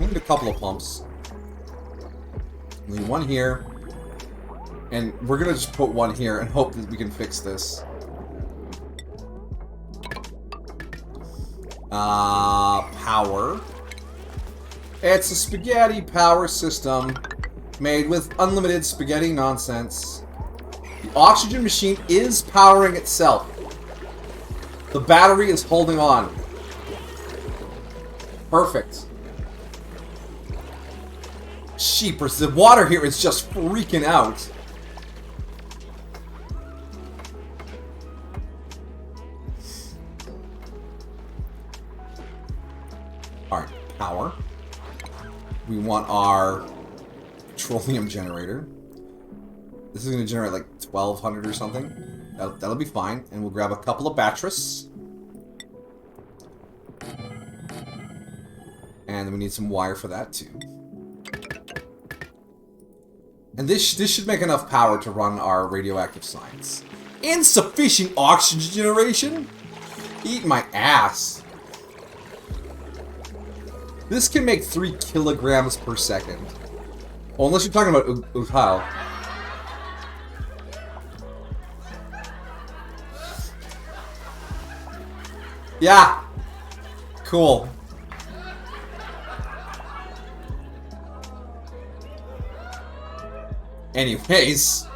We need a couple of pumps. We need one here. And we're gonna just put one here and hope that we can fix this. Power. It's a spaghetti power system made with unlimited spaghetti nonsense. The oxygen machine is powering itself. The battery is holding on. Perfect. Sheepers, the water here is just freaking out. Alright, power. We want our petroleum generator. This is going to generate like 1200 or something. That'll be fine. And we'll grab a couple of batteries. And we need some wire for that too. And this should make enough power to run our radioactive science. Insufficient oxygen generation? Eat my ass. This can make 3 kilograms per second. Oh, unless you're talking about Uthal. Yeah. Cool. Anyways.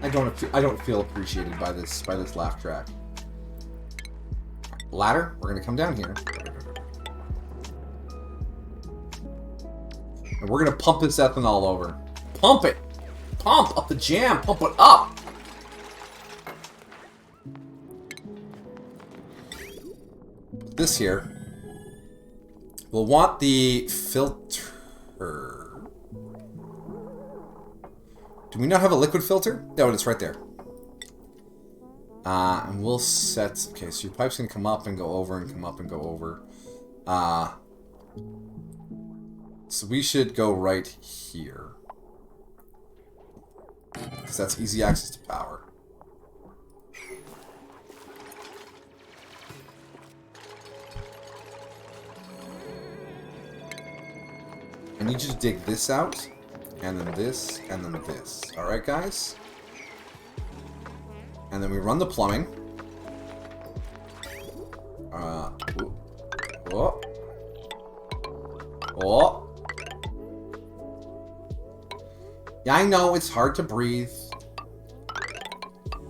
I don't feel appreciated by this laugh track. Ladder, we're gonna come down here. And we're gonna pump this ethanol over. Pump it! Pump up the jam! Pump it up! Put this here. We'll want the filter. Do we not have a liquid filter? No, it's right there. And we'll set... Okay, so your pipe's going to come up and go over and come up and go over. So we should go right here. Because that's easy access to power. I need you to dig this out. And then this, and then this. Alright, guys? And then we run the plumbing. Oh. Oh. Yeah, I know, it's hard to breathe.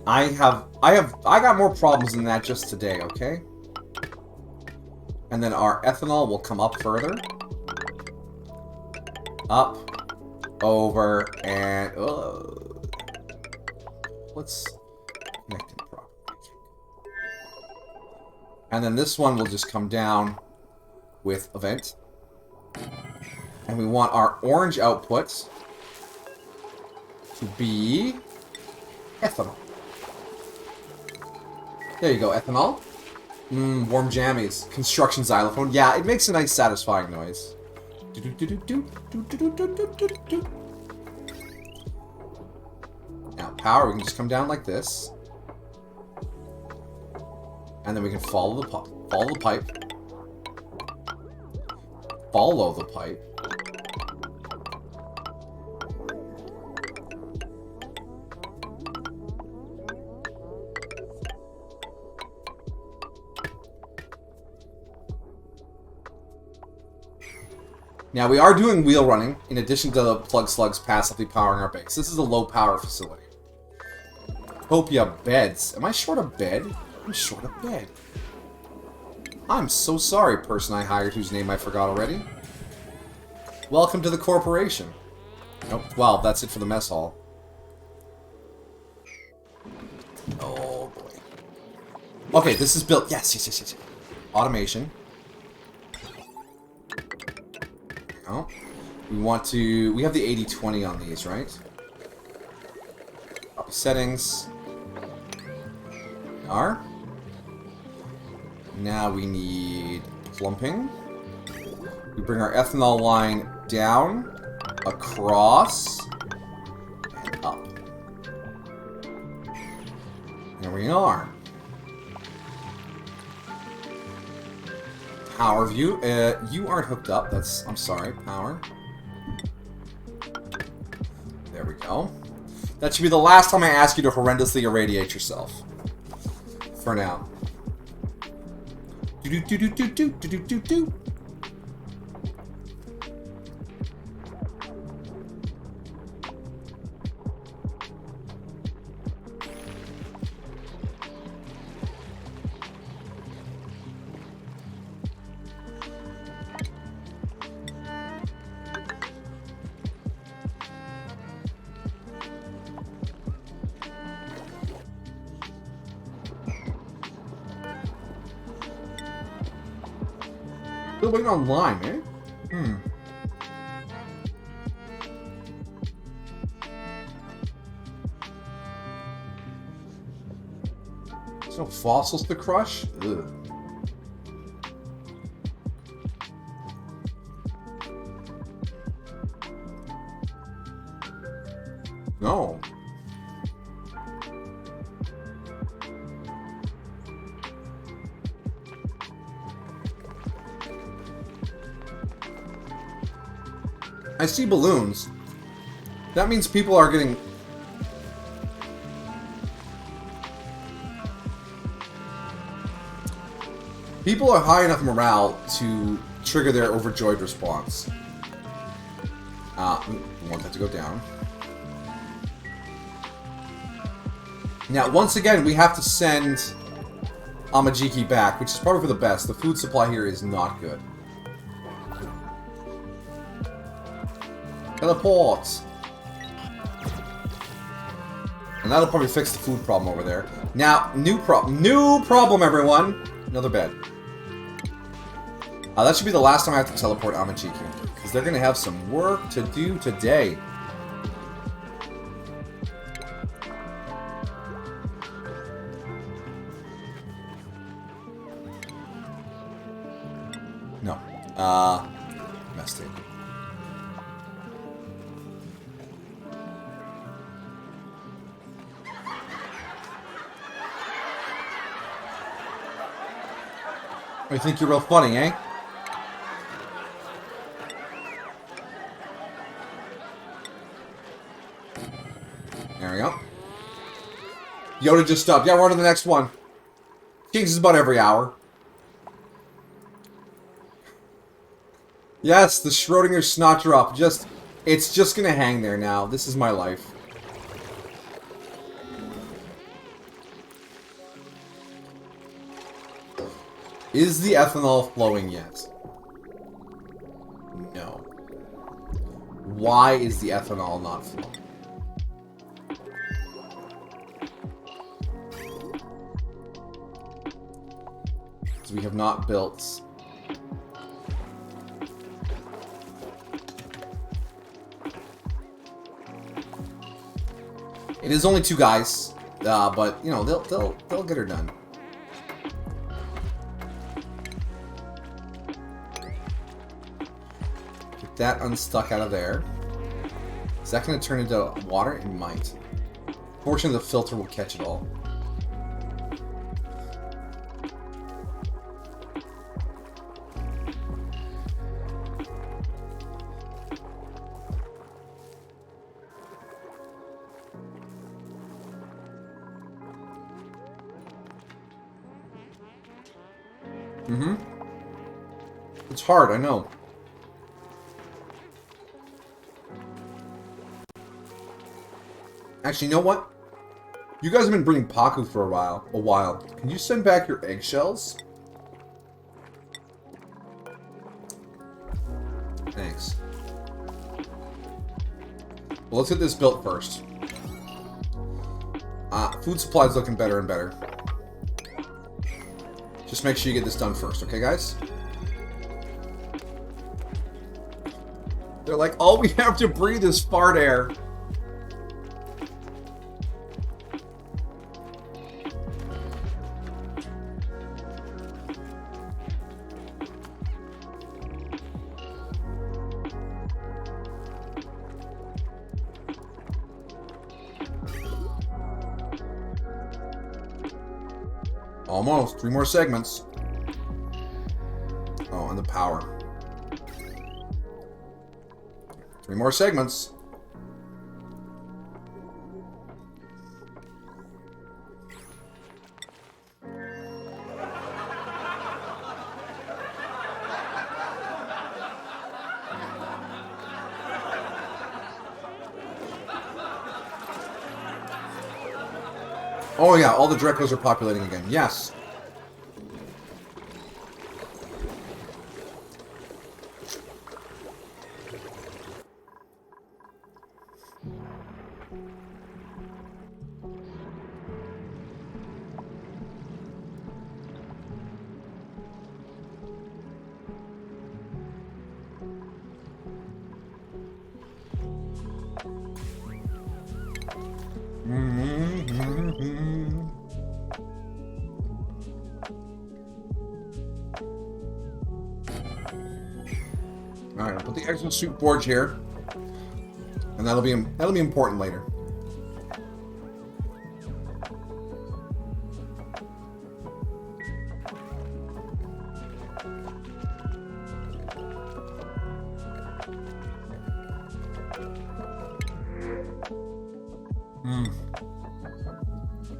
I got more problems than that just today, okay? And then our ethanol will come up further. Up. Over and let's connect it properly. And then this one will just come down with a vent. And we want our orange output to be ethanol. There you go, ethanol. Warm jammies. Construction xylophone. Yeah, it makes a nice satisfying noise. Now, power, we can just come down like this. And then we can follow the pipe. Follow the pipe. Now, we are doing wheel running, in addition to the plug slugs passively powering our base. This is a low-power facility. Hope you have beds. Am I short of bed? I'm short of bed. I'm so sorry, person I hired whose name I forgot already. Welcome to the corporation. Nope, 12. That's it for the mess hall. Oh, boy. Okay, this is built. Yes. Automation. Oh, we have the 80-20 on these, right? Copy settings. Now we need plumbing. We bring our ethanol line down, across, and up. There we are. Power view. You aren't hooked up. I'm sorry. Power. There we go. That should be the last time I ask you to horrendously irradiate yourself. For now. Do do do do do do do do do. Still waiting online, eh? There's no fossils to crush? Ugh. No. I see balloons. That means people are getting... People are high enough morale to trigger their overjoyed response. We want that to go down. Now, once again, we have to send Amajiki back, which is probably for the best. The food supply here is not good. Teleport! And that'll probably fix the food problem over there. Now, new problem, everyone! Another bed. That should be the last time I have to teleport Amajiki. Because they're going to have some work to do today. No. Messed it. I think you're real funny, eh? There we go. Yoda just stopped. Yeah, we're on to the next one. Changes about every hour. Yes, the Schrodinger snot drop. It's just gonna hang there now. This is my life. Is the ethanol flowing yet? No. Why is the ethanol not flowing? Because we have not built... It is only 2 guys, but you know they'll get her done. Get that unstuck out of there. Is that going to turn into water? It might. Fortunately, the filter will catch it all. It's hard, I know. Actually, you know what? You guys have been bringing Paku for a while. Can you send back your eggshells? Thanks. Well, let's get this built first. Food supply's looking better and better. Just make sure you get this done first, okay, guys? They're like, all we have to breathe is fart air. Almost. 3 more segments. Oh, and the power. 3 more segments. Oh yeah, all the Drecos are populating again. Yes. Alright, I'll put the exosuit forge here. And that'll be important later.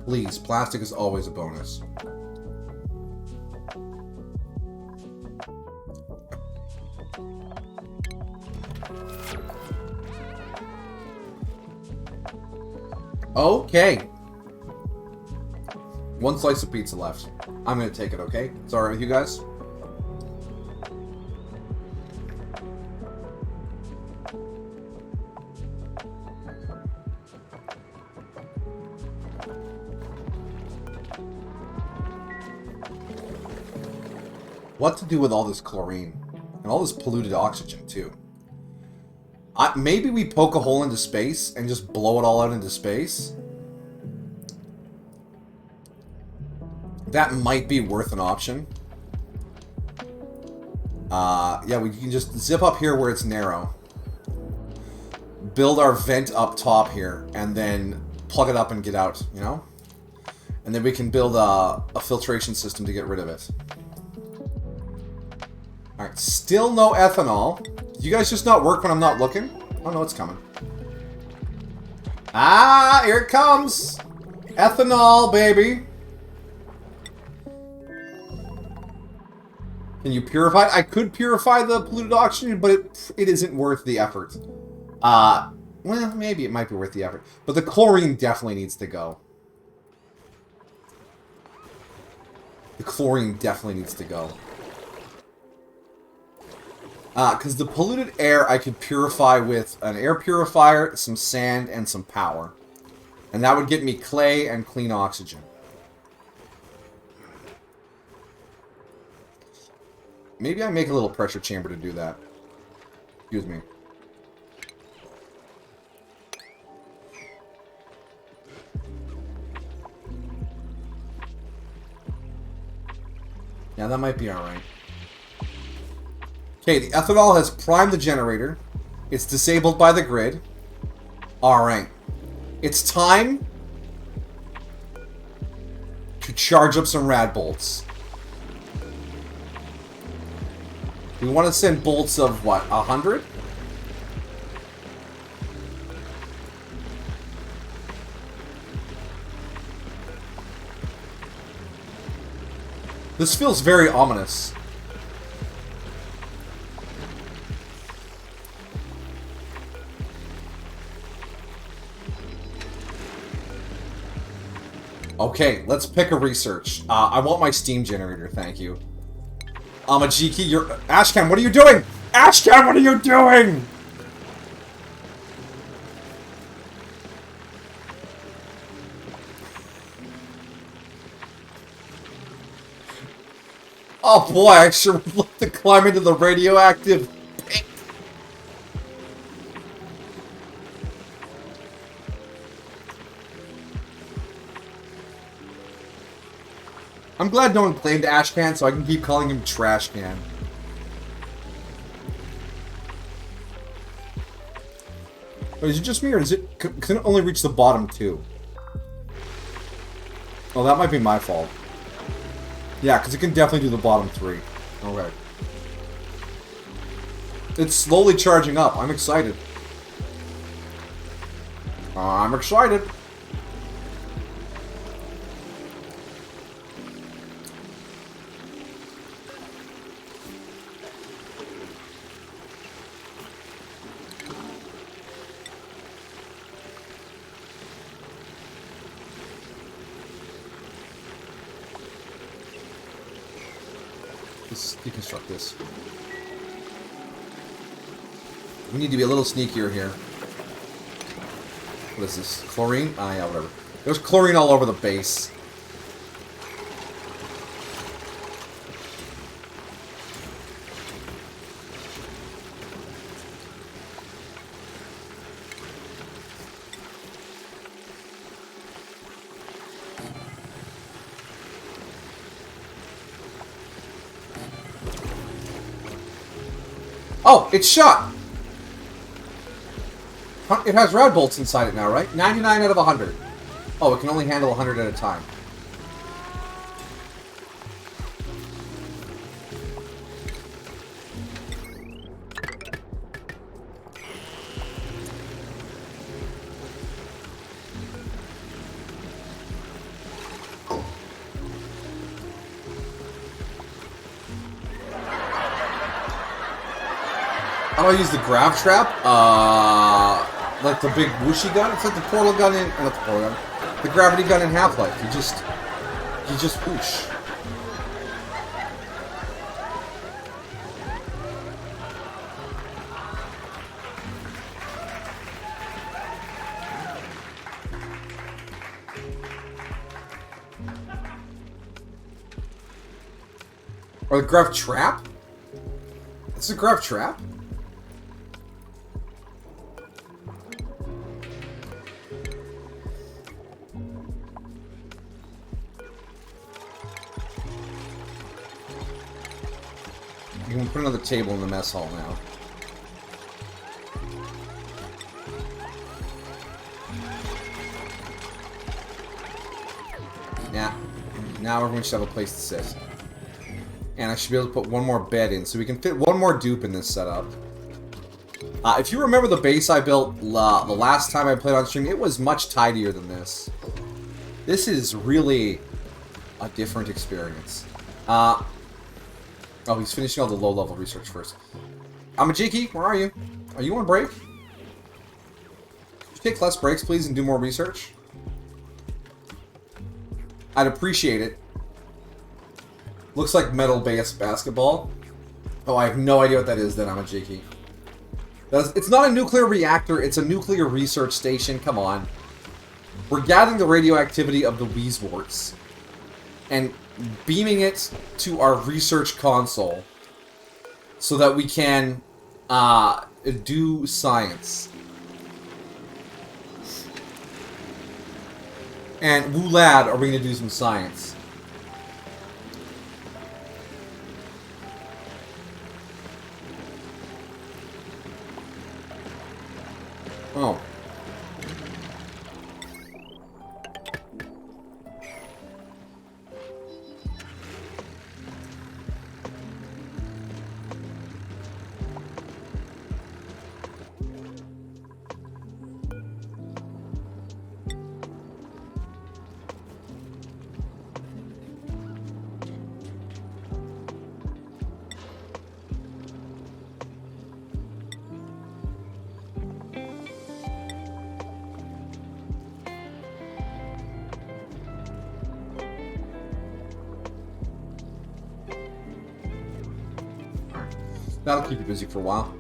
Please, plastic is always a bonus. Okay. 1 slice of pizza left. I'm gonna take it, okay? It's alright with you guys? What to do with all this chlorine? And all this polluted oxygen, too. Maybe we poke a hole into space and just blow it all out into space? That might be worth an option. Yeah, we can just zip up here where it's narrow. Build our vent up top here, and then plug it up and get out, you know? And then we can build a filtration system to get rid of it. Alright, still no ethanol. You guys just not work when I'm not looking? Oh no, it's coming. Ah, here it comes! Ethanol, baby! Can you purify it? I could purify the polluted oxygen, but it isn't worth the effort. Well, maybe it might be worth the effort. But the chlorine definitely needs to go. The chlorine definitely needs to go. Because the polluted air I could purify with an air purifier, some sand, and some power. And that would get me clay and clean oxygen. Maybe I make a little pressure chamber to do that. Excuse me. Yeah, that might be alright. Okay, the ethanol has primed the generator. It's disabled by the grid. Alright. It's time to charge up some rad bolts. We want to send bolts of, what, 100? This feels very ominous. Okay, let's pick a research. I want my steam generator, thank you. Amajiki, you're... Ashcan, what are you doing? Ashcan, what are you doing? Oh boy, I sure would love to climb into the radioactive pit. I'm glad no one claimed Ashcan, so I can keep calling him Trashcan. Wait, is it just me, or does it... Can it only reach the bottom, too? Oh, that might be my fault. Yeah, because it can definitely do the bottom 3. Okay. It's slowly charging up. I'm excited. I'm excited. Let's deconstruct this. We need to be a little sneakier here. What is this? Chlorine? Ah, yeah, whatever. There's chlorine all over the base. Oh, it's shot! It has rad bolts inside it now, right? 99 out of 100. Oh, it can only handle 100 at a time. How do I use the grav trap? Like the big whooshy gun? It's like the portal gun in... not the portal gun. The gravity gun in Half-Life. You just whoosh. Or the grav trap? It's a grav trap? You can put another table in the mess hall now. Yeah. Now everyone should have a place to sit. And I should be able to put one more bed in, so we can fit one more dupe in this setup. If you remember the base I built the last time I played on stream, it was much tidier than this. This is really a different experience. Oh, he's finishing all the low-level research first. Amajiki, where are you? Are you on break? Could you take less breaks, please, and do more research? I'd appreciate it. Looks like metal-based basketball. Oh, I have no idea what that is then, Amajiki. It's not a nuclear reactor, it's a nuclear research station. Come on. We're gathering the radioactivity of the Wheezeworts and beaming it to our research console so that we can do science. And woo lad, are we going to do some science? Oh. That'll keep you busy for a while.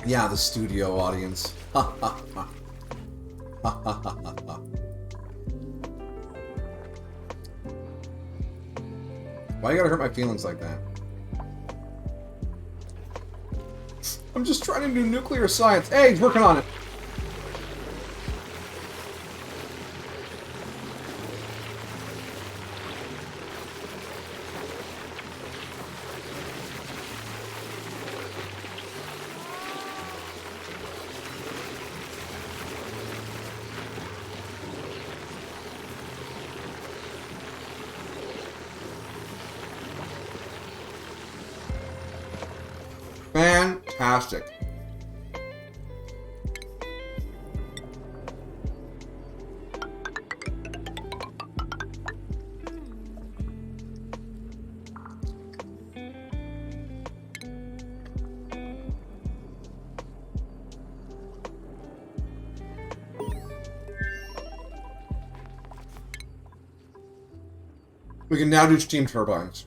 Yeah, the studio audience. Ha ha ha. Ha ha ha ha ha. Why you gotta hurt my feelings like that? I'm just trying to do nuclear science. Hey, he's working on it. fantastic. We can now do steam turbines.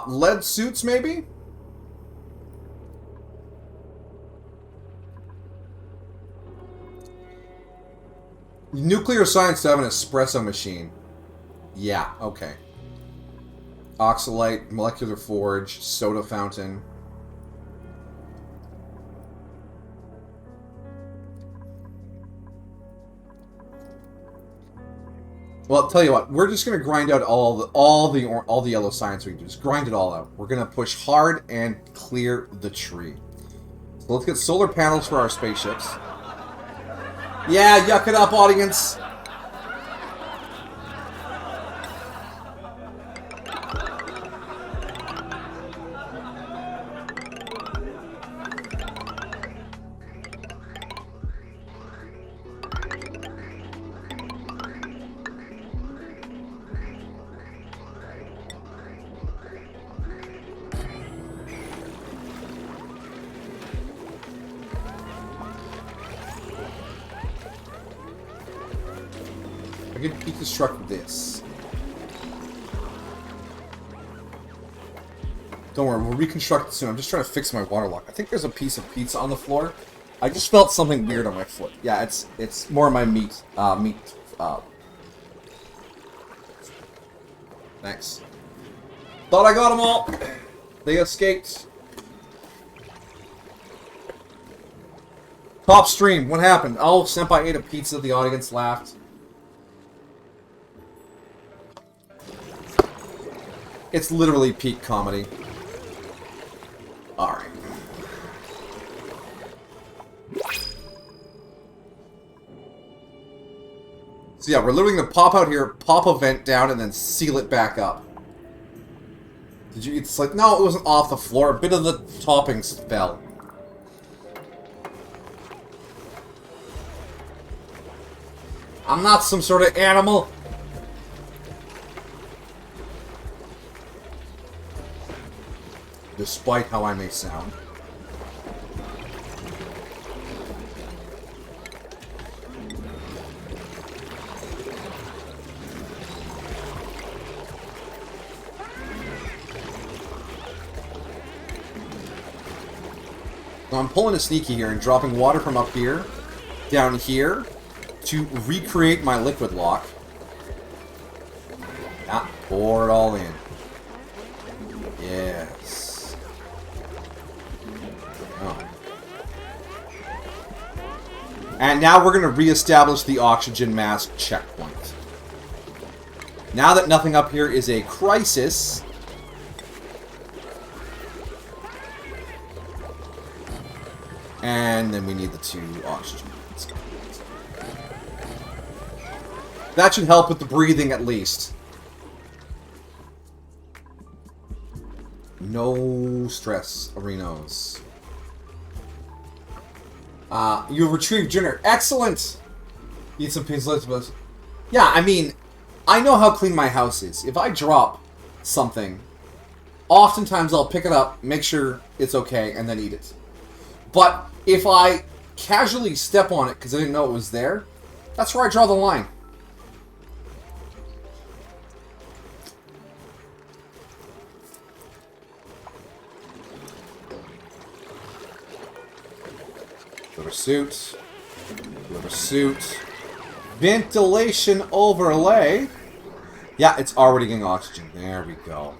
Lead suits, maybe? Nuclear science to have an espresso machine. Yeah, okay. Oxalite, molecular forge, soda fountain. Well, I'll tell you what. We're just gonna grind out all the yellow science we can do. Just grind it all out. We're gonna push hard and clear the tree. So let's get solar panels for our spaceships. Yeah, yuck it up, audience. I can deconstruct this. Don't worry, we'll reconstruct it soon. I'm just trying to fix my water lock. I think there's a piece of pizza on the floor. I just felt something weird on my foot. Yeah, it's more my meat. Thanks. Thought I got them all. They escaped. Top stream. What happened? Oh, Senpai ate a pizza. The audience laughed. It's literally peak comedy. Alright. So yeah, we're literally going to pop out here, pop a vent down, and then seal it back up. Did you? It's like, no, it wasn't off the floor. A bit of the toppings fell. I'm not some sort of animal. Despite how I may sound. So I'm pulling a sneaky here and dropping water from up here, down here, to recreate my liquid lock. Yeah, pour it all in. Yes. Oh. And now we're going to reestablish the oxygen mask checkpoint. Now that nothing up here is a crisis, and then we need the 2 oxygen. That should help with the breathing at least. No stress, Arenos. You retrieved Junior. Excellent! Eat some pizza, but... Yeah, I mean, I know how clean my house is. If I drop something, oftentimes I'll pick it up, make sure it's okay, and then eat it. But if I casually step on it because I didn't know it was there, that's where I draw the line. Liver suit. Liver suit. Ventilation overlay. Yeah, it's already getting oxygen. There we go.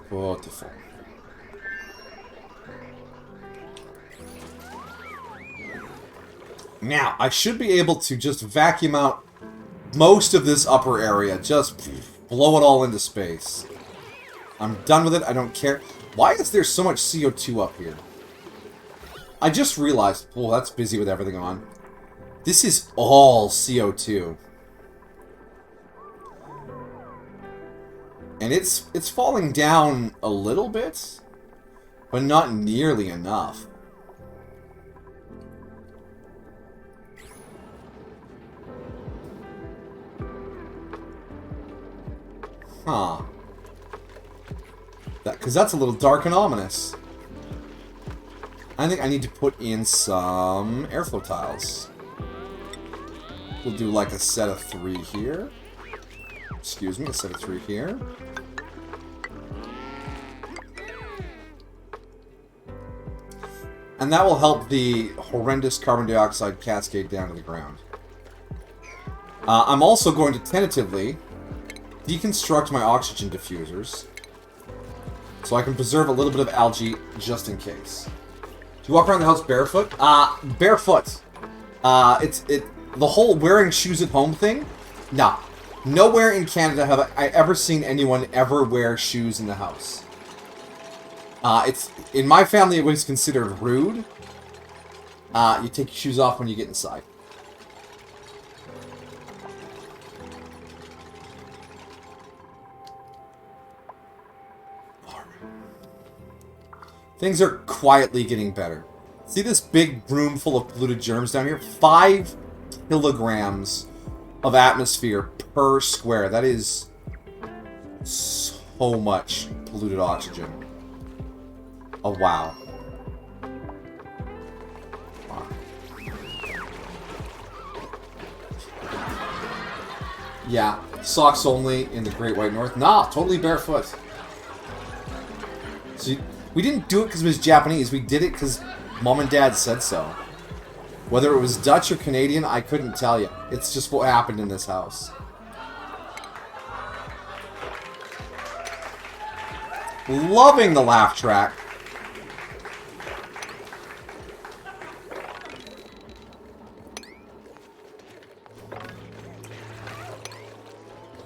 Beautiful. Now, I should be able to just vacuum out most of this upper area. Just blow it all into space. I'm done with it. I don't care. Why is there so much CO2 up here? I just realized... Oh, that's busy with everything on. This is all CO2. And it's falling down a little bit, but not nearly enough. Huh. Because that's a little dark and ominous. I think I need to put in some airflow tiles. We'll do like a set of 3 here. Excuse me, a set of 3 here. And that will help the horrendous carbon dioxide cascade down to the ground. I'm also going to tentatively deconstruct my oxygen diffusers so I can preserve a little bit of algae just in case. Do you walk around the house barefoot? Barefoot. The whole wearing shoes at home thing? Nah. Nowhere in Canada have I ever seen anyone ever wear shoes in the house. In my family it was considered rude. You take your shoes off when you get inside. Things are quietly getting better. See this big room full of polluted germs down here? 5 kilograms of atmosphere per square. That is so much polluted oxygen. Oh, wow. Yeah, socks only in the Great White North. Nah, totally barefoot. See, we didn't do it because it was Japanese. We did it because Mom and Dad said so. Whether it was Dutch or Canadian, I couldn't tell you. It's just what happened in this house. Loving the laugh track.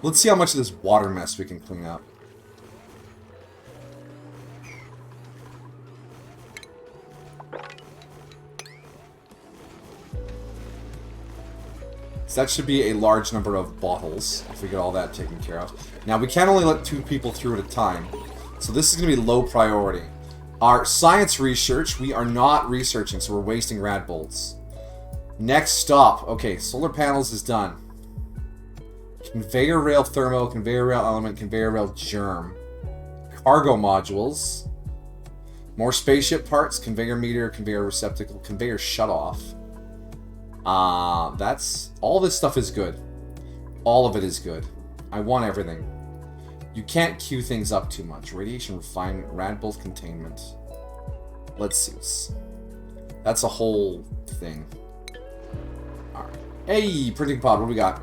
Let's see how much of this water mess we can clean up. So that should be a large number of bottles, if we get all that taken care of. Now, we can only let 2 people through at a time, so this is going to be low priority. Our science research, we are not researching, so we're wasting rad bolts. Next stop. Okay, solar panels is done. Conveyor rail thermo, conveyor rail element, conveyor rail germ. Cargo modules. More spaceship parts, conveyor meter, conveyor receptacle, conveyor shutoff. That's... all this stuff is good. All of it is good. I want everything. You can't queue things up too much. Radiation refinement, rad bolt containment. Let's see. That's a whole thing. Alright. Hey, printing pod, what do we got?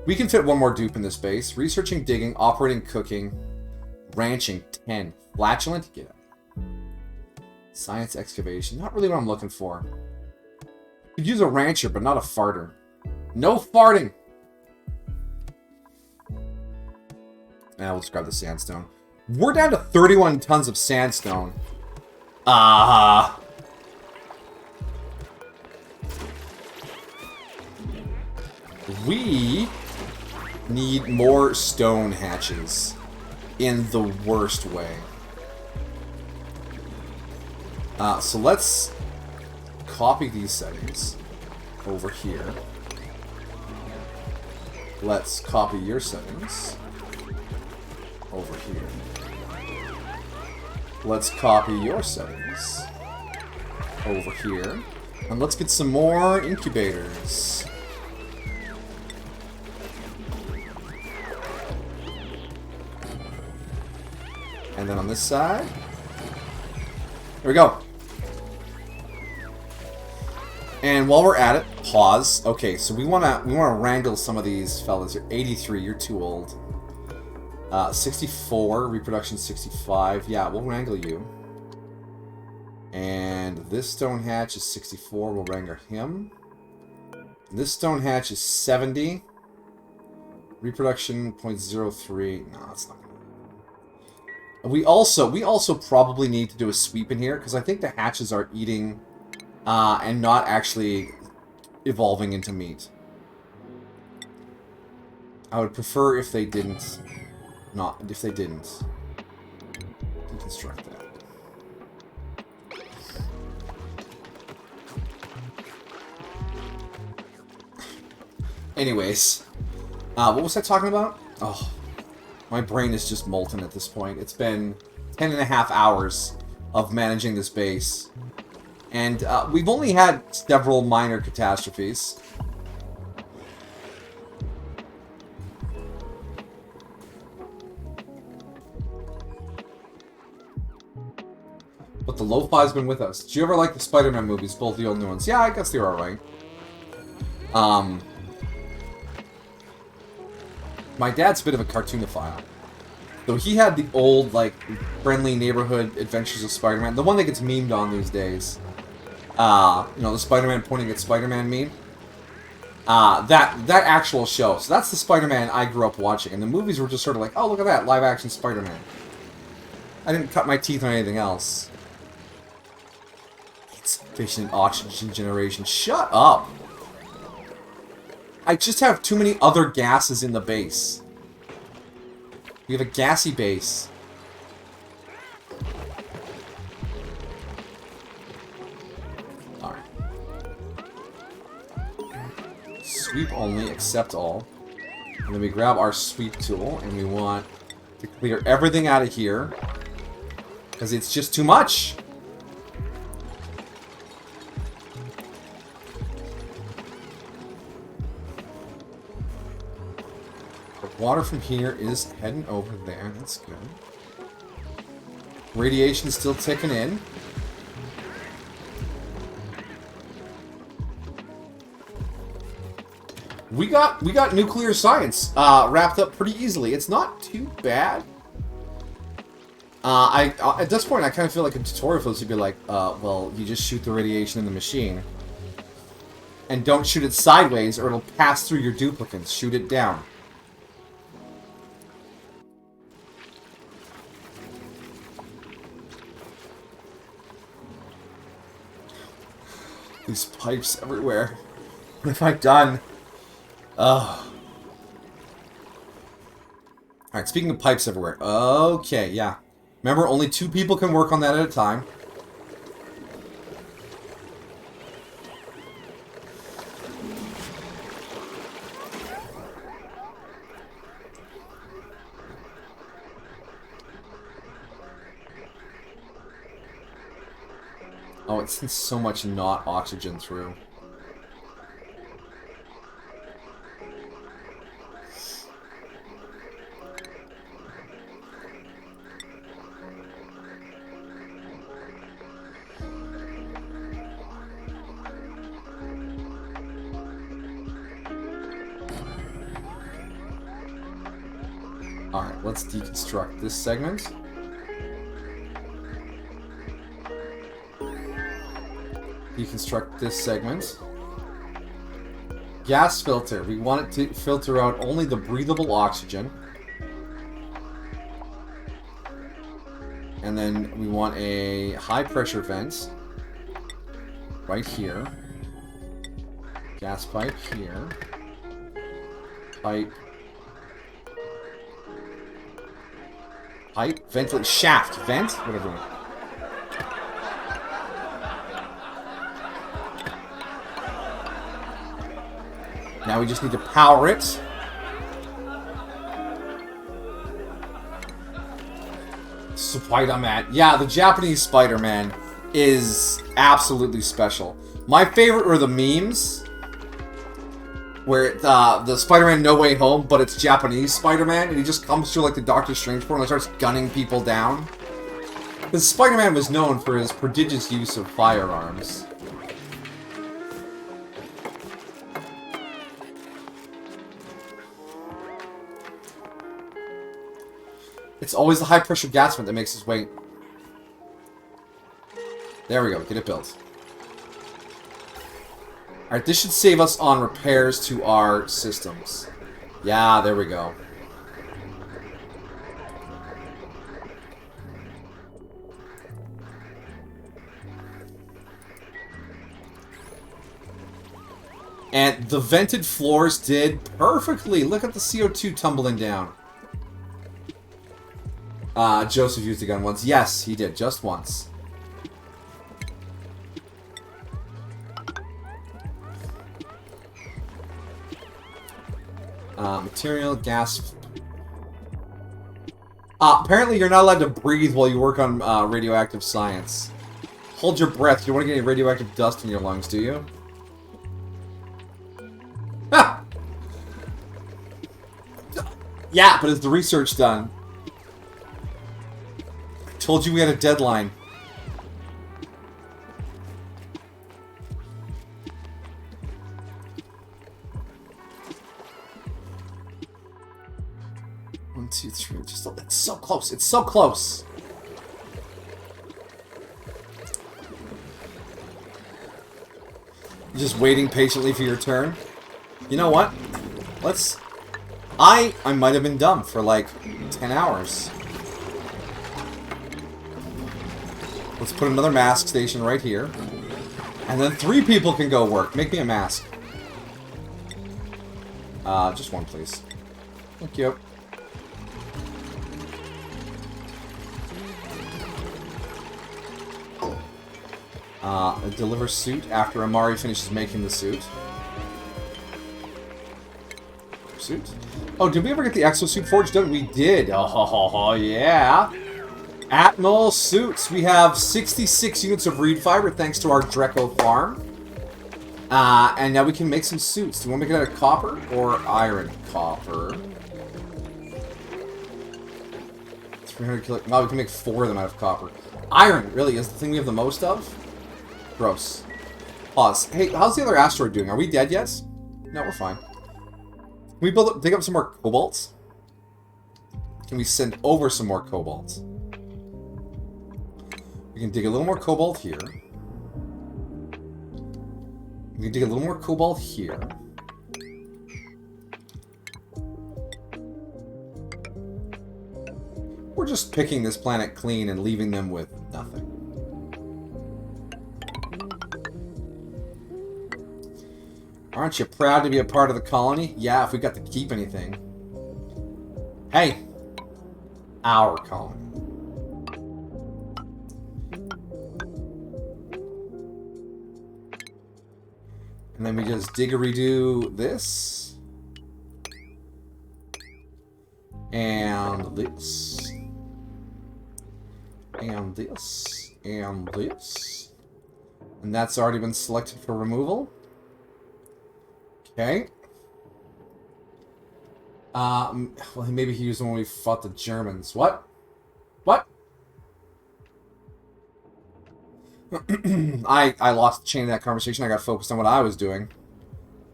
We can fit 1 more dupe in this base. Researching, digging, operating, cooking, ranching, 10. Flatulent, get up. Science excavation, not really what I'm looking for. Could use a rancher, but not a farter. No farting! Now let's grab the sandstone. We're down to 31 tons of sandstone. We need more stone hatches in the worst way. So let's copy these settings over here. Let's copy your settings over here. Let's copy your settings over here. And let's get some more incubators. And then on this side, there we go. And while we're at it, pause. Okay, so we wanna wrangle some of these fellas. You're 83, you're too old. 64, reproduction 65. Yeah, we'll wrangle you. And this stone hatch is 64. We'll wrangle him. And this stone hatch is 70. Reproduction 0.03. No, that's not good. We also probably need to do a sweep in here, because I think the hatches are eating and not actually evolving into meat. I would prefer if they didn't. Not if they didn't. Deconstruct that. Anyways, what was I talking about? Oh, my brain is just molten at this point. It's been 10.5 hours of managing this base. And we've only had several minor catastrophes. But the lo-fi's been with us. Did you ever like the Spider-Man movies, both the old new ones? Yeah, I guess they were alright. My dad's a bit of a cartoonophile. So he had the old, like, Friendly Neighborhood Adventures of Spider-Man. The one that gets memed on these days. You know, the Spider-Man pointing at Spider-Man meme. That actual show. So that's the Spider-Man I grew up watching. And the movies were just sort of like, oh, look at that, live-action Spider-Man. I didn't cut my teeth on anything else. Insufficient oxygen generation. Shut up! I just have too many other gases in the base. We have a gassy base. Alright. Sweep only, accept all. And then we grab our sweep tool, and we want to clear everything out of here. Because it's just too much. Water from here is heading over there. That's good. Radiation's still ticking in. We got nuclear science wrapped up pretty easily. It's not too bad. At this point, I kind of feel like a tutorial for this would be like, well, you just shoot the radiation in the machine. And don't shoot it sideways or it'll pass through your duplicates. Shoot it down. These pipes everywhere. What have I done? Ugh. Alright, speaking of pipes everywhere. Okay, yeah. Remember, only 2 people can work on that at a time. Oh, it sends so much not oxygen through. Alright, let's deconstruct this segment. Deconstruct this segment. Gas filter. We want it to filter out only the breathable oxygen. And then we want a high pressure vent right here. Gas pipe here. Pipe. Pipe. Ventilate. Shaft. Vent. Whatever. Now we just need to power it. Spider-Man. Yeah, the Japanese Spider-Man is absolutely special. My favorite were the memes. Where the Spider-Man No Way Home, but it's Japanese Spider-Man, and he just comes through like the Doctor Strange portal and starts gunning people down. Because Spider-Man was known for his prodigious use of firearms. It's always the high-pressure gas vent that makes us wait. There we go. Get it built. Alright, this should save us on repairs to our systems. Yeah, there we go. And the vented floors did perfectly. Look at the CO2 tumbling down. Joseph used the gun once. Yes, he did. Just once. Material, gas. Apparently you're not allowed to breathe while you work on radioactive science. Hold your breath. You don't want to get any radioactive dust in your lungs, do you? Ha! Yeah, but is the research done? I told you we had a deadline. One, two, three. Just it's so close. It's so close. You're just waiting patiently for your turn. You know what? Let's... I might have been dumb for like 10 hours. Let's put another mask station right here. And then 3 people can go work. Make me a mask. Just one, please. Thank you. Deliver suit after Amari finishes making the suit. Suit? Oh, did we ever get the exosuit forged done? We did. Oh, yeah. Atmel suits. We have 66 units of reed fiber thanks to our Dreco farm. And now we can make some suits. Do you want to make it out of copper or iron? Copper. 300 kilo. Wow, we can make 4 of them out of copper. Iron, really, is the thing we have the most of? Gross. Pause. Hey, how's the other asteroid doing? Are we dead yet? No, we're fine. Can we dig up some more cobalt? Can we send over some more cobalt? We can dig a little more cobalt here. We can dig a little more cobalt here. We're just picking this planet clean and leaving them with nothing. Aren't you proud to be a part of the colony? Yeah, if we got to keep anything. Hey! Our colony. And then we just diggery-do this. And this. And this. And this. And that's already been selected for removal. Okay. Well, maybe he used them when we fought the Germans. What? What? I lost the chain of that conversation. I got focused on what I was doing.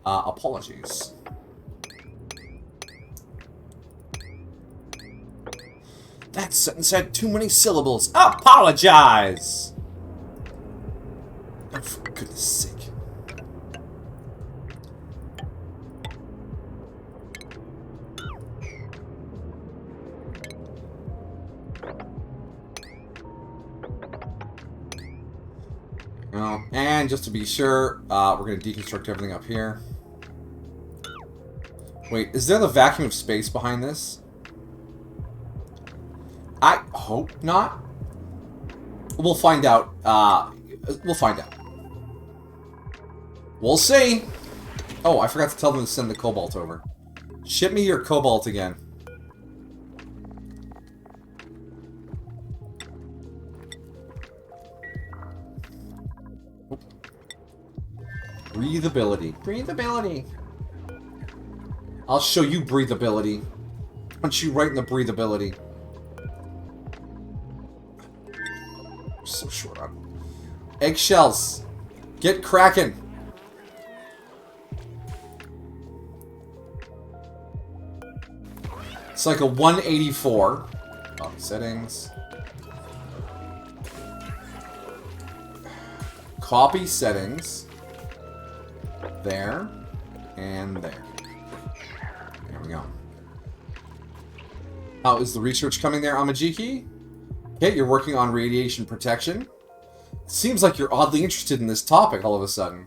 Apologies. That sentence had too many syllables. Apologize! Oh, for goodness sake. Well, and just to be sure, we're going to deconstruct everything up here. Wait, is there the vacuum of space behind this? I hope not. We'll find out. We'll find out. We'll see. Oh, I forgot to tell them to send the cobalt over. Ship me your cobalt again. Breathability. Breathability. I'll show you breathability. Punch you right in the breathability. I'm so short on eggshells. Get cracking. It's like a 184. Oh, settings. Copy settings. There. And there. There There we go. How is the research coming there, Amajiki? Okay, you're working on radiation protection. Seems like you're oddly interested in this topic all of a sudden.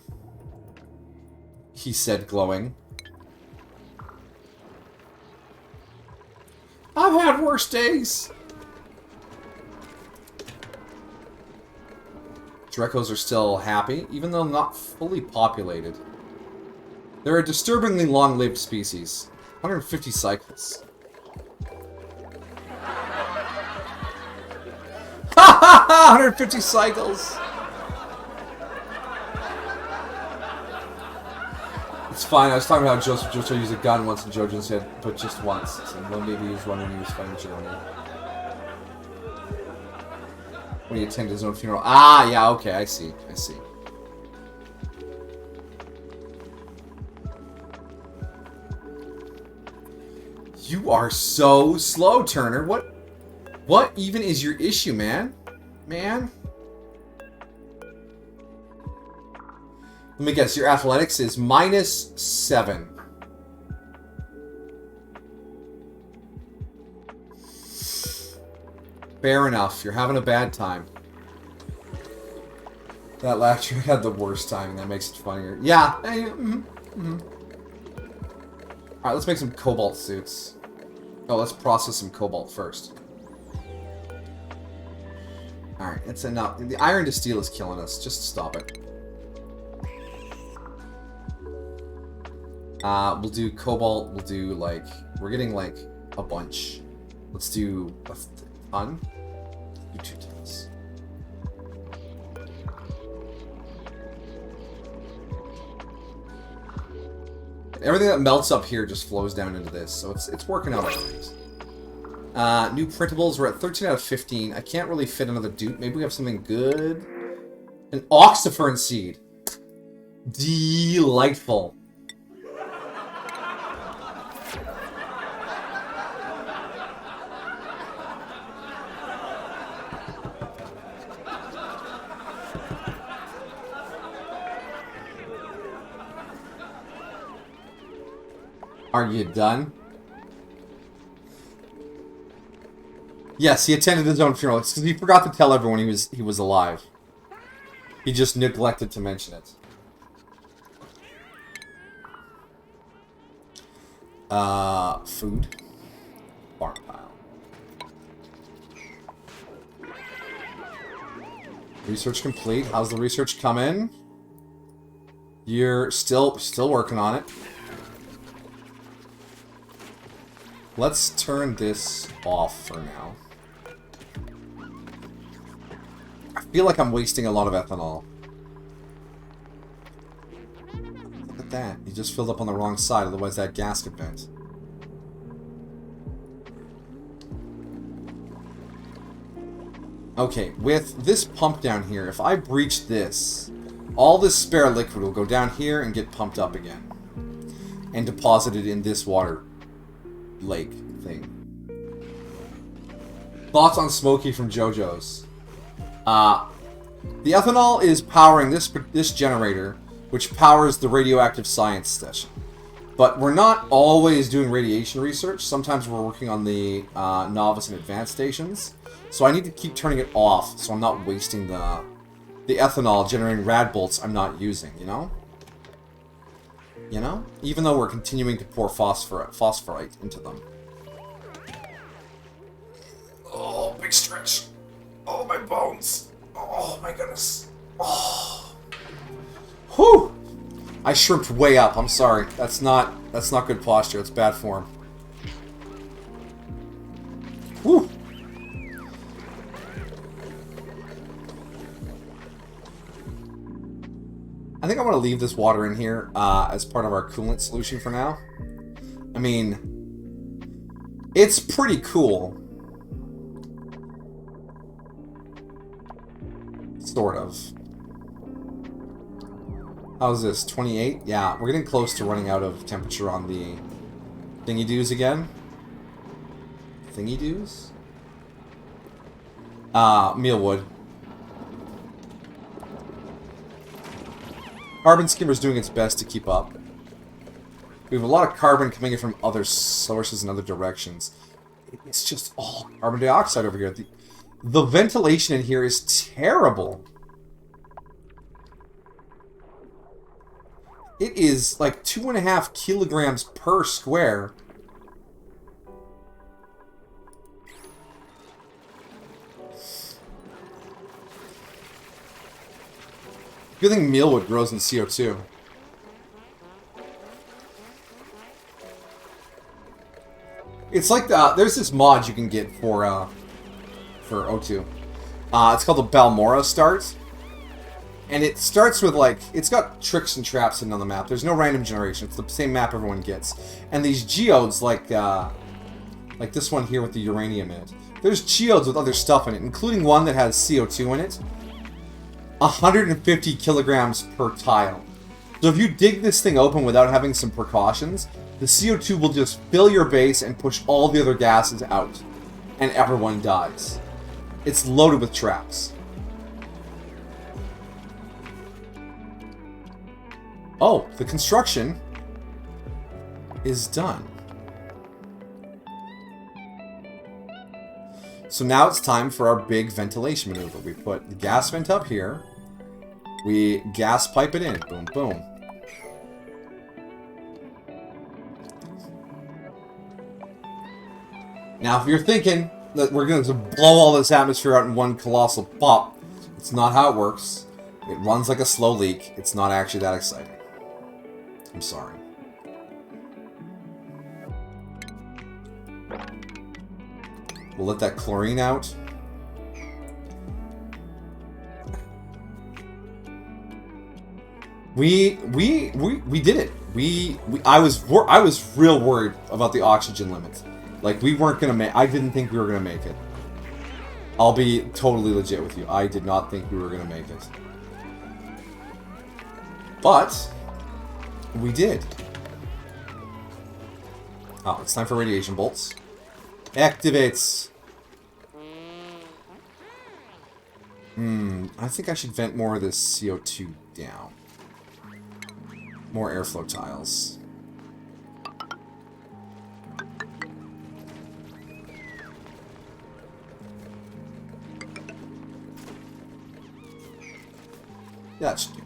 He said, glowing. I've had worse days. Drekos are still happy, even though not fully populated. They're a disturbingly long-lived species. 150 cycles. Ha ha ha! 150 cycles! It's fine, I was talking about Joseph Jojo used a gun once, and Jojo said, but just once. So one maybe he was one when he was fighting Johnny. When he attended his own funeral. Ah, yeah, okay, I see. I see. You are so slow, Turner. What even is your issue, man? Man? Let me guess, your athletics is -7. Fair enough. You're having a bad time. That last year had the worst timing. That makes it funnier. Yeah. Alright, let's make some cobalt suits. Oh, let's process some cobalt first. Alright, it's enough. The iron to steel is killing us. Just stop it. We'll do cobalt. We'll do, like... We're getting, like, a bunch. Let's do a ton. Do 2 tons. Everything that melts up here just flows down into this, so it's working out alright. New printables, we're at 13 out of 15. I can't really fit another dupe. Maybe we have something good. An oxyfern seed. Delightful. Are you done? Yes, he attended his own funeral. It's because he forgot to tell everyone he was alive. He just neglected to mention it. Food. Barn pile. Research complete. How's the research coming? You're still working on it. Let's turn this off for now. I feel like I'm wasting a lot of ethanol. Look at that. You just filled up on the wrong side, otherwise that gas could vent. Okay, with this pump down here, if I breach this, all this spare liquid will go down here and get pumped up again. And deposited in this water lake thing. Thoughts on Smokey from JoJo's. The ethanol is powering this generator, which powers the radioactive science station. But we're not always doing radiation research. Sometimes we're working on the novice and advanced stations. So I need to keep turning it off so I'm not wasting the ethanol generating rad bolts I'm not using, you know? You know? Even though we're continuing to pour phosphorite into them. Oh, big stretch. Oh, my bones. Oh, my goodness. Oh. Whew! I shrimped way up. I'm sorry. That's not good posture. It's bad form. Whew! I think I want to leave this water in here as part of our coolant solution for now. I mean, it's pretty cool. Sort of. How's this? 28? Yeah, we're getting close to running out of temperature on the thingy-doos again. Thingy-doos? Mealwood. Carbon Skimmer's doing its best to keep up. We have a lot of carbon coming in from other sources and other directions. It's just all carbon dioxide over here. The ventilation in here is terrible. It is like 2.5 kilograms per square. Good thing mealwood grows in CO2. It's like there's this mod you can get for O2. It's called the Balmora Start. And it starts with, like, it's got tricks and traps hidden on the map. There's no random generation. It's the same map everyone gets. And these geodes, like this one here with the uranium in it. There's geodes with other stuff in it, including one that has CO2 in it. 150 kilograms per tile. So if you dig this thing open without having some precautions, the CO2 will just fill your base and push all the other gases out. And everyone dies. It's loaded with traps. Oh, the construction is done. So now it's time for our big ventilation maneuver. We put the gas vent up here. We gas pipe it in. Boom, boom. Now, if you're thinking that we're going to blow all this atmosphere out in one colossal pop, it's not how it works. It runs like a slow leak. It's not actually that exciting. I'm sorry. We'll let that chlorine out. We did it. I was real worried about the oxygen limits. Like, we weren't gonna make. I didn't think we were gonna make it. I'll be totally legit with you. I did not think we were gonna make it. But we did. Oh, it's time for radiation bolts. Activates. I think I should vent more of this CO2 down. More airflow tiles. Yeah, that should do.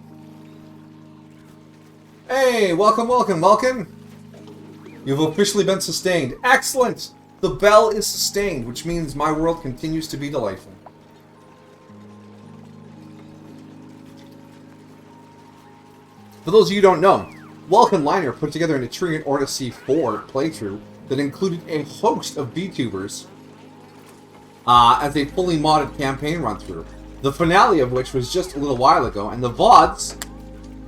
Hey, welcome, welcome, welcome! You've officially been sustained. Excellent! The bell is sustained, which means my world continues to be delightful. For those of you who don't know, Welcome Liner put together an Etrian Odyssey 4 playthrough that included a host of VTubers as a fully modded campaign run-through. The finale of which was just a little while ago, and the VODs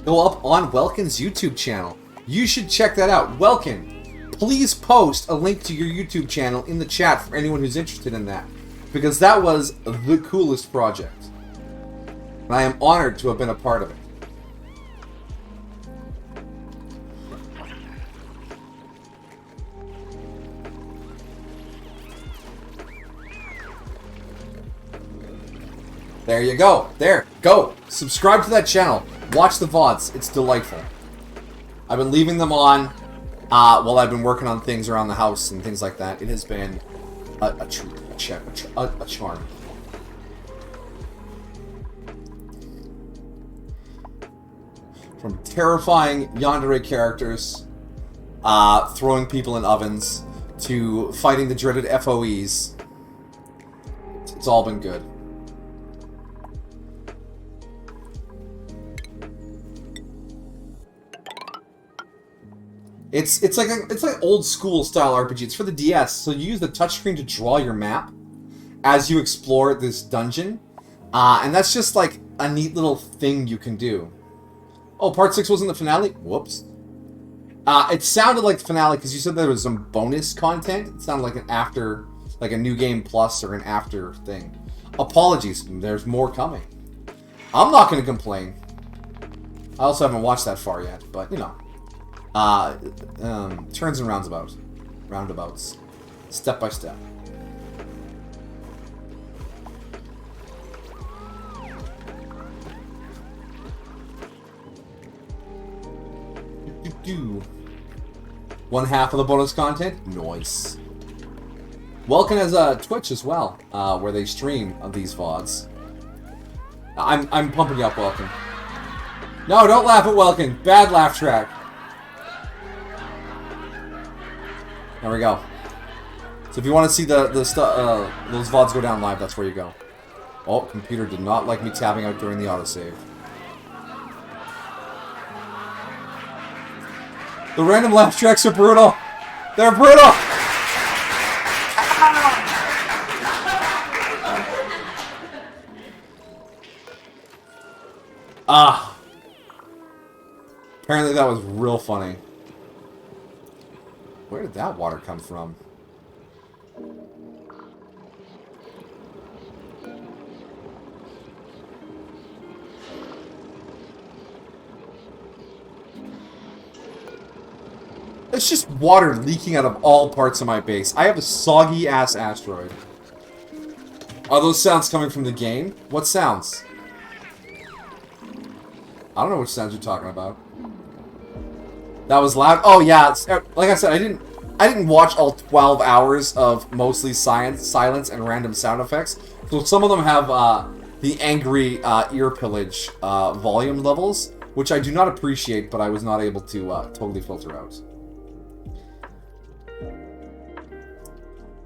go up on Welkin's YouTube channel. You should check that out. Welkin, please post a link to your YouTube channel in the chat for anyone who's interested in that, because that was the coolest project. And I am honored to have been a part of it. There you go. There. Go. Subscribe to that channel. Watch the VODs. It's delightful. I've been leaving them on while I've been working on things around the house and things like that. It has been a treat, a charm. From terrifying yandere characters, throwing people in ovens, to fighting the dreaded FOEs. It's all been good. It's like old school style RPG. It's for the DS, so you use the touchscreen to draw your map as you explore this dungeon, and that's just like a neat little thing you can do. Oh, part 6 wasn't the finale? Whoops. It sounded like the finale because you said there was some bonus content. It sounded like an after, like a new game plus or an after thing. Apologies, there's more coming. I'm not going to complain. I also haven't watched that far yet, but you know. Turns and roundabouts, step by step. One half of the bonus content? Nice. Welkin has a Twitch as well, where they stream these VODs. I'm pumping you up, Welkin. No, don't laugh at Welkin. Bad laugh track. There we go. So if you want to see those VODs go down live, that's where you go. Oh, computer did not like me tapping out during the autosave. The random laugh tracks are brutal. They're brutal. Ah. Apparently that was real funny. Where did that water come from? It's just water leaking out of all parts of my base. I have a soggy-ass asteroid. Are those sounds coming from the game? What sounds? I don't know which sounds you're talking about. That was loud? Oh, yeah. Like I said, I didn't watch all 12 hours of mostly silence and random sound effects. So some of them have the angry ear pillage volume levels, which I do not appreciate, but I was not able to totally filter out.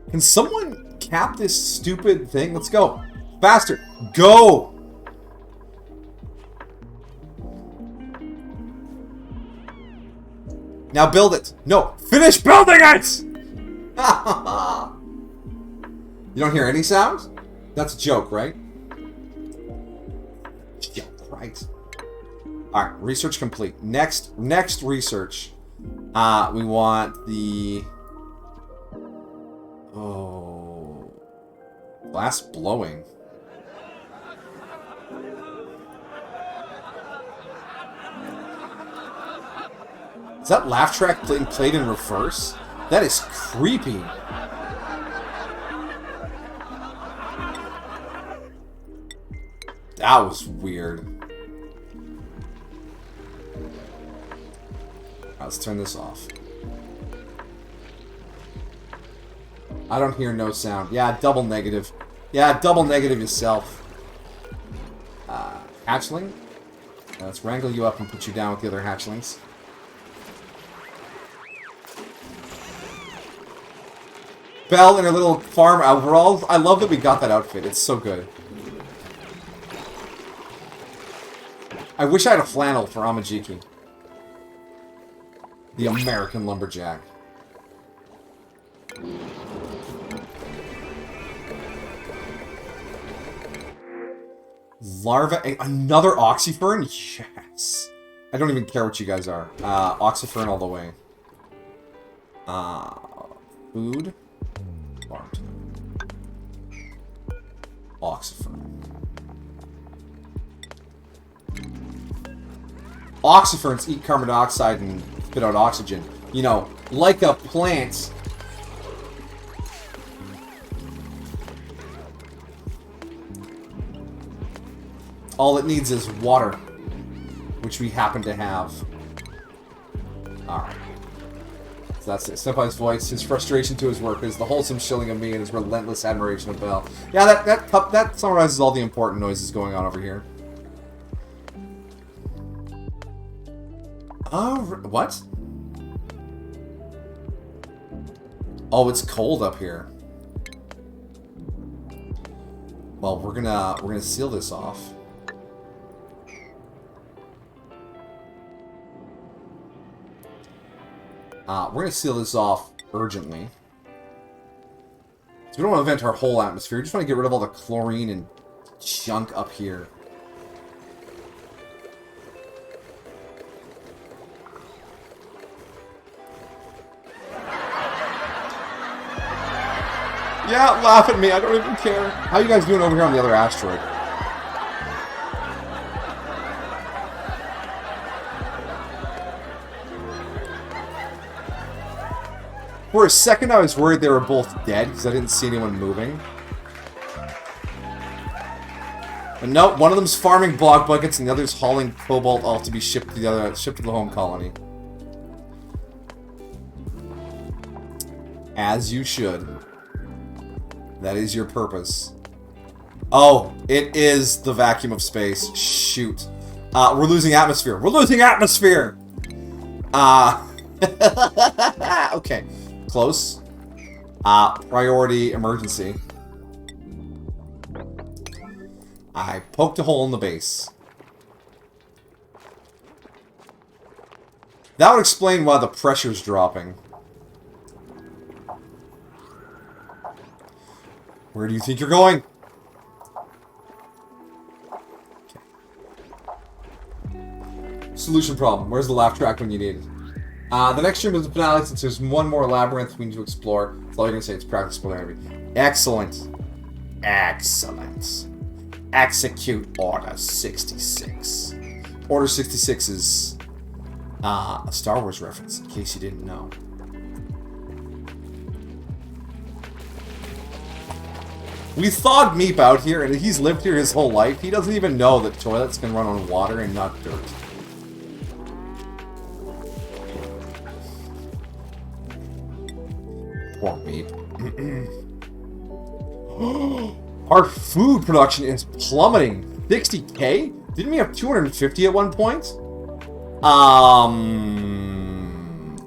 Can someone cap this stupid thing? Let's go. Faster. Go! Now build it. No. Finish building it! You don't hear any sounds? That's a joke, right? Yeah, right. Alright, research complete. Next research. We want the... Oh... Glass blowing. Is that laugh track being played in reverse? That is creepy. That was weird. Alright, let's turn this off. I don't hear no sound. Yeah, double negative. Yeah, double negative yourself. Hatchling? Let's wrangle you up and put you down with the other hatchlings. Belle in her little farm overalls. I love that we got that outfit. It's so good. I wish I had a flannel for Amajiki. The American Lumberjack. Larva... Another Oxyfern? Yes. I don't even care what you guys are. Oxyfern all the way. Food. Oxyfern. Oxyferns eat carbon dioxide and spit out oxygen. You know, like a plant. All it needs is water, which we happen to have. Alright. So that's it. Senpai's voice, his frustration to his work, is the wholesome shilling of me and his relentless admiration of Belle. Yeah, that summarizes all the important noises going on over here. What? Oh, it's cold up here. Well, we're gonna seal this off. We're going to seal this off urgently. So we don't want to vent our whole atmosphere. We just want to get rid of all the chlorine and junk up here. Yeah, laugh at me. I don't even care. How you guys doing over here on the other asteroid? For a second, I was worried they were both dead, because I didn't see anyone moving. But no, one of them's farming block buckets, and the other's hauling cobalt off to be shipped to the home colony. As you should. That is your purpose. Oh, it is the vacuum of space. Shoot. We're losing atmosphere. We're losing atmosphere! Okay. Close. Priority emergency. I poked a hole in the base. That would explain why the pressure's dropping. Where do you think you're going? Okay. Solution problem. Where's the laugh track when you need it? The next stream is the finale since there's one more labyrinth we need to explore. That's all you're going to say. It's practice for the Excellent. Excellent. Execute Order 66. Order 66 is a Star Wars reference, in case you didn't know. We thawed Meep out here, and he's lived here his whole life. He doesn't even know that toilets can run on water and not dirt. Poor Meep. Our food production is plummeting. 60k? Didn't we have 250 at one point?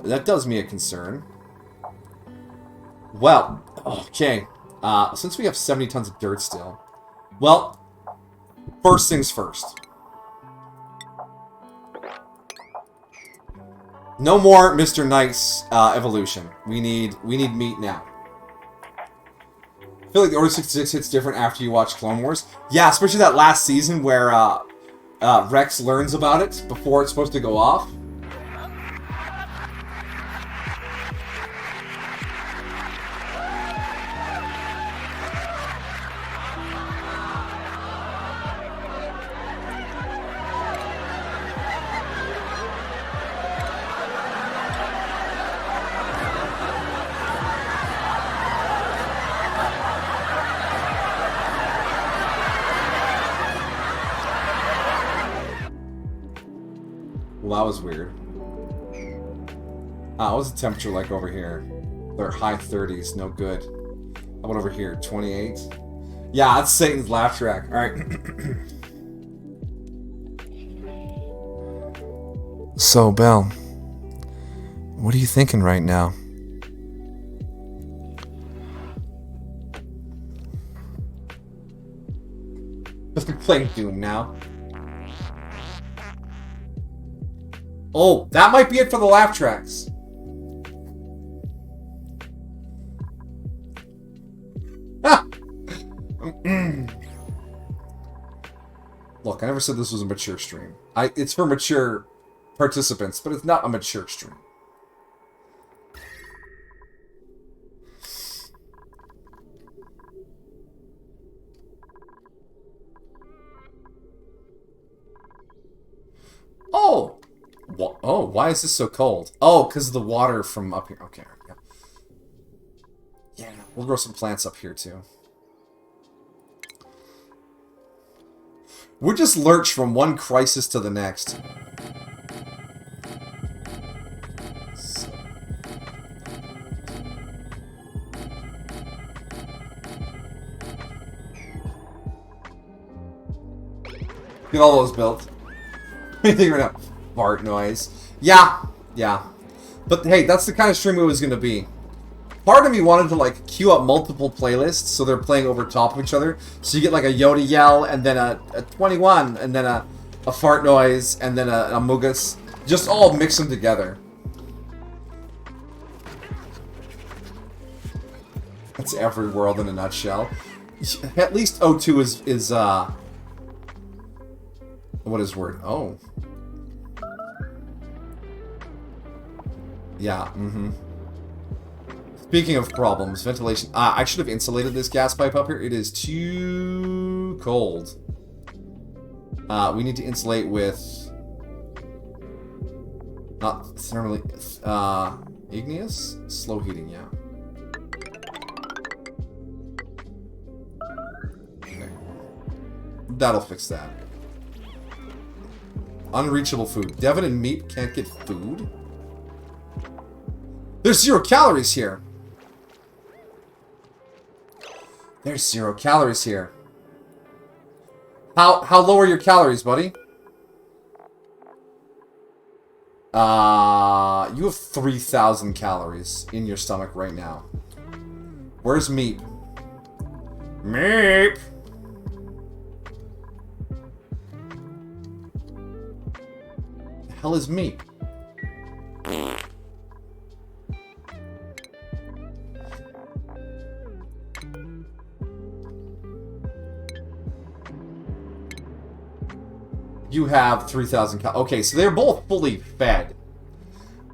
That does me a concern. Well, okay. Since we have 70 tons of dirt still. Well, first things first. No more Mr. Nice evolution. We need meat now. I feel like the Order 66 hits different after you watch Clone Wars. Yeah, especially that last season where Rex learns about it before it's supposed to go off. Well, that was weird. What's the temperature like over here? They're high 30s, no good. How about over here? 28? Yeah, that's Satan's laugh track. Alright. So, Belle, what are you thinking right now? Just playing Doom now. Oh, that might be it for the laugh tracks. Look, I never said this was a mature stream. It's for mature participants, but it's not a mature stream. Oh! Oh, why is this so cold? Oh, because of the water from up here. Okay, yeah. Yeah, we'll grow some plants up here, too. We're just lurch from one crisis to the next. So. Get all those built. Anything right now? Fart noise. Yeah. But hey, that's the kind of stream it was going to be. Part of me wanted to like queue up multiple playlists so they're playing over top of each other. So you get like a Yoda yell and then a 21 and then a fart noise and then a Mugus. Just all mix them together. That's every world in a nutshell. At least O2 is what is word? Oh. Yeah, Speaking of problems, ventilation. I should have insulated this gas pipe up here. It is too cold. We need to insulate with... Not thermally... igneous? Slow heating, yeah. Okay. That'll fix that. Unreachable food. Devin and Meat can't get food? There's 0 calories here. There's 0 calories here. How low are your calories, buddy? You have 3,000 calories in your stomach right now. Where's Meep? Meep! The hell is Meep? You have 3,000 cal. Okay, so they're both fully fed.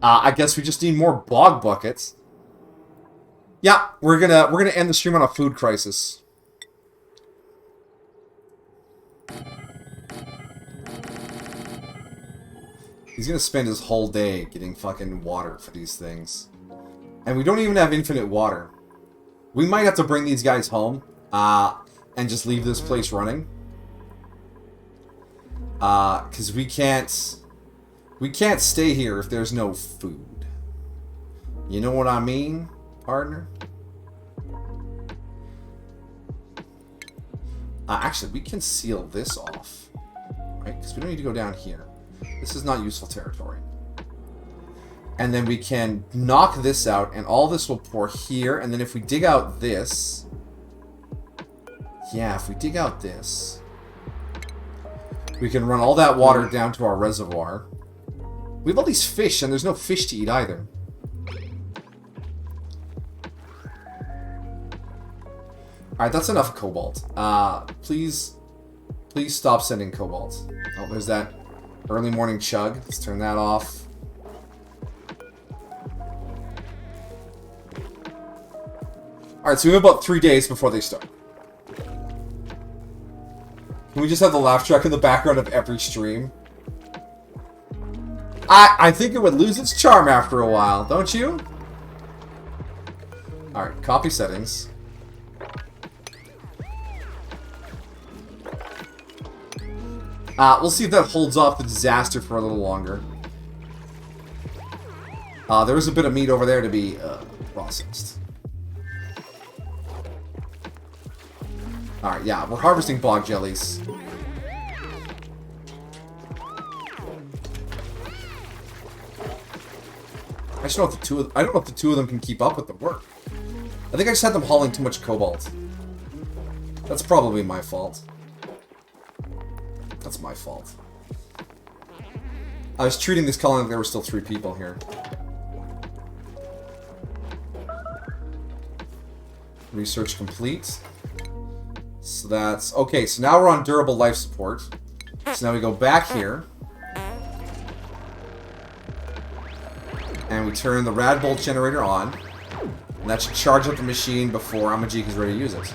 I guess we just need more bog buckets. Yeah, we're gonna end the stream on a food crisis. He's gonna spend his whole day getting fucking water for these things. And we don't even have infinite water. We might have to bring these guys home, and just leave this place running. Because we can't stay here if there's no food. You know what I mean, partner? Actually, we can seal this off, right? Because we don't need to go down here. This is not useful territory. And then we can knock this out, and all this will pour here. And then if we dig out this... Yeah, if we dig out this... We can run all that water down to our reservoir. We have all these fish, and there's no fish to eat either. Alright, that's enough cobalt. Please stop sending cobalt. Oh, there's that early morning chug. Let's turn that off. Alright, so we have about 3 days before they start. Can we just have the laugh track in the background of every stream? I think it would lose its charm after a while, don't you? Alright, copy settings. We'll see if that holds off the disaster for a little longer. There is a bit of meat over there to be processed. Alright, yeah, we're harvesting bog jellies. I just don't know if I don't know if the two of them can keep up with the work. I think I just had them hauling too much cobalt. That's probably my fault. That's my fault. I was treating this colony like there were still 3 people here. Research complete. So that's... Okay, so now we're on durable life support. So now we go back here. And we turn the rad bolt generator on. And that should charge up the machine before Amajik is ready to use it.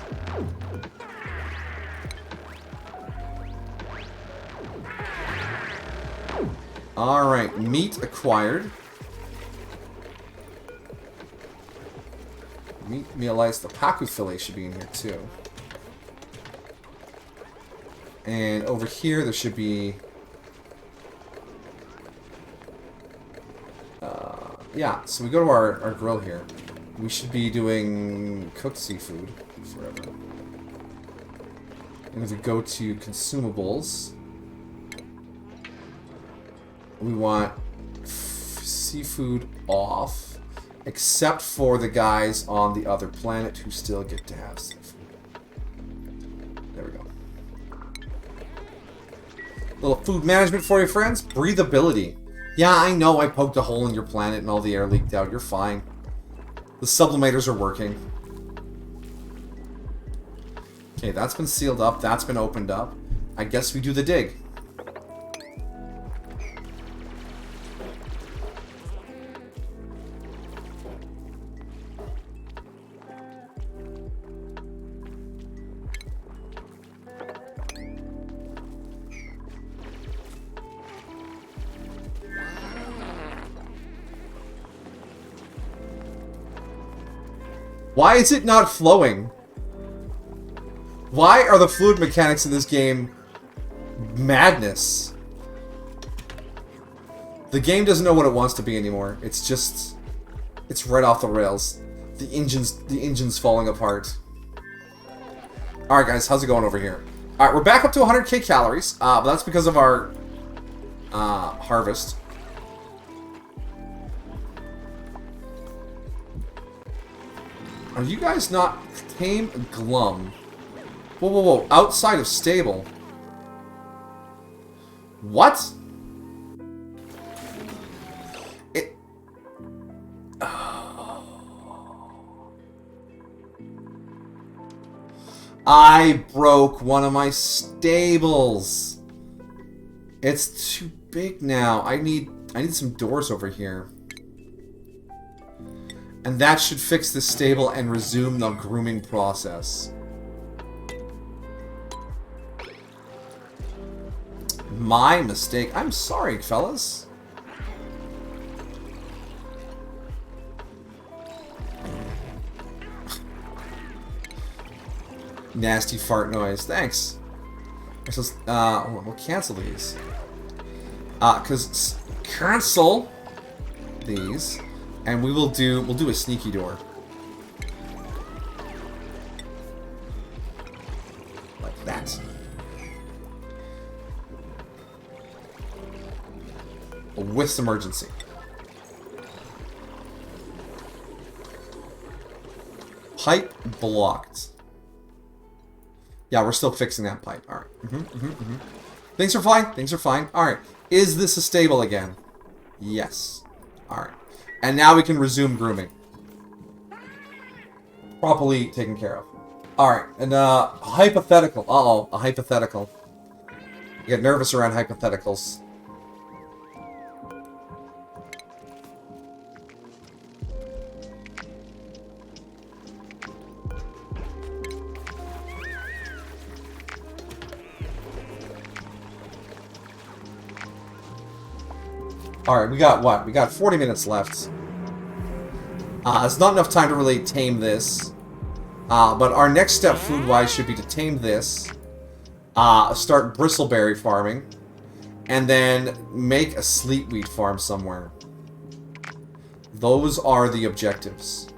Alright, meat acquired. Meat mealized. The Paku fillet should be in here too. And over here, there should be... yeah, so we go to our grill here. We should be doing cooked seafood forever. And if we go to consumables, we want seafood off, except for the guys on the other planet who still get to have seafood. There we go. Little food management for you, friends. Breathability. Yeah, I know I poked a hole in your planet and all the air leaked out. You're fine. The sublimators are working. Okay, that's been sealed up. That's been opened up. I guess we do the dig. Why is it not flowing? Why are the fluid mechanics in this game madness? The game doesn't know what it wants to be anymore. It's just... It's right off the rails. The engine's falling apart. Alright, guys, how's it going over here? Alright, we're back up to 100k calories, but that's because of our harvest. Are you guys not tame glum? Whoa, whoa, whoa. Outside of stable. What? It... I broke one of my stables. It's too big now. I need some doors over here. And that should fix the stable and resume the grooming process. My mistake. I'm sorry, fellas. Nasty fart noise. Thanks. We'll cancel these. Cancel these, and we'll do a sneaky door. Like that. With emergency. Pipe blocked. Yeah, we're still fixing that pipe. Alright. Things are fine. Things are fine. Alright. Is this a stable again? Yes. Alright. And now we can resume grooming. Properly taken care of. Alright. And, hypothetical. Uh-oh. A hypothetical. I get nervous around hypotheticals. Alright, we got what? We got 40 minutes left. It's not enough time to really tame this. But our next step food-wise should be to tame this. Start bristleberry farming. And then make a sleetweed farm somewhere. Those are the objectives.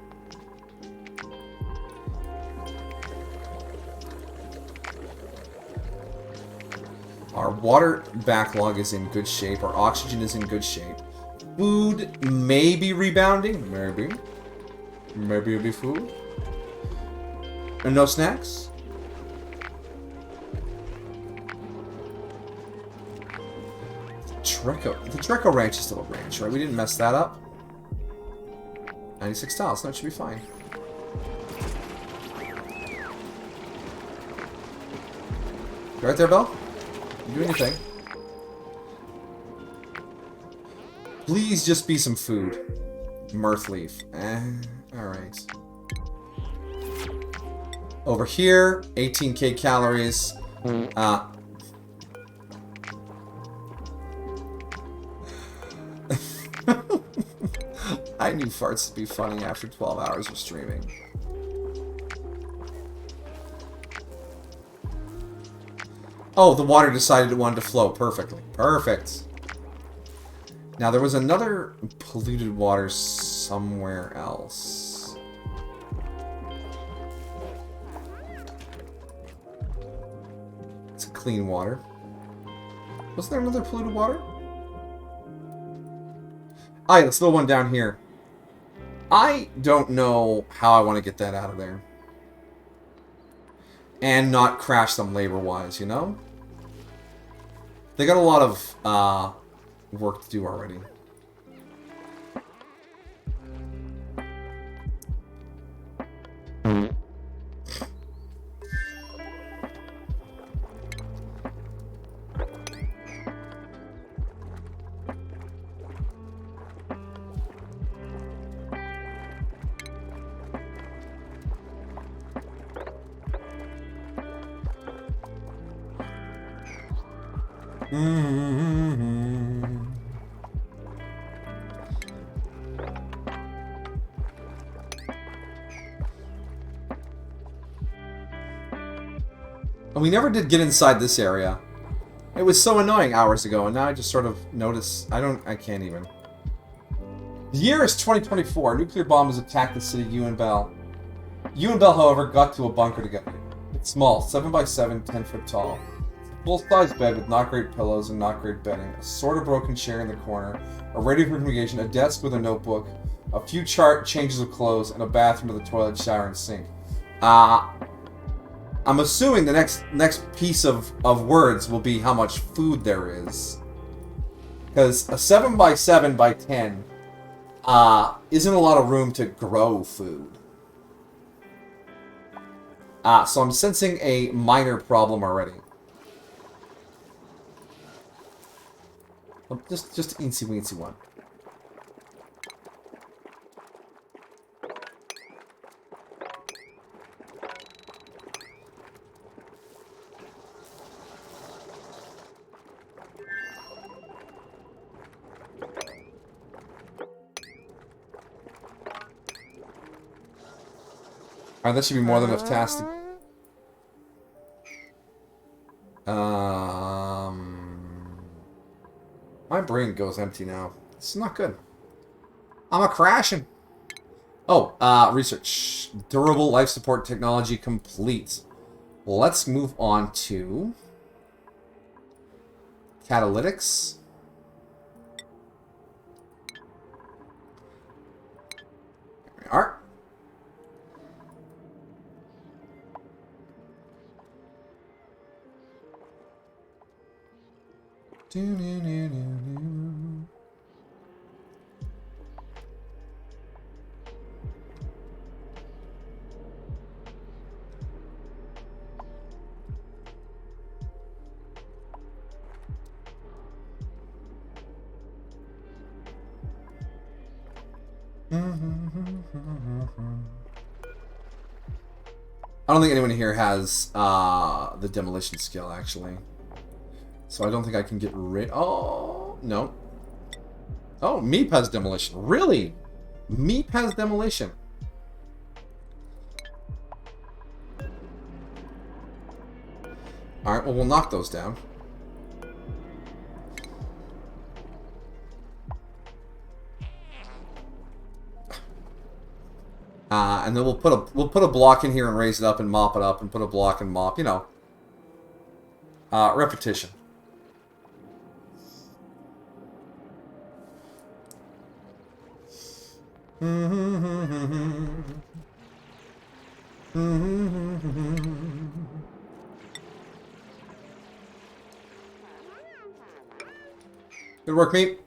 Our water backlog is in good shape. Our oxygen is in good shape. Food may be rebounding. Maybe. Maybe it'll be food. And no snacks? The Dreco Ranch is still a ranch, right? We didn't mess that up. 96 tiles. That should be fine. You right there, Belle? You do anything? Please just be some food. Mirth leaf. Alright. Over here, 18k calories. I knew farts would be funny after 12 hours of streaming. Oh, the water decided it wanted to flow perfectly. Perfect. Now, there was another polluted water somewhere else. It's a clean water. Was there another polluted water? Ah, yeah, this little one down here. I don't know how I want to get that out of there. And not crash them labor-wise, you know? They got a lot of work to do already. And we never did get inside this area. It was so annoying hours ago, and now I just sort of notice. I can't even. The year is 2024. A nuclear bomb has attacked the city of Bell. Bell, however, got to a bunker to get. Small, 7 by 7, 10 foot tall. Full-size bed with not great pillows and not great bedding. A sort of broken chair in the corner. A radio for communication. A desk with a notebook. A few changes of clothes. And a bathroom with a toilet, shower, and sink. I'm assuming the next piece of words will be how much food there is. Because a 7 by 7 by 10 isn't a lot of room to grow food. So I'm sensing a minor problem already. Just an eensy-weensy one. Alright, that should be more than enough tasks to... My brain goes empty now. This is not good. I'm a-crashing. Oh, research. Durable life support technology complete. Let's move on to... catalytics. Here we are. I don't think anyone here has the demolition skill, actually. So I don't think I can get rid... Oh, no. Oh, Meep has demolition. Really? Meep has demolition. Alright, well, we'll knock those down. And then we'll put a block in here and raise it up and mop it up and put a block and mop, you know. Repetition. Good work, mate.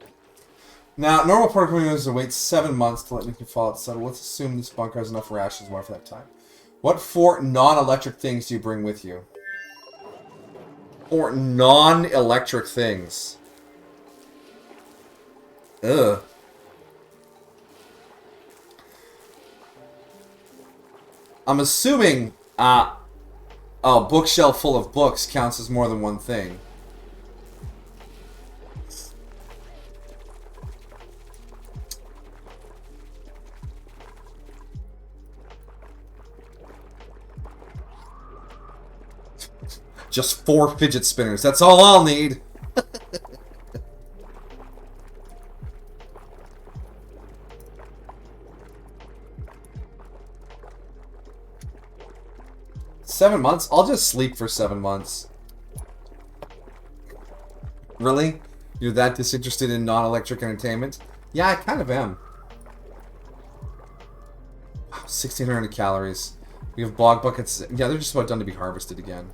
Now, normal protocol is to wait 7 months to let nuclear fallout settle. Let's assume this bunker has enough rations more for that time. What 4 non-electric things do you bring with you? 4 non-electric things. Ugh. I'm assuming a bookshelf full of books counts as more than one thing. Just 4 fidget spinners. That's all I'll need. 7 months? I'll just sleep for 7 months. Really? You're that disinterested in non-electric entertainment? Yeah, I kind of am. Wow, 1,600 calories. We have bog buckets. Yeah, they're just about done to be harvested again.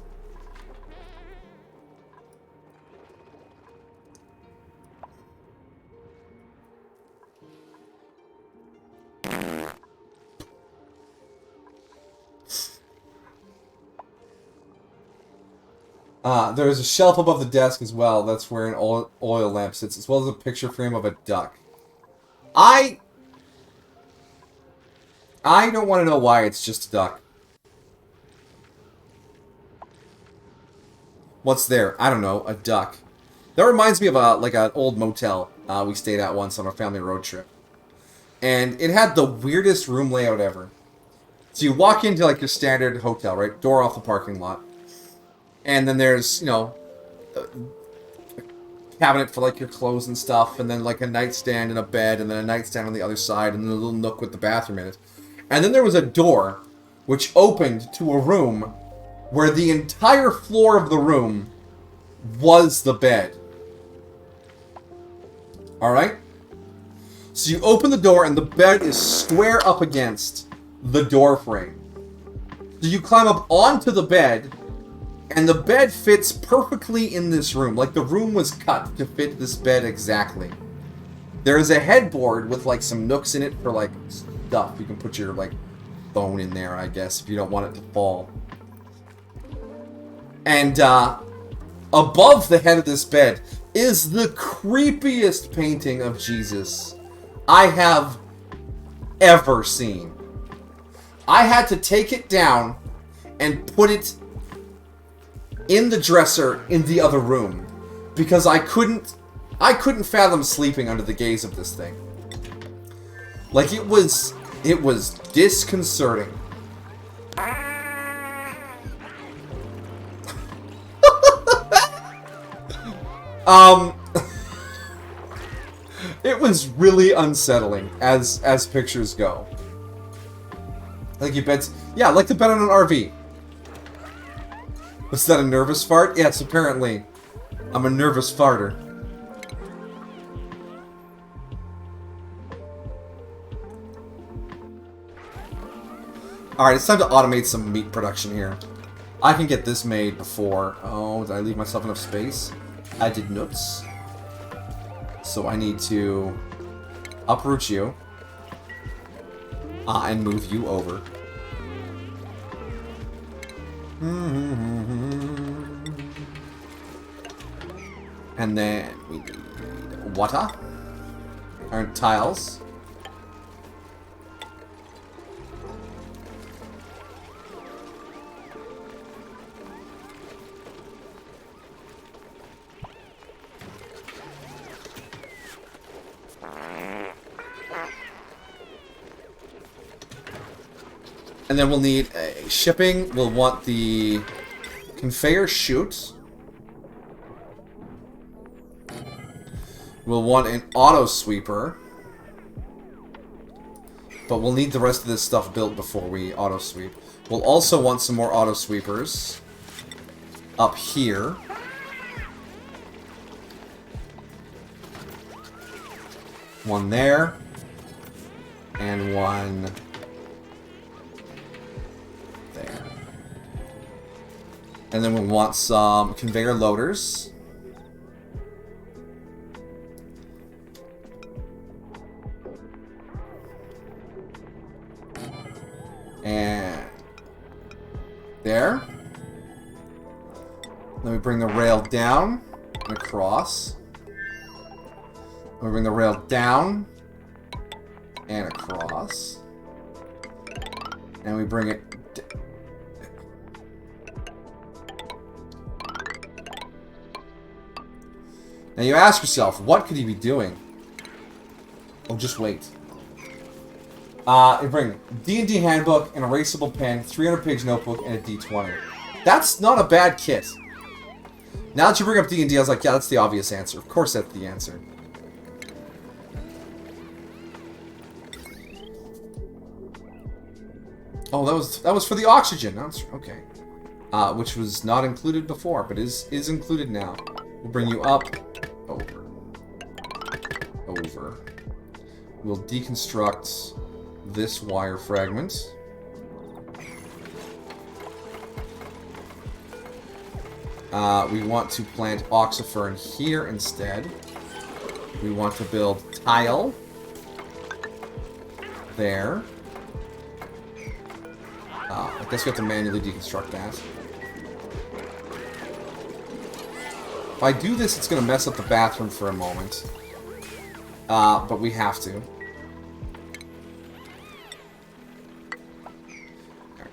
There's a shelf above the desk as well. That's where an oil lamp sits, as well as a picture frame of a duck. I don't want to know why it's just a duck. What's there? I don't know. A duck. That reminds me of like an old motel we stayed at once on a family road trip. And it had the weirdest room layout ever. So you walk into like your standard hotel, right? Door off the parking lot. And then there's, you know, a cabinet for like your clothes and stuff, and then like a nightstand and a bed, and then a nightstand on the other side, and then a little nook with the bathroom in it. And then there was a door which opened to a room where the entire floor of the room was the bed. Alright? So you open the door and the bed is square up against the door frame. So you climb up onto the bed, and the bed fits perfectly in this room. Like, the room was cut to fit this bed exactly. There is a headboard with, like, some nooks in it for, like, stuff. You can put your, like, phone in there, I guess, if you don't want it to fall. And, above the head of this bed is the creepiest painting of Jesus I have ever seen. I had to take it down and put it in the dresser in the other room because I couldn't fathom sleeping under the gaze of this thing. Like, it was disconcerting. It was really unsettling as pictures go. Like your bed's... Yeah, like the bed on an RV. Was that a nervous fart? Yes, apparently. I'm a nervous farter. Alright, it's time to automate some meat production here. I can get this made before... Oh, did I leave myself enough space? I did nuts. So I need to uproot you. And move you over. And then we need water. Or tiles. And then we'll need a shipping. We'll want the conveyor chute. We'll want an auto sweeper. But we'll need the rest of this stuff built before we auto sweep. We'll also want some more auto sweepers up here. One there. And one... there. And then we'll want some conveyor loaders. And there. Then we bring the rail down and across. Then we bring the rail down and across. And we bring it... Now you ask yourself, what could he be doing? Oh, just wait. You bring D&D handbook, an erasable pen, 300-page notebook, and a D20. That's not a bad kit. Now that you bring up D&D, I was like, yeah, that's the obvious answer. Of course that's the answer. Oh, that was for the oxygen. Okay. Which was not included before, but is included now. We'll bring you up, over. We'll deconstruct this wire fragment. We want to plant oxifern here instead. We want to build tile there. I guess we have to manually deconstruct that. If I do this, it's going to mess up the bathroom for a moment. But we have to.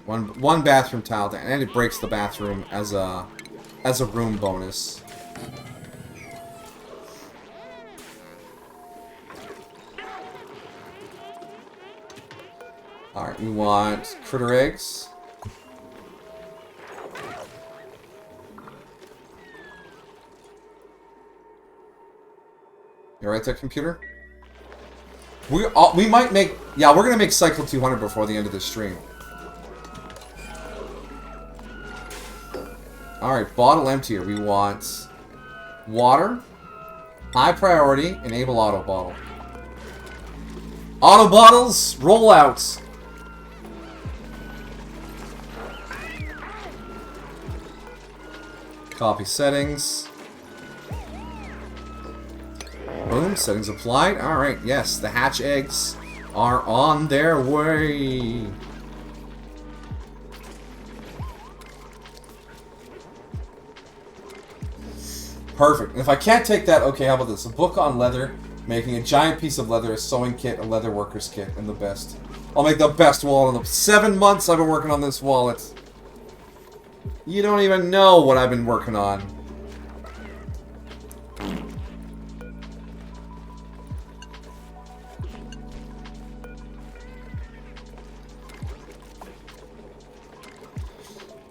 Right, one bathroom tile down, and it breaks the bathroom as a room bonus. Alright, we want critter eggs. You alright there, computer? We might make... Yeah, we're gonna make Cycle 200 before the end of this stream. Alright, bottle emptier. We want water. High priority. Enable auto bottle. Auto bottles, roll out. Copy settings. Boom, settings applied. Alright, yes, the hatch eggs are on their way. Perfect. And if I can't take that, okay, how about this? A book on leather, making a giant piece of leather, a sewing kit, a leather worker's kit, and the best. I'll make the best wallet in the 7 months I've been working on this wallet. You don't even know what I've been working on.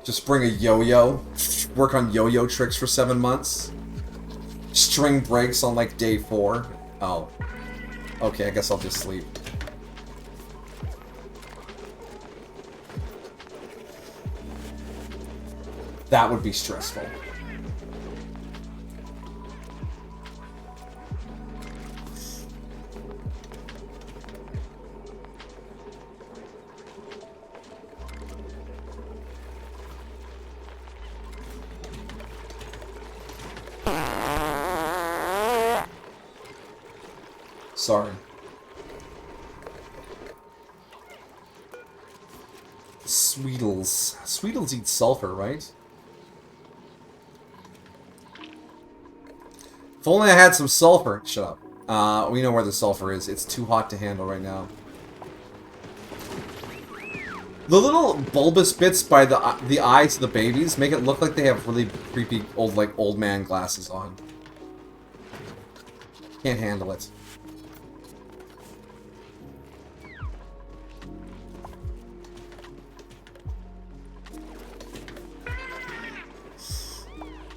Just bring a yo-yo. Work on yo-yo tricks for 7 months. String breaks on like day 4. Oh. Okay, I guess I'll just sleep. That would be stressful. Sorry. Sweetles. Sweetles eat sulfur, right? If only I had some sulfur. Shut up. We know where the sulfur is. It's too hot to handle right now. The little bulbous bits by the eyes of the babies make it look like they have really creepy old man glasses on. Can't handle it.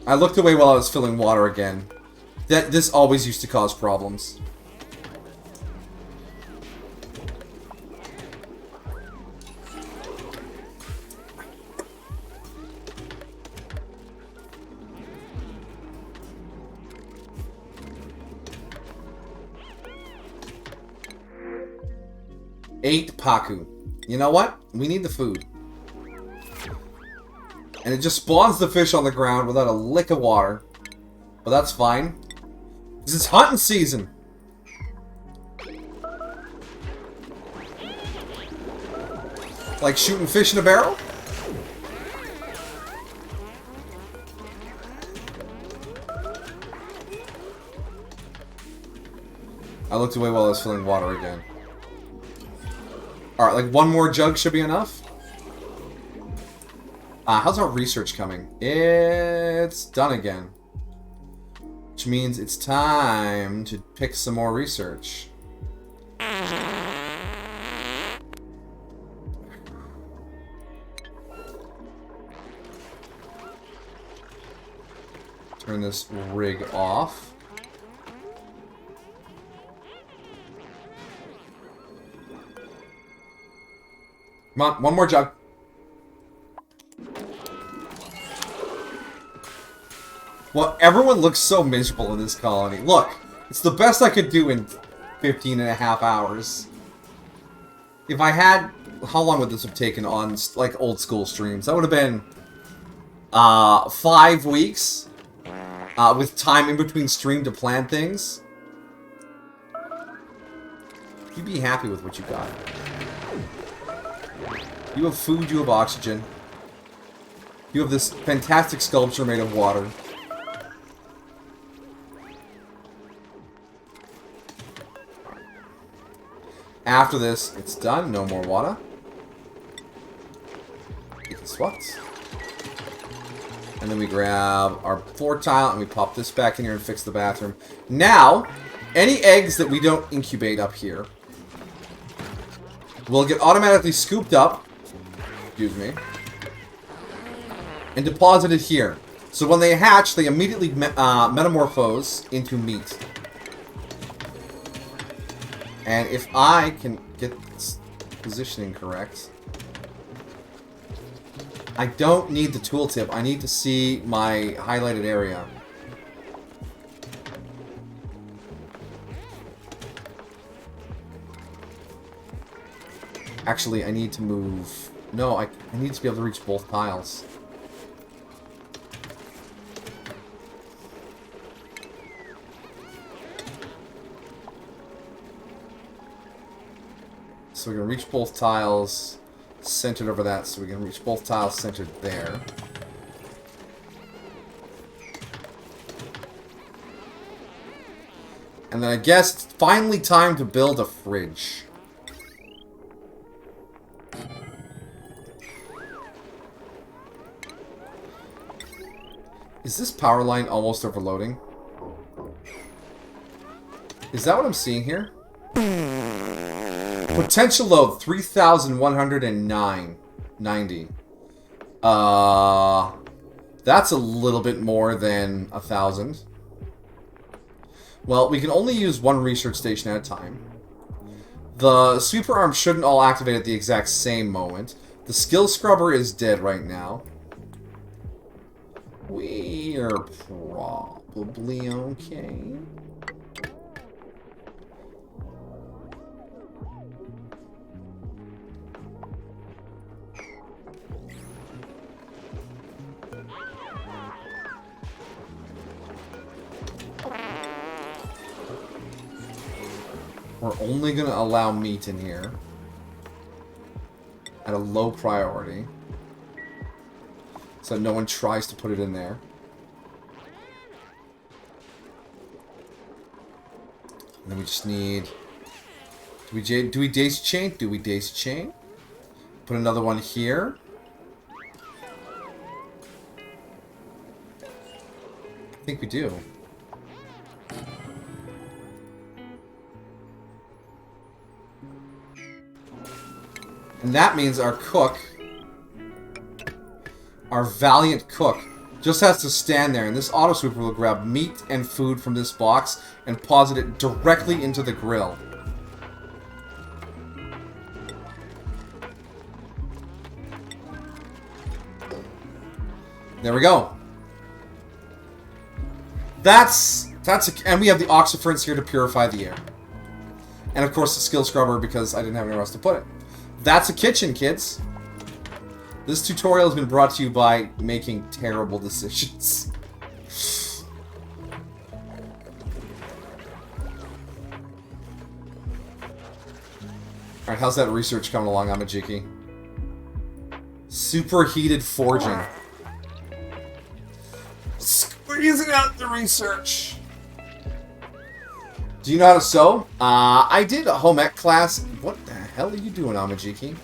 I looked away while I was filling water again. This always used to cause problems. Eight Paku. You know what? We need the food. And it just spawns the fish on the ground without a lick of water. But that's fine. Because it's hunting season. Like shooting fish in a barrel? I looked away while I was filling water again. Alright, like one more jug should be enough? How's our research coming? It's done again. Which means it's time to pick some more research. Turn this rig off. Come on, one more jug. Well, everyone looks so miserable in this colony. Look, it's the best I could do in 15 and a half hours. If I had... How long would this have taken on, like, old school streams? That would have been... 5 weeks. With time in between stream to plan things. You'd be happy with what you got. You have food, you have oxygen. You have this fantastic sculpture made of water. After this, it's done. No more water. Guess what? And then we grab our floor tile and we pop this back in here and fix the bathroom. Now, any eggs that we don't incubate up here will get automatically scooped up, excuse me, and deposited here. So when they hatch, they immediately metamorphose into meat. And if I can get this positioning correct... I don't need the tooltip. I need to see my highlighted area. Actually, I need to move... No, I need to be able to reach both tiles. So we're going to reach both tiles centered over that. So we're going to reach both tiles centered there. And then I guess it's finally time to build a fridge. Is this power line almost overloading? Is that what I'm seeing here? Potential load 3,190. That's a little bit more than 1,000. Well, we can only use one research station at a time. The sweeper arm shouldn't all activate at the exact same moment. The skill scrubber is dead right now. We're probably okay. We're only going to allow meat in here at a low priority, so no one tries to put it in there. And then we just need... Do we daisy chain? Do we daisy chain? Put another one here. I think we do. And that means our cook, our valiant cook, just has to stand there, and this auto sweeper will grab meat and food from this box and posit it directly into the grill. There we go. And we have the oxyferns here to purify the air. And of course the skill scrubber because I didn't have anywhere else to put it. That's a kitchen, kids. This tutorial has been brought to you by making terrible decisions. Alright, how's that research coming along, Amajiki? Superheated forging. Squeezing out the research. Do you know how to sew? I did a home ec class. What the hell are you doing, Amajiki?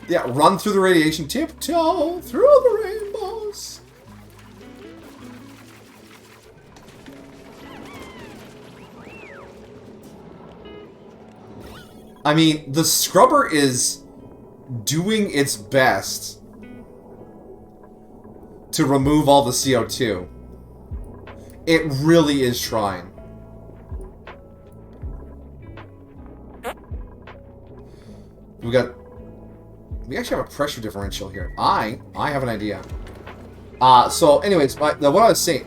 Yeah, run through the radiation. Tiptoe through the rainbows. I mean, the scrubber is doing its best to remove all the CO2. It really is trying. We actually have a pressure differential here. I have an idea. So anyways, what I was saying...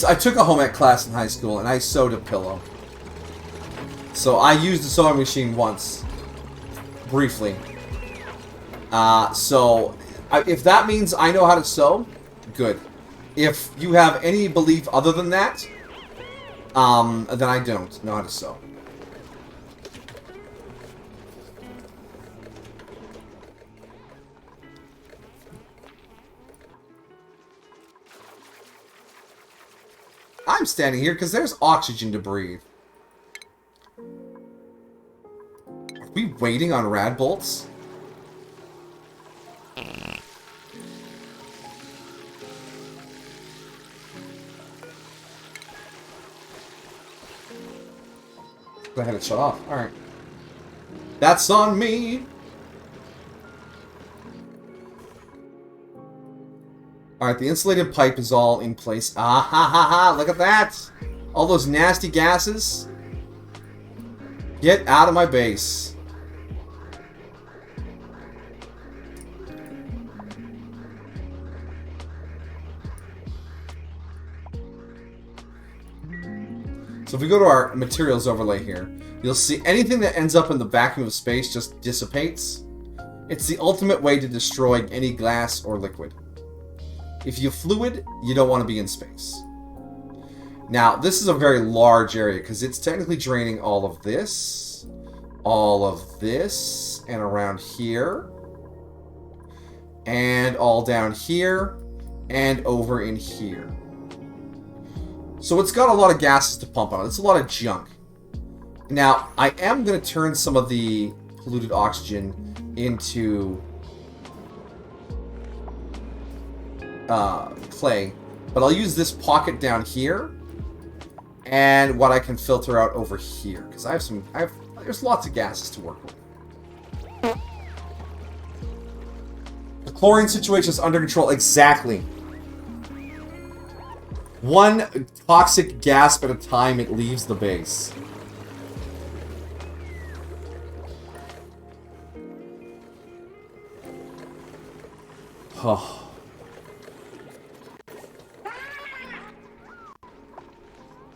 I took a home ec class in high school, and I sewed a pillow. So I used the sewing machine once. Briefly. If that means I know how to sew, good. If you have any belief other than that, then I don't know how to sew. I'm standing here because there's oxygen to breathe. Are we waiting on rad bolts? Go ahead and shut off. Alright. That's on me! Alright, the insulated pipe is all in place. Ah ha ha ha! Look at that! All those nasty gases. Get out of my base. So if we go to our materials overlay here, you'll see anything that ends up in the vacuum of space just dissipates. It's the ultimate way to destroy any glass or liquid. If you're fluid, you don't want to be in space. Now, this is a very large area because it's technically draining all of this, and around here, and all down here, and over in here. So it's got a lot of gases to pump on it. It's a lot of junk. Now, I am going to turn some of the polluted oxygen into clay, but I'll use this pocket down here and what I can filter out over here because there's lots of gases to work with. The chlorine situation is under control. Exactly. One toxic gasp at a time, it leaves the base. Oh.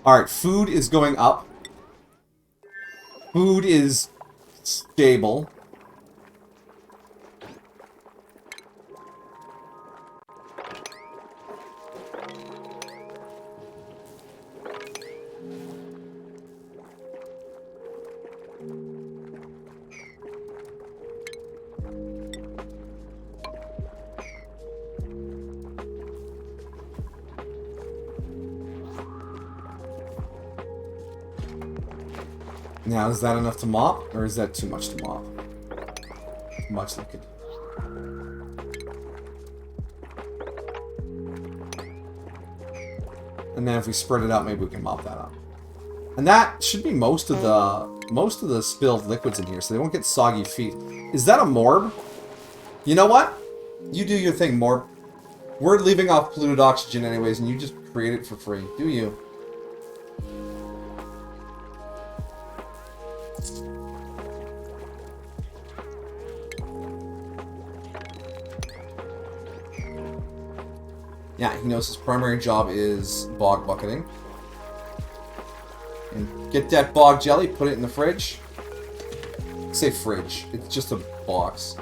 Alright, food is going up. Food is stable. Now, is that enough to mop, or is that too much to mop? Too much liquid. And then if we spread it out, maybe we can mop that up. And that should be most of the spilled liquids in here, so they won't get soggy feet. Is that a morb? You know what? You do your thing, morb. We're leaving off polluted oxygen anyways, and you just create it for free. Do you? Yeah, he knows his primary job is bog bucketing. And get that bog jelly, put it in the fridge. Say fridge, it's just a box.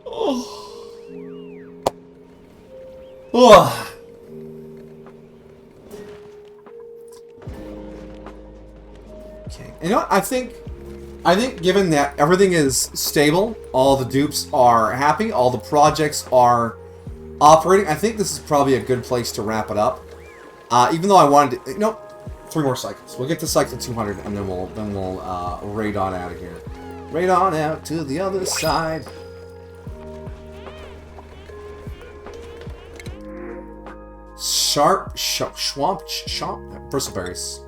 Oh. Oh. You know what? I think given that everything is stable, all the dupes are happy, all the projects are operating, I think this is probably a good place to wrap it up. Even though I wanted to, 3 more cycles. We'll get to cycle 200 and then we'll raid on out of here. Raid on out to the other side. Swamp bristleberries.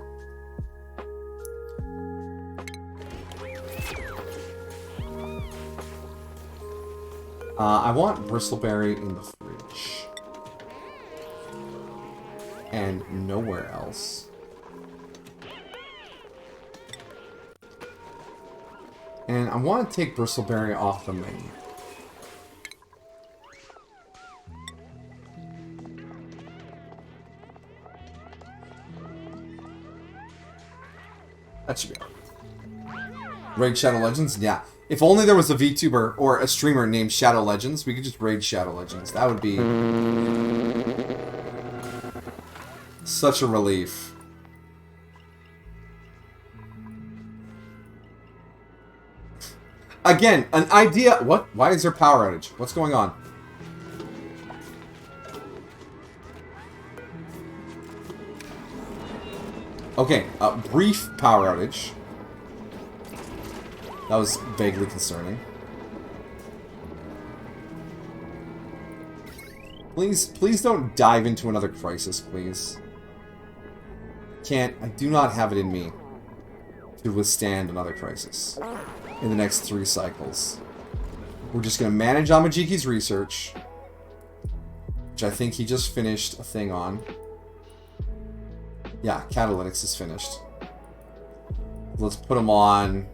I want bristleberry in the fridge. And nowhere else. And I want to take bristleberry off the menu. That should be alright. Raid Shadow Legends? Yeah. If only there was a VTuber or a streamer named Shadow Legends, we could just raid Shadow Legends. That would be such a relief. Again, an idea. What? Why is there power outage? What's going on? Okay, a brief power outage. That was vaguely concerning. Please don't dive into another crisis, please. I do not have it in me to withstand another crisis in the next 3 cycles. We're just going to manage Amajiki's research, which I think he just finished a thing on. Yeah, catalytics is finished. Let's put him on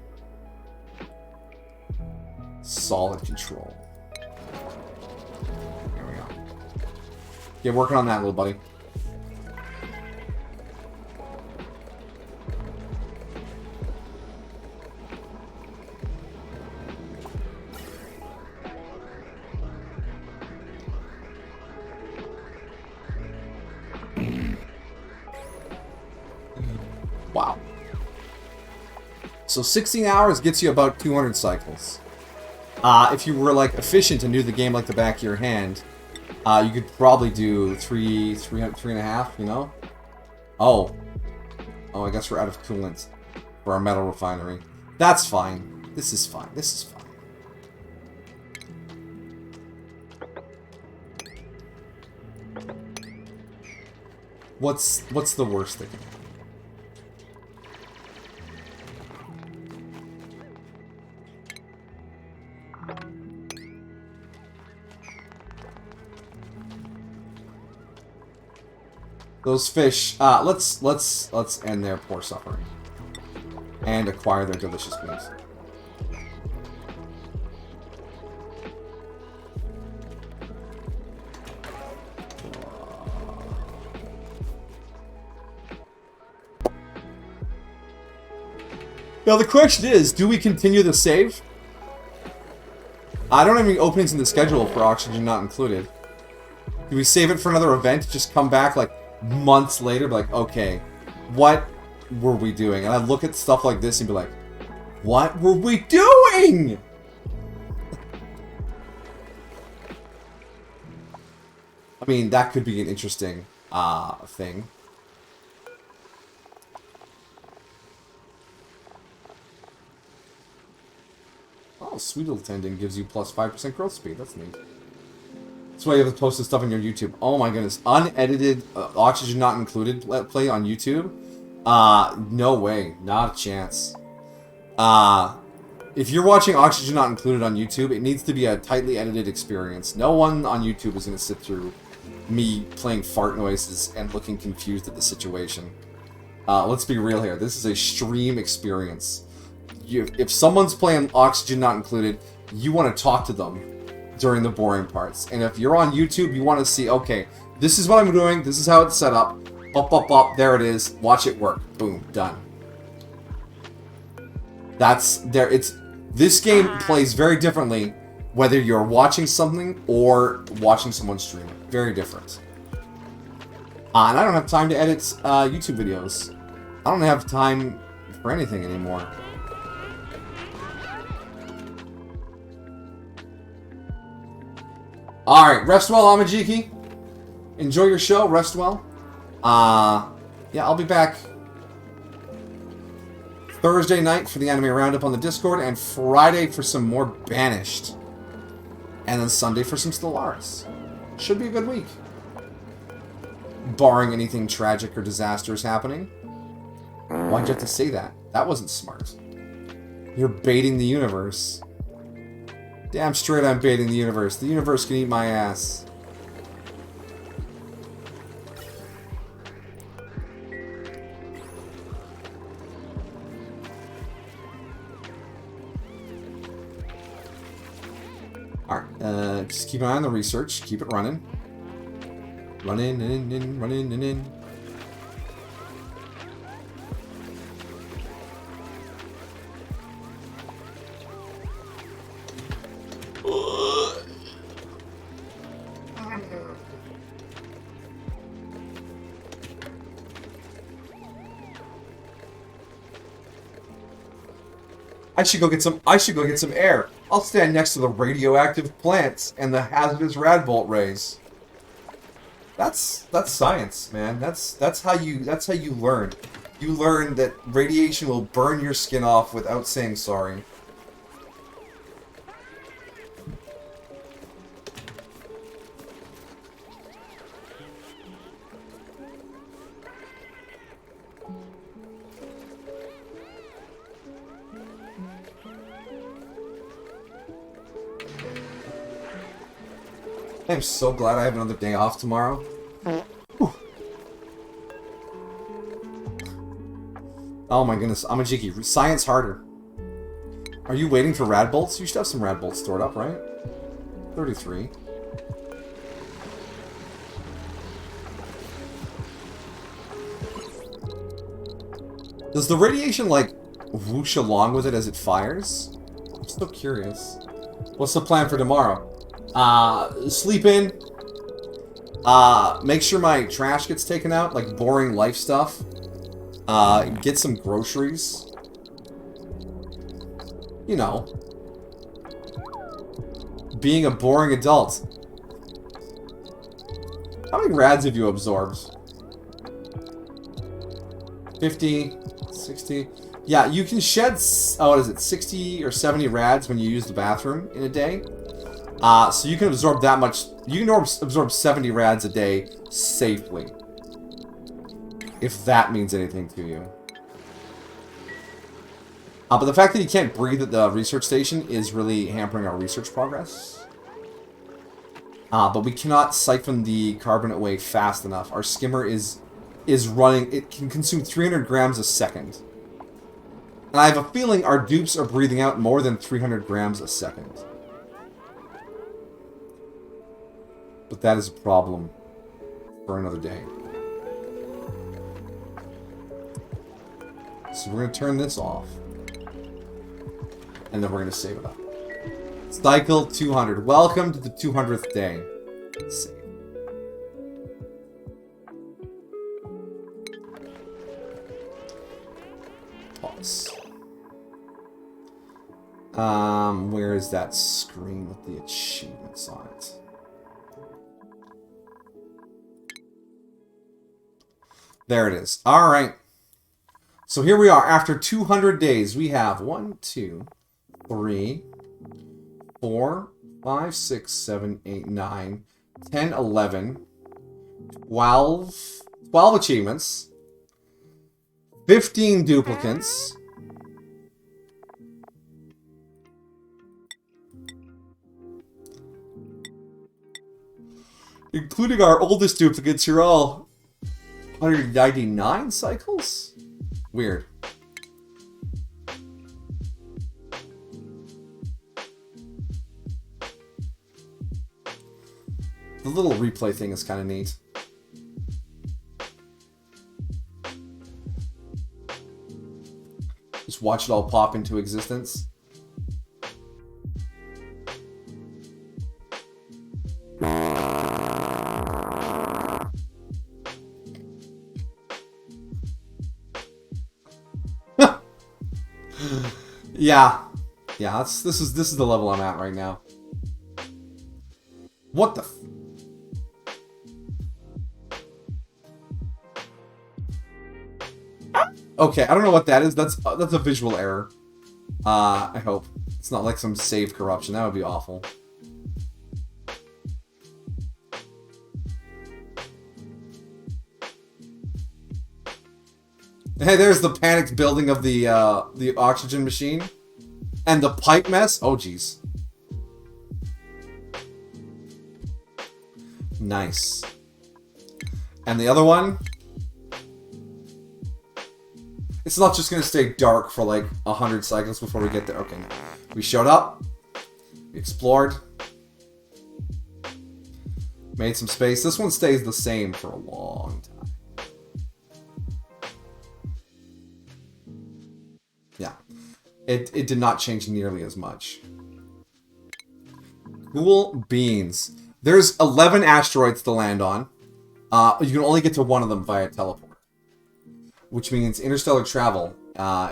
solid control. There we go. Get working on that, little buddy. Wow. So 16 hours gets you about 200 cycles. If you were like efficient and knew the game like the back of your hand, you could probably do three and a half, you know? Oh, I guess we're out of coolant for our metal refinery. That's fine. This is fine. This is fine. What's the worst that can happen? Those fish, let's end their poor suffering. And acquire their delicious meat. Now the question is, do we continue the save? I don't have any openings in the schedule for Oxygen Not Included. Do we save it for another event? Just come back like months later, be like, okay, what were we doing? And I look at stuff like this and be like, what were we doing? I mean, that could be an interesting thing. Oh, Sweet Little Tendon gives you plus 5% growth speed. That's neat. That's why you have to post this stuff on your YouTube. Oh my goodness. Unedited, Oxygen Not Included play on YouTube? No way. Not a chance. If you're watching Oxygen Not Included on YouTube, it needs to be a tightly edited experience. No one on YouTube is going to sit through me playing fart noises and looking confused at the situation. Let's be real here. This is a stream experience. If someone's playing Oxygen Not Included, you want to talk to them during the boring parts. And if you're on YouTube, you want to see, okay, this is what I'm doing, this is how it's set up, up, there it is, watch it work, boom, done. This game plays very differently whether you're watching something or watching someone stream it. Very different. And I don't have time to edit YouTube videos. I don't have time for anything anymore. Alright, rest well, Amajiki. Enjoy your show, rest well. Yeah, I'll be back Thursday night for the anime roundup on the Discord, and Friday for some more Banished. And then Sunday for some Stellaris. Should be a good week. Barring anything tragic or disastrous happening. Why'd you have to say that? That wasn't smart. You're baiting the universe. Damn straight I'm baiting the universe. The universe can eat my ass. Alright, just keep an eye on the research. Keep it running. Running and in, running and in. I should go get some air. I'll stand next to the radioactive plants and the hazardous radbolt rays. That's science, man. That's how you learn. You learn that radiation will burn your skin off without saying sorry. I'm so glad I have another day off tomorrow. Whew. Oh my goodness, Amajiki, science harder. Are you waiting for rad bolts? You should have some rad bolts stored up, right? 33. Does the radiation, like, whoosh along with it as it fires? I'm still curious. What's the plan for tomorrow? Sleep in. Make sure my trash gets taken out, like boring life stuff. Get some groceries. You know. Being a boring adult. How many rads have you absorbed? 50, 60. Yeah, you can shed, what is it, 60 or 70 rads when you use the bathroom in a day. So you can absorb that much. You can absorb 70 rads a day safely. If that means anything to you. But the fact that you can't breathe at the research station is really hampering our research progress. But we cannot siphon the carbon away fast enough. Our skimmer is running. It can consume 300 grams a second. And I have a feeling our dupes are breathing out more than 300 grams a second. But that is a problem for another day. So we're going to turn this off. And then we're going to save it up. Cycle 200. Welcome to the 200th day. Save. Pause. Where is that screen with the achievements on it? There it is. All right. So here we are. After 200 days, we have 1, 2, 3, 4, 5, 6, 7, 8, 9, 10, 11, 12 achievements, 15 duplicates, including our oldest duplicates, you're all 199 cycles? Weird. The little replay thing is kind of neat. Just watch it all pop into existence. Yeah, this is the level I'm at right now. What the f... Okay, I don't know what that is. That's a visual error. I hope. It's not like some save corruption. That would be awful. Hey, there's the panicked building of the oxygen machine. And the pipe mess. Oh, jeez. Nice. And the other one. It's not just going to stay dark for like 100 cycles before we get there. Okay, no. We showed up. We explored. Made some space. This one stays the same for a long time. Yeah. It did not change nearly as much. Cool beans. There's 11 asteroids to land on. You can only get to one of them via teleport. Which means interstellar travel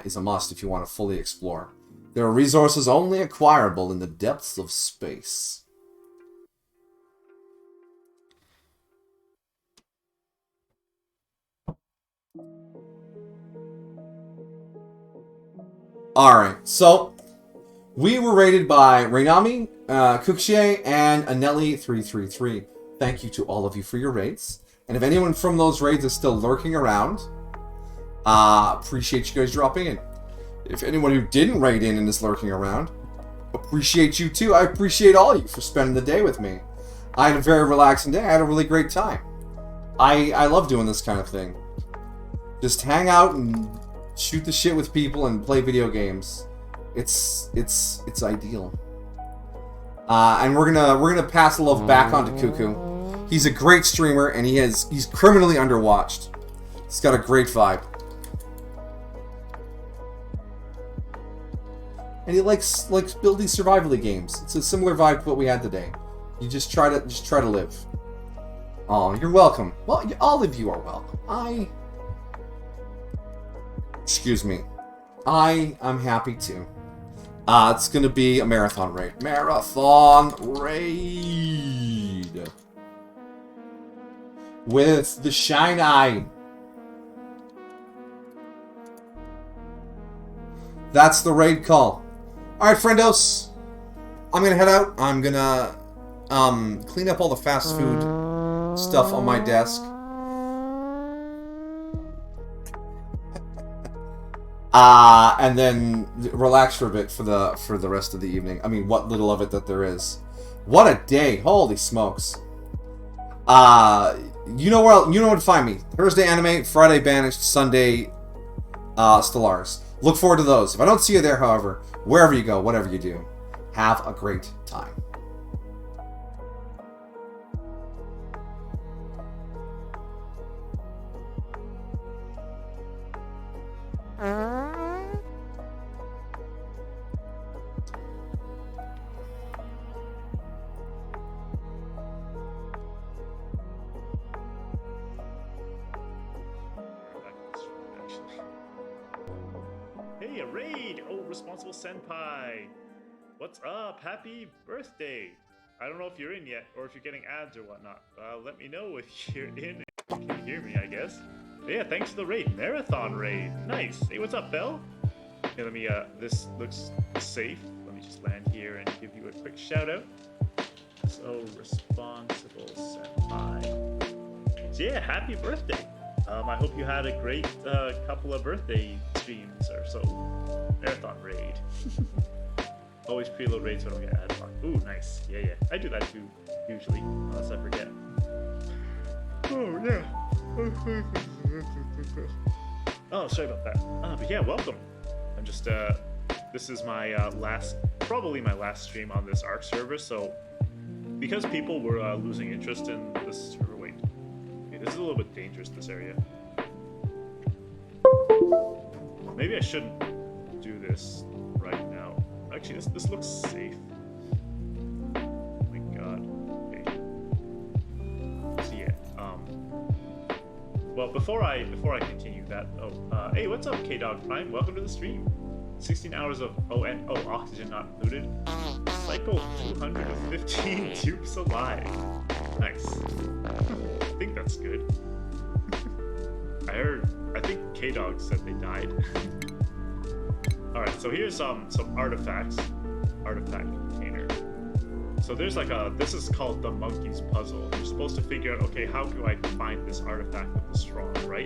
is a must if you want to fully explore. There are resources only acquirable in the depths of space. Alright, so we were rated by Rainami, Kukshe, and Anelli333. Thank you to all of you for your raids. And if anyone from those raids is still lurking around, appreciate you guys dropping in. If anyone who didn't raid in and is lurking around, appreciate you too. I appreciate all of you for spending the day with me. I had a very relaxing day. I had a really great time. I love doing this kind of thing. Just hang out and shoot the shit with people and play video games. It's ideal. And we're gonna pass the love back on to Cuckoo. He's a great streamer and he's criminally underwatched. He's got a great vibe. And he likes building survivally games. It's a similar vibe to what we had today. You just try to live. Oh, you're welcome. Well, all of you are welcome. Excuse me. I'm happy too. It's gonna be a marathon raid. Marathon raid with the Shine Eye. That's the raid call. Alright, friendos. I'm gonna head out. I'm gonna clean up all the fast food stuff on my desk. And then relax for a bit for the rest of the evening. I mean, what little of it that there is. What a day! Holy smokes! You know where to find me. Thursday anime, Friday banished, Sunday Stellaris. Look forward to those. If I don't see you there, however, wherever you go, whatever you do, have a great time. Hey, a raid! Oh, Responsible Senpai! What's up? Happy birthday! I don't know if you're in yet, or if you're getting ads or whatnot. Let me know if you're in and you can hear me, I guess. But yeah, thanks for the raid. Marathon raid. Nice. Hey, what's up, Belle? Okay, let me, this looks safe. Let me just land here and give you a quick shout out. So, Responsible Senpai. So yeah, happy birthday! I hope you had a great couple of birthday streams or so. Marathon raid. Always preload raids so I don't get ad block. Ooh, nice. Yeah. I do that too, usually, unless I forget. Oh, yeah. Oh, sorry about that. But yeah, welcome. I'm just, this is my probably my last stream on this ARC server, so because people were losing interest in this server, wait. This is a little bit dangerous, this area. Maybe I shouldn't do this right now. Actually, this looks safe. Oh my god. Okay. So yeah, well, before I continue that, hey, what's up, K-Dog Prime? Welcome to the stream. 16 hours of oxygen not included. Cycle 215 dupes alive. Nice. I think that's good. I think K-Dog said they died. Alright, so here's some artifacts. Artifact container. So there's like this is called the monkey's puzzle. You're supposed to figure out, okay, how do I find this artifact with the straw, right?